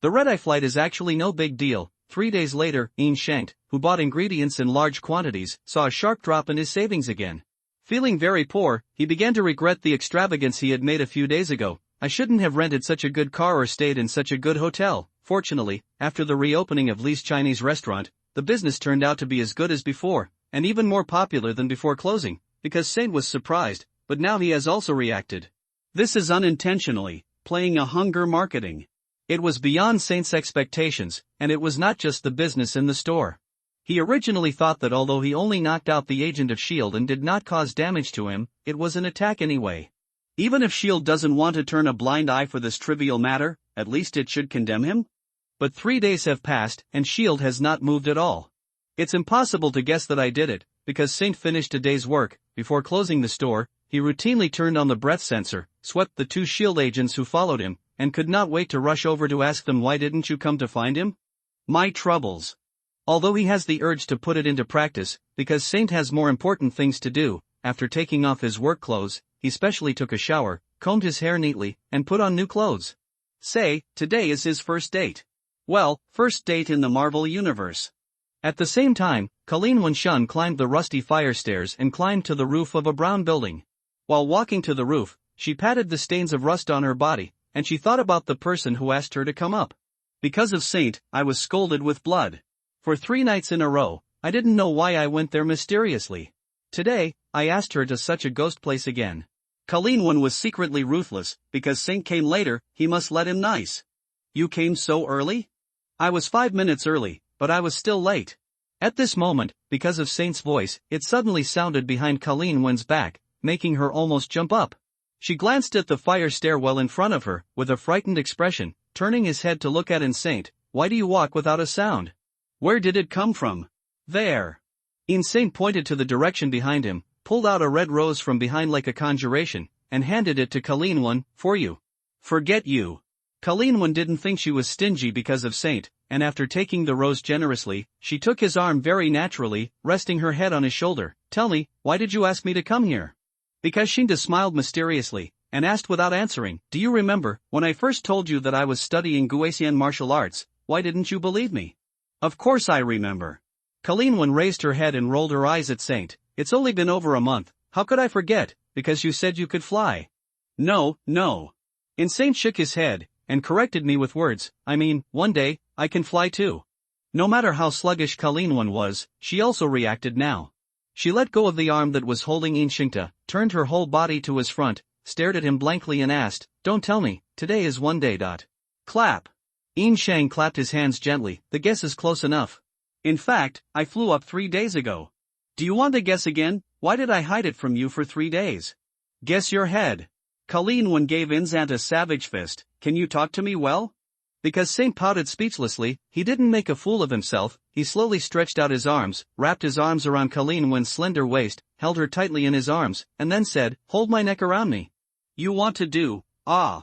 The red-eye flight is actually no big deal. 3 days later, Yin Shang, who bought ingredients in large quantities, saw a sharp drop in his savings again. Feeling very poor, he began to regret the extravagance he had made a few days ago. I shouldn't have rented such a good car or stayed in such a good hotel. Fortunately, after the reopening of Lee's Chinese restaurant, the business turned out to be as good as before, and even more popular than before closing, because Saint was surprised, but now he has also reacted. This is unintentionally playing a hunger marketing. It was beyond Saint's expectations, and it was not just the business in the store. He originally thought that although he only knocked out the agent of S.H.I.E.L.D. and did not cause damage to him, it was an attack anyway. Even if S.H.I.E.L.D. doesn't want to turn a blind eye for this trivial matter, at least it should condemn him? But 3 days have passed, and S.H.I.E.L.D. has not moved at all. It's impossible to guess that I did it, because Saint finished a day's work. Before closing the store, he routinely turned on the breath sensor, swept the 2 S.H.I.E.L.D. agents who followed him, and could not wait to rush over to ask them why didn't you come to find him? My troubles. Although he has the urge to put it into practice, because Saint has more important things to do, after taking off his work clothes, he specially took a shower, combed his hair neatly, and put on new clothes. Today is his first date. Well, first date in the Marvel Universe. At the same time, Colleen Wenshun climbed the rusty fire stairs and climbed to the roof of a brown building. While walking to the roof, she patted the stains of rust on her body, and she thought about the person who asked her to come up. Because of Saint, I was scolded with blood. For 3 nights in a row, I didn't know why I went there mysteriously. Today, I asked her to such a ghost place again. Colleen was secretly ruthless, because Saint came later, he must let him nice. You came so early? I was 5 minutes early, but I was still late. At this moment, because of Saint's voice, it suddenly sounded behind Colleen Wen's back, making her almost jump up. She glanced at the fire stairwell in front of her, with a frightened expression, turning his head to look at Saint. Why do you walk without a sound? Where did it come from? There. Saint pointed to the direction behind him, pulled out a red rose from behind like a conjuration, and handed it to Colleen Wen. For you. Forget you. Colleen Wen didn't think she was stingy because of Saint, and after taking the rose generously, she took his arm very naturally, resting her head on his shoulder. Tell me, why did you ask me to come here? Because Shinda smiled mysteriously, and asked without answering, do you remember, when I first told you that I was studying Guosian martial arts, why didn't you believe me? Of course I remember. Colleen Wen raised her head and rolled her eyes at Saint. It's only been over a month, how could I forget, because you said you could fly. No, no. And Saint shook his head, and corrected me with words, I mean, one day, I can fly too. No matter how sluggish Colleen Wen was, she also reacted now. She let go of the arm that was holding Inshingta, turned her whole body to his front, stared at him blankly and asked, don't tell me, today is one day. Clap. Yin Shang clapped his hands gently, the guess is close enough. In fact, I flew up 3 days ago. Do you want to guess again? Why did I hide it from you for 3 days? Guess your head. Colleen Wen gave Inzant a savage fist, can you talk to me well? Because Saint pouted speechlessly, he didn't make a fool of himself, he slowly stretched out his arms, wrapped his arms around Colleen Wen's slender waist, held her tightly in his arms, and then said, hold my neck around me. You want to do, ah.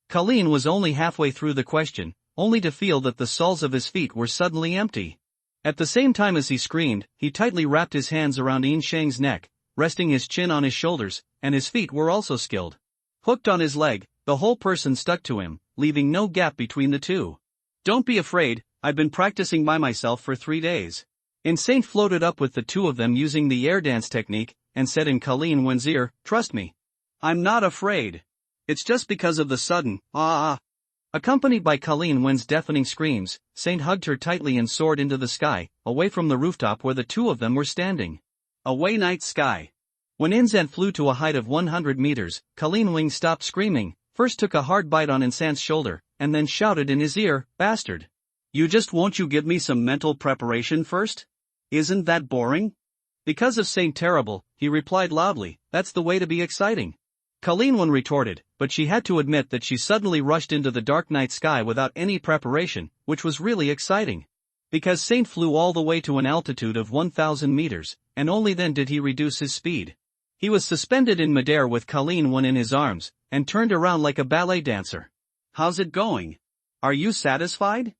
Colleen was only halfway through the question, only to feel that the soles of his feet were suddenly empty. At the same time as he screamed, he tightly wrapped his hands around Yin Shang's neck, resting his chin on his shoulders, and his feet were also skilled. Hooked on his leg, the whole person stuck to him, leaving no gap between the two. Don't be afraid, I've been practicing by myself for 3 days. And Saint floated up with the two of them using the air dance technique, and said in Colleen Wen's ear, trust me. I'm not afraid. It's just because of the sudden, ah. Accompanied by Colleen Wen's deafening screams, Saint hugged her tightly and soared into the sky, away from the rooftop where the two of them were standing. Away night sky. When Inzant flew to a height of 100 meters, Colleen Wen stopped screaming, first took a hard bite on Inzant's shoulder, and then shouted in his ear, bastard. Won't you give me some mental preparation first? Isn't that boring? Because of Saint Terrible, he replied loudly, that's the way to be exciting. Colleen Wen retorted, but she had to admit that she suddenly rushed into the dark night sky without any preparation, which was really exciting. Because Saint flew all the way to an altitude of 1,000 meters, and only then did he reduce his speed. He was suspended in midair with Colleen Wen in his arms, and turned around like a ballet dancer. How's it going? Are you satisfied?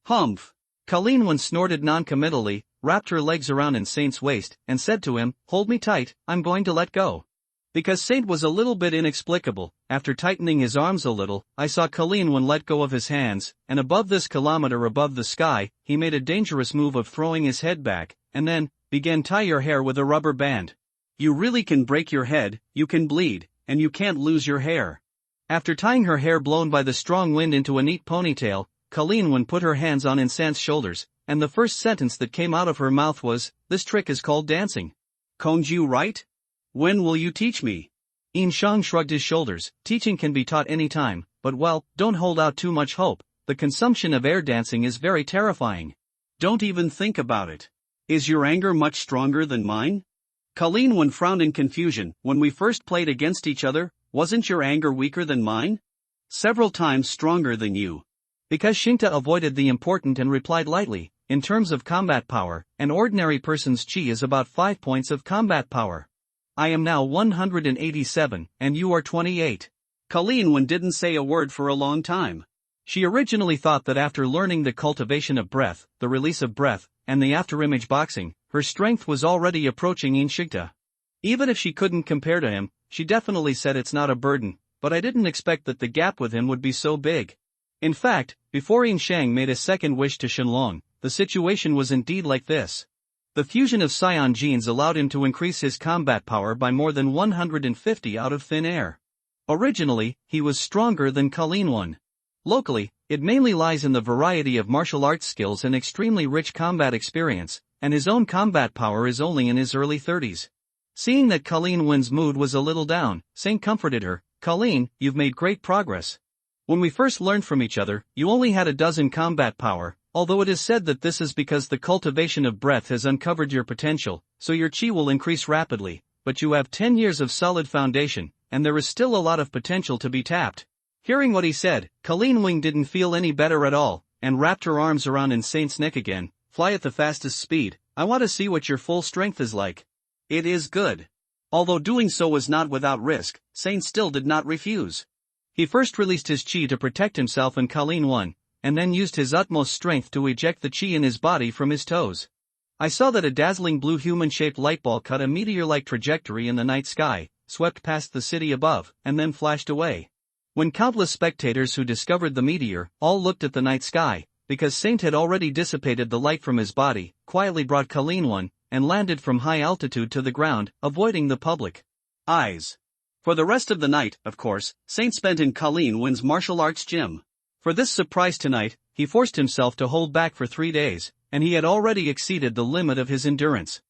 Humph. Colleen Wen snorted non-committally, wrapped her legs around Saint's waist, and said to him, hold me tight, I'm going to let go. Because Saint was a little bit inexplicable, after tightening his arms a little, I saw Colleen Wen let go of his hands, and above this kilometer above the sky, he made a dangerous move of throwing his head back, and then, began tie your hair with a rubber band. You really can break your head, you can bleed, and you can't lose your hair. After tying her hair blown by the strong wind into a neat ponytail, Colleen Wen put her hands on Insant's shoulders, and the first sentence that came out of her mouth was, this trick is called dancing. Kongju right? When will you teach me? Yin Shang shrugged his shoulders, teaching can be taught any time, but well, don't hold out too much hope, the consumption of air dancing is very terrifying. Don't even think about it. Is your anger much stronger than mine? Colleen Wen frowned in confusion, when we first played against each other, wasn't your anger weaker than mine? Several times stronger than you. Because Shingta avoided the important and replied lightly, in terms of combat power, an ordinary person's chi is about 5 points of combat power. I am now 187, and you are 28. Colleen Wen didn't say a word for a long time. She originally thought that after learning the cultivation of breath, the release of breath, and the afterimage boxing, her strength was already approaching Yin Shingta. Even if she couldn't compare to him, she definitely said it's not a burden, but I didn't expect that the gap with him would be so big. In fact, before Yin Shang made a second wish to Shenron, the situation was indeed like this. The fusion of Scion genes allowed him to increase his combat power by more than 150 out of thin air. Originally, he was stronger than Colleen Wen. Locally, it mainly lies in the variety of martial arts skills and extremely rich combat experience, and his own combat power is only in his early 30s. Seeing that Colleen Wen's mood was a little down, Saint comforted her, Colleen, you've made great progress. When we first learned from each other, you only had a dozen combat power, although it is said that this is because the cultivation of breath has uncovered your potential, so your chi will increase rapidly, but you have 10 years of solid foundation, and there is still a lot of potential to be tapped. Hearing what he said, Colleen Wen didn't feel any better at all, and wrapped her arms around Saint's neck again. Fly at the fastest speed, I want to see what your full strength is like. It is good. Although doing so was not without risk, Saint still did not refuse. He first released his chi to protect himself and Colleen Wen, and then used his utmost strength to eject the chi in his body from his toes. I saw that a dazzling blue human-shaped light ball cut a meteor-like trajectory in the night sky, swept past the city above, and then flashed away. When countless spectators who discovered the meteor all looked at the night sky, because Saint had already dissipated the light from his body, quietly brought Colleen one, and landed from high altitude to the ground, avoiding the public eyes. For the rest of the night, of course, Saint spent in Colleen Wynn's martial arts gym. For this surprise tonight, he forced himself to hold back for 3 days, and he had already exceeded the limit of his endurance.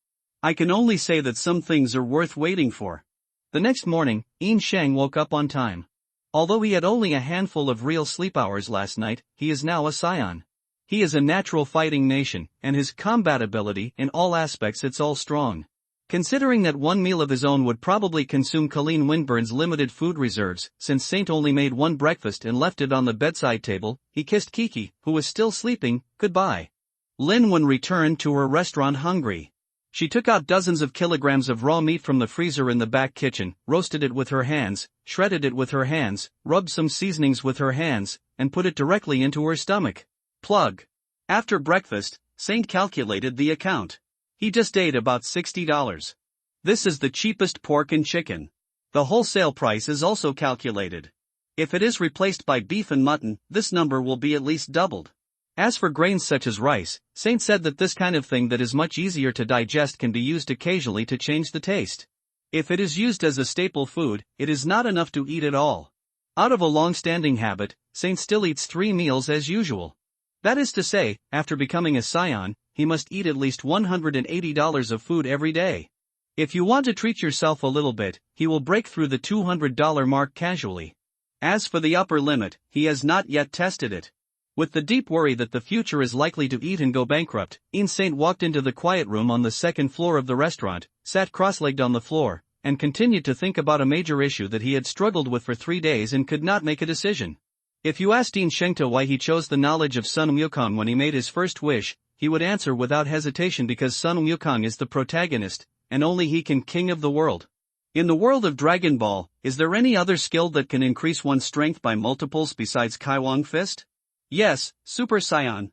I can only say that some things are worth waiting for. The next morning, Yin Sheng woke up on time. Although he had only a handful of real sleep hours last night, he is now a scion. He is a natural fighting nation, and his combat ability in all aspects it's all strong. Considering that one meal of his own would probably consume Colleen Winburn's limited food reserves, since Saint only made one breakfast and left it on the bedside table, he kissed Kiki, who was still sleeping, goodbye. Lin Wen returned to her restaurant hungry. She took out dozens of kilograms of raw meat from the freezer in the back kitchen, roasted it with her hands, shredded it with her hands, rubbed some seasonings with her hands, and put it directly into her stomach. Plug. After breakfast, Saint calculated the account. He just ate about $60. This is the cheapest pork and chicken. The wholesale price is also calculated. If it is replaced by beef and mutton, this number will be at least doubled. As for grains such as rice, Saint said that this kind of thing that is much easier to digest can be used occasionally to change the taste. If it is used as a staple food, it is not enough to eat it all. Out of a long-standing habit, Saint still eats 3 meals as usual. That is to say, after becoming a scion, he must eat at least $180 of food every day. If you want to treat yourself a little bit, he will break through the $200 mark casually. As for the upper limit, he has not yet tested it. With the deep worry that the future is likely to eat and go bankrupt, Yin Saint walked into the quiet room on the second floor of the restaurant, sat cross-legged on the floor, and continued to think about a major issue that he had struggled with for 3 days and could not make a decision. If you asked Yin Shengta why he chose the knowledge of Sun Wukong when he made his first wish, he would answer without hesitation because Sun Wukong is the protagonist, and only he can king of the world. In the world of Dragon Ball, is there any other skill that can increase one's strength by multiples besides Kaiwang Fist? Yes, Super Saiyan.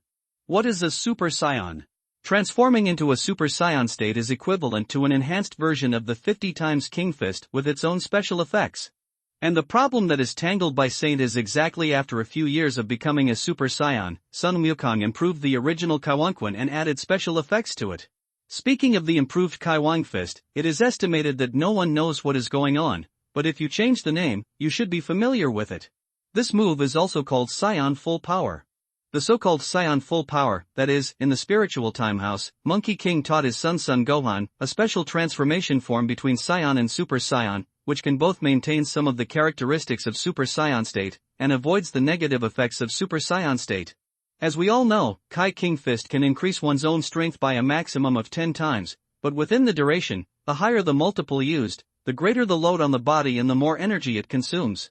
What is a Super Saiyan? Transforming into a Super Saiyan state is equivalent to an enhanced version of the 50 times King Fist with its own special effects. And the problem that is tangled by Saint is exactly after a few years of becoming a Super Saiyan, Sun Wukong improved the original Kaiwangquan and added special effects to it. Speaking of the improved Kaiwang Fist, it is estimated that no one knows what is going on, but if you change the name, you should be familiar with it. This move is also called Saiyan Full Power. The so-called Saiyan Full Power, that is, in the spiritual timehouse, Monkey King taught his son Son Gohan, a special transformation form between Saiyan and Super Saiyan, which can both maintain some of the characteristics of Super Saiyan state, and avoids the negative effects of Super Saiyan state. As we all know, Kai King Fist can increase one's own strength by a maximum of 10 times, but within the duration, the higher the multiple used, the greater the load on the body and the more energy it consumes.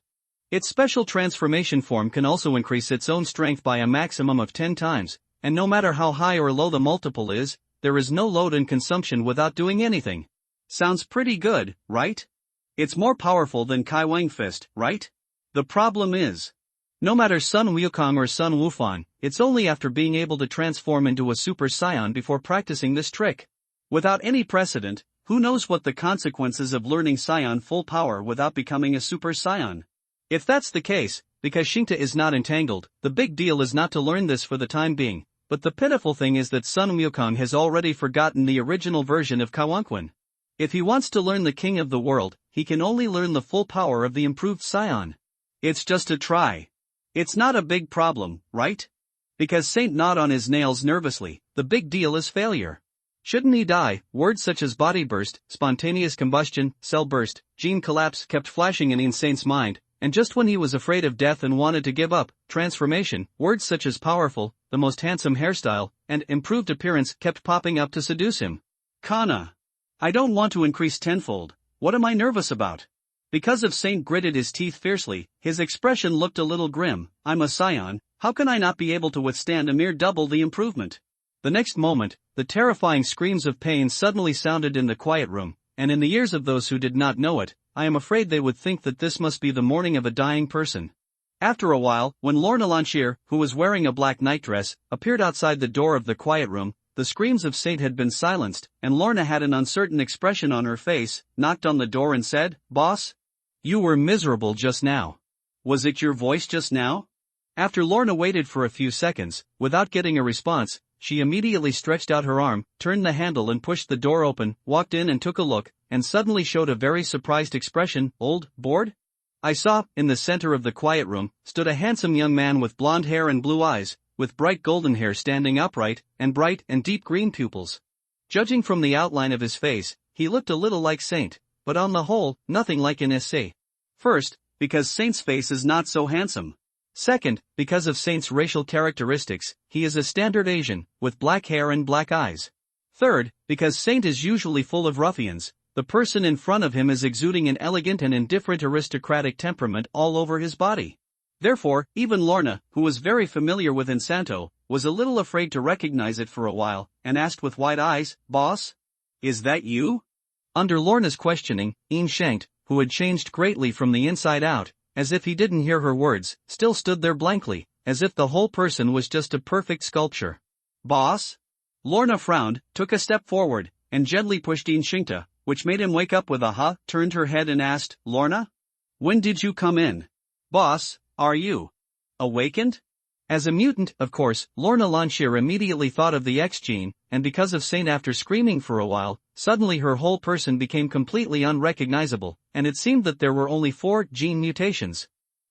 Its special transformation form can also increase its own strength by a maximum of 10 times, and no matter how high or low the multiple is, there is no load and consumption without doing anything. Sounds pretty good, right? It's more powerful than Kaiwang Fist, right? The problem is, no matter Sun Wukong or Sun Wufan, it's only after being able to transform into a Super Saiyan before practicing this trick. Without any precedent, who knows what the consequences of learning Saiyan Full Power without becoming a Super Saiyan? If that's the case, because Shingta is not entangled, the big deal is not to learn this for the time being, but the pitiful thing is that Sun Wukong has already forgotten the original version of Kaiwangquan. If he wants to learn the king of the world, he can only learn the full power of the improved Saiyan. It's just a try. It's not a big problem, right? Because Saint gnawed on his nails nervously, the big deal is failure. Shouldn't he die? Words such as body burst, spontaneous combustion, cell burst, gene collapse kept flashing in Saint's mind. And just when he was afraid of death and wanted to give up, transformation, words such as powerful, the most handsome hairstyle, and improved appearance kept popping up to seduce him. Kana. I don't want to increase tenfold, what am I nervous about? Because of Saint gritted his teeth fiercely, his expression looked a little grim. I'm a scion, how can I not be able to withstand a mere double the improvement? The next moment, the terrifying screams of pain suddenly sounded in the quiet room, and in the ears of those who did not know it, I am afraid they would think that this must be the mourning of a dying person. After a while, when Lorna Lanchier, who was wearing a black nightdress, appeared outside the door of the quiet room, the screams of Saint had been silenced, and Lorna had an uncertain expression on her face, knocked on the door and said, "Boss? You were miserable just now. Was it your voice just now?" After Lorna waited for a few seconds, without getting a response, she immediately stretched out her arm, turned the handle and pushed the door open, walked in and took a look, and suddenly showed a very surprised expression. Old, bored? I saw, in the center of the quiet room, stood a handsome young man with blonde hair and blue eyes, with bright golden hair standing upright, and bright and deep green pupils. Judging from the outline of his face, he looked a little like Saint, but on the whole, nothing like an essay. First, because Saint's face is not so handsome. Second, because of Saint's racial characteristics, he is a standard Asian, with black hair and black eyes. Third, because Saint is usually full of ruffians, the person in front of him is exuding an elegant and indifferent aristocratic temperament all over his body. Therefore, even Lorna, who was very familiar with Encanto, was a little afraid to recognize it for a while, and asked with wide eyes, "Boss? Is that you?" Under Lorna's questioning, Ian Shankt, who had changed greatly from the inside out, as if he didn't hear her words, still stood there blankly, as if the whole person was just a perfect sculpture. "Boss?" Lorna frowned, took a step forward, and gently pushed Ian Shankt, which made him wake up with a huh, turned her head and asked, "Lorna? When did you come in? Boss, are you awakened?" As a mutant, of course, Lorna Lonshear immediately thought of the X gene, and because of Saint after screaming for a while, suddenly her whole person became completely unrecognizable, and it seemed that there were only 4 gene mutations.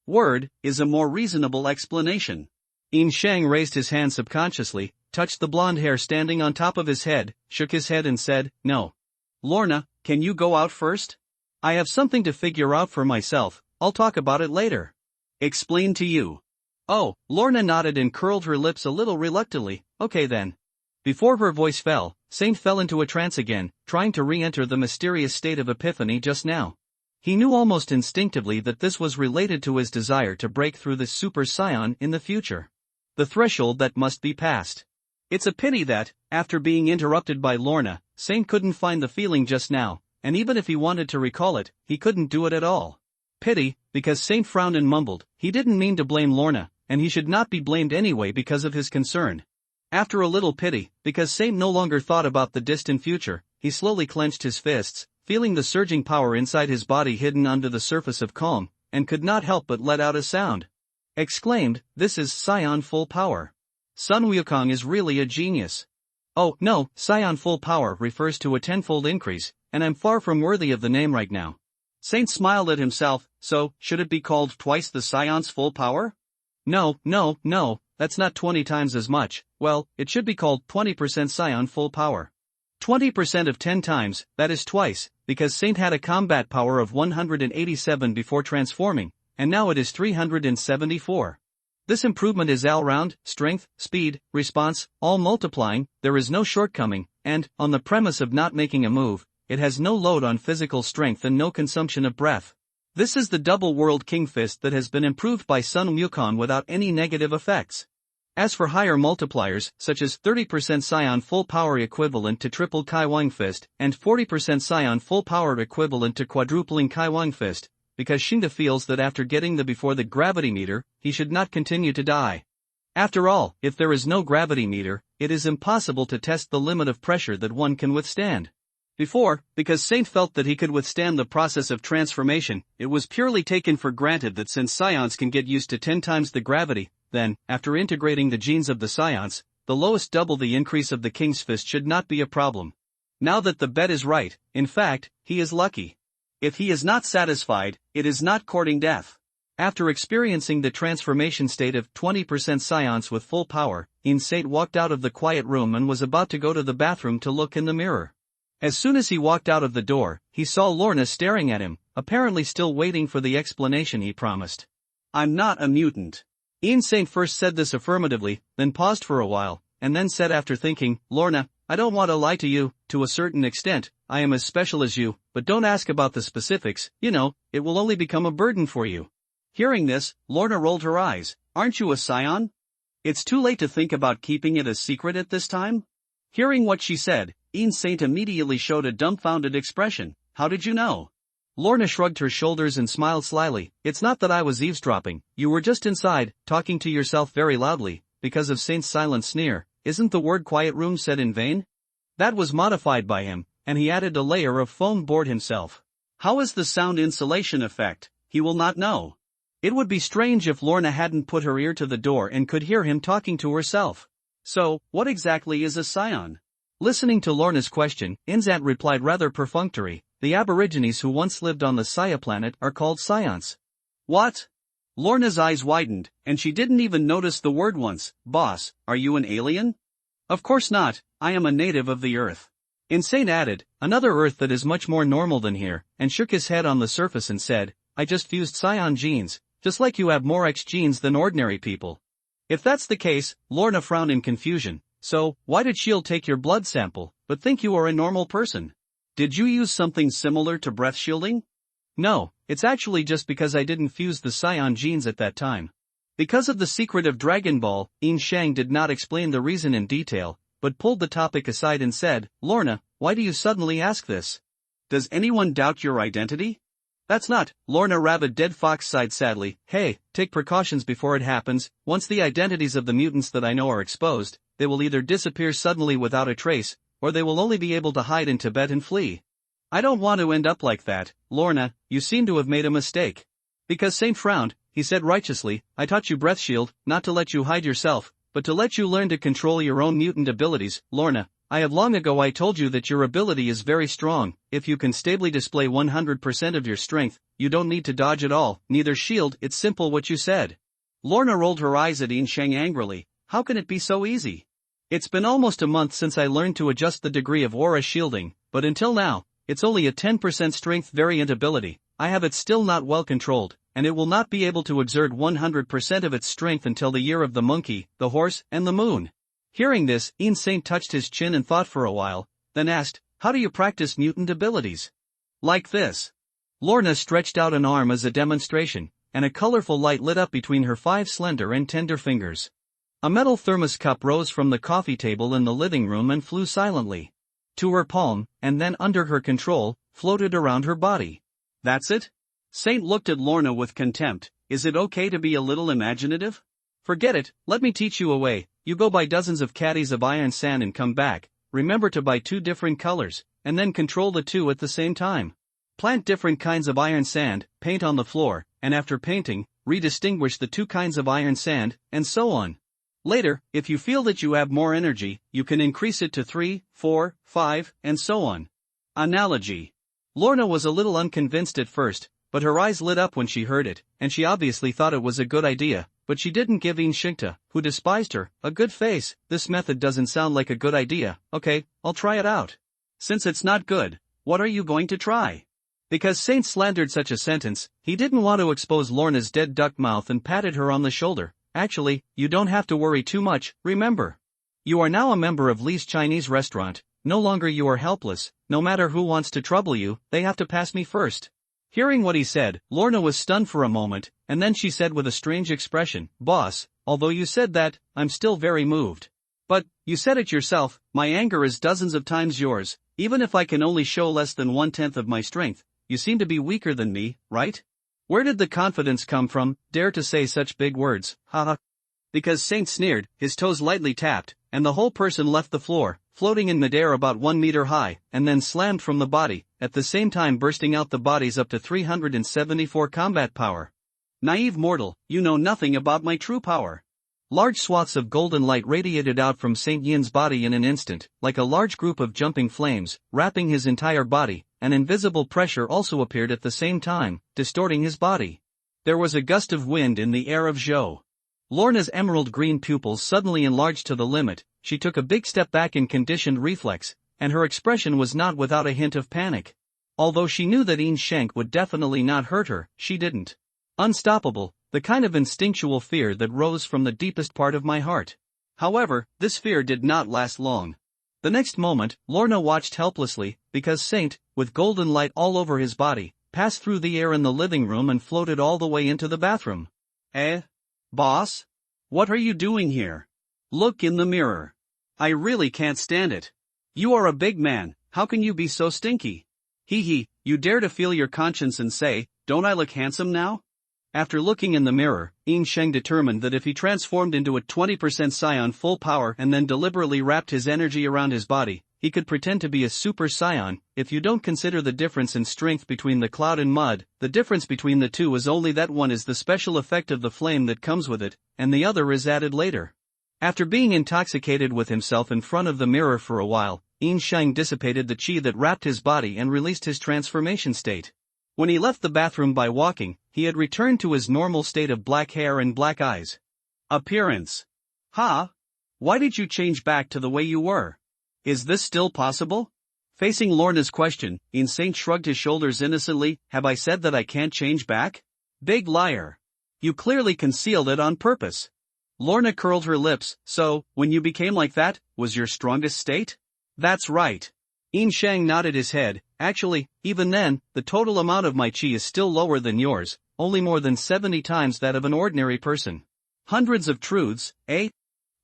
Word is a more reasonable explanation. Ian Shang raised his hand subconsciously, touched the blonde hair standing on top of his head, shook his head and said, "No. Lorna, can you go out first? I have something to figure out for myself, I'll talk about it later." "Explain to you." "Oh," Lorna nodded and curled her lips a little reluctantly, "Okay then." Before her voice fell, Saint fell into a trance again, trying to re-enter the mysterious state of epiphany just now. He knew almost instinctively that this was related to his desire to break through the Super Saiyan in the future. The threshold that must be passed. It's a pity that, after being interrupted by Lorna, Saint couldn't find the feeling just now, and even if he wanted to recall it, he couldn't do it at all. Pity, because Saint frowned and mumbled, he didn't mean to blame Lorna, and he should not be blamed anyway because of his concern. After a little pity, because Saint no longer thought about the distant future, he slowly clenched his fists, feeling the surging power inside his body hidden under the surface of calm, and could not help but let out a sound. Exclaimed, "This is Saiyan full power. Sun Wukong is really a genius." "Oh, no, Saiyan full power refers to a tenfold increase, and I'm far from worthy of the name right now." Saint smiled at himself, "So, should it be called twice the Saiyan's full power?" No, that's not 20 times as much, well, it should be called 20% Saiyan full power. 20% of 10 times, that is twice, because Saint had a combat power of 187 before transforming, and now it is 374. This improvement is all-round, strength, speed, response, all multiplying, there is no shortcoming, and, on the premise of not making a move, it has no load on physical strength and no consumption of breath. This is the double World King Fist that has been improved by Sun Wukong without any negative effects. As for higher multipliers, such as 30% Saiyan full power equivalent to triple Kai Wang Fist, and 40% Saiyan full power equivalent to quadrupling Kai Wang Fist, because Shinda feels that after getting the before the gravity meter, he should not continue to die. After all, if there is no gravity meter, it is impossible to test the limit of pressure that one can withstand. Before, because Saint felt that he could withstand the process of transformation, it was purely taken for granted that since Scions can get used to 10 times the gravity, then, after integrating the genes of the Scions, the lowest double the increase of the King's Fist should not be a problem. Now that the bet is right, in fact, he is lucky. If he is not satisfied, it is not courting death. After experiencing the transformation state of 20% Scions with full power, Saint walked out of the quiet room and was about to go to the bathroom to look in the mirror. As soon as he walked out of the door, he saw Lorna staring at him, apparently still waiting for the explanation he promised. "I'm not a mutant." Saint first said this affirmatively, then paused for a while, and then said after thinking, "Lorna, I don't want to lie to you, to a certain extent, I am as special as you, but don't ask about the specifics, it will only become a burden for you." Hearing this, Lorna rolled her eyes. "Aren't you a Scion? It's too late to think about keeping it a secret at this time?" Hearing what she said, Saint immediately showed a dumbfounded expression. "How did you know?" Lorna shrugged her shoulders and smiled slyly. "It's not that I was eavesdropping, you were just inside, talking to yourself very loudly." Because of Saint's silent sneer, "Isn't the word quiet room said in vain?" That was modified by him, and he added a layer of foam board himself. "How is the sound insulation effect?" "He will not know." It would be strange if Lorna hadn't put her ear to the door and could hear him talking to herself. So, what exactly is a scion? Listening to Lorna's question, Inzant replied rather perfunctory, the aborigines who once lived on the Saya planet are called scions. What? Lorna's eyes widened, and she didn't even notice the word once. Boss, are you an alien? Of course not, I am a native of the Earth. Insane added, another Earth that is much more normal than here, and shook his head on the surface and said, I just fused scion genes, just like you have more X genes than ordinary people. If that's the case, Lorna frowned in confusion. So, why did Shield take your blood sample, but think you are a normal person? Did you use something similar to breath shielding? No, it's actually just because I didn't fuse the scion genes at that time. Because of the secret of Dragon Ball, Yin Shang did not explain the reason in detail, but pulled the topic aside and said, Lorna, why do you suddenly ask this? Does anyone doubt your identity? That's not, Lorna Rabbit Dead Fox sighed sadly, hey, take precautions before it happens. Once the identities of the mutants that I know are exposed, they will either disappear suddenly without a trace, or they will only be able to hide in Tibet and flee. I don't want to end up like that, Lorna, you seem to have made a mistake. Because Saint frowned, he said righteously, I taught you breath shield, not to let you hide yourself, but to let you learn to control your own mutant abilities. Lorna, I have long ago I told you that your ability is very strong. If you can stably display 100% of your strength, you don't need to dodge at all, neither shield, it's simple what you said. Lorna rolled her eyes at Yin Shang angrily, how can it be so easy? It's been almost a month since I learned to adjust the degree of aura shielding, but until now, it's only a 10% strength variant ability. I have it still not well controlled, and it will not be able to exert 100% of its strength until the year of the monkey, the horse, and the moon. Hearing this, Yin Saint touched his chin and thought for a while, then asked, how do you practice mutant abilities? Like this. Lorna stretched out an arm as a demonstration, and a colorful light lit up between her 5 slender and tender fingers. A metal thermos cup rose from the coffee table in the living room and flew silently to her palm, and then under her control, floated around her body. That's it? Saint looked at Lorna with contempt. Is it okay to be a little imaginative? Forget it, let me teach you a way. You go buy dozens of caddies of iron sand and come back. Remember to buy 2 different colors, and then control the 2 at the same time. Plant different kinds of iron sand, paint on the floor, and after painting, redistinguish the 2 kinds of iron sand, and so on. Later, if you feel that you have more energy, you can increase it to 3, 4, 5, and so on. Analogy. Lorna was a little unconvinced at first, but her eyes lit up when she heard it, and she obviously thought it was a good idea, but she didn't give Inshikta, who despised her, a good face. This method doesn't sound like a good idea. Okay, I'll try it out. Since it's not good, what are you going to try? Because Saint slandered such a sentence, he didn't want to expose Lorna's dead duck mouth and patted her on the shoulder. Actually, you don't have to worry too much, remember. You are now a member of Lee's Chinese restaurant, no longer you are helpless, no matter who wants to trouble you, they have to pass me first. Hearing what he said, Lorna was stunned for a moment, and then she said with a strange expression, Boss, although you said that, I'm still very moved. But, you said it yourself, my anger is dozens of times yours, even if I can only show less than 1/10 of my strength, you seem to be weaker than me, right? Where did the confidence come from, dare to say such big words, haha? Because Saint sneered, his toes lightly tapped, and the whole person left the floor, floating in midair about 1 meter high, and then slammed from the body, at the same time bursting out the bodies up to 374 combat power. Naive mortal, you know nothing about my true power. Large swaths of golden light radiated out from Saint Yin's body in an instant, like a large group of jumping flames, wrapping his entire body. An invisible pressure also appeared at the same time, distorting his body. There was a gust of wind in the air of Zhou. Lorna's emerald green pupils suddenly enlarged to the limit. She took a big step back in conditioned reflex, and her expression was not without a hint of panic. Although she knew that Yin Shank would definitely not hurt her, she didn't. Unstoppable, the kind of instinctual fear that rose from the deepest part of my heart. However, this fear did not last long. The next moment, Lorna watched helplessly, because Saint, with golden light all over his body, passed through the air in the living room and floated all the way into the bathroom. Boss? What are you doing here? Look in the mirror. I really can't stand it. You are a big man, how can you be so stinky? Hee, you dare to feel your conscience and say, don't I look handsome now? After looking in the mirror, Yin Sheng determined that if he transformed into a 20% scion full power and then deliberately wrapped his energy around his body, he could pretend to be a super scion. If you don't consider the difference in strength between the cloud and mud, the difference between the two is only that one is the special effect of the flame that comes with it, and the other is added later. After being intoxicated with himself in front of the mirror for a while, Yin Sheng dissipated the qi that wrapped his body and released his transformation state. When he left the bathroom by walking, he had returned to his normal state of black hair and black eyes. Appearance. Ha? Why did you change back to the way you were? Is this still possible? Facing Lorna's question, Yin Saint shrugged his shoulders innocently. Have I said that I can't change back? Big liar. You clearly concealed it on purpose. Lorna curled her lips. So, when you became like that, was your strongest state? That's right. Yin Sheng nodded his head. Actually, even then, the total amount of my qi is still lower than yours, only more than 70 times that of an ordinary person. Hundreds of truths, eh?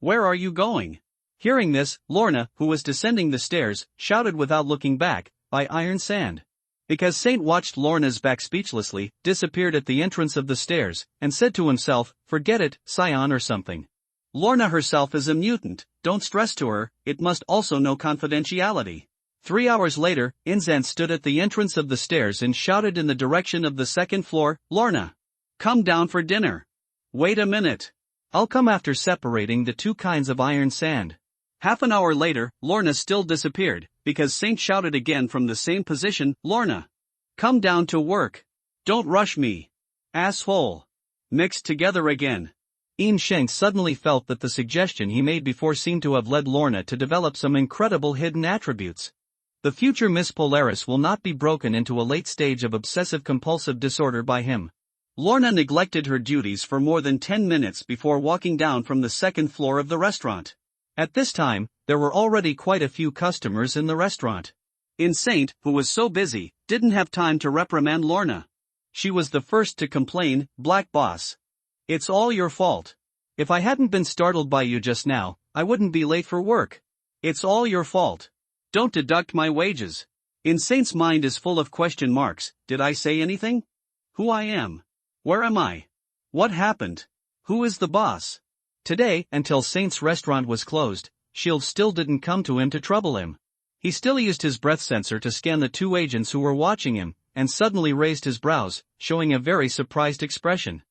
Where are you going? Hearing this, Lorna, who was descending the stairs, shouted without looking back, by iron sand. Because Saint watched Lorna's back speechlessly, disappeared at the entrance of the stairs, and said to himself, forget it, scion or something. Lorna herself is a mutant, don't stress to her, it must also know confidentiality. 3 hours later, Inzan stood at the entrance of the stairs and shouted in the direction of the second floor, Lorna! Come down for dinner. Wait a minute. I'll come after separating the two kinds of iron sand. Half an hour later, Lorna still disappeared, because Saint shouted again from the same position, Lorna! Come down to work. Don't rush me. Asshole. Mixed together again. Yin Sheng suddenly felt that the suggestion he made before seemed to have led Lorna to develop some incredible hidden attributes. The future Miss Polaris will not be broken into a late stage of obsessive-compulsive disorder by him. Lorna neglected her duties for more than 10 minutes before walking down from the second floor of the restaurant. At this time, there were already quite a few customers in the restaurant. Yin Saint, who was so busy, didn't have time to reprimand Lorna. She was the first to complain, Black Boss. It's all your fault. If I hadn't been startled by you just now, I wouldn't be late for work. It's all your fault. Don't deduct my wages. Yin Saint's mind is full of question marks. Did I say anything? Who I am? Where am I? What happened? Who is the boss? Today, until Saint's restaurant was closed, Shield still didn't come to him to trouble him. He still used his breath sensor to scan the two agents who were watching him, and suddenly raised his brows, showing a very surprised expression.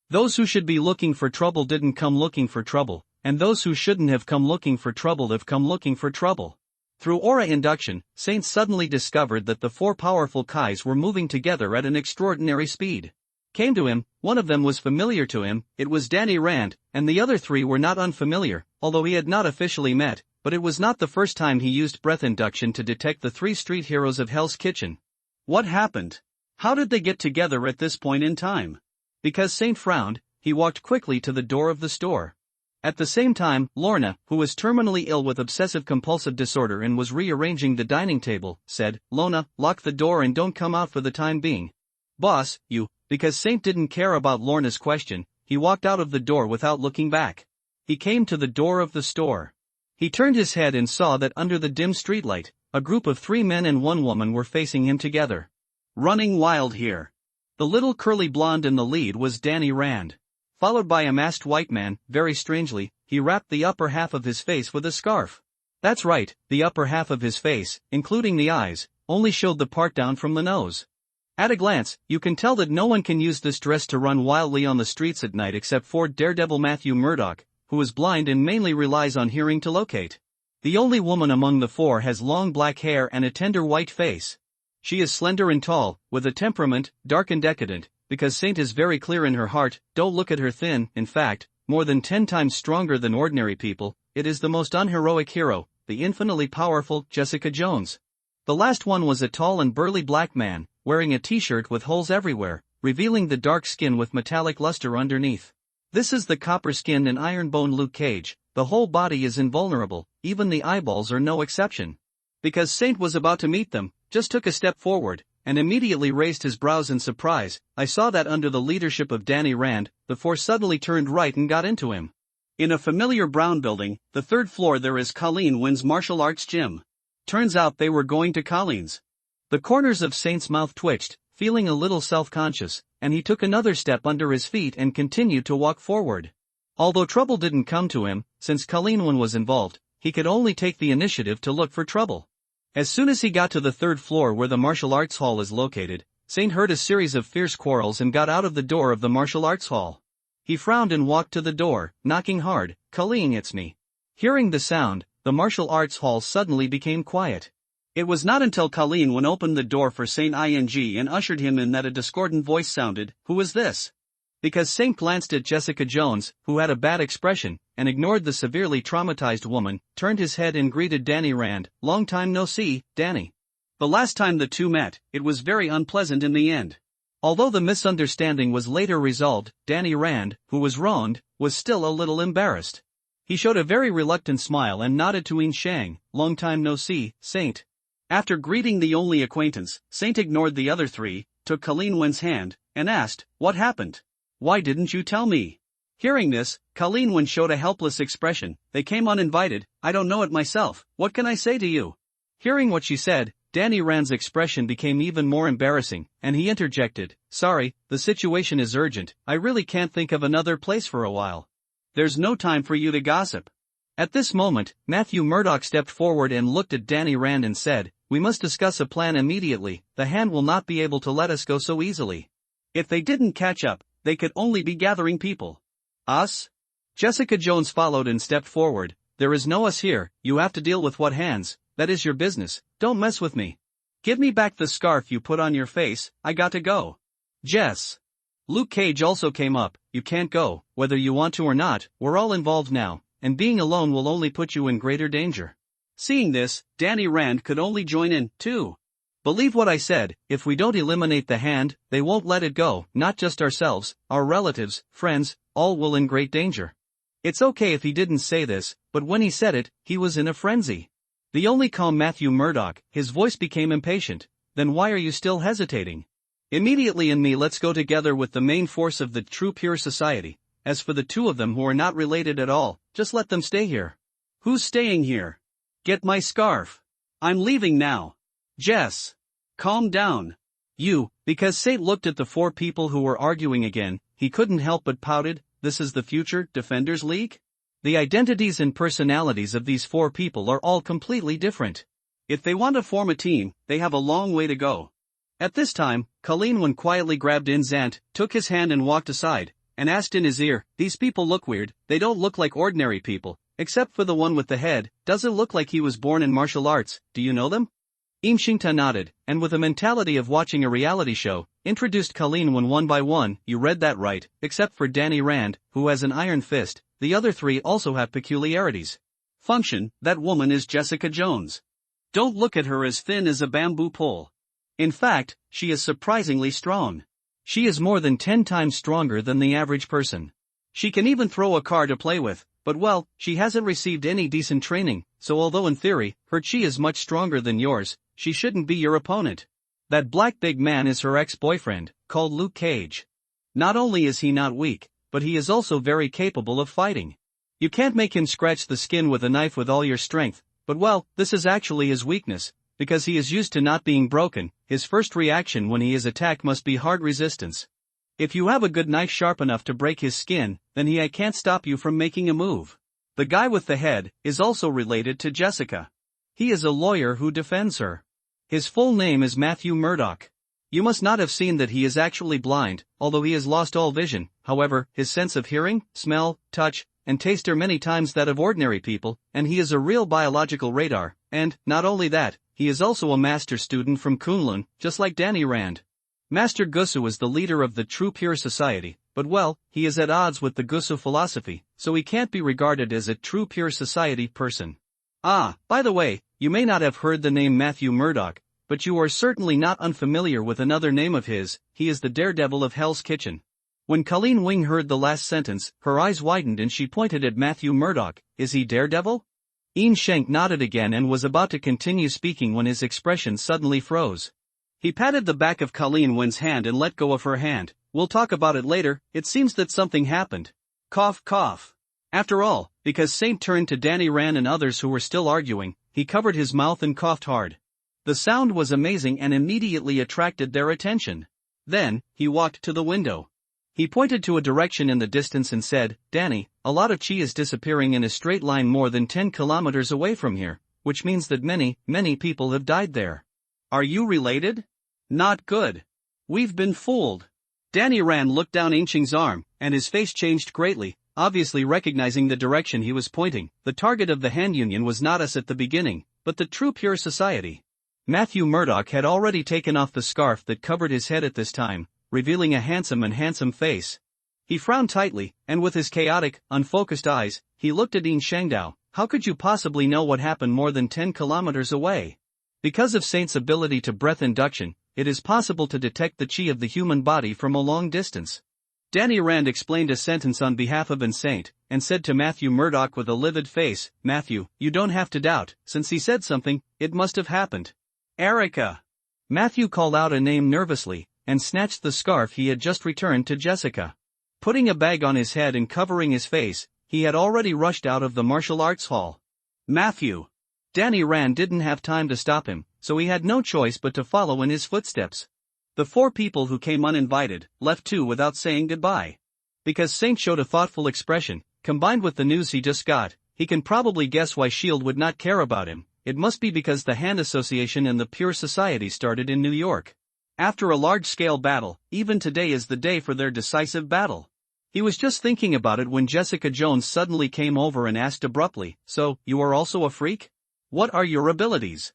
Those who should be looking for trouble didn't come looking for trouble, and those who shouldn't have come looking for trouble have come looking for trouble. Through aura induction, Saint suddenly discovered that the four powerful Kais were moving together at an extraordinary speed. Came to him, one of them was familiar to him, it was Danny Rand, and the other three were not unfamiliar, although he had not officially met, but it was not the first time he used breath induction to detect the three street heroes of Hell's Kitchen. What happened? How did they get together at this point in time? Because Saint frowned, he walked quickly to the door of the store. At the same time, Lorna, who was terminally ill with obsessive-compulsive disorder and was rearranging the dining table, said, Lorna, lock the door and don't come out for the time being. Boss, you. Because Saint didn't care about Lorna's question, he walked out of the door without looking back. He came to the door of the store. He turned his head and saw that under the dim streetlight, a group of 3 men and 1 woman were facing him together. Running wild here. The little curly blonde in the lead was Danny Rand. Followed by a masked white man, very strangely, he wrapped the upper half of his face with a scarf. That's right, the upper half of his face, including the eyes, only showed the part down from the nose. At a glance, you can tell that no one can use this dress to run wildly on the streets at night except for Daredevil Matthew Murdock, who is blind and mainly relies on hearing to locate. The only woman among the four has long black hair and a tender white face. She is slender and tall, with a temperament, dark and decadent, because Saint is very clear in her heart, don't look at her thin, in fact, more than 10 times stronger than ordinary people, it is the most unheroic hero, the infinitely powerful Jessica Jones. The last one was a tall and burly black man, wearing a t-shirt with holes everywhere, revealing the dark skin with metallic luster underneath. This is the copper-skinned and iron-boned Luke Cage, the whole body is invulnerable, even the eyeballs are no exception. Because Saint was about to meet them, just took a step forward, and immediately raised his brows in surprise. I saw that under the leadership of Danny Rand, the four suddenly turned right and got into him. In a familiar brown building, the 3rd floor there is Colleen Wynn's martial arts gym. Turns out they were going to Colleen's. The corners of Saint's mouth twitched, feeling a little self-conscious, and he took another step under his feet and continued to walk forward. Although trouble didn't come to him, since Colleen Wynn was involved, he could only take the initiative to look for trouble. As soon as he got to the third floor where the martial arts hall is located, Saint heard a series of fierce quarrels and got out of the door of the martial arts hall. He frowned and walked to the door, knocking hard. "Colleen, it's me." Hearing the sound, the martial arts hall suddenly became quiet. It was not until Colleen opened the door for Saint Ing and ushered him in that a discordant voice sounded, "Who is this?" Because Saint glanced at Jessica Jones, who had a bad expression, and ignored the severely traumatized woman, turned his head and greeted Danny Rand. "Long time no see, Danny." The last time the two met, it was very unpleasant in the end. Although the misunderstanding was later resolved, Danny Rand, who was wronged, was still a little embarrassed. He showed a very reluctant smile and nodded to Yin Shang. "Long time no see, Saint." After greeting the only acquaintance, Saint ignored the other three, took Colleen Wen's hand, and asked, "What happened? Why didn't you tell me?" Hearing this, Colleen Wen showed a helpless expression. "They came uninvited, I don't know it myself, what can I say to you?" Hearing what she said, Danny Rand's expression became even more embarrassing, and he interjected, "Sorry, the situation is urgent, I really can't think of another place for a while." "There's no time for you to gossip." At this moment, Matthew Murdoch stepped forward and looked at Danny Rand and said, "We must discuss a plan immediately, the hand will not be able to let us go so easily." If they didn't catch up, they could only be gathering people. "Us?" Jessica Jones followed and stepped forward. "There is no us here, you have to deal with what hands, that is your business, don't mess with me. Give me back the scarf you put on your face, I got to go." "Jess." Luke Cage also came up. "You can't go, whether you want to or not, we're all involved now, and being alone will only put you in greater danger." Seeing this, Danny Rand could only join in, too. "Believe what I said, if we don't eliminate the hand, they won't let it go, not just ourselves, our relatives, friends, all will in great danger." It's okay if he didn't say this, but when he said it, he was in a frenzy. The only calm Matthew Murdoch, his voice became impatient. "Then why are you still hesitating? Immediately in me let's go together with the main force of the true pure society. As for the two of them who are not related at all, just let them stay here." "Who's staying here? Get my scarf. I'm leaving now." "Jess. Calm down. You," because Saint looked at the four people who were arguing again, he couldn't help but pouted. "This is the future Defenders League?" The identities and personalities of these four people are all completely different. If they want to form a team, they have a long way to go. At this time, Colleen Wen quietly grabbed In's aunt, took his hand and walked aside, and asked in his ear, "These people look weird, they don't look like ordinary people, except for the one with the head, does it look like he was born in martial arts, do you know them?" Im Shingta nodded, and with a mentality of watching a reality show, introduced Colleen Wen one by one. "You read that right, except for Danny Rand, who has an iron fist, the other three also have peculiarities. Function, that woman is Jessica Jones. Don't look at her as thin as a bamboo pole. In fact, she is surprisingly strong. She is more than 10 times stronger than the average person. She can even throw a car to play with, but well, she hasn't received any decent training, so although in theory, her chi is much stronger than yours, she shouldn't be your opponent. That black big man is her ex-boyfriend, called Luke Cage. Not only is he not weak, but he is also very capable of fighting. You can't make him scratch the skin with a knife with all your strength, but well, this is actually his weakness, because he is used to not being broken. His first reaction when he is attacked must be hard resistance. If you have a good knife sharp enough to break his skin, then he can't stop you from making a move." The guy with the head is also related to Jessica. He is a lawyer who defends her. His full name is Matthew Murdoch. You must not have seen that he is actually blind, although he has lost all vision. However, his sense of hearing, smell, touch, and taste are many times that of ordinary people, and he is a real biological radar, and, not only that, he is also a master student from Kunlun, just like Danny Rand. Master Gusu is the leader of the True Pure Society, but well, he is at odds with the Gusu philosophy, so he can't be regarded as a True Pure Society person. Ah, by the way, you may not have heard the name Matthew Murdoch, but you are certainly not unfamiliar with another name of his. He is the daredevil of Hell's Kitchen. When Colleen Wing heard the last sentence, her eyes widened and she pointed at Matthew Murdoch. "Is he daredevil?" Ian Shank nodded again and was about to continue speaking when his expression suddenly froze. He patted the back of Colleen Wing's hand and let go of her hand. "We'll talk about it later, it seems that something happened." Cough cough. After all, because Saint turned to Danny Rand and others who were still arguing, he covered his mouth and coughed hard. The sound was amazing and immediately attracted their attention. Then, he walked to the window. He pointed to a direction in the distance and said, Danny, a lot of chi is disappearing in a straight line more than 10 kilometers away from here, which means that many, many people have died there. Are you related? Not good. We've been fooled. Danny Rand looked down Yingqing's arm, and his face changed greatly, obviously recognizing the direction he was pointing. The target of the hand union was not us at the beginning, but the true pure society. Matthew Murdoch had already taken off the scarf that covered his head at this time, revealing a handsome face. He frowned tightly, and with his chaotic, unfocused eyes, he looked at Yin Shangdao. How could you possibly know what happened more than 10 kilometers away? Because of Saint's ability to breath induction, it is possible to detect the chi of the human body from a long distance. Danny Rand explained a sentence on behalf of Saint, and said to Matthew Murdoch with a livid face, Matthew, you don't have to doubt, since he said something, it must have happened. Erica! Matthew called out a name nervously, and snatched the scarf he had just returned to Jessica. Putting a bag on his head and covering his face, he had already rushed out of the martial arts hall. Matthew! Danny Rand didn't have time to stop him, so he had no choice but to follow in his footsteps. The 4 people who came uninvited left too without saying goodbye. Because Saint showed a thoughtful expression, combined with the news he just got, he can probably guess why S.H.I.E.L.D. would not care about him. It must be because the Hand Association and the Pure Society started in New York. After a large-scale battle, even today is the day for their decisive battle. He was just thinking about it when Jessica Jones suddenly came over and asked abruptly, so, you are also a freak? What are your abilities?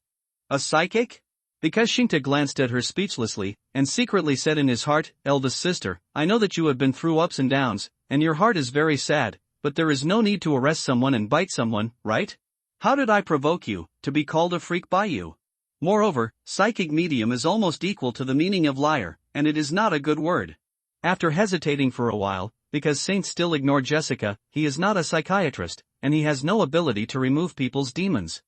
A psychic? Because Xingta glanced at her speechlessly, and secretly said in his heart, eldest sister, I know that you have been through ups and downs, and your heart is very sad, but there is no need to arrest someone and bite someone, right? How did I provoke you, to be called a freak by you? Moreover, psychic medium is almost equal to the meaning of liar, and it is not a good word. After hesitating for a while, because Saint still ignored Jessica, he is not a psychiatrist, and he has no ability to remove people's demons.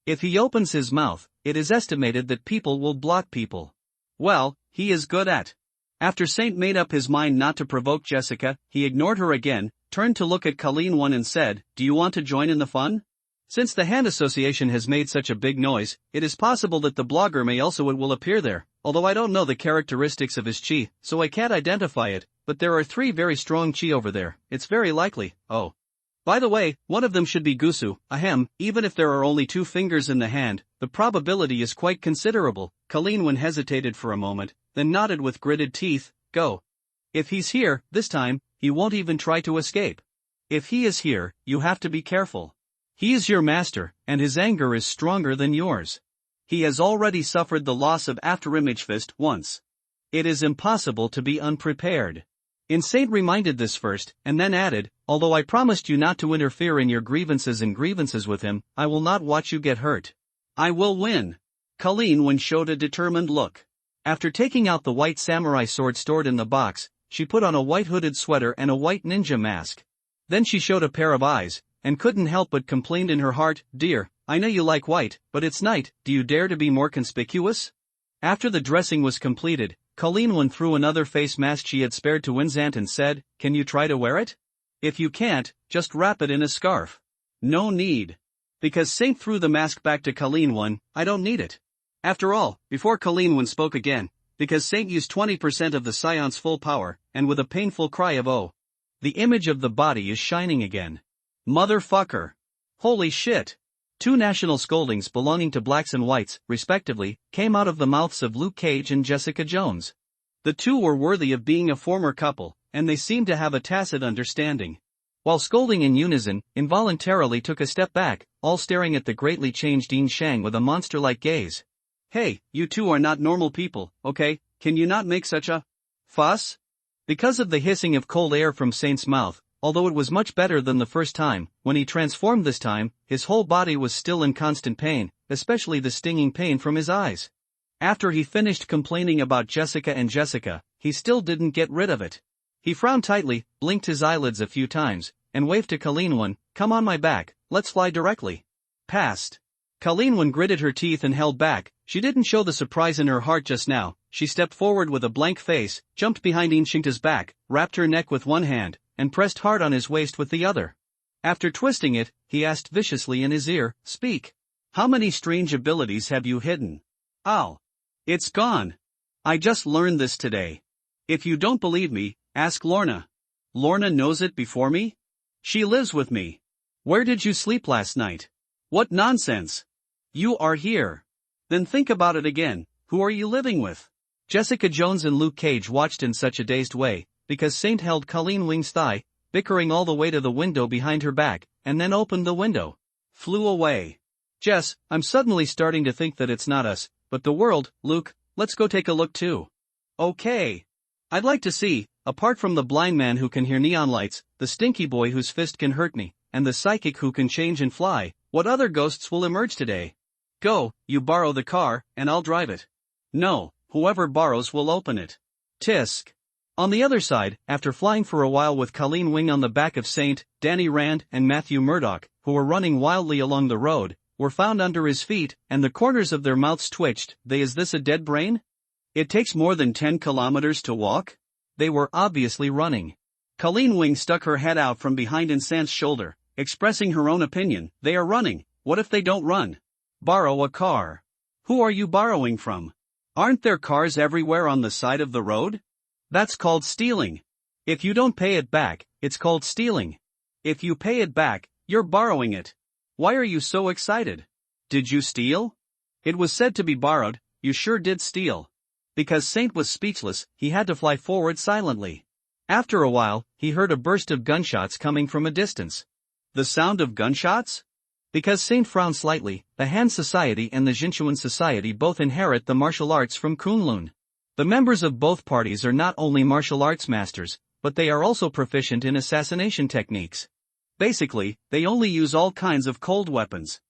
If he opens his mouth, it is estimated that people will block people. Well, he is good at. After Saint made up his mind not to provoke Jessica, he ignored her again, turned to look at Colleen One and said, do you want to join in the fun? Since the Hand Association has made such a big noise, it is possible that the blogger may also it will appear there, although I don't know the characteristics of his chi, so I can't identify it, but there are 3 very strong chi over there, it's very likely. Oh. By the way, one of them should be Gusu, ahem, even if there are only 2 fingers in the hand, the probability is quite considerable. Colleen One hesitated for a moment, then nodded with gritted teeth, go. If he's here, this time, he won't even try to escape. If he is here, you have to be careful. He is your master, and his anger is stronger than yours. He has already suffered the loss of Afterimage Fist once. It is impossible to be unprepared. Saint reminded this first, and then added, although I promised you not to interfere in your grievances with him, I will not watch you get hurt. I will win. Colleen One showed a determined look. After taking out the white samurai sword stored in the box, she put on a white hooded sweater and a white ninja mask. Then she showed a pair of eyes, and couldn't help but complain in her heart, dear, I know you like white, but it's night, do you dare to be more conspicuous? After the dressing was completed, Colleen One threw another face mask she had spared to Winzant and said, can you try to wear it? If you can't, just wrap it in a scarf. No need. Because Saint threw the mask back to Colleen One, I don't need it. After all, before Colleen One spoke again, because Saint used 20% of the Scion's full power, and with a painful cry of oh. The image of the body is shining again. Motherfucker. Holy shit. 2 national scoldings belonging to blacks and whites, respectively, came out of the mouths of Luke Cage and Jessica Jones. The 2 were worthy of being a former couple, and they seemed to have a tacit understanding. While scolding in unison, involuntarily took a step back, all staring at the greatly changed Yin Shang with a monster-like gaze. Hey, you 2 are not normal people, okay? Can you not make such a fuss? Because of the hissing of cold air from Saint's mouth, although it was much better than the first time, when he transformed this time, his whole body was still in constant pain, especially the stinging pain from his eyes. After he finished complaining about Jessica, he still didn't get rid of it. He frowned tightly, blinked his eyelids a few times, and waved to Colleen One, come on my back, let's fly directly. Past. Colleen One gritted her teeth and held back, she didn't show the surprise in her heart just now, she stepped forward with a blank face, jumped behind Inshingta's back, wrapped her neck with one hand, and pressed hard on his waist with the other. After twisting it, he asked viciously in his ear, speak. How many strange abilities have you hidden? Oh. It's gone. I just learned this today. If you don't believe me, Ask Lorna. Lorna knows it before me? She lives with me. Where did you sleep last night? What nonsense. You are here. Then think about it again, who are you living with? Jessica Jones and Luke Cage watched in such a dazed way, because Saint held Colleen Wing's thigh, bickering all the way to the window behind her back, and then opened the window. Flew away. Jess, I'm suddenly starting to think that it's not us, but the world. Luke, let's go take a look too. Okay. I'd like to see, apart from the blind man who can hear neon lights, the stinky boy whose fist can hurt me, and the psychic who can change and fly, what other ghosts will emerge today? Go, you borrow the car, and I'll drive it. No, whoever borrows will open it. Tisk. On the other side, after flying for a while with Colleen Wing on the back of Saint, Danny Rand and Matthew Murdoch, who were running wildly along the road, were found under his feet, and the corners of their mouths twitched. Is this a dead brain? It takes more than 10 kilometers to walk? They were obviously running. Colleen Wing stuck her head out from behind Saint's shoulder, expressing her own opinion. They are running, what if they don't run? Borrow a car. Who are you borrowing from? Aren't there cars everywhere on the side of the road? That's called stealing. If you don't pay it back, it's called stealing. If you pay it back, you're borrowing it. Why are you so excited? Did you steal? It was said to be borrowed. You sure did steal. Because Saint was speechless, he had to fly forward silently. After a while, he heard a burst of gunshots coming from a distance. The sound of gunshots? Because Saint frowned slightly, the Han Society and the Jinchuan Society both inherit the martial arts from Kunlun. The members of both parties are not only martial arts masters, but they are also proficient in assassination techniques. Basically, they only use all kinds of cold weapons.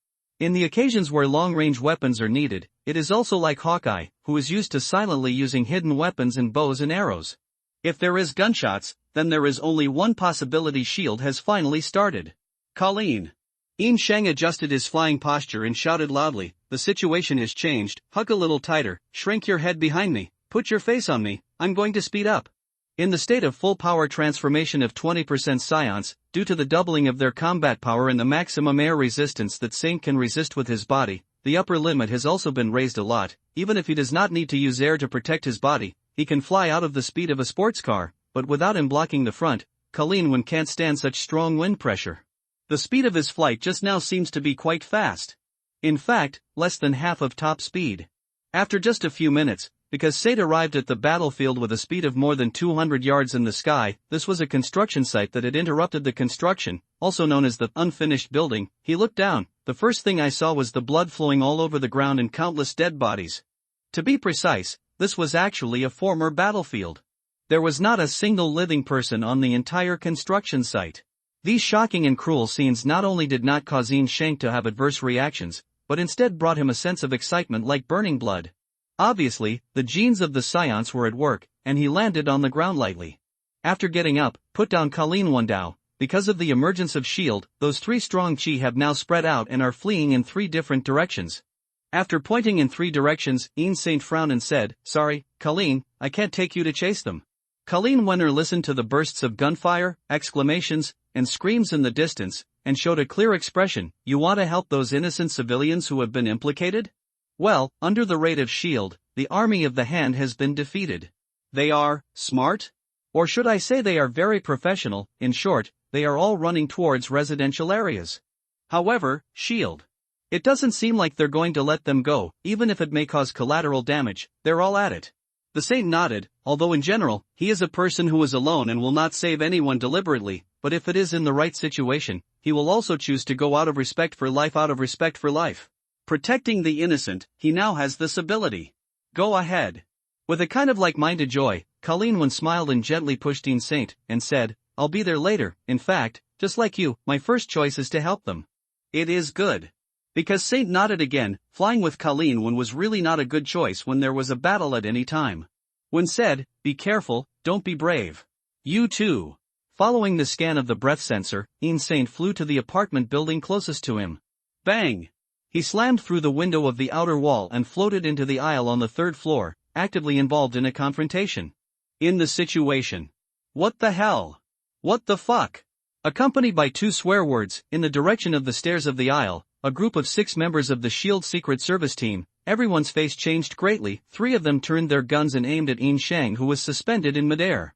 In the occasions where long-range weapons are needed, it is also like Hawkeye, who is used to silently using hidden weapons and bows and arrows. If there is gunshots, then there is only one possibility: shield has finally started. Colleen. Yin Shang adjusted his flying posture and shouted loudly, the situation has changed, hug a little tighter, shrink your head behind me, put your face on me, I'm going to speed up. In the state of full power transformation of 20% scions, due to the doubling of their combat power and the maximum air resistance that Saint can resist with his body, the upper limit has also been raised a lot. Even if he does not need to use air to protect his body, he can fly out of the speed of a sports car, but without him blocking the front. Colleen Wing can't stand such strong wind pressure. The speed of his flight just now seems to be quite fast. In fact, less than half of top speed. After just a few minutes, because Saint arrived at the battlefield with a speed of more than 200 yards in the sky, this was a construction site that had interrupted the construction, also known as the unfinished building. He looked down. The first thing I saw was the blood flowing all over the ground and countless dead bodies. To be precise, this was actually a former battlefield. There was not a single living person on the entire construction site. These shocking and cruel scenes not only did not cause Yin Shang to have adverse reactions, but instead brought him a sense of excitement like burning blood. Obviously, the genes of the scions were at work, and he landed on the ground lightly. After getting up, put down Colleen Wandao. Because of the emergence of shield, those three strong chi have now spread out and are fleeing in 3 different directions. After pointing in 3 directions, Yin Saint frowned and said, sorry, Colleen, I can't take you to chase them. Colleen Wenner listened to the bursts of gunfire, exclamations, and screams in the distance, and showed a clear expression. You want to help those innocent civilians who have been implicated? Well, under the raid of shield, the army of the Han has been defeated. They are smart? Or should I say they are very professional? In short, they are all running towards residential areas. However, shield. It doesn't seem like they're going to let them go, even if it may cause collateral damage. They're all at it. The Saint nodded, although in general, he is a person who is alone and will not save anyone deliberately, but if it is in the right situation, he will also choose to go out of respect for life. Protecting the innocent, he now has this ability. Go ahead. With a kind of like-minded joy, Colleen Wing smiled and gently pushed Yin Saint, and said, I'll be there later. In fact, just like you, my first choice is to help them. It is good. Because Saint nodded again, flying with Colleen Wing was really not a good choice when there was a battle at any time. When said, be careful, don't be brave. You too. Following the scan of the breath sensor, Yin Saint flew to the apartment building closest to him. Bang! He slammed through the window of the outer wall and floated into the aisle on the 3rd floor, actively involved in a confrontation. In the situation. What the hell? What the fuck? Accompanied by 2 swear words, in the direction of the stairs of the aisle, a group of 6 members of the SHIELD Secret Service team. Everyone's face changed greatly. 3 of them turned their guns and aimed at Yin Shang, who was suspended in midair.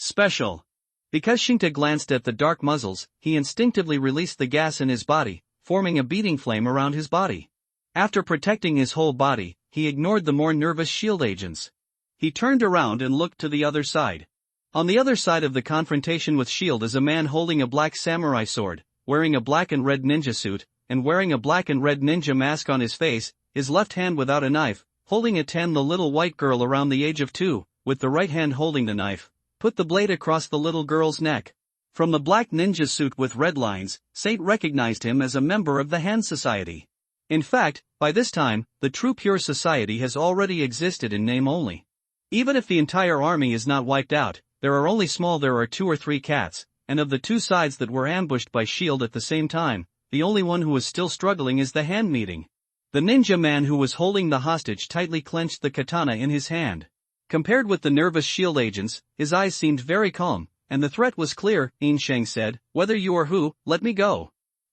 Special. Because Shinta glanced at the dark muzzles, he instinctively released the gas in his body, forming a beating flame around his body. After protecting his whole body, he ignored the more nervous shield agents. He turned around and looked to the other side. On the other side of the confrontation with shield is a man holding a black samurai sword, wearing a black and red ninja suit, and wearing a black and red ninja mask on his face, his left hand without a knife, holding a the little white girl around the age of 2, with the right hand holding the knife, put the blade across the little girl's neck. From the black ninja suit with red lines, Saint recognized him as a member of the Han Society. In fact, by this time, the true pure society has already existed in name only. Even if the entire army is not wiped out, there are 2 or 3 cats, and of the 2 sides that were ambushed by shield at the same time, the only one who is still struggling is the hand meeting. The ninja man who was holding the hostage tightly clenched the katana in his hand. Compared with the nervous shield agents, his eyes seemed very calm, and the threat was clear. In Sheng said, "Whether you are who, let me go.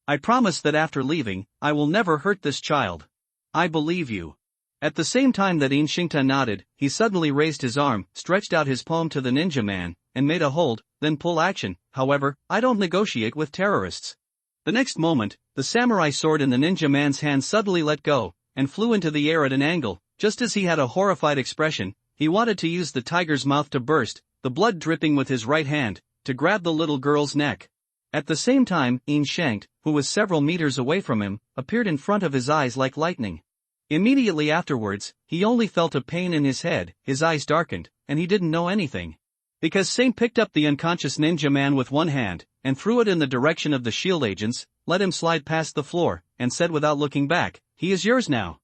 I promise that after leaving, I will never hurt this child." "I believe you." At the same time that In Shingta nodded, he suddenly raised his arm, stretched out his palm to the ninja man, and made a hold, then pull action. "However, I don't negotiate with terrorists." The next moment, the samurai sword in the ninja man's hand suddenly let go, and flew into the air at an angle. Just as he had a horrified expression, he wanted to use the tiger's mouth to burst, the blood dripping with his right hand, to grab the little girl's neck. At the same time, In Shankt, who was several meters away from him, appeared in front of his eyes like lightning. Immediately afterwards, he only felt a pain in his head, his eyes darkened, and he didn't know anything. Because Saint picked up the unconscious ninja man with one hand, and threw it in the direction of the shield agents, let him slide past the floor, and said without looking back, "He is yours now."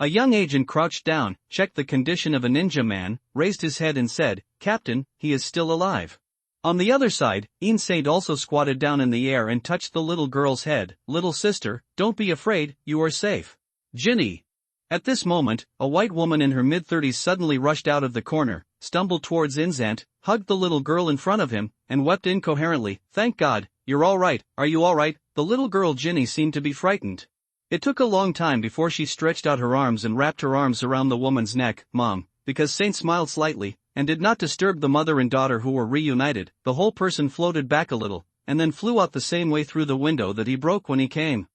A young agent crouched down, checked the condition of a ninja man, raised his head and said, "Captain, he is still alive." On the other side, In Saint also squatted down in the air and touched the little girl's head. "Little sister, don't be afraid, you are safe." "Jinny." At this moment, a white woman in her mid-30s suddenly rushed out of the corner, stumbled towards Inzant, hugged the little girl in front of him, and wept incoherently. "Thank God, you're all right. Are you all right?" The little girl Jinny seemed to be frightened. It took a long time before she stretched out her arms and wrapped her arms around the woman's neck. "Mom," because Saint smiled slightly, and did not disturb the mother and daughter who were reunited. The whole person floated back a little, and then flew out the same way through the window that he broke when he came.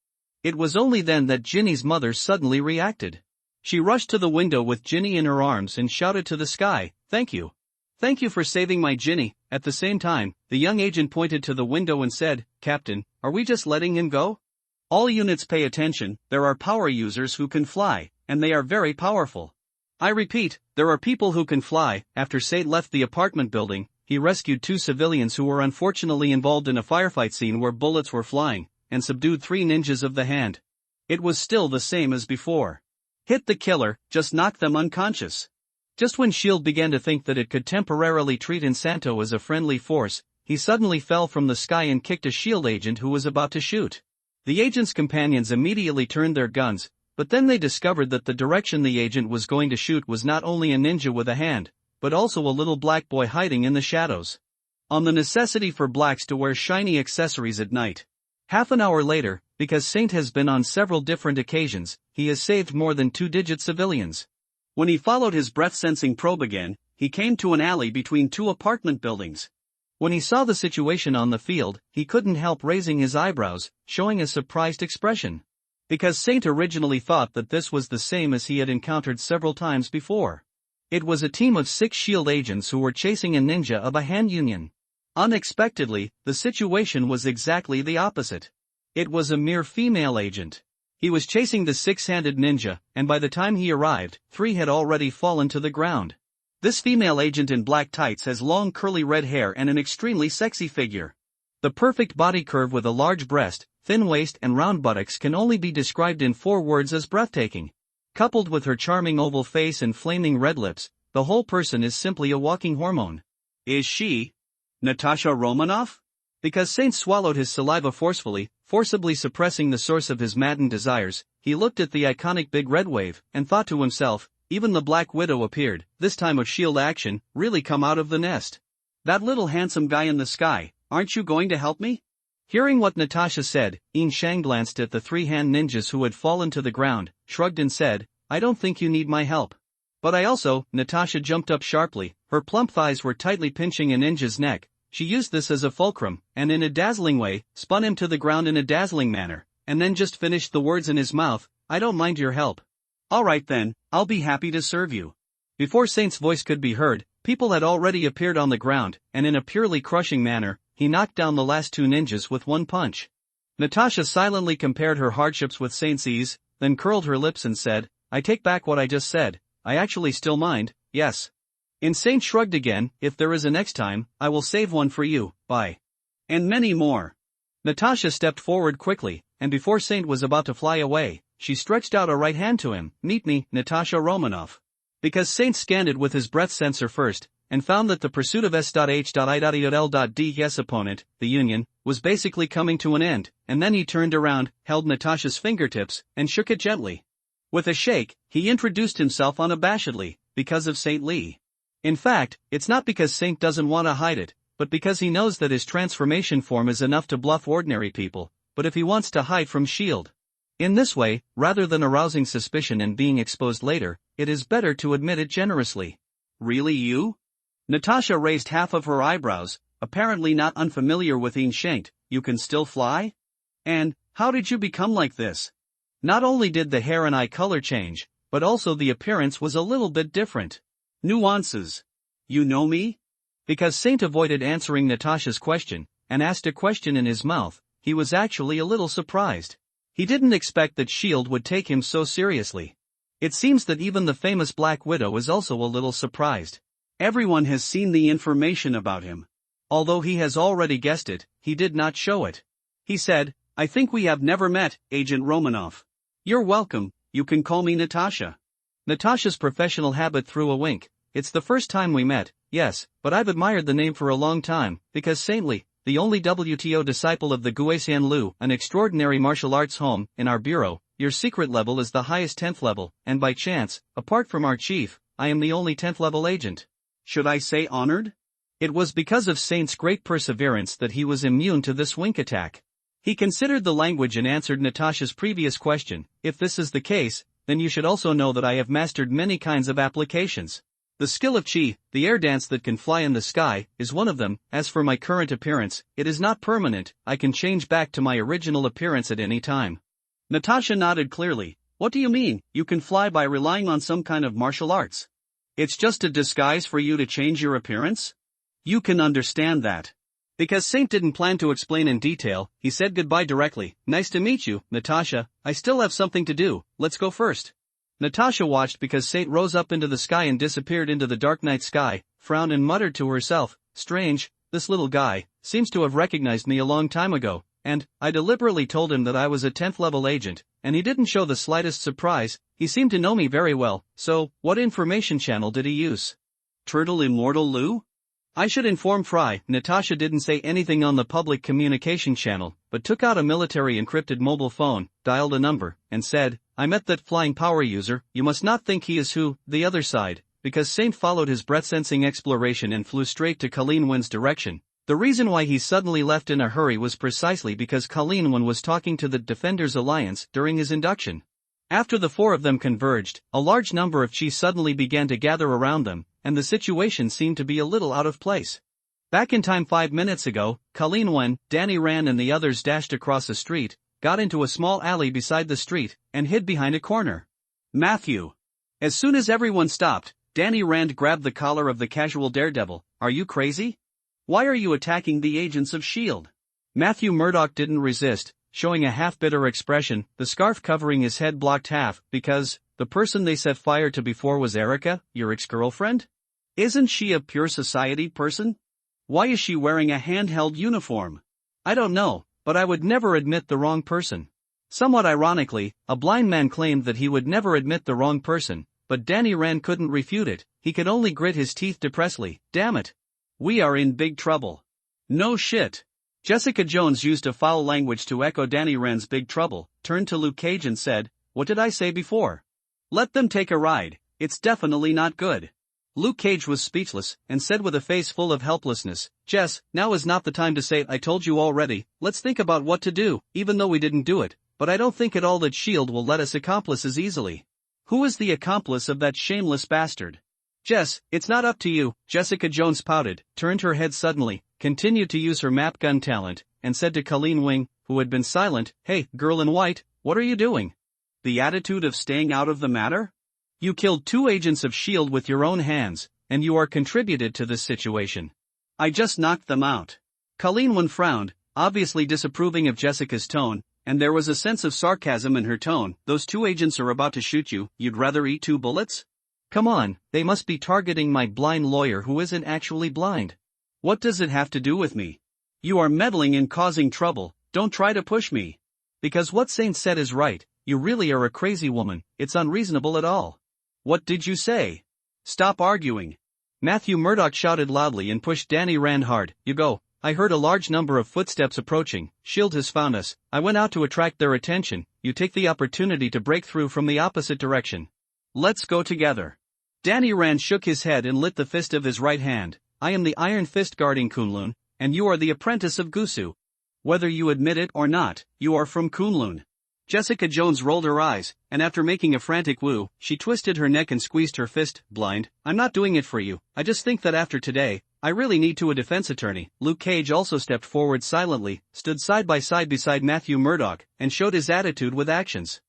It was only then that Jinny's mother suddenly reacted. She rushed to the window with Jinny in her arms and shouted to the sky, "Thank you. Thank you for saving my Jinny." At the same time, the young agent pointed to the window and said, "Captain, are we just letting him go? All units pay attention, there are power users who can fly, and they are very powerful. I repeat, there are people who can fly." After Saint left the apartment building, he rescued 2 civilians who were unfortunately involved in a firefight scene where bullets were flying, and subdued 3 ninjas of the hand. It was still the same as before. Hit the killer, just knock them unconscious. Just when S.H.I.E.L.D. began to think that it could temporarily treat Insanto as a friendly force, he suddenly fell from the sky and kicked a S.H.I.E.L.D. agent who was about to shoot. The agent's companions immediately turned their guns, but then they discovered that the direction the agent was going to shoot was not only a ninja with a hand, but also a little black boy hiding in the shadows. On the necessity for blacks to wear shiny accessories at night. Half an hour later, because Saint has been on several different occasions, he has saved more than 2-digit civilians. When he followed his breath-sensing probe again, he came to an alley between 2 apartment buildings. When he saw the situation on the field, he couldn't help raising his eyebrows, showing a surprised expression. Because Saint originally thought that this was the same as he had encountered several times before. It was a team of 6 S.H.I.E.L.D. agents who were chasing a ninja of a hand union. Unexpectedly, the situation was exactly the opposite. It was a mere female agent. He was chasing the 6-handed ninja, and by the time he arrived, 3 had already fallen to the ground. This female agent in black tights has long curly red hair and an extremely sexy figure. The perfect body curve with a large breast, thin waist and round buttocks can only be described in 4 words as breathtaking. Coupled with her charming oval face and flaming red lips, the whole person is simply a walking hormone. Is she Natasha Romanoff? Because Saint swallowed his saliva forcibly suppressing the source of his maddened desires, he looked at the iconic big red wave, and thought to himself, even the Black Widow appeared, this time of S.H.I.E.L.D. action, really come out of the nest. That little handsome guy in the sky, aren't you going to help me? Hearing what Natasha said, In Shang glanced at the 3 hand ninjas who had fallen to the ground, shrugged and said, I don't think you need my help. But I also, Natasha jumped up sharply, her plump thighs were tightly pinching a ninja's neck. She used this as a fulcrum, and in a dazzling way, spun him to the ground in a dazzling manner, and then just finished the words in his mouth, I don't mind your help. Alright then, I'll be happy to serve you. Before Saint's voice could be heard, people had already appeared on the ground, and in a purely crushing manner, he knocked down the last two ninjas with one punch. Natasha silently compared her hardships with Saint's ease, then curled her lips and said, I take back what I just said, I actually still mind, yes. Saint shrugged again, if there is a next time, I will save one for you, bye. And many more. Natasha stepped forward quickly, and before Saint was about to fly away, she stretched out a right hand to him, meet me, Natasha Romanoff. Because Saint scanned it with his breath sensor first, and found that the pursuit of S.H.I.L.D.'s opponent, the Union, was basically coming to an end, and then he turned around, held Natasha's fingertips, and shook it gently. With a shake, he introduced himself unabashedly, because of Saint Lee. In fact, it's not because Saint doesn't want to hide it, but because he knows that his transformation form is enough to bluff ordinary people, but if he wants to hide from S.H.I.E.L.D. in this way, rather than arousing suspicion and being exposed later, it is better to admit it generously. Really you? Natasha raised half of her eyebrows, apparently not unfamiliar with Instinct, you can still fly? And, how did you become like this? Not only did the hair and eye color change, but also the appearance was a little bit different. Nuances. You know me? Because Saint avoided answering Natasha's question, and asked a question in his mouth, he was actually a little surprised. He didn't expect that S.H.I.E.L.D. would take him so seriously. It seems that even the famous Black Widow is also a little surprised. Everyone has seen the information about him. Although he has already guessed it, he did not show it. He said, I think we have never met, Agent Romanoff. You're welcome, you can call me Natasha. Natasha's professional habit threw a wink. It's the first time we met, yes, but I've admired the name for a long time, because Saint Lee, the only WTO disciple of the Guisian Lu, an extraordinary martial arts home, in our bureau, your secret level is the highest 10th level, and by chance, apart from our chief, I am the only 10th level agent. Should I say honored? It was because of Saint's great perseverance that he was immune to this wink attack. He considered the language and answered Natasha's previous question, if this is the case, then you should also know that I have mastered many kinds of applications. The skill of Chi, the air dance that can fly in the sky, is one of them. As for my current appearance, it is not permanent, I can change back to my original appearance at any time. Natasha nodded clearly. What do you mean, you can fly by relying on some kind of martial arts? It's just a disguise for you to change your appearance? You can understand that. Because Saint didn't plan to explain in detail, he said goodbye directly. Nice to meet you, Natasha, I still have something to do, let's go first. Natasha watched because Saint rose up into the sky and disappeared into the dark night sky, frowned and muttered to herself, strange, this little guy seems to have recognized me a long time ago, and I deliberately told him that I was a 10th level agent, and he didn't show the slightest surprise. He seemed to know me very well, so what information channel did he use? Turtle Immortal Lou? I should inform Fry. Natasha didn't say anything on the public communication channel, but took out a military encrypted mobile phone, dialed a number, and said, I met that flying power user. You must not think he is who, the other side, because Saint followed his breath-sensing exploration and flew straight to Colleen Wen's direction. The reason why he suddenly left in a hurry was precisely because Colleen Wen was talking to the Defenders Alliance during his induction. After the four of them converged, a large number of Chi suddenly began to gather around them, and the situation seemed to be a little out of place. Back in time 5 minutes ago, Colleen Wen, Danny Rand and the others dashed across the street, got into a small alley beside the street, and hid behind a corner. Matthew. As soon as everyone stopped, Danny Rand grabbed the collar of the casual daredevil. Are you crazy? Why are you attacking the agents of S.H.I.E.L.D.? Matthew Murdoch didn't resist, showing a half-bitter expression, the scarf covering his head blocked half, because the person they set fire to before was Erica, your ex-girlfriend? Isn't she a pure society person? Why is she wearing a handheld uniform? I don't know, but I would never admit the wrong person. Somewhat ironically, a blind man claimed that he would never admit the wrong person, but Danny Rand couldn't refute it. He could only grit his teeth depressedly. Damn it. We are in big trouble. No shit. Jessica Jones used a foul language to echo Danny Rand's big trouble, turned to Luke Cage and said, what did I say before? Let them take a ride, it's definitely not good. Luke Cage was speechless, and said with a face full of helplessness, Jess, now is not the time to say I told you already, let's think about what to do, even though we didn't do it, but I don't think at all that S.H.I.E.L.D. will let us accomplice as easily. Who is the accomplice of that shameless bastard? Jess, it's not up to you, Jessica Jones pouted, turned her head suddenly, continued to use her map gun talent, and said to Colleen Wing, who had been silent, "Hey, girl in white, what are you doing? The attitude of staying out of the matter? You killed 2 agents of S.H.I.E.L.D. with your own hands, and you are contributed to this situation. I just knocked them out." Colleen Wing frowned, obviously disapproving of Jessica's tone, and there was a sense of sarcasm in her tone. "Those 2 agents are about to shoot you, you'd rather eat 2 bullets? Come on, they must be targeting my blind lawyer who isn't actually blind. What does it have to do with me? You are meddling and causing trouble, don't try to push me. Because what Saint said is right, you really are a crazy woman, it's unreasonable at all." "What did you say? Stop arguing." Matthew Murdoch shouted loudly and pushed Danny Rand hard. "You go. I heard a large number of footsteps approaching. S.H.I.E.L.D. has found us. I went out to attract their attention. You take the opportunity to break through from the opposite direction. Let's go together." Danny Rand shook his head and lit the fist of his right hand. "I am the Iron Fist guarding Kunlun, and you are the apprentice of Gusu. Whether you admit it or not, you are from Kunlun." Jessica Jones rolled her eyes, and after making a frantic woo, she twisted her neck and squeezed her fist. "Blind, I'm not doing it for you, I just think that after today, I really need a defense attorney." Luke Cage also stepped forward silently, stood side by side beside Matthew Murdoch, and showed his attitude with actions.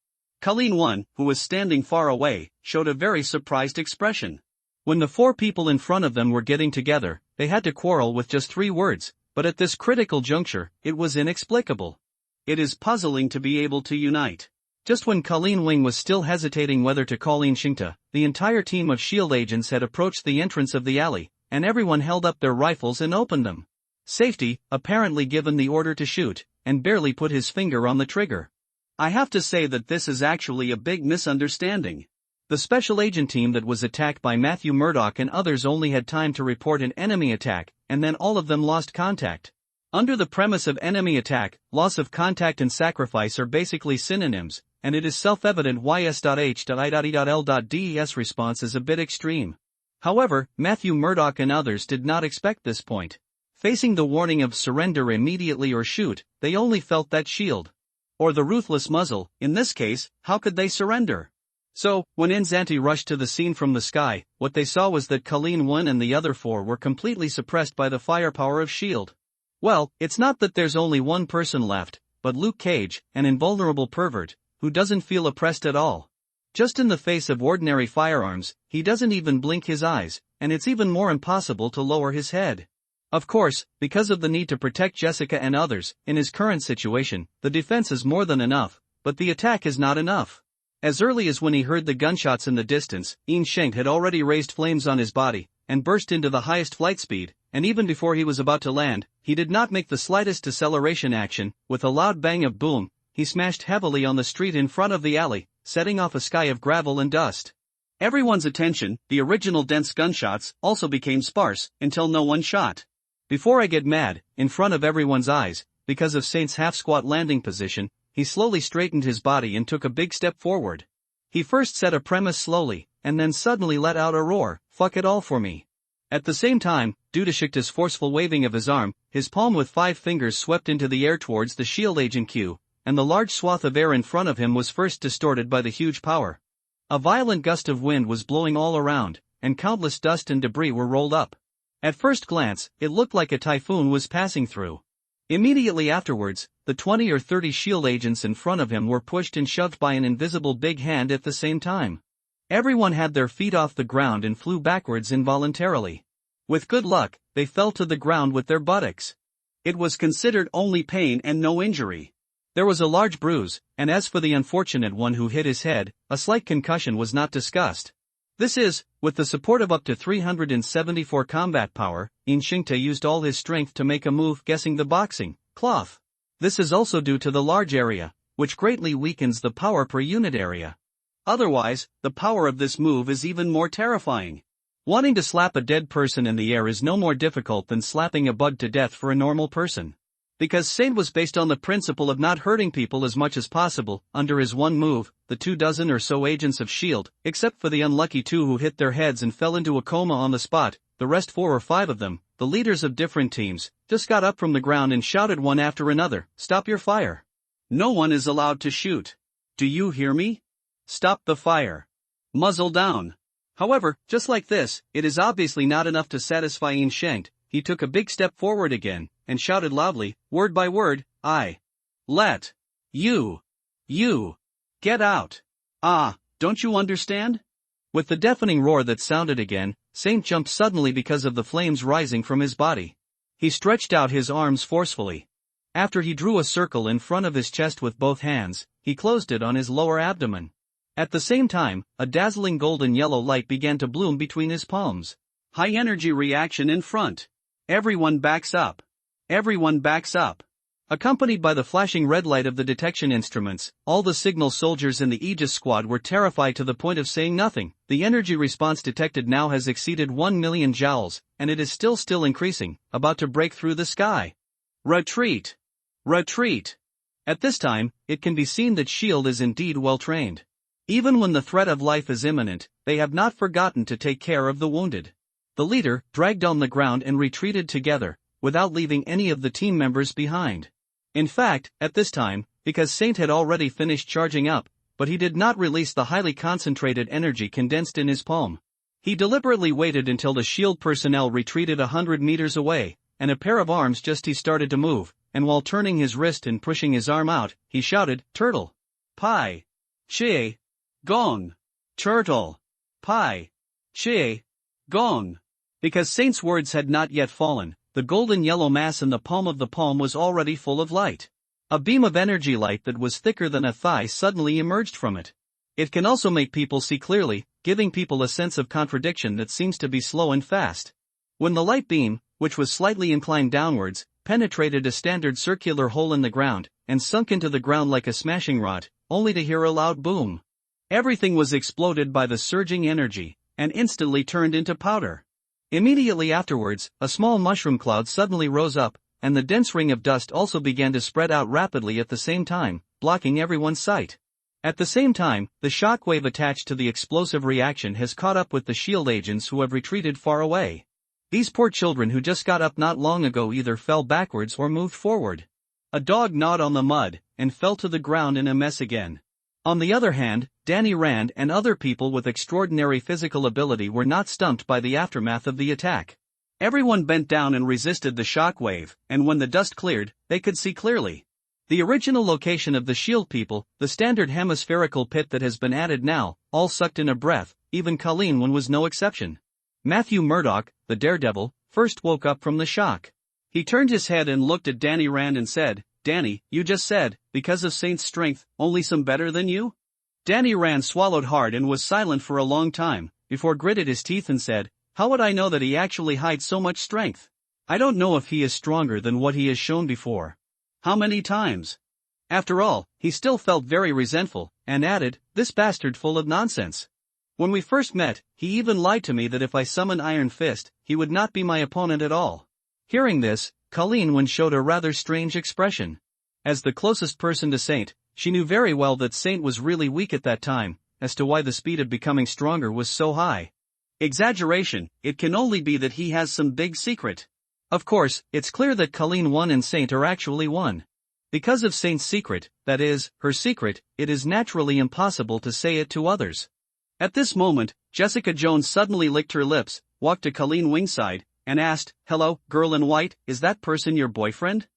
Colleen Wing, who was standing far away, showed a very surprised expression. When the 4 people in front of them were getting together, they had to quarrel with just 3 words, but at this critical juncture, it was inexplicable. It is puzzling to be able to unite. Just when Colleen Wing was still hesitating whether to call in Xingta, the entire team of S.H.I.E.L.D. agents had approached the entrance of the alley, and everyone held up their rifles and opened them. Safety, apparently given the order to shoot, and barely put his finger on the trigger. I have to say that this is actually a big misunderstanding. The special agent team that was attacked by Matthew Murdoch and others only had time to report an enemy attack, and then all of them lost contact. Under the premise of enemy attack, loss of contact and sacrifice are basically synonyms, and it is self-evident why S.H.I.L.D's response is a bit extreme. However, Matthew Murdoch and others did not expect this point. Facing the warning of surrender immediately or shoot, they only felt that shield. Or the ruthless muzzle. In this case, how could they surrender? So, when Nzanti rushed to the scene from the sky, what they saw was that Colleen Wing and the other 4 were completely suppressed by the firepower of S.H.I.E.L.D. Well, it's not that there's only one person left, but Luke Cage, an invulnerable pervert, who doesn't feel oppressed at all. Just in the face of ordinary firearms, he doesn't even blink his eyes, and it's even more impossible to lower his head. Of course, because of the need to protect Jessica and others, in his current situation, the defense is more than enough, but the attack is not enough. As early as when he heard the gunshots in the distance, Yin Sheng had already raised flames on his body, and burst into the highest flight speed, and even before he was about to land, he did not make the slightest deceleration action. With a loud bang of boom, he smashed heavily on the street in front of the alley, setting off a sky of gravel and dust. Everyone's attention, the original dense gunshots, also became sparse, until no one shot. Before I get mad, in front of everyone's eyes, because of Saint's half-squat landing position, he slowly straightened his body and took a big step forward. He first said a premise slowly, and then suddenly let out a roar, "Fuck it all for me." At the same time, due to Shikta's forceful waving of his arm, his palm with 5 fingers swept into the air towards the S.H.I.E.L.D. agent Q, and the large swath of air in front of him was first distorted by the huge power. A violent gust of wind was blowing all around, and countless dust and debris were rolled up. At first glance, it looked like a typhoon was passing through. Immediately afterwards, the 20 or 30 S.H.I.E.L.D. agents in front of him were pushed and shoved by an invisible big hand at the same time. Everyone had their feet off the ground and flew backwards involuntarily. With good luck, they fell to the ground with their buttocks. It was considered only pain and no injury. There was a large bruise, and as for the unfortunate one who hit his head, a slight concussion was not discussed. This is, with the support of up to 374 combat power, Yin Xingta used all his strength to make a move guessing the boxing cloth. This is also due to the large area, which greatly weakens the power per unit area. Otherwise, the power of this move is even more terrifying. Wanting to slap a dead person in the air is no more difficult than slapping a bug to death for a normal person. Because Saint was based on the principle of not hurting people as much as possible, under his one move, the 24 or so agents of S.H.I.E.L.D., except for the unlucky 2 who hit their heads and fell into a coma on the spot, the rest 4 or 5 of them, the leaders of different teams, just got up from the ground and shouted one after another, "Stop your fire! No one is allowed to shoot. Do you hear me? Stop the fire!" Muzzle down. However, just like this, it is obviously not enough to satisfy Yin Shengd. He took a big step forward again, and shouted loudly, word by word, I let you get out. Ah, don't you understand? With the deafening roar that sounded again, Saint jumped suddenly because of the flames rising from his body. He stretched out his arms forcefully. After he drew a circle in front of his chest with both hands, he closed it on his lower abdomen. At the same time, a dazzling golden yellow light began to bloom between his palms. High energy reaction in front. Everyone backs up. Everyone backs up. Accompanied by the flashing red light of the detection instruments, all the signal soldiers in the Aegis squad were terrified to the point of saying nothing. The energy response detected now has exceeded 1 million joules, and it is still increasing, about to break through the sky. Retreat! Retreat! At this time, it can be seen that S.H.I.E.L.D. is indeed well trained. Even when the threat of life is imminent, they have not forgotten to take care of the wounded. The leader dragged on the ground and retreated together, without leaving any of the team members behind. In fact, at this time, because Saint had already finished charging up, but he did not release the highly concentrated energy condensed in his palm. He deliberately waited until the S.H.I.E.L.D. personnel retreated 100 meters away, and a pair of arms just he started to move, and while turning his wrist and pushing his arm out, he shouted, Turtle! Pai! Chie! Gong! Turtle! Pai! Chie! Gong! Because Saint's words had not yet fallen, the golden yellow mass in the palm of the palm was already full of light. A beam of energy light that was thicker than a thigh suddenly emerged from it. It can also make people see clearly, giving people a sense of contradiction that seems to be slow and fast. When the light beam, which was slightly inclined downwards, penetrated a standard circular hole in the ground, and sunk into the ground like a smashing rod, only to hear a loud boom. Everything was exploded by the surging energy, and instantly turned into powder. Immediately afterwards, a small mushroom cloud suddenly rose up, and the dense ring of dust also began to spread out rapidly at the same time, blocking everyone's sight. At the same time, the shock wave attached to the explosive reaction has caught up with the S.H.I.E.L.D. agents who have retreated far away. These poor children who just got up not long ago either fell backwards or moved forward. A dog gnawed on the mud, and fell to the ground in a mess again. On the other hand, Danny Rand and other people with extraordinary physical ability were not stumped by the aftermath of the attack. Everyone bent down and resisted the shock wave, and when the dust cleared, they could see clearly. The original location of the S.H.I.E.L.D. people, the standard hemispherical pit that has been added now, all sucked in a breath, even Colleen was no exception. Matthew Murdoch, the daredevil, first woke up from the shock. He turned his head and looked at Danny Rand and said, Danny, you just said, because of Saint's strength, only some better than you? Danny Rand swallowed hard and was silent for a long time, before gritted his teeth and said, how would I know that he actually hides so much strength? I don't know if he is stronger than what he has shown before. How many times? After all, he still felt very resentful, and added, this bastard full of nonsense. When we first met, he even lied to me that if I summoned Iron Fist, he would not be my opponent at all. Hearing this, Colleen showed a rather strange expression. As the closest person to Saint, she knew very well that Saint was really weak at that time, as to why the speed of becoming stronger was so high. Exaggeration, it can only be that he has some big secret. Of course, it's clear that Colleen and Saint are actually one. Because of Saint's secret, that is, her secret, it is naturally impossible to say it to others. At this moment, Jessica Jones suddenly licked her lips, walked to Colleen Wing's side, and asked, hello, girl in white, is that person your boyfriend?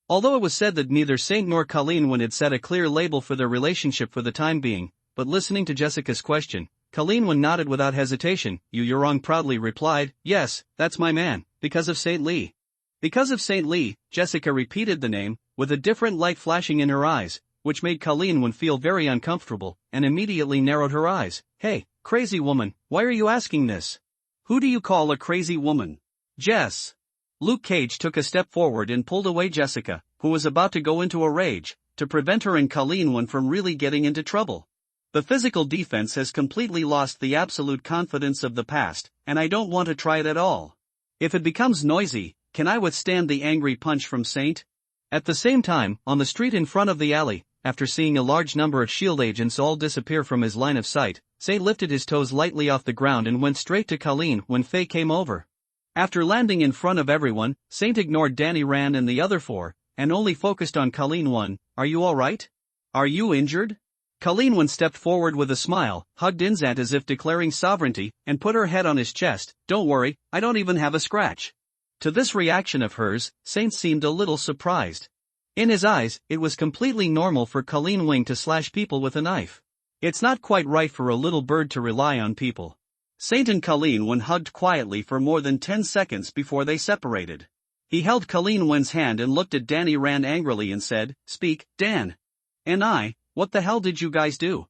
Although it was said that neither Saint nor Colleen had set a clear label for their relationship for the time being, but listening to Jessica's question, Colleen nodded without hesitation. You're wrong proudly replied, yes, that's my man, because of Saint Lee. Because of Saint Lee, Jessica repeated the name, with a different light flashing in her eyes, which made Colleen feel very uncomfortable, and immediately narrowed her eyes. Hey, crazy woman, why are you asking this? Who do you call a crazy woman? Jess. Luke Cage took a step forward and pulled away Jessica, who was about to go into a rage, to prevent her and Colleen from really getting into trouble. The physical defense has completely lost the absolute confidence of the past, and I don't want to try it at all. If it becomes noisy, can I withstand the angry punch from Saint? At the same time, on the street in front of the alley, after seeing a large number of S.H.I.E.L.D. agents all disappear from his line of sight, Saint lifted his toes lightly off the ground and went straight to Colleen when Faye came over. After landing in front of everyone, Saint ignored Danny Rand and the other four, and only focused on Colleen. Are you alright? Are you injured? Colleen Wen stepped forward with a smile, hugged Inzant as if declaring sovereignty, and put her head on his chest. Don't worry, I don't even have a scratch. To this reaction of hers, Saint seemed a little surprised. In his eyes, it was completely normal for Colleen Wing to slash people with a knife. It's not quite right for a little bird to rely on people. Saint and Colleen Wen hugged quietly for more than 10 seconds before they separated. He held Colleen Wen's hand and looked at Danny Rand angrily and said, "Speak, Dan." "And what the hell did you guys do?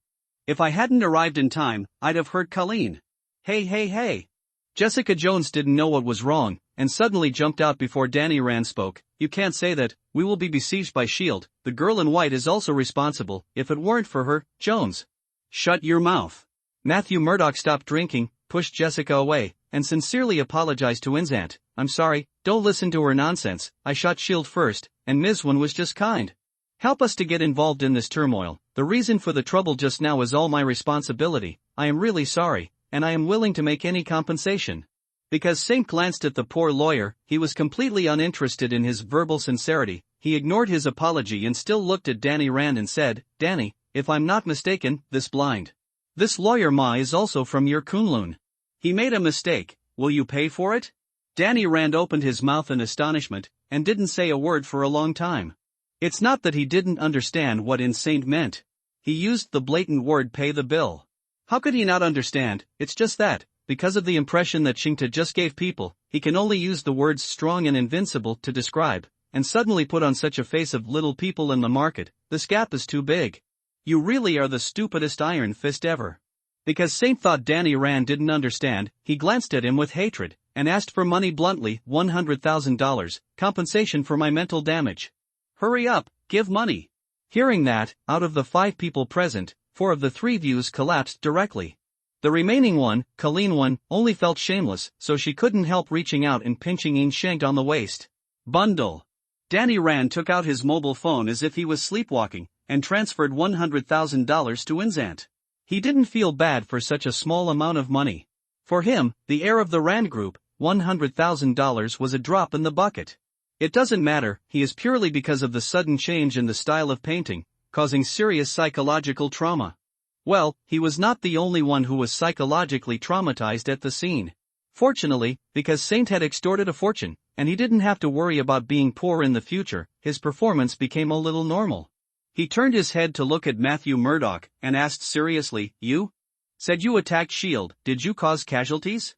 If I hadn't arrived in time, I'd have hurt Colleen." Hey. Jessica Jones didn't know what was wrong, and suddenly jumped out before Danny Rand spoke. "You can't say that, we will be besieged by S.H.I.E.L.D., the girl in white is also responsible, if it weren't for her, Jones." "Shut your mouth." Matthew Murdoch stopped drinking, pushed Jessica away, and sincerely apologized to Inzant. "I'm sorry, don't listen to her nonsense, I shot S.H.I.E.L.D. first, and Ms. Wen was just kind. Help us to get involved in this turmoil. The reason for the trouble just now is all my responsibility. I am really sorry, and I am willing to make any compensation." Because Saint glanced at the poor lawyer, he was completely uninterested in his verbal sincerity. He ignored his apology and still looked at Danny Rand and said, "Danny, if I'm not mistaken, this lawyer Ma is also from your Kunlun. He made a mistake, will you pay for it?" Danny Rand opened his mouth in astonishment, and didn't say a word for a long time. It's not that he didn't understand what Saint meant. He used the blatant word "pay the bill." How could he not understand? It's just that, because of the impression that Xingta just gave people, he can only use the words strong and invincible to describe, and suddenly put on such a face of little people in the market. This gap is too big. You really are the stupidest iron fist ever. Because Saint thought Danny Rand didn't understand, he glanced at him with hatred, and asked for money bluntly, $100,000, compensation for my mental damage. Hurry up, give money. Hearing that, out of the 5 people present, 4 of the 3 views collapsed directly. The remaining one, Colleen Wen, only felt shameless, so she couldn't help reaching out and pinching Ian Shank on the waist. "Bundle." Danny Rand took out his mobile phone as if he was sleepwalking, and transferred $100,000 to Inzant. He didn't feel bad for such a small amount of money. For him, the heir of the Rand Group, $100,000 was a drop in the bucket. It doesn't matter, he is purely because of the sudden change in the style of painting, causing serious psychological trauma. Well, he was not the only one who was psychologically traumatized at the scene. Fortunately, because Saint had extorted a fortune, and he didn't have to worry about being poor in the future, his performance became a little normal. He turned his head to look at Matthew Murdoch, and asked seriously, "You said you attacked S.H.I.E.L.D., did you cause casualties?"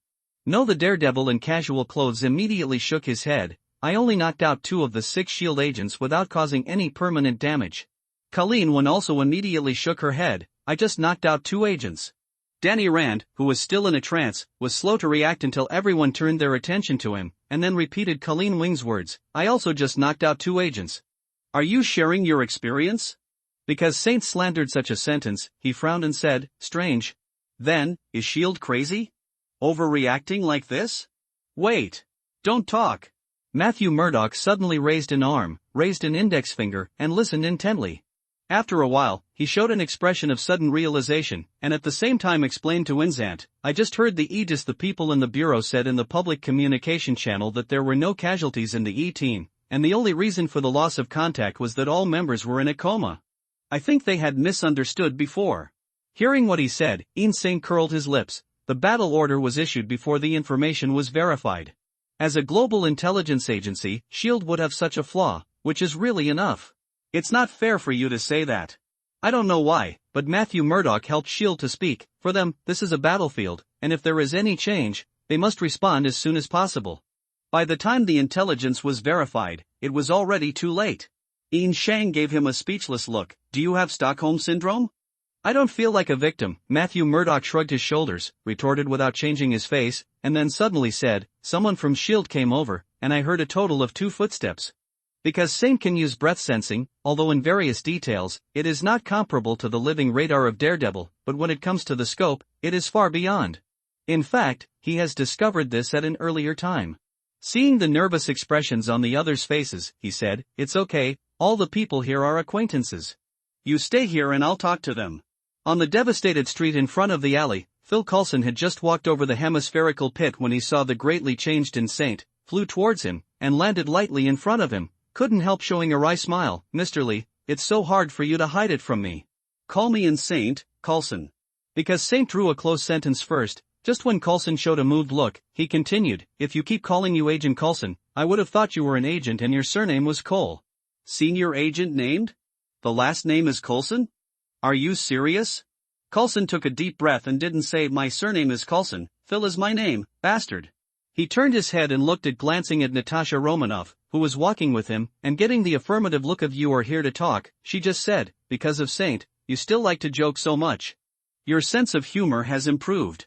No, the daredevil in casual clothes immediately shook his head. "I only knocked out 2 of the 6 S.H.I.E.L.D. agents without causing any permanent damage." Colleen Wen also immediately shook her head. "I just knocked out 2 agents. Danny Rand, who was still in a trance, was slow to react until everyone turned their attention to him, and then repeated Colleen Wing's words, "I also just knocked out 2 agents. Are you sharing your experience?" Because Saint slandered such a sentence, he frowned and said, "Strange. Then, is S.H.I.E.L.D. crazy? Overreacting like this? Wait. Don't talk." Matthew Murdoch suddenly raised an arm, raised an index finger, and listened intently. After a while, he showed an expression of sudden realization, and at the same time explained to Inzant, "I just heard the aegis the people in the bureau said in the public communication channel that there were no casualties in the E-team, and the only reason for the loss of contact was that all members were in a coma. I think they had misunderstood before." Hearing what he said, Ian Singh curled his lips. The battle order was issued before the information was verified. As a global intelligence agency, S.H.I.E.L.D. would have such a flaw, which is really enough. It's not fair for you to say that. I don't know why, but Matthew Murdoch helped S.H.I.E.L.D. to speak. For them, this is a battlefield, and if there is any change, they must respond as soon as possible. By the time the intelligence was verified, it was already too late. Ian Shang gave him a speechless look. "Do you have Stockholm Syndrome?" "I don't feel like a victim." Matthew Murdoch shrugged his shoulders, retorted without changing his face, and then suddenly said, "Someone from S.H.I.E.L.D. came over, and I heard a total of 2 footsteps. Because Saint can use breath sensing, although in various details, it is not comparable to the living radar of Daredevil, but when it comes to the scope, it is far beyond. In fact, he has discovered this at an earlier time." Seeing the nervous expressions on the others' faces, he said, "It's okay, all the people here are acquaintances. You stay here and I'll talk to them." On the devastated street in front of the alley, Phil Coulson had just walked over the hemispherical pit when he saw the greatly changed Saint, flew towards him, and landed lightly in front of him. Couldn't help showing a wry smile. "Mr. Lee, it's so hard for you to hide it from me." call me Saint, Coulson. Because Saint drew a close sentence first, just when Coulson showed a moved look, he continued, if you keep calling you Agent Coulson, I would have thought you were an agent and your surname was Cole. Senior agent named? The last name is Coulson? Are you serious? Coulson took a deep breath and didn't say my surname is Coulson, Phil is my name, bastard. He turned his head and looked at glancing at Natasha Romanoff, who was walking with him, and getting the affirmative look of you are here to talk, she just said, because of Saint, you still like to joke so much. Your sense of humor has improved.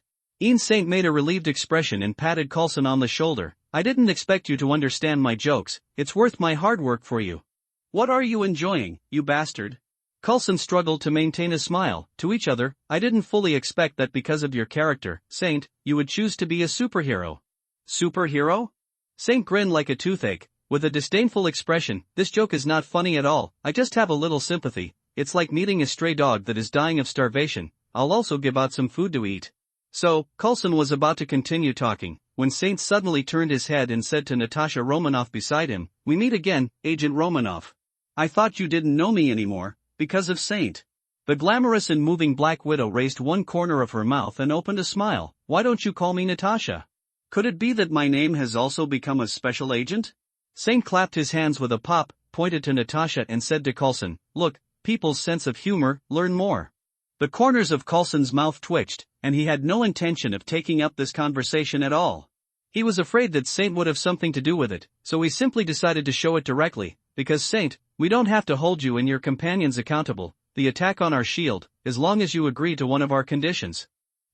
Saint made a relieved expression and patted Coulson on the shoulder. I didn't expect you to understand my jokes, it's worth my hard work for you. What are you enjoying, you bastard? Coulson struggled to maintain a smile. To each other, I didn't fully expect that because of your character, Saint, you would choose to be a superhero. Superhero? Saint grinned like a toothache, with a disdainful expression. This joke is not funny at all, I just have a little sympathy. It's like meeting a stray dog that is dying of starvation. I'll also give out some food to eat. So, Coulson was about to continue talking, when Saint suddenly turned his head and said to Natasha Romanoff beside him, we meet again, Agent Romanoff. I thought you didn't know me anymore, because of Saint. The glamorous and moving Black Widow raised one corner of her mouth and opened a smile. Why don't you call me Natasha? Could it be that my name has also become a special agent? Saint clapped his hands with a pop, pointed to Natasha and said to Coulson, look, people's sense of humor, learn more. The corners of Coulson's mouth twitched, and he had no intention of taking up this conversation at all. He was afraid that Saint would have something to do with it, so he simply decided to show it directly, because Saint, we don't have to hold you and your companions accountable, the attack on our shield, as long as you agree to one of our conditions.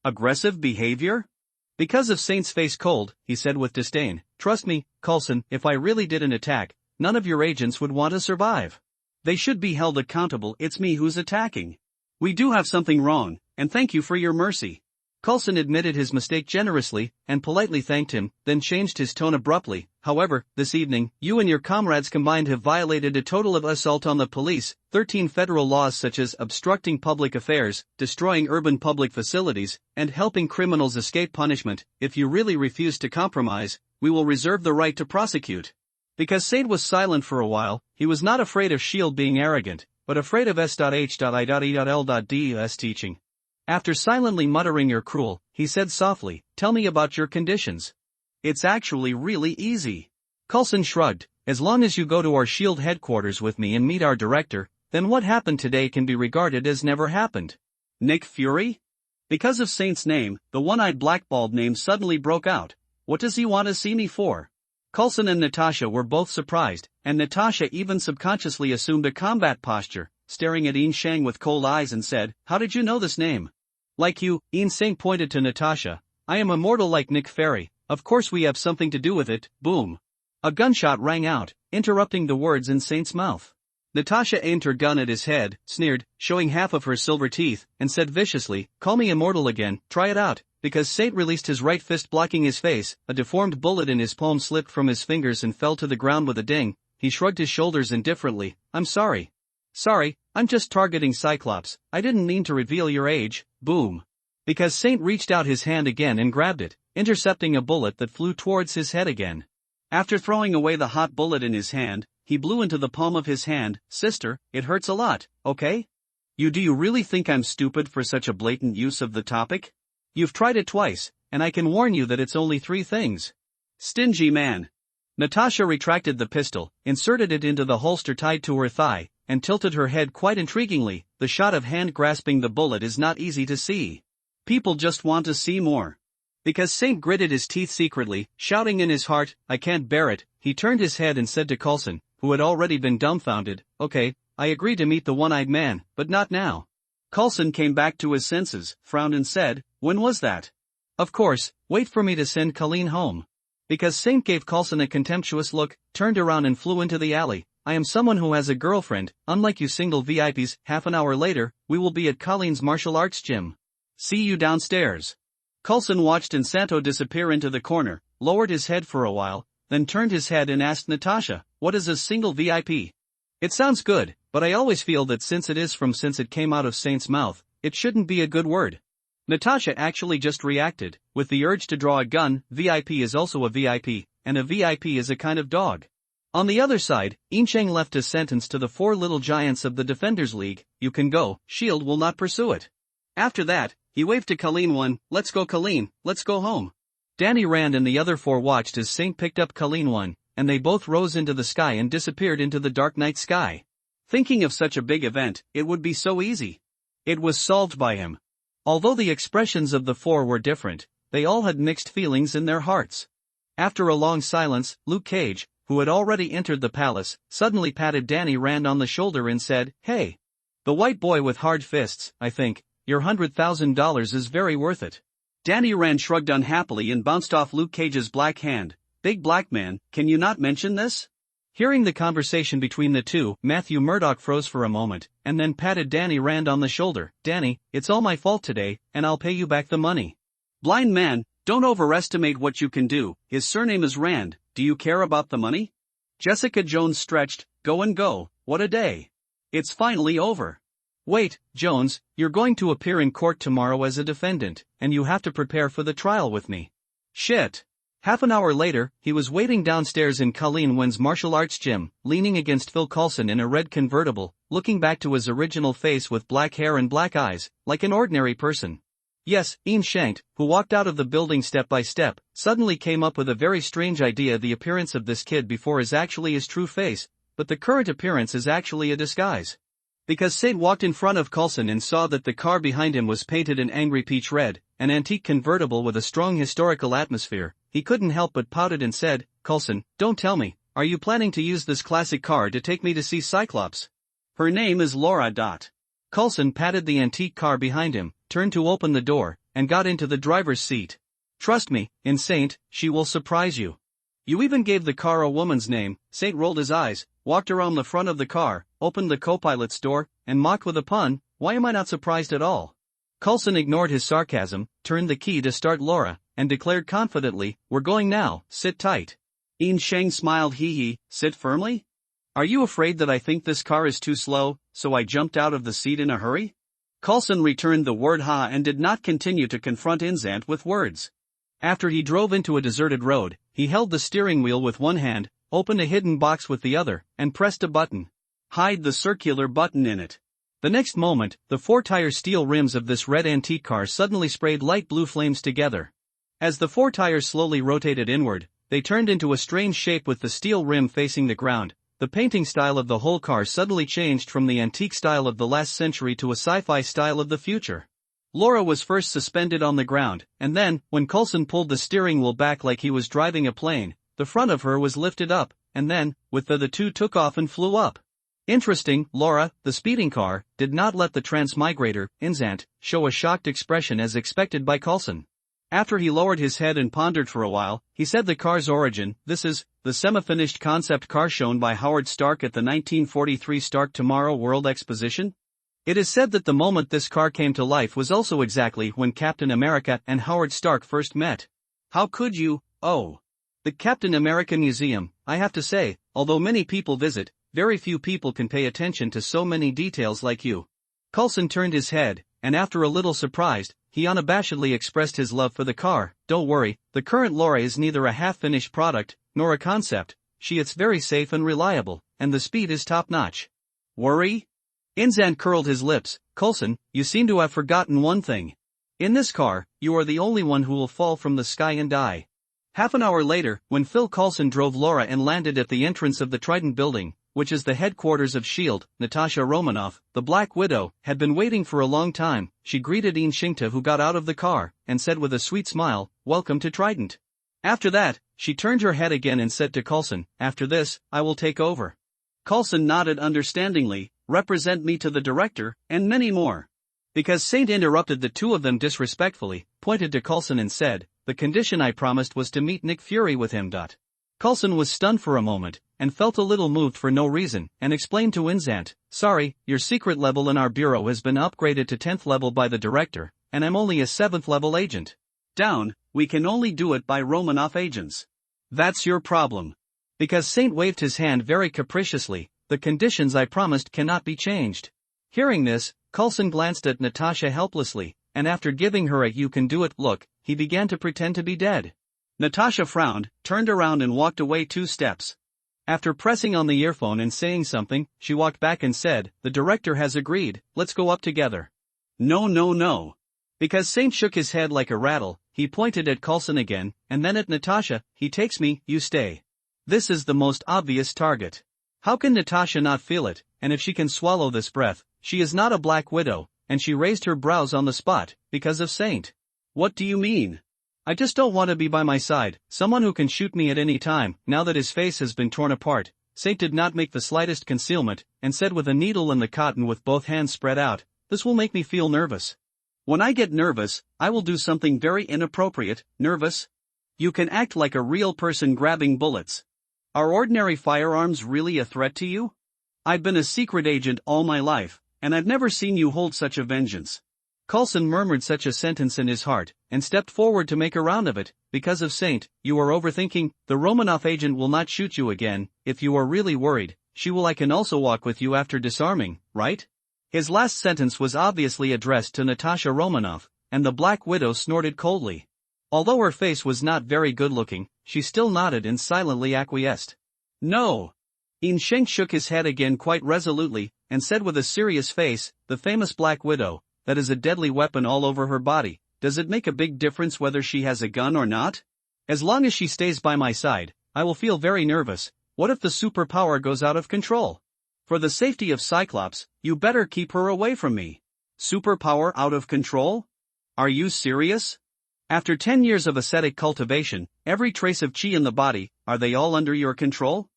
Aggressive behavior? Because of Saint's face cold, he said with disdain, trust me, Coulson, if I really did an attack, none of your agents would want to survive. They should be held accountable, it's me who's attacking. We do have something wrong, and thank you for your mercy. Coulson admitted his mistake generously, and politely thanked him, then changed his tone abruptly. However, this evening, you and your comrades combined have violated a total of assault on the police, 13 federal laws such as obstructing public affairs, destroying urban public facilities, and helping criminals escape punishment. If you really refuse to compromise, we will reserve the right to prosecute. Because Saint was silent for a while, he was not afraid of S.H.I.E.L.D. being arrogant, but afraid of S.H.I.E.L.D.'s teaching. After silently muttering you're cruel, he said softly, tell me about your conditions. It's actually really easy. Coulson shrugged, as long as you go to our S.H.I.E.L.D. headquarters with me and meet our director, then what happened today can be regarded as never happened. Nick Fury? Because of Saint's name, the one-eyed blackballed name suddenly broke out. What does he want to see me for? Coulson and Natasha were both surprised, and Natasha even subconsciously assumed a combat posture, staring at Shang with cold eyes and said, how did you know this name? Like you, Saint pointed to Natasha. I am immortal like Nick Fury, of course we have something to do with it, boom. A gunshot rang out, interrupting the words in Saint's mouth. Natasha aimed her gun at his head, sneered, showing half of her silver teeth, and said viciously, call me immortal again, try it out. Because Saint released his right fist blocking his face, a deformed bullet in his palm slipped from his fingers and fell to the ground with a ding. He shrugged his shoulders indifferently. I'm sorry. Sorry, I'm just targeting Cyclops, I didn't mean to reveal your age, boom. Because Saint reached out his hand again and grabbed it, intercepting a bullet that flew towards his head again. After throwing away the hot bullet in his hand, he blew into the palm of his hand, sister, it hurts a lot, okay? Do you really think I'm stupid for such a blatant use of the topic? You've tried it twice, and I can warn you that it's only 3 things. Stingy man. Natasha retracted the pistol, inserted it into the holster tied to her thigh, and tilted her head quite intriguingly. The shot of hand grasping the bullet is not easy to see. People just want to see more. Because Saint gritted his teeth secretly, shouting in his heart, I can't bear it, he turned his head and said to Coulson, who had already been dumbfounded, okay, I agree to meet the one-eyed man, but not now. Coulson came back to his senses, frowned and said, when was that? Of course, wait for me to send Colleen home. Because Saint gave Coulson a contemptuous look, turned around and flew into the alley. I am someone who has a girlfriend, unlike you single VIPs. Half an hour later, we will be at Colleen's martial arts gym. See you downstairs. Coulson watched Insanto disappear into the corner, lowered his head for a while, then turned his head and asked Natasha, what is a single VIP? It sounds good, but I always feel that since it came out of Saint's mouth, it shouldn't be a good word. Natasha actually just reacted, with the urge to draw a gun. VIP is also a VIP, and a VIP is a kind of dog. On the other side, Incheng left a sentence to the four little giants of the Defenders League, "You can go, Shield will not pursue it." After that, he waved to Colleen one, "Let's go Colleen, let's go home." Danny Rand and the other four watched as Saint picked up Colleen one, and they both rose into the sky and disappeared into the dark night sky. Thinking of such a big event, it would be so easy. It was solved by him. Although the expressions of the four were different, they all had mixed feelings in their hearts. After a long silence, Luke Cage, who had already entered the palace, suddenly patted Danny Rand on the shoulder and said, "Hey. The white boy with hard fists, I think, your $100,000 is very worth it." Danny Rand shrugged unhappily and bounced off Luke Cage's black hand. "Big black man, can you not mention this?" Hearing the conversation between the two, Matthew Murdoch froze for a moment, and then patted Danny Rand on the shoulder. "Danny, it's all my fault today, and I'll pay you back the money." "Blind man, don't overestimate what you can do. His surname is Rand, do you care about the money?" Jessica Jones stretched. "Go and go, what a day. It's finally over." "Wait, Jones, you're going to appear in court tomorrow as a defendant, and you have to prepare for the trial with me." "Shit." Half an hour later, he was waiting downstairs in Colleen Wen's martial arts gym, leaning against Phil Coulson in a red convertible, looking back to his original face with black hair and black eyes, like an ordinary person. Yes, Ian Shankt, who walked out of the building step by step, suddenly came up with a very strange idea. The appearance of this kid before is actually his true face, but the current appearance is actually a disguise. Because Saint walked in front of Coulson and saw that the car behind him was painted in angry peach red, an antique convertible with a strong historical atmosphere, he couldn't help but pouted and said, "Coulson, don't tell me, are you planning to use this classic car to take me to see Cyclops?" "Her name is Laura. Coulson patted the antique car behind him, turned to open the door, and got into the driver's seat. "Trust me, in Saint, she will surprise you. You even gave the car a woman's name." Saint rolled his eyes, walked around the front of the car, opened the co-pilot's door, and mocked with a pun, "Why am I not surprised at all?" Coulson ignored his sarcasm, turned the key to start Laura, and declared confidently, "We're going now, sit tight." Ian Sheng smiled, hee, "Sit firmly? Are you afraid that I think this car is too slow, so I jumped out of the seat in a hurry?" Coulson returned the word ha and did not continue to confront Inzant with words. After he drove into a deserted road, he held the steering wheel with one hand, opened a hidden box with the other, and pressed a button. Hide the circular button in it. The next moment, the four-tire steel rims of this red antique car suddenly sprayed light blue flames together. As the four tires slowly rotated inward, they turned into a strange shape with the steel rim facing the ground. The painting style of the whole car suddenly changed from the antique style of the last century to a sci-fi style of the future. Laura was first suspended on the ground, and then, when Coulson pulled the steering wheel back like he was driving a plane, the front of her was lifted up, and then, with the two took off and flew up. Interesting, Laura, the speeding car, did not let the transmigrator, Inzant, show a shocked expression as expected by Coulson. After he lowered his head and pondered for a while, he said the car's origin, "This is the semi-finished concept car shown by Howard Stark at the 1943 Stark Tomorrow World Exposition. It is said that the moment this car came to life was also exactly when Captain America and Howard Stark first met." "How could you, oh." "The Captain America Museum, I have to say, although many people visit, very few people can pay attention to so many details like you." Coulson turned his head, and after a little surprised, he unabashedly expressed his love for the car. "Don't worry, the current Laura is neither a half-finished product, nor a concept, it's very safe and reliable, and the speed is top-notch." "Worry?" Inzant curled his lips. "Coulson, you seem to have forgotten one thing. In this car, you are the only one who will fall from the sky and die." Half an hour later, when Phil Coulson drove Laura and landed at the entrance of the Trident building, which is the headquarters of S.H.I.E.L.D., Natasha Romanoff, the Black Widow, had been waiting for a long time. She greeted Ian Shingta, who got out of the car, and said with a sweet smile, "Welcome to Trident." After that, she turned her head again and said to Coulson, "After this, I will take over." Coulson nodded understandingly, "Represent me to the director," and many more. Because Saint interrupted the two of them disrespectfully, pointed to Coulson and said, "The condition I promised was to meet Nick Fury with him." Coulson was stunned for a moment, and felt a little moved for no reason, and explained to Inzant, "Sorry, your secret level in our bureau has been upgraded to 10th level by the director, and I'm only a 7th level agent. Down, we can only do it by Romanoff agents. That's your problem." Because Saint waved his hand very capriciously, "The conditions I promised cannot be changed." Hearing this, Coulson glanced at Natasha helplessly, and after giving her a "you can do it" look, he began to pretend to be dead. Natasha frowned, turned around and walked away 2 steps. After pressing on the earphone and saying something, she walked back and said, "The director has agreed, let's go up together." "No, no, no." Because Saint shook his head like a rattle, he pointed at Coulson again, and then at Natasha. "He takes me, you stay. This is the most obvious target. How can Natasha not feel it, and if she can swallow this breath, she is not a Black Widow," and she raised her brows on the spot, because of Saint. "What do you mean?" "I just don't want to be by my side, someone who can shoot me at any time." Now that his face has been torn apart, Saint did not make the slightest concealment, and said with a needle in the cotton with both hands spread out, "This will make me feel nervous. When I get nervous, I will do something very inappropriate." "Nervous? You can act like a real person grabbing bullets. Are ordinary firearms really a threat to you? I've been a secret agent all my life, and I've never seen you hold such a vengeance." Coulson murmured such a sentence in his heart, and stepped forward to make a round of it. "Because of Saint, you are overthinking. The Romanoff agent will not shoot you again. If you are really worried, she will. I can also walk with you after disarming, right?" His last sentence was obviously addressed to Natasha Romanoff, and the Black Widow snorted coldly. Although her face was not very good-looking, she still nodded and silently acquiesced. "No." In Sheng shook his head again quite resolutely, and said with a serious face, "The famous Black Widow, that is a deadly weapon all over her body. Does it make a big difference whether she has a gun or not? As long as she stays by my side, I will feel very nervous. What if the superpower goes out of control? For the safety of Cyclops, you better keep her away from me." "Superpower out of control? Are you serious? After 10 years of ascetic cultivation, every trace of chi in the body, are they all under your control?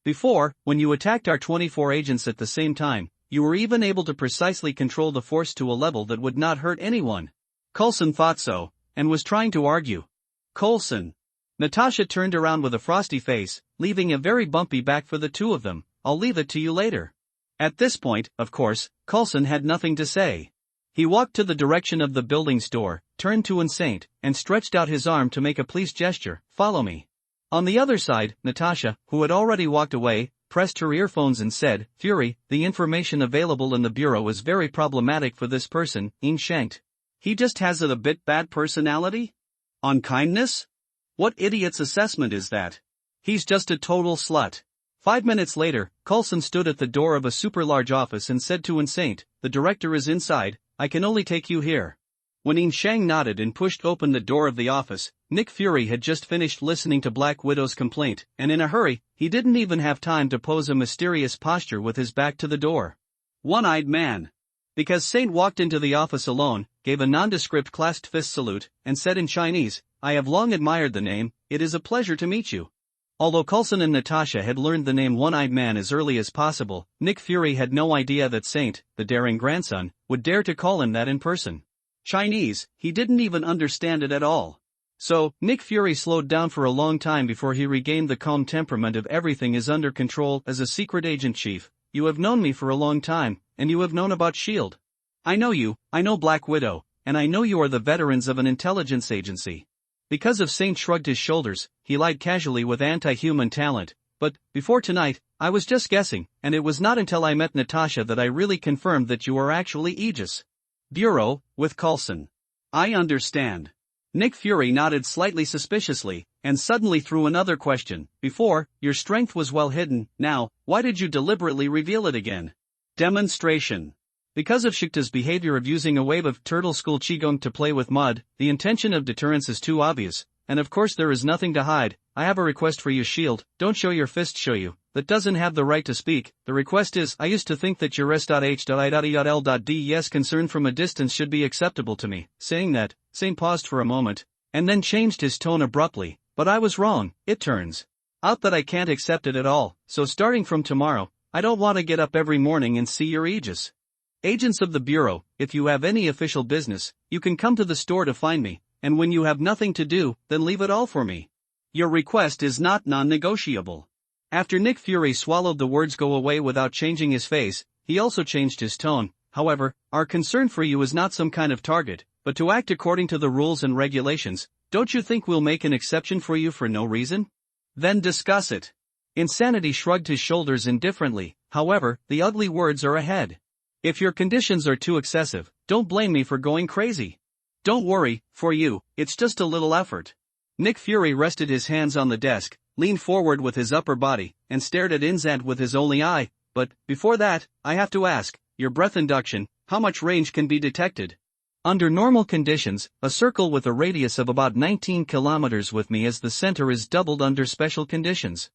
Before, when you attacked our 24 agents at the same time, you were even able to precisely control the force to a level that would not hurt anyone." Coulson thought so, and was trying to argue. "Coulson." Natasha turned around with a frosty face, leaving a very bumpy back for the two of them. "I'll leave it to you later." At this point, of course, Coulson had nothing to say. He walked to the direction of the building's door, turned to Saint, and stretched out his arm to make a please gesture. "Follow me." On the other side, Natasha, who had already walked away, pressed her earphones and said, "Fury, the information available in the bureau is very problematic for this person, In Shankt. He just has a bit bad personality? Unkindness? What idiot's assessment is that? He's just a total slut." 5 minutes later, Coulson stood at the door of a super-large office and said to Saint, "The director is inside, I can only take you here." When In Shang nodded and pushed open the door of the office, Nick Fury had just finished listening to Black Widow's complaint, and in a hurry, he didn't even have time to pose a mysterious posture with his back to the door. "One-eyed man." Because Saint walked into the office alone, gave a nondescript clasped fist salute, and said in Chinese, "I have long admired the name, it is a pleasure to meet you." Although Coulson and Natasha had learned the name One-Eyed Man as early as possible, Nick Fury had no idea that Saint, the daring grandson, would dare to call him that in person. Chinese, he didn't even understand it at all. So, Nick Fury slowed down for a long time before he regained the calm temperament of "Everything is under control." "As a secret agent chief, you have known me for a long time, and you have known about S.H.I.E.L.D. I know you, I know Black Widow, and I know you are the veterans of an intelligence agency." Because of Saint shrugged his shoulders, he lied casually with anti-human talent, "But, before tonight, I was just guessing, and it was not until I met Natasha that I really confirmed that you are actually Aegis Bureau, with Coulson." "I understand." Nick Fury nodded slightly suspiciously, and suddenly threw another question. "Before, your strength was well hidden, now, why did you deliberately reveal it again?" "Demonstration." Because of Shikta's behavior of using a wave of turtle school qigong to play with mud, the intention of deterrence is too obvious, and of course there is nothing to hide. "I have a request for you, S.H.I.E.L.D., don't show your fist. Show you, that doesn't have the right to speak. The request is, I used to think that your S.H.I.L.D. yes concern from a distance should be acceptable to me." Saying that, Saint paused for a moment, and then changed his tone abruptly. "But I was wrong, it turns out that I can't accept it at all, so starting from tomorrow, I don't want to get up every morning and see your Aegis agents of the Bureau. If you have any official business, you can come to the store to find me, and when you have nothing to do, then leave it all for me. Your request is not non-negotiable." After Nick Fury swallowed the words "go away" without changing his face, he also changed his tone. "However, our concern for you is not some kind of target, but to act according to the rules and regulations. Don't you think we'll make an exception for you for no reason? Then discuss it." Insanity shrugged his shoulders indifferently. "However, the ugly words are ahead. If your conditions are too excessive, don't blame me for going crazy. Don't worry, for you, it's just a little effort." Nick Fury rested his hands on the desk, leaned forward with his upper body, and stared at Inzant with his only eye. But, before that, I have to ask, your breath induction, how much range can be detected? Under normal conditions, a circle with a radius of about 19 kilometers with me as the center is doubled under special conditions.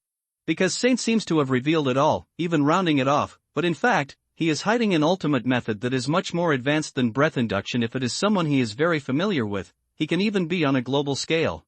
Because Saint seems to have revealed it all, even rounding it off, but in fact, he is hiding an ultimate method that is much more advanced than breath induction. If it is someone he is very familiar with, he can even be on a global scale.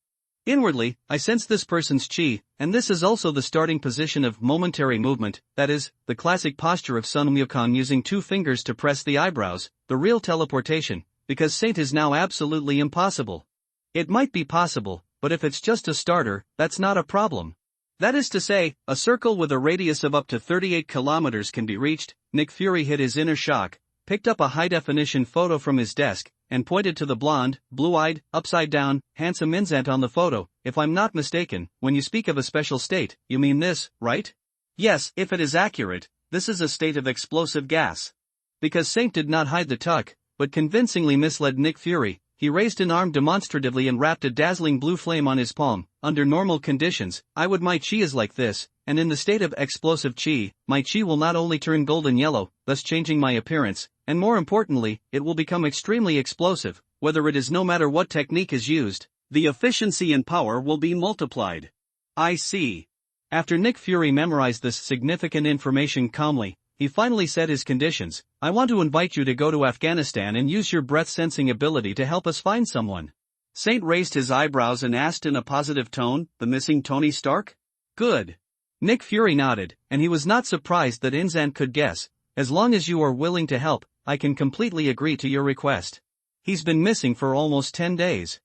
Inwardly, I sense this person's chi, and this is also the starting position of momentary movement, that is, the classic posture of Sun Wukong using 2 fingers to press the eyebrows, the real teleportation, because Saint is now absolutely impossible. It might be possible, but if it's just a starter, that's not a problem. That is to say, a circle with a radius of up to 38 kilometers can be reached. Nick Fury hid his inner shock, picked up a high-definition photo from his desk, and pointed to the blonde, blue-eyed, upside-down, handsome Inzant on the photo. If I'm not mistaken, when you speak of a special state, you mean this, right? Yes, if it is accurate, this is a state of explosive gas. Because Saint did not hide the tuck, but convincingly misled Nick Fury, he raised an arm demonstratively and wrapped a dazzling blue flame on his palm. Under normal conditions, my chi is like this, and in the state of explosive chi, my chi will not only turn golden yellow, thus changing my appearance, and more importantly, it will become extremely explosive. Whether it is no matter what technique is used, the efficiency and power will be multiplied. I see. After Nick Fury memorized this significant information calmly, he finally said his conditions. I want to invite you to go to Afghanistan and use your breath-sensing ability to help us find someone. Saint raised his eyebrows and asked in a positive tone, the missing Tony Stark? Good. Nick Fury nodded, and he was not surprised that Inzant could guess. As long as you are willing to help, I can completely agree to your request. He's been missing for almost 10 days.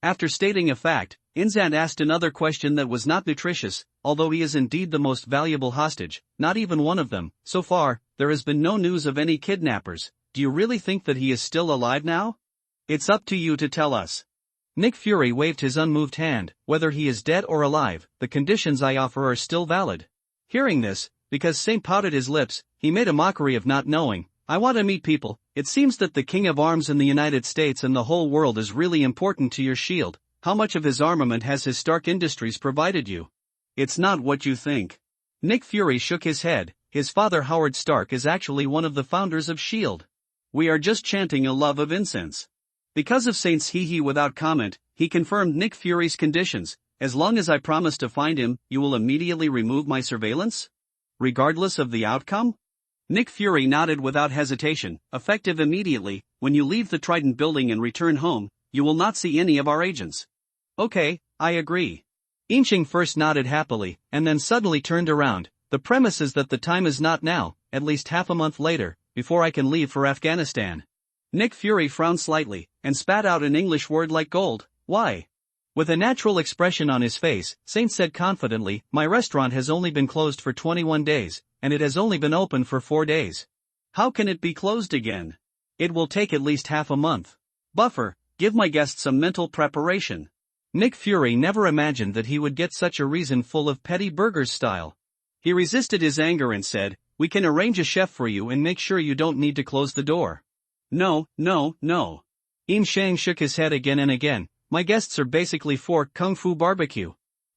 After stating a fact, Inzant asked another question that was not nutritious. Although he is indeed the most valuable hostage, not even one of them, so far, there has been no news of any kidnappers. Do you really think that he is still alive now? It's up to you to tell us. Nick Fury waved his unmoved hand. Whether he is dead or alive, the conditions I offer are still valid. Hearing this, because Saint pouted his lips, he made a mockery of not knowing. I want to meet people. It seems that the King of Arms in the United States and the whole world is really important to your shield. How much of his armament has his Stark Industries provided you? It's not what you think. Nick Fury shook his head. His father Howard Stark is actually one of the founders of S.H.I.E.L.D. We are just chanting a love of incense. Because of Saint's hee-hee without comment, he confirmed Nick Fury's conditions. As long as I promise to find him, you will immediately remove my surveillance? Regardless of the outcome? Nick Fury nodded without hesitation. Effective immediately. When you leave the Trident building and return home, you will not see any of our agents. Okay, I agree. Inching first nodded happily, and then suddenly turned around. The premise is that the time is not now, at least half a month later, before I can leave for Afghanistan. Nick Fury frowned slightly, and spat out an English word like gold. Why? With a natural expression on his face, Saint said confidently, my restaurant has only been closed for 21 days, and it has only been open for 4 days. How can it be closed again? It will take at least half a month. Buffer, give my guests some mental preparation. Nick Fury never imagined that he would get such a reason full of petty burgers style. He resisted his anger and said, we can arrange a chef for you and make sure you don't need to close the door. No. Im Shang shook his head again and again. My guests are basically for Kung Fu barbecue.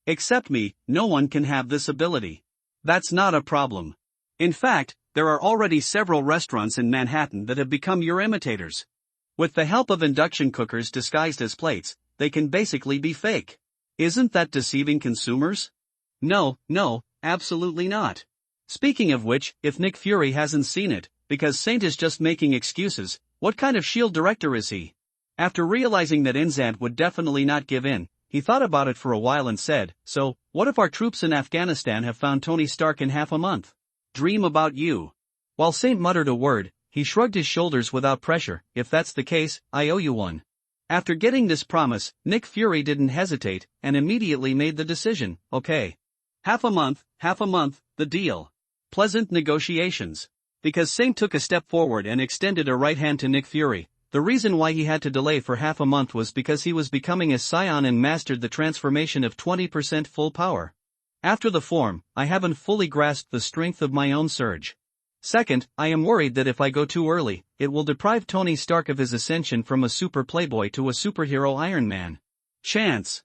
Except me, no one can have this ability. That's not a problem. In fact, there are already several restaurants in Manhattan that have become your imitators. With the help of induction cookers disguised as plates, they can basically be fake. Isn't that deceiving consumers? No, absolutely not. Speaking of which, if Nick Fury hasn't seen it, because Saint is just making excuses, what kind of S.H.I.E.L.D. director is he? After realizing that Inzant would definitely not give in, he thought about it for a while and said, so, what if our troops in Afghanistan have found Tony Stark in half a month? Dream about you. While Saint muttered a word, he shrugged his shoulders without pressure. If that's the case, I owe you one. After getting this promise, Nick Fury didn't hesitate, and immediately made the decision. Okay. Half a month, the deal. Pleasant negotiations. Because Saint took a step forward and extended a right hand to Nick Fury. The reason why he had to delay for half a month was because he was becoming a scion and mastered the transformation of 20% full power. After the form, I haven't fully grasped the strength of my own surge. Second, I am worried that if I go too early, it will deprive Tony Stark of his ascension from a super playboy to a superhero Iron Man. Chance.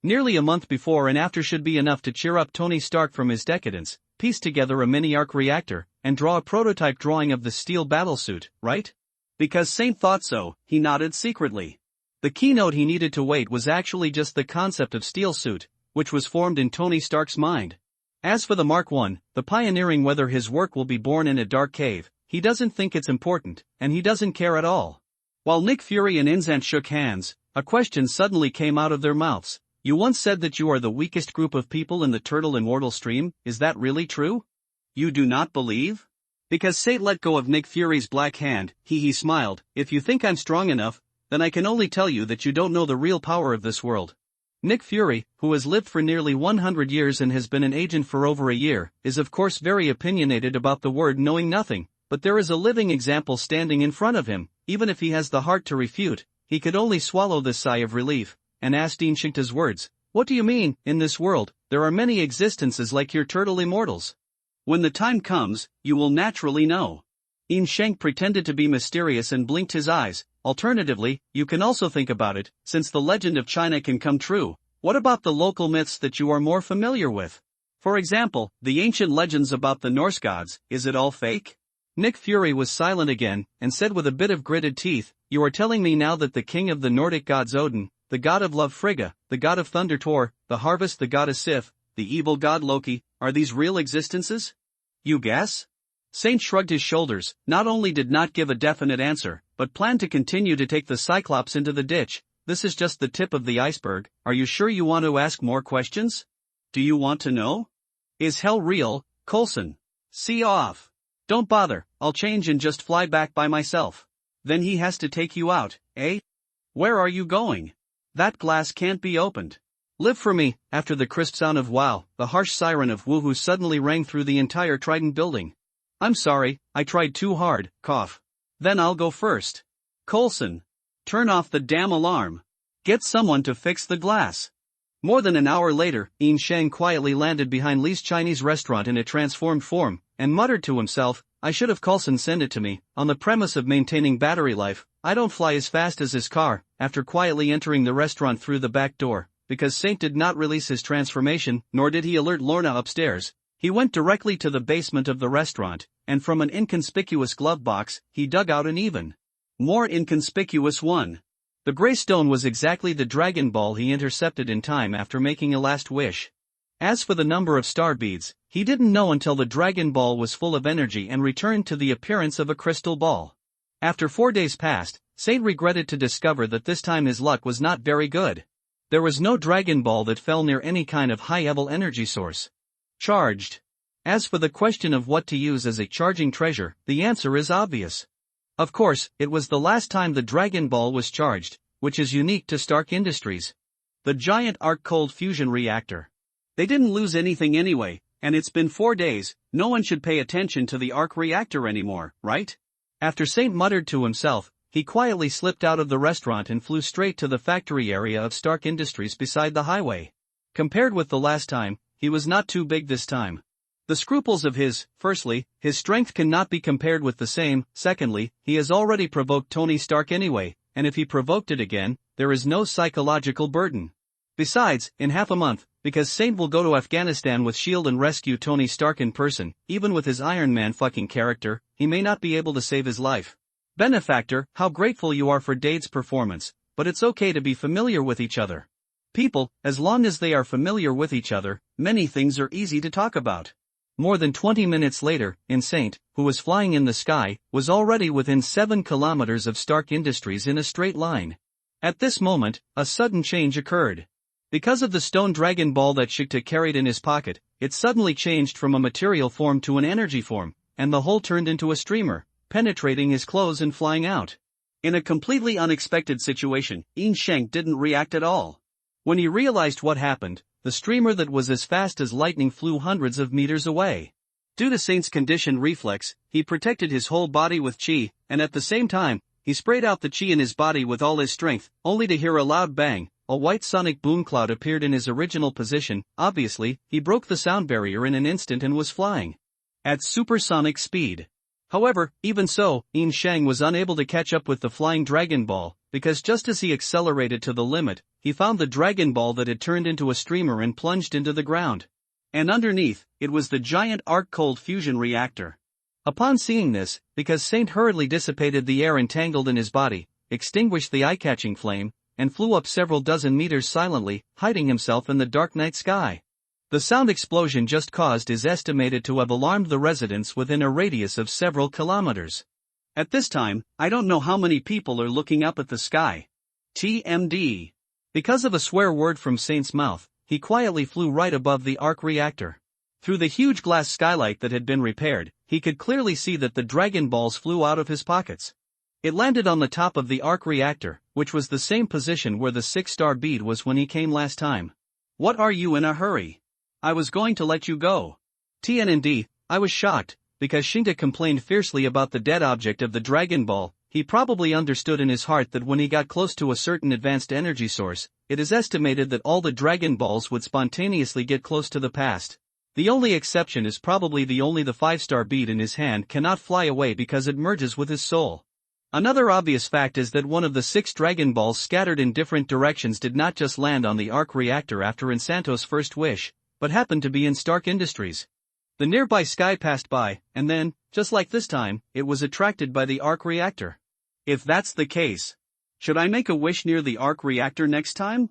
Nearly a month before and after should be enough to cheer up Tony Stark from his decadence, piece together a mini-arc reactor, and draw a prototype drawing of the steel battlesuit, right? Because Saint thought so, he nodded secretly. The keynote he needed to wait was actually just the concept of steel suit, which was formed in Tony Stark's mind. As for the Mark I, the pioneering whether his work will be born in a dark cave, he doesn't think it's important, and he doesn't care at all. While Nick Fury and Inzant shook hands, a question suddenly came out of their mouths. You once said that you are the weakest group of people in the Turtle and Wardle stream, is that really true? You do not believe? Because Saint let go of Nick Fury's black hand, he smiled. If you think I'm strong enough, then I can only tell you that you don't know the real power of this world. Nick Fury, who has lived for nearly 100 years and has been an agent for over a year, is of course very opinionated about the word knowing nothing, but there is a living example standing in front of him. Even if he has the heart to refute, he could only swallow this sigh of relief, and asked Inshinkta's words, "What do you mean? In this world, there are many existences like your turtle immortals. When the time comes, you will naturally know." Inshank pretended to be mysterious and blinked his eyes. Alternatively, you can also think about it, since the legend of China can come true, what about the local myths that you are more familiar with? For example, the ancient legends about the Norse gods, is it all fake? Nick Fury was silent again, and said with a bit of gritted teeth, "You are telling me now that the king of the Nordic gods Odin, the god of love Frigga, the god of thunder Thor, the harvest the goddess Sif, the evil god Loki, are these real existences? You guess?" Saint shrugged his shoulders, not only did not give a definite answer, but planned to continue to take the Cyclops into the ditch. "This is just the tip of the iceberg. Are you sure you want to ask more questions? Do you want to know? Is hell real, Coulson? See off. Don't bother, I'll change and just fly back by myself." "Then he has to take you out, eh? Where are you going? That glass can't be opened." "Live for me." After the crisp sound of wow, the harsh siren of woohoo suddenly rang through the entire Trident building. "I'm sorry, I tried too hard," cough. "Then I'll go first. Coulson, turn off the damn alarm. Get someone to fix the glass." More than an hour later, Yin Shang quietly landed behind Li's Chinese restaurant in a transformed form, and muttered to himself, "I should have Coulson send it to me, on the premise of maintaining battery life. I don't fly as fast as his car." After quietly entering the restaurant through the back door, because Saint did not release his transformation, nor did he alert Lorna upstairs, he went directly to the basement of the restaurant, and from an inconspicuous glove box, he dug out an even more inconspicuous one. The gray stone was exactly the Dragon Ball he intercepted in time after making a last wish. As for the number of star beads, he didn't know until the Dragon Ball was full of energy and returned to the appearance of a crystal ball. After 4 days passed, Saint regretted to discover that this time his luck was not very good. There was no Dragon Ball that fell near any kind of high-level energy source. Charged. As for the question of what to use as a charging treasure, the answer is obvious. Of course, it was the last time the Dragon Ball was charged, which is unique to Stark Industries. The giant arc cold fusion reactor. They didn't lose anything anyway, and it's been 4 days, no one should pay attention to the arc reactor anymore, right? After Saint muttered to himself, he quietly slipped out of the restaurant and flew straight to the factory area of Stark Industries beside the highway. Compared with the last time, he was not too big this time. The scruples of firstly, his strength cannot be compared with the same, secondly, he has already provoked Tony Stark anyway, and if he provoked it again, there is no psychological burden. Besides, in half a month, because Saint will go to Afghanistan with S.H.I.E.L.D. and rescue Tony Stark in person, even with his Iron Man fucking character, he may not be able to save his life. Benefactor, how grateful you are for Dade's performance, but it's okay to be familiar with each other. People, as long as they are familiar with each other, many things are easy to talk about. More than 20 minutes later, Saint, who was flying in the sky, was already within 7 kilometers of Stark Industries in a straight line. At this moment, a sudden change occurred. Because of the stone Dragon Ball that Shikta carried in his pocket, it suddenly changed from a material form to an energy form, and the whole turned into a streamer, penetrating his clothes and flying out. In a completely unexpected situation, Yin Sheng didn't react at all. When he realized what happened, the streamer that was as fast as lightning flew hundreds of meters away. Due to Saint's conditioned reflex, he protected his whole body with chi, and at the same time, he sprayed out the chi in his body with all his strength, only to hear a loud bang. A white sonic boom cloud appeared in his original position. Obviously, he broke the sound barrier in an instant and was flying at supersonic speed. However, even so, Yin Shang was unable to catch up with the flying Dragon Ball, because just as he accelerated to the limit, he found the Dragon Ball that had turned into a streamer and plunged into the ground. And underneath, it was the giant arc-cold fusion reactor. Upon seeing this, because Saint hurriedly dissipated the air entangled in his body, extinguished the eye-catching flame, and flew up several dozen meters silently, hiding himself in the dark night sky. The sound explosion just caused is estimated to have alarmed the residents within a radius of several kilometers. At this time, I don't know how many people are looking up at the sky. TMD. Because of a swear word from Saint's mouth, he quietly flew right above the arc reactor. Through the huge glass skylight that had been repaired, he could clearly see that the Dragon Balls flew out of his pockets. It landed on the top of the arc reactor, which was the same position where the 6-star bead was when he came last time. What are you in a hurry? I was going to let you go. TND, I was shocked, because Shinta complained fiercely about the dead object of the Dragon Ball. He probably understood in his heart that when he got close to a certain advanced energy source, it is estimated that all the Dragon Balls would spontaneously get close to the past. The only exception is probably the 5-star bead in his hand cannot fly away because it merges with his soul. Another obvious fact is that one of the 6 Dragon Balls scattered in different directions did not just land on the arc reactor after Insanto's first wish, but happened to be in Stark Industries. The nearby sky passed by, and then, just like this time, it was attracted by the arc reactor. If that's the case, should I make a wish near the arc reactor next time?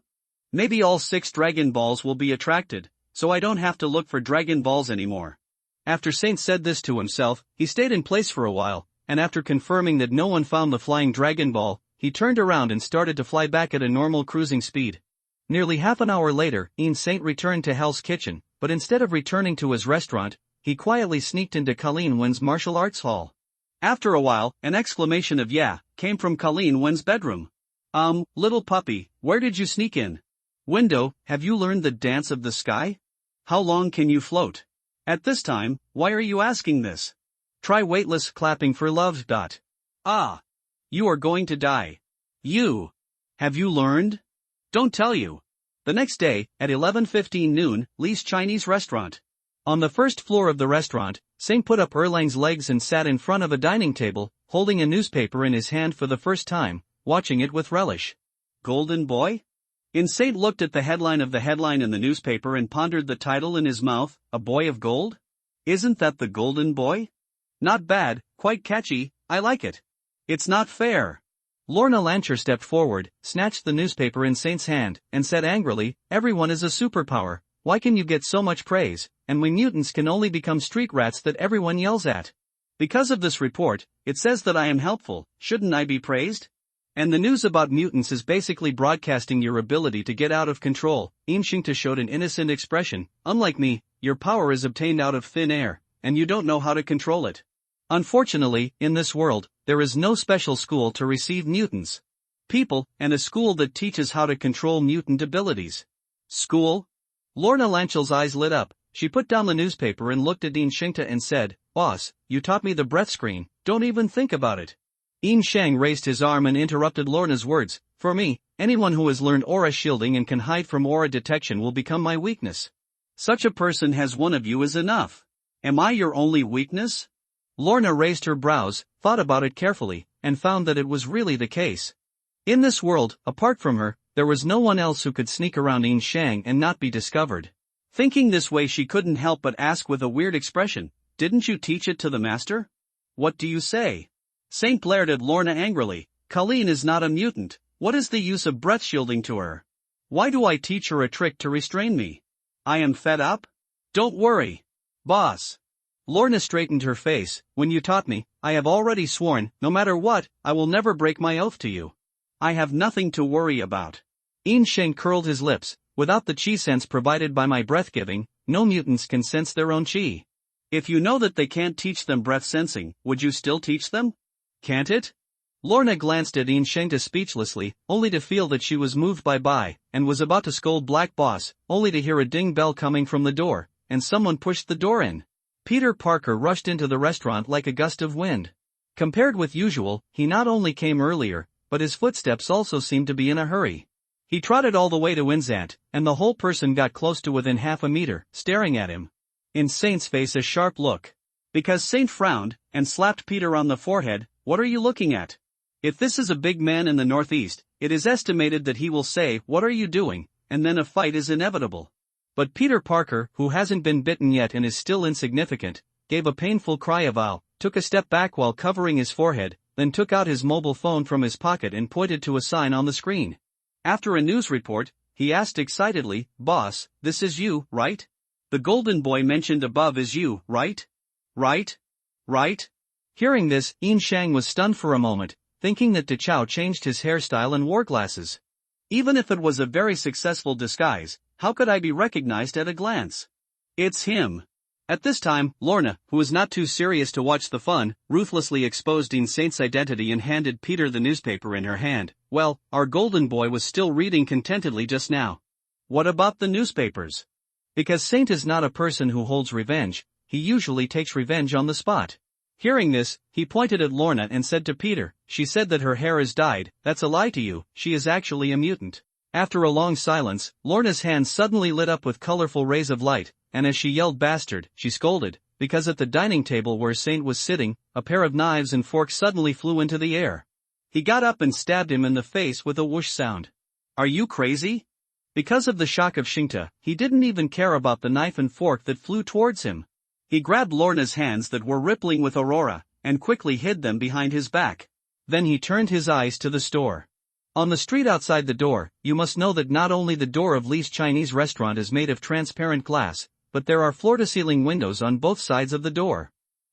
Maybe all 6 Dragon Balls will be attracted, so I don't have to look for Dragon Balls anymore. After Saint said this to himself, he stayed in place for a while, and after confirming that no one found the flying Dragon Ball, he turned around and started to fly back at a normal cruising speed. Nearly half an hour later, Saint returned to Hell's Kitchen, but instead of returning to his restaurant, he quietly sneaked into Colleen Wen's martial arts hall. After a while, an exclamation of "yeah" came from Colleen Wen's bedroom. Little puppy, where did you sneak in? Window, have you learned the dance of the sky? How long can you float? At this time, why are you asking this? Try weightless clapping for love. Ah. You are going to die. You. Have you learned? Don't tell you. The next day, at 11:15 noon, Lee's Chinese restaurant. On the first floor of the restaurant, Saint put up Erlang's legs and sat in front of a dining table, holding a newspaper in his hand for the first time, watching it with relish. Golden Boy? Saint looked at the headline in the newspaper and pondered the title in his mouth, A Boy of Gold? Isn't that the Golden Boy? Not bad, quite catchy, I like it. It's not fair. Lorna Lancher stepped forward, snatched the newspaper in Saint's hand, and said angrily, everyone is a superpower, why can you get so much praise, and we mutants can only become street rats that everyone yells at? Because of this report, it says that I am helpful, shouldn't I be praised? And the news about mutants is basically broadcasting your ability to get out of control. Shinta showed an innocent expression, unlike me, your power is obtained out of thin air, and you don't know how to control it. Unfortunately, in this world, there is no special school to receive mutants. People, and a school that teaches how to control mutant abilities. School? Lorna Lanchel's eyes lit up, she put down the newspaper and looked at Shinta and said, Boss, you taught me the breath screen, don't even think about it. Shang raised his arm and interrupted Lorna's words, for me, anyone who has learned aura shielding and can hide from aura detection will become my weakness. Such a person as one of you is enough. Am I your only weakness? Lorna raised her brows, thought about it carefully, and found that it was really the case. In this world, apart from her, there was no one else who could sneak around Shang and not be discovered. Thinking this way, she couldn't help but ask with a weird expression, didn't you teach it to the master? What do you say? Saint glared at Lorna angrily, Colleen is not a mutant, what is the use of breath shielding to her? Why do I teach her a trick to restrain me? I am fed up? Don't worry. Boss. Lorna straightened her face, when you taught me, I have already sworn, no matter what, I will never break my oath to you. I have nothing to worry about. Shang curled his lips, without the chi sense provided by my breath giving, no mutants can sense their own chi. If you know that they can't teach them breath sensing, would you still teach them? Can't it? Lorna glanced at Shang speechlessly, only to feel that she was moved by, and was about to scold Black Boss, only to hear a ding bell coming from the door, and someone pushed the door in. Peter Parker rushed into the restaurant like a gust of wind. Compared with usual, he not only came earlier, but his footsteps also seemed to be in a hurry. He trotted all the way to Inzant, and the whole person got close to within half a meter, staring at him. In Saint's face a sharp look. Because Saint frowned, and slapped Peter on the forehead, what are you looking at? If this is a big man in the Northeast, It is estimated that he will say, "What are you doing?" and then a fight is inevitable. But Peter Parker, who hasn't been bitten yet and is still insignificant, gave a painful cry of "ow," took a step back while covering his forehead, then took out his mobile phone from his pocket and pointed to a sign on the screen. After a news report, he asked excitedly, "Boss, this is you, right? The golden boy mentioned above is you, right? Right? Right?" Hearing this, Yin Shang was stunned for a moment, thinking that Chao changed his hairstyle and wore glasses. Even if it was a very successful disguise, how could I be recognized at a glance? It's him. At this time, Lorna, who was not too serious to watch the fun, ruthlessly exposed Yin Saint's identity and handed Peter the newspaper in her hand. Well, our golden boy was still reading contentedly just now. What about the newspapers? Because Saint is not a person who holds revenge, he usually takes revenge on the spot. Hearing this, he pointed at Lorna and said to Peter, "She said that her hair is dyed. That's a lie to you, she is actually a mutant." After a long silence, Lorna's hands suddenly lit up with colorful rays of light, and as she yelled "bastard," she scolded, because at the dining table where Saint was sitting, a pair of knives and forks suddenly flew into the air. He got up and stabbed him in the face with a whoosh sound. "Are you crazy?" Because of the shock of Xingta, he didn't even care about the knife and fork that flew towards him. He grabbed Lorna's hands that were rippling with aurora, and quickly hid them behind his back. Then he turned his eyes to the store. On the street outside the door, you must know that not only the door of Li's Chinese restaurant is made of transparent glass, but there are floor-to-ceiling windows on both sides of the door.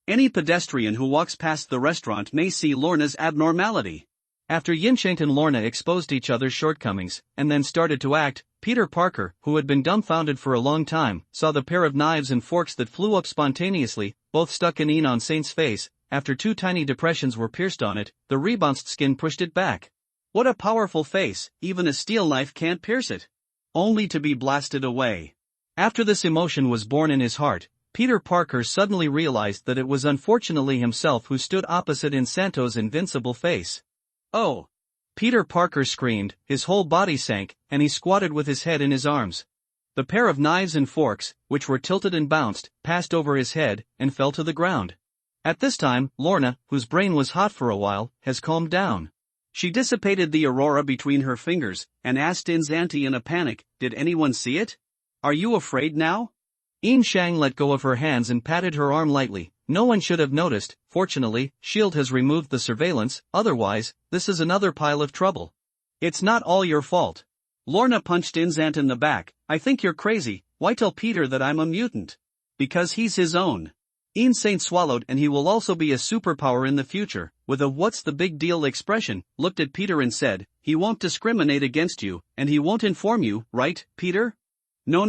Any pedestrian who walks past the restaurant may see Lorna's abnormality. After Yinsheng and Lorna exposed each other's shortcomings, and then started to act, Peter Parker, who had been dumbfounded for a long time, saw the pair of knives and forks that flew up spontaneously, both stuck in on Saint's face. After two tiny depressions were pierced on it, the rebounced skin pushed it back. What a powerful face, even a steel knife can't pierce it. Only to be blasted away. After this emotion was born in his heart, Peter Parker suddenly realized that it was unfortunately himself who stood opposite Insanto's invincible face. "Oh!" Peter Parker screamed, his whole body sank, and he squatted with his head in his arms. The pair of knives and forks, which were tilted and bounced, passed over his head, and fell to the ground. At this time, Lorna, whose brain was hot for a while, has calmed down. She dissipated the aurora between her fingers, and asked Insanti in a panic, "Did anyone see it? Are you afraid now?" Yin Shang let go of her hands and patted her arm lightly. "No one should have noticed. Fortunately, S.H.I.E.L.D. has removed the surveillance, otherwise, this is another pile of trouble." "It's not all your fault." Lorna punched Inzant in the back. "I think you're crazy. Why tell Peter that I'm a mutant?" "Because he's his own." Yin Saint swallowed, and he will also be a superpower in the future, with a "what's the big deal" expression, looked at Peter and said, "He won't discriminate against you, and he won't inform you, right, Peter?" No,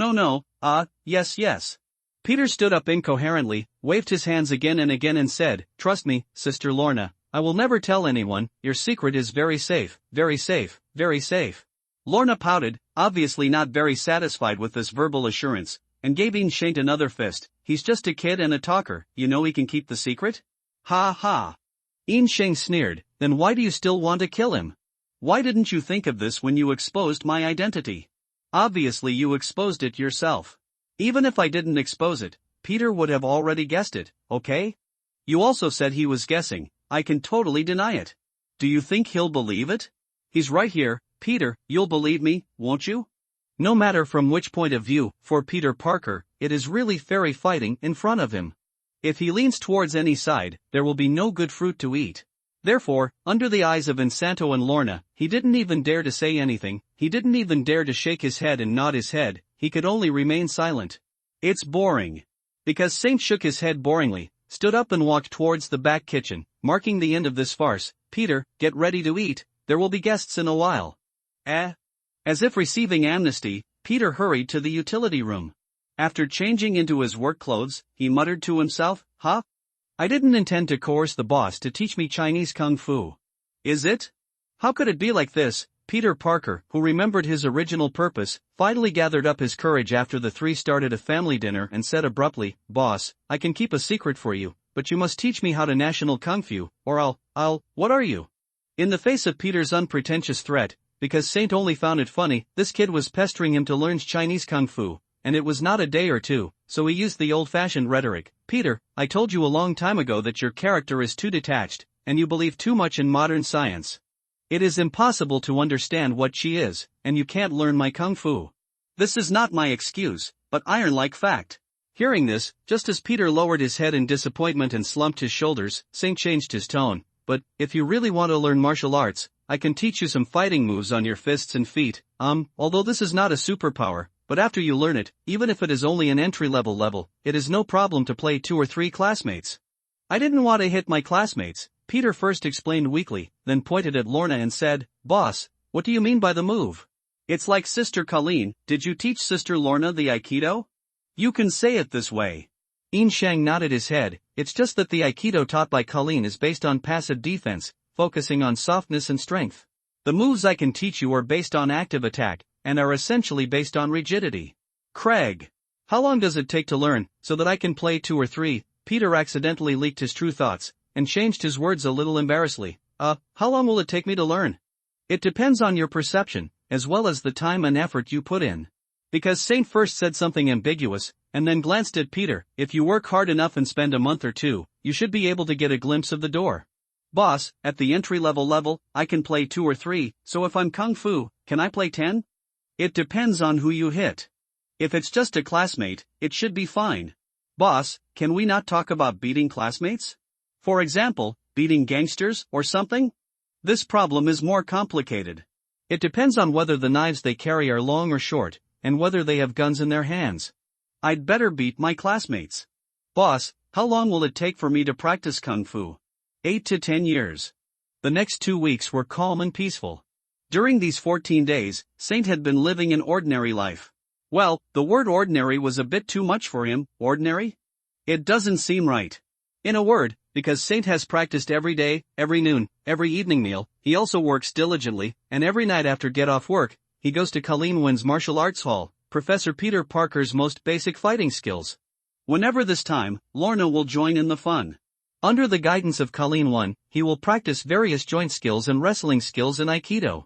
yes. Peter stood up incoherently, waved his hands again and said, "Trust me, Sister Lorna, I will never tell anyone. Your secret is very safe, very safe, very safe." Lorna pouted, obviously not very satisfied with this verbal assurance, and gave Inshaint another fist. "He's just a kid and a talker, you know he can keep the secret?" "Ha ha." Inshaint sneered, "Then why do you still want to kill him? Why didn't you think of this when you exposed my identity? Obviously you exposed it yourself. Even if I didn't expose it, Peter would have already guessed it, okay? You also said he was guessing. I can totally deny it. Do you think he'll believe it? He's right here. Peter, you'll believe me, won't you?" No matter from which point of view, for Peter Parker, it is really fairy fighting in front of him. If he leans towards any side, there will be no good fruit to eat. Therefore, under the eyes of Insanto and Lorna, he didn't even dare to say anything, he didn't even dare to shake his head and nod his head, he could only remain silent. "It's boring." Because Saint shook his head boringly, stood up and walked towards the back kitchen, marking the end of this farce. "Peter, get ready to eat, there will be guests in a while." As if receiving amnesty, Peter hurried to the utility room. After changing into his work clothes, he muttered to himself, "Huh? I didn't intend to coerce the boss to teach me Chinese Kung Fu. Is it? How could it be like this?" Peter Parker, who remembered his original purpose, finally gathered up his courage after the three started a family dinner and said abruptly, "Boss, I can keep a secret for you, but you must teach me how to national Kung Fu, or what are you?" In the face of Peter's unpretentious threat, because Saint only found it funny, this kid was pestering him to learn Chinese Kung Fu, and it was not a day or two, so he used the old-fashioned rhetoric. "Peter, I told you a long time ago that your character is too detached, and you believe too much in modern science. It is impossible to understand what she is, and you can't learn my kung fu. This is not my excuse, but iron-like fact. Hearing this, just as Peter lowered his head in disappointment and slumped his shoulders, Saint changed his tone. But, if you really want to learn martial arts, I can teach you some fighting moves on your fists and feet, although this is not a superpower, but after you learn it, even if it is only an entry-level level, it is no problem to play 2 or 3 classmates. I didn't want to hit my classmates, Peter first explained weakly, then pointed at Lorna and said, Boss, what do you mean by the move? It's like Sister Colleen, did you teach Sister Lorna the Aikido? You can say it this way. Yin Shang nodded his head, it's just that the Aikido taught by Colleen is based on passive defense, focusing on softness and strength. The moves I can teach you are based on active attack, and are essentially based on rigidity. Craig. How long does it take to learn, so that I can play 2 or 3? Peter accidentally leaked his true thoughts, and changed his words a little embarrassedly. How long will it take me to learn? It depends on your perception, as well as the time and effort you put in. Because Saint first said something ambiguous, and then glanced at Peter, if you work hard enough and spend a month or 2, you should be able to get a glimpse of the door. Boss, at the entry-level level, I can play 2 or 3, so if I'm kung fu, can I play 10? It depends on who you hit. If it's just a classmate, it should be fine. Boss, can we not talk about beating classmates? For example, beating gangsters, or something? This problem is more complicated. It depends on whether the knives they carry are long or short, and whether they have guns in their hands. I'd better beat my classmates. Boss, how long will it take for me to practice kung fu? 8 to 10 years. The next 2 weeks were calm and peaceful. During these 14 days, Saint had been living an ordinary life. Well, the word ordinary was a bit too much for him. Ordinary? It doesn't seem right. In a word, because Saint has practiced every day, every noon, every evening meal, he also works diligently, and every night after get off work, he goes to Colleen Wynn's martial arts hall, Professor Peter Parker's most basic fighting skills. Whenever this time, Lorna will join in the fun. Under the guidance of Colleen Wynn, he will practice various joint skills and wrestling skills in Aikido.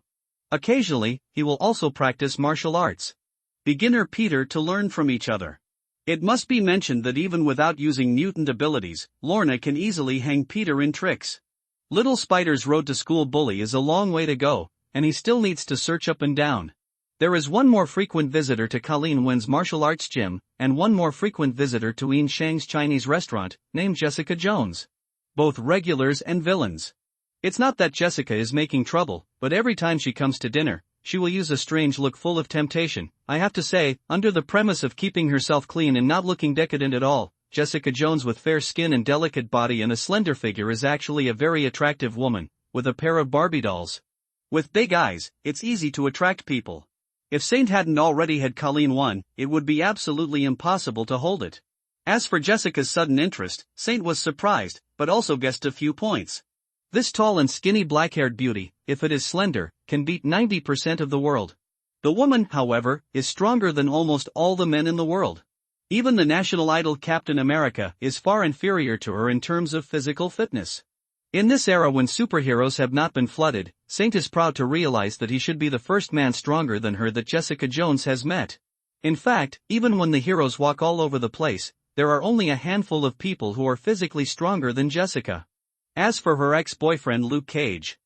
Occasionally, he will also practice martial arts. Beginner Peter to learn from each other. It must be mentioned that even without using mutant abilities, Lorna can easily hang Peter in tricks. Little Spider's road to school bully is a long way to go, and he still needs to search up and down. There is one more frequent visitor to Colleen Wynn's martial arts gym, and one more frequent visitor to Yin Shang's Chinese restaurant, named Jessica Jones. Both regulars and villains. It's not that Jessica is making trouble, but every time she comes to dinner, she will use a strange look full of temptation. I have to say, under the premise of keeping herself clean and not looking decadent at all, Jessica Jones with fair skin and delicate body and a slender figure is actually a very attractive woman, with a pair of Barbie dolls. With big eyes, it's easy to attract people. If Saint hadn't already had Colleen Wynn, it would be absolutely impossible to hold it. As for Jessica's sudden interest, Saint was surprised, but also guessed a few points. This tall and skinny black-haired beauty, if it is slender, can beat 90% of the world. The woman, however, is stronger than almost all the men in the world. Even the national idol Captain America is far inferior to her in terms of physical fitness. In this era when superheroes have not been flooded, Saint is proud to realize that he should be the first man stronger than her that Jessica Jones has met. In fact, even when the heroes walk all over the place, there are only a handful of people who are physically stronger than Jessica. As for her ex-boyfriend Luke Cage.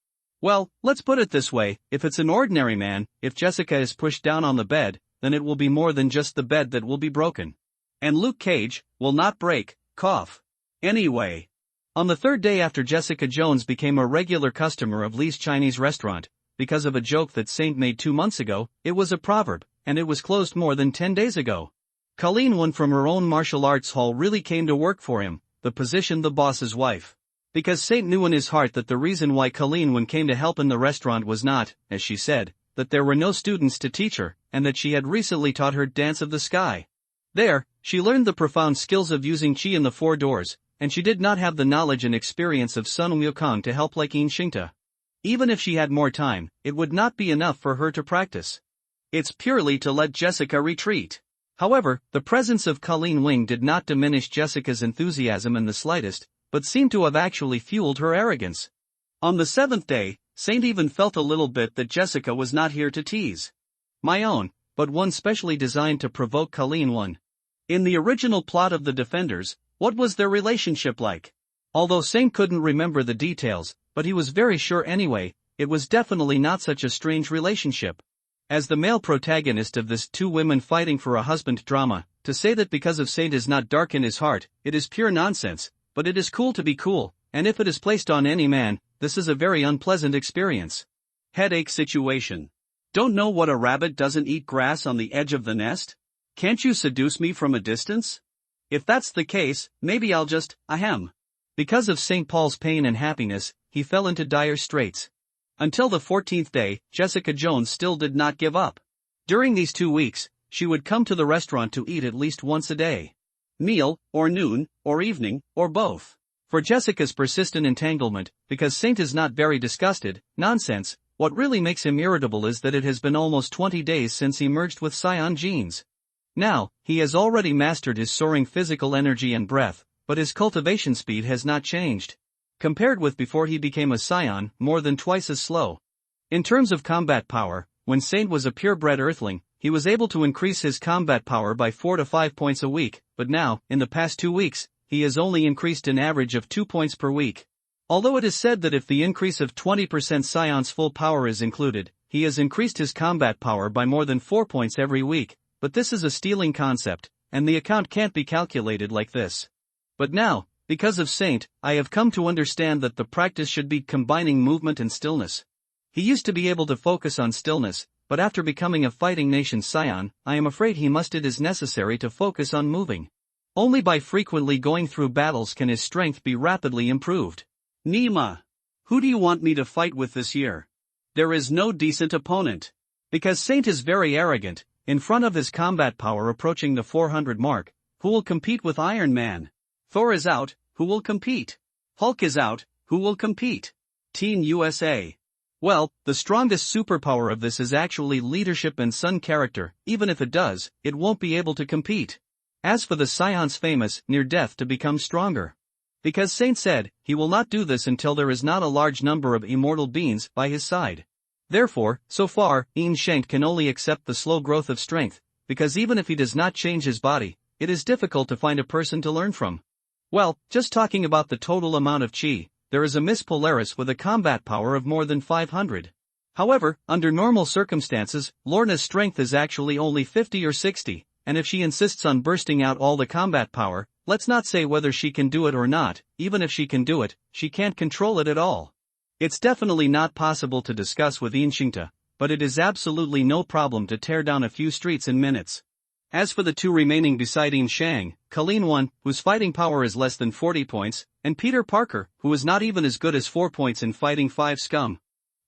Well, let's put it this way, if it's an ordinary man, if Jessica is pushed down on the bed, then it will be more than just the bed that will be broken. And Luke Cage will not break, cough. Anyway. On the 3rd day after Jessica Jones became a regular customer of Lee's Chinese restaurant, because of a joke that Saint made 2 months ago, it was a proverb, and it was closed more than 10 days ago. Colleen Wynn from her own martial arts hall really came to work for him, the position the boss's wife. Because Saint knew in his heart that the reason why Colleen Wynn came to help in the restaurant was not, as she said, that there were no students to teach her, and that she had recently taught her Dance of the Sky. There, she learned the profound skills of using Qi in the 4 doors, and she did not have the knowledge and experience of Sun Wukong to help like Yin Xingta. Even if she had more time, it would not be enough for her to practice. It's purely to let Jessica retreat. However, the presence of Colleen Wynn did not diminish Jessica's enthusiasm in the slightest, but seemed to have actually fueled her arrogance. On the 7th day, Saint even felt a little bit that Jessica was not here to tease. My own, but one specially designed to provoke Colleen Wynn. In the original plot of The Defenders, what was their relationship like? Although Saint couldn't remember the details, but he was very sure anyway, it was definitely not such a strange relationship. As the male protagonist of this two women fighting for a husband drama, to say that because of Saint is not dark in his heart, it is pure nonsense, but it is cool to be cool, and if it is placed on any man, this is a very unpleasant experience. Headache situation. Don't know what a rabbit doesn't eat grass on the edge of the nest? Can't you seduce me from a distance? If that's the case, maybe I'll just, ahem. Because of St. Paul's pain and happiness, he fell into dire straits. Until the 14th day, Jessica Jones still did not give up. During these 2 weeks, she would come to the restaurant to eat at least once a day. Meal, or noon, or evening, or both. For Jessica's persistent entanglement, because Saint is not very disgusted, nonsense, what really makes him irritable is that it has been almost 20 days since he merged with Scion genes. Now, he has already mastered his soaring physical energy and breath, but his cultivation speed has not changed. Compared with before he became a Scion, more than twice as slow. In terms of combat power, when Saint was a purebred earthling, he was able to increase his combat power by 4 to 5 points a week, but now, in the past 2 weeks, he has only increased an average of 2 points per week. Although it is said that if the increase of 20% Scion's full power is included, he has increased his combat power by more than 4 points every week, but this is a stealing concept, and the account can't be calculated like this. But now, because of Saint, I have come to understand that the practice should be combining movement and stillness. He used to be able to focus on stillness, but after becoming a fighting nation Scion, I am afraid he must it is necessary to focus on moving. Only by frequently going through battles can his strength be rapidly improved. Nima. Who do you want me to fight with this year? There is no decent opponent. Because Saint is very arrogant, in front of his combat power approaching the 400 mark, who will compete with Iron Man? Thor is out, who will compete? Hulk is out, who will compete? Team USA. Well, the strongest superpower of this is actually leadership and sun character, even if it does, it won't be able to compete. As for the Scion's famous near death to become stronger. Because Saint said, he will not do this until there is not a large number of immortal beings by his side. Therefore, so far, Ian Shank can only accept the slow growth of strength, because even if he does not change his body, it is difficult to find a person to learn from. Well, just talking about the total amount of chi, there is a Miss Polaris with a combat power of more than 500. However, under normal circumstances, Lorna's strength is actually only 50 or 60, and if she insists on bursting out all the combat power, let's not say whether she can do it or not, even if she can do it, she can't control it at all. It's definitely not possible to discuss with Inshinta, but it is absolutely no problem to tear down a few streets in minutes. As for the two remaining beside In Shang, Colleen 1, whose fighting power is less than 40 points, and Peter Parker, who is not even as good as 4 points in fighting 5 scum.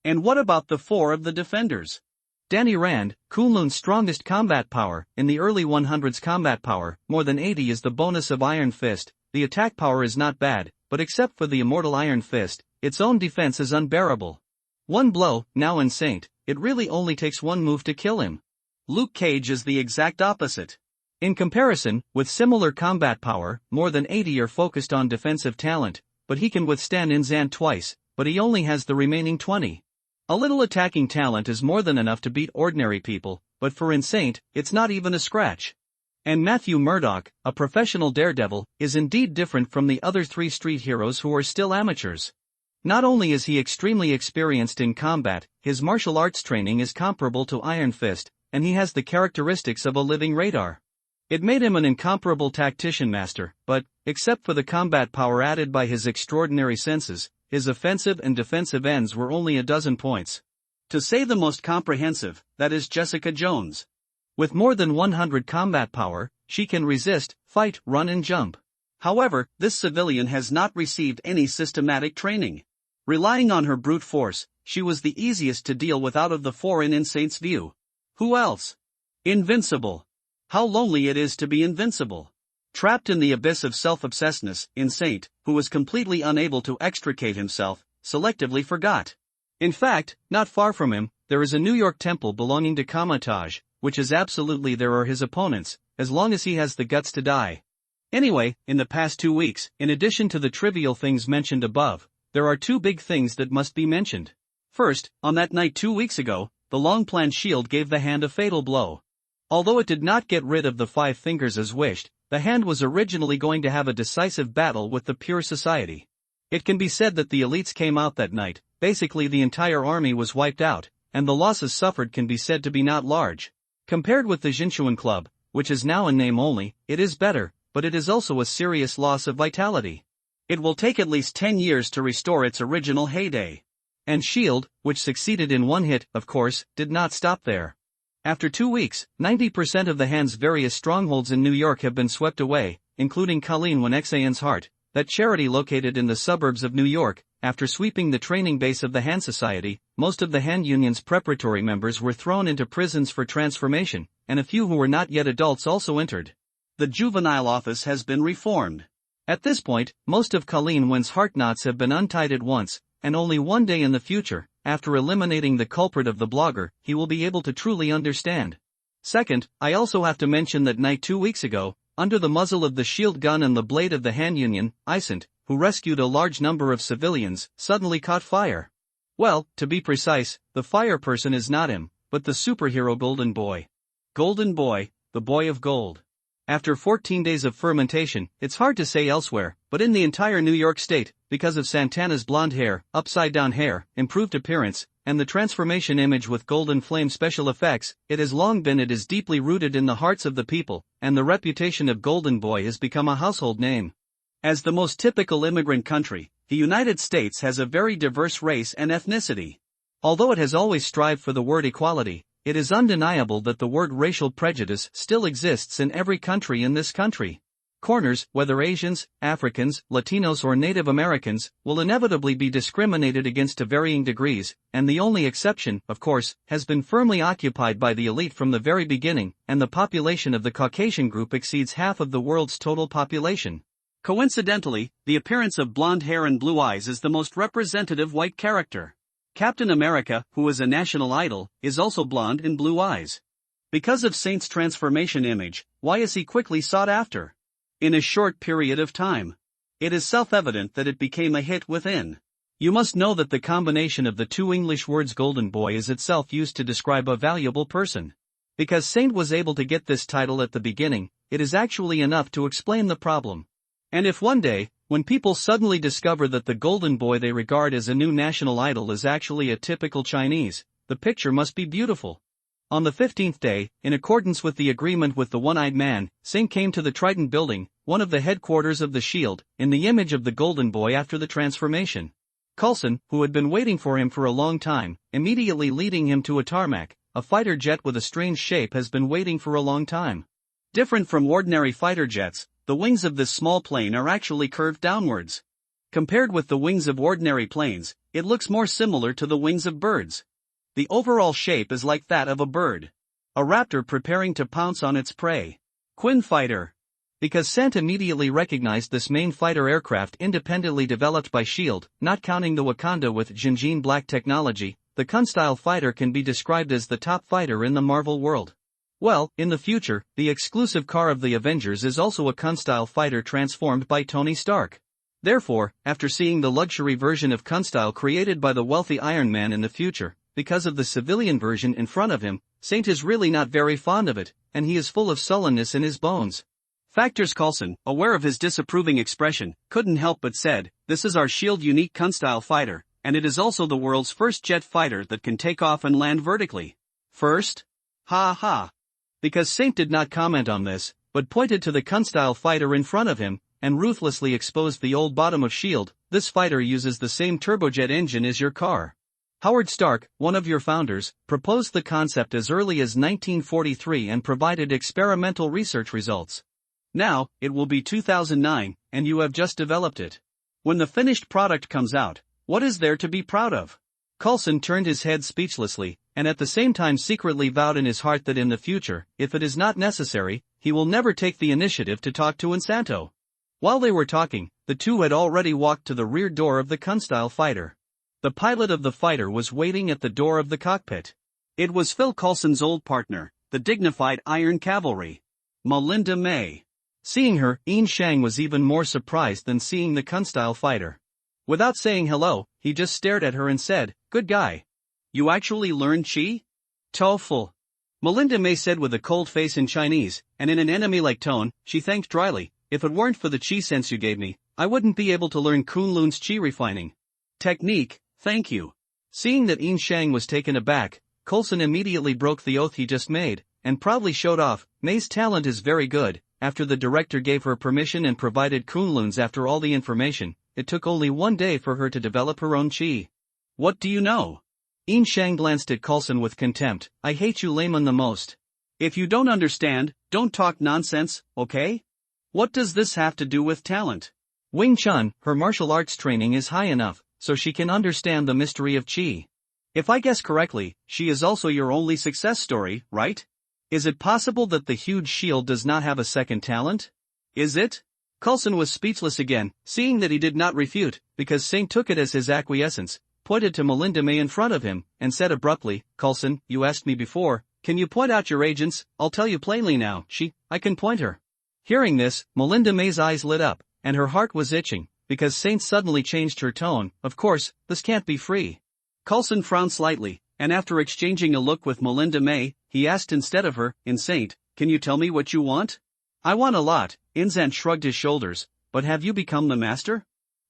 And what about the 4 of the defenders? Danny Rand, Kunlun's strongest combat power, in the early 100s combat power, more than 80 is the bonus of Iron Fist, the attack power is not bad, but except for the immortal Iron Fist, its own defense is unbearable. One blow, now in Saint, it really only takes one move to kill him. Luke Cage is the exact opposite. In comparison, with similar combat power, more than 80 are focused on defensive talent, but he can withstand Inzan twice, but he only has the remaining 20. A little attacking talent is more than enough to beat ordinary people, but for Insaint, it's not even a scratch. And Matthew Murdock, a professional daredevil, is indeed different from the other 3 street heroes who are still amateurs. Not only is he extremely experienced in combat, his martial arts training is comparable to Iron Fist, and he has the characteristics of a living radar. It made him an incomparable tactician master, but, except for the combat power added by his extraordinary senses, his offensive and defensive ends were only a dozen points. To say the most comprehensive, that is Jessica Jones. With more than 100 combat power, she can resist, fight, run and jump. However, this civilian has not received any systematic training. Relying on her brute force, she was the easiest to deal with out of the 4 in Saint's view. Who else? Invincible. How lonely it is to be invincible. Trapped in the abyss of self-obsessedness, Saint, who was completely unable to extricate himself, selectively forgot. In fact, not far from him, there is a New York temple belonging to Kamatage, which is absolutely there are his opponents, as long as he has the guts to die. Anyway, in the past 2 weeks, in addition to the trivial things mentioned above, there are 2 big things that must be mentioned. First, on that night 2 weeks ago, the long-planned shield gave the hand a fatal blow. Although it did not get rid of the 5 fingers as wished, the hand was originally going to have a decisive battle with the Pure Society. It can be said that the elites came out that night, basically the entire army was wiped out, and the losses suffered can be said to be not large. Compared with the Jinchuan Club, which is now in name only, it is better, but it is also a serious loss of vitality. It will take at least 10 years to restore its original heyday. And Shield, which succeeded in one hit, of course, did not stop there. After 2 weeks, 90% of the Han's various strongholds in New York have been swept away, including Colleen Wenxan's Heart, that charity located in the suburbs of New York. After sweeping the training base of the Han Society, most of the Han Union's preparatory members were thrown into prisons for transformation, and a few who were not yet adults also entered. The juvenile office has been reformed. At this point, most of Colleen Wen's heart knots have been untied at once, and only one day in the future, after eliminating the culprit of the blogger, he will be able to truly understand. Second, I also have to mention that night 2 weeks ago, under the muzzle of the shield gun and the blade of the Han Union, Isant, who rescued a large number of civilians, suddenly caught fire. Well, to be precise, the fire person is not him, but the superhero Golden Boy. Golden Boy, the boy of gold. After 14 days of fermentation, it's hard to say elsewhere, but in the entire New York state, because of Santana's blonde hair, upside-down hair, improved appearance, and the transformation image with golden flame special effects, it is deeply rooted in the hearts of the people, and the reputation of Golden Boy has become a household name. As the most typical immigrant country, the United States has a very diverse race and ethnicity. Although it has always strived for the word equality, it is undeniable that the word racial prejudice still exists in every country in this country. Corners, whether Asians, Africans, Latinos or Native Americans, will inevitably be discriminated against to varying degrees, and the only exception, of course, has been firmly occupied by the elite from the very beginning, and the population of the Caucasian group exceeds half of the world's total population. Coincidentally, the appearance of blonde hair and blue eyes is the most representative white character. Captain America, who is a national idol, is also blonde and blue eyes. Because of Saint's transformation image, why is he quickly sought after? In a short period of time. It is self-evident that it became a hit within. You must know that the combination of the two English words Golden Boy is itself used to describe a valuable person. Because Saint was able to get this title at the beginning, it is actually enough to explain the problem. And if one day, when people suddenly discover that the Golden Boy they regard as a new national idol is actually a typical Chinese, the picture must be beautiful. On the 15th day, in accordance with the agreement with the one-eyed man, Saint came to the Triton building, one of the headquarters of the Shield, in the image of the Golden Boy after the transformation. Coulson, who had been waiting for him for a long time, immediately leading him to a tarmac. A fighter jet with a strange shape has been waiting for a long time. Different from ordinary fighter jets, the wings of this small plane are actually curved downwards. Compared with the wings of ordinary planes, it looks more similar to the wings of birds. The overall shape is like that of a bird. A raptor preparing to pounce on its prey. Quinn fighter. Because Sant immediately recognized this main fighter aircraft independently developed by SHIELD, not counting the Wakanda with Jinjin Black technology, the Kun-style fighter can be described as the top fighter in the Marvel world. Well, in the future, the exclusive car of the Avengers is also a Kun-style fighter transformed by Tony Stark. Therefore, after seeing the luxury version of Kun-style created by the wealthy Iron Man in the future, because of the civilian version in front of him, Saint is really not very fond of it, and he is full of sullenness in his bones. Factors Coulson, aware of his disapproving expression, couldn't help but said, "This is our SHIELD unique Kun-style fighter, and it is also the world's first jet fighter that can take off and land vertically." First? Ha ha. Because Saint did not comment on this, but pointed to the Kun-style fighter in front of him, and ruthlessly exposed the old bottom of SHIELD, this fighter uses the same turbojet engine as your car. Howard Stark, one of your founders, proposed the concept as early as 1943 and provided experimental research results. Now, it will be 2009, and you have just developed it. When the finished product comes out, what is there to be proud of? Coulson turned his head speechlessly, and at the same time secretly vowed in his heart that in the future, if it is not necessary, he will never take the initiative to talk to Insanto. While they were talking, the two had already walked to the rear door of the Kun-style fighter. The pilot of the fighter was waiting at the door of the cockpit. It was Phil Coulson's old partner, the dignified Iron Cavalry. Melinda May. Seeing her, Ian Shang was even more surprised than seeing the Kun-style fighter. Without saying hello, he just stared at her and said, "Good guy. You actually learned Chi? Tofu." Melinda May said with a cold face in Chinese, and in an enemy-like tone, she thanked dryly, "If it weren't for the Chi sense you gave me, I wouldn't be able to learn Kunlun's Chi refining technique, Thank you. Seeing that Yin Shang was taken aback, Coulson immediately broke the oath he just made, and proudly showed off, May's talent is very good. After the director gave her permission and provided Kunlun's after all the information, it took only 1 day for her to develop her own chi. What do you know? Yin Shang glanced at Coulson with contempt. I hate you layman the most. If you don't understand, don't talk nonsense, okay? What does this have to do with talent? Wing Chun, her martial arts training is high enough, so she can understand the mystery of chi. If I guess correctly, she is also your only success story, right? Is it possible that the huge shield does not have a second talent? Is it? Coulson was speechless again, seeing that he did not refute, because Saint took it as his acquiescence, pointed to Melinda May in front of him, and said abruptly, Coulson, you asked me before, can you point out your agents? I'll tell you plainly now, I can point her. Hearing this, Melinda May's eyes lit up, and her heart was itching, because Saint suddenly changed her tone. Of course, this can't be free. Coulson frowned slightly, and after exchanging a look with Melinda May, he asked instead of her, in Saint, can you tell me what you want? I want a lot. Inzant shrugged his shoulders, but have you become the master?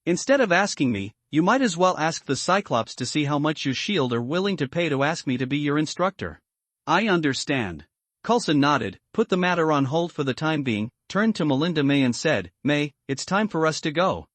Instead of asking me, you might as well ask the Cyclops to see how much you shield are willing to pay to ask me to be your instructor. I understand. Coulson nodded, put the matter on hold for the time being, turned to Melinda May and said, May, it's time for us to go.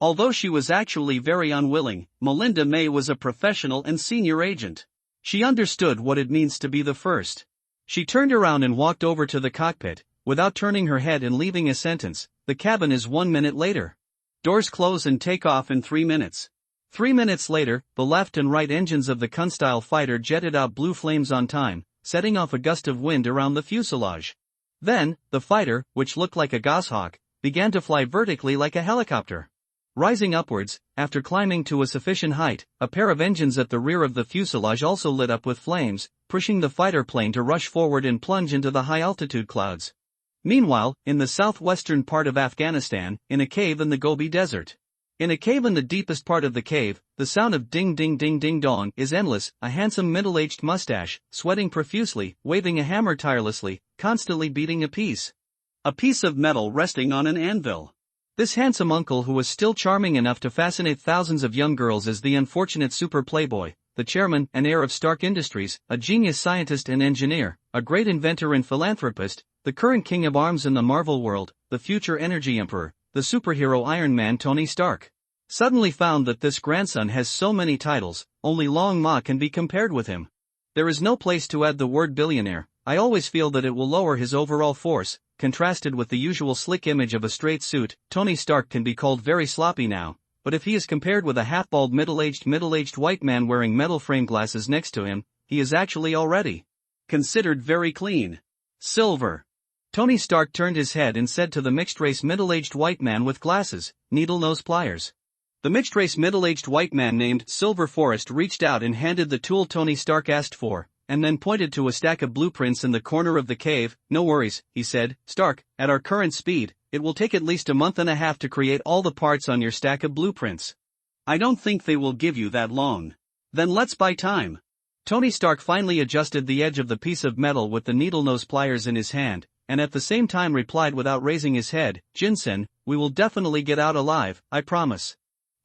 Although she was actually very unwilling, Melinda May was a professional and senior agent. She understood what it means to be the first. She turned around and walked over to the cockpit, without turning her head and leaving a sentence. The cabin is 1 minute later. Doors close and take off in 3 minutes. 3 minutes later, the left and right engines of the Kun-style fighter jetted out blue flames on time, setting off a gust of wind around the fuselage. Then, the fighter, which looked like a goshawk, began to fly vertically like a helicopter. Rising upwards, after climbing to a sufficient height, a pair of engines at the rear of the fuselage also lit up with flames, pushing the fighter plane to rush forward and plunge into the high-altitude clouds. Meanwhile, in the southwestern part of Afghanistan, in a cave in the Gobi Desert. In a cave in the deepest part of the cave, the sound of ding ding ding ding dong is endless. A handsome middle-aged mustache, sweating profusely, waving a hammer tirelessly, constantly beating a piece of metal resting on an anvil. This handsome uncle, who was still charming enough to fascinate thousands of young girls, is the unfortunate super playboy, the chairman and heir of Stark Industries, a genius scientist and engineer, a great inventor and philanthropist, the current king of arms in the Marvel world, the future energy emperor, the superhero Iron Man Tony Stark. Suddenly found that this grandson has so many titles, only Long Ma can be compared with him. There is no place to add the word billionaire. I always feel that it will lower his overall force. Contrasted with the usual slick image of a straight suit, Tony Stark can be called very sloppy now, but if he is compared with a half-bald middle-aged white man wearing metal frame glasses next to him, he is actually already considered very clean. Silver. Tony Stark turned his head and said to the mixed-race middle-aged white man with glasses, needle-nose pliers. The mixed-race middle-aged white man named Silver Forrest reached out and handed the tool Tony Stark asked for, and then pointed to a stack of blueprints in the corner of the cave. No worries, he said, Stark, at our current speed, it will take at least a month and a half to create all the parts on your stack of blueprints. I don't think they will give you that long. Then let's buy time. Tony Stark finally adjusted the edge of the piece of metal with the needle-nose pliers in his hand, and at the same time replied without raising his head, Jinsen, we will definitely get out alive, I promise.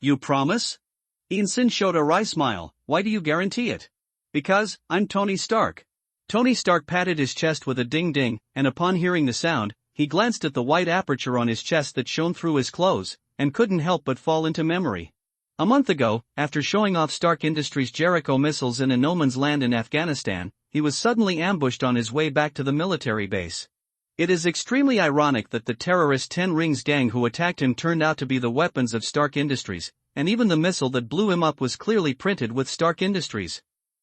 You promise? Jinsen showed a wry smile. Why do you guarantee it? Because, I'm Tony Stark. Tony Stark patted his chest with a ding-ding, and upon hearing the sound, he glanced at the white aperture on his chest that shone through his clothes, and couldn't help but fall into memory. A month ago, after showing off Stark Industries' Jericho missiles in a no man's land in Afghanistan, he was suddenly ambushed on his way back to the military base. It is extremely ironic that the terrorist Ten Rings gang who attacked him turned out to be the weapons of Stark Industries, and even the missile that blew him up was clearly printed with Stark Industries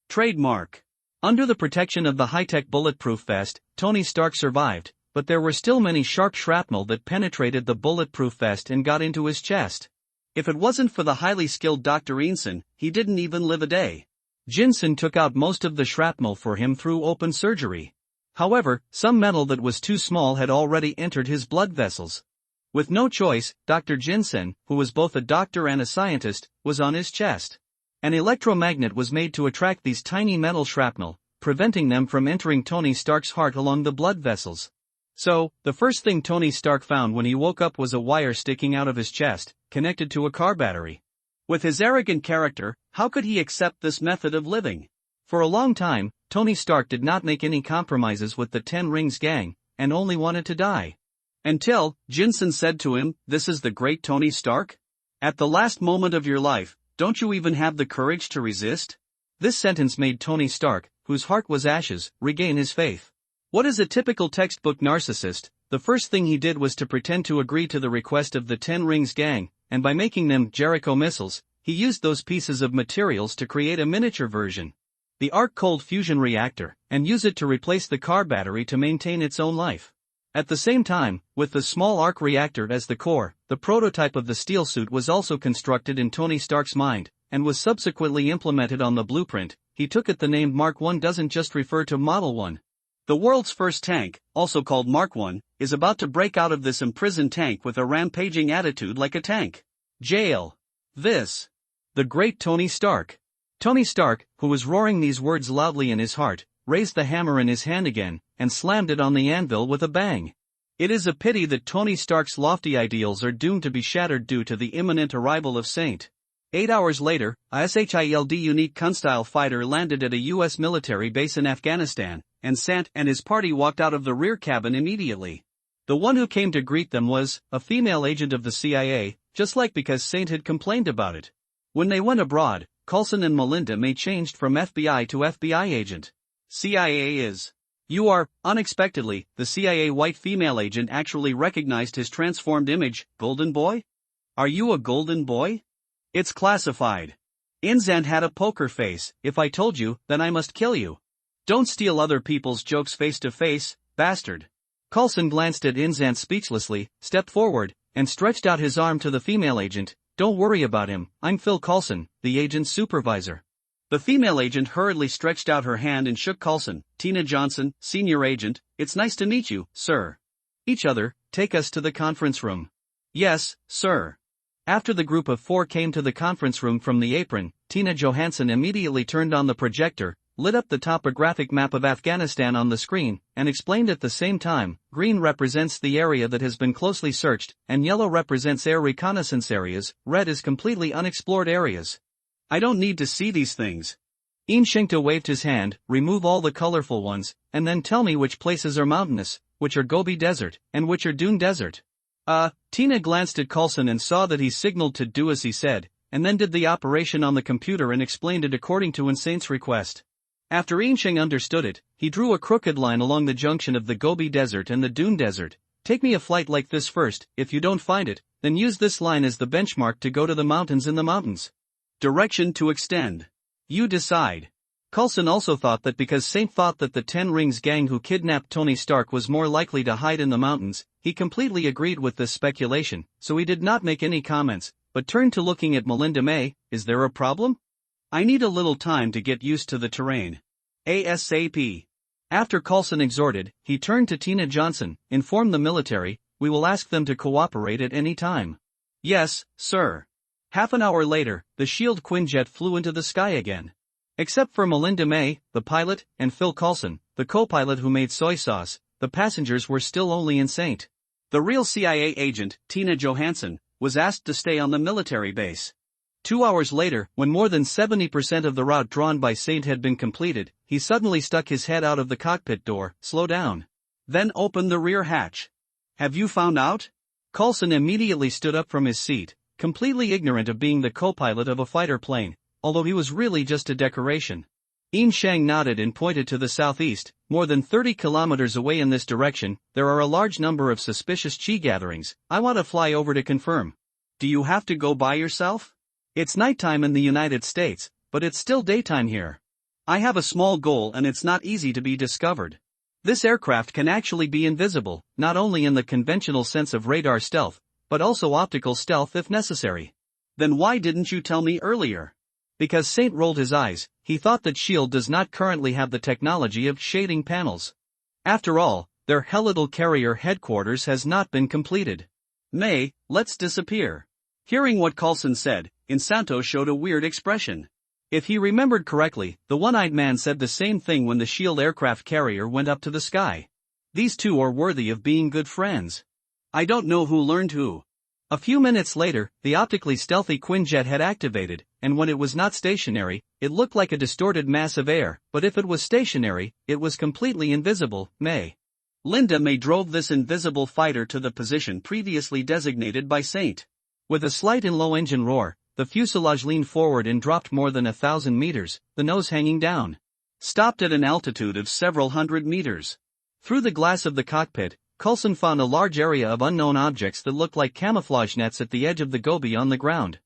trademark. Under the protection of the high-tech bulletproof vest, Tony Stark survived, but there were still many sharp shrapnel that penetrated the bulletproof vest and got into his chest. If it wasn't for the highly skilled Dr. Inson, he didn't even live a day. Jinsen took out most of the shrapnel for him through open surgery. However, some metal that was too small had already entered his blood vessels. With no choice, Dr. Jinsen, who was both a doctor and a scientist, was on his chest. An electromagnet was made to attract these tiny metal shrapnel, preventing them from entering Tony Stark's heart along the blood vessels. So, the first thing Tony Stark found when he woke up was a wire sticking out of his chest, connected to a car battery. With his arrogant character, how could he accept this method of living? For a long time, Tony Stark did not make any compromises with the Ten Rings gang, and only wanted to die. Until, Jinsen said to him, "This is the great Tony Stark? At the last moment of your life, don't you even have the courage to resist?" This sentence made Tony Stark, whose heart was ashes, regain his faith. What is a typical textbook narcissist? The first thing he did was to pretend to agree to the request of the Ten Rings gang, and by making them Jericho missiles, he used those pieces of materials to create a miniature version, the arc cold fusion reactor, and use it to replace the car battery to maintain its own life. At the same time, with the small arc reactor as the core, the prototype of the steel suit was also constructed in Tony Stark's mind, and was subsequently implemented on the blueprint. He took it. The name Mark I doesn't just refer to Model 1. The world's first tank, also called Mark I, is about to break out of this imprisoned tank with a rampaging attitude like a tank. Jail. This. The great Tony Stark. Tony Stark, who was roaring these words loudly in his heart, raised the hammer in his hand again, and slammed it on the anvil with a bang. It is a pity that Tony Stark's lofty ideals are doomed to be shattered due to the imminent arrival of Saint. 8 hours later, a SHIELD unique Kunstyle fighter landed at a U.S. military base in Afghanistan, and Sant and his party walked out of the rear cabin immediately. The one who came to greet them was a female agent of the CIA, just like because Saint had complained about it. When they went abroad, Coulson and Melinda May changed from FBI to FBI agent. CIA is. You are. Unexpectedly, the CIA white female agent actually recognized his transformed image. Golden boy? Are you a golden boy? It's classified. Inzant had a poker face. If I told you, then I must kill you. Don't steal other people's jokes face to face, bastard. Coulson glanced at Inzant speechlessly, stepped forward, and stretched out his arm to the female agent. Don't worry about him, I'm Phil Coulson, the agent's supervisor. The female agent hurriedly stretched out her hand and shook Coulson. Tina Johnson, senior agent, it's nice to meet you, sir. Each other, take us to the conference room. Yes, sir. After the group of 4 came to the conference room from the apron, Tina Johansson immediately turned on the projector, lit up the topographic map of Afghanistan on the screen, and explained at the same time, green represents the area that has been closely searched, and yellow represents air reconnaissance areas, red is completely unexplored areas. I don't need to see these things. Inshinkta waved his hand, remove all the colorful ones, and then tell me which places are mountainous, which are Gobi Desert, and which are Dune Desert. Tina glanced at Coulson and saw that he signaled to do as he said, and then did the operation on the computer and explained it according to Insane's request. After Insheng understood it, he drew a crooked line along the junction of the Gobi Desert and the Dune Desert. Take me a flight like this first. If you don't find it, then use this line as the benchmark to go to the mountains in the mountains. Direction to extend. You decide. Coulson also thought that because Saint thought that the Ten Rings gang who kidnapped Tony Stark was more likely to hide in the mountains, he completely agreed with this speculation, so he did not make any comments, but turned to looking at Melinda May. Is there a problem? I need a little time to get used to the terrain. ASAP. After Coulson exhorted, he turned to Tina Johnson, inform the military, we will ask them to cooperate at any time. Yes, sir. Half an hour later, the SHIELD Quinjet flew into the sky again. Except for Melinda May, the pilot, and Phil Coulson, the co-pilot who made soy sauce, the passengers were still only in Saint. The real CIA agent, Tina Johansson, was asked to stay on the military base. 2 hours later, when more than 70% of the route drawn by Saint had been completed, he suddenly stuck his head out of the cockpit door. Slow down. Then open the rear hatch. Have you found out? Coulson immediately stood up from his seat, completely ignorant of being the co-pilot of a fighter plane, although he was really just a decoration. Insheng nodded and pointed to the southeast. More than 30 kilometers away in this direction, there are a large number of suspicious Qi gatherings. I want to fly over to confirm. Do you have to go by yourself? It's nighttime in the United States, but it's still daytime here. I have a small goal and it's not easy to be discovered. This aircraft can actually be invisible, not only in the conventional sense of radar stealth, but also optical stealth if necessary. Then why didn't you tell me earlier? Because Saint rolled his eyes, he thought that SHIELD does not currently have the technology of shading panels. After all, their helical carrier headquarters has not been completed. May, let's disappear. Hearing what Coulson said, Insanto showed a weird expression. If he remembered correctly, the one-eyed man said the same thing when the SHIELD aircraft carrier went up to the sky. These two are worthy of being good friends. I don't know who learned who. A few minutes later, the optically stealthy Quinjet had activated, and when it was not stationary, it looked like a distorted mass of air, but if it was stationary, it was completely invisible. Linda May drove this invisible fighter to the position previously designated by Saint. With a slight and low engine roar, the fuselage leaned forward and dropped more than 1,000 meters, the nose hanging down. Stopped at an altitude of several hundred meters. Through the glass of the cockpit, Coulson found a large area of unknown objects that looked like camouflage nets at the edge of the gobi on the ground.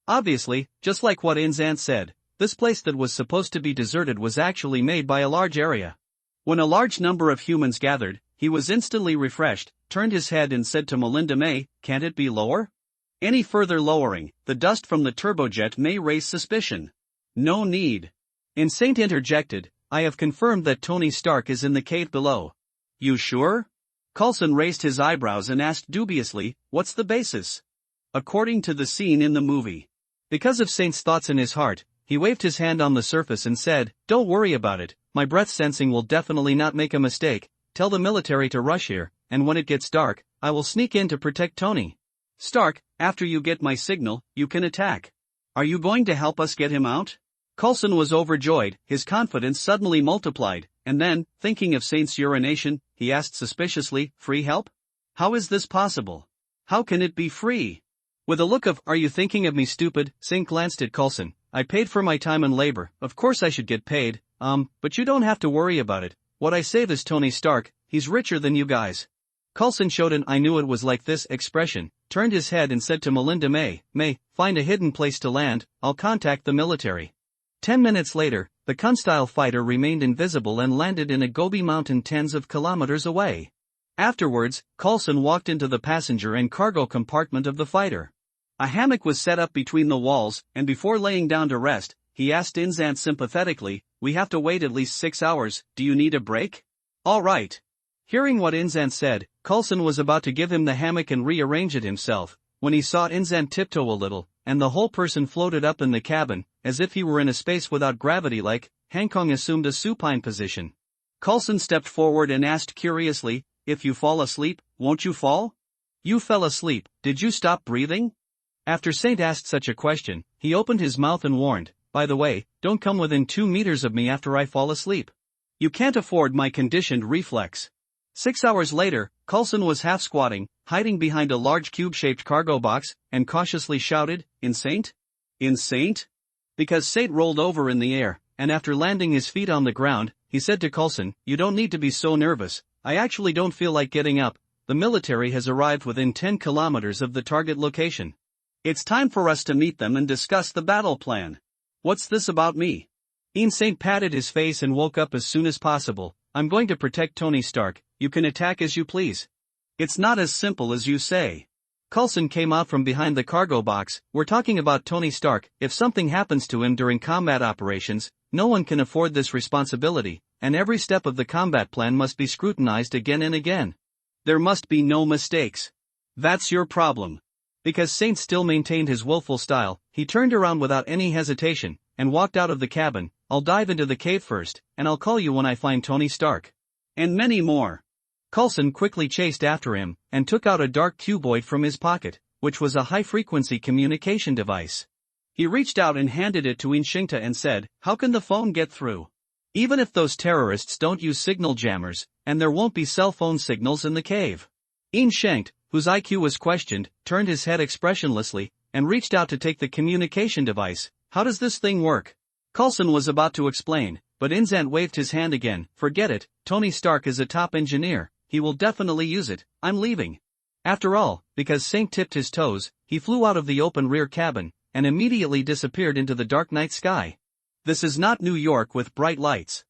Obviously, just like what Inzant said, this place that was supposed to be deserted was actually made by a large area. When a large number of humans gathered, he was instantly refreshed, turned his head and said to Melinda May, "Can't it be lower? Any further lowering, the dust from the turbojet may raise suspicion." "No need." Saint interjected, "I have confirmed that Tony Stark is in the cave below." "You sure?" Coulson raised his eyebrows and asked dubiously, "What's the basis?" "According to the scene in the movie." Because of Saint's thoughts in his heart, he waved his hand on the surface and said, "Don't worry about it, my breath sensing will definitely not make a mistake. Tell the military to rush here, and when it gets dark, I will sneak in to protect Tony Stark. After you get my signal, you can attack. Are you going to help us get him out?" Coulson was overjoyed, his confidence suddenly multiplied, and then, thinking of Saint's urination, he asked suspiciously, "Free help? How is this possible? How can it be free?" With a look of, "Are you thinking of me, stupid?" Saint glanced at Coulson. "I paid for my time and labor, of course I should get paid, but you don't have to worry about it. What I save is Tony Stark, he's richer than you guys." Coulson showed an "I knew it was like this" expression, turned his head and said to Melinda May, "Find a hidden place to land, I'll contact the military." 10 minutes later, the Kun-style fighter remained invisible and landed in a Gobi mountain tens of kilometers away. Afterwards, Coulson walked into the passenger and cargo compartment of the fighter. A hammock was set up between the walls, and before laying down to rest, he asked Inzant sympathetically, "We have to wait at least 6 hours, do you need a break?" "All right." Hearing what Inzant said, Coulson was about to give him the hammock and rearrange it himself, when he saw Inzant tiptoe a little, and the whole person floated up in the cabin, as if he were in a space without gravity like. Hancock assumed a supine position. Coulson stepped forward and asked curiously, "If you fall asleep, won't you fall?" "You fell asleep, did you stop breathing?" After Saint asked such a question, he opened his mouth and warned, "By the way, don't come within 2 meters of me after I fall asleep. You can't afford my conditioned reflex." 6 hours later, Coulson was half squatting, hiding behind a large cube-shaped cargo box, and cautiously shouted, "In Saint? In Saint?" Because Saint rolled over in the air, and after landing his feet on the ground, he said to Coulson, "You don't need to be so nervous, I actually don't feel like getting up. The military has arrived within 10 kilometers of the target location. It's time for us to meet them and discuss the battle plan. What's this about me?" Saint patted his face and woke up as soon as possible. "I'm going to protect Tony Stark, you can attack as you please." "It's not as simple as you say." Coulson came out from behind the cargo box. "We're talking about Tony Stark. If something happens to him during combat operations, no one can afford this responsibility, and every step of the combat plan must be scrutinized again and again. There must be no mistakes. That's your problem." Because Saint still maintained his willful style, he turned around without any hesitation, and walked out of the cabin. "I'll dive into the cave first, and I'll call you when I find Tony Stark." And many more. Coulson quickly chased after him, and took out a dark cuboid from his pocket, which was a high-frequency communication device. He reached out and handed it to Inshingta and said, "How can the phone get through? Even if those terrorists don't use signal jammers, and there won't be cell phone signals in the cave." Inshinct, whose IQ was questioned, turned his head expressionlessly, and reached out to take the communication device. "How does this thing work?" Coulson was about to explain, but Inzant waved his hand again. "Forget it, Tony Stark is a top engineer, he will definitely use it, I'm leaving." After all, because Saint tipped his toes, he flew out of the open rear cabin, and immediately disappeared into the dark night sky. This is not New York with bright lights.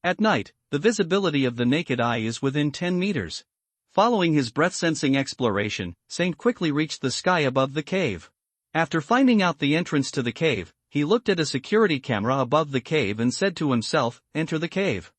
At night, the visibility of the naked eye is within 10 meters. Following his breath-sensing exploration, Saint quickly reached the sky above the cave. After finding out the entrance to the cave, he looked at a security camera above the cave and said to himself, "Enter the cave."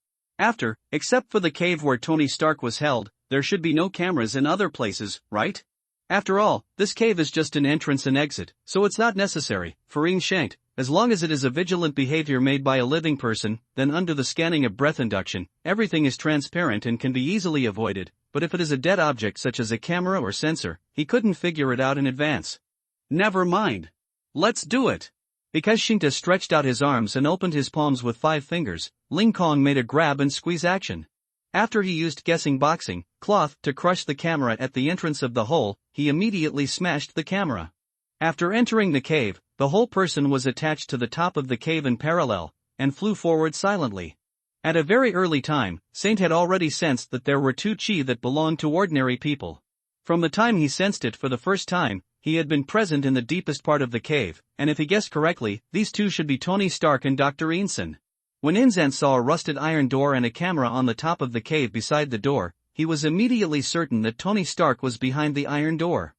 Except for the cave where Tony Stark was held, there should be no cameras in other places, right? After all, this cave is just an entrance and exit, so it's not necessary. For Inshinct, as long as it is a vigilant behavior made by a living person, then under the scanning of breath induction, everything is transparent and can be easily avoided. but if it is a dead object such as a camera or sensor, he couldn't figure it out in advance. Never mind. Let's do it. Because Shinta stretched out his arms and opened his palms with 5 fingers, Ling Kong made a grab and squeeze action. After he used guessing boxing cloth to crush the camera at the entrance of the hole, he immediately smashed the camera. After entering the cave, the whole person was attached to the top of the cave in parallel, and flew forward silently. At a very early time, Saint had already sensed that there were 2 chi that belonged to ordinary people. From the time he sensed it for the first time, he had been present in the deepest part of the cave, and if he guessed correctly, these 2 should be Tony Stark and Dr. Inson. When Inzan saw a rusted iron door and a camera on the top of the cave beside the door, he was immediately certain that Tony Stark was behind the iron door.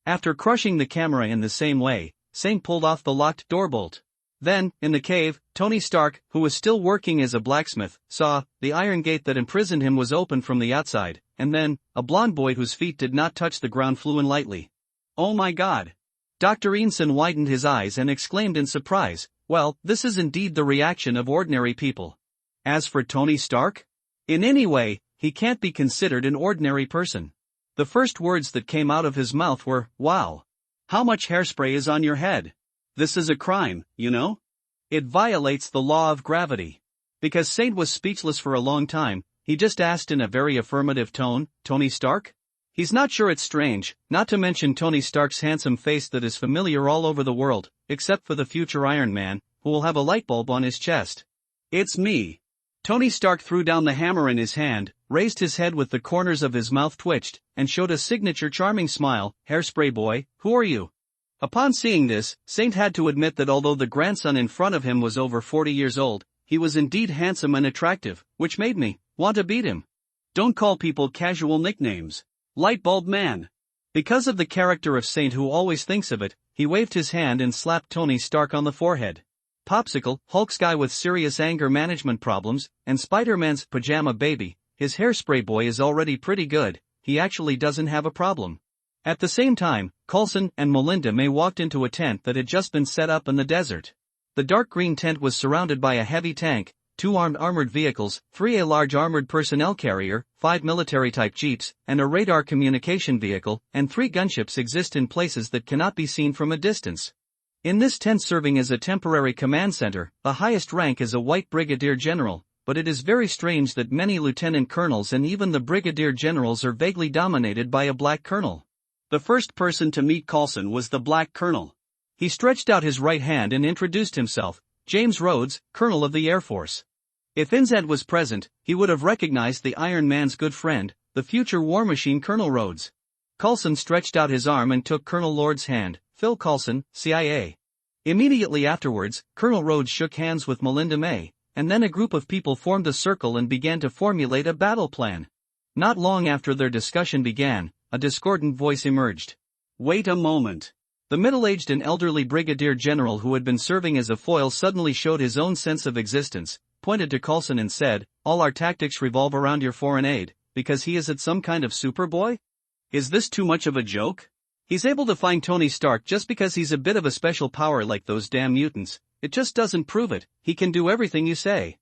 After crushing the camera in the same way, Saint pulled off the locked door bolt. Then, in the cave, Tony Stark, who was still working as a blacksmith, saw the iron gate that imprisoned him was open from the outside, and then, a blonde boy whose feet did not touch the ground flew in lightly. Oh my God! Dr. Inson widened his eyes and exclaimed in surprise, well, this is indeed the reaction of ordinary people. As for Tony Stark? In any way, he can't be considered an ordinary person. The first words that came out of his mouth were, wow! How much hairspray is on your head? This is a crime, you know? It violates the law of gravity. Because Saint was speechless for a long time, he just asked in a very affirmative tone, Tony Stark? He's not sure it's strange, not to mention Tony Stark's handsome face that is familiar all over the world, except for the future Iron Man, who will have a light bulb on his chest. It's me. Tony Stark threw down the hammer in his hand, raised his head with the corners of his mouth twitched, and showed a signature charming smile. Hairspray boy, who are you? Upon seeing this, Saint had to admit that although the grandson in front of him was over 40 years old, he was indeed handsome and attractive, which made me want to beat him. Don't call people casual nicknames. Lightbulb man. Because of the character of Saint who always thinks of it, he waved his hand and slapped Tony Stark on the forehead. Popsicle, Hulk's guy with serious anger management problems, and Spider-Man's pajama baby, his hairspray boy is already pretty good, he actually doesn't have a problem. At the same time, Coulson and Melinda May walked into a tent that had just been set up in the desert. The dark green tent was surrounded by a heavy tank, 2 armored vehicles, 3 a large armored personnel carrier, 5 military-type jeeps, and a radar communication vehicle, and 3 gunships exist in places that cannot be seen from a distance. In this tent serving as a temporary command center, the highest rank is a white brigadier general, but it is very strange that many lieutenant colonels and even the brigadier generals are vaguely dominated by a black colonel. The first person to meet Coulson was the black colonel. He stretched out his right hand and introduced himself, James Rhodes, Colonel of the Air Force. If Inzad was present, he would have recognized the Iron Man's good friend, the future war machine Colonel Rhodes. Coulson stretched out his arm and took Colonel Lord's hand, Phil Coulson, CIA. Immediately afterwards, Colonel Rhodes shook hands with Melinda May, and then a group of people formed a circle and began to formulate a battle plan. Not long after their discussion began, a discordant voice emerged. Wait a moment. The middle-aged and elderly brigadier general who had been serving as a foil suddenly showed his own sense of existence, pointed to Coulson and said, all our tactics revolve around your foreign aid, because he is some kind of superboy? Is this too much of a joke? He's able to find Tony Stark just because he's a bit of a special power like those damn mutants. It just doesn't prove it. He can do everything you say.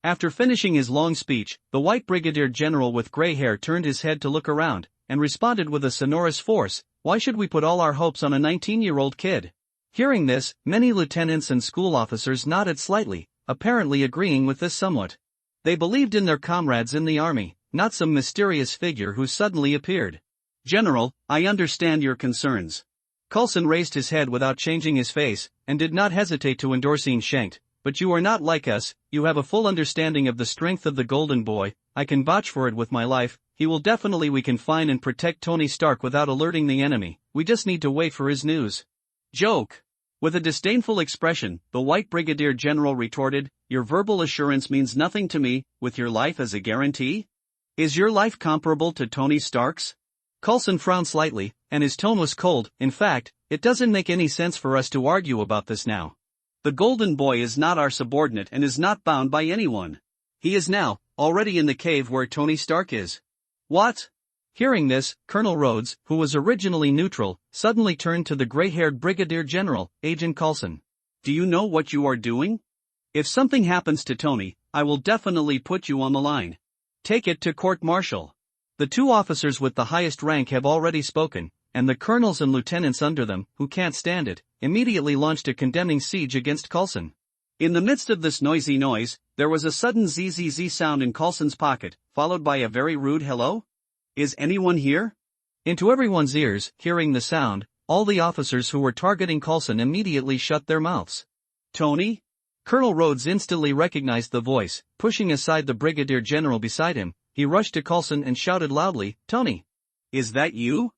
After finishing his long speech, the white brigadier general with gray hair turned his head to look around, and responded with a sonorous force, why should we put all our hopes on a 19-year-old kid? Hearing this, many lieutenants and school officers nodded slightly, apparently agreeing with this somewhat. They believed in their comrades in the army, not some mysterious figure who suddenly appeared. General, I understand your concerns. Coulson raised his head without changing his face, and did not hesitate to endorse Shenron, but you are not like us, you have a full understanding of the strength of the Golden Boy, I can vouch for it with my life, we can find and protect Tony Stark without alerting the enemy, we just need to wait for his news. Joke. With a disdainful expression, the white brigadier general retorted, your verbal assurance means nothing to me, with your life as a guarantee? Is your life comparable to Tony Stark's? Coulson frowned slightly, and his tone was cold. In fact, it doesn't make any sense for us to argue about this now. The Golden Boy is not our subordinate and is not bound by anyone. He is now, already in the cave where Tony Stark is. What? Hearing this, Colonel Rhodes, who was originally neutral, suddenly turned to the gray-haired brigadier general, Agent Coulson. Do you know what you are doing? If something happens to Tony, I will definitely put you on the line. Take it to court-martial. The two officers with the highest rank have already spoken, and the colonels and lieutenants under them, who can't stand it, immediately launched a condemning siege against Coulson. In the midst of this noisy noise, there was a sudden zzz sound in Coulson's pocket, followed by a very rude hello? Is anyone here? Into everyone's ears, hearing the sound, all the officers who were targeting Coulson immediately shut their mouths. Tony? Colonel Rhodes instantly recognized the voice. Pushing aside the brigadier general beside him, he rushed to Coulson and shouted loudly, "Tony! Is that you?"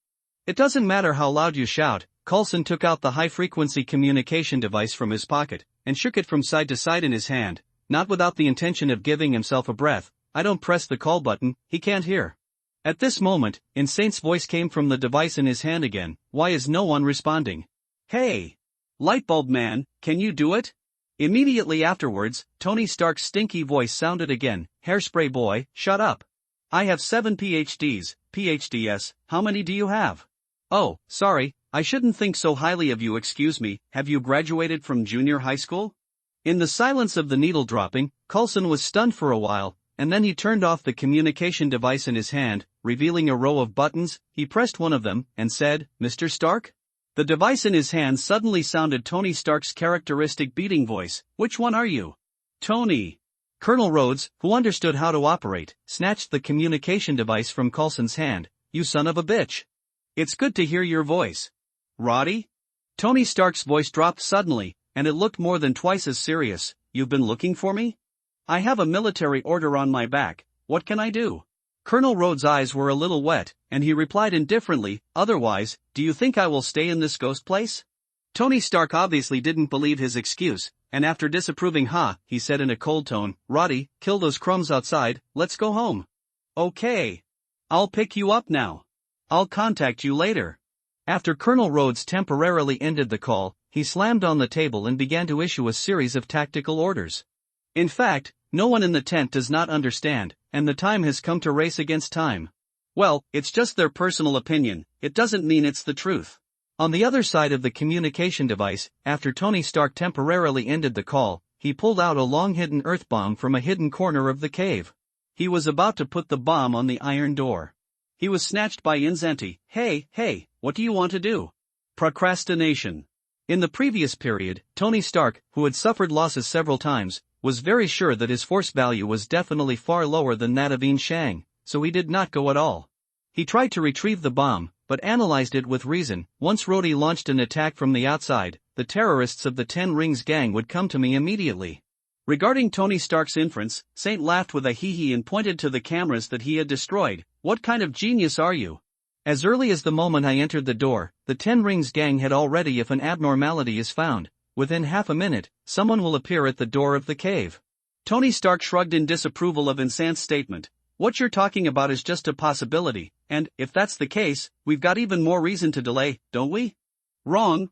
It doesn't matter how loud you shout. Coulson took out the high-frequency communication device from his pocket, and shook it from side to side in his hand, not without the intention of giving himself a breath. "I don't press the call button, he can't hear." At this moment, Saint's voice came from the device in his hand again. "Why is no one responding? Hey! Lightbulb man, can you do it?" Immediately afterwards, Tony Stark's stinky voice sounded again. "Hairspray boy, shut up. I have 7 PhDs, PhDs, how many do you have? Oh, sorry, I shouldn't think so highly of you, excuse me, have you graduated from junior high school?" In the silence of the needle dropping, Coulson was stunned for a while, and then he turned off the communication device in his hand, revealing a row of buttons. He pressed one of them, and said, "Mr. Stark?" The device in his hand suddenly sounded Tony Stark's characteristic beating voice. "Which one are you?" "Tony." Colonel Rhodes, who understood how to operate, snatched the communication device from Coulson's hand. "You son of a bitch. It's good to hear your voice." "Roddy?" Tony Stark's voice dropped suddenly, and it looked more than twice as serious. "You've been looking for me? I have a military order on my back, what can I do?" Colonel Rhodes' eyes were a little wet, and he replied indifferently, "Otherwise, do you think I will stay in this ghost place?" Tony Stark obviously didn't believe his excuse, and after disapproving he said in a cold tone, "Roddy, kill those crumbs outside, let's go home." "Okay. I'll pick you up now. I'll contact you later." After Colonel Rhodes temporarily ended the call, he slammed on the table and began to issue a series of tactical orders. In fact, no one in the tent does not understand, and the time has come to race against time. Well, it's just their personal opinion, it doesn't mean it's the truth. On the other side of the communication device, after Tony Stark temporarily ended the call, he pulled out a long-hidden earth bomb from a hidden corner of the cave. He was about to put the bomb on the iron door. He was snatched by Inzanti. Hey, what do you want to do?" Procrastination. In the previous period, Tony Stark, who had suffered losses several times, was very sure that his force value was definitely far lower than that of Yin Shang, so he did not go at all. He tried to retrieve the bomb, but analyzed it with reason. "Once Rhodey launched an attack from the outside, the terrorists of the Ten Rings gang would come to me immediately." Regarding Tony Stark's inference, Saint laughed with a hee-hee and pointed to the cameras that he had destroyed. "What kind of genius are you? As early as the moment I entered the door, the Ten Rings gang had already, if an abnormality is found, within half a minute, someone will appear at the door of the cave." Tony Stark shrugged in disapproval of Insant's statement. "What you're talking about is just a possibility, and, if that's the case, we've got even more reason to delay, don't we?" Wrong,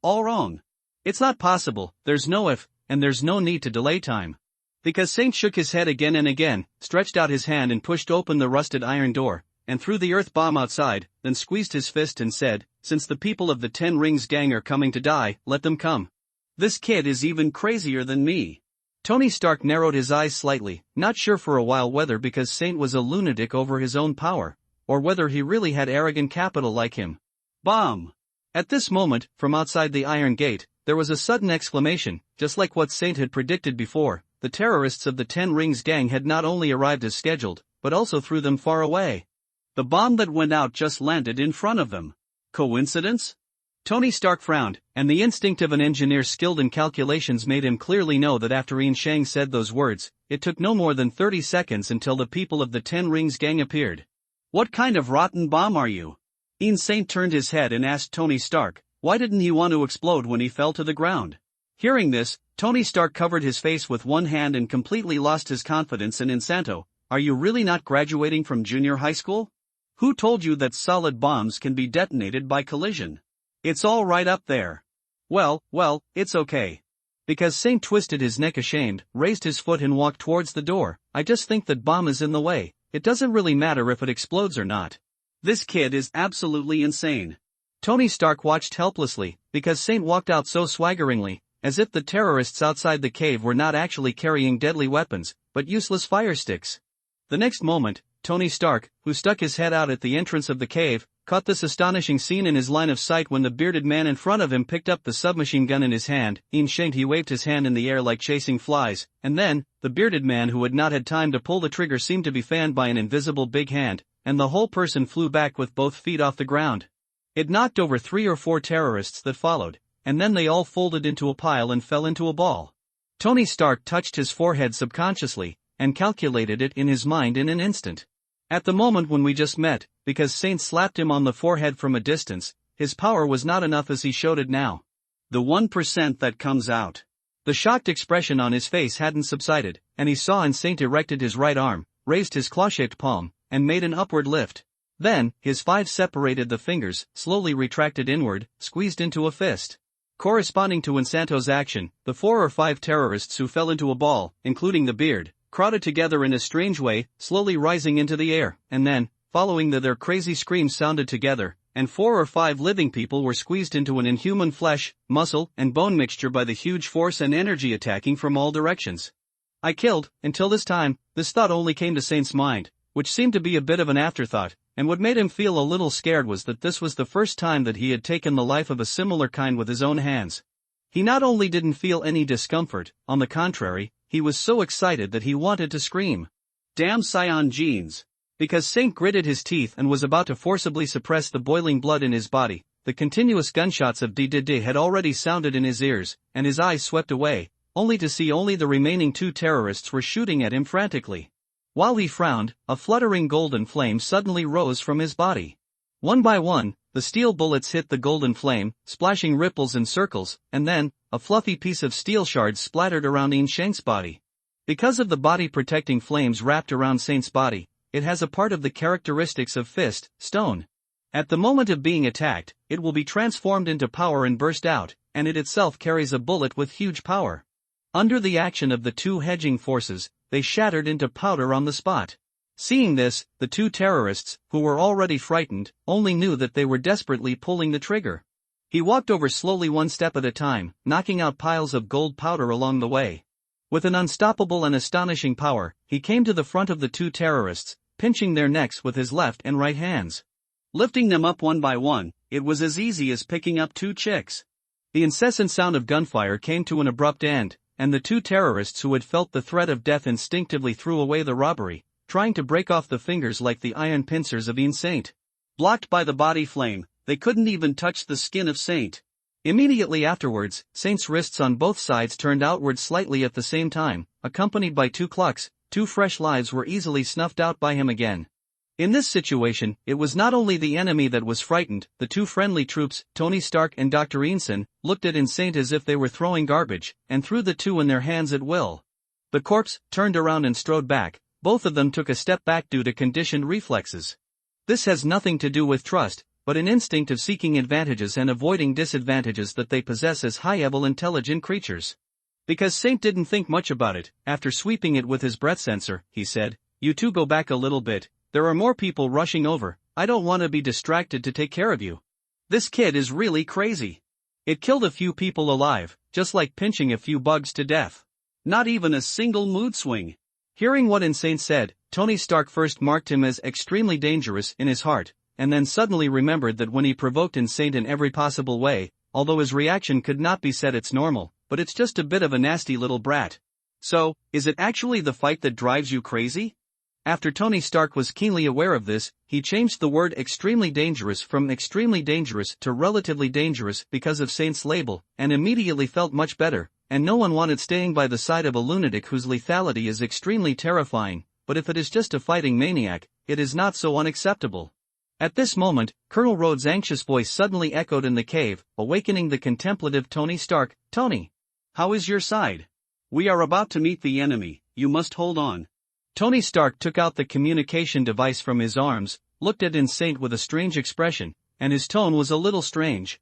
all wrong. It's not possible, there's no if, and there's no need to delay time. Because Saint shook his head again and again, stretched out his hand and pushed open the rusted iron door, and threw the earth bomb outside, then squeezed his fist and said, "Since the people of the Ten Rings gang are coming to die, let them come. This kid is even crazier than me." Tony Stark narrowed his eyes slightly, not sure for a while whether because Saint was a lunatic over his own power, or whether he really had arrogant capital like him. Bomb! At this moment, from outside the iron gate, there was a sudden exclamation, just like what Saint had predicted before. The terrorists of the Ten Rings gang had not only arrived as scheduled, but also threw them far away. The bomb that went out just landed in front of them. Coincidence? Tony Stark frowned, and the instinct of an engineer skilled in calculations made him clearly know that after Yin Shang said those words, it took no more than 30 seconds until the people of the Ten Rings gang appeared. "What kind of rotten bomb are you?" Yin Saint turned his head and asked Tony Stark, why didn't he want to explode when he fell to the ground? Hearing this, Tony Stark covered his face with one hand and completely lost his confidence in Insanto. "Are you really not graduating from junior high school? Who told you that solid bombs can be detonated by collision? It's all right up there." Well, it's okay. Because Saint twisted his neck ashamed, raised his foot and walked towards the door. "I just think that bomb is in the way. It doesn't really matter if it explodes or not. This kid is absolutely insane." Tony Stark watched helplessly, because Saint walked out so swaggeringly, as if the terrorists outside the cave were not actually carrying deadly weapons, but useless fire sticks. The next moment, Tony Stark, who stuck his head out at the entrance of the cave, caught this astonishing scene in his line of sight when the bearded man in front of him picked up the submachine gun in his hand. Instinct, he waved his hand in the air like chasing flies, and then, the bearded man who had not had time to pull the trigger seemed to be fanned by an invisible big hand, and the whole person flew back with both feet off the ground. It knocked over 3 or 4 terrorists that followed, and then they all folded into a pile and fell into a ball. Tony Stark touched his forehead subconsciously, and calculated it in his mind in an instant. At the moment when we just met, because Saint slapped him on the forehead from a distance, his power was not enough as he showed it now. The 1% that comes out. The shocked expression on his face hadn't subsided, and he saw and Saint erected his right arm, raised his claw-shaped palm, and made an upward lift. Then, his 5 separated the fingers, slowly retracted inward, squeezed into a fist. Corresponding to Insanto's action, the 4 or 5 terrorists who fell into a ball, including the beard, crowded together in a strange way, slowly rising into the air, and then, following their crazy screams sounded together, and 4 or 5 living people were squeezed into an inhuman flesh, muscle, and bone mixture by the huge force and energy attacking from all directions. I killed, until this time, this thought only came to Saint's mind, which seemed to be a bit of an afterthought, and what made him feel a little scared was that this was the first time that he had taken the life of a similar kind with his own hands. He not only didn't feel any discomfort, on the contrary, he was so excited that he wanted to scream. Damn Scion genes! Because Saint gritted his teeth and was about to forcibly suppress the boiling blood in his body, the continuous gunshots of D had already sounded in his ears, and his eyes swept away, only to see only the remaining 2 terrorists were shooting at him frantically. While he frowned, a fluttering golden flame suddenly rose from his body. One by one, the steel bullets hit the golden flame, splashing ripples and circles, and then, a fluffy piece of steel shards splattered around Inshank's body. Because of the body-protecting flames wrapped around Saint's body, it has a part of the characteristics of fist, stone. At the moment of being attacked, it will be transformed into power and burst out, and it itself carries a bullet with huge power. Under the action of the 2 hedging forces, they shattered into powder on the spot. Seeing this, the 2 terrorists, who were already frightened, only knew that they were desperately pulling the trigger. He walked over slowly 1 step at a time, knocking out piles of gold powder along the way. With an unstoppable and astonishing power, he came to the front of the 2 terrorists, pinching their necks with his left and right hands. Lifting them up one by one, it was as easy as picking up 2 chicks. The incessant sound of gunfire came to an abrupt end, and the 2 terrorists who had felt the threat of death instinctively threw away the robbery, trying to break off the fingers like the iron pincers of Saint. Blocked by the body flame, they couldn't even touch the skin of Saint. Immediately afterwards, Saint's wrists on both sides turned outward slightly at the same time, accompanied by 2 clucks. 2 fresh lives were easily snuffed out by him again. In this situation, it was not only the enemy that was frightened, the 2 friendly troops, Tony Stark and Dr. Ensign, looked at Saint as if they were throwing garbage, and threw the 2 in their hands at will. The corpse turned around and strode back. Both of them took a step back due to conditioned reflexes. This has nothing to do with trust, but an instinct of seeking advantages and avoiding disadvantages that they possess as high-level intelligent creatures. Because Saint didn't think much about it, after sweeping it with his breath sensor, he said, "You 2 go back a little bit, there are more people rushing over, I don't want to be distracted to take care of you. This kid is really crazy. It killed a few people alive, just like pinching a few bugs to death. Not even a single mood swing." Hearing what Saint said, Tony Stark first marked him as extremely dangerous in his heart, and then suddenly remembered that when he provoked Saint in every possible way, although his reaction could not be said it's normal, but it's just a bit of a nasty little brat. So, is it actually the fight that drives you crazy? After Tony Stark was keenly aware of this, he changed the word extremely dangerous from extremely dangerous to relatively dangerous because of Saint's label, and immediately felt much better, and no one wanted staying by the side of a lunatic whose lethality is extremely terrifying, but if it is just a fighting maniac, it is not so unacceptable. At this moment, Colonel Rhodes' anxious voice suddenly echoed in the cave, awakening the contemplative Tony Stark. "Tony, how is your side? We are about to meet the enemy, you must hold on." Tony Stark took out the communication device from his arms, looked at Saint with a strange expression, and his tone was a little strange.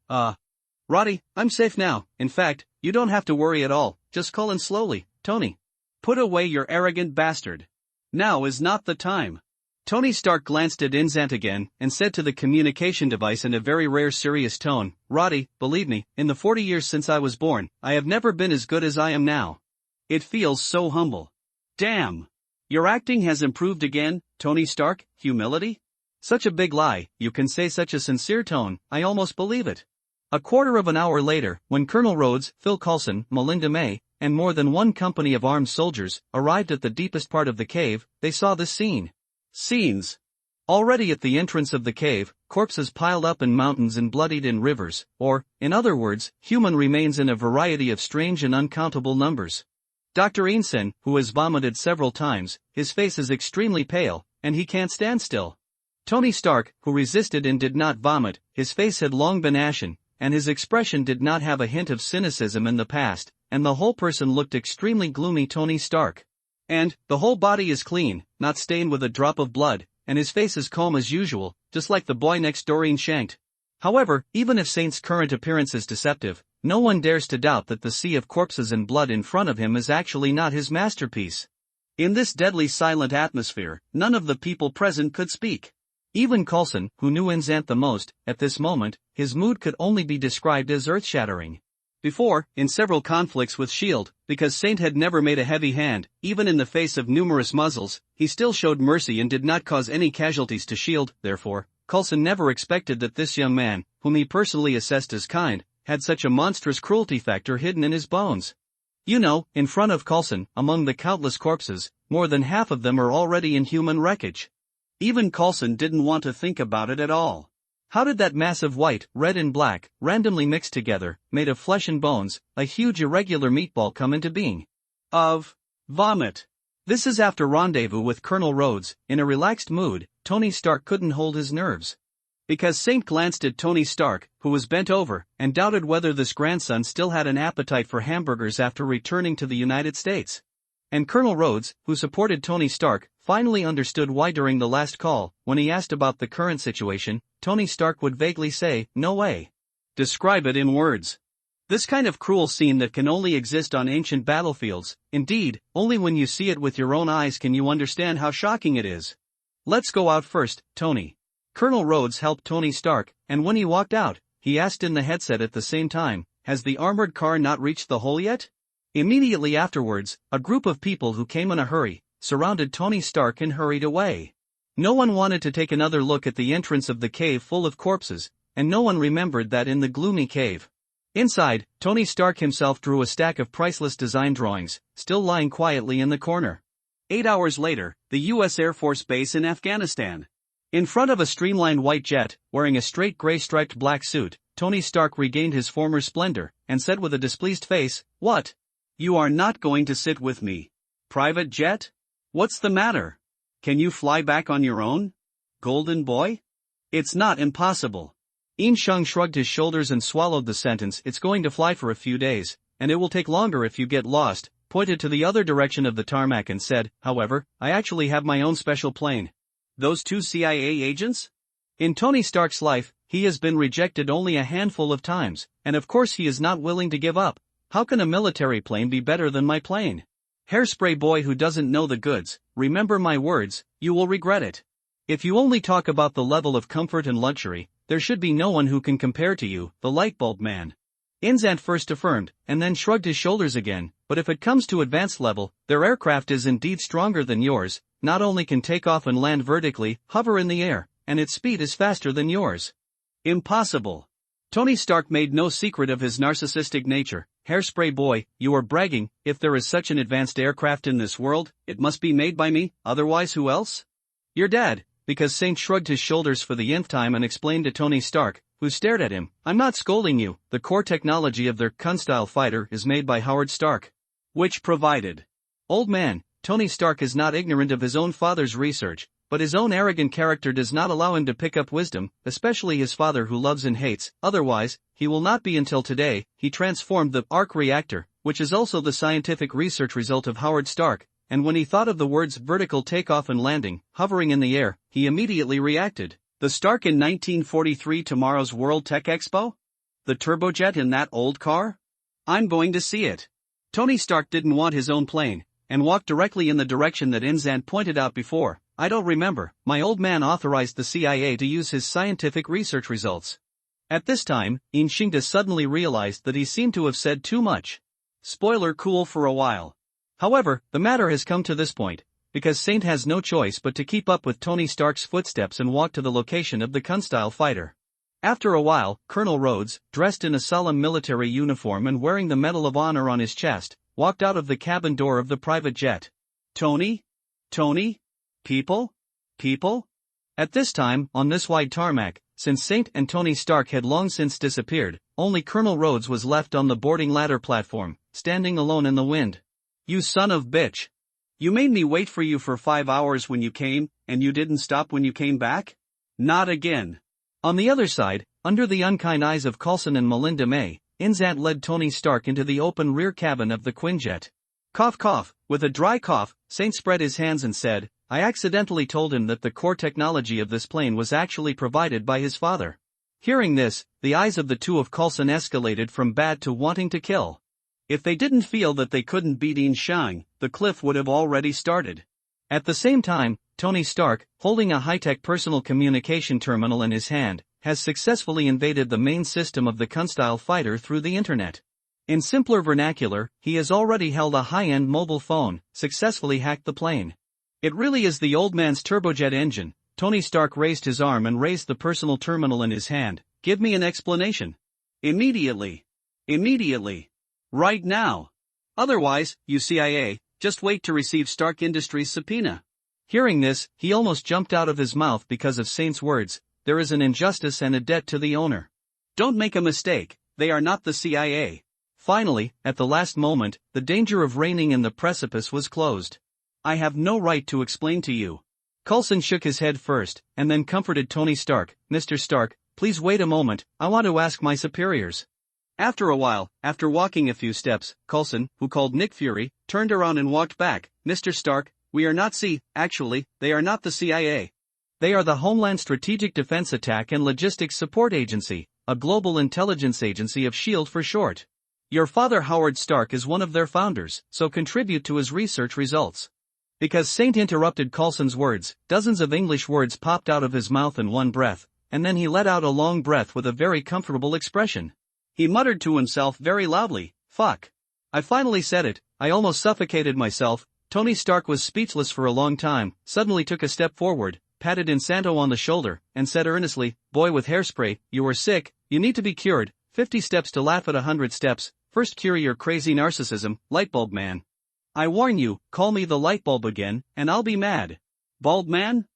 Roddy, I'm safe now, in fact, you don't have to worry at all, just call in slowly, Tony. Put away your arrogant bastard. Now is not the time." Tony Stark glanced at Insant again, and said to the communication device in a very rare serious tone, "Roddy, believe me, in the 40 years since I was born, I have never been as good as I am now. It feels so humble. Damn! Your acting has improved again, Tony Stark, humility? Such a big lie, you can say such a sincere tone, I almost believe it. A quarter of an hour later, when Colonel Rhodes, Phil Coulson, Melinda May, and more than one company of armed soldiers arrived at the deepest part of the cave, they saw this scene. Scenes. Already at the entrance of the cave, corpses piled up in mountains and bloodied in rivers, or, in other words, human remains in a variety of strange and uncountable numbers. Dr. Einstein, who has vomited several times, his face is extremely pale, and he can't stand still. Tony Stark, who resisted and did not vomit, his face had long been ashen, and his expression did not have a hint of cynicism in the past, and the whole person looked extremely gloomy. Tony Stark. And, the whole body is clean, not stained with a drop of blood, and his face is calm as usual, just like the boy next door ain't shanked. However, even if Saint's current appearance is deceptive, no one dares to doubt that the sea of corpses and blood in front of him is actually not his masterpiece. In this deadly silent atmosphere, none of the people present could speak. Even Coulson, who knew Inzant the most, at this moment, his mood could only be described as earth-shattering. Before, in several conflicts with S.H.I.E.L.D., because Saint had never made a heavy hand, even in the face of numerous muzzles, he still showed mercy and did not cause any casualties to S.H.I.E.L.D., therefore, Coulson never expected that this young man, whom he personally assessed as kind, had such a monstrous cruelty factor hidden in his bones. You know, in front of Coulson, among the countless corpses, more than half of them are already in human wreckage. Even Coulson didn't want to think about it at all. How did that mass of white, red and black, randomly mixed together, made of flesh and bones, a huge irregular meatball come into being? Of vomit. This is after rendezvous with Colonel Rhodes. In a relaxed mood, Tony Stark couldn't hold his nerves. Because Saint glanced at Tony Stark, who was bent over, and doubted whether this grandson still had an appetite for hamburgers after returning to the United States. And Colonel Rhodes, who supported Tony Stark, finally understood why during the last call, when he asked about the current situation, Tony Stark would vaguely say, "No way." Describe it in words. This kind of cruel scene that can only exist on ancient battlefields, indeed, only when you see it with your own eyes can you understand how shocking it is. Let's go out first, Tony. Colonel Rhodes helped Tony Stark, and when he walked out, he asked in the headset at the same time, "Has the armored car not reached the hole yet?" Immediately afterwards, a group of people who came in a hurry, surrounded Tony Stark and hurried away. No one wanted to take another look at the entrance of the cave full of corpses, and no one remembered that in the gloomy cave. Inside, Tony Stark himself drew a stack of priceless design drawings, still lying quietly in the corner. 8 hours later, the U.S. Air Force Base in Afghanistan. In front of a streamlined white jet, wearing a straight gray striped black suit, Tony Stark regained his former splendor, and said with a displeased face, "What? You are not going to sit with me? Private jet? What's the matter? Can you fly back on your own? Golden boy? It's not impossible." Yin Sheng shrugged his shoulders and swallowed the sentence. "It's going to fly for a few days, and it will take longer if you get lost," pointed to the other direction of the tarmac and said, "However, I actually have my own special plane." Those two CIA agents? In Tony Stark's life, he has been rejected only a handful of times, and of course he is not willing to give up. How can a military plane be better than my plane? Hairspray boy who doesn't know the goods, remember my words, you will regret it. If you only talk about the level of comfort and luxury, there should be no one who can compare to you, the lightbulb man. Inzant first affirmed, and then shrugged his shoulders again, but if it comes to advanced level, their aircraft is indeed stronger than yours, not only can take off and land vertically, hover in the air, and its speed is faster than yours. Impossible. Tony Stark made no secret of his narcissistic nature. Hairspray boy, you are bragging. If there is such an advanced aircraft in this world, it must be made by me, otherwise who else? Your dad, because Saint shrugged his shoulders for the nth time and explained to Tony Stark, who stared at him, "I'm not scolding you, the core technology of their Kun-style fighter is made by Howard Stark." Which provided. Old man, Tony Stark is not ignorant of his own father's research, but his own arrogant character does not allow him to pick up wisdom, especially his father who loves and hates, otherwise, he will not be until today. He transformed the arc reactor, which is also the scientific research result of Howard Stark, and when he thought of the words vertical takeoff and landing, hovering in the air, he immediately reacted. The Stark in 1943 tomorrow's World Tech Expo? The turbojet in that old car? I'm going to see it. Tony Stark didn't want his own plane, and walked directly in the direction that Inzant pointed out before. I don't remember, my old man authorized the CIA to use his scientific research results. At this time, In Shingda suddenly realized that he seemed to have said too much. Spoiler cool for a while. However, the matter has come to this point. because Saint has no choice but to keep up with Tony Stark's footsteps and walk to the location of the Kunstyle fighter. After a while, Colonel Rhodes, dressed in a solemn military uniform and wearing the Medal of Honor on his chest, walked out of the cabin door of the private jet. Tony? Tony? People? People? At this time, on this wide tarmac, since Saint and Tony Stark had long since disappeared, only Colonel Rhodes was left on the boarding ladder platform, standing alone in the wind. You son of bitch! You made me wait for you for 5 hours when you came, and you didn't stop when you came back? Not again. On the other side, under the unkind eyes of Coulson and Melinda May, Inzant led Tony Stark into the open rear cabin of the Quinjet. Cough cough, with a dry cough, Saint spread his hands and said, I accidentally told him that the core technology of this plane was actually provided by his father. Hearing this, the eyes of the two of Coulson escalated from bad to wanting to kill. If they didn't feel that they couldn't beat Ian Shang, the cliff would have already started. At the same time, Tony Stark, holding a high-tech personal communication terminal in his hand, has successfully invaded the main system of the Kunstyle fighter through the internet. In simpler vernacular, he has already held a high-end mobile phone, successfully hacked the plane. It really is the old man's turbojet engine. Tony Stark raised his arm and raised the personal terminal in his hand. Give me an explanation. Immediately. Immediately. Right now. Otherwise, you CIA, just wait to receive Stark Industries' subpoena. Hearing this, he almost jumped out of his mouth because of Saint's words. There is an injustice and a debt to the owner. Don't make a mistake, they are not the CIA. Finally, at the last moment, the danger of reining in the precipice was closed. I have no right to explain to you. Coulson shook his head first, and then comforted Tony Stark. Mr. Stark, please wait a moment, I want to ask my superiors. After a while, after walking a few steps, Coulson, who called Nick Fury, turned around and walked back. Mr. Stark, we are not actually, they are not the CIA. They are the Homeland Strategic Defense Attack and Logistics Support Agency, a global intelligence agency of S.H.I.E.L.D. for short. Your father Howard Stark is one of their founders, so contribute to his research results. Because Saint interrupted Coulson's words, dozens of English words popped out of his mouth in one breath, and then he let out a long breath with a very comfortable expression. He muttered to himself very loudly, fuck. I finally said it, I almost suffocated myself. Tony Stark was speechless for a long time, suddenly took a step forward, patted Insanto on the shoulder, and said earnestly, boy with hairspray, you are sick, you need to be cured. 50 steps to laugh at 100 steps, first cure your crazy narcissism, lightbulb man. I warn you, call me the lightbulb again, and I'll be mad. Bulb man?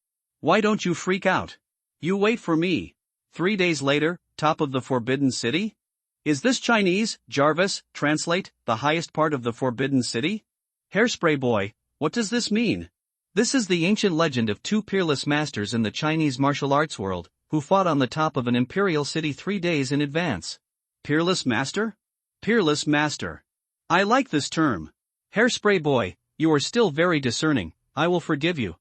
Why don't you freak out? You wait for me. 3 days later, top of the Forbidden City? Is this Chinese, Jarvis, translate, the highest part of the Forbidden City? Hairspray boy, what does this mean? This is the ancient legend of two peerless masters in the Chinese martial arts world, who fought on the top of an imperial city 3 days in advance. Peerless master? Peerless master. I like this term. Hairspray boy, you are still very discerning, I will forgive you.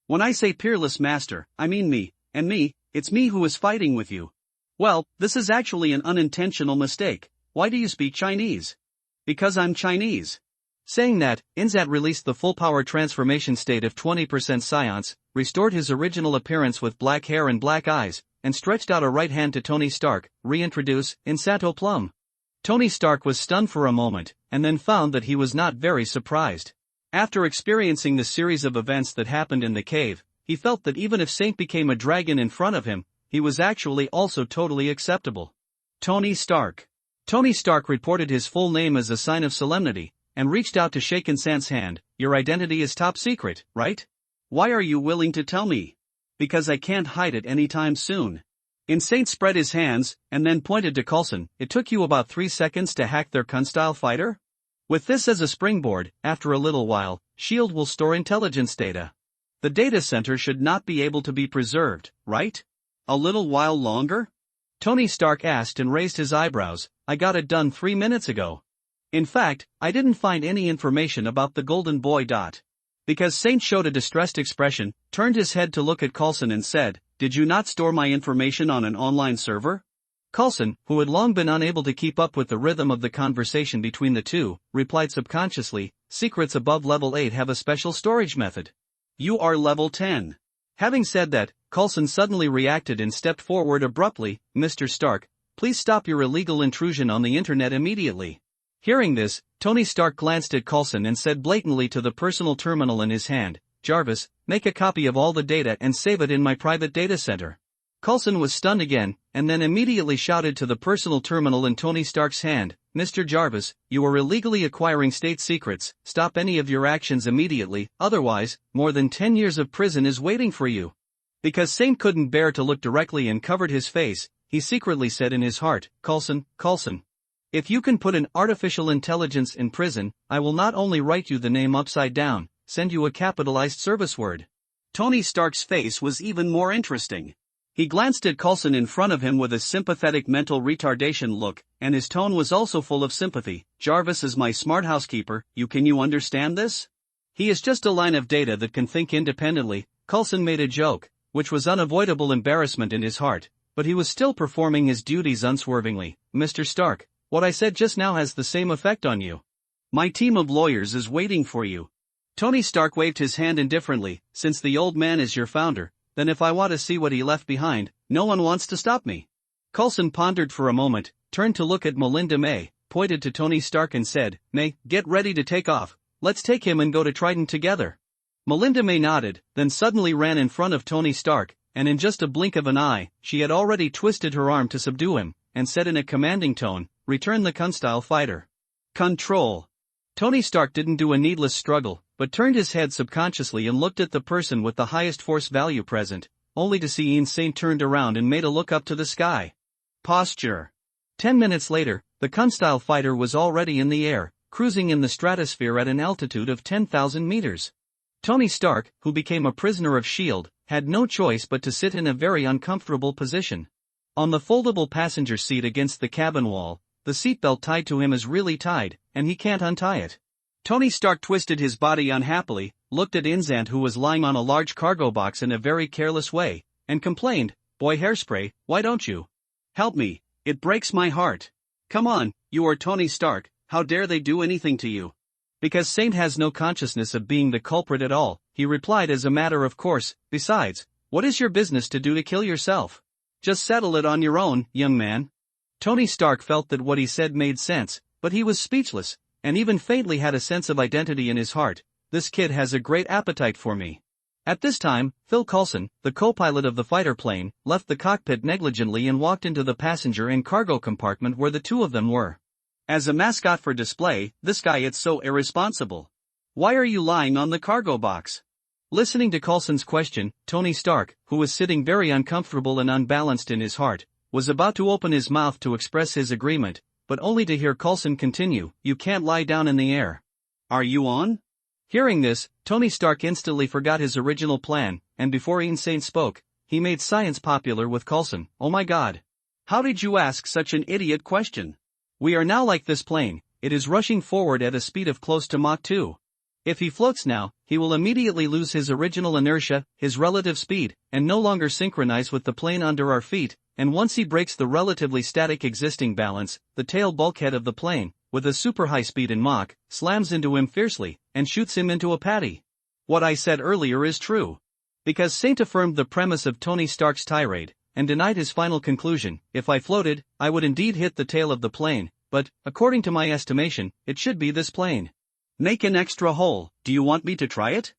When I say peerless master, I mean me, and me, it's me who is fighting with you. Well, this is actually an unintentional mistake. Why do you speak Chinese? Because I'm Chinese. Saying that, Inzat released the full power transformation state of 20% Science, restored his original appearance with black hair and black eyes, and stretched out a right hand to Tony Stark, reintroduce Insanto Plum. Tony Stark was stunned for a moment, and then found that he was not very surprised. After experiencing the series of events that happened in the cave, he felt that even if Saint became a dragon in front of him, he was actually also totally acceptable. Tony Stark. Tony Stark reported his full name as a sign of solemnity, and reached out to shake Insant's hand. Your identity is top secret, right? Why are you willing to tell me? Because I can't hide it anytime soon. Insant spread his hands, and then pointed to Coulson. It took you about 3 seconds to hack their Kunstyle fighter? With this as a springboard, after a little while, S.H.I.E.L.D. will store intelligence data. The data center should not be able to be preserved, right? A little while longer? Tony Stark asked and raised his eyebrows. I got it done 3 minutes ago. In fact, I didn't find any information about the golden boy. Because Saint showed a distressed expression, turned his head to look at Coulson and said, did you not store my information on an online server? Coulson, who had long been unable to keep up with the rhythm of the conversation between the two, replied subconsciously, secrets above level 8 have a special storage method. You are level 10. Having said that, Coulson suddenly reacted and stepped forward abruptly. Mr. Stark, please stop your illegal intrusion on the internet immediately. Hearing this, Tony Stark glanced at Coulson and said blatantly to the personal terminal in his hand, Jarvis, make a copy of all the data and save it in my private data center. Coulson was stunned again, and then immediately shouted to the personal terminal in Tony Stark's hand, Mr. Jarvis, you are illegally acquiring state secrets, stop any of your actions immediately, otherwise, more than 10 years of prison is waiting for you. Because Saint couldn't bear to look directly and covered his face, he secretly said in his heart, Coulson, if you can put an artificial intelligence in prison, I will not only write you the name upside down, send you a capitalized service word. Tony Stark's face was even more interesting. He glanced at Coulson in front of him with a sympathetic mental retardation look, and his tone was also full of sympathy. Jarvis is my smart housekeeper, can you understand this? He is just a line of data that can think independently. Coulson made a joke, which was unavoidable embarrassment in his heart, but he was still performing his duties unswervingly. Mr. Stark, what I said just now has the same effect on you. My team of lawyers is waiting for you. Tony Stark waved his hand indifferently. Since the old man is your founder, then if I want to see what he left behind, no one wants to stop me. Coulson pondered for a moment, turned to look at Melinda May, pointed to Tony Stark and said, May, get ready to take off, let's take him and go to Triton together. Melinda May nodded, then suddenly ran in front of Tony Stark, and in just a blink of an eye, she had already twisted her arm to subdue him, and said in a commanding tone, return the Kunstyle fighter. Control. Tony Stark didn't do a needless struggle, but turned his head subconsciously and looked at the person with the highest force value present, only to see Ian Saint turned around and made a look up to the sky. Posture. 10 minutes later, the Kunstyle fighter was already in the air, cruising in the stratosphere at an altitude of 10,000 meters. Tony Stark, who became a prisoner of S.H.I.E.L.D., had no choice but to sit in a very uncomfortable position. On the foldable passenger seat against the cabin wall, the seatbelt tied to him is really tied, and he can't untie it. Tony Stark twisted his body unhappily, looked at Inzant who was lying on a large cargo box in a very careless way, and complained, Boy Hairspray, why don't you help me? It breaks my heart. Come on, you are Tony Stark, how dare they do anything to you? Because Saint has no consciousness of being the culprit at all, he replied as a matter of course. Besides, what is your business to do to kill yourself? Just settle it on your own, young man. Tony Stark felt that what he said made sense, but he was speechless, and even faintly had a sense of identity in his heart. This kid has a great appetite for me. At this time, Phil Coulson, the co-pilot of the fighter plane, left the cockpit negligently and walked into the passenger and cargo compartment where the two of them were. As a mascot for display, this guy is so irresponsible. Why are you lying on the cargo box? Listening to Coulson's question, Tony Stark, who was sitting very uncomfortable and unbalanced in his heart, was about to open his mouth to express his agreement, but only to hear Coulson continue, you can't lie down in the air. Are you on? Hearing this, Tony Stark instantly forgot his original plan, and before Ian Saint spoke, he made science popular with Coulson. Oh my god. How did you ask such an idiot question? We are now like this plane, it is rushing forward at a speed of close to Mach 2. If he floats now, he will immediately lose his original inertia, his relative speed, and no longer synchronize with the plane under our feet, and once he breaks the relatively static existing balance, the tail bulkhead of the plane, with a super high speed in Mach, slams into him fiercely, and shoots him into a patty. What I said earlier is true. Because Saint affirmed the premise of Tony Stark's tirade, and denied his final conclusion, if I floated, I would indeed hit the tail of the plane, but, according to my estimation, it should be this plane. Make an extra hole, do you want me to try it?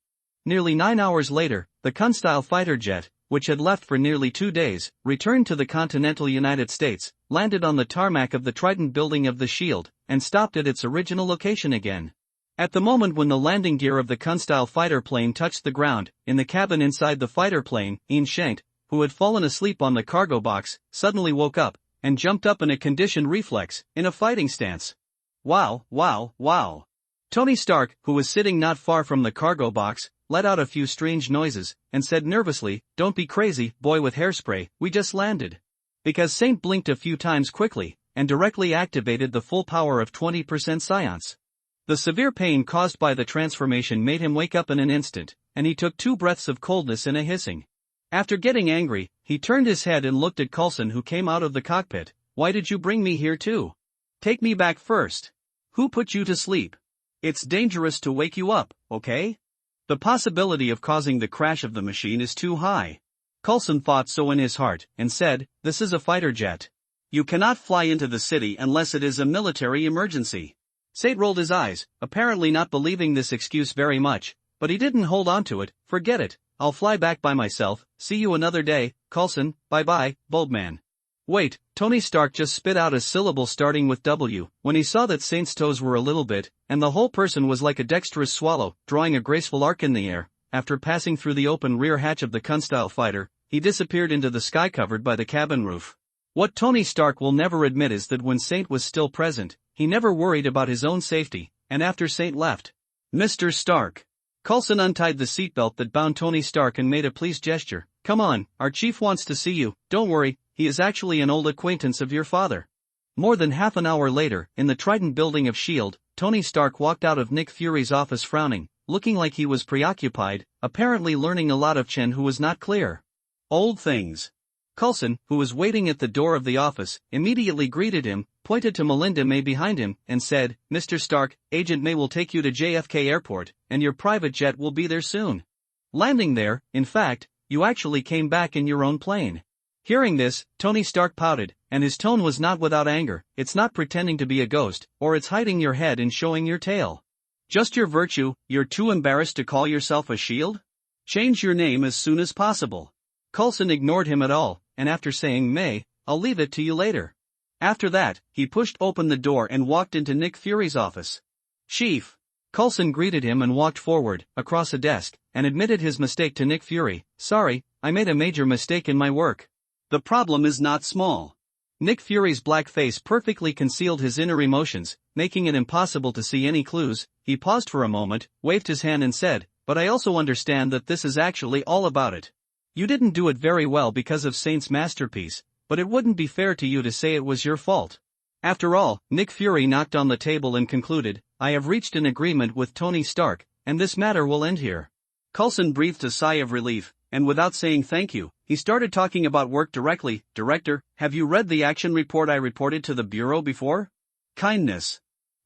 Nearly 9 hours later, the Kunstyle fighter jet, which had left for nearly 2 days, returned to the continental United States, landed on the tarmac of the Triton building of the S.H.I.E.L.D., and stopped at its original location again. At the moment when the landing gear of the Kunstyle fighter plane touched the ground, in the cabin inside the fighter plane, Ian Saint, who had fallen asleep on the cargo box, suddenly woke up, and jumped up in a conditioned reflex, in a fighting stance. Wow, wow, wow. Tony Stark, who was sitting not far from the cargo box, let out a few strange noises, and said nervously, don't be crazy, boy with hairspray, we just landed. Because Saint blinked a few times quickly, and directly activated the full power of 20% science. The severe pain caused by the transformation made him wake up in an instant, and he took 2 breaths of coldness and a hissing. After getting angry, he turned his head and looked at Coulson who came out of the cockpit. Why did you bring me here too? Take me back first. Who put you to sleep? It's dangerous to wake you up, okay? The possibility of causing the crash of the machine is too high. Coulson thought so in his heart, and said, this is a fighter jet. You cannot fly into the city unless it is a military emergency. Saint rolled his eyes, apparently not believing this excuse very much, But he didn't hold on to it. Forget it, I'll fly back by myself, see you another day, Coulson, bye-bye, Bulbman. Wait, Tony Stark just spit out a syllable starting with W, when he saw that Saint's toes were a little bit, and the whole person was like a dexterous swallow, drawing a graceful arc in the air. After passing through the open rear hatch of the Kunstyle fighter, he disappeared into the sky covered by the cabin roof. What Tony Stark will never admit is that when Saint was still present, he never worried about his own safety, and after Saint left, Mr. Stark. Coulson untied the seatbelt that bound Tony Stark and made a pleased gesture. Come on, our chief wants to see you, don't worry, he is actually an old acquaintance of your father. More than half an hour later, in the Trident building of S.H.I.E.L.D., Tony Stark walked out of Nick Fury's office frowning, looking like he was preoccupied, apparently learning a lot of Chen who was not clear. Old things. Coulson, who was waiting at the door of the office, immediately greeted him, pointed to Melinda May behind him, and said, Mr. Stark, Agent May will take you to JFK Airport, and your private jet will be there soon. Landing there, in fact, you actually came back in your own plane. Hearing this, Tony Stark pouted, and his tone was not without anger. It's not pretending to be a ghost, or it's hiding your head and showing your tail. Just your virtue, you're too embarrassed to call yourself a shield? Change your name as soon as possible. Coulson ignored him at all, and after saying May, I'll leave it to you later. After that, he pushed open the door and walked into Nick Fury's office. Chief. Coulson greeted him and walked forward, across a desk, and admitted his mistake to Nick Fury. Sorry, I made a major mistake in my work. The problem is not small. Nick Fury's black face perfectly concealed his inner emotions, making it impossible to see any clues. He paused for a moment, waved his hand and said, but I also understand that this is actually all about it. You didn't do it very well because of Saint's masterpiece, but it wouldn't be fair to you to say it was your fault. After all, Nick Fury knocked on the table and concluded, I have reached an agreement with Tony Stark, and this matter will end here. Coulson breathed a sigh of relief, and without saying thank you, he started talking about work directly. Director, have you read the action report I reported to the Bureau before? Kindness.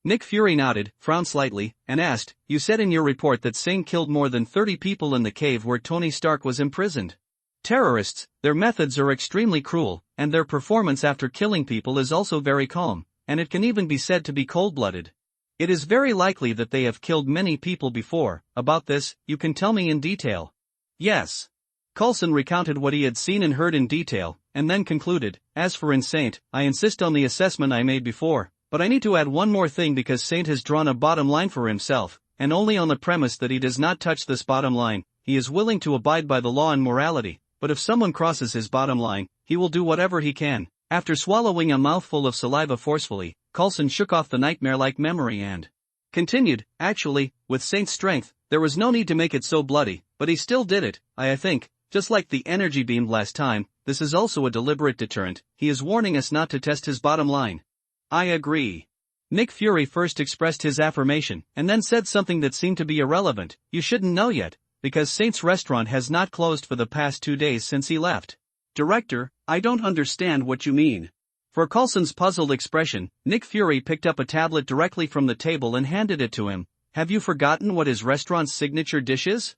Nick Fury nodded, frowned slightly, and asked, you said in your report that Saint killed more than 30 people in the cave where Tony Stark was imprisoned. Terrorists, their methods are extremely cruel, and their performance after killing people is also very calm, and it can even be said to be cold-blooded. It is very likely that they have killed many people before. About this, you can tell me in detail. Yes. Coulson recounted what he had seen and heard in detail, and then concluded, as for Saint, I insist on the assessment I made before, but I need to add one more thing because Saint has drawn a bottom line for himself, and only on the premise that he does not touch this bottom line. He is willing to abide by the law and morality, but if someone crosses his bottom line, he will do whatever he can. After swallowing a mouthful of saliva forcefully, Coulson shook off the nightmare-like memory and continued, actually, with Saint's strength, there was no need to make it so bloody, but he still did it. I think, just like the energy beam last time, this is also a deliberate deterrent. He is warning us not to test his bottom line. I agree. Nick Fury first expressed his affirmation, and then said something that seemed to be irrelevant. You shouldn't know yet, because Saint's restaurant has not closed for the past 2 days since he left. Director, I don't understand what you mean. For Coulson's puzzled expression, Nick Fury picked up a tablet directly from the table and handed it to him. Have you forgotten what his restaurant's signature dish is?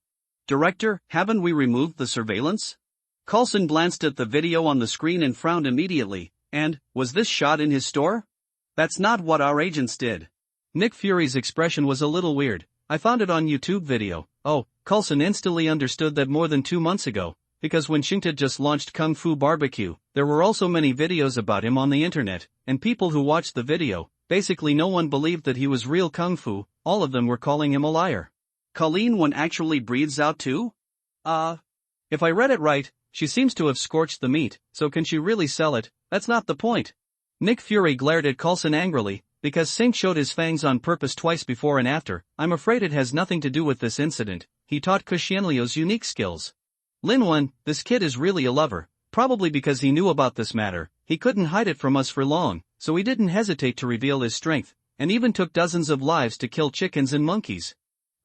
Director, haven't we removed the surveillance? Coulson glanced at the video on the screen and frowned immediately. And, was this shot in his store? That's not what our agents did. Nick Fury's expression was a little weird. I found it on YouTube video. Oh, Coulson instantly understood that more than 2 months ago, because when Shingta just launched Kung Fu Barbecue, there were also many videos about him on the internet, and people who watched the video, basically no one believed that he was real Kung Fu, all of them were calling him a liar. Colleen One actually breathes out too? If I read it right, she seems to have scorched the meat, so can she really sell it? That's not the point. Nick Fury glared at Coulson angrily, because Saint showed his fangs on purpose twice before and after. I'm afraid it has nothing to do with this incident. He taught Xianliu's unique skills. Lin Wen, this kid is really a lover, probably because he knew about this matter. He couldn't hide it from us for long, so he didn't hesitate to reveal his strength, and even took dozens of lives to kill chickens and monkeys.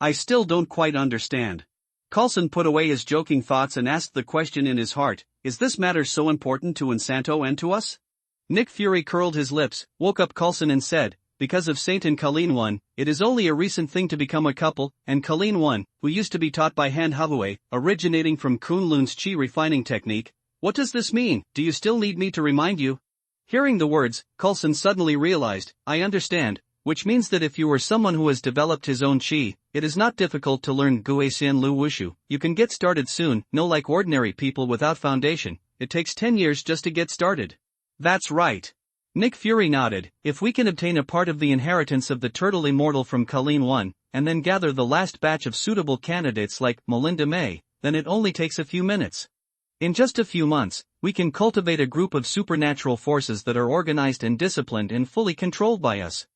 I still don't quite understand. Coulson put away his joking thoughts and asked the question in his heart, is this matter so important to Insanto and to us? Nick Fury curled his lips, woke up Coulson and said, because of Saint and Colleen One, it is only a recent thing to become a couple, and Colleen One, who used to be taught by Han Havue, originating from Kunlun's chi refining technique. What does this mean? Do you still need me to remind you? Hearing the words, Coulson suddenly realized, I understand, which means that if you are someone who has developed his own chi, it is not difficult to learn Guixian Lu Wushu. You can get started soon. No, like ordinary people without foundation, it takes 10 years just to get started. That's right. Nick Fury nodded. If we can obtain a part of the inheritance of the turtle immortal from Colleen 1, and then gather the last batch of suitable candidates like Melinda May, then it only takes a few minutes. In just a few months, we can cultivate a group of supernatural forces that are organized and disciplined and fully controlled by us.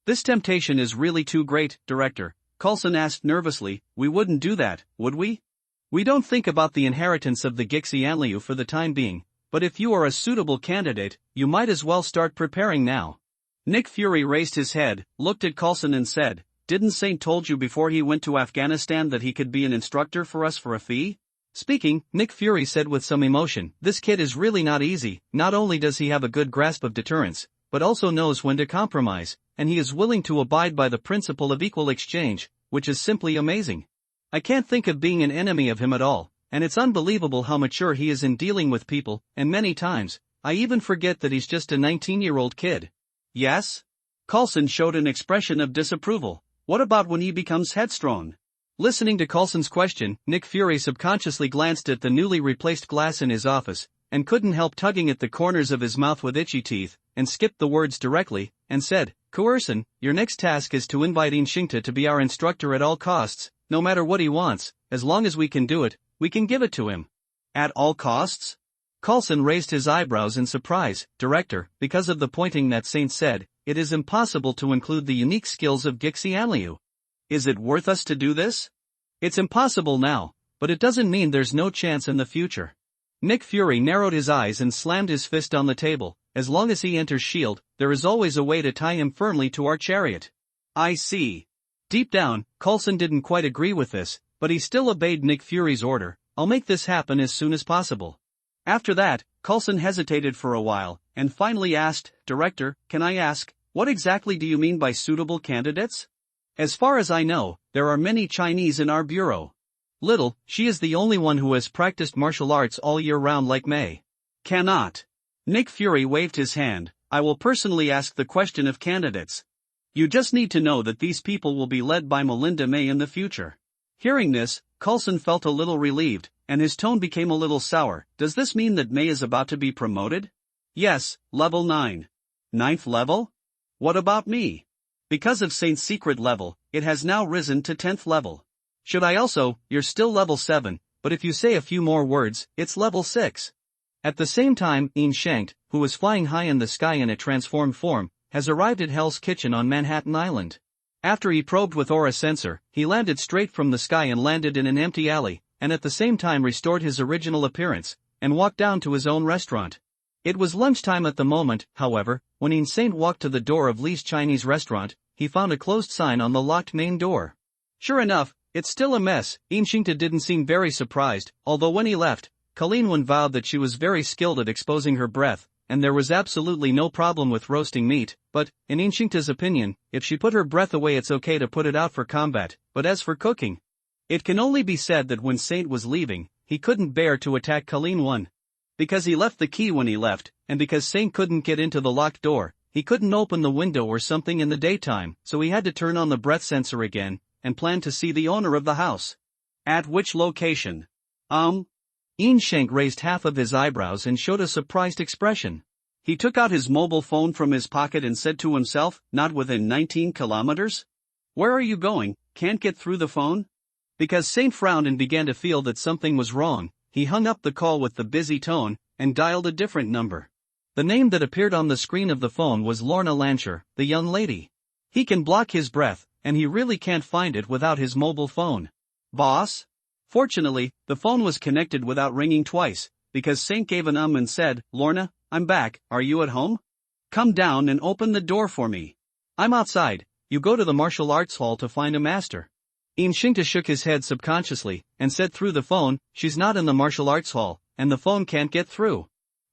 This temptation is really too great, Director, Coulson asked nervously. We wouldn't do that, would we? We don't think about the inheritance of the Gixianliu for the time being, but if you are a suitable candidate, you might as well start preparing now. Nick Fury raised his head, looked at Coulson and said, Didn't Saint told you before he went to Afghanistan that he could be an instructor for us for a fee? Speaking, Nick Fury said with some emotion, This kid is really not easy. Not only does he have a good grasp of deterrence, but also knows when to compromise, and he is willing to abide by the principle of equal exchange, which is simply amazing. I can't think of being an enemy of him at all, and it's unbelievable how mature he is in dealing with people, and many times, I even forget that he's just a 19-year-old kid. Yes? Coulson showed an expression of disapproval. What about when he becomes headstrong? Listening to Coulson's question, Nick Fury subconsciously glanced at the newly replaced glass in his office, and couldn't help tugging at the corners of his mouth with itchy teeth, and skipped the words directly, and said, Coerson, your next task is to invite Inshingta to be our instructor at all costs, no matter what he wants. As long as we can do it, we can give it to him. At all costs? Coulson raised his eyebrows in surprise. Director, because of the pointing that Saint said, it is impossible to include the unique skills of Gixianliu. Is it worth us to do this? It's impossible now, but it doesn't mean there's no chance in the future. Nick Fury narrowed his eyes and slammed his fist on the table. As long as he enters S.H.I.E.L.D., there is always a way to tie him firmly to our chariot. I see. Deep down, Coulson didn't quite agree with this, but he still obeyed Nick Fury's order. I'll make this happen as soon as possible. After that, Coulson hesitated for a while, and finally asked, Director, can I ask, what exactly do you mean by suitable candidates? As far as I know, there are many Chinese in our bureau. Little, she is the only one who has practiced martial arts all year round like May. Cannot. Nick Fury waved his hand. I will personally ask the question of candidates. You just need to know that these people will be led by Melinda May in the future. Hearing this, Coulson felt a little relieved, and his tone became a little sour. Does this mean that May is about to be promoted? Yes, level 9. 9th level? What about me? Because of Saint's secret level, it has now risen to 10th level. Should I also? You're still level 7, but if you say a few more words, it's level 6. At the same time, Ian Shankt, who was flying high in the sky in a transformed form, has arrived at Hell's Kitchen on Manhattan Island. After he probed with aura sensor, he landed straight from the sky and landed in an empty alley, and at the same time restored his original appearance, and walked down to his own restaurant. It was lunchtime at the moment, however, when Ian Saint walked to the door of Lee's Chinese restaurant. He found a closed sign on the locked main door. Sure enough, it's still a mess. Inshingta didn't seem very surprised, although when he left, Colleen vowed that she was very skilled at exposing her breath, and there was absolutely no problem with roasting meat, but, in Inshingta's opinion, if she put her breath away it's okay to put it out for combat, but as for cooking, it can only be said that when Saint was leaving, he couldn't bear to attack Colleen. Because he left the key when he left, and because Saint couldn't get into the locked door, he couldn't open the window or something in the daytime, so he had to turn on the breath sensor again, and plan to see the owner of the house. At which location? Ian Shank raised half of his eyebrows and showed a surprised expression. He took out his mobile phone from his pocket and said to himself, not within 19 kilometers? Where are you going? Can't get through the phone? Because Saint frowned and began to feel that something was wrong, he hung up the call with the busy tone, and dialed a different number. The name that appeared on the screen of the phone was Lorna Lancher, the young lady. He can block his breath, and he really can't find it without his mobile phone. Boss? Fortunately, the phone was connected without ringing twice, because Saint gave an and said, Lorna, I'm back, are you at home? Come down and open the door for me. I'm outside. You go to the martial arts hall to find a master. Inshingta shook his head subconsciously, and said through the phone, she's not in the martial arts hall, and the phone can't get through.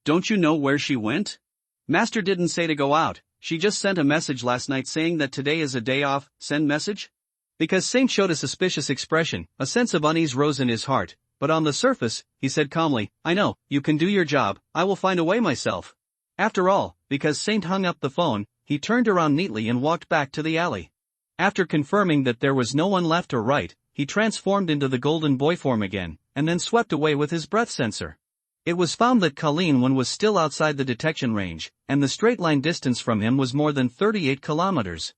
Don't you know where she went? Master didn't say to go out, she just sent a message last night saying that today is a day off. Send message? Because Saint showed a suspicious expression, a sense of unease rose in his heart, but on the surface, he said calmly, I know, you can do your job, I will find a way myself. After all, because Saint hung up the phone, he turned around neatly and walked back to the alley. After confirming that there was no one left or right, he transformed into the golden boy form again, and then swept away with his breath sensor. It was found that Colleen Wen was still outside the detection range, and the straight-line distance from him was more than 38 kilometers.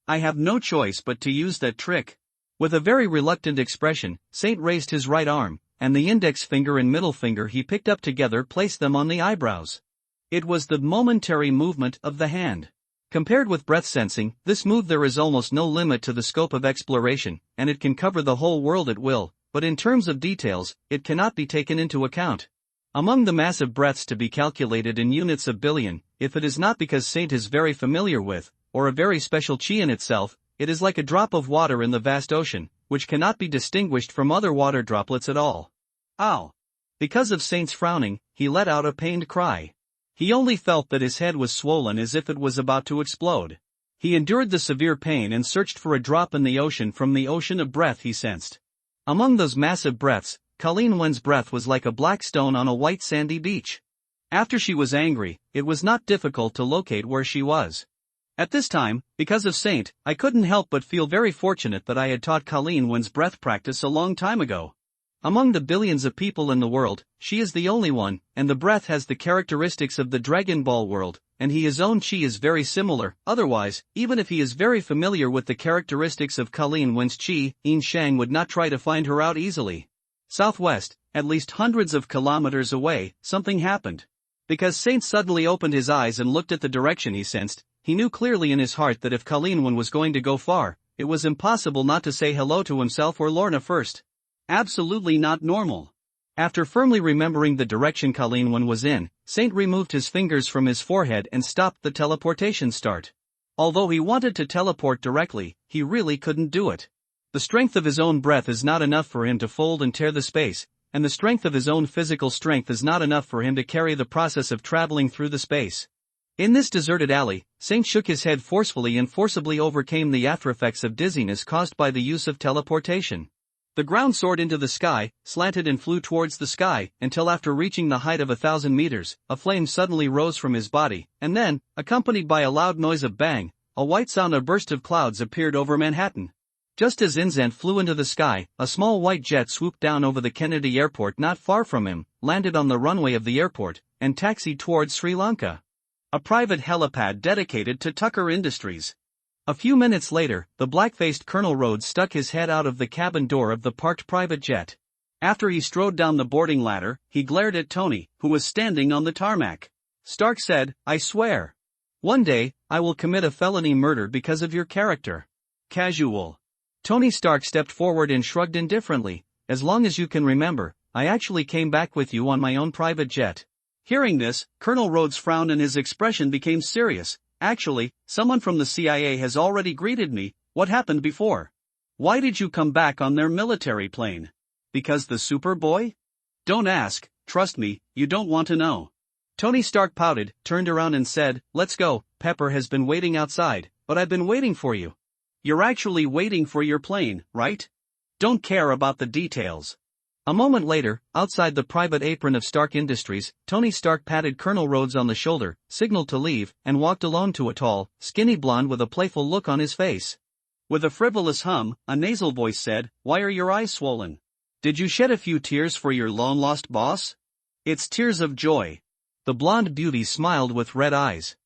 I have no choice but to use that trick. With a very reluctant expression, Saint raised his right arm, and the index finger and middle finger he picked up together placed them on the eyebrows. It was the momentary movement of the hand. Compared with breath sensing, this move there is almost no limit to the scope of exploration, and it can cover the whole world at will, but in terms of details, it cannot be taken into account. Among the massive breaths to be calculated in units of billion, if it is not because Saint is very familiar with, or a very special chi in itself, it is like a drop of water in the vast ocean, which cannot be distinguished from other water droplets at all. Ow! Because of Saint's frowning, he let out a pained cry. He only felt that his head was swollen as if it was about to explode. He endured the severe pain and searched for a drop in the ocean from the ocean of breath he sensed. Among those massive breaths, Colleen Wen's breath was like a black stone on a white sandy beach. After she was angry, it was not difficult to locate where she was. At this time, because of Saint, I couldn't help but feel very fortunate that I had taught Colleen Wen's breath practice a long time ago. Among the billions of people in the world, she is the only one, and the breath has the characteristics of the Dragon Ball world, and his own chi is very similar. Otherwise, even if he is very familiar with the characteristics of Colleen Wen's chi, Yin Shang would not try to find her out easily. Southwest, at least hundreds of kilometers away, something happened. Because Saint suddenly opened his eyes and looked at the direction he sensed, he knew clearly in his heart that if Colleen Wen was going to go far, it was impossible not to say hello to himself or Lorna first. Absolutely not normal. After firmly remembering the direction Colleen Wen was in, Saint removed his fingers from his forehead and stopped the teleportation start. Although he wanted to teleport directly, he really couldn't do it. The strength of his own breath is not enough for him to fold and tear the space, and the strength of his own physical strength is not enough for him to carry the process of traveling through the space. In this deserted alley, Saint shook his head forcefully and forcibly overcame the aftereffects of dizziness caused by the use of teleportation. The ground soared into the sky, slanted and flew towards the sky, until after reaching the height of 1,000 meters, a flame suddenly rose from his body, and then, accompanied by a loud noise of bang, a white sound a burst of clouds appeared over Manhattan. Just as Inzant flew into the sky, a small white jet swooped down over the Kennedy Airport not far from him, landed on the runway of the airport, and taxied towards Sri Lanka. A private helipad dedicated to Tucker Industries. A few minutes later, the black-faced Colonel Rhodes stuck his head out of the cabin door of the parked private jet. After he strode down the boarding ladder, he glared at Tony, who was standing on the tarmac. Stark said, "I swear. One day, I will commit a felony murder because of your character." Casual. Tony Stark stepped forward and shrugged indifferently. "As long as you can remember, I actually came back with you on my own private jet." Hearing this, Colonel Rhodes frowned and his expression became serious. "Actually, someone from the CIA has already greeted me. What happened before? Why did you come back on their military plane? Because the Superboy? Don't ask, trust me, you don't want to know." Tony Stark pouted, turned around and said, "Let's go, Pepper has been waiting outside, but I've been waiting for you." "You're actually waiting for your plane, right? Don't care about the details." A moment later, outside the private apron of Stark Industries, Tony Stark patted Colonel Rhodes on the shoulder, signaled to leave, and walked alone to a tall, skinny blonde with a playful look on his face. With a frivolous hum, a nasal voice said, "Why are your eyes swollen? Did you shed a few tears for your long-lost boss?" "It's tears of joy." The blonde beauty smiled with red eyes.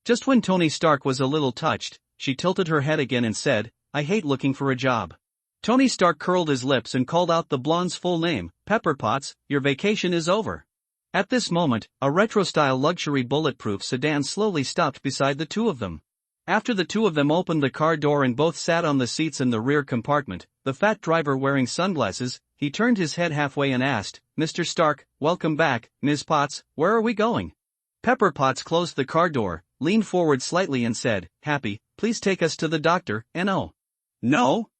Just when Tony Stark was a little touched, she tilted her head again and said, "I hate looking for a job." Tony Stark curled his lips and called out the blonde's full name, "Pepper Potts, your vacation is over." At this moment, a retro-style luxury bulletproof sedan slowly stopped beside the two of them. After the two of them opened the car door and both sat on the seats in the rear compartment, the fat driver wearing sunglasses, he turned his head halfway and asked, "Mr. Stark, welcome back. Ms. Potts, where are we going?" Pepper Potts closed the car door, leaned forward slightly and said, "Happy, please take us to the doctor, N.O." "No?"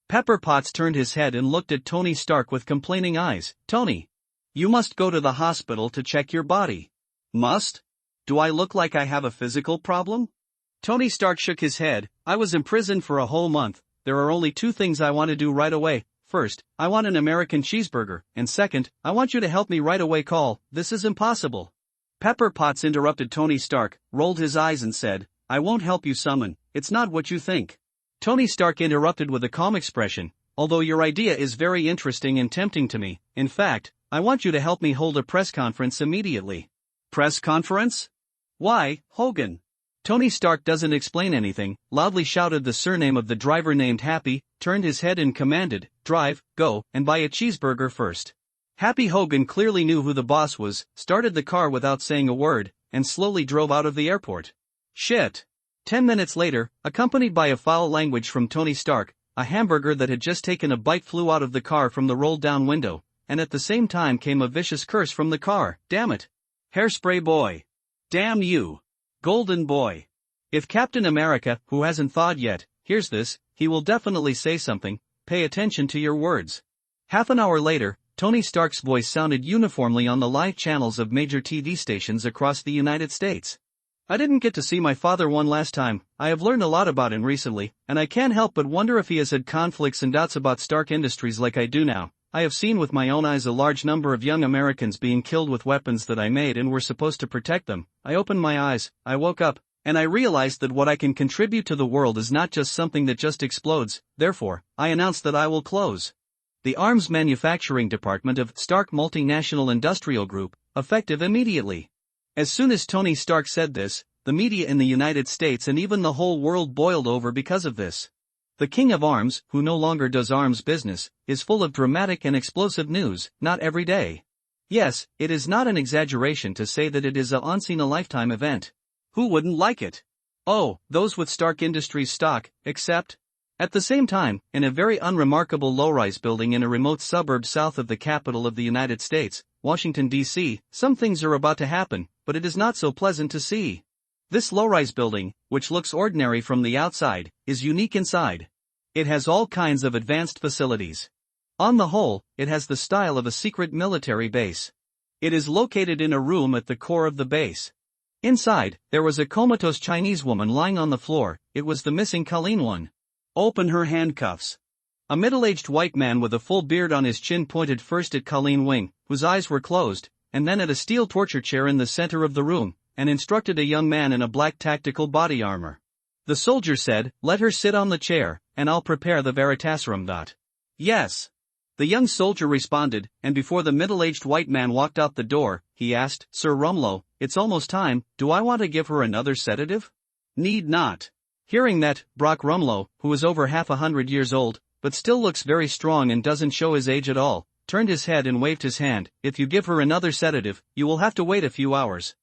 Pepper Potts turned his head and looked at Tony Stark with complaining eyes. "Tony, you must go to the hospital to check your body." "Must? Do I look like I have a physical problem?" Tony Stark shook his head. "I was imprisoned for a whole month. There are only two things I want to do right away. First, I want an American cheeseburger, and second, I want you to help me right away call. This is impossible." Pepper Potts interrupted Tony Stark, rolled his eyes and said, I won't help you summon, it's not what you think. Tony Stark interrupted with a calm expression, although your idea is very interesting and tempting to me. In fact, I want you to help me hold a press conference immediately. Press conference? Why, Hogan? Tony Stark doesn't explain anything, loudly shouted the surname of the driver named Happy, turned his head and commanded, drive, go, and buy a cheeseburger first. Happy Hogan clearly knew who the boss was, started the car without saying a word, and slowly drove out of the airport. Shit. 10 minutes later, accompanied by a foul language from Tony Stark, a hamburger that had just taken a bite flew out of the car from the rolled-down window, and at the same time came a vicious curse from the car. Damn it. Hairspray boy. Damn you. Golden boy. If Captain America, who hasn't thawed yet, hears this, he will definitely say something. Pay attention to your words. Half an hour later, Tony Stark's voice sounded uniformly on the live channels of major TV stations across the United States. I didn't get to see my father one last time. I have learned a lot about him recently, and I can't help but wonder if he has had conflicts and doubts about Stark Industries like I do now. I have seen with my own eyes a large number of young Americans being killed with weapons that I made and were supposed to protect them. I opened my eyes, I woke up, and I realized that what I can contribute to the world is not just something that just explodes. Therefore, I announced that I will close the arms manufacturing department of Stark Multinational Industrial Group, effective immediately. As soon as Tony Stark said this, the media in the United States and even the whole world boiled over because of this. The King of Arms, who no longer does arms business, is full of dramatic and explosive news, not every day. Yes, it is not an exaggeration to say that it is a once-in-a-lifetime event. Who wouldn't like it? Oh, those with Stark Industries stock, except. At the same time, in a very unremarkable low-rise building in a remote suburb south of the capital of the United States, Washington, D.C., some things are about to happen, but it is not so pleasant to see. This low-rise building, which looks ordinary from the outside, is unique inside. It has all kinds of advanced facilities. On the whole, it has the style of a secret military base. It is located in a room at the core of the base. Inside, there was a comatose Chinese woman lying on the floor. It was the missing Colleen one. Open her handcuffs. A middle-aged white man with a full beard on his chin pointed first at Colleen Wing, whose eyes were closed, and then at a steel torture chair in the center of the room, and instructed a young man in a black tactical body armor. The soldier said, "Let her sit on the chair, and I'll prepare the Veritasium." Yes. The young soldier responded, and before the middle-aged white man walked out the door, he asked, "Sir Rumlow, it's almost time, do I want to give her another sedative?" Need not. Hearing that, Brock Rumlow, who is over 100 years old, but still looks very strong and doesn't show his age at all, turned his head and waved his hand. "If you give her another sedative, you will have to wait a few hours.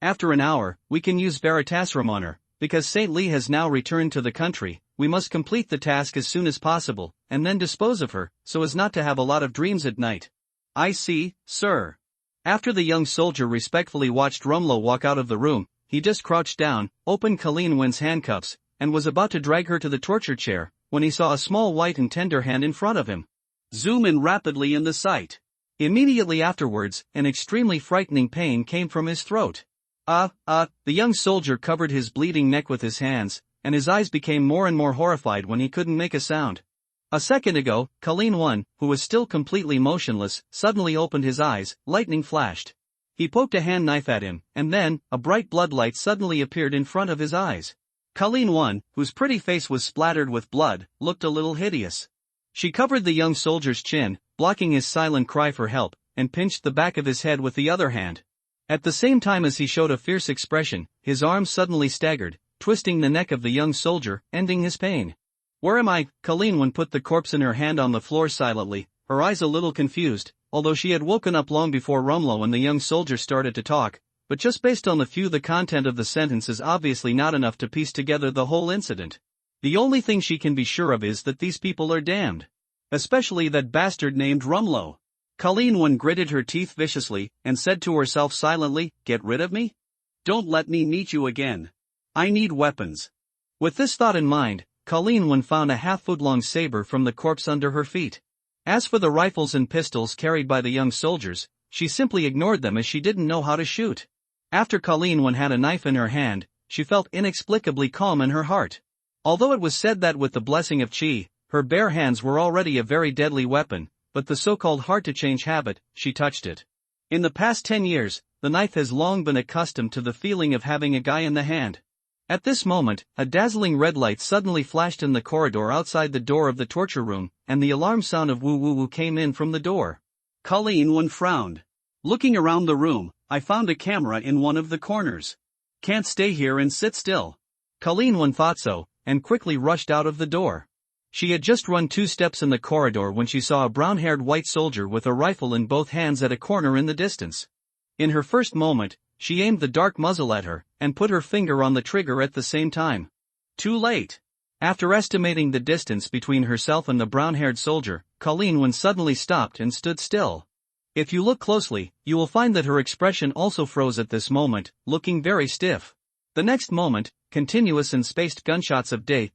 After an hour, we can use Veritasium on her, because St. Lee has now returned to the country. We must complete the task as soon as possible, and then dispose of her, so as not to have a lot of dreams at night." "I see, sir." After the young soldier respectfully watched Rumlow walk out of the room, he just crouched down, opened Colleen Wynn's handcuffs, and was about to drag her to the torture chair, when he saw a small white and tender hand in front of him. Zoom in rapidly in the sight. Immediately afterwards, an extremely frightening pain came from his throat. The young soldier covered his bleeding neck with his hands, and his eyes became more and more horrified when he couldn't make a sound. A second ago, Colleen Wynn, who was still completely motionless, suddenly opened his eyes. Lightning flashed. He poked a hand knife at him, and then, a bright bloodlight suddenly appeared in front of his eyes. Colleen Wynn, whose pretty face was splattered with blood, looked a little hideous. She covered the young soldier's chin, blocking his silent cry for help, and pinched the back of his head with the other hand. At the same time as he showed a fierce expression, his arm suddenly staggered, twisting the neck of the young soldier, ending his pain. "Where am I?" Colleen Wynn put the corpse in her hand on the floor silently, her eyes a little confused, although she had woken up long before Rumlow and the young soldier started to talk, but just based on the content of the sentence is obviously not enough to piece together the whole incident. The only thing she can be sure of is that these people are damned. Especially that bastard named Rumlow. Colleen Wynn gritted her teeth viciously, and said to herself silently, "Get rid of me? Don't let me meet you again. I need weapons." With this thought in mind, Colleen Wynn found a half-foot-long saber from the corpse under her feet. As for the rifles and pistols carried by the young soldiers, she simply ignored them as she didn't know how to shoot. After Colleen Wynn had a knife in her hand, she felt inexplicably calm in her heart. Although it was said that with the blessing of Chi, her bare hands were already a very deadly weapon, but the so-called hard-to-change habit, she touched it. In the past 10 years, the knife has long been accustomed to the feeling of having a guy in the hand. At this moment, a dazzling red light suddenly flashed in the corridor outside the door of the torture room, and the alarm sound of woo woo woo came in from the door. Colleen Wen frowned. Looking around the room, I found a camera in one of the corners. Can't stay here and sit still. Colleen Wen thought so, and quickly rushed out of the door. She had just run 2 steps in the corridor when she saw a brown-haired white soldier with a rifle in both hands at a corner in the distance. In her first moment, she aimed the dark muzzle at her, and put her finger on the trigger at the same time. Too late. After estimating the distance between herself and the brown-haired soldier, Colleen Wen suddenly stopped and stood still. If you look closely, you will find that her expression also froze at this moment, looking very stiff. The next moment, continuous and spaced gunshots of de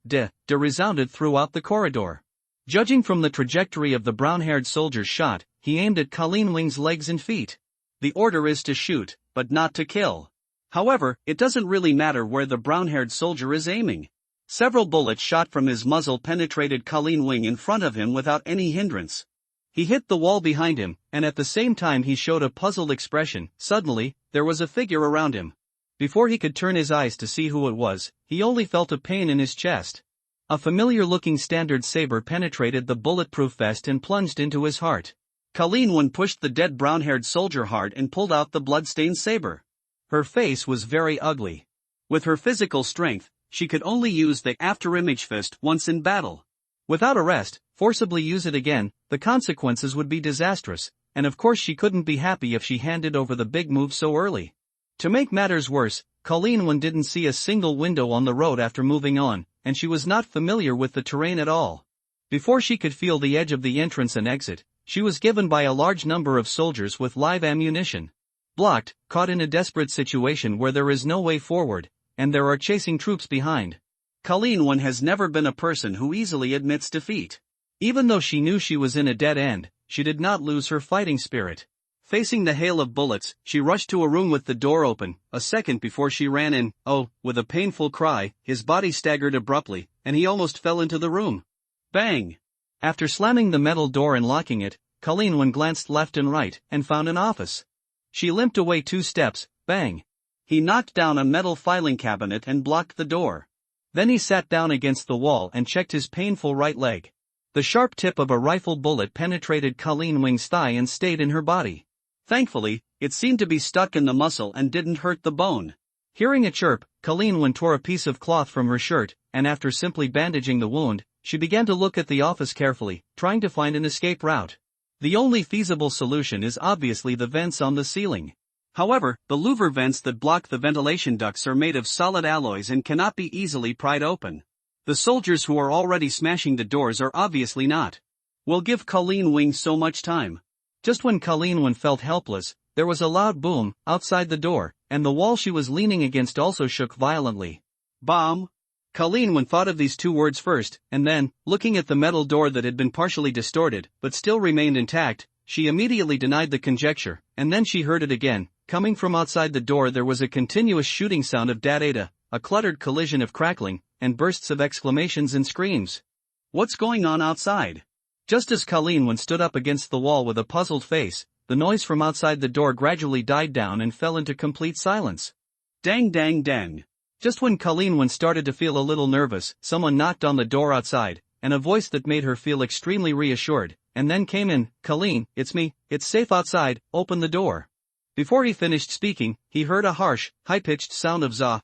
resounded throughout the corridor. Judging from the trajectory of the brown-haired soldier's shot, he aimed at Colleen Wen's legs and feet. The order is to shoot, but not to kill. However, it doesn't really matter where the brown-haired soldier is aiming. Several bullets shot from his muzzle penetrated Colleen Wen in front of him without any hindrance. He hit the wall behind him, and at the same time he showed a puzzled expression. Suddenly, there was a figure around him. Before he could turn his eyes to see who it was, he only felt a pain in his chest. A familiar-looking standard saber penetrated the bulletproof vest and plunged into his heart. Colleen Wen pushed the dead brown-haired soldier hard and pulled out the blood-stained saber. Her face was very ugly. With her physical strength, she could only use the afterimage fist once in battle. Without a rest, forcibly use it again, the consequences would be disastrous, and of course she couldn't be happy if she handed over the big move so early. To make matters worse, Colleen Wen didn't see a single window on the road after moving on, and she was not familiar with the terrain at all. Before she could feel the edge of the entrance and exit, she was given by a large number of soldiers with live ammunition. Blocked, caught in a desperate situation where there is no way forward, and there are chasing troops behind. Colleen Wen has never been a person who easily admits defeat. Even though she knew she was in a dead end, she did not lose her fighting spirit. Facing the hail of bullets, she rushed to a room with the door open. A second before she ran in, with a painful cry, his body staggered abruptly, and he almost fell into the room. Bang! After slamming the metal door and locking it, Colleen Wen glanced left and right, and found an office. She limped away 2 steps, bang! He knocked down a metal filing cabinet and blocked the door. Then he sat down against the wall and checked his painful right leg. The sharp tip of a rifle bullet penetrated Colleen Wen's thigh and stayed in her body. Thankfully, it seemed to be stuck in the muscle and didn't hurt the bone. Hearing a chirp, Colleen Wen tore a piece of cloth from her shirt, and after simply bandaging the wound, she began to look at the office carefully, trying to find an escape route. The only feasible solution is obviously the vents on the ceiling. However, the louver vents that block the ventilation ducts are made of solid alloys and cannot be easily pried open. The soldiers who are already smashing the doors are obviously not. We'll give Colleen Wen so much time. Just when Colleen Wen felt helpless, there was a loud boom outside the door, and the wall she was leaning against also shook violently. Bomb! Colleen Wen thought of these 2 words first, and then, looking at the metal door that had been partially distorted, but still remained intact, she immediately denied the conjecture, and then she heard it again. Coming from outside the door there was a continuous shooting sound of data, a cluttered collision of crackling, and bursts of exclamations and screams. What's going on outside? Just as Colleen Wen stood up against the wall with a puzzled face, the noise from outside the door gradually died down and fell into complete silence. Dang dang dang. Just when Colleen Wen started to feel a little nervous, someone knocked on the door outside, and a voice that made her feel extremely reassured, and then came in. Colleen, it's me, it's safe outside, open the door. Before he finished speaking, he heard a harsh, high-pitched sound of za.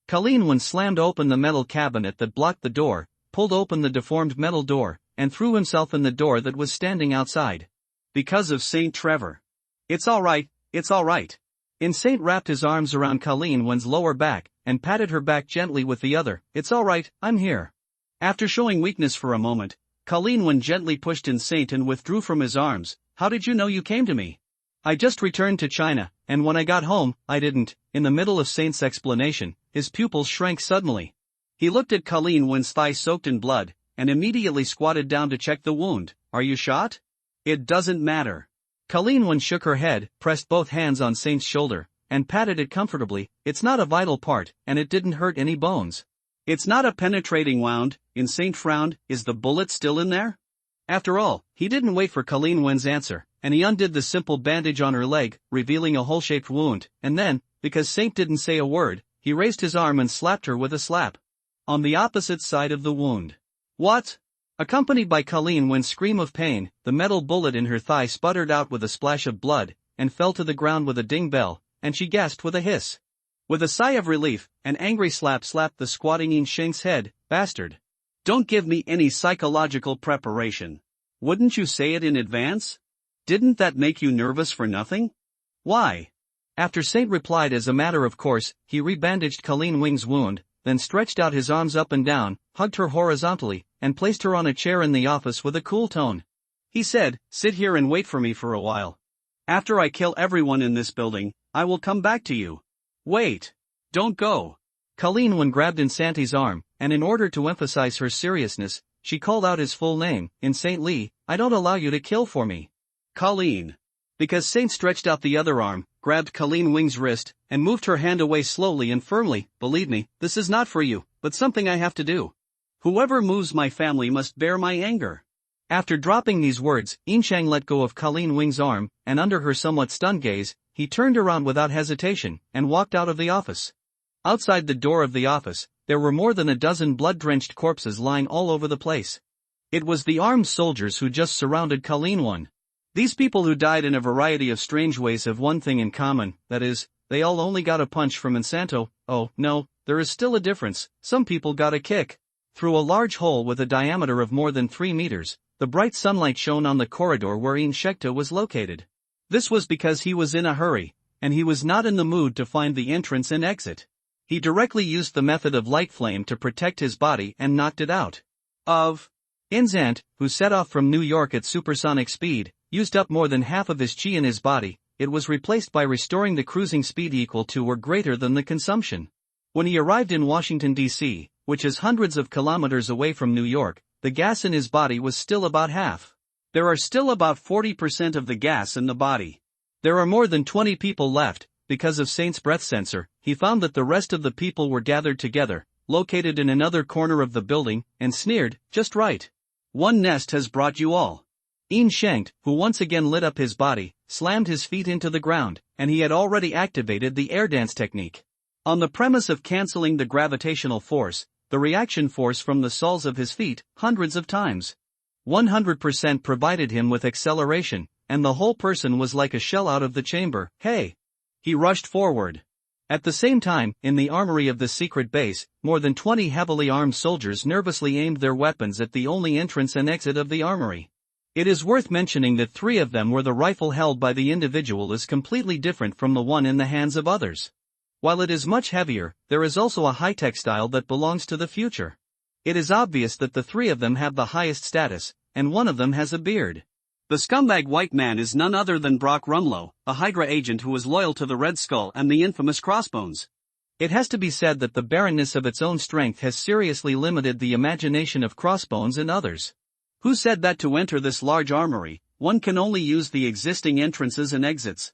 Colleen Wen slammed open the metal cabinet that blocked the door, pulled open the deformed metal door, and threw himself in the door that was standing outside. Because of St. Trevor. It's all right, it's all right. Saint wrapped his arms around Colleen Wen's lower back, and patted her back gently with the other. It's all right, I'm here. After showing weakness for a moment, Colleen Wen gently pushed Saint and withdrew from his arms. How did you know you came to me? I just returned to China, and when I got home, I didn't. In the middle of Saint's explanation, his pupils shrank suddenly. He looked at Colleen Wen's thigh soaked in blood, and immediately squatted down to check the wound. Are you shot? It doesn't matter. Colleen Wen shook her head, pressed both hands on Saint's shoulder, and patted it comfortably. It's not a vital part, and it didn't hurt any bones. It's not a penetrating wound. Saint frowned. Is the bullet still in there? After all, he didn't wait for Colleen Wen's answer, and he undid the simple bandage on her leg, revealing a hole-shaped wound, and then, because Saint didn't say a word, he raised his arm and slapped her with a slap. On the opposite side of the wound. What? Accompanied by Colleen Wyn's scream of pain, the metal bullet in her thigh sputtered out with a splash of blood, and fell to the ground with a ding bell, and she gasped with a hiss. With a sigh of relief, an angry slap slapped the squatting In Sheng's head. Bastard. Don't give me any psychological preparation. Wouldn't you say it in advance? Didn't that make you nervous for nothing? Why? After Saint replied as a matter of course, he rebandaged Colleen Wing's wound, then stretched out his arms up and down, hugged her horizontally, and placed her on a chair in the office with a cool tone. He said, "Sit here and wait for me for a while. After I kill everyone in this building, I will come back to you." "Wait. Don't go." Colleen Wing grabbed Insanti's arm, and in order to emphasize her seriousness, she called out his full name, "In Saint Lee, I don't allow you to kill for me." "Colleen." Because Saint stretched out the other arm, grabbed Colleen Wing's wrist, and moved her hand away slowly and firmly. "Believe me, this is not for you, but something I have to do. Whoever moves my family must bear my anger." After dropping these words, In Sheng let go of Colleen Wing's arm, and under her somewhat stunned gaze, he turned around without hesitation, and walked out of the office. Outside the door of the office, there were more than a dozen blood-drenched corpses lying all over the place. It was the armed soldiers who just surrounded Colleen Wing. These people who died in a variety of strange ways have one thing in common, that is, they all only got a punch from Insanto. Oh, no, there is still a difference, some people got a kick. Through a large hole with a diameter of more than 3 meters, the bright sunlight shone on the corridor where In Shekta was located. This was because he was in a hurry, and he was not in the mood to find the entrance and exit. He directly used the method of light flame to protect his body and knocked it out. Inzant, who set off from New York at supersonic speed, used up more than half of his chi in his body. It was replaced by restoring the cruising speed equal to or greater than the consumption. When he arrived in Washington, D.C., which is hundreds of kilometers away from New York, the gas in his body was still about half. There are still about 40% of the gas in the body. There are more than 20 people left. Because of Saint's breath sensor, he found that the rest of the people were gathered together, located in another corner of the building, and sneered, "Just right. One nest has brought you all." In Sheng, who once again lit up his body, slammed his feet into the ground, and he had already activated the air dance technique. On the premise of cancelling the gravitational force, the reaction force from the soles of his feet, hundreds of times. 100% provided him with acceleration, and the whole person was like a shell out of the chamber. "Hey!" He rushed forward. At the same time, in the armory of the secret base, more than 20 heavily armed soldiers nervously aimed their weapons at the only entrance and exit of the armory. It is worth mentioning that 3 of them where the rifle held by the individual is completely different from the one in the hands of others. While it is much heavier, there is also a high-tech style that belongs to the future. It is obvious that the 3 of them have the highest status, and one of them has a beard. The scumbag white man is none other than Brock Rumlow, a Hydra agent who was loyal to the Red Skull and the infamous Crossbones. It has to be said that the barrenness of its own strength has seriously limited the imagination of Crossbones and others. Who said that to enter this large armory, one can only use the existing entrances and exits?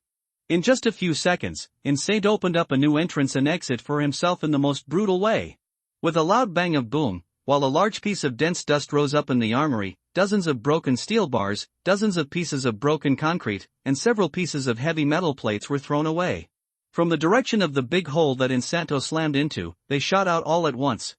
In just a few seconds, Saint opened up a new entrance and exit for himself in the most brutal way. With a loud bang of boom, while a large piece of dense dust rose up in the armory, dozens of broken steel bars, dozens of pieces of broken concrete, and several pieces of heavy metal plates were thrown away. From the direction of the big hole that Insanto slammed into, they shot out all at once.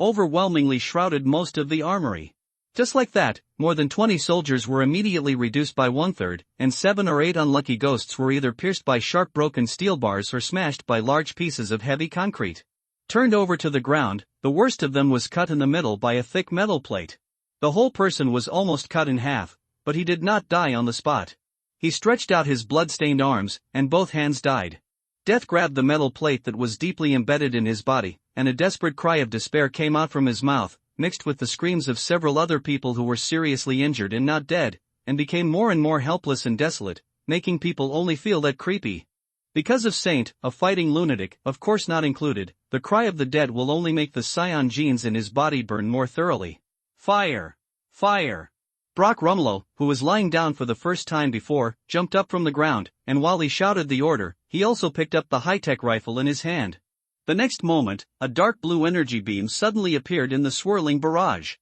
Overwhelmingly shrouded most of the armory. Just like that, more than 20 soldiers were immediately reduced by 1/3, and 7 or 8 unlucky ghosts were either pierced by sharp broken steel bars or smashed by large pieces of heavy concrete. Turned over to the ground, the worst of them was cut in the middle by a thick metal plate. The whole person was almost cut in half, but he did not die on the spot. He stretched out his blood-stained arms, and both hands died. Death grabbed the metal plate that was deeply embedded in his body, and a desperate cry of despair came out from his mouth, mixed with the screams of several other people who were seriously injured and not dead, and became more and more helpless and desolate, making people only feel that creepy. Because of Saint, a fighting lunatic, of course not included, the cry of the dead will only make the Scion genes in his body burn more thoroughly. Fire! Fire! Brock Rumlow, who was lying down for the first time before, jumped up from the ground, and while he shouted the order, he also picked up the high-tech rifle in his hand. The next moment, a dark blue energy beam suddenly appeared in the swirling barrage.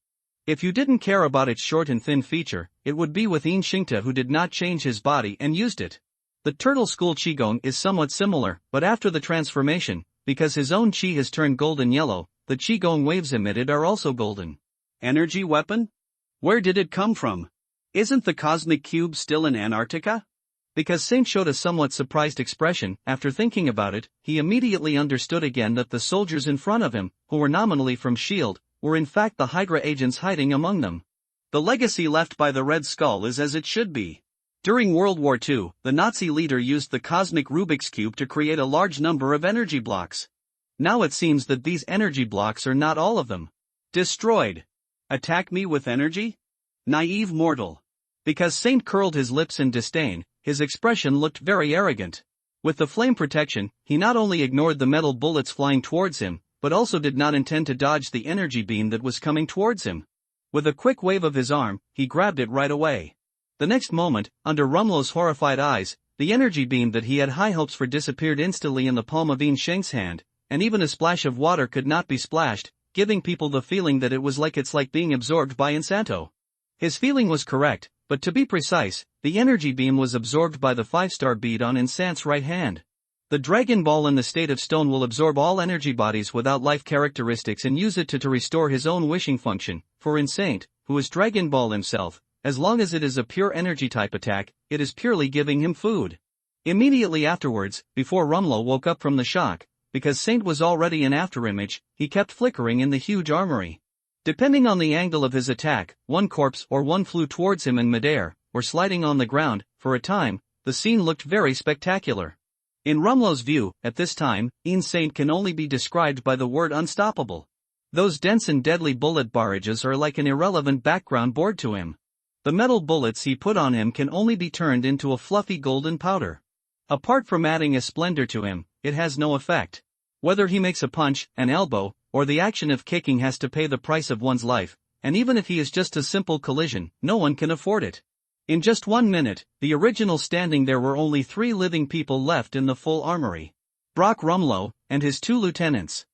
If you didn't care about its short and thin feature, it would be with In Shingta, who did not change his body and used it. The Turtle School Qigong is somewhat similar, but after the transformation, because his own chi has turned golden yellow, the qigong waves emitted are also golden. Energy weapon? Where did it come from? Isn't the cosmic cube still in Antarctica? Because Saint showed a somewhat surprised expression, after thinking about it, he immediately understood again that the soldiers in front of him, who were nominally from S.H.I.E.L.D., were in fact the Hydra agents hiding among them. The legacy left by the Red Skull is as it should be. During World War II, the Nazi leader used the cosmic Rubik's Cube to create a large number of energy blocks. Now it seems that these energy blocks are not all of them destroyed. Attack me with energy? Naive mortal. Because Saint curled his lips in disdain, his expression looked very arrogant. With the flame protection, he not only ignored the metal bullets flying towards him, but also did not intend to dodge the energy beam that was coming towards him. With a quick wave of his arm, he grabbed it right away. The next moment, under Rumlow's horrified eyes, the energy beam that he had high hopes for disappeared instantly in the palm of Yin Sheng's hand, and even a splash of water could not be splashed, giving people the feeling that it was like being absorbed by Insanto. His feeling was correct, but to be precise, the energy beam was absorbed by the 5-star bead on Insant's right hand. The Dragon Ball in the state of stone will absorb all energy bodies without life characteristics and use it to restore his own wishing function. For Insant, who is Dragon Ball himself, as long as it is a pure energy type attack, it is purely giving him food. Immediately afterwards, before Rumlow woke up from the shock, because Saint was already an afterimage, he kept flickering in the huge armory. Depending on the angle of his attack, one corpse or one flew towards him in midair, or sliding on the ground. For a time, the scene looked very spectacular. In Rumlow's view, at this time, Insane can only be described by the word unstoppable. Those dense and deadly bullet barrages are like an irrelevant background board to him. The metal bullets he put on him can only be turned into a fluffy golden powder. Apart from adding a splendor to him, it has no effect. Whether he makes a punch, an elbow, or the action of kicking has to pay the price of one's life, and even if he is just a simple collision, no one can afford it. In just 1 minute, the original standing there were only 3 living people left in the full armory. Brock Rumlow, and his 2 lieutenants.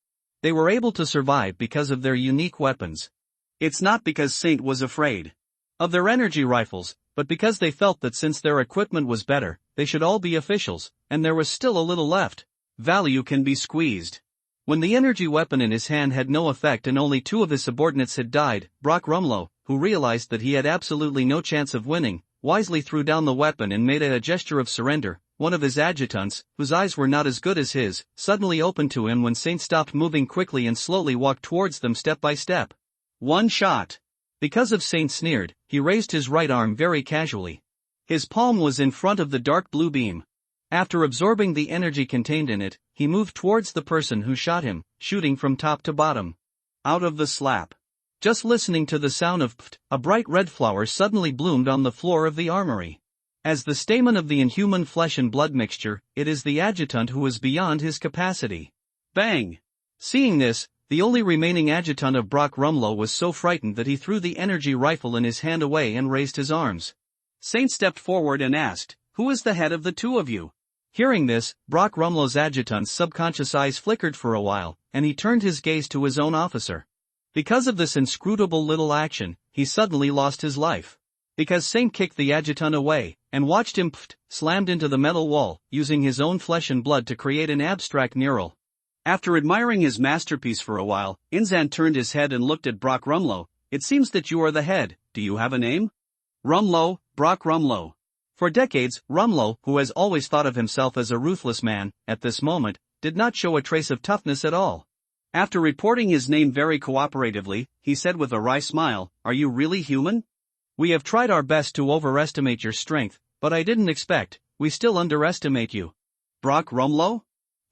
They were able to survive because of their unique weapons. It's not because Saint was afraid of their energy rifles, but because they felt that since their equipment was better, they should all be officials, and there was still a little left. Value can be squeezed. When the energy weapon in his hand had no effect and only 2 of his subordinates had died, Brock Rumlow, who realized that he had absolutely no chance of winning, wisely threw down the weapon and made a gesture of surrender. One of his adjutants, whose eyes were not as good as his, suddenly opened to him when Saint stopped moving quickly and slowly walked towards them step by step. One shot. Because of Saint sneered, he raised his right arm very casually. His palm was in front of the dark blue beam. After absorbing the energy contained in it, he moved towards the person who shot him, shooting from top to bottom. Out of the slap. Just listening to the sound of pft, a bright red flower suddenly bloomed on the floor of the armory. As the stamen of the inhuman flesh and blood mixture, it is the adjutant who is beyond his capacity. Bang! Seeing this, the only remaining adjutant of Brock Rumlow was so frightened that he threw the energy rifle in his hand away and raised his arms. Saint stepped forward and asked, "Who is the head of the 2 of you?" Hearing this, Brock Rumlow's adjutant's subconscious eyes flickered for a while, and he turned his gaze to his own officer. Because of this inscrutable little action, he suddenly lost his life. Because Saint kicked the adjutant away, and watched him slammed into the metal wall, using his own flesh and blood to create an abstract mural. After admiring his masterpiece for a while, Inzan turned his head and looked at Brock Rumlow. "It seems that you are the head. Do you have a name?" "Rumlow, Brock Rumlow." For decades, Rumlow, who has always thought of himself as a ruthless man, at this moment, did not show a trace of toughness at all. After reporting his name very cooperatively, he said with a wry smile, "Are you really human?" "We have tried our best to overestimate your strength, but I didn't expect, we still underestimate you." "Brock Rumlow?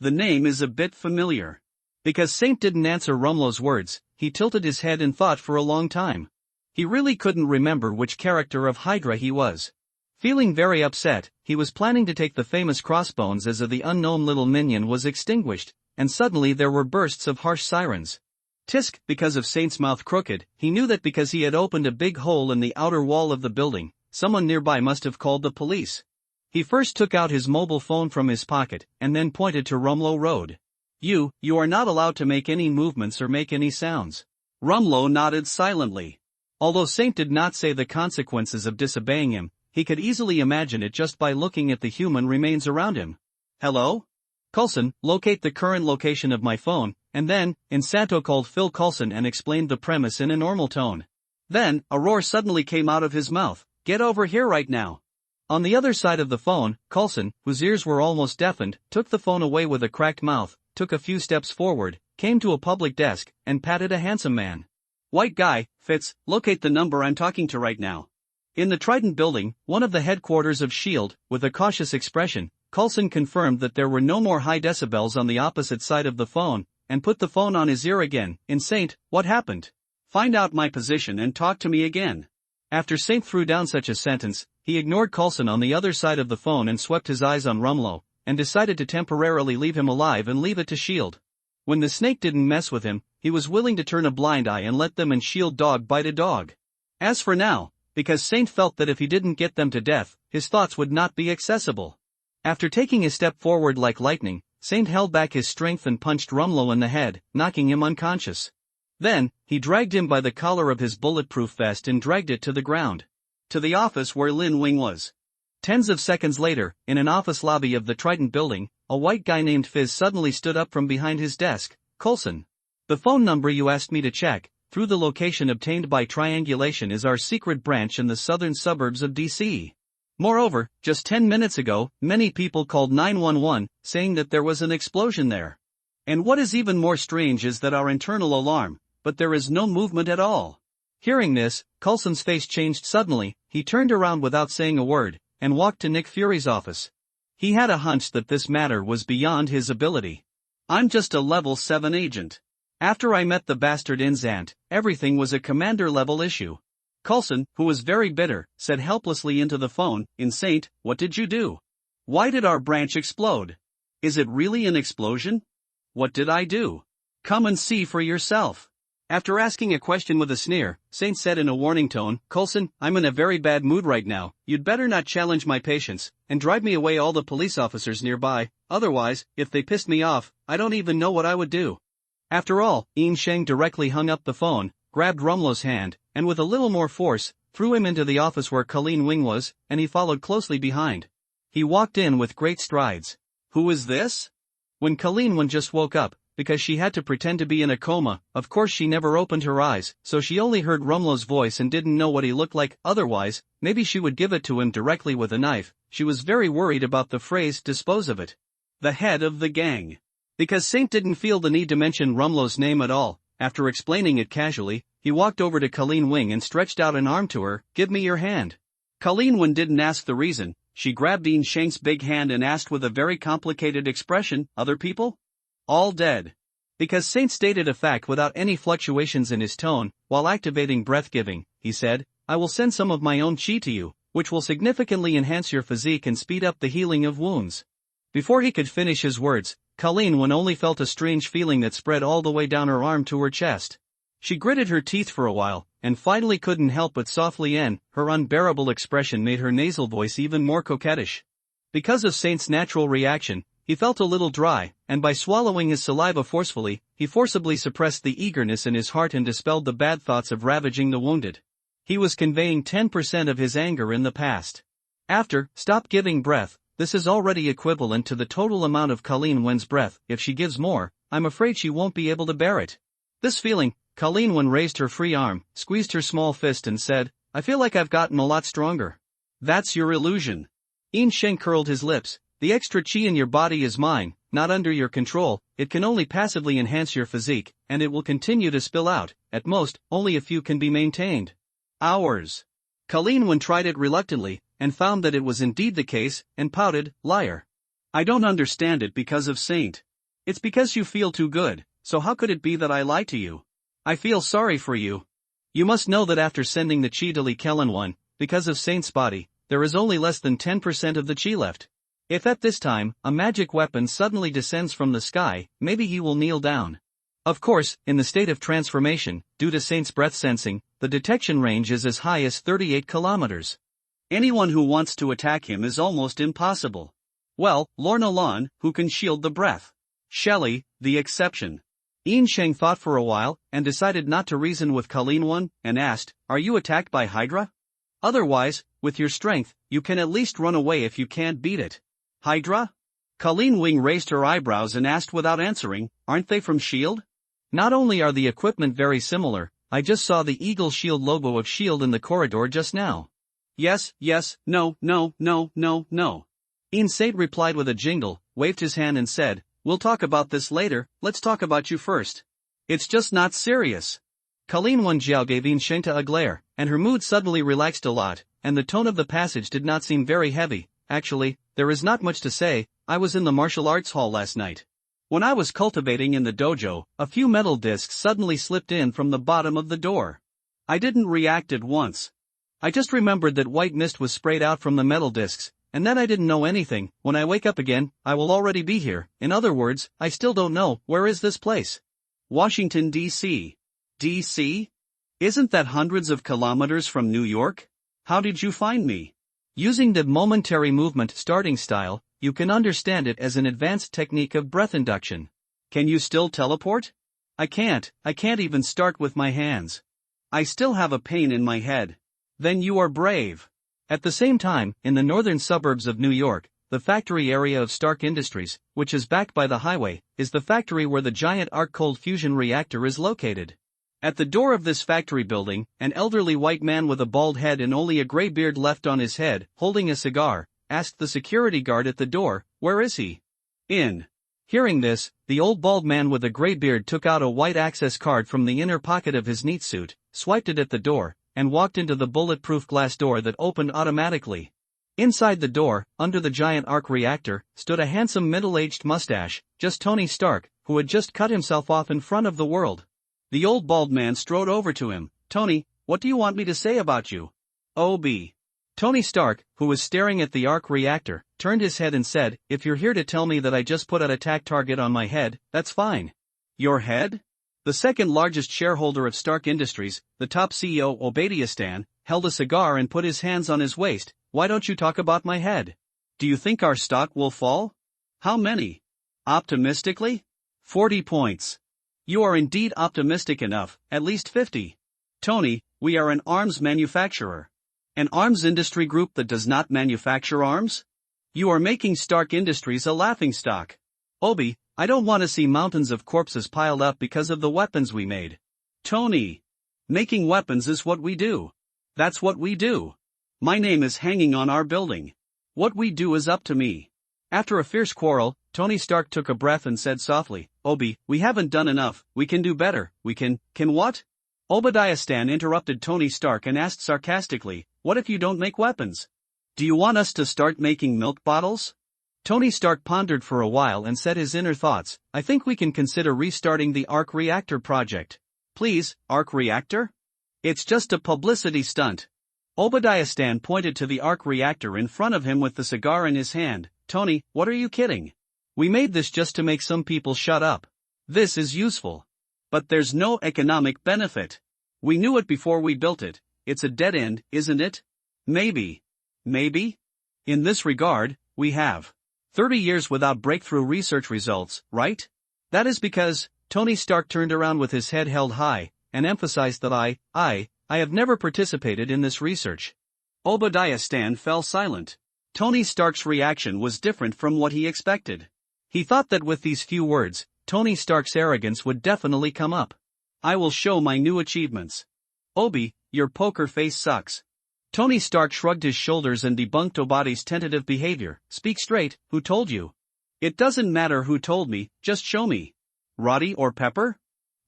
The name is a bit familiar." Because Saint didn't answer Rumlow's words, he tilted his head in thought for a long time. He really couldn't remember which character of Hydra he was. Feeling very upset, he was planning to take the famous crossbones as the unknown little minion was extinguished, and suddenly there were bursts of harsh sirens. Tisk, because of Saint's mouth crooked, he knew that because he had opened a big hole in the outer wall of the building, someone nearby must have called the police. He first took out his mobile phone from his pocket, and then pointed to Rumlow Road. You are not allowed to make any movements or make any sounds." Rumlow nodded silently. Although Saint did not say the consequences of disobeying him, he could easily imagine it just by looking at the human remains around him. "Hello? Coulson, locate the current location of my phone, and then, Insanto called Phil Coulson and explained the premise in a normal tone. Then, a roar suddenly came out of his mouth, "Get over here right now!" On the other side of the phone, Coulson, whose ears were almost deafened, took the phone away with a cracked mouth, took a few steps forward, came to a public desk, and patted a handsome man. "White guy, Fitz, locate the number I'm talking to right now." In the Trident building, one of the headquarters of S.H.I.E.L.D., with a cautious expression, Coulson confirmed that there were no more high decibels on the opposite side of the phone, and put the phone on his ear again. "In Saint, what happened? Find out my position and talk to me again." After Saint threw down such a sentence, he ignored Coulson on the other side of the phone and swept his eyes on Rumlow, and decided to temporarily leave him alive and leave it to S.H.I.E.L.D. When the snake didn't mess with him, he was willing to turn a blind eye and let them and S.H.I.E.L.D. dog bite a dog. As for now, because Saint felt that if he didn't get them to death, his thoughts would not be accessible. After taking a step forward like lightning, Saint held back his strength and punched Rumlow in the head, knocking him unconscious. Then, he dragged him by the collar of his bulletproof vest and dragged it to the ground. To the office where Lin Wing was. Tens of seconds later, in an office lobby of the Trident building, a white guy named Fizz suddenly stood up from behind his desk. "Coulson. The phone number you asked me to check, through the location obtained by triangulation, is our secret branch in the southern suburbs of DC. Moreover, just 10 minutes ago, many people called 911, saying that there was an explosion there. And what is even more strange is that our internal alarm, but there is no movement at all." Hearing this, Coulson's face changed suddenly. He turned around without saying a word, and walked to Nick Fury's office. He had a hunch that this matter was beyond his ability. "I'm just a level 7 agent. After I met the bastard in Zant, everything was a commander-level issue." Coulson, who was very bitter, said helplessly into the phone, "In Saint, what did you do? Why did our branch explode? Is it really an explosion? What did I do? Come and see for yourself." After asking a question with a sneer, Saint said in a warning tone, "Coulson, I'm in a very bad mood right now. You'd better not challenge my patience, and drive me away all the police officers nearby, otherwise, if they pissed me off, I don't even know what I would do." After all, Ian Sheng directly hung up the phone, grabbed Rumlow's hand, and with a little more force, threw him into the office where Colleen Wing was, and he followed closely behind. He walked in with great strides. "Who is this?" When Colleen Wing just woke up, because she had to pretend to be in a coma, of course she never opened her eyes, so she only heard Rumlow's voice and didn't know what he looked like. Otherwise, maybe she would give it to him directly with a knife. She was very worried about the phrase "dispose of it." The head of the gang. Because Saint didn't feel the need to mention Rumlow's name at all, after explaining it casually, he walked over to Colleen Wing and stretched out an arm to her. "Give me your hand." Colleen Wing didn't ask the reason. She grabbed Ian Sheng's big hand and asked with a very complicated expression, "Other people? All dead." Because Saint stated a fact without any fluctuations in his tone, while activating breath-giving, he said, "I will send some of my own chi to you, which will significantly enhance your physique and speed up the healing of wounds." Before he could finish his words, Colleen Wing only felt a strange feeling that spread all the way down her arm to her chest. She gritted her teeth for a while, and finally couldn't help but softly n. Her unbearable expression made her nasal voice even more coquettish. Because of Saint's natural reaction, he felt a little dry, and by swallowing his saliva forcefully, he forcibly suppressed the eagerness in his heart and dispelled the bad thoughts of ravaging the wounded. He was conveying 10% of his anger in the past. After, stop giving breath, this is already equivalent to the total amount of Colleen Wing's breath. If she gives more, I'm afraid she won't be able to bear it. This feeling, Colleen Wing raised her free arm, squeezed her small fist and said, "I feel like I've gotten a lot stronger." "That's your illusion." Ian Sheng curled his lips. "The extra chi in your body is mine, not under your control. It can only passively enhance your physique, and it will continue to spill out. At most, only a few can be maintained." "Ours." Colleen Wing tried it reluctantly, and found that it was indeed the case, and pouted, "Liar." "I don't understand it because of Saint." "It's because you feel too good, so how could it be that I lie to you? I feel sorry for you. You must know that after sending the chi to Lee Kellen 1, because of Saint's body, there is only less than 10% of the chi left. If at this time, a magic weapon suddenly descends from the sky, maybe he will kneel down." Of course, in the state of transformation, due to Saint's breath sensing, the detection range is as high as 38 kilometers. Anyone who wants to attack him is almost impossible. Well, Lorna Lon, who can shield the breath. Shelley, the exception. Ian Sheng thought for a while, and decided not to reason with Colleen Wing, and asked, "Are you attacked by Hydra? Otherwise, with your strength, you can at least run away if you can't beat it." "Hydra? Colleen Wing raised her eyebrows and asked without answering, aren't they from S.H.I.E.L.D.? Not only are the equipment very similar, I just saw the Eagle Shield logo of S.H.I.E.L.D. in the corridor just now. Yes, no. Insate replied with a jingle, waved his hand and said, we'll talk about this later, let's talk about you first. It's just not serious. Colleen Wenjiao gave Inshengta a glare, and her mood suddenly relaxed a lot, and the tone of the passage did not seem very heavy. Actually, there is not much to say. I was in the martial arts hall last night. When I was cultivating in the dojo, a few metal discs suddenly slipped in from the bottom of the door. I didn't react at once. I just remembered that white mist was sprayed out from the metal discs, and then I didn't know anything. When I wake up again, I will already be here. In other words, I still don't know, where is this place? Washington, D.C. D.C.? Isn't that hundreds of kilometers from New York? How did you find me? Using the momentary movement starting style, you can understand it as an advanced technique of breath induction. Can you still teleport? I can't even start with my hands. I still have a pain in my head. Then you are brave. At the same time, in the northern suburbs of New York, the factory area of Stark Industries, which is backed by the highway, is the factory where the giant arc cold fusion reactor is located. At the door of this factory building, an elderly white man with a bald head and only a gray beard left on his head, holding a cigar, asked the security guard at the door, where is he? In. Hearing this, the old bald man with the gray beard took out a white access card from the inner pocket of his neat suit, swiped it at the door, and walked into the bulletproof glass door that opened automatically. Inside the door, under the giant arc reactor, stood a handsome middle-aged mustache, just Tony Stark, who had just cut himself off in front of the world. The old bald man strode over to him. Tony, what do you want me to say about you? O.B. Tony Stark, who was staring at the arc reactor, turned his head and said, if you're here to tell me that I just put an attack target on my head, that's fine. Your head? The second largest shareholder of Stark Industries, the top CEO Obadiah held a cigar and put his hands on his waist. Why don't you talk about my head? Do you think our stock will fall? How many? Optimistically? 40 points. You are indeed optimistic enough, at least 50. Tony, we are an arms manufacturer. An arms industry group that does not manufacture arms? You are making Stark Industries a laughingstock. Obi, I don't want to see mountains of corpses piled up because of the weapons we made. Tony, making weapons is what we do. That's what we do. My name is hanging on our building. What we do is up to me. After a fierce quarrel, Tony Stark took a breath and said softly, Obi, we haven't done enough, we can do better, we can what? Obadiah interrupted Tony Stark and asked sarcastically, what if you don't make weapons? Do you want us to start making milk bottles? Tony Stark pondered for a while and said his inner thoughts, I think we can consider restarting the arc reactor project. Please, arc reactor? It's just a publicity stunt. Obadiah pointed to the arc reactor in front of him with the cigar in his hand. Tony, what are you kidding? We made this just to make some people shut up. This is useful. But there's no economic benefit. We knew it before we built it. It's a dead end, isn't it? Maybe. In this regard, we have 30 years without breakthrough research results, right? That is because, Tony Stark turned around with his head held high, and emphasized that I have never participated in this research. Obadiah fell silent. Tony Stark's reaction was different from what he expected. He thought that with these few words, Tony Stark's arrogance would definitely come up. I will show my new achievements. Obi, your poker face sucks. Tony Stark shrugged his shoulders and debunked Obadiah's tentative behavior. Speak straight, who told you? It doesn't matter who told me, just show me. Roddy or Pepper?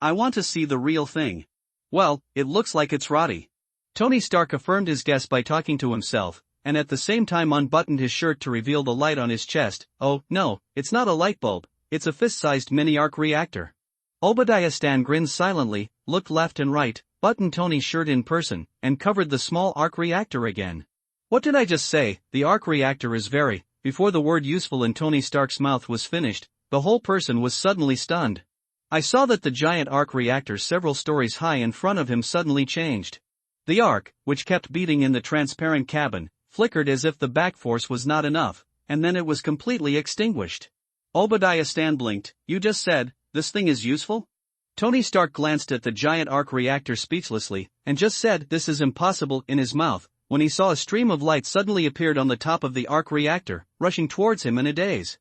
I want to see the real thing. Well, it looks like it's Roddy. Tony Stark affirmed his guess by talking to himself, and at the same time unbuttoned his shirt to reveal the light on his chest. Oh, no, it's not a light bulb, it's a fist-sized mini-arc reactor. Obadiah grinned silently, looked left and right, buttoned Tony's shirt in person, and covered the small arc reactor again. What did I just say? The arc reactor is very. Before the word useful in Tony Stark's mouth was finished, the whole person was suddenly stunned. I saw that the giant arc reactor several stories high in front of him suddenly changed. The arc, which kept beating in the transparent cabin, flickered as if the back force was not enough, and then it was completely extinguished. Obadiah blinked. You just said, this thing is useful? Tony Stark glanced at the giant arc reactor speechlessly, and just said, this is impossible, in his mouth, when he saw a stream of light suddenly appeared on the top of the arc reactor, rushing towards him in a daze.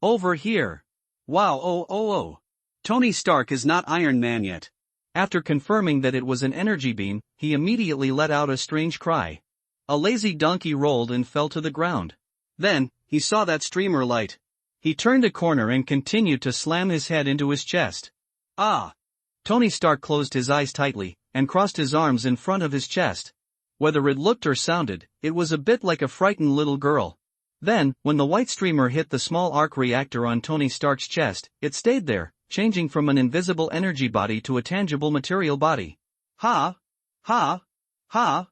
Over here. Wow, oh. Tony Stark is not Iron Man yet. After confirming that it was an energy beam, he immediately let out a strange cry. A lazy donkey rolled and fell to the ground. Then, he saw that streamer light. He turned a corner and continued to slam his head into his chest. Ah! Tony Stark closed his eyes tightly, and crossed his arms in front of his chest. Whether it looked or sounded, it was a bit like a frightened little girl. Then, when the white streamer hit the small arc reactor on Tony Stark's chest, it stayed there, changing from an invisible energy body to a tangible material body. Ha! Ha! Ha!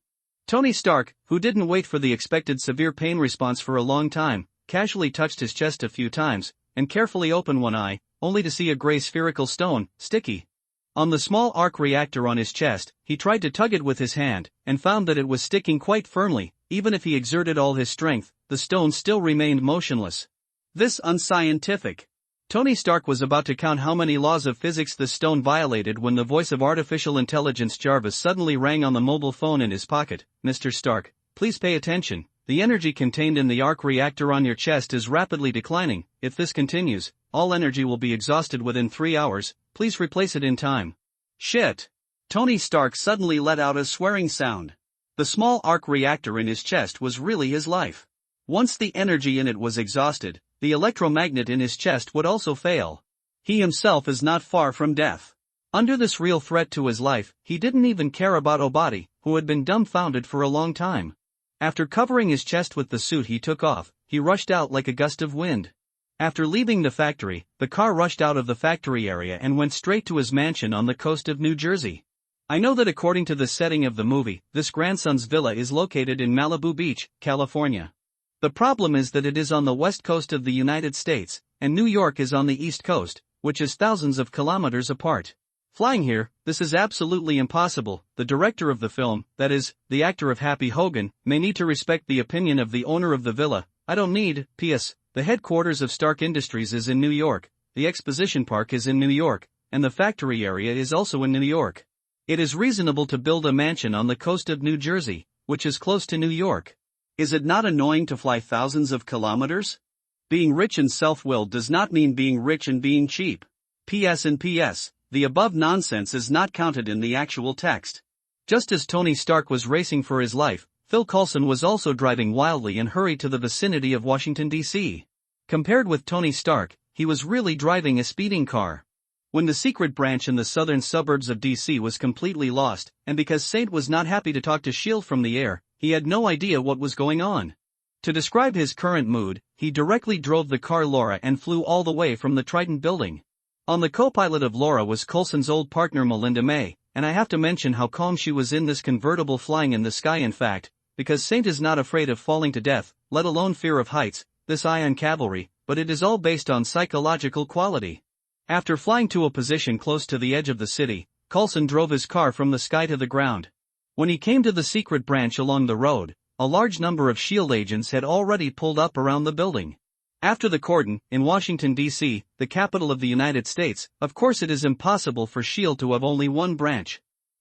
Tony Stark, who didn't wait for the expected severe pain response for a long time, casually touched his chest a few times, and carefully opened one eye, only to see a gray spherical stone, sticky. On the small arc reactor on his chest, he tried to tug it with his hand, and found that it was sticking quite firmly. Even if he exerted all his strength, the stone still remained motionless. This unscientific. Tony Stark was about to count how many laws of physics the stone violated when the voice of artificial intelligence Jarvis suddenly rang on the mobile phone in his pocket. Mr. Stark, please pay attention. The energy contained in the arc reactor on your chest is rapidly declining. If this continues, all energy will be exhausted within 3 hours. Please replace it in time. Shit! Tony Stark suddenly let out a swearing sound. The small arc reactor in his chest was really his life. Once the energy in it was exhausted, the electromagnet in his chest would also fail. He himself is not far from death. Under this real threat to his life, he didn't even care about Obadi, who had been dumbfounded for a long time. After covering his chest with the suit he took off, he rushed out like a gust of wind. After leaving the factory, the car rushed out of the factory area and went straight to his mansion on the coast of New Jersey. I know that according to the setting of the movie, this grandson's villa is located in Malibu Beach, California. The problem is that it is on the west coast of the United States, and New York is on the east coast, which is thousands of kilometers apart. Flying here, this is absolutely impossible. The director of the film, that is, the actor of Happy Hogan, may need to respect the opinion of the owner of the villa. I don't need. P.S. The headquarters of Stark Industries is in New York, the exposition park is in New York, and the factory area is also in New York. It is reasonable to build a mansion on the coast of New Jersey, which is close to New York. Is it not annoying to fly thousands of kilometers? Being rich and self-willed does not mean being rich and being cheap. P.S. and P.S. The above nonsense is not counted in the actual text. Just as Tony Stark was racing for his life, Phil Coulson was also driving wildly and hurried to the vicinity of Washington, D.C. Compared with Tony Stark, he was really driving a speeding car. When the secret branch in the southern suburbs of D.C. was completely lost, and because Saint was not happy to talk to S.H.I.E.L.D. from the air, he had no idea what was going on. To describe his current mood, he directly drove the car Laura and flew all the way from the Trident building. On the co-pilot of Laura was Coulson's old partner Melinda May, and I have to mention how calm she was in this convertible flying in the sky. In fact, because Saint is not afraid of falling to death, let alone fear of heights, this ion cavalry, but it is all based on psychological quality. After flying to a position close to the edge of the city, Coulson drove his car from the sky to the ground. When he came to the secret branch along the road, a large number of S.H.I.E.L.D. agents had already pulled up around the building. After the cordon, in Washington, D.C., the capital of the United States, of course it is impossible for S.H.I.E.L.D. to have only one branch.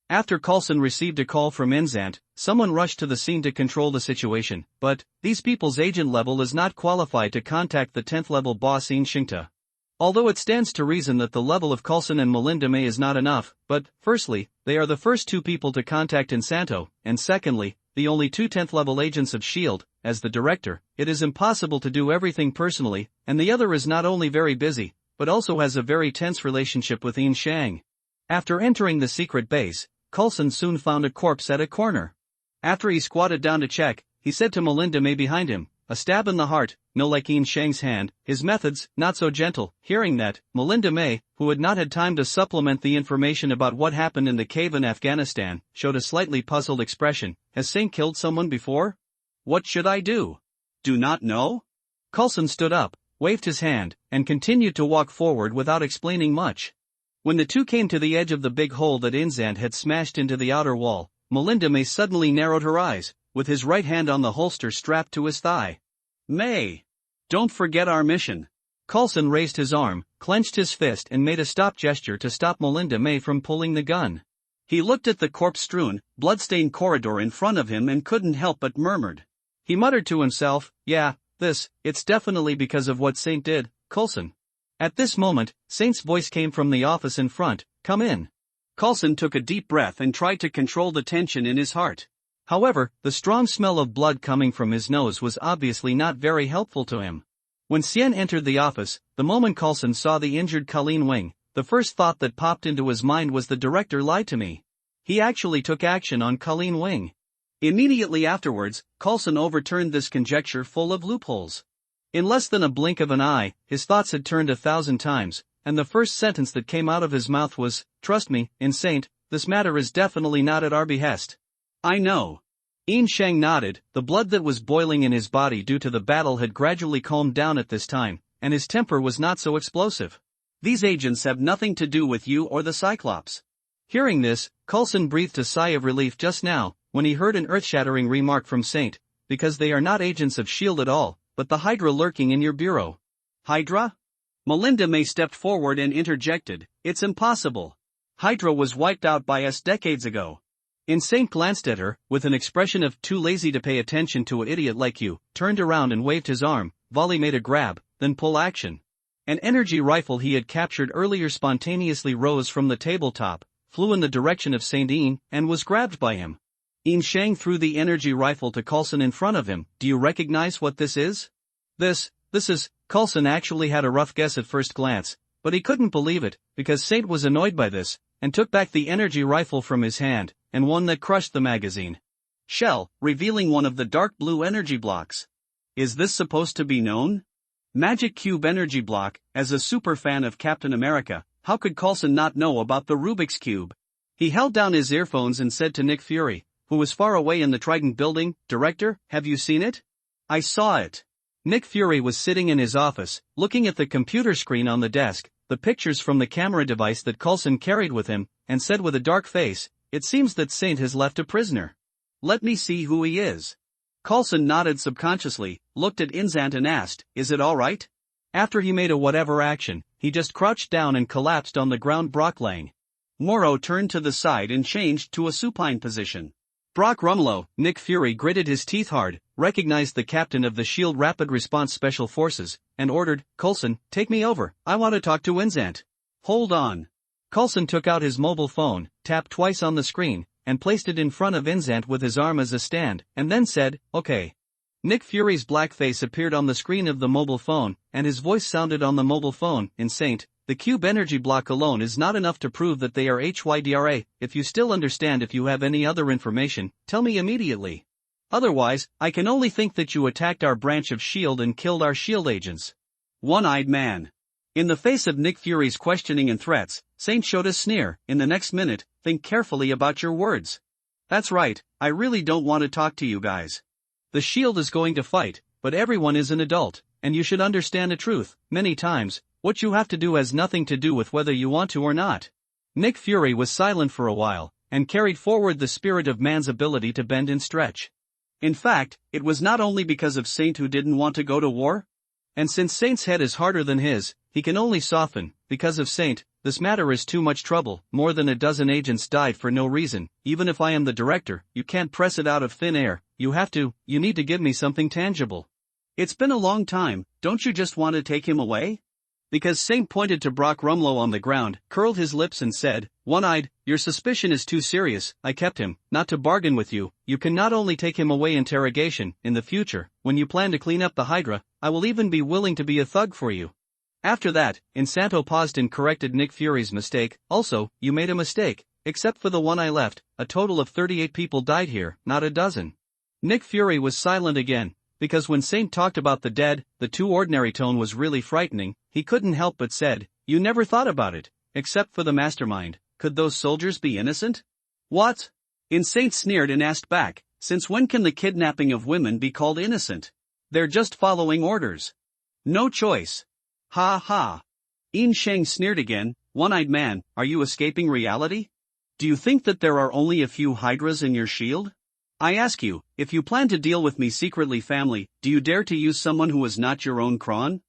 After Coulson received a call from Inzant, someone rushed to the scene to control the situation, but these people's agent level is not qualified to contact the 10th level boss in Shinta. Although it stands to reason that the level of Coulson and Melinda May is not enough, but, firstly, they are the first two people to contact Insanto, and secondly, the only two 10th level agents of S.H.I.E.L.D., as the director, it is impossible to do everything personally, and the other is not only very busy, but also has a very tense relationship with Ian Shang. After entering the secret base, Coulson soon found a corpse at a corner. After he squatted down to check, he said to Melinda May behind him, "A stab in the heart, no like Ian Shang's hand, his methods, not so gentle." Hearing that, Melinda May, who had not had time to supplement the information about what happened in the cave in Afghanistan, showed a slightly puzzled expression. "Has Saint killed someone before? What should I do?" "Do not know?" Coulson stood up, waved his hand, and continued to walk forward without explaining much. When the two came to the edge of the big hole that Inzant had smashed into the outer wall, Melinda May suddenly narrowed her eyes, with his right hand on the holster strapped to his thigh. "May! Don't forget our mission." Coulson raised his arm, clenched his fist and made a stop gesture to stop Melinda May from pulling the gun. He looked at the corpse-strewn, blood-stained corridor in front of him and couldn't help but murmured. He muttered to himself, "Yeah, it's definitely because of what Saint did. Coulson. At this moment, Saint's voice came from the office in front, come in. Coulson took a deep breath and tried to control the tension in his heart. However, the strong smell of blood coming from his nose was obviously not very helpful to him. When Xian entered the office, the moment Coulson saw the injured Colleen Wing, the first thought that popped into his mind was the director lied to me. He actually took action on Colleen Wing. Immediately afterwards, Coulson overturned this conjecture full of loopholes. In less than a blink of an eye, his thoughts had turned 1,000 times, and the first sentence that came out of his mouth was, "Trust me, Saint, this matter is definitely not at our behest." "I know." Yin Sheng nodded. The blood that was boiling in his body due to the battle had gradually calmed down at this time, and his temper was not so explosive. "These agents have nothing to do with you or the Cyclops." Hearing this, Coulson breathed a sigh of relief just now, when he heard an earth-shattering remark from Saint, because they are not agents of S.H.I.E.L.D. at all, but the Hydra lurking in your bureau. "Hydra?" Melinda May stepped forward and interjected, "It's impossible. Hydra was wiped out by us decades ago." Saint glanced at her, with an expression of too lazy to pay attention to an idiot like you, turned around and waved his arm. Volley made a grab, then pull action. An energy rifle he had captured earlier spontaneously rose from the tabletop, flew in the direction of Saint Yin, and was grabbed by him. Yin Sheng threw the energy rifle to Coulson in front of him. "Do you recognize what this is?" This is, Coulson actually had a rough guess at first glance, but he couldn't believe it, because Saint was annoyed by this, and took back the energy rifle from his hand, and one that crushed the magazine shell, revealing one of the dark blue energy blocks. Is this supposed to be known? Magic Cube energy block. As a super fan of Captain America, how could Coulson not know about the Rubik's Cube? He held down his earphones and said to Nick Fury, who was far away in the Trident building, "Director, have you seen it?" "I saw it." Nick Fury was sitting in his office, looking at the computer screen on the desk, the pictures from the camera device that Coulson carried with him, and said with a dark face, "It seems that Saint has left a prisoner. Let me see who he is." Coulson nodded subconsciously, looked at Inzant and asked, "Is it all right?" After he made a whatever action, he just crouched down and collapsed on the ground. Brock Lang. Morrow turned to the side and changed to a supine position. Brock Rumlow. Nick Fury gritted his teeth hard, recognized the captain of the S.H.I.E.L.D. Rapid Response Special Forces, and ordered, "Coulson, take me over, I want to talk to Inzant." "Hold on." Coulson took out his mobile phone, tapped twice on the screen, and placed it in front of Inzant with his arm as a stand, and then said, "Okay." Nick Fury's black face appeared on the screen of the mobile phone, and his voice sounded on the mobile phone. "Saint, the cube energy block alone is not enough to prove that they are Hydra. If you still understand, if you have any other information, tell me immediately. Otherwise, I can only think that you attacked our branch of S.H.I.E.L.D. and killed our S.H.I.E.L.D. agents." One-eyed man. In the face of Nick Fury's questioning and threats, Saint showed a sneer. "In the next minute, think carefully about your words." "That's right, I really don't want to talk to you guys. The S.H.I.E.L.D. is going to fight, but everyone is an adult, and you should understand the truth. Many times, what you have to do has nothing to do with whether you want to or not." Nick Fury was silent for a while, and carried forward the spirit of man's ability to bend and stretch. In fact, it was not only because of Saint who didn't want to go to war. And since Saint's head is harder than his, he can only soften. Because of Saint, this matter is too much trouble. More than a dozen agents died for no reason. Even if I am the director, you can't press it out of thin air. You need to give me something tangible. It's been a long time, don't you just want to take him away? Because Saint pointed to Brock Rumlow on the ground, curled his lips and said, "One-eyed, your suspicion is too serious. I kept him, not to bargain with you. You can not only take him away interrogation, in the future, when you plan to clean up the Hydra, I will even be willing to be a thug for you." After that, Insanto paused and corrected Nick Fury's mistake. "Also, you made a mistake, except for the one I left. A total of 38 people died here, not a dozen." Nick Fury was silent again, because when Saint talked about the dead, the too ordinary tone was really frightening. He couldn't help but said, "You never thought about it, except for the mastermind. Could those soldiers be innocent?" "What?" Saint sneered and asked back, "Since when can the kidnapping of women be called innocent? They're just following orders. No choice." "Ha ha." Yin Sheng sneered again. "One-eyed man, are you escaping reality? Do you think that there are only a few Hydras in your S.H.I.E.L.D.? I ask you, if you plan to deal with me secretly family, do you dare to use someone who is not your own Kron?"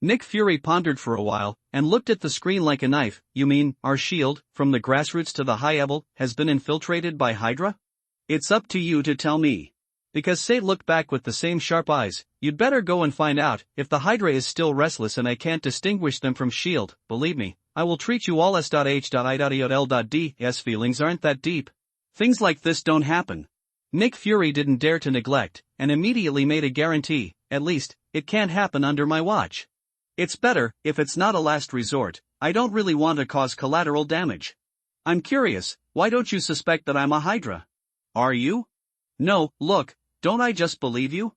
Nick Fury pondered for a while, and looked at the screen like a knife. "You mean, our S.H.I.E.L.D., from the grassroots to the high level, has been infiltrated by Hydra?" "It's up to you to tell me." Because Say looked back with the same sharp eyes. You'd better go and find out if the Hydra is still restless and I can't distinguish them from S.H.I.E.L.D. Believe me, I will treat you all S.H.I.L.D. Feelings aren't that deep. Things like this don't happen. Nick Fury didn't dare to neglect, and immediately made a guarantee, at least, it can't happen under my watch. It's better, if it's not a last resort, I don't really want to cause collateral damage. I'm curious, why don't you suspect that I'm a Hydra? Are you? No, look, don't I just believe you?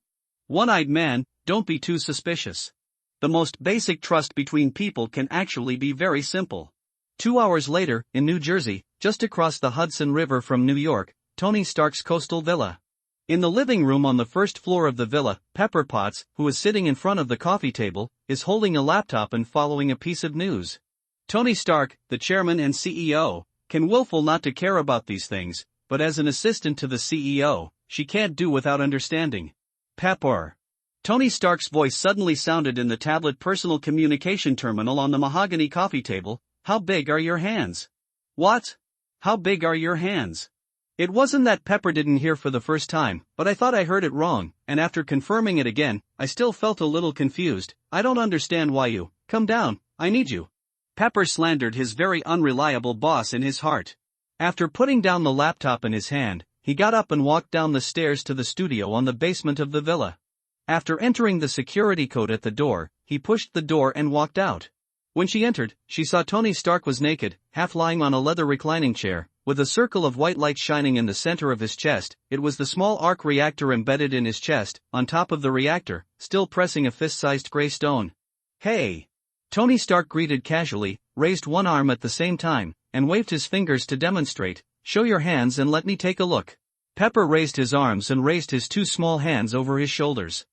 One-eyed man, don't be too suspicious. The most basic trust between people can actually be very simple. 2 hours later, in New Jersey, just across the Hudson River from New York, Tony Stark's coastal villa. In the living room on the first floor of the villa, Pepper Potts, who is sitting in front of the coffee table, is holding a laptop and following a piece of news. Tony Stark, the chairman and CEO, can willful not to care about these things, but as an assistant to the CEO, she can't do without understanding. Pepper. Tony Stark's voice suddenly sounded in the tablet personal communication terminal on the mahogany coffee table. How big are your hands? What? How big are your hands? It wasn't that Pepper didn't hear for the first time, but I thought I heard it wrong, and after confirming it again, I still felt a little confused. I don't understand why you. Come down, I need you. Pepper slandered his very unreliable boss in his heart. After putting down the laptop in his hand, he got up and walked down the stairs to the studio on the basement of the villa. After entering the security code at the door, he pushed the door and walked out. When she entered, she saw Tony Stark was naked, half lying on a leather reclining chair, with a circle of white light shining in the center of his chest. It was the small arc reactor embedded in his chest. On top of the reactor, still pressing a fist-sized gray stone. Hey! Tony Stark greeted casually, raised one arm at the same time, and waved his fingers to demonstrate. Show your hands and let me take a look. Pepper raised his arms and raised his two small hands over his shoulders.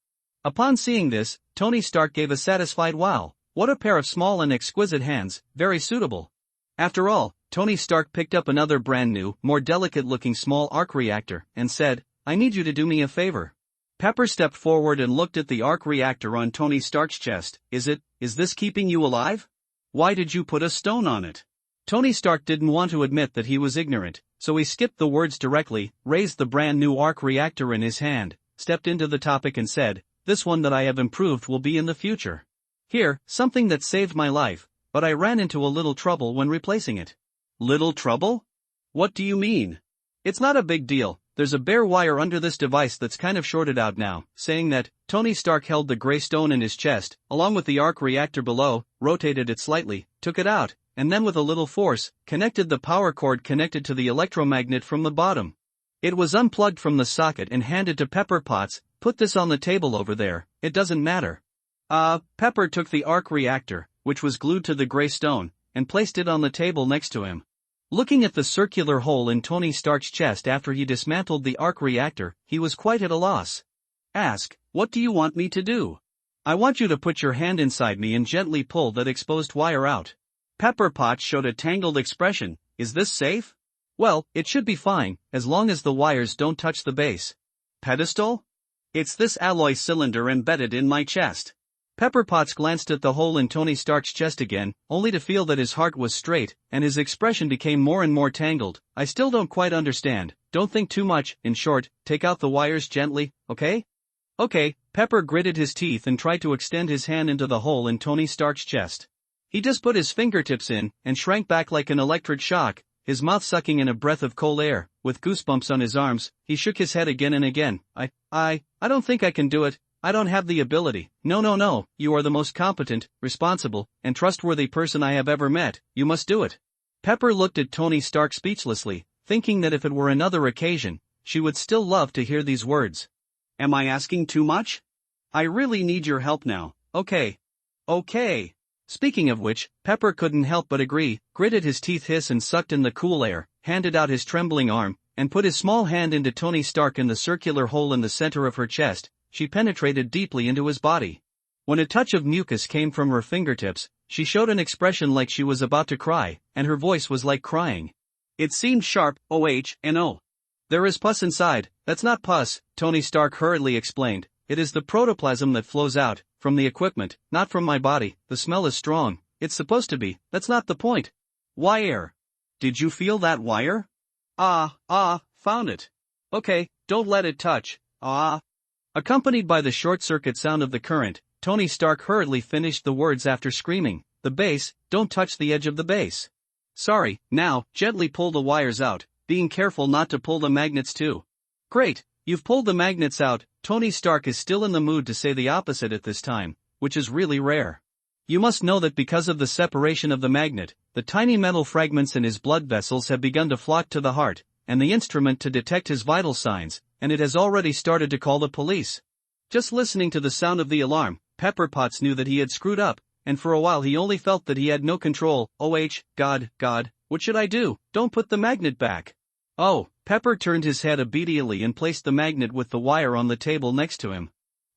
Upon seeing this, Tony Stark gave a satisfied wow. What a pair of small and exquisite hands, very suitable. After all, Tony Stark picked up another brand new, more delicate-looking small arc reactor, and said, I need you to do me a favor. Pepper stepped forward and looked at the arc reactor on Tony Stark's chest. Is this keeping you alive? Why did you put a stone on it? Tony Stark didn't want to admit that he was ignorant, so he skipped the words directly, raised the brand new arc reactor in his hand, stepped into the topic and said, this one that I have improved will be in the future. Here, something that saved my life, but I ran into a little trouble when replacing it. Little trouble? What do you mean? It's not a big deal, there's a bare wire under this device that's kind of shorted out now. Saying that, Tony Stark held the gray stone in his chest, along with the arc reactor below, rotated it slightly, took it out, and then with a little force, connected the power cord connected to the electromagnet from the bottom. It was unplugged from the socket and handed to Pepper Potts. Put this on the table over there, it doesn't matter. Pepper took the arc reactor, which was glued to the gray stone, and placed it on the table next to him. Looking at the circular hole in Tony Stark's chest after he dismantled the arc reactor, he was quite at a loss. Ask, what do you want me to do? I want you to put your hand inside me and gently pull that exposed wire out. Pepper Potts showed a tangled expression. Is this safe? Well, it should be fine, as long as the wires don't touch the base. Pedestal? It's this alloy cylinder embedded in my chest. Pepper Potts glanced at the hole in Tony Stark's chest again, only to feel that his heart was straight, and his expression became more and more tangled. I still don't quite understand. Don't think too much. In short, take out the wires gently, okay? Okay. Pepper gritted his teeth and tried to extend his hand into the hole in Tony Stark's chest. He just put his fingertips in, and shrank back like an electric shock, his mouth sucking in a breath of cold air. With goosebumps on his arms, he shook his head again and again. I don't think I can do it. I don't have the ability. No, you are the most competent, responsible, and trustworthy person I have ever met. You must do it. Pepper looked at Tony Stark speechlessly, thinking that if it were another occasion, she would still love to hear these words. Am I asking too much? I really need your help now. Okay. Speaking of which, Pepper couldn't help but agree, gritted his teeth, hiss and sucked in the cool air, handed out his trembling arm, and put his small hand into Tony Stark in the circular hole in the center of her chest. She penetrated deeply into his body. When a touch of mucus came from her fingertips, she showed an expression like she was about to cry, and her voice was like crying. It seemed sharp. Oh. There is pus inside. That's not pus, Tony Stark hurriedly explained. It is the protoplasm that flows out, from the equipment, not from my body. The smell is strong. It's supposed to be. That's not the point. Wire. Did you feel that wire? Found it. Okay, don't let it touch. Ah. Accompanied by the short-circuit sound of the current, Tony Stark hurriedly finished the words after screaming, "The base, don't touch the edge of the base." "Sorry, now, gently pull the wires out, being careful not to pull the magnets too." "Great, you've pulled the magnets out." Tony Stark is still in the mood to say the opposite at this time, which is really rare. You must know that because of the separation of the magnet, the tiny metal fragments in his blood vessels have begun to flock to the heart, and the instrument to detect his vital signs, and it has already started to call the police. Just listening to the sound of the alarm, Pepper Potts knew that he had screwed up, and for a while he only felt that he had no control. God, what should I do? Don't put the magnet back. Oh, Pepper turned his head obediently and placed the magnet with the wire on the table next to him.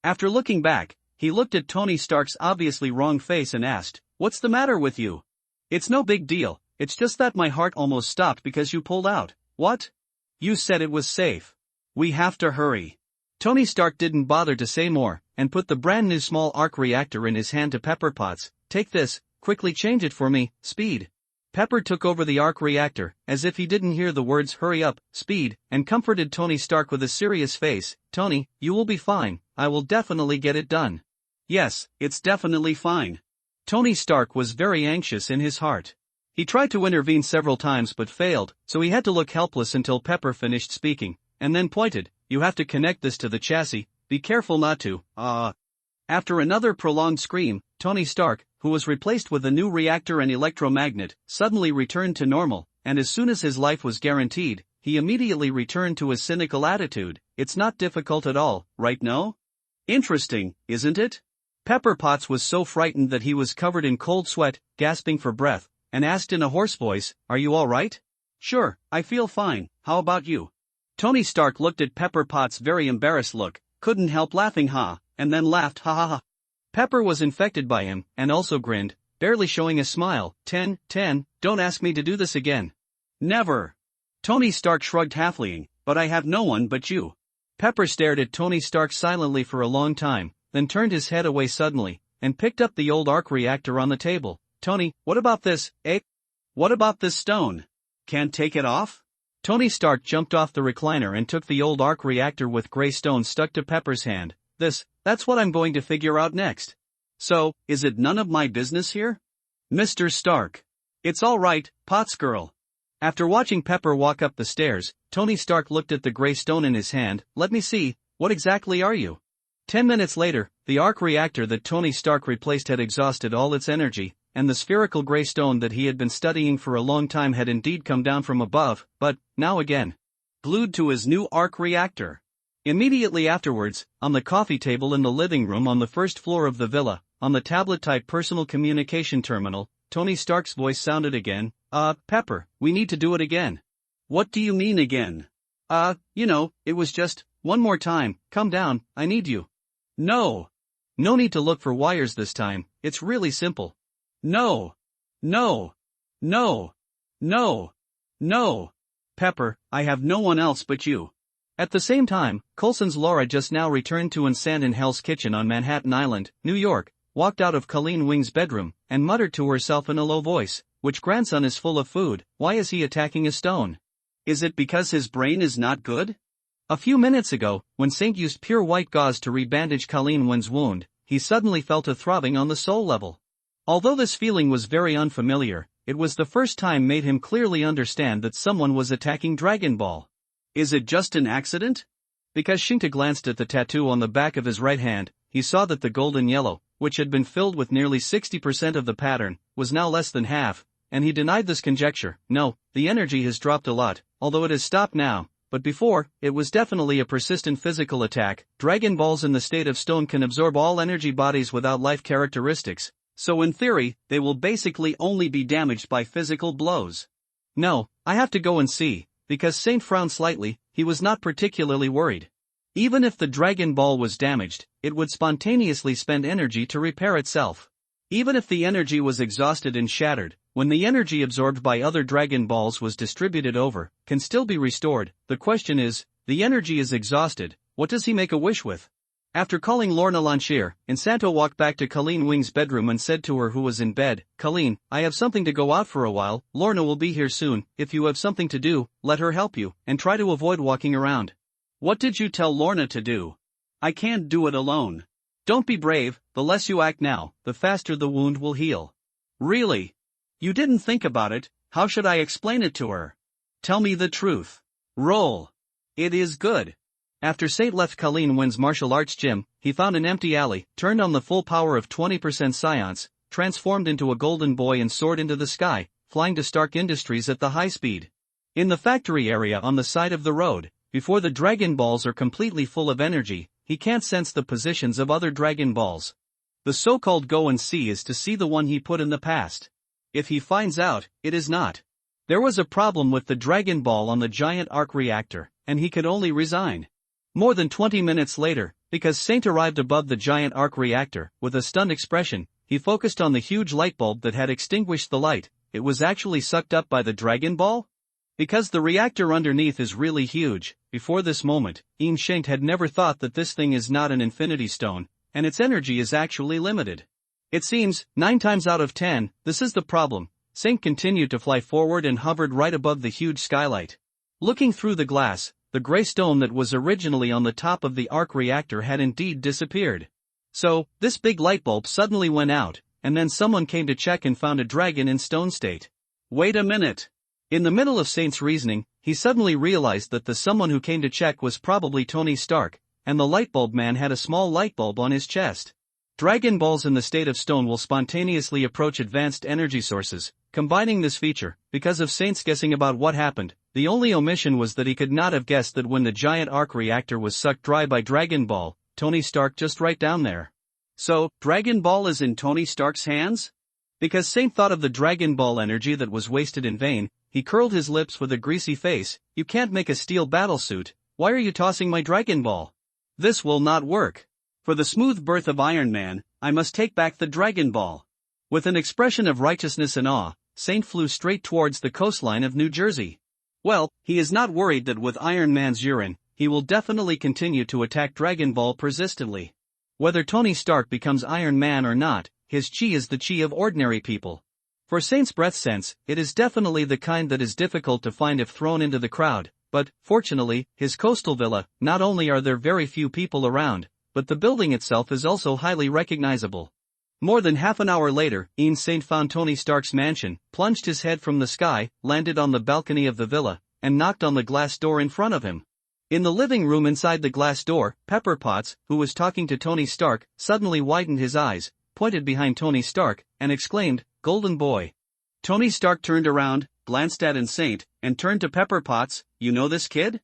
After looking back, he looked at Tony Stark's obviously wrong face and asked, "What's the matter with you?" "It's no big deal, it's just that my heart almost stopped because you pulled out." "What? You said it was safe. We have to hurry." Tony Stark didn't bother to say more, and put the brand new small arc reactor in his hand to Pepper Potts. "Take this, quickly change it for me, speed." Pepper took over the arc reactor, as if he didn't hear the words "hurry up, speed," and comforted Tony Stark with a serious face. "Tony, you will be fine, I will definitely get it done." "Yes, it's definitely fine." Tony Stark was very anxious in his heart. He tried to intervene several times but failed, so he had to look helpless until Pepper finished speaking, and then pointed, "You have to connect this to the chassis, be careful not to." After another prolonged scream, Tony Stark, who was replaced with a new reactor and electromagnet, suddenly returned to normal, and as soon as his life was guaranteed, he immediately returned to his cynical attitude. "It's not difficult at all, right no? Interesting, isn't it?" Pepper Potts was so frightened that he was covered in cold sweat, gasping for breath, and asked in a hoarse voice, "Are you all right?" "Sure, I feel fine, how about you?" Tony Stark looked at Pepper Potts' very embarrassed look, couldn't help laughing and then laughed ha. Pepper was infected by him, and also grinned, barely showing a smile. 10, don't ask me to do this again." "Never." Tony Stark shrugged halflying, "But I have no one but you." Pepper stared at Tony Stark silently for a long time, then turned his head away suddenly, and picked up the old arc reactor on the table. "Tony, what about this, eh? What about this stone? Can't take it off?" Tony Stark jumped off the recliner and took the old arc reactor with gray stone stuck to Pepper's hand. That's what I'm going to figure out next." "So, is it none of my business here?" "Mr. Stark. It's all right, Potts girl." After watching Pepper walk up the stairs, Tony Stark looked at the gray stone in his hand. "Let me see, what exactly are you?" 10 minutes later, the arc reactor that Tony Stark replaced had exhausted all its energy, and the spherical gray stone that he had been studying for a long time had indeed come down from above, but, now again, glued to his new arc reactor. Immediately afterwards, on the coffee table in the living room on the first floor of the villa, on the tablet-type personal communication terminal, Tony Stark's voice sounded again. Pepper, we need to do it again." "What do you mean again?" It was just, one more time, come down, I need you." "No. No need to look for wires this time, it's really simple." No. Pepper, I have no one else but you." At the same time, Coulson's Laura, just now returned to Sand in Hell's Kitchen on Manhattan Island, New York, walked out of Colleen Wing's bedroom, and muttered to herself in a low voice, "Which grandson is full of food, why is he attacking a stone? Is it because his brain is not good?" A few minutes ago, when Saint used pure white gauze to rebandage Colleen Wing's wound, he suddenly felt a throbbing on the soul level. Although this feeling was very unfamiliar, it was the first time made him clearly understand that someone was attacking Dragon Ball. "Is it just an accident?" Because Shinta glanced at the tattoo on the back of his right hand, he saw that the golden yellow, which had been filled with nearly 60% of the pattern, was now less than half, and he denied this conjecture. "No, the energy has dropped a lot, although it has stopped now, but before, it was definitely a persistent physical attack. Dragon Balls in the state of stone can absorb all energy bodies without life characteristics, so in theory, they will basically only be damaged by physical blows." "No, I have to go and see." Because Saint frowned slightly, he was not particularly worried. Even if the Dragon Ball was damaged, it would spontaneously spend energy to repair itself. Even if the energy was exhausted and shattered, when the energy absorbed by other Dragon Balls was distributed over, can still be restored. The question is, the energy is exhausted, what does he make a wish with? After calling Lorna Lanchier, Insanto walked back to Colleen Wing's bedroom and said to her, who was in bed, "Colleen, I have something to go out for a while, Lorna will be here soon, if you have something to do, let her help you, and try to avoid walking around." What did you tell Lorna to do? I can't do it alone. Don't be brave, the less you act now, the faster the wound will heal. Really? You didn't think about it, how should I explain it to her? Tell me the truth. Roll. It is good. After Saint left Colleen Wynn's martial arts gym, he found an empty alley, turned on the full power of 20% science, transformed into a golden boy and soared into the sky, flying to Stark Industries at the high speed. In the factory area on the side of the road, before the Dragon Balls are completely full of energy, he can't sense the positions of other Dragon Balls. The so-called go and see is to see the one he put in the past. If he finds out, it is not. There was a problem with the Dragon Ball on the giant arc reactor, and he could only resign. More than 20 minutes later, because Saint arrived above the giant arc reactor, with a stunned expression, he focused on the huge light bulb that had extinguished the light. It was actually sucked up by the Dragon Ball? Because the reactor underneath is really huge, before this moment, Saint had never thought that this thing is not an infinity stone, and its energy is actually limited. It seems, 9 times out of 10, this is the problem. Saint continued to fly forward and hovered right above the huge skylight. Looking through the glass, the gray stone that was originally on the top of the arc reactor had indeed disappeared. So, this big light bulb suddenly went out, and then someone came to check and found a dragon in stone state. Wait a minute. In the middle of Saint's reasoning, he suddenly realized that the someone who came to check was probably Tony Stark, and the light bulb man had a small light bulb on his chest. Dragon Balls in the state of stone will spontaneously approach advanced energy sources. Combining this feature, because of Saint's guessing about what happened, the only omission was that he could not have guessed that when the giant arc reactor was sucked dry by Dragon Ball, Tony Stark just right down there. So, Dragon Ball is in Tony Stark's hands? Because Saint thought of the Dragon Ball energy that was wasted in vain, he curled his lips with a greasy face. You can't make a steel battlesuit, why are you tossing my Dragon Ball? This will not work. For the smooth birth of Iron Man, I must take back the Dragon Ball. With an expression of righteousness and awe, Saint flew straight towards the coastline of New Jersey. Well, he is not worried that with Iron Man's urine, he will definitely continue to attack Dragon Ball persistently. Whether Tony Stark becomes Iron Man or not, his chi is the chi of ordinary people. For Saint's breath sense, it is definitely the kind that is difficult to find if thrown into the crowd, but, fortunately, his coastal villa, not only are there very few people around, but the building itself is also highly recognizable. More than half an hour later, Saint found Tony Stark's mansion, plunged his head from the sky, landed on the balcony of the villa, and knocked on the glass door in front of him. In the living room inside the glass door, Pepper Potts, who was talking to Tony Stark, suddenly widened his eyes, pointed behind Tony Stark, and exclaimed, "Golden boy." Tony Stark turned around, glanced at Saint, and turned to Pepper Potts. You know this kid?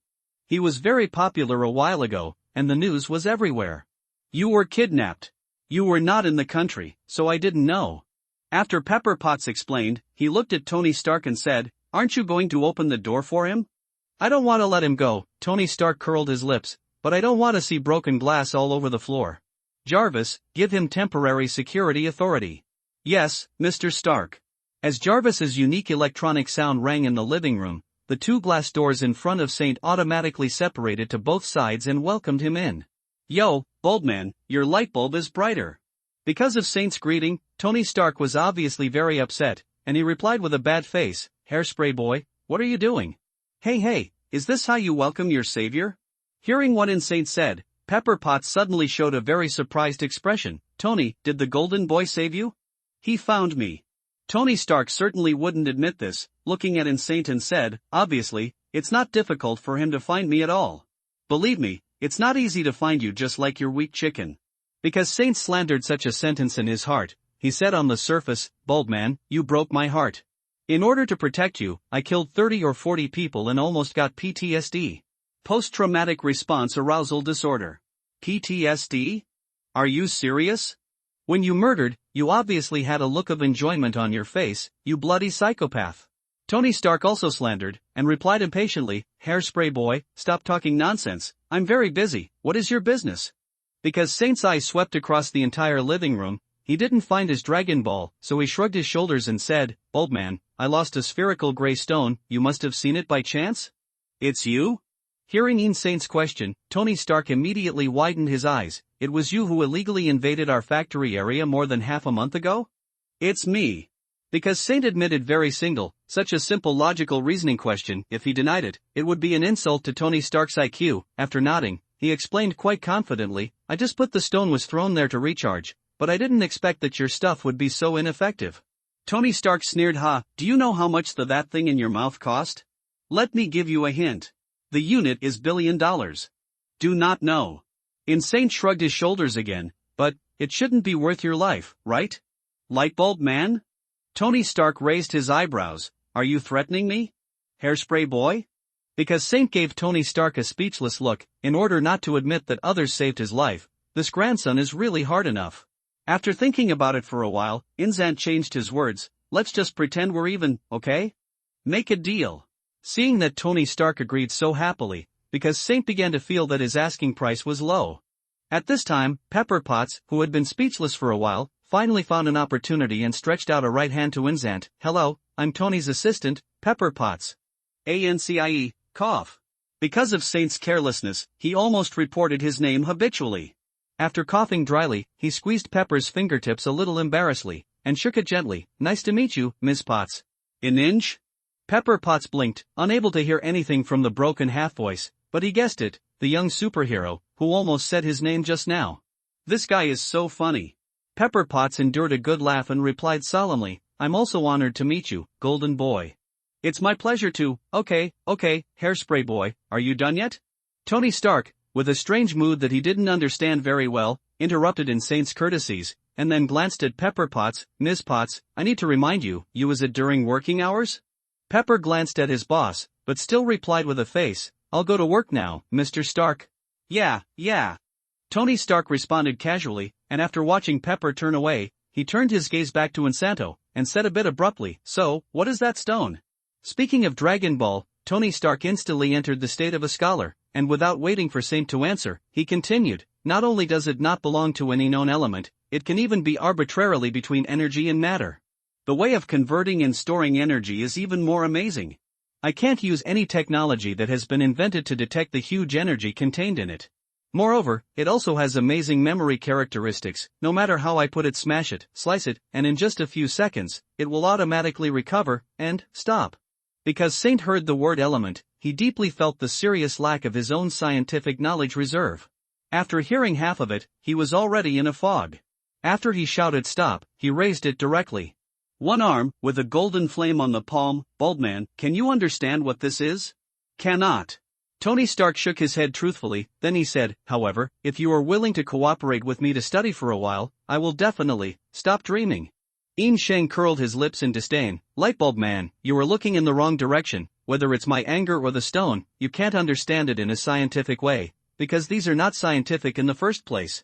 He was very popular a while ago, and the news was everywhere. You were kidnapped. You were not in the country, so I didn't know. After Pepper Potts explained, he looked at Tony Stark and said, Aren't you going to open the door for him? I don't want to let him go. Tony Stark curled his lips, but I don't want to see broken glass all over the floor. Jarvis, give him temporary security authority. Yes, Mr. Stark. As Jarvis's unique electronic sound rang in the living room, the 2 glass doors in front of Saint automatically separated to both sides and welcomed him in. Yo, Bulbman, your light bulb is brighter. Because of Saint's greeting, Tony Stark was obviously very upset, and he replied with a bad face, Hairspray boy, what are you doing? Hey, is this how you welcome your savior? Hearing what Saint said, Pepper Potts suddenly showed a very surprised expression. Tony, did the golden boy save you? He found me. Tony Stark certainly wouldn't admit this, looking at Saint and said, obviously, it's not difficult for him to find me at all. Believe me, it's not easy to find you just like your weak chicken. Because Saint slandered such a sentence in his heart, he said on the surface, Bulbman, you broke my heart. In order to protect you, I killed 30 or 40 people and almost got PTSD. Post-traumatic response arousal disorder. PTSD? Are you serious? When you murdered, you obviously had a look of enjoyment on your face, you bloody psychopath. Tony Stark also slandered, and replied impatiently, Hairspray boy, stop talking nonsense, I'm very busy, what is your business? Because Saint's eyes swept across the entire living room, he didn't find his Dragon Ball, so he shrugged his shoulders and said, Bulbman, I lost a spherical gray stone, you must have seen it by chance? It's you? Hearing Saint's question, Tony Stark immediately widened his eyes. It was you who illegally invaded our factory area more than half a month ago? It's me. Because Saint admitted very single, such a simple logical reasoning question, if he denied it, it would be an insult to Tony Stark's IQ. After nodding, he explained quite confidently, I just put the stone was thrown there to recharge, but I didn't expect that your stuff would be so ineffective. Tony Stark sneered, do you know how much that thing in your mouth cost? Let me give you a hint. The unit is $1 billion. Do not know. Saint shrugged his shoulders again, but, it shouldn't be worth your life, right? Lightbulb man? Tony Stark raised his eyebrows, are you threatening me? Hairspray boy? Because Saint gave Tony Stark a speechless look, in order not to admit that others saved his life, this grandson is really hard enough. After thinking about it for a while, Inzant changed his words, let's just pretend we're even, okay? Make a deal. Seeing that Tony Stark agreed so happily, because Saint began to feel that his asking price was low. At this time, Pepper Potts, who had been speechless for a while, finally found an opportunity and stretched out a right hand to Inzant. Hello, I'm Tony's assistant, Pepper Potts. ANCIE, cough. Because of Saint's carelessness, he almost reported his name habitually. After coughing dryly, he squeezed Pepper's fingertips a little embarrassedly, and shook it gently. Nice to meet you, Miss Potts. Inch? Pepper Potts blinked, unable to hear anything from the broken half-voice, but he guessed it, the young superhero, who almost said his name just now. This guy is so funny. Pepper Potts endured a good laugh and replied solemnly, I'm also honored to meet you, Golden Boy. It's my pleasure to, okay, Hairspray Boy, are you done yet? Tony Stark, with a strange mood that he didn't understand very well, interrupted in Saint's courtesies, and then glanced at Pepper Potts. Miss Potts, I need to remind you, was it during working hours? Pepper glanced at his boss, but still replied with a face, I'll go to work now, Mr. Stark. Yeah. Tony Stark responded casually, and after watching Pepper turn away, he turned his gaze back to Insanto, and said a bit abruptly, so, what is that stone? Speaking of Dragon Ball, Tony Stark instantly entered the state of a scholar, and without waiting for Saint to answer, he continued, not only does it not belong to any known element, it can even be arbitrarily between energy and matter. The way of converting and storing energy is even more amazing. I can't use any technology that has been invented to detect the huge energy contained in it. Moreover, it also has amazing memory characteristics. No matter how I put it, smash it, slice it, and in just a few seconds, it will automatically recover, and stop. Because Saint heard the word element, he deeply felt the serious lack of his own scientific knowledge reserve. After hearing half of it, he was already in a fog. After he shouted stop, he raised it directly. One arm, with a golden flame on the palm. Baldman, can you understand what this is? Cannot. Tony Stark shook his head truthfully, then he said, however, if you are willing to cooperate with me to study for a while, I will definitely. Stop dreaming. Sheng curled his lips in disdain. Lightbulb man, you are looking in the wrong direction. Whether it's my anger or the stone, you can't understand it in a scientific way, because these are not scientific in the first place.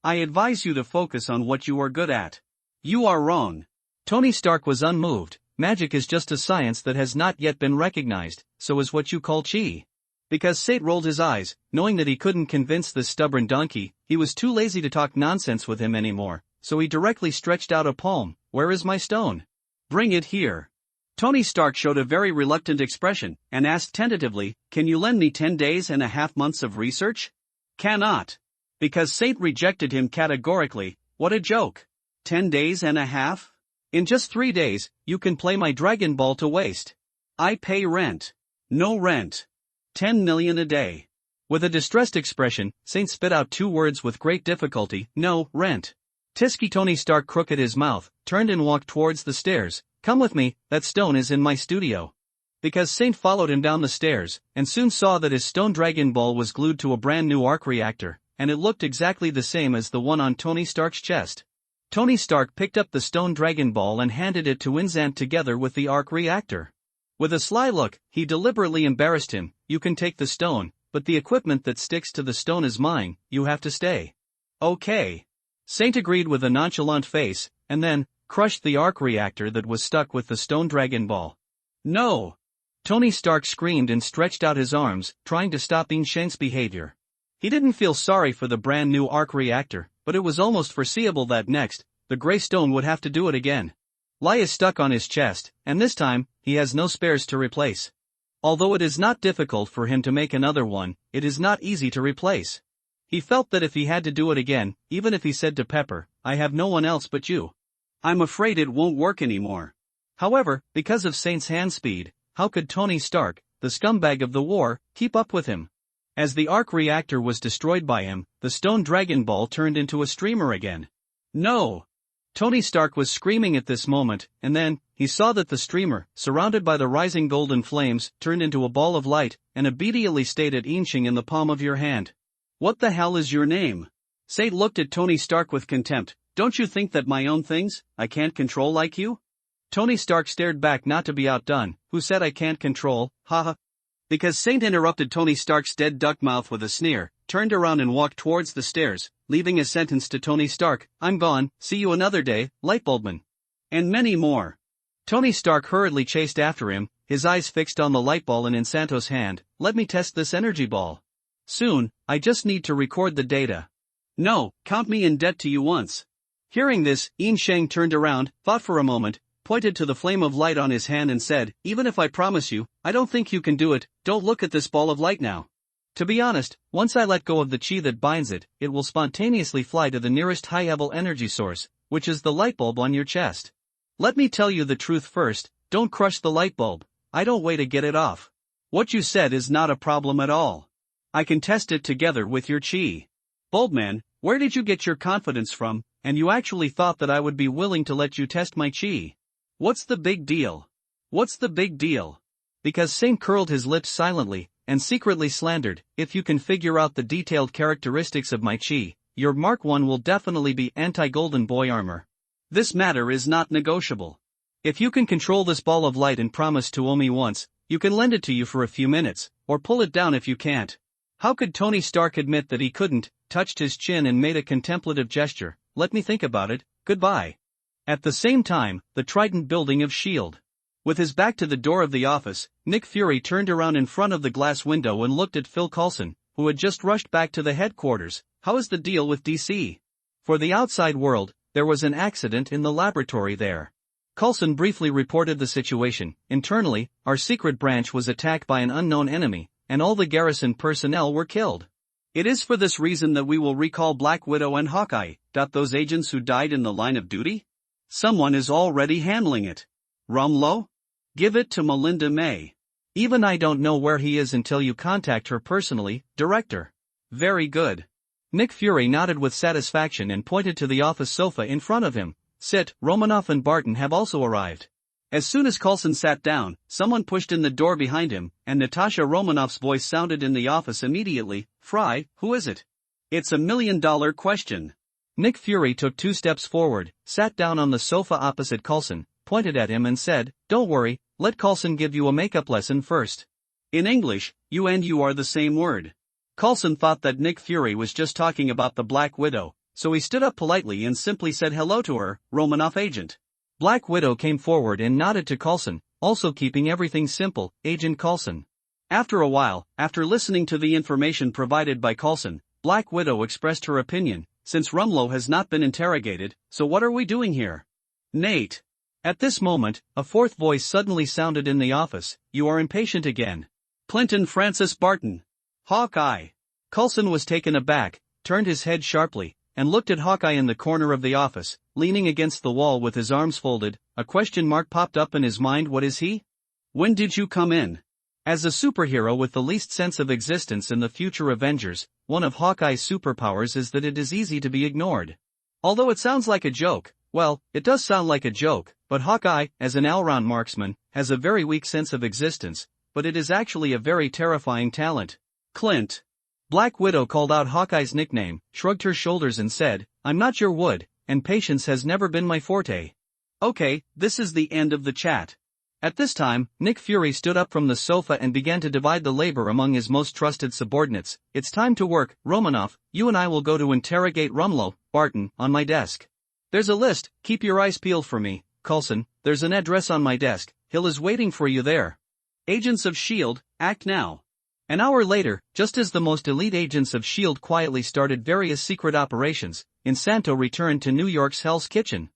I advise you to focus on what you are good at. You are wrong. Tony Stark was unmoved. Magic is just a science that has not yet been recognized, so is what you call chi. Because Saint rolled his eyes, knowing that he couldn't convince this stubborn donkey, he was too lazy to talk nonsense with him anymore, so he directly stretched out a palm. Where is my stone? Bring it here. Tony Stark showed a very reluctant expression, and asked tentatively, can you lend me 10 days and a half months of research? Cannot. Because Saint rejected him categorically. What a joke. 10 days and a half? In just 3 days, you can play my Dragon Ball to waste. I pay rent. No rent. 10 million a day. With a distressed expression, Saint spit out 2 words with great difficulty, no, rent. Tisky Tony Stark crooked his mouth, turned and walked towards the stairs. Come with me, that stone is in my studio. Because Saint followed him down the stairs, and soon saw that his stone Dragon Ball was glued to a brand new arc reactor, and it looked exactly the same as the one on Tony Stark's chest. Tony Stark picked up the stone Dragon Ball and handed it to Inzant together with the arc reactor. With a sly look, he deliberately embarrassed him. You can take the stone, but the equipment that sticks to the stone is mine, you have to stay. Okay. Saint agreed with a nonchalant face, and then, crushed the arc reactor that was stuck with the stone Dragon Ball. No! Tony Stark screamed and stretched out his arms, trying to stop Sheng's behavior. He didn't feel sorry for the brand new arc reactor, but it was almost foreseeable that next, the gray stone would have to do it again. Lai is stuck on his chest, and this time, he has no spares to replace. Although it is not difficult for him to make another one, it is not easy to replace. He felt that if he had to do it again, even if he said to Pepper, I have no one else but you, I'm afraid it won't work anymore. However, because of Saint's hand speed, how could Tony Stark, the scumbag of the war, keep up with him? As the arc reactor was destroyed by him, the stone Dragon Ball turned into a streamer again. No! Tony Stark was screaming at this moment, and then, he saw that the streamer, surrounded by the rising golden flames, turned into a ball of light, and immediately stayed at inching in the palm of your hand. What the hell is your name? Saint looked at Tony Stark with contempt. Don't you think that my own things, I can't control like you? Tony Stark stared back not to be outdone. Who said I can't control, haha? Because Saint interrupted Tony Stark's dead duck mouth with a sneer, turned around and walked towards the stairs, leaving a sentence to Tony Stark, I'm gone, see you another day, Lightbulbman. And many more. Tony Stark hurriedly chased after him, his eyes fixed on the light ball in Insanto's hand. Let me test this energy ball. Soon, I just need to record the data. No, count me in debt to you once. Hearing this, Yin Sheng turned around, thought for a moment, pointed to the flame of light on his hand and said, even if I promise you, I don't think you can do it. Don't look at this ball of light now. To be honest, once I let go of the chi that binds it, it will spontaneously fly to the nearest high-level energy source, which is the light bulb on your chest. Let me tell you the truth first, don't crush the light bulb. I don't wait to get it off. What you said is not a problem at all. I can test it together with your chi. Bulbman, where did you get your confidence from, and you actually thought that I would be willing to let you test my chi? What's the big deal? What's the big deal? Because Saint curled his lips silently, and secretly slandered, if you can figure out the detailed characteristics of my chi, your Mark 1 will definitely be anti-golden boy armor. This matter is not negotiable. If you can control this ball of light and promise to owe me once, you can lend it to you for a few minutes, or pull it down if you can't. How could Tony Stark admit that he couldn't? Touched his chin and made a contemplative gesture. Let me think about it, goodbye. At the same time, the Trident building of S.H.I.E.L.D. With his back to the door of the office, Nick Fury turned around in front of the glass window and looked at Phil Coulson, who had just rushed back to the headquarters. How is the deal with DC? For the outside world, there was an accident in the laboratory there. Coulson briefly reported the situation. Internally, our secret branch was attacked by an unknown enemy, and all the garrison personnel were killed. It is for this reason that we will recall Black Widow and Hawkeye. Those agents who died in the line of duty? Someone is already handling it. Rumlow? Give it to Melinda May. Even I don't know where he is until you contact her personally, Director. Very good. Nick Fury nodded with satisfaction and pointed to the office sofa in front of him. Sit, Romanoff and Barton have also arrived. As soon as Coulson sat down, someone pushed in the door behind him, and Natasha Romanoff's voice sounded in the office immediately. Fry, who is it? It's $1 million question. Nick Fury took 2 steps forward, sat down on the sofa opposite Coulson, pointed at him and said, don't worry, let Coulson give you a makeup lesson first. In English, you and you are the same word. Coulson thought that Nick Fury was just talking about the Black Widow, so he stood up politely and simply said hello to her, Romanoff agent. Black Widow came forward and nodded to Coulson, also keeping everything simple, Agent Coulson. After a while, after listening to the information provided by Coulson, Black Widow expressed her opinion. Since Rumlow has not been interrogated, so what are we doing here? Nate. At this moment, a 4th voice suddenly sounded in the office. You are impatient again. Clinton Francis Barton. Hawkeye. Coulson was taken aback, turned his head sharply, and looked at Hawkeye in the corner of the office, leaning against the wall with his arms folded. A question mark popped up in his mind. What is he? When did you come in? As a superhero with the least sense of existence in the future Avengers, one of Hawkeye's superpowers is that it is easy to be ignored. Although it sounds like a joke, well, it does sound like a joke, but Hawkeye, as an all-round marksman, has a very weak sense of existence, but it is actually a very terrifying talent. Clint. Black Widow called out Hawkeye's nickname, shrugged her shoulders and said, I'm not your wood, and patience has never been my forte. Okay, this is the end of the chat. At this time, Nick Fury stood up from the sofa and began to divide the labor among his most trusted subordinates. It's time to work, Romanoff, you and I will go to interrogate Rumlow. Barton, on my desk. There's a list, keep your eyes peeled for me. Coulson, there's an address on my desk, Hill is waiting for you there. Agents of S.H.I.E.L.D., act now. An hour later, just as the most elite agents of S.H.I.E.L.D. quietly started various secret operations, Insanto returned to New York's Hell's Kitchen.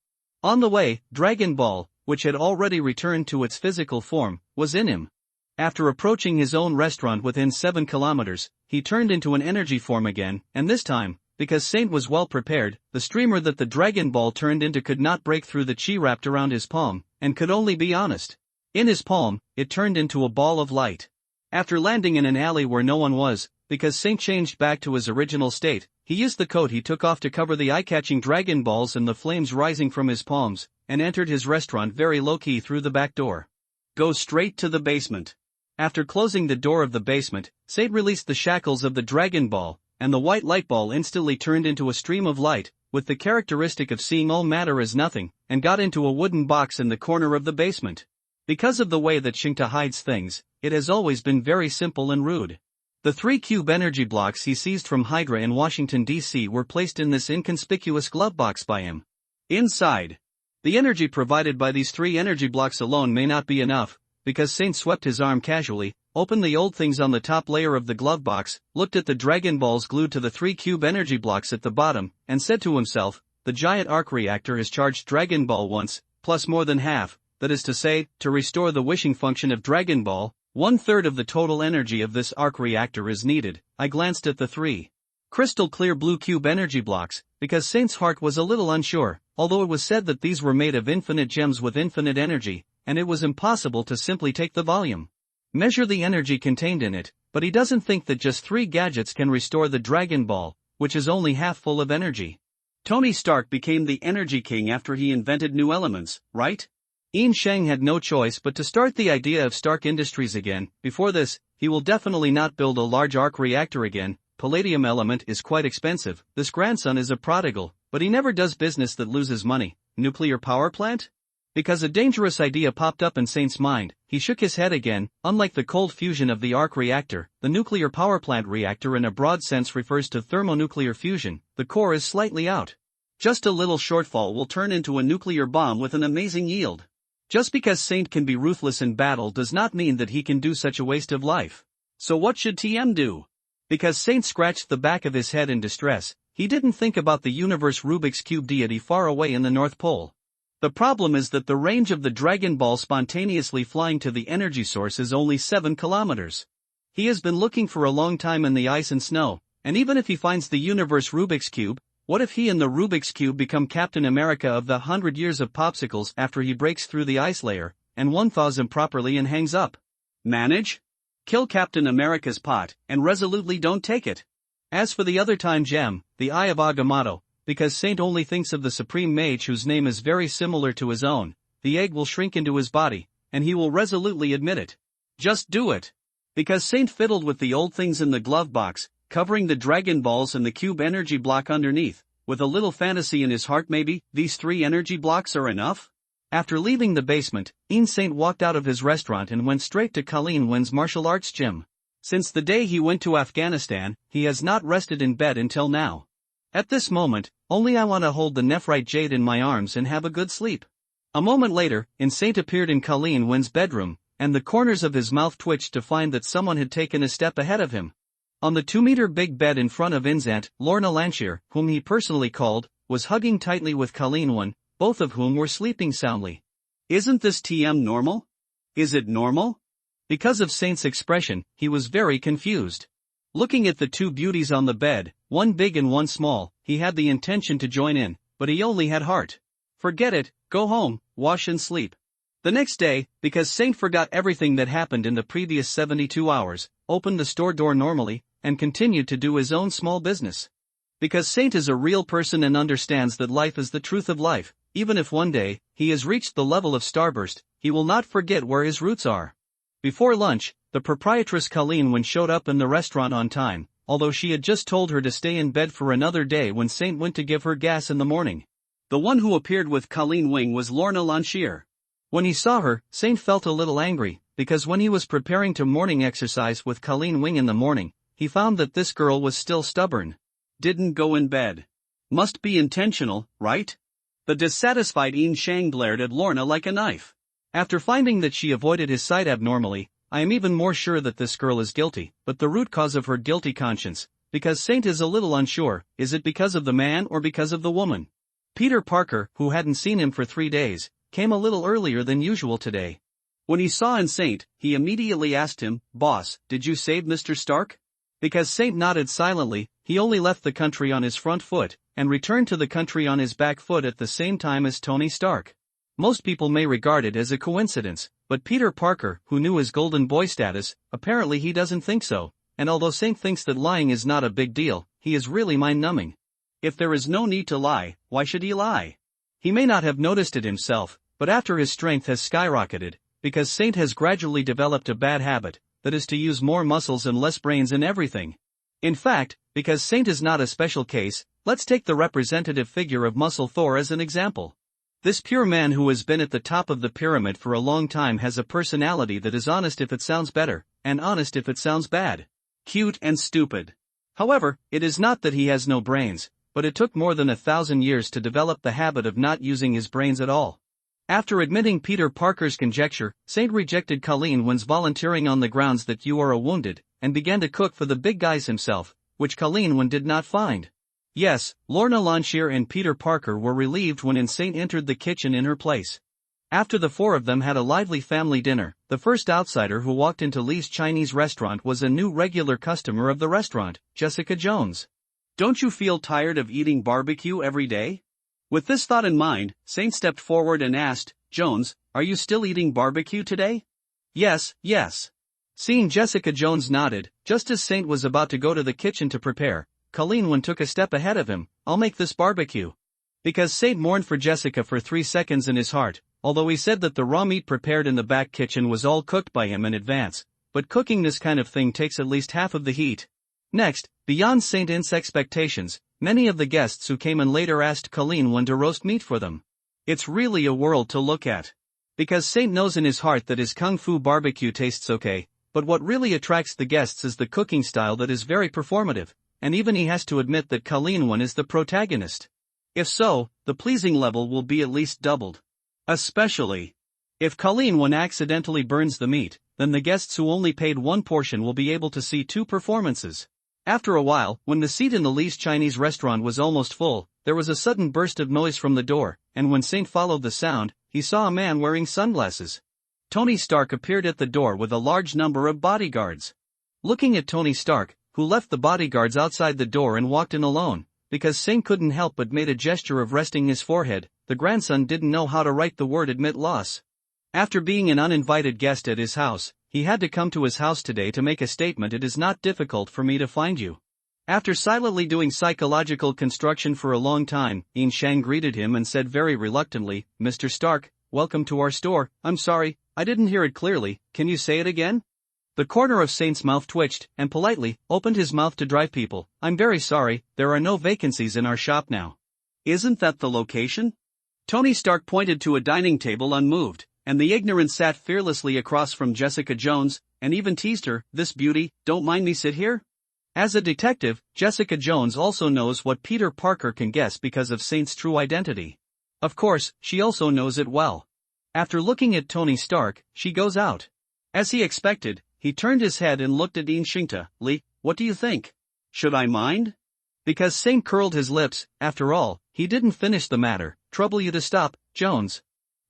On the way, Dragon Ball, which had already returned to its physical form, was in him. After approaching his own restaurant within 7 kilometers, he turned into an energy form again, and this time, because Saint was well prepared, the streamer that the Dragon Ball turned into could not break through the chi wrapped around his palm. and could only be honest. In his palm, it turned into a ball of light. After landing in an alley where no one was, because Saint changed back to his original state, he used the coat he took off to cover the eye-catching dragon balls and the flames rising from his palms, and entered his restaurant very low-key through the back door. Go straight to the basement. After closing the door of the basement, Saint released the shackles of the dragon ball, and the white light ball instantly turned into a stream of light, with the characteristic of seeing all matter as nothing, and got into a wooden box in the corner of the basement. Because of the way that Xingta hides things, it has always been very simple and rude. The 3 cube energy blocks he seized from Hydra in Washington, D.C. were placed in this inconspicuous glove box by him. Inside, the energy provided by these 3 energy blocks alone may not be enough, because Saint swept his arm casually, opened the old things on the top layer of the glove box, looked at the dragon balls glued to the 3 cube energy blocks at the bottom, and said to himself, the giant arc reactor has charged Dragon Ball once, plus more than half, that is to say, to restore the wishing function of Dragon Ball, 1/3 of the total energy of this arc reactor is needed. I glanced at the 3 crystal clear blue cube energy blocks, because Saint's heart was a little unsure, although it was said that these were made of infinite gems with infinite energy, and it was impossible to simply take the volume, measure the energy contained in it, but he doesn't think that just 3 gadgets can restore the Dragon Ball, which is only half full of energy. Tony Stark became the energy king after he invented new elements, right? Ian Shang had no choice but to start the idea of Stark Industries again. Before this, he will definitely not build a large arc reactor again. Palladium element is quite expensive. This grandson is a prodigal, but he never does business that loses money. Nuclear power plant? Because a dangerous idea popped up in Saint's mind, he shook his head again. Unlike the cold fusion of the arc reactor, the nuclear power plant reactor in a broad sense refers to thermonuclear fusion. The core is slightly out. Just a little shortfall will turn into a nuclear bomb with an amazing yield. Just because Saint can be ruthless in battle does not mean that he can do such a waste of life. So what should TM do? Because Saint scratched the back of his head in distress, he didn't think about the universe Rubik's Cube deity far away in the North Pole. The problem is that the range of the Dragon Ball spontaneously flying to the energy source is only 7 kilometers. He has been looking for a long time in the ice and snow, and even if he finds the universe Rubik's Cube, what if he and the Rubik's Cube become Captain America of the 100 Years of Popsicles after he breaks through the ice layer, and one thaws him properly and hangs up? Manage? Kill Captain America's pot, and resolutely don't take it. As for the other time gem, the Eye of Agamotto, because Saint only thinks of the Supreme Mage whose name is very similar to his own, the egg will shrink into his body, and he will resolutely admit it. Just do it. Because Saint fiddled with the old things in the glove box, covering the Dragon Balls and the cube energy block underneath, with a little fantasy in his heart maybe, these 3 energy blocks are enough? After leaving the basement, Ian Saint walked out of his restaurant and went straight to Colleen Wen's martial arts gym. Since the day he went to Afghanistan, he has not rested in bed until now. At this moment, only I want to hold the nephrite jade in my arms and have a good sleep. A moment later, Ian Saint appeared in Colleen Wen's bedroom, and the corners of his mouth twitched to find that someone had taken a step ahead of him. On the 2-meter big bed in front of Ian's aunt, Lorna Lanchier, whom he personally called, was hugging tightly with Colleen Wen, both of whom were sleeping soundly. Isn't this TM normal? Is it normal? Because of Saint's expression, he was very confused. Looking at the 2 beauties on the bed, one big and one small, he had the intention to join in, but he only had heart. Forget it, go home, wash and sleep. The next day, because Saint forgot everything that happened in the previous 72 hours, opened the store door normally, and continued to do his own small business. Because Saint is a real person and understands that life is the truth of life, even if one day he has reached the level of Starburst, he will not forget where his roots are. Before lunch, the proprietress Colleen Wen showed up in the restaurant on time, although she had just told her to stay in bed for another day when Saint went to give her gas in the morning. The one who appeared with Colleen Wen was Lorna Lanchier. When he saw her, Saint felt a little angry, because when he was preparing to morning exercise with Colleen Wen in the morning, he found that this girl was still stubborn. Didn't go in bed. Must be intentional, right? The dissatisfied Ian Shang glared at Lorna like a knife. After finding that she avoided his sight abnormally, I am even more sure that this girl is guilty, but the root cause of her guilty conscience, because Saint is a little unsure, is it because of the man or because of the woman? Peter Parker, who hadn't seen him for 3 days, came a little earlier than usual today. When he saw in Saint, he immediately asked him, "Boss, did you save Mr. Stark?" Because Saint nodded silently, he only left the country on his front foot, and returned to the country on his back foot at the same time as Tony Stark. Most people may regard it as a coincidence, but Peter Parker, who knew his golden boy status, apparently he doesn't think so, and although Saint thinks that lying is not a big deal, he is really mind-numbing. If there is no need to lie, why should he lie? He may not have noticed it himself, but after his strength has skyrocketed, because Saint has gradually developed a bad habit, that is to use more muscles and less brains in everything. In fact, because Saint is not a special case, let's take the representative figure of Muscle Thor as an example. This pure man who has been at the top of the pyramid for a long time has a personality that is honest if it sounds better, and honest if it sounds bad. Cute and stupid. However, it is not that he has no brains, but it took more than 1,000 years to develop the habit of not using his brains at all. After admitting Peter Parker's conjecture, Saint rejected Colleen Wyn's volunteering on the grounds that you are a wounded, and began to cook for the big guys himself, which Colleen Wyn did not find. Yes, Lorna Lonshear and Peter Parker were relieved when Saint entered the kitchen in her place. After the four of them had a lively family dinner, the first outsider who walked into Lee's Chinese restaurant was a new regular customer of the restaurant, Jessica Jones. Don't you feel tired of eating barbecue every day? With this thought in mind, Saint stepped forward and asked, Jones, are you still eating barbecue today? Yes, yes. Seeing Jessica Jones nodded, just as Saint was about to go to the kitchen to prepare, Colleen Wyn took a step ahead of him. I'll make this barbecue. Because Saint mourned for Jessica for 3 seconds in his heart, although he said that the raw meat prepared in the back kitchen was all cooked by him in advance, but cooking this kind of thing takes at least half of the heat. Next, beyond Saint's expectations, many of the guests who came in later asked Colleen Wyn to roast meat for them. It's really a world to look at. Because Saint knows in his heart that his kung fu barbecue tastes okay, but what really attracts the guests is the cooking style that is very performative, and even he has to admit that Colleen Wyn is the protagonist. If so, the pleasing level will be at least doubled. Especially if Colleen Wyn accidentally burns the meat, then the guests who only paid one portion will be able to see 2 performances. After a while, when the seat in the Lee's Chinese restaurant was almost full, there was a sudden burst of noise from the door, and when Saint followed the sound, he saw a man wearing sunglasses. Tony Stark appeared at the door with a large number of bodyguards. Looking at Tony Stark, who left the bodyguards outside the door and walked in alone, because Saint couldn't help but made a gesture of resting his forehead, the grandson didn't know how to write the word admit loss. After being an uninvited guest at his house, he had to come to his house today to make a statement. It is not difficult for me to find you. After silently doing psychological construction for a long time, Yin Shang greeted him and said very reluctantly, Mr. Stark, welcome to our store. I'm sorry, I didn't hear it clearly, can you say it again? The corner of Saint's mouth twitched, and politely, opened his mouth to drive people. I'm very sorry, there are no vacancies in our shop now. Isn't that the location? Tony Stark pointed to a dining table unmoved, and the ignorant sat fearlessly across from Jessica Jones, and even teased her, this beauty, don't mind me sit here? As a detective, Jessica Jones also knows what Peter Parker can guess because of Saint's true identity. Of course, she also knows it well. After looking at Tony Stark, she goes out. As he expected, he turned his head and looked at Yin Shingta. Lee, what do you think? Should I mind? Because Saint curled his lips. After all, he didn't finish the matter. Trouble you to stop, Jones.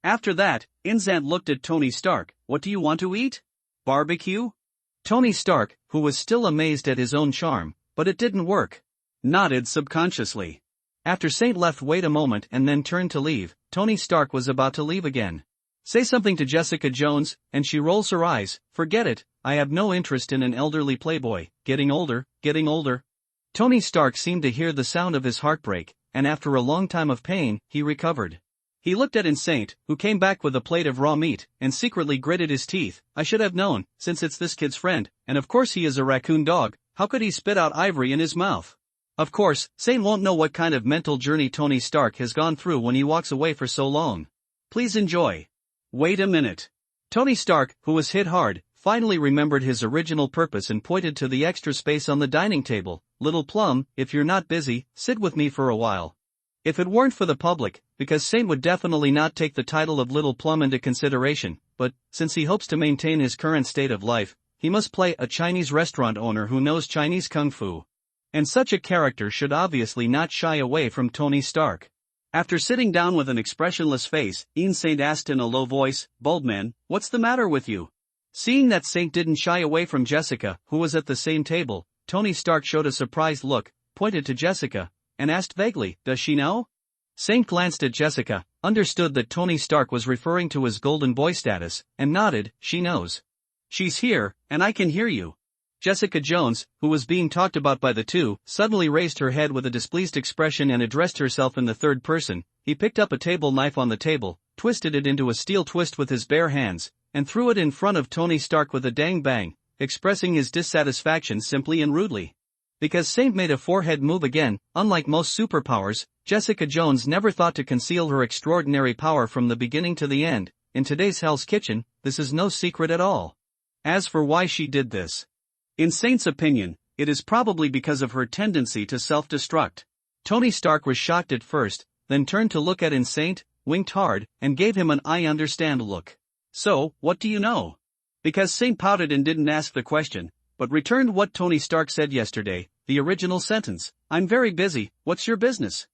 After that, Inzant looked at Tony Stark. What do you want to eat? Barbecue? Tony Stark, who was still amazed at his own charm, but it didn't work, nodded subconsciously. After Saint left, wait a moment and then turned to leave, Tony Stark was about to leave again. Say something to Jessica Jones, and she rolls her eyes. Forget it, I have no interest in an elderly playboy. Getting older, getting older. Tony Stark seemed to hear the sound of his heartbreak, and after a long time of pain, he recovered. He looked at Saint, who came back with a plate of raw meat, and secretly gritted his teeth. I should have known, since it's this kid's friend, and of course he is a raccoon dog, how could he spit out ivory in his mouth? Of course, Saint won't know what kind of mental journey Tony Stark has gone through when he walks away for so long. Please enjoy. Wait a minute. Tony Stark, who was hit hard, finally remembered his original purpose and pointed to the extra space on the dining table. Little Plum, if you're not busy, sit with me for a while. If it weren't for the public, because Saint would definitely not take the title of Little Plum into consideration, but, since he hopes to maintain his current state of life, he must play a Chinese restaurant owner who knows Chinese kung fu. And such a character should obviously not shy away from Tony Stark. After sitting down with an expressionless face, Saint asked in a low voice, Bulbman, what's the matter with you? Seeing that Saint didn't shy away from Jessica, who was at the same table, Tony Stark showed a surprised look, pointed to Jessica, and asked vaguely, does she know? Saint glanced at Jessica, understood that Tony Stark was referring to his golden boy status, and nodded. She knows. She's here, and I can hear you. Jessica Jones, who was being talked about by the two, suddenly raised her head with a displeased expression and addressed herself in the third person. He picked up a table knife on the table, twisted it into a steel twist with his bare hands, and threw it in front of Tony Stark with a dang bang, expressing his dissatisfaction simply and rudely. Because Saint made a forehead move again. Unlike most superpowers, Jessica Jones never thought to conceal her extraordinary power from the beginning to the end. In today's Hell's Kitchen, this is no secret at all. As for why she did this, in Saint's opinion, it is probably because of her tendency to self-destruct. Tony Stark was shocked at first, then turned to look at Saint, winked hard, and gave him an I understand look. So, what do you know? Because Saint pouted and didn't ask the question, but returned what Tony Stark said yesterday, the original sentence. I'm very busy, what's your business?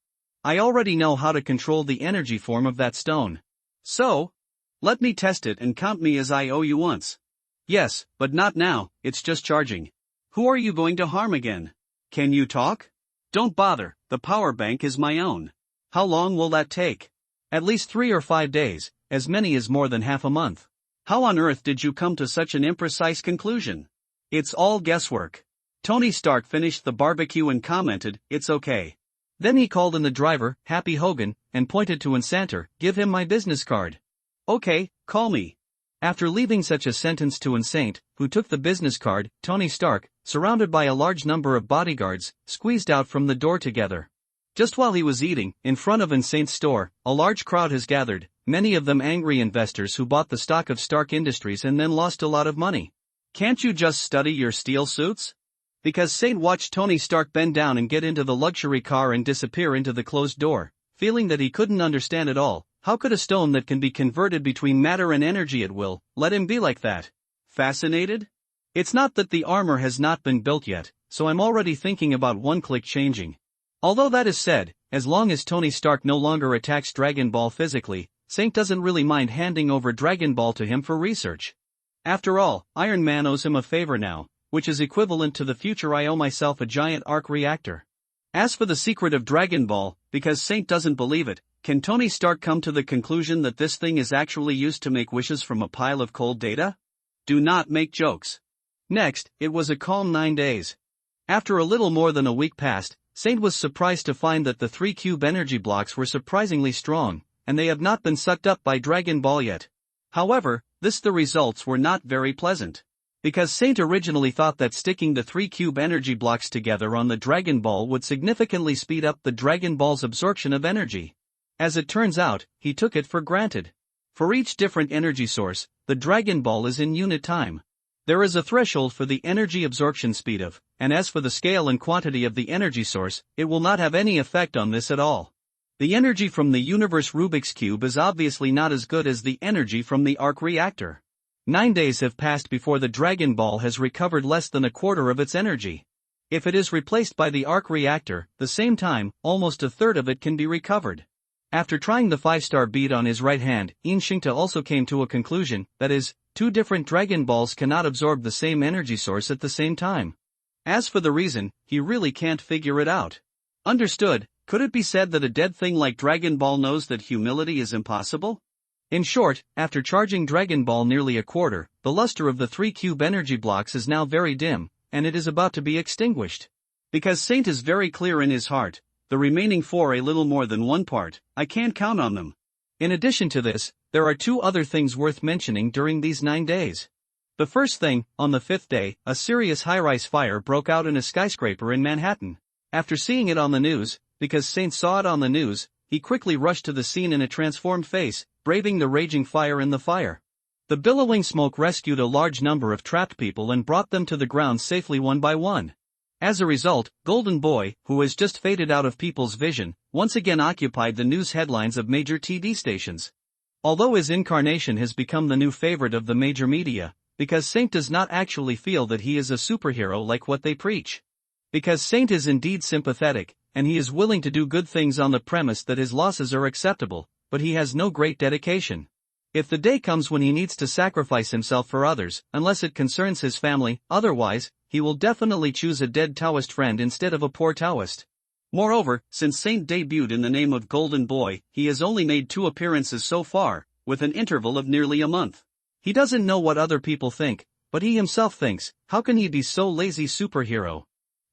I already know how to control the energy form of that stone. So? Let me test it and count me as I owe you once. Yes, but not now, it's just charging. Who are you going to harm again? Can you talk? Don't bother, the power bank is my own. How long will that take? At least 3 or 5 days, as many as more than half a month. How on earth did you come to such an imprecise conclusion? It's all guesswork. Tony Stark finished the barbecue and commented, it's okay. Then he called in the driver, Happy Hogan, and pointed to Insanter, give him my business card. Okay, call me. After leaving such a sentence to Saint, who took the business card, Tony Stark, surrounded by a large number of bodyguards, squeezed out from the door together. Just while he was eating, in front of Saint's store, a large crowd has gathered, many of them angry investors who bought the stock of Stark Industries and then lost a lot of money. Can't you just study your steel suits? Because Saint watched Tony Stark bend down and get into the luxury car and disappear into the closed door, feeling that he couldn't understand at all. How could a stone that can be converted between matter and energy at will, let him be like that? Fascinated? It's not that the armor has not been built yet, so I'm already thinking about one-click changing. Although that is said, as long as Tony Stark no longer attacks Dragon Ball physically, Saint doesn't really mind handing over Dragon Ball to him for research. After all, Iron Man owes him a favor now, which is equivalent to the future I owe myself a giant arc reactor. As for the secret of Dragon Ball, because Saint doesn't believe it, can Tony Stark come to the conclusion that this thing is actually used to make wishes from a pile of cold data? Do not make jokes. Next, it was a calm 9 days. After a little more than a week passed, Saint was surprised to find that the 3 cube energy blocks were surprisingly strong, and they have not been sucked up by Dragon Ball yet. However, the results were not very pleasant. Because Saint originally thought that sticking the 3 cube energy blocks together on the Dragon Ball would significantly speed up the Dragon Ball's absorption of energy. As it turns out, he took it for granted. For each different energy source, the Dragon Ball is in unit time. There is a threshold for the energy absorption speed of, and as for the scale and quantity of the energy source, it will not have any effect on this at all. The energy from the universe Rubik's Cube is obviously not as good as the energy from the arc reactor. 9 days have passed before the Dragon Ball has recovered less than a quarter of its energy. If it is replaced by the arc reactor, the same time, almost a third of it can be recovered. After trying the 5-star bead on his right hand, Inshinkta also came to a conclusion, that is, 2 different Dragon Balls cannot absorb the same energy source at the same time. As for the reason, he really can't figure it out. Understood, could it be said that a dead thing like Dragon Ball knows that humility is impossible? In short, after charging Dragon Ball nearly a quarter, the luster of the 3 cube energy blocks is now very dim, and it is about to be extinguished. Because Saint is very clear in his heart, the remaining 4 a little more than 1 part, I can't count on them. In addition to this, there are 2 other things worth mentioning during these 9 days. The first thing, on the 5th day, a serious high-rise fire broke out in a skyscraper in Manhattan. After seeing it on the news, because Saint saw it on the news, he quickly rushed to the scene in a transformed face, braving the raging fire in the fire. The billowing smoke rescued a large number of trapped people and brought them to the ground safely one by one. As a result, Golden Boy, who has just faded out of people's vision, once again occupied the news headlines of major TV stations. Although his incarnation has become the new favorite of the major media, because Saint does not actually feel that he is a superhero like what they preach. Because Saint is indeed sympathetic, and he is willing to do good things on the premise that his losses are acceptable, but he has no great dedication. If the day comes when he needs to sacrifice himself for others, unless it concerns his family, otherwise, he will definitely choose a dead Taoist friend instead of a poor Taoist. Moreover, since Saint debuted in the name of Golden Boy, he has only made 2 appearances so far, with an interval of nearly a month. He doesn't know what other people think, but he himself thinks, how can he be so lazy superhero?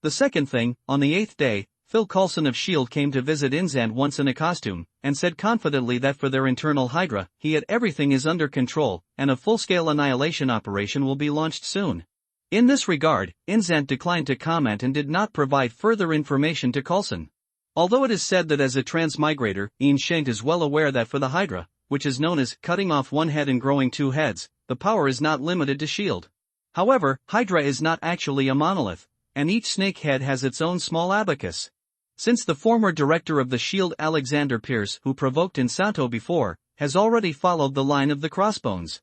The second thing, on the 8th day, Phil Coulson of S.H.I.E.L.D. came to visit Inzant once in a costume, and said confidently that for their internal Hydra, everything is under control, and a full-scale annihilation operation will be launched soon. In this regard, Inzant declined to comment and did not provide further information to Coulson. Although it is said that as a transmigrator, Shenron is well aware that for the Hydra, which is known as cutting off one head and growing 2 heads, the power is not limited to S.H.I.E.L.D. However, Hydra is not actually a monolith, and each snake head has its own small abacus. Since the former director of the S.H.I.E.L.D. Alexander Pierce, who provoked Insanto before, has already followed the line of the crossbones,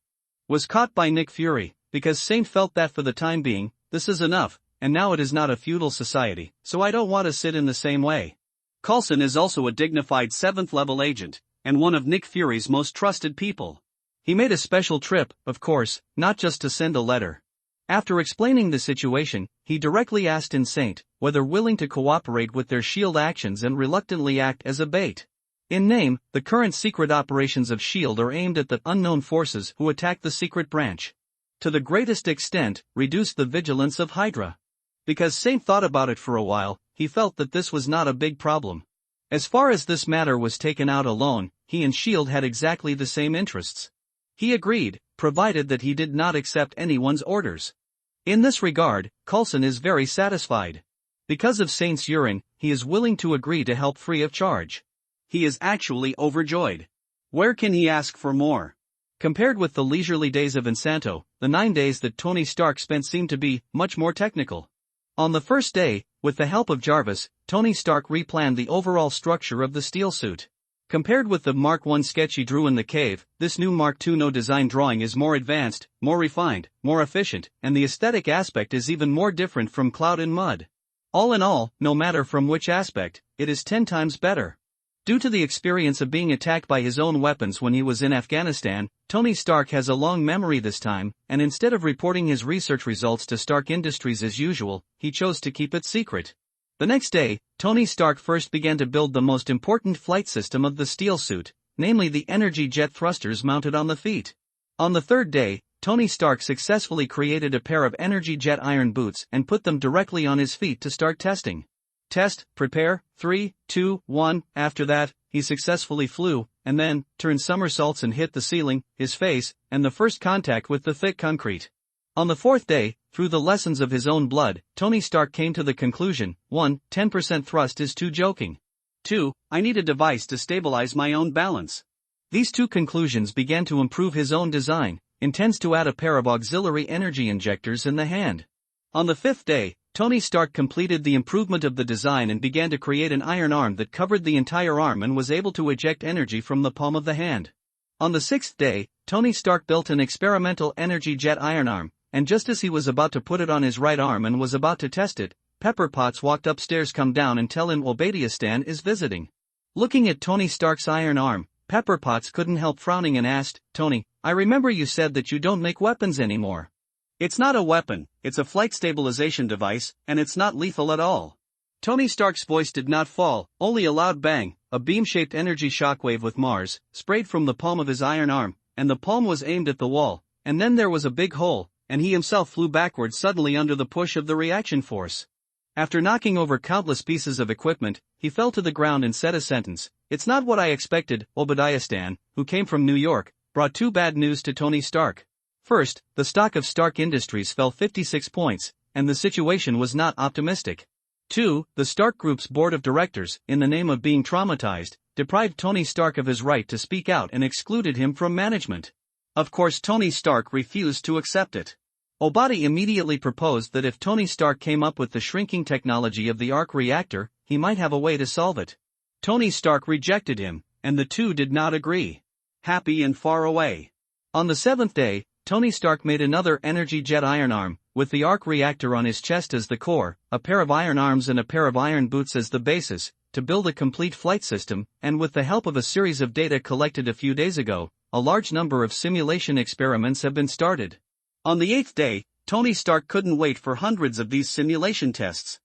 was caught by Nick Fury, because Saint felt that for the time being, this is enough, and now it is not a feudal society, so I don't want to sit in the same way. Coulson is also a dignified 7th-level agent, and one of Nick Fury's most trusted people. He made a special trip, of course, not just to send a letter. After explaining the situation, he directly asked Saint whether willing to cooperate with their S.H.I.E.L.D. actions and reluctantly act as a bait. In name, the current secret operations of S.H.I.E.L.D. are aimed at the unknown forces who attack the secret branch. To the greatest extent, reduce the vigilance of Hydra. Because Saint thought about it for a while, he felt that this was not a big problem. As far as this matter was taken out alone, he and S.H.I.E.L.D. had exactly the same interests. He agreed, provided that he did not accept anyone's orders. In this regard, Coulson is very satisfied. Because of Saint's urine, he is willing to agree to help free of charge. He is actually overjoyed. Where can he ask for more? Compared with the leisurely days of Insanto, the 9 days that Tony Stark spent seemed to be much more technical. On the first day, with the help of Jarvis, Tony Stark replanned the overall structure of the steel suit. Compared with the Mark I sketch he drew in the cave, this new Mark II no design drawing is more advanced, more refined, more efficient, and the aesthetic aspect is even more different from Cloud and Mud. All in all, no matter from which aspect, it is 10 times better. Due to the experience of being attacked by his own weapons when he was in Afghanistan, Tony Stark has a long memory this time, and instead of reporting his research results to Stark Industries as usual, he chose to keep it secret. The next day, Tony Stark first began to build the most important flight system of the steel suit, namely the energy jet thrusters mounted on the feet. On the 3rd day, Tony Stark successfully created a pair of energy jet iron boots and put them directly on his feet to start testing. Test, prepare, 3, 2, 1, after that, he successfully flew, and then, turned somersaults and hit the ceiling, his face, and the first contact with the thick concrete. On the 4th day, through the lessons of his own blood, Tony Stark came to the conclusion, 1. 10% thrust is too joking. 2. I need a device to stabilize my own balance. These 2 conclusions began to improve his own design, intends to add a pair of auxiliary energy injectors in the hand. On the 5th day, Tony Stark completed the improvement of the design and began to create an iron arm that covered the entire arm and was able to eject energy from the palm of the hand. On the 6th day, Tony Stark built an experimental energy jet iron arm, and just as he was about to put it on his right arm and was about to test it, Pepper Potts walked upstairs. Come down and tell him Obadiah is visiting. Looking at Tony Stark's iron arm, Pepper Potts couldn't help frowning and asked, Tony, I remember you said that you don't make weapons anymore. It's not a weapon, it's a flight stabilization device, and it's not lethal at all. Tony Stark's voice did not fall, only a loud bang, a beam-shaped energy shockwave with Mars, sprayed from the palm of his iron arm, and the palm was aimed at the wall, and then there was a big hole, and he himself flew backwards suddenly under the push of the reaction force. After knocking over countless pieces of equipment, he fell to the ground and said a sentence, It's not what I expected. Obadiah Stane, who came from New York, brought 2 bad news to Tony Stark. First, the stock of Stark Industries fell 56 points, and the situation was not optimistic. 2. The Stark Group's board of directors, in the name of being traumatized, deprived Tony Stark of his right to speak out and excluded him from management. Of course, Tony Stark refused to accept it. Obadiah immediately proposed that if Tony Stark came up with the shrinking technology of the arc reactor, he might have a way to solve it. Tony Stark rejected him, and the 2 did not agree. Happy and far away. On the 7th day, Tony Stark made another energy jet iron arm, with the arc reactor on his chest as the core, a pair of iron arms and a pair of iron boots as the basis, to build a complete flight system, and with the help of a series of data collected a few days ago, a large number of simulation experiments have been started. On the 8th day, Tony Stark couldn't wait for hundreds of these simulation tests.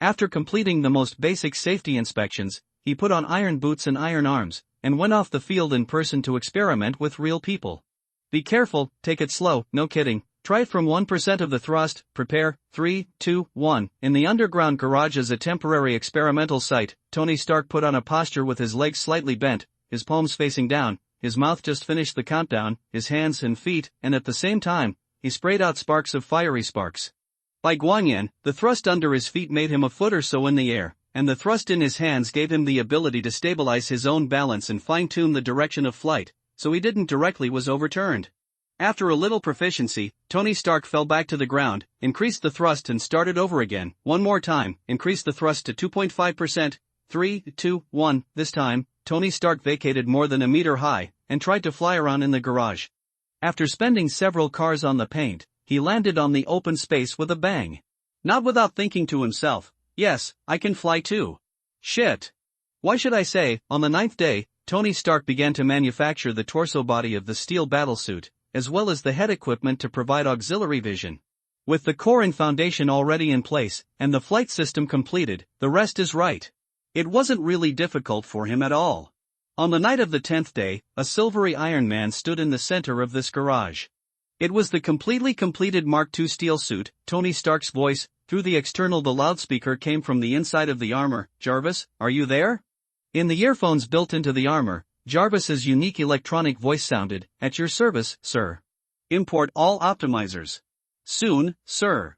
After completing the most basic safety inspections, he put on iron boots and iron arms, and went off the field in person to experiment with real people. Be careful, take it slow, no kidding, try it from 1% of the thrust, prepare, 3, 2, 1. In the underground garage as a temporary experimental site, Tony Stark put on a posture with his legs slightly bent, his palms facing down, his mouth just finished the countdown, his hands and feet, and at the same time, he sprayed out sparks of fiery sparks. By Guanyin, the thrust under his feet made him a foot or so in the air, and the thrust in his hands gave him the ability to stabilize his own balance and fine-tune the direction of flight, so he didn't directly was overturned. After a little proficiency, Tony Stark fell back to the ground, increased the thrust and started over again. One more time, increased the thrust to 2.5%, 3, 2, 1. This time, Tony Stark vacated more than a meter high, and tried to fly around in the garage. After spending several cars on the paint, he landed on the open space with a bang. Not without thinking to himself, yes, I can fly too. Shit. Why should I say, on the 9th day, Tony Stark began to manufacture the torso body of the steel battlesuit, as well as the head equipment to provide auxiliary vision. With the core and foundation already in place, and the flight system completed, the rest is right. It wasn't really difficult for him at all. On the night of the 10th day, a silvery Iron Man stood in the center of this garage. It was the completely completed Mark II steel suit. Tony Stark's voice, through the external the loudspeaker came from the inside of the armor. Jarvis, are you there? In the earphones built into the armor, Jarvis's unique electronic voice sounded, at your service, sir. Import all optimizers. Soon, sir.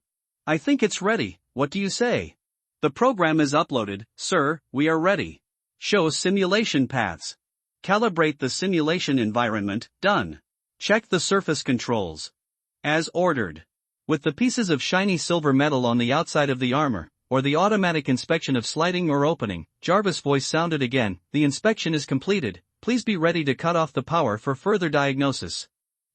I think it's ready, what do you say? The program is uploaded, sir, we are ready. Show simulation paths. Calibrate the simulation environment, done. Check the surface controls. As ordered. With the pieces of shiny silver metal on the outside of the armor, or the automatic inspection of sliding or opening, Jarvis' voice sounded again, the inspection is completed, please be ready to cut off the power for further diagnosis.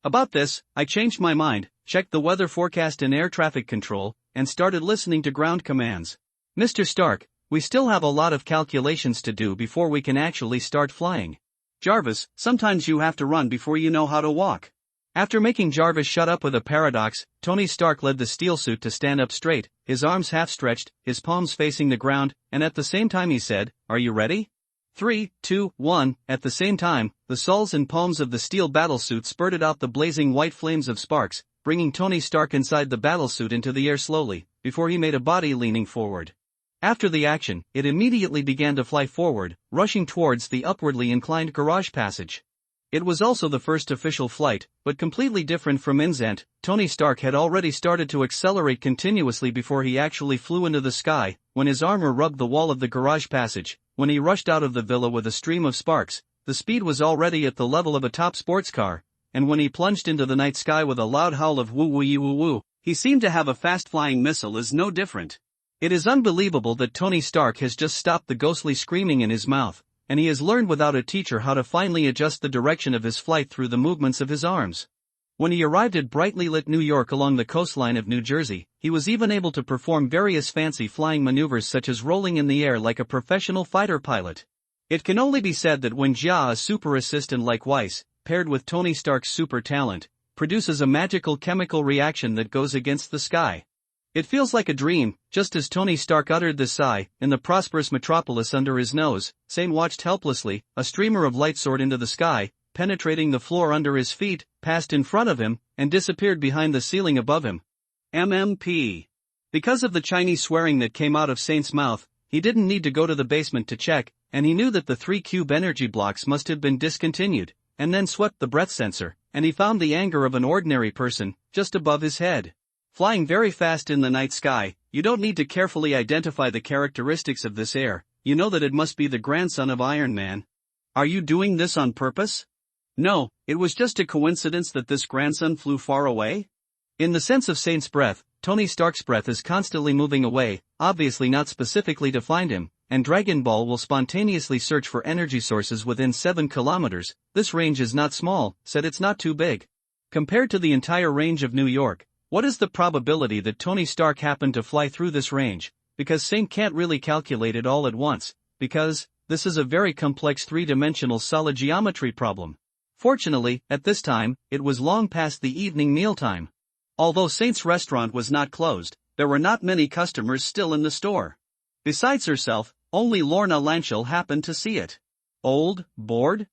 About this, I changed my mind, checked the weather forecast and air traffic control, and started listening to ground commands. Mr. Stark, we still have a lot of calculations to do before we can actually start flying. Jarvis, sometimes you have to run before you know how to walk. After making Jarvis shut up with a paradox, Tony Stark led the steel suit to stand up straight, his arms half-stretched, his palms facing the ground, and at the same time he said, are you ready? 3, 2, 1. At the same time, the soles and palms of the steel battlesuit spurted out the blazing white flames of sparks, bringing Tony Stark inside the battlesuit into the air slowly, before he made a body leaning forward. After the action, it immediately began to fly forward, rushing towards the upwardly inclined garage passage. It was also the first official flight, but completely different from Inzant. Tony Stark had already started to accelerate continuously before he actually flew into the sky, when his armor rubbed the wall of the garage passage. When he rushed out of the villa with a stream of sparks, the speed was already at the level of a top sports car, and when he plunged into the night sky with a loud howl of woo-woo-woo-woo, he seemed to have a fast-flying missile is no different. It is unbelievable that Tony Stark has just stopped the ghostly screaming in his mouth, and he has learned without a teacher how to finally adjust the direction of his flight through the movements of his arms. When he arrived at brightly lit New York along the coastline of New Jersey, he was even able to perform various fancy flying maneuvers such as rolling in the air like a professional fighter pilot. It can only be said that when Jia, a super assistant like Weiss, paired with Tony Stark's super talent, produces a magical chemical reaction that goes against the sky. It feels like a dream. Just as Tony Stark uttered this sigh, in the prosperous metropolis under his nose, Sane watched helplessly, a streamer of light soared into the sky, penetrating the floor under his feet, passed in front of him, and disappeared behind the ceiling above him. MMP. Because of the Chinese swearing that came out of Saint's mouth, he didn't need to go to the basement to check, and he knew that the 3 cube energy blocks must have been discontinued, and then swept the breath sensor, and he found the anger of an ordinary person, just above his head. Flying very fast in the night sky, you don't need to carefully identify the characteristics of this air, you know that it must be the grandson of Iron Man. Are you doing this on purpose? No, it was just a coincidence that this grandson flew far away? In the sense of Saint's breath, Tony Stark's breath is constantly moving away, obviously not specifically to find him, and Dragon Ball will spontaneously search for energy sources within 7 kilometers. This range is not small, said it's not too big. Compared to the entire range of New York, what is the probability that Tony Stark happened to fly through this range? Because Saint can't really calculate it all at once, because this is a very complex 3-dimensional solid geometry problem. Fortunately, at this time, it was long past the evening mealtime. Although Saint's restaurant was not closed, there were not many customers still in the store. Besides herself, only Lorna Lanchel happened to see it. Old, bored?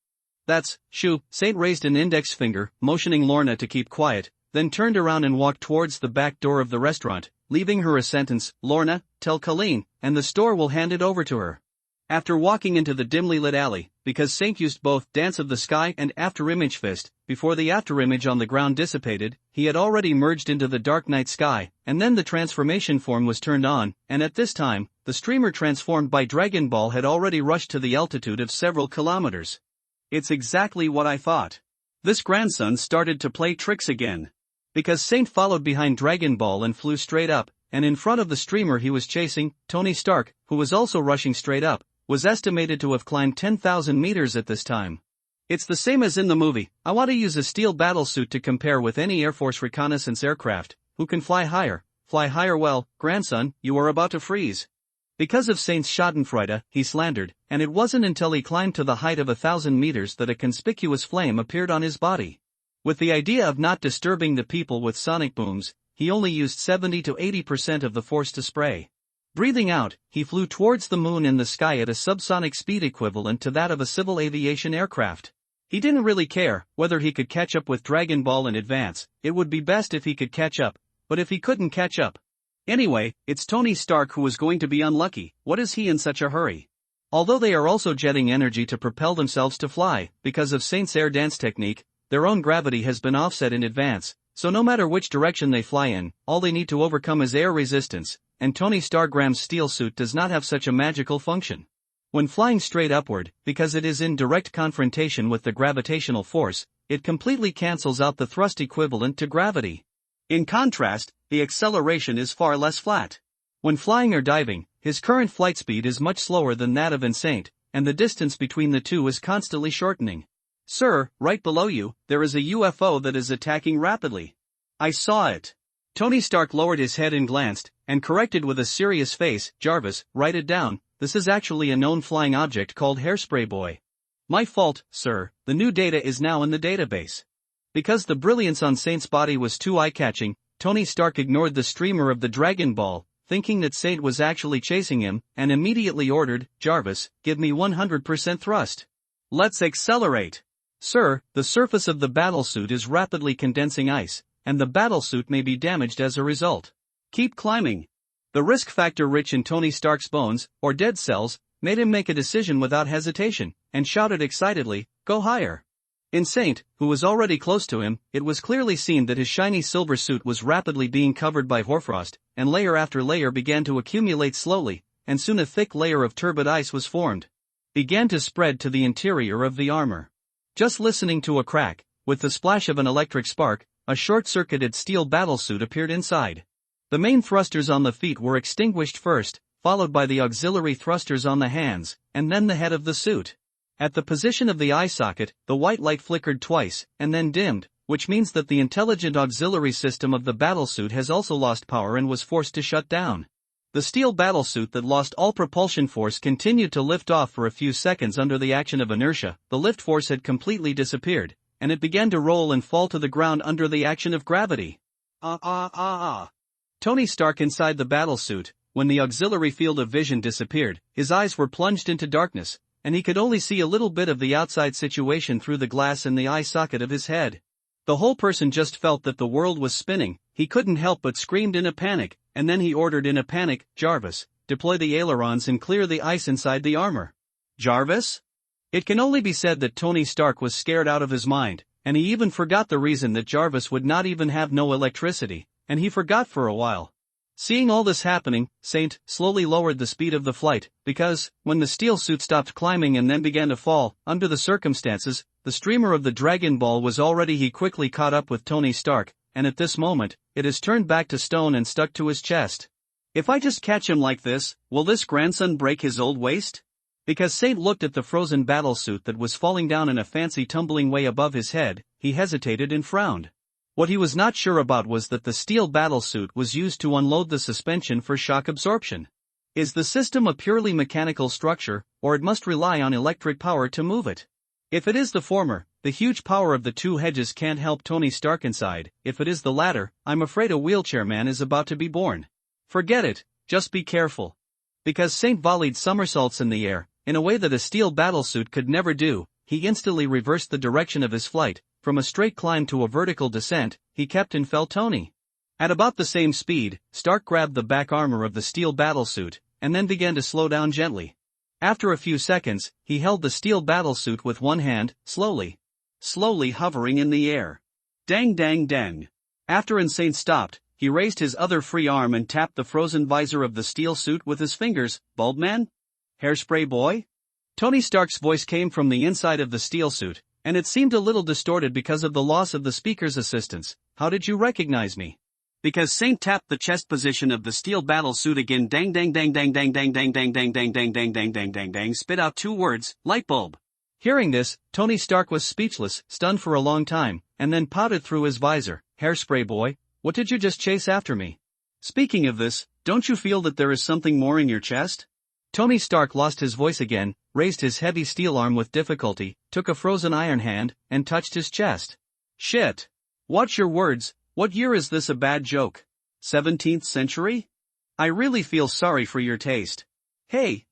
That's, shoo, Saint raised an index finger, motioning Lorna to keep quiet, then turned around and walked towards the back door of the restaurant, leaving her a sentence, Lorna, tell Colleen, and the store will hand it over to her. After walking into the dimly lit alley, because Saint used both Dance of the Sky and Afterimage Fist, before the afterimage on the ground dissipated, he had already merged into the dark night sky, and then the transformation form was turned on, and at this time, the streamer transformed by Dragon Ball had already rushed to the altitude of several kilometers. It's exactly what I thought. This grandson started to play tricks again. Because Saint followed behind Dragon Ball and flew straight up, and in front of the streamer he was chasing, Tony Stark, who was also rushing straight up, was estimated to have climbed 10,000 meters at this time. It's the same as in the movie. I want to use a steel battlesuit to compare with any Air Force reconnaissance aircraft, who can fly higher. Well, grandson, you are about to freeze. Because of Saint's schadenfreude, he slandered, and it wasn't until he climbed to the height of 1,000 meters that a conspicuous flame appeared on his body. With the idea of not disturbing the people with sonic booms, he only used 70 to 80% of the force to spray. Breathing out, he flew towards the moon in the sky at a subsonic speed equivalent to that of a civil aviation aircraft. He didn't really care whether he could catch up with Dragon Ball in advance. It would be best if he could catch up, but if he couldn't catch up. Anyway, it's Tony Stark who was going to be unlucky. What is he in such a hurry? Although they are also jetting energy to propel themselves to fly, because of Saint's air dance technique, their own gravity has been offset in advance, so no matter which direction they fly in, all they need to overcome is air resistance, and Tony Stargram's steel suit does not have such a magical function. When flying straight upward, because it is in direct confrontation with the gravitational force, it completely cancels out the thrust equivalent to gravity. In contrast, the acceleration is far less flat. When flying or diving, his current flight speed is much slower than that of Saint, and the distance between the two is constantly shortening. Sir, right below you, there is a UFO that is attacking rapidly. I saw it. Tony Stark lowered his head and glanced, and corrected with a serious face, Jarvis, write it down, this is actually a known flying object called Hairspray Boy. My fault, sir, the new data is now in the database. Because the brilliance on Saint's body was too eye-catching, Tony Stark ignored the streamer of the Dragon Ball, thinking that Saint was actually chasing him, and immediately ordered, Jarvis, give me 100% thrust. Let's accelerate. Sir, the surface of the battlesuit is rapidly condensing ice, and the battlesuit may be damaged as a result. Keep climbing. The risk factor rich in Tony Stark's bones, or dead cells, made him make a decision without hesitation, and shouted excitedly, go higher. In Saint, who was already close to him, it was clearly seen that his shiny silver suit was rapidly being covered by hoarfrost, and layer after layer began to accumulate slowly, and soon a thick layer of turbid ice was formed. Began to spread to the interior of the armor. Just listening to a crack, with the splash of an electric spark, a short-circuited steel battlesuit appeared inside. The main thrusters on the feet were extinguished first, followed by the auxiliary thrusters on the hands, and then the head of the suit. At the position of the eye socket, the white light flickered twice, and then dimmed, which means that the intelligent auxiliary system of the battlesuit has also lost power and was forced to shut down. The steel battlesuit that lost all propulsion force continued to lift off for a few seconds under the action of inertia. The lift force had completely disappeared, and it began to roll and fall to the ground under the action of gravity. Tony Stark inside the battlesuit, when the auxiliary field of vision disappeared, his eyes were plunged into darkness, and he could only see a little bit of the outside situation through the glass in the eye socket of his head. The whole person just felt that the world was spinning. He couldn't help but screamed in a panic, and then he ordered in a panic, Jarvis, deploy the ailerons and clear the ice inside the armor. Jarvis? It can only be said that Tony Stark was scared out of his mind, and he even forgot the reason that Jarvis would not even have no electricity, and he forgot for a while. Seeing all this happening, Saint slowly lowered the speed of the flight, because, when the steel suit stopped climbing and then began to fall, under the circumstances, the streamer of the Dragon Ball was already. He quickly caught up with Tony Stark, and at this moment, it has turned back to stone and stuck to his chest. If I just catch him like this, will this grandson break his old waist? Because Saint looked at the frozen battlesuit that was falling down in a fancy tumbling way above his head, he hesitated and frowned. What he was not sure about was that the steel battlesuit was used to unload the suspension for shock absorption. Is the system a purely mechanical structure, or it must rely on electric power to move it? If it is the former, the huge power of the two hedges can't help Tony Stark inside. If it is the latter, I'm afraid a wheelchair man is about to be born. Forget it, just be careful. Because Saint volleyed somersaults in the air, in a way that a steel battlesuit could never do. He instantly reversed the direction of his flight. From a straight climb to a vertical descent, he kept and fell Tony. At about the same speed, Stark grabbed the back armor of the steel battlesuit, and then began to slow down gently. After a few seconds, he held the steel battlesuit with one hand, slowly hovering in the air. Dang dang dang. After Insane stopped, he raised his other free arm and tapped the frozen visor of the steel suit with his fingers. Bulbman? Hairspray boy? Tony Stark's voice came from the inside of the steel suit, and it seemed a little distorted because of the loss of the speaker's assistance. How did you recognize me? Because Saint tapped the chest position of the steel battle suit again. Dang dang dang dang dang dang dang dang dang dang dang dang dang dang dang dang. Spit out 2 words, light bulb. Hearing this, Tony Stark was speechless, stunned for a long time, and then pouted through his visor. Hairspray boy, what did you just chase after me? Speaking of this, don't you feel that there is something more in your chest? Tony Stark lost his voice again, raised his heavy steel arm with difficulty, took a frozen iron hand, and touched his chest. Shit. Watch your words. What year is this? A bad joke? 17th century? I really feel sorry for your taste. Hey,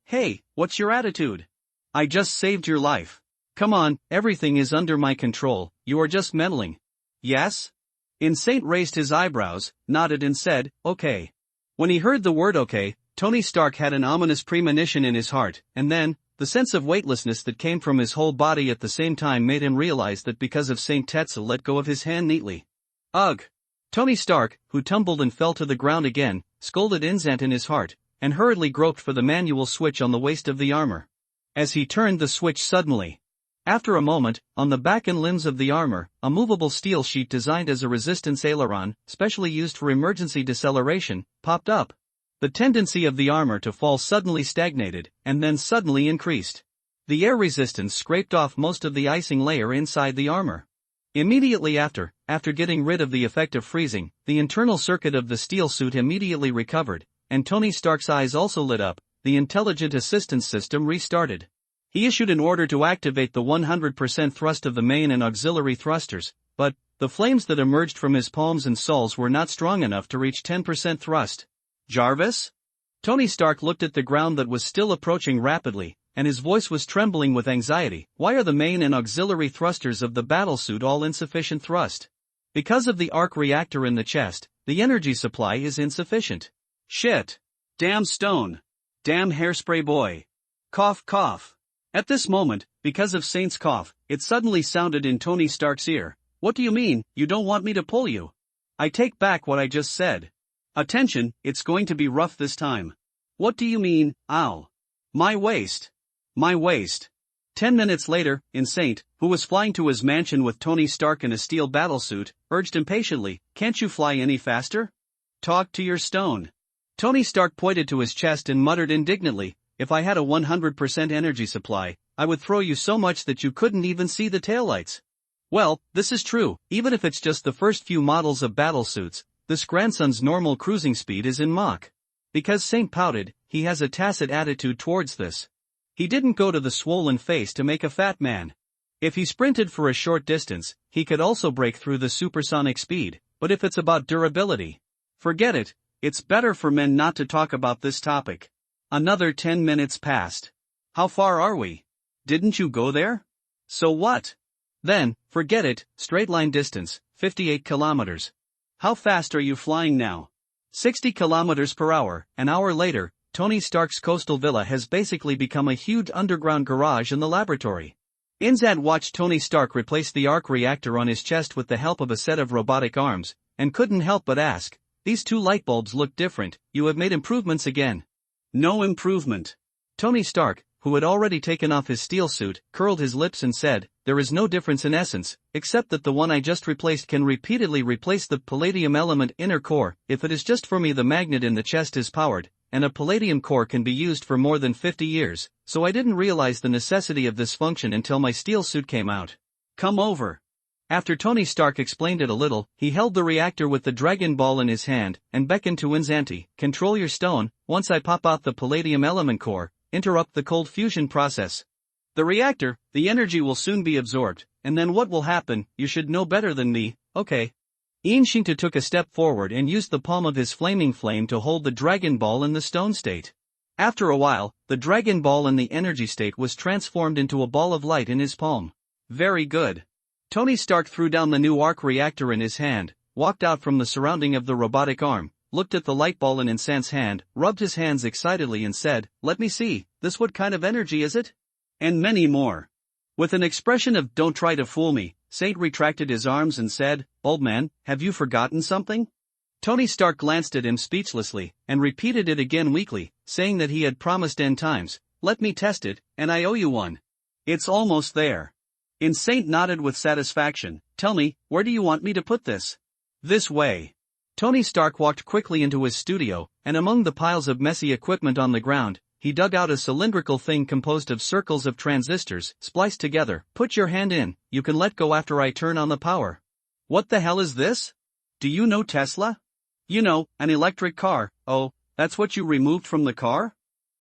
what's your attitude? I just saved your life. Come on, everything is under my control, you are just meddling. Yes? Insane raised his eyebrows, nodded and said, okay. When he heard the word okay, Tony Stark had an ominous premonition in his heart, and then, the sense of weightlessness that came from his whole body at the same time made him realize that because of Saint Tetzel let go of his hand neatly. Ugh! Tony Stark, who tumbled and fell to the ground again, scolded Inzant in his heart, and hurriedly groped for the manual switch on the waist of the armor. As he turned the switch suddenly. After a moment, on the back and limbs of the armor, a movable steel sheet designed as a resistance aileron, specially used for emergency deceleration, popped up. The tendency of the armor to fall suddenly stagnated, and then suddenly increased. The air resistance scraped off most of the icing layer inside the armor. Immediately after getting rid of the effect of freezing, the internal circuit of the steel suit immediately recovered, and Tony Stark's eyes also lit up. The intelligent assistance system restarted. He issued an order to activate the 100% thrust of the main and auxiliary thrusters, but the flames that emerged from his palms and soles were not strong enough to reach 10% thrust. Jarvis? Tony Stark looked at the ground that was still approaching rapidly, and his voice was trembling with anxiety. Why are the main and auxiliary thrusters of the battlesuit all insufficient thrust? Because of the arc reactor in the chest, the energy supply is insufficient. Shit. Damn stone. Damn hairspray boy. Cough cough. At this moment, because of Saint's cough, it suddenly sounded in Tony Stark's ear. What do you mean, you don't want me to pull you? I take back what I just said. Attention, it's going to be rough this time. What do you mean, ow? My waist. My waist. 10 minutes later, Insane, who was flying to his mansion with Tony Stark in a steel battlesuit, urged impatiently, can't you fly any faster? Talk to your stone. Tony Stark pointed to his chest and muttered indignantly, if I had a 100% energy supply, I would throw you so much that you couldn't even see the taillights. Well, this is true, even if it's just the first few models of battlesuits, this grandson's normal cruising speed is in Mach. Because Saint pouted, he has a tacit attitude towards this. He didn't go to the swollen face to make a fat man. If he sprinted for a short distance, he could also break through the supersonic speed, but if it's about durability, forget it, it's better for men not to talk about this topic. Another 10 minutes passed. How far are we? Didn't you go there? So what? Then, forget it, straight line distance, 58 kilometers. How fast are you flying now? 60 kilometers per hour. An hour later, Tony Stark's coastal villa has basically become a huge underground garage in the laboratory. Inzad watched Tony Stark replace the arc reactor on his chest with the help of a set of robotic arms, and couldn't help but ask, these 2 light bulbs look different, you have made improvements again. No improvement. Tony Stark, who had already taken off his steel suit, curled his lips and said, there is no difference in essence, except that the one I just replaced can repeatedly replace the palladium element inner core. If it is just for me, the magnet in the chest is powered, and a palladium core can be used for more than 50 years, so I didn't realize the necessity of this function until my steel suit came out. Come over. After Tony Stark explained it a little, he held the reactor with the Dragon Ball in his hand, and beckoned to Inzanti, control your stone, once I pop out the palladium element core, interrupt the cold fusion process. The reactor, the energy will soon be absorbed, and then what will happen, you should know better than me, okay. Inshinta took a step forward and used the palm of his flaming flame to hold the Dragon Ball in the stone state. After a while, the Dragon Ball in the energy state was transformed into a ball of light in his palm. Very good. Tony Stark threw down the new arc reactor in his hand, walked out from the surrounding of the robotic arm, looked at the light ball in Insan's hand, rubbed his hands excitedly and said, "Let me see, this what kind of energy is it?" And many more. With an expression of "don't try to fool me," Saint retracted his arms and said, "Old man, have you forgotten something?" Tony Stark glanced at him speechlessly, and repeated it again weakly, saying that he had promised 10 times, "Let me test it, and I owe you one." "It's almost there." Saint nodded with satisfaction. "Tell me, where do you want me to put this?" "This way." Tony Stark walked quickly into his studio, and among the piles of messy equipment on the ground, he dug out a cylindrical thing composed of circles of transistors, spliced together. "Put your hand in, you can let go after I turn on the power." "What the hell is this?" "Do you know Tesla? You know, an electric car." "Oh, that's what you removed from the car?"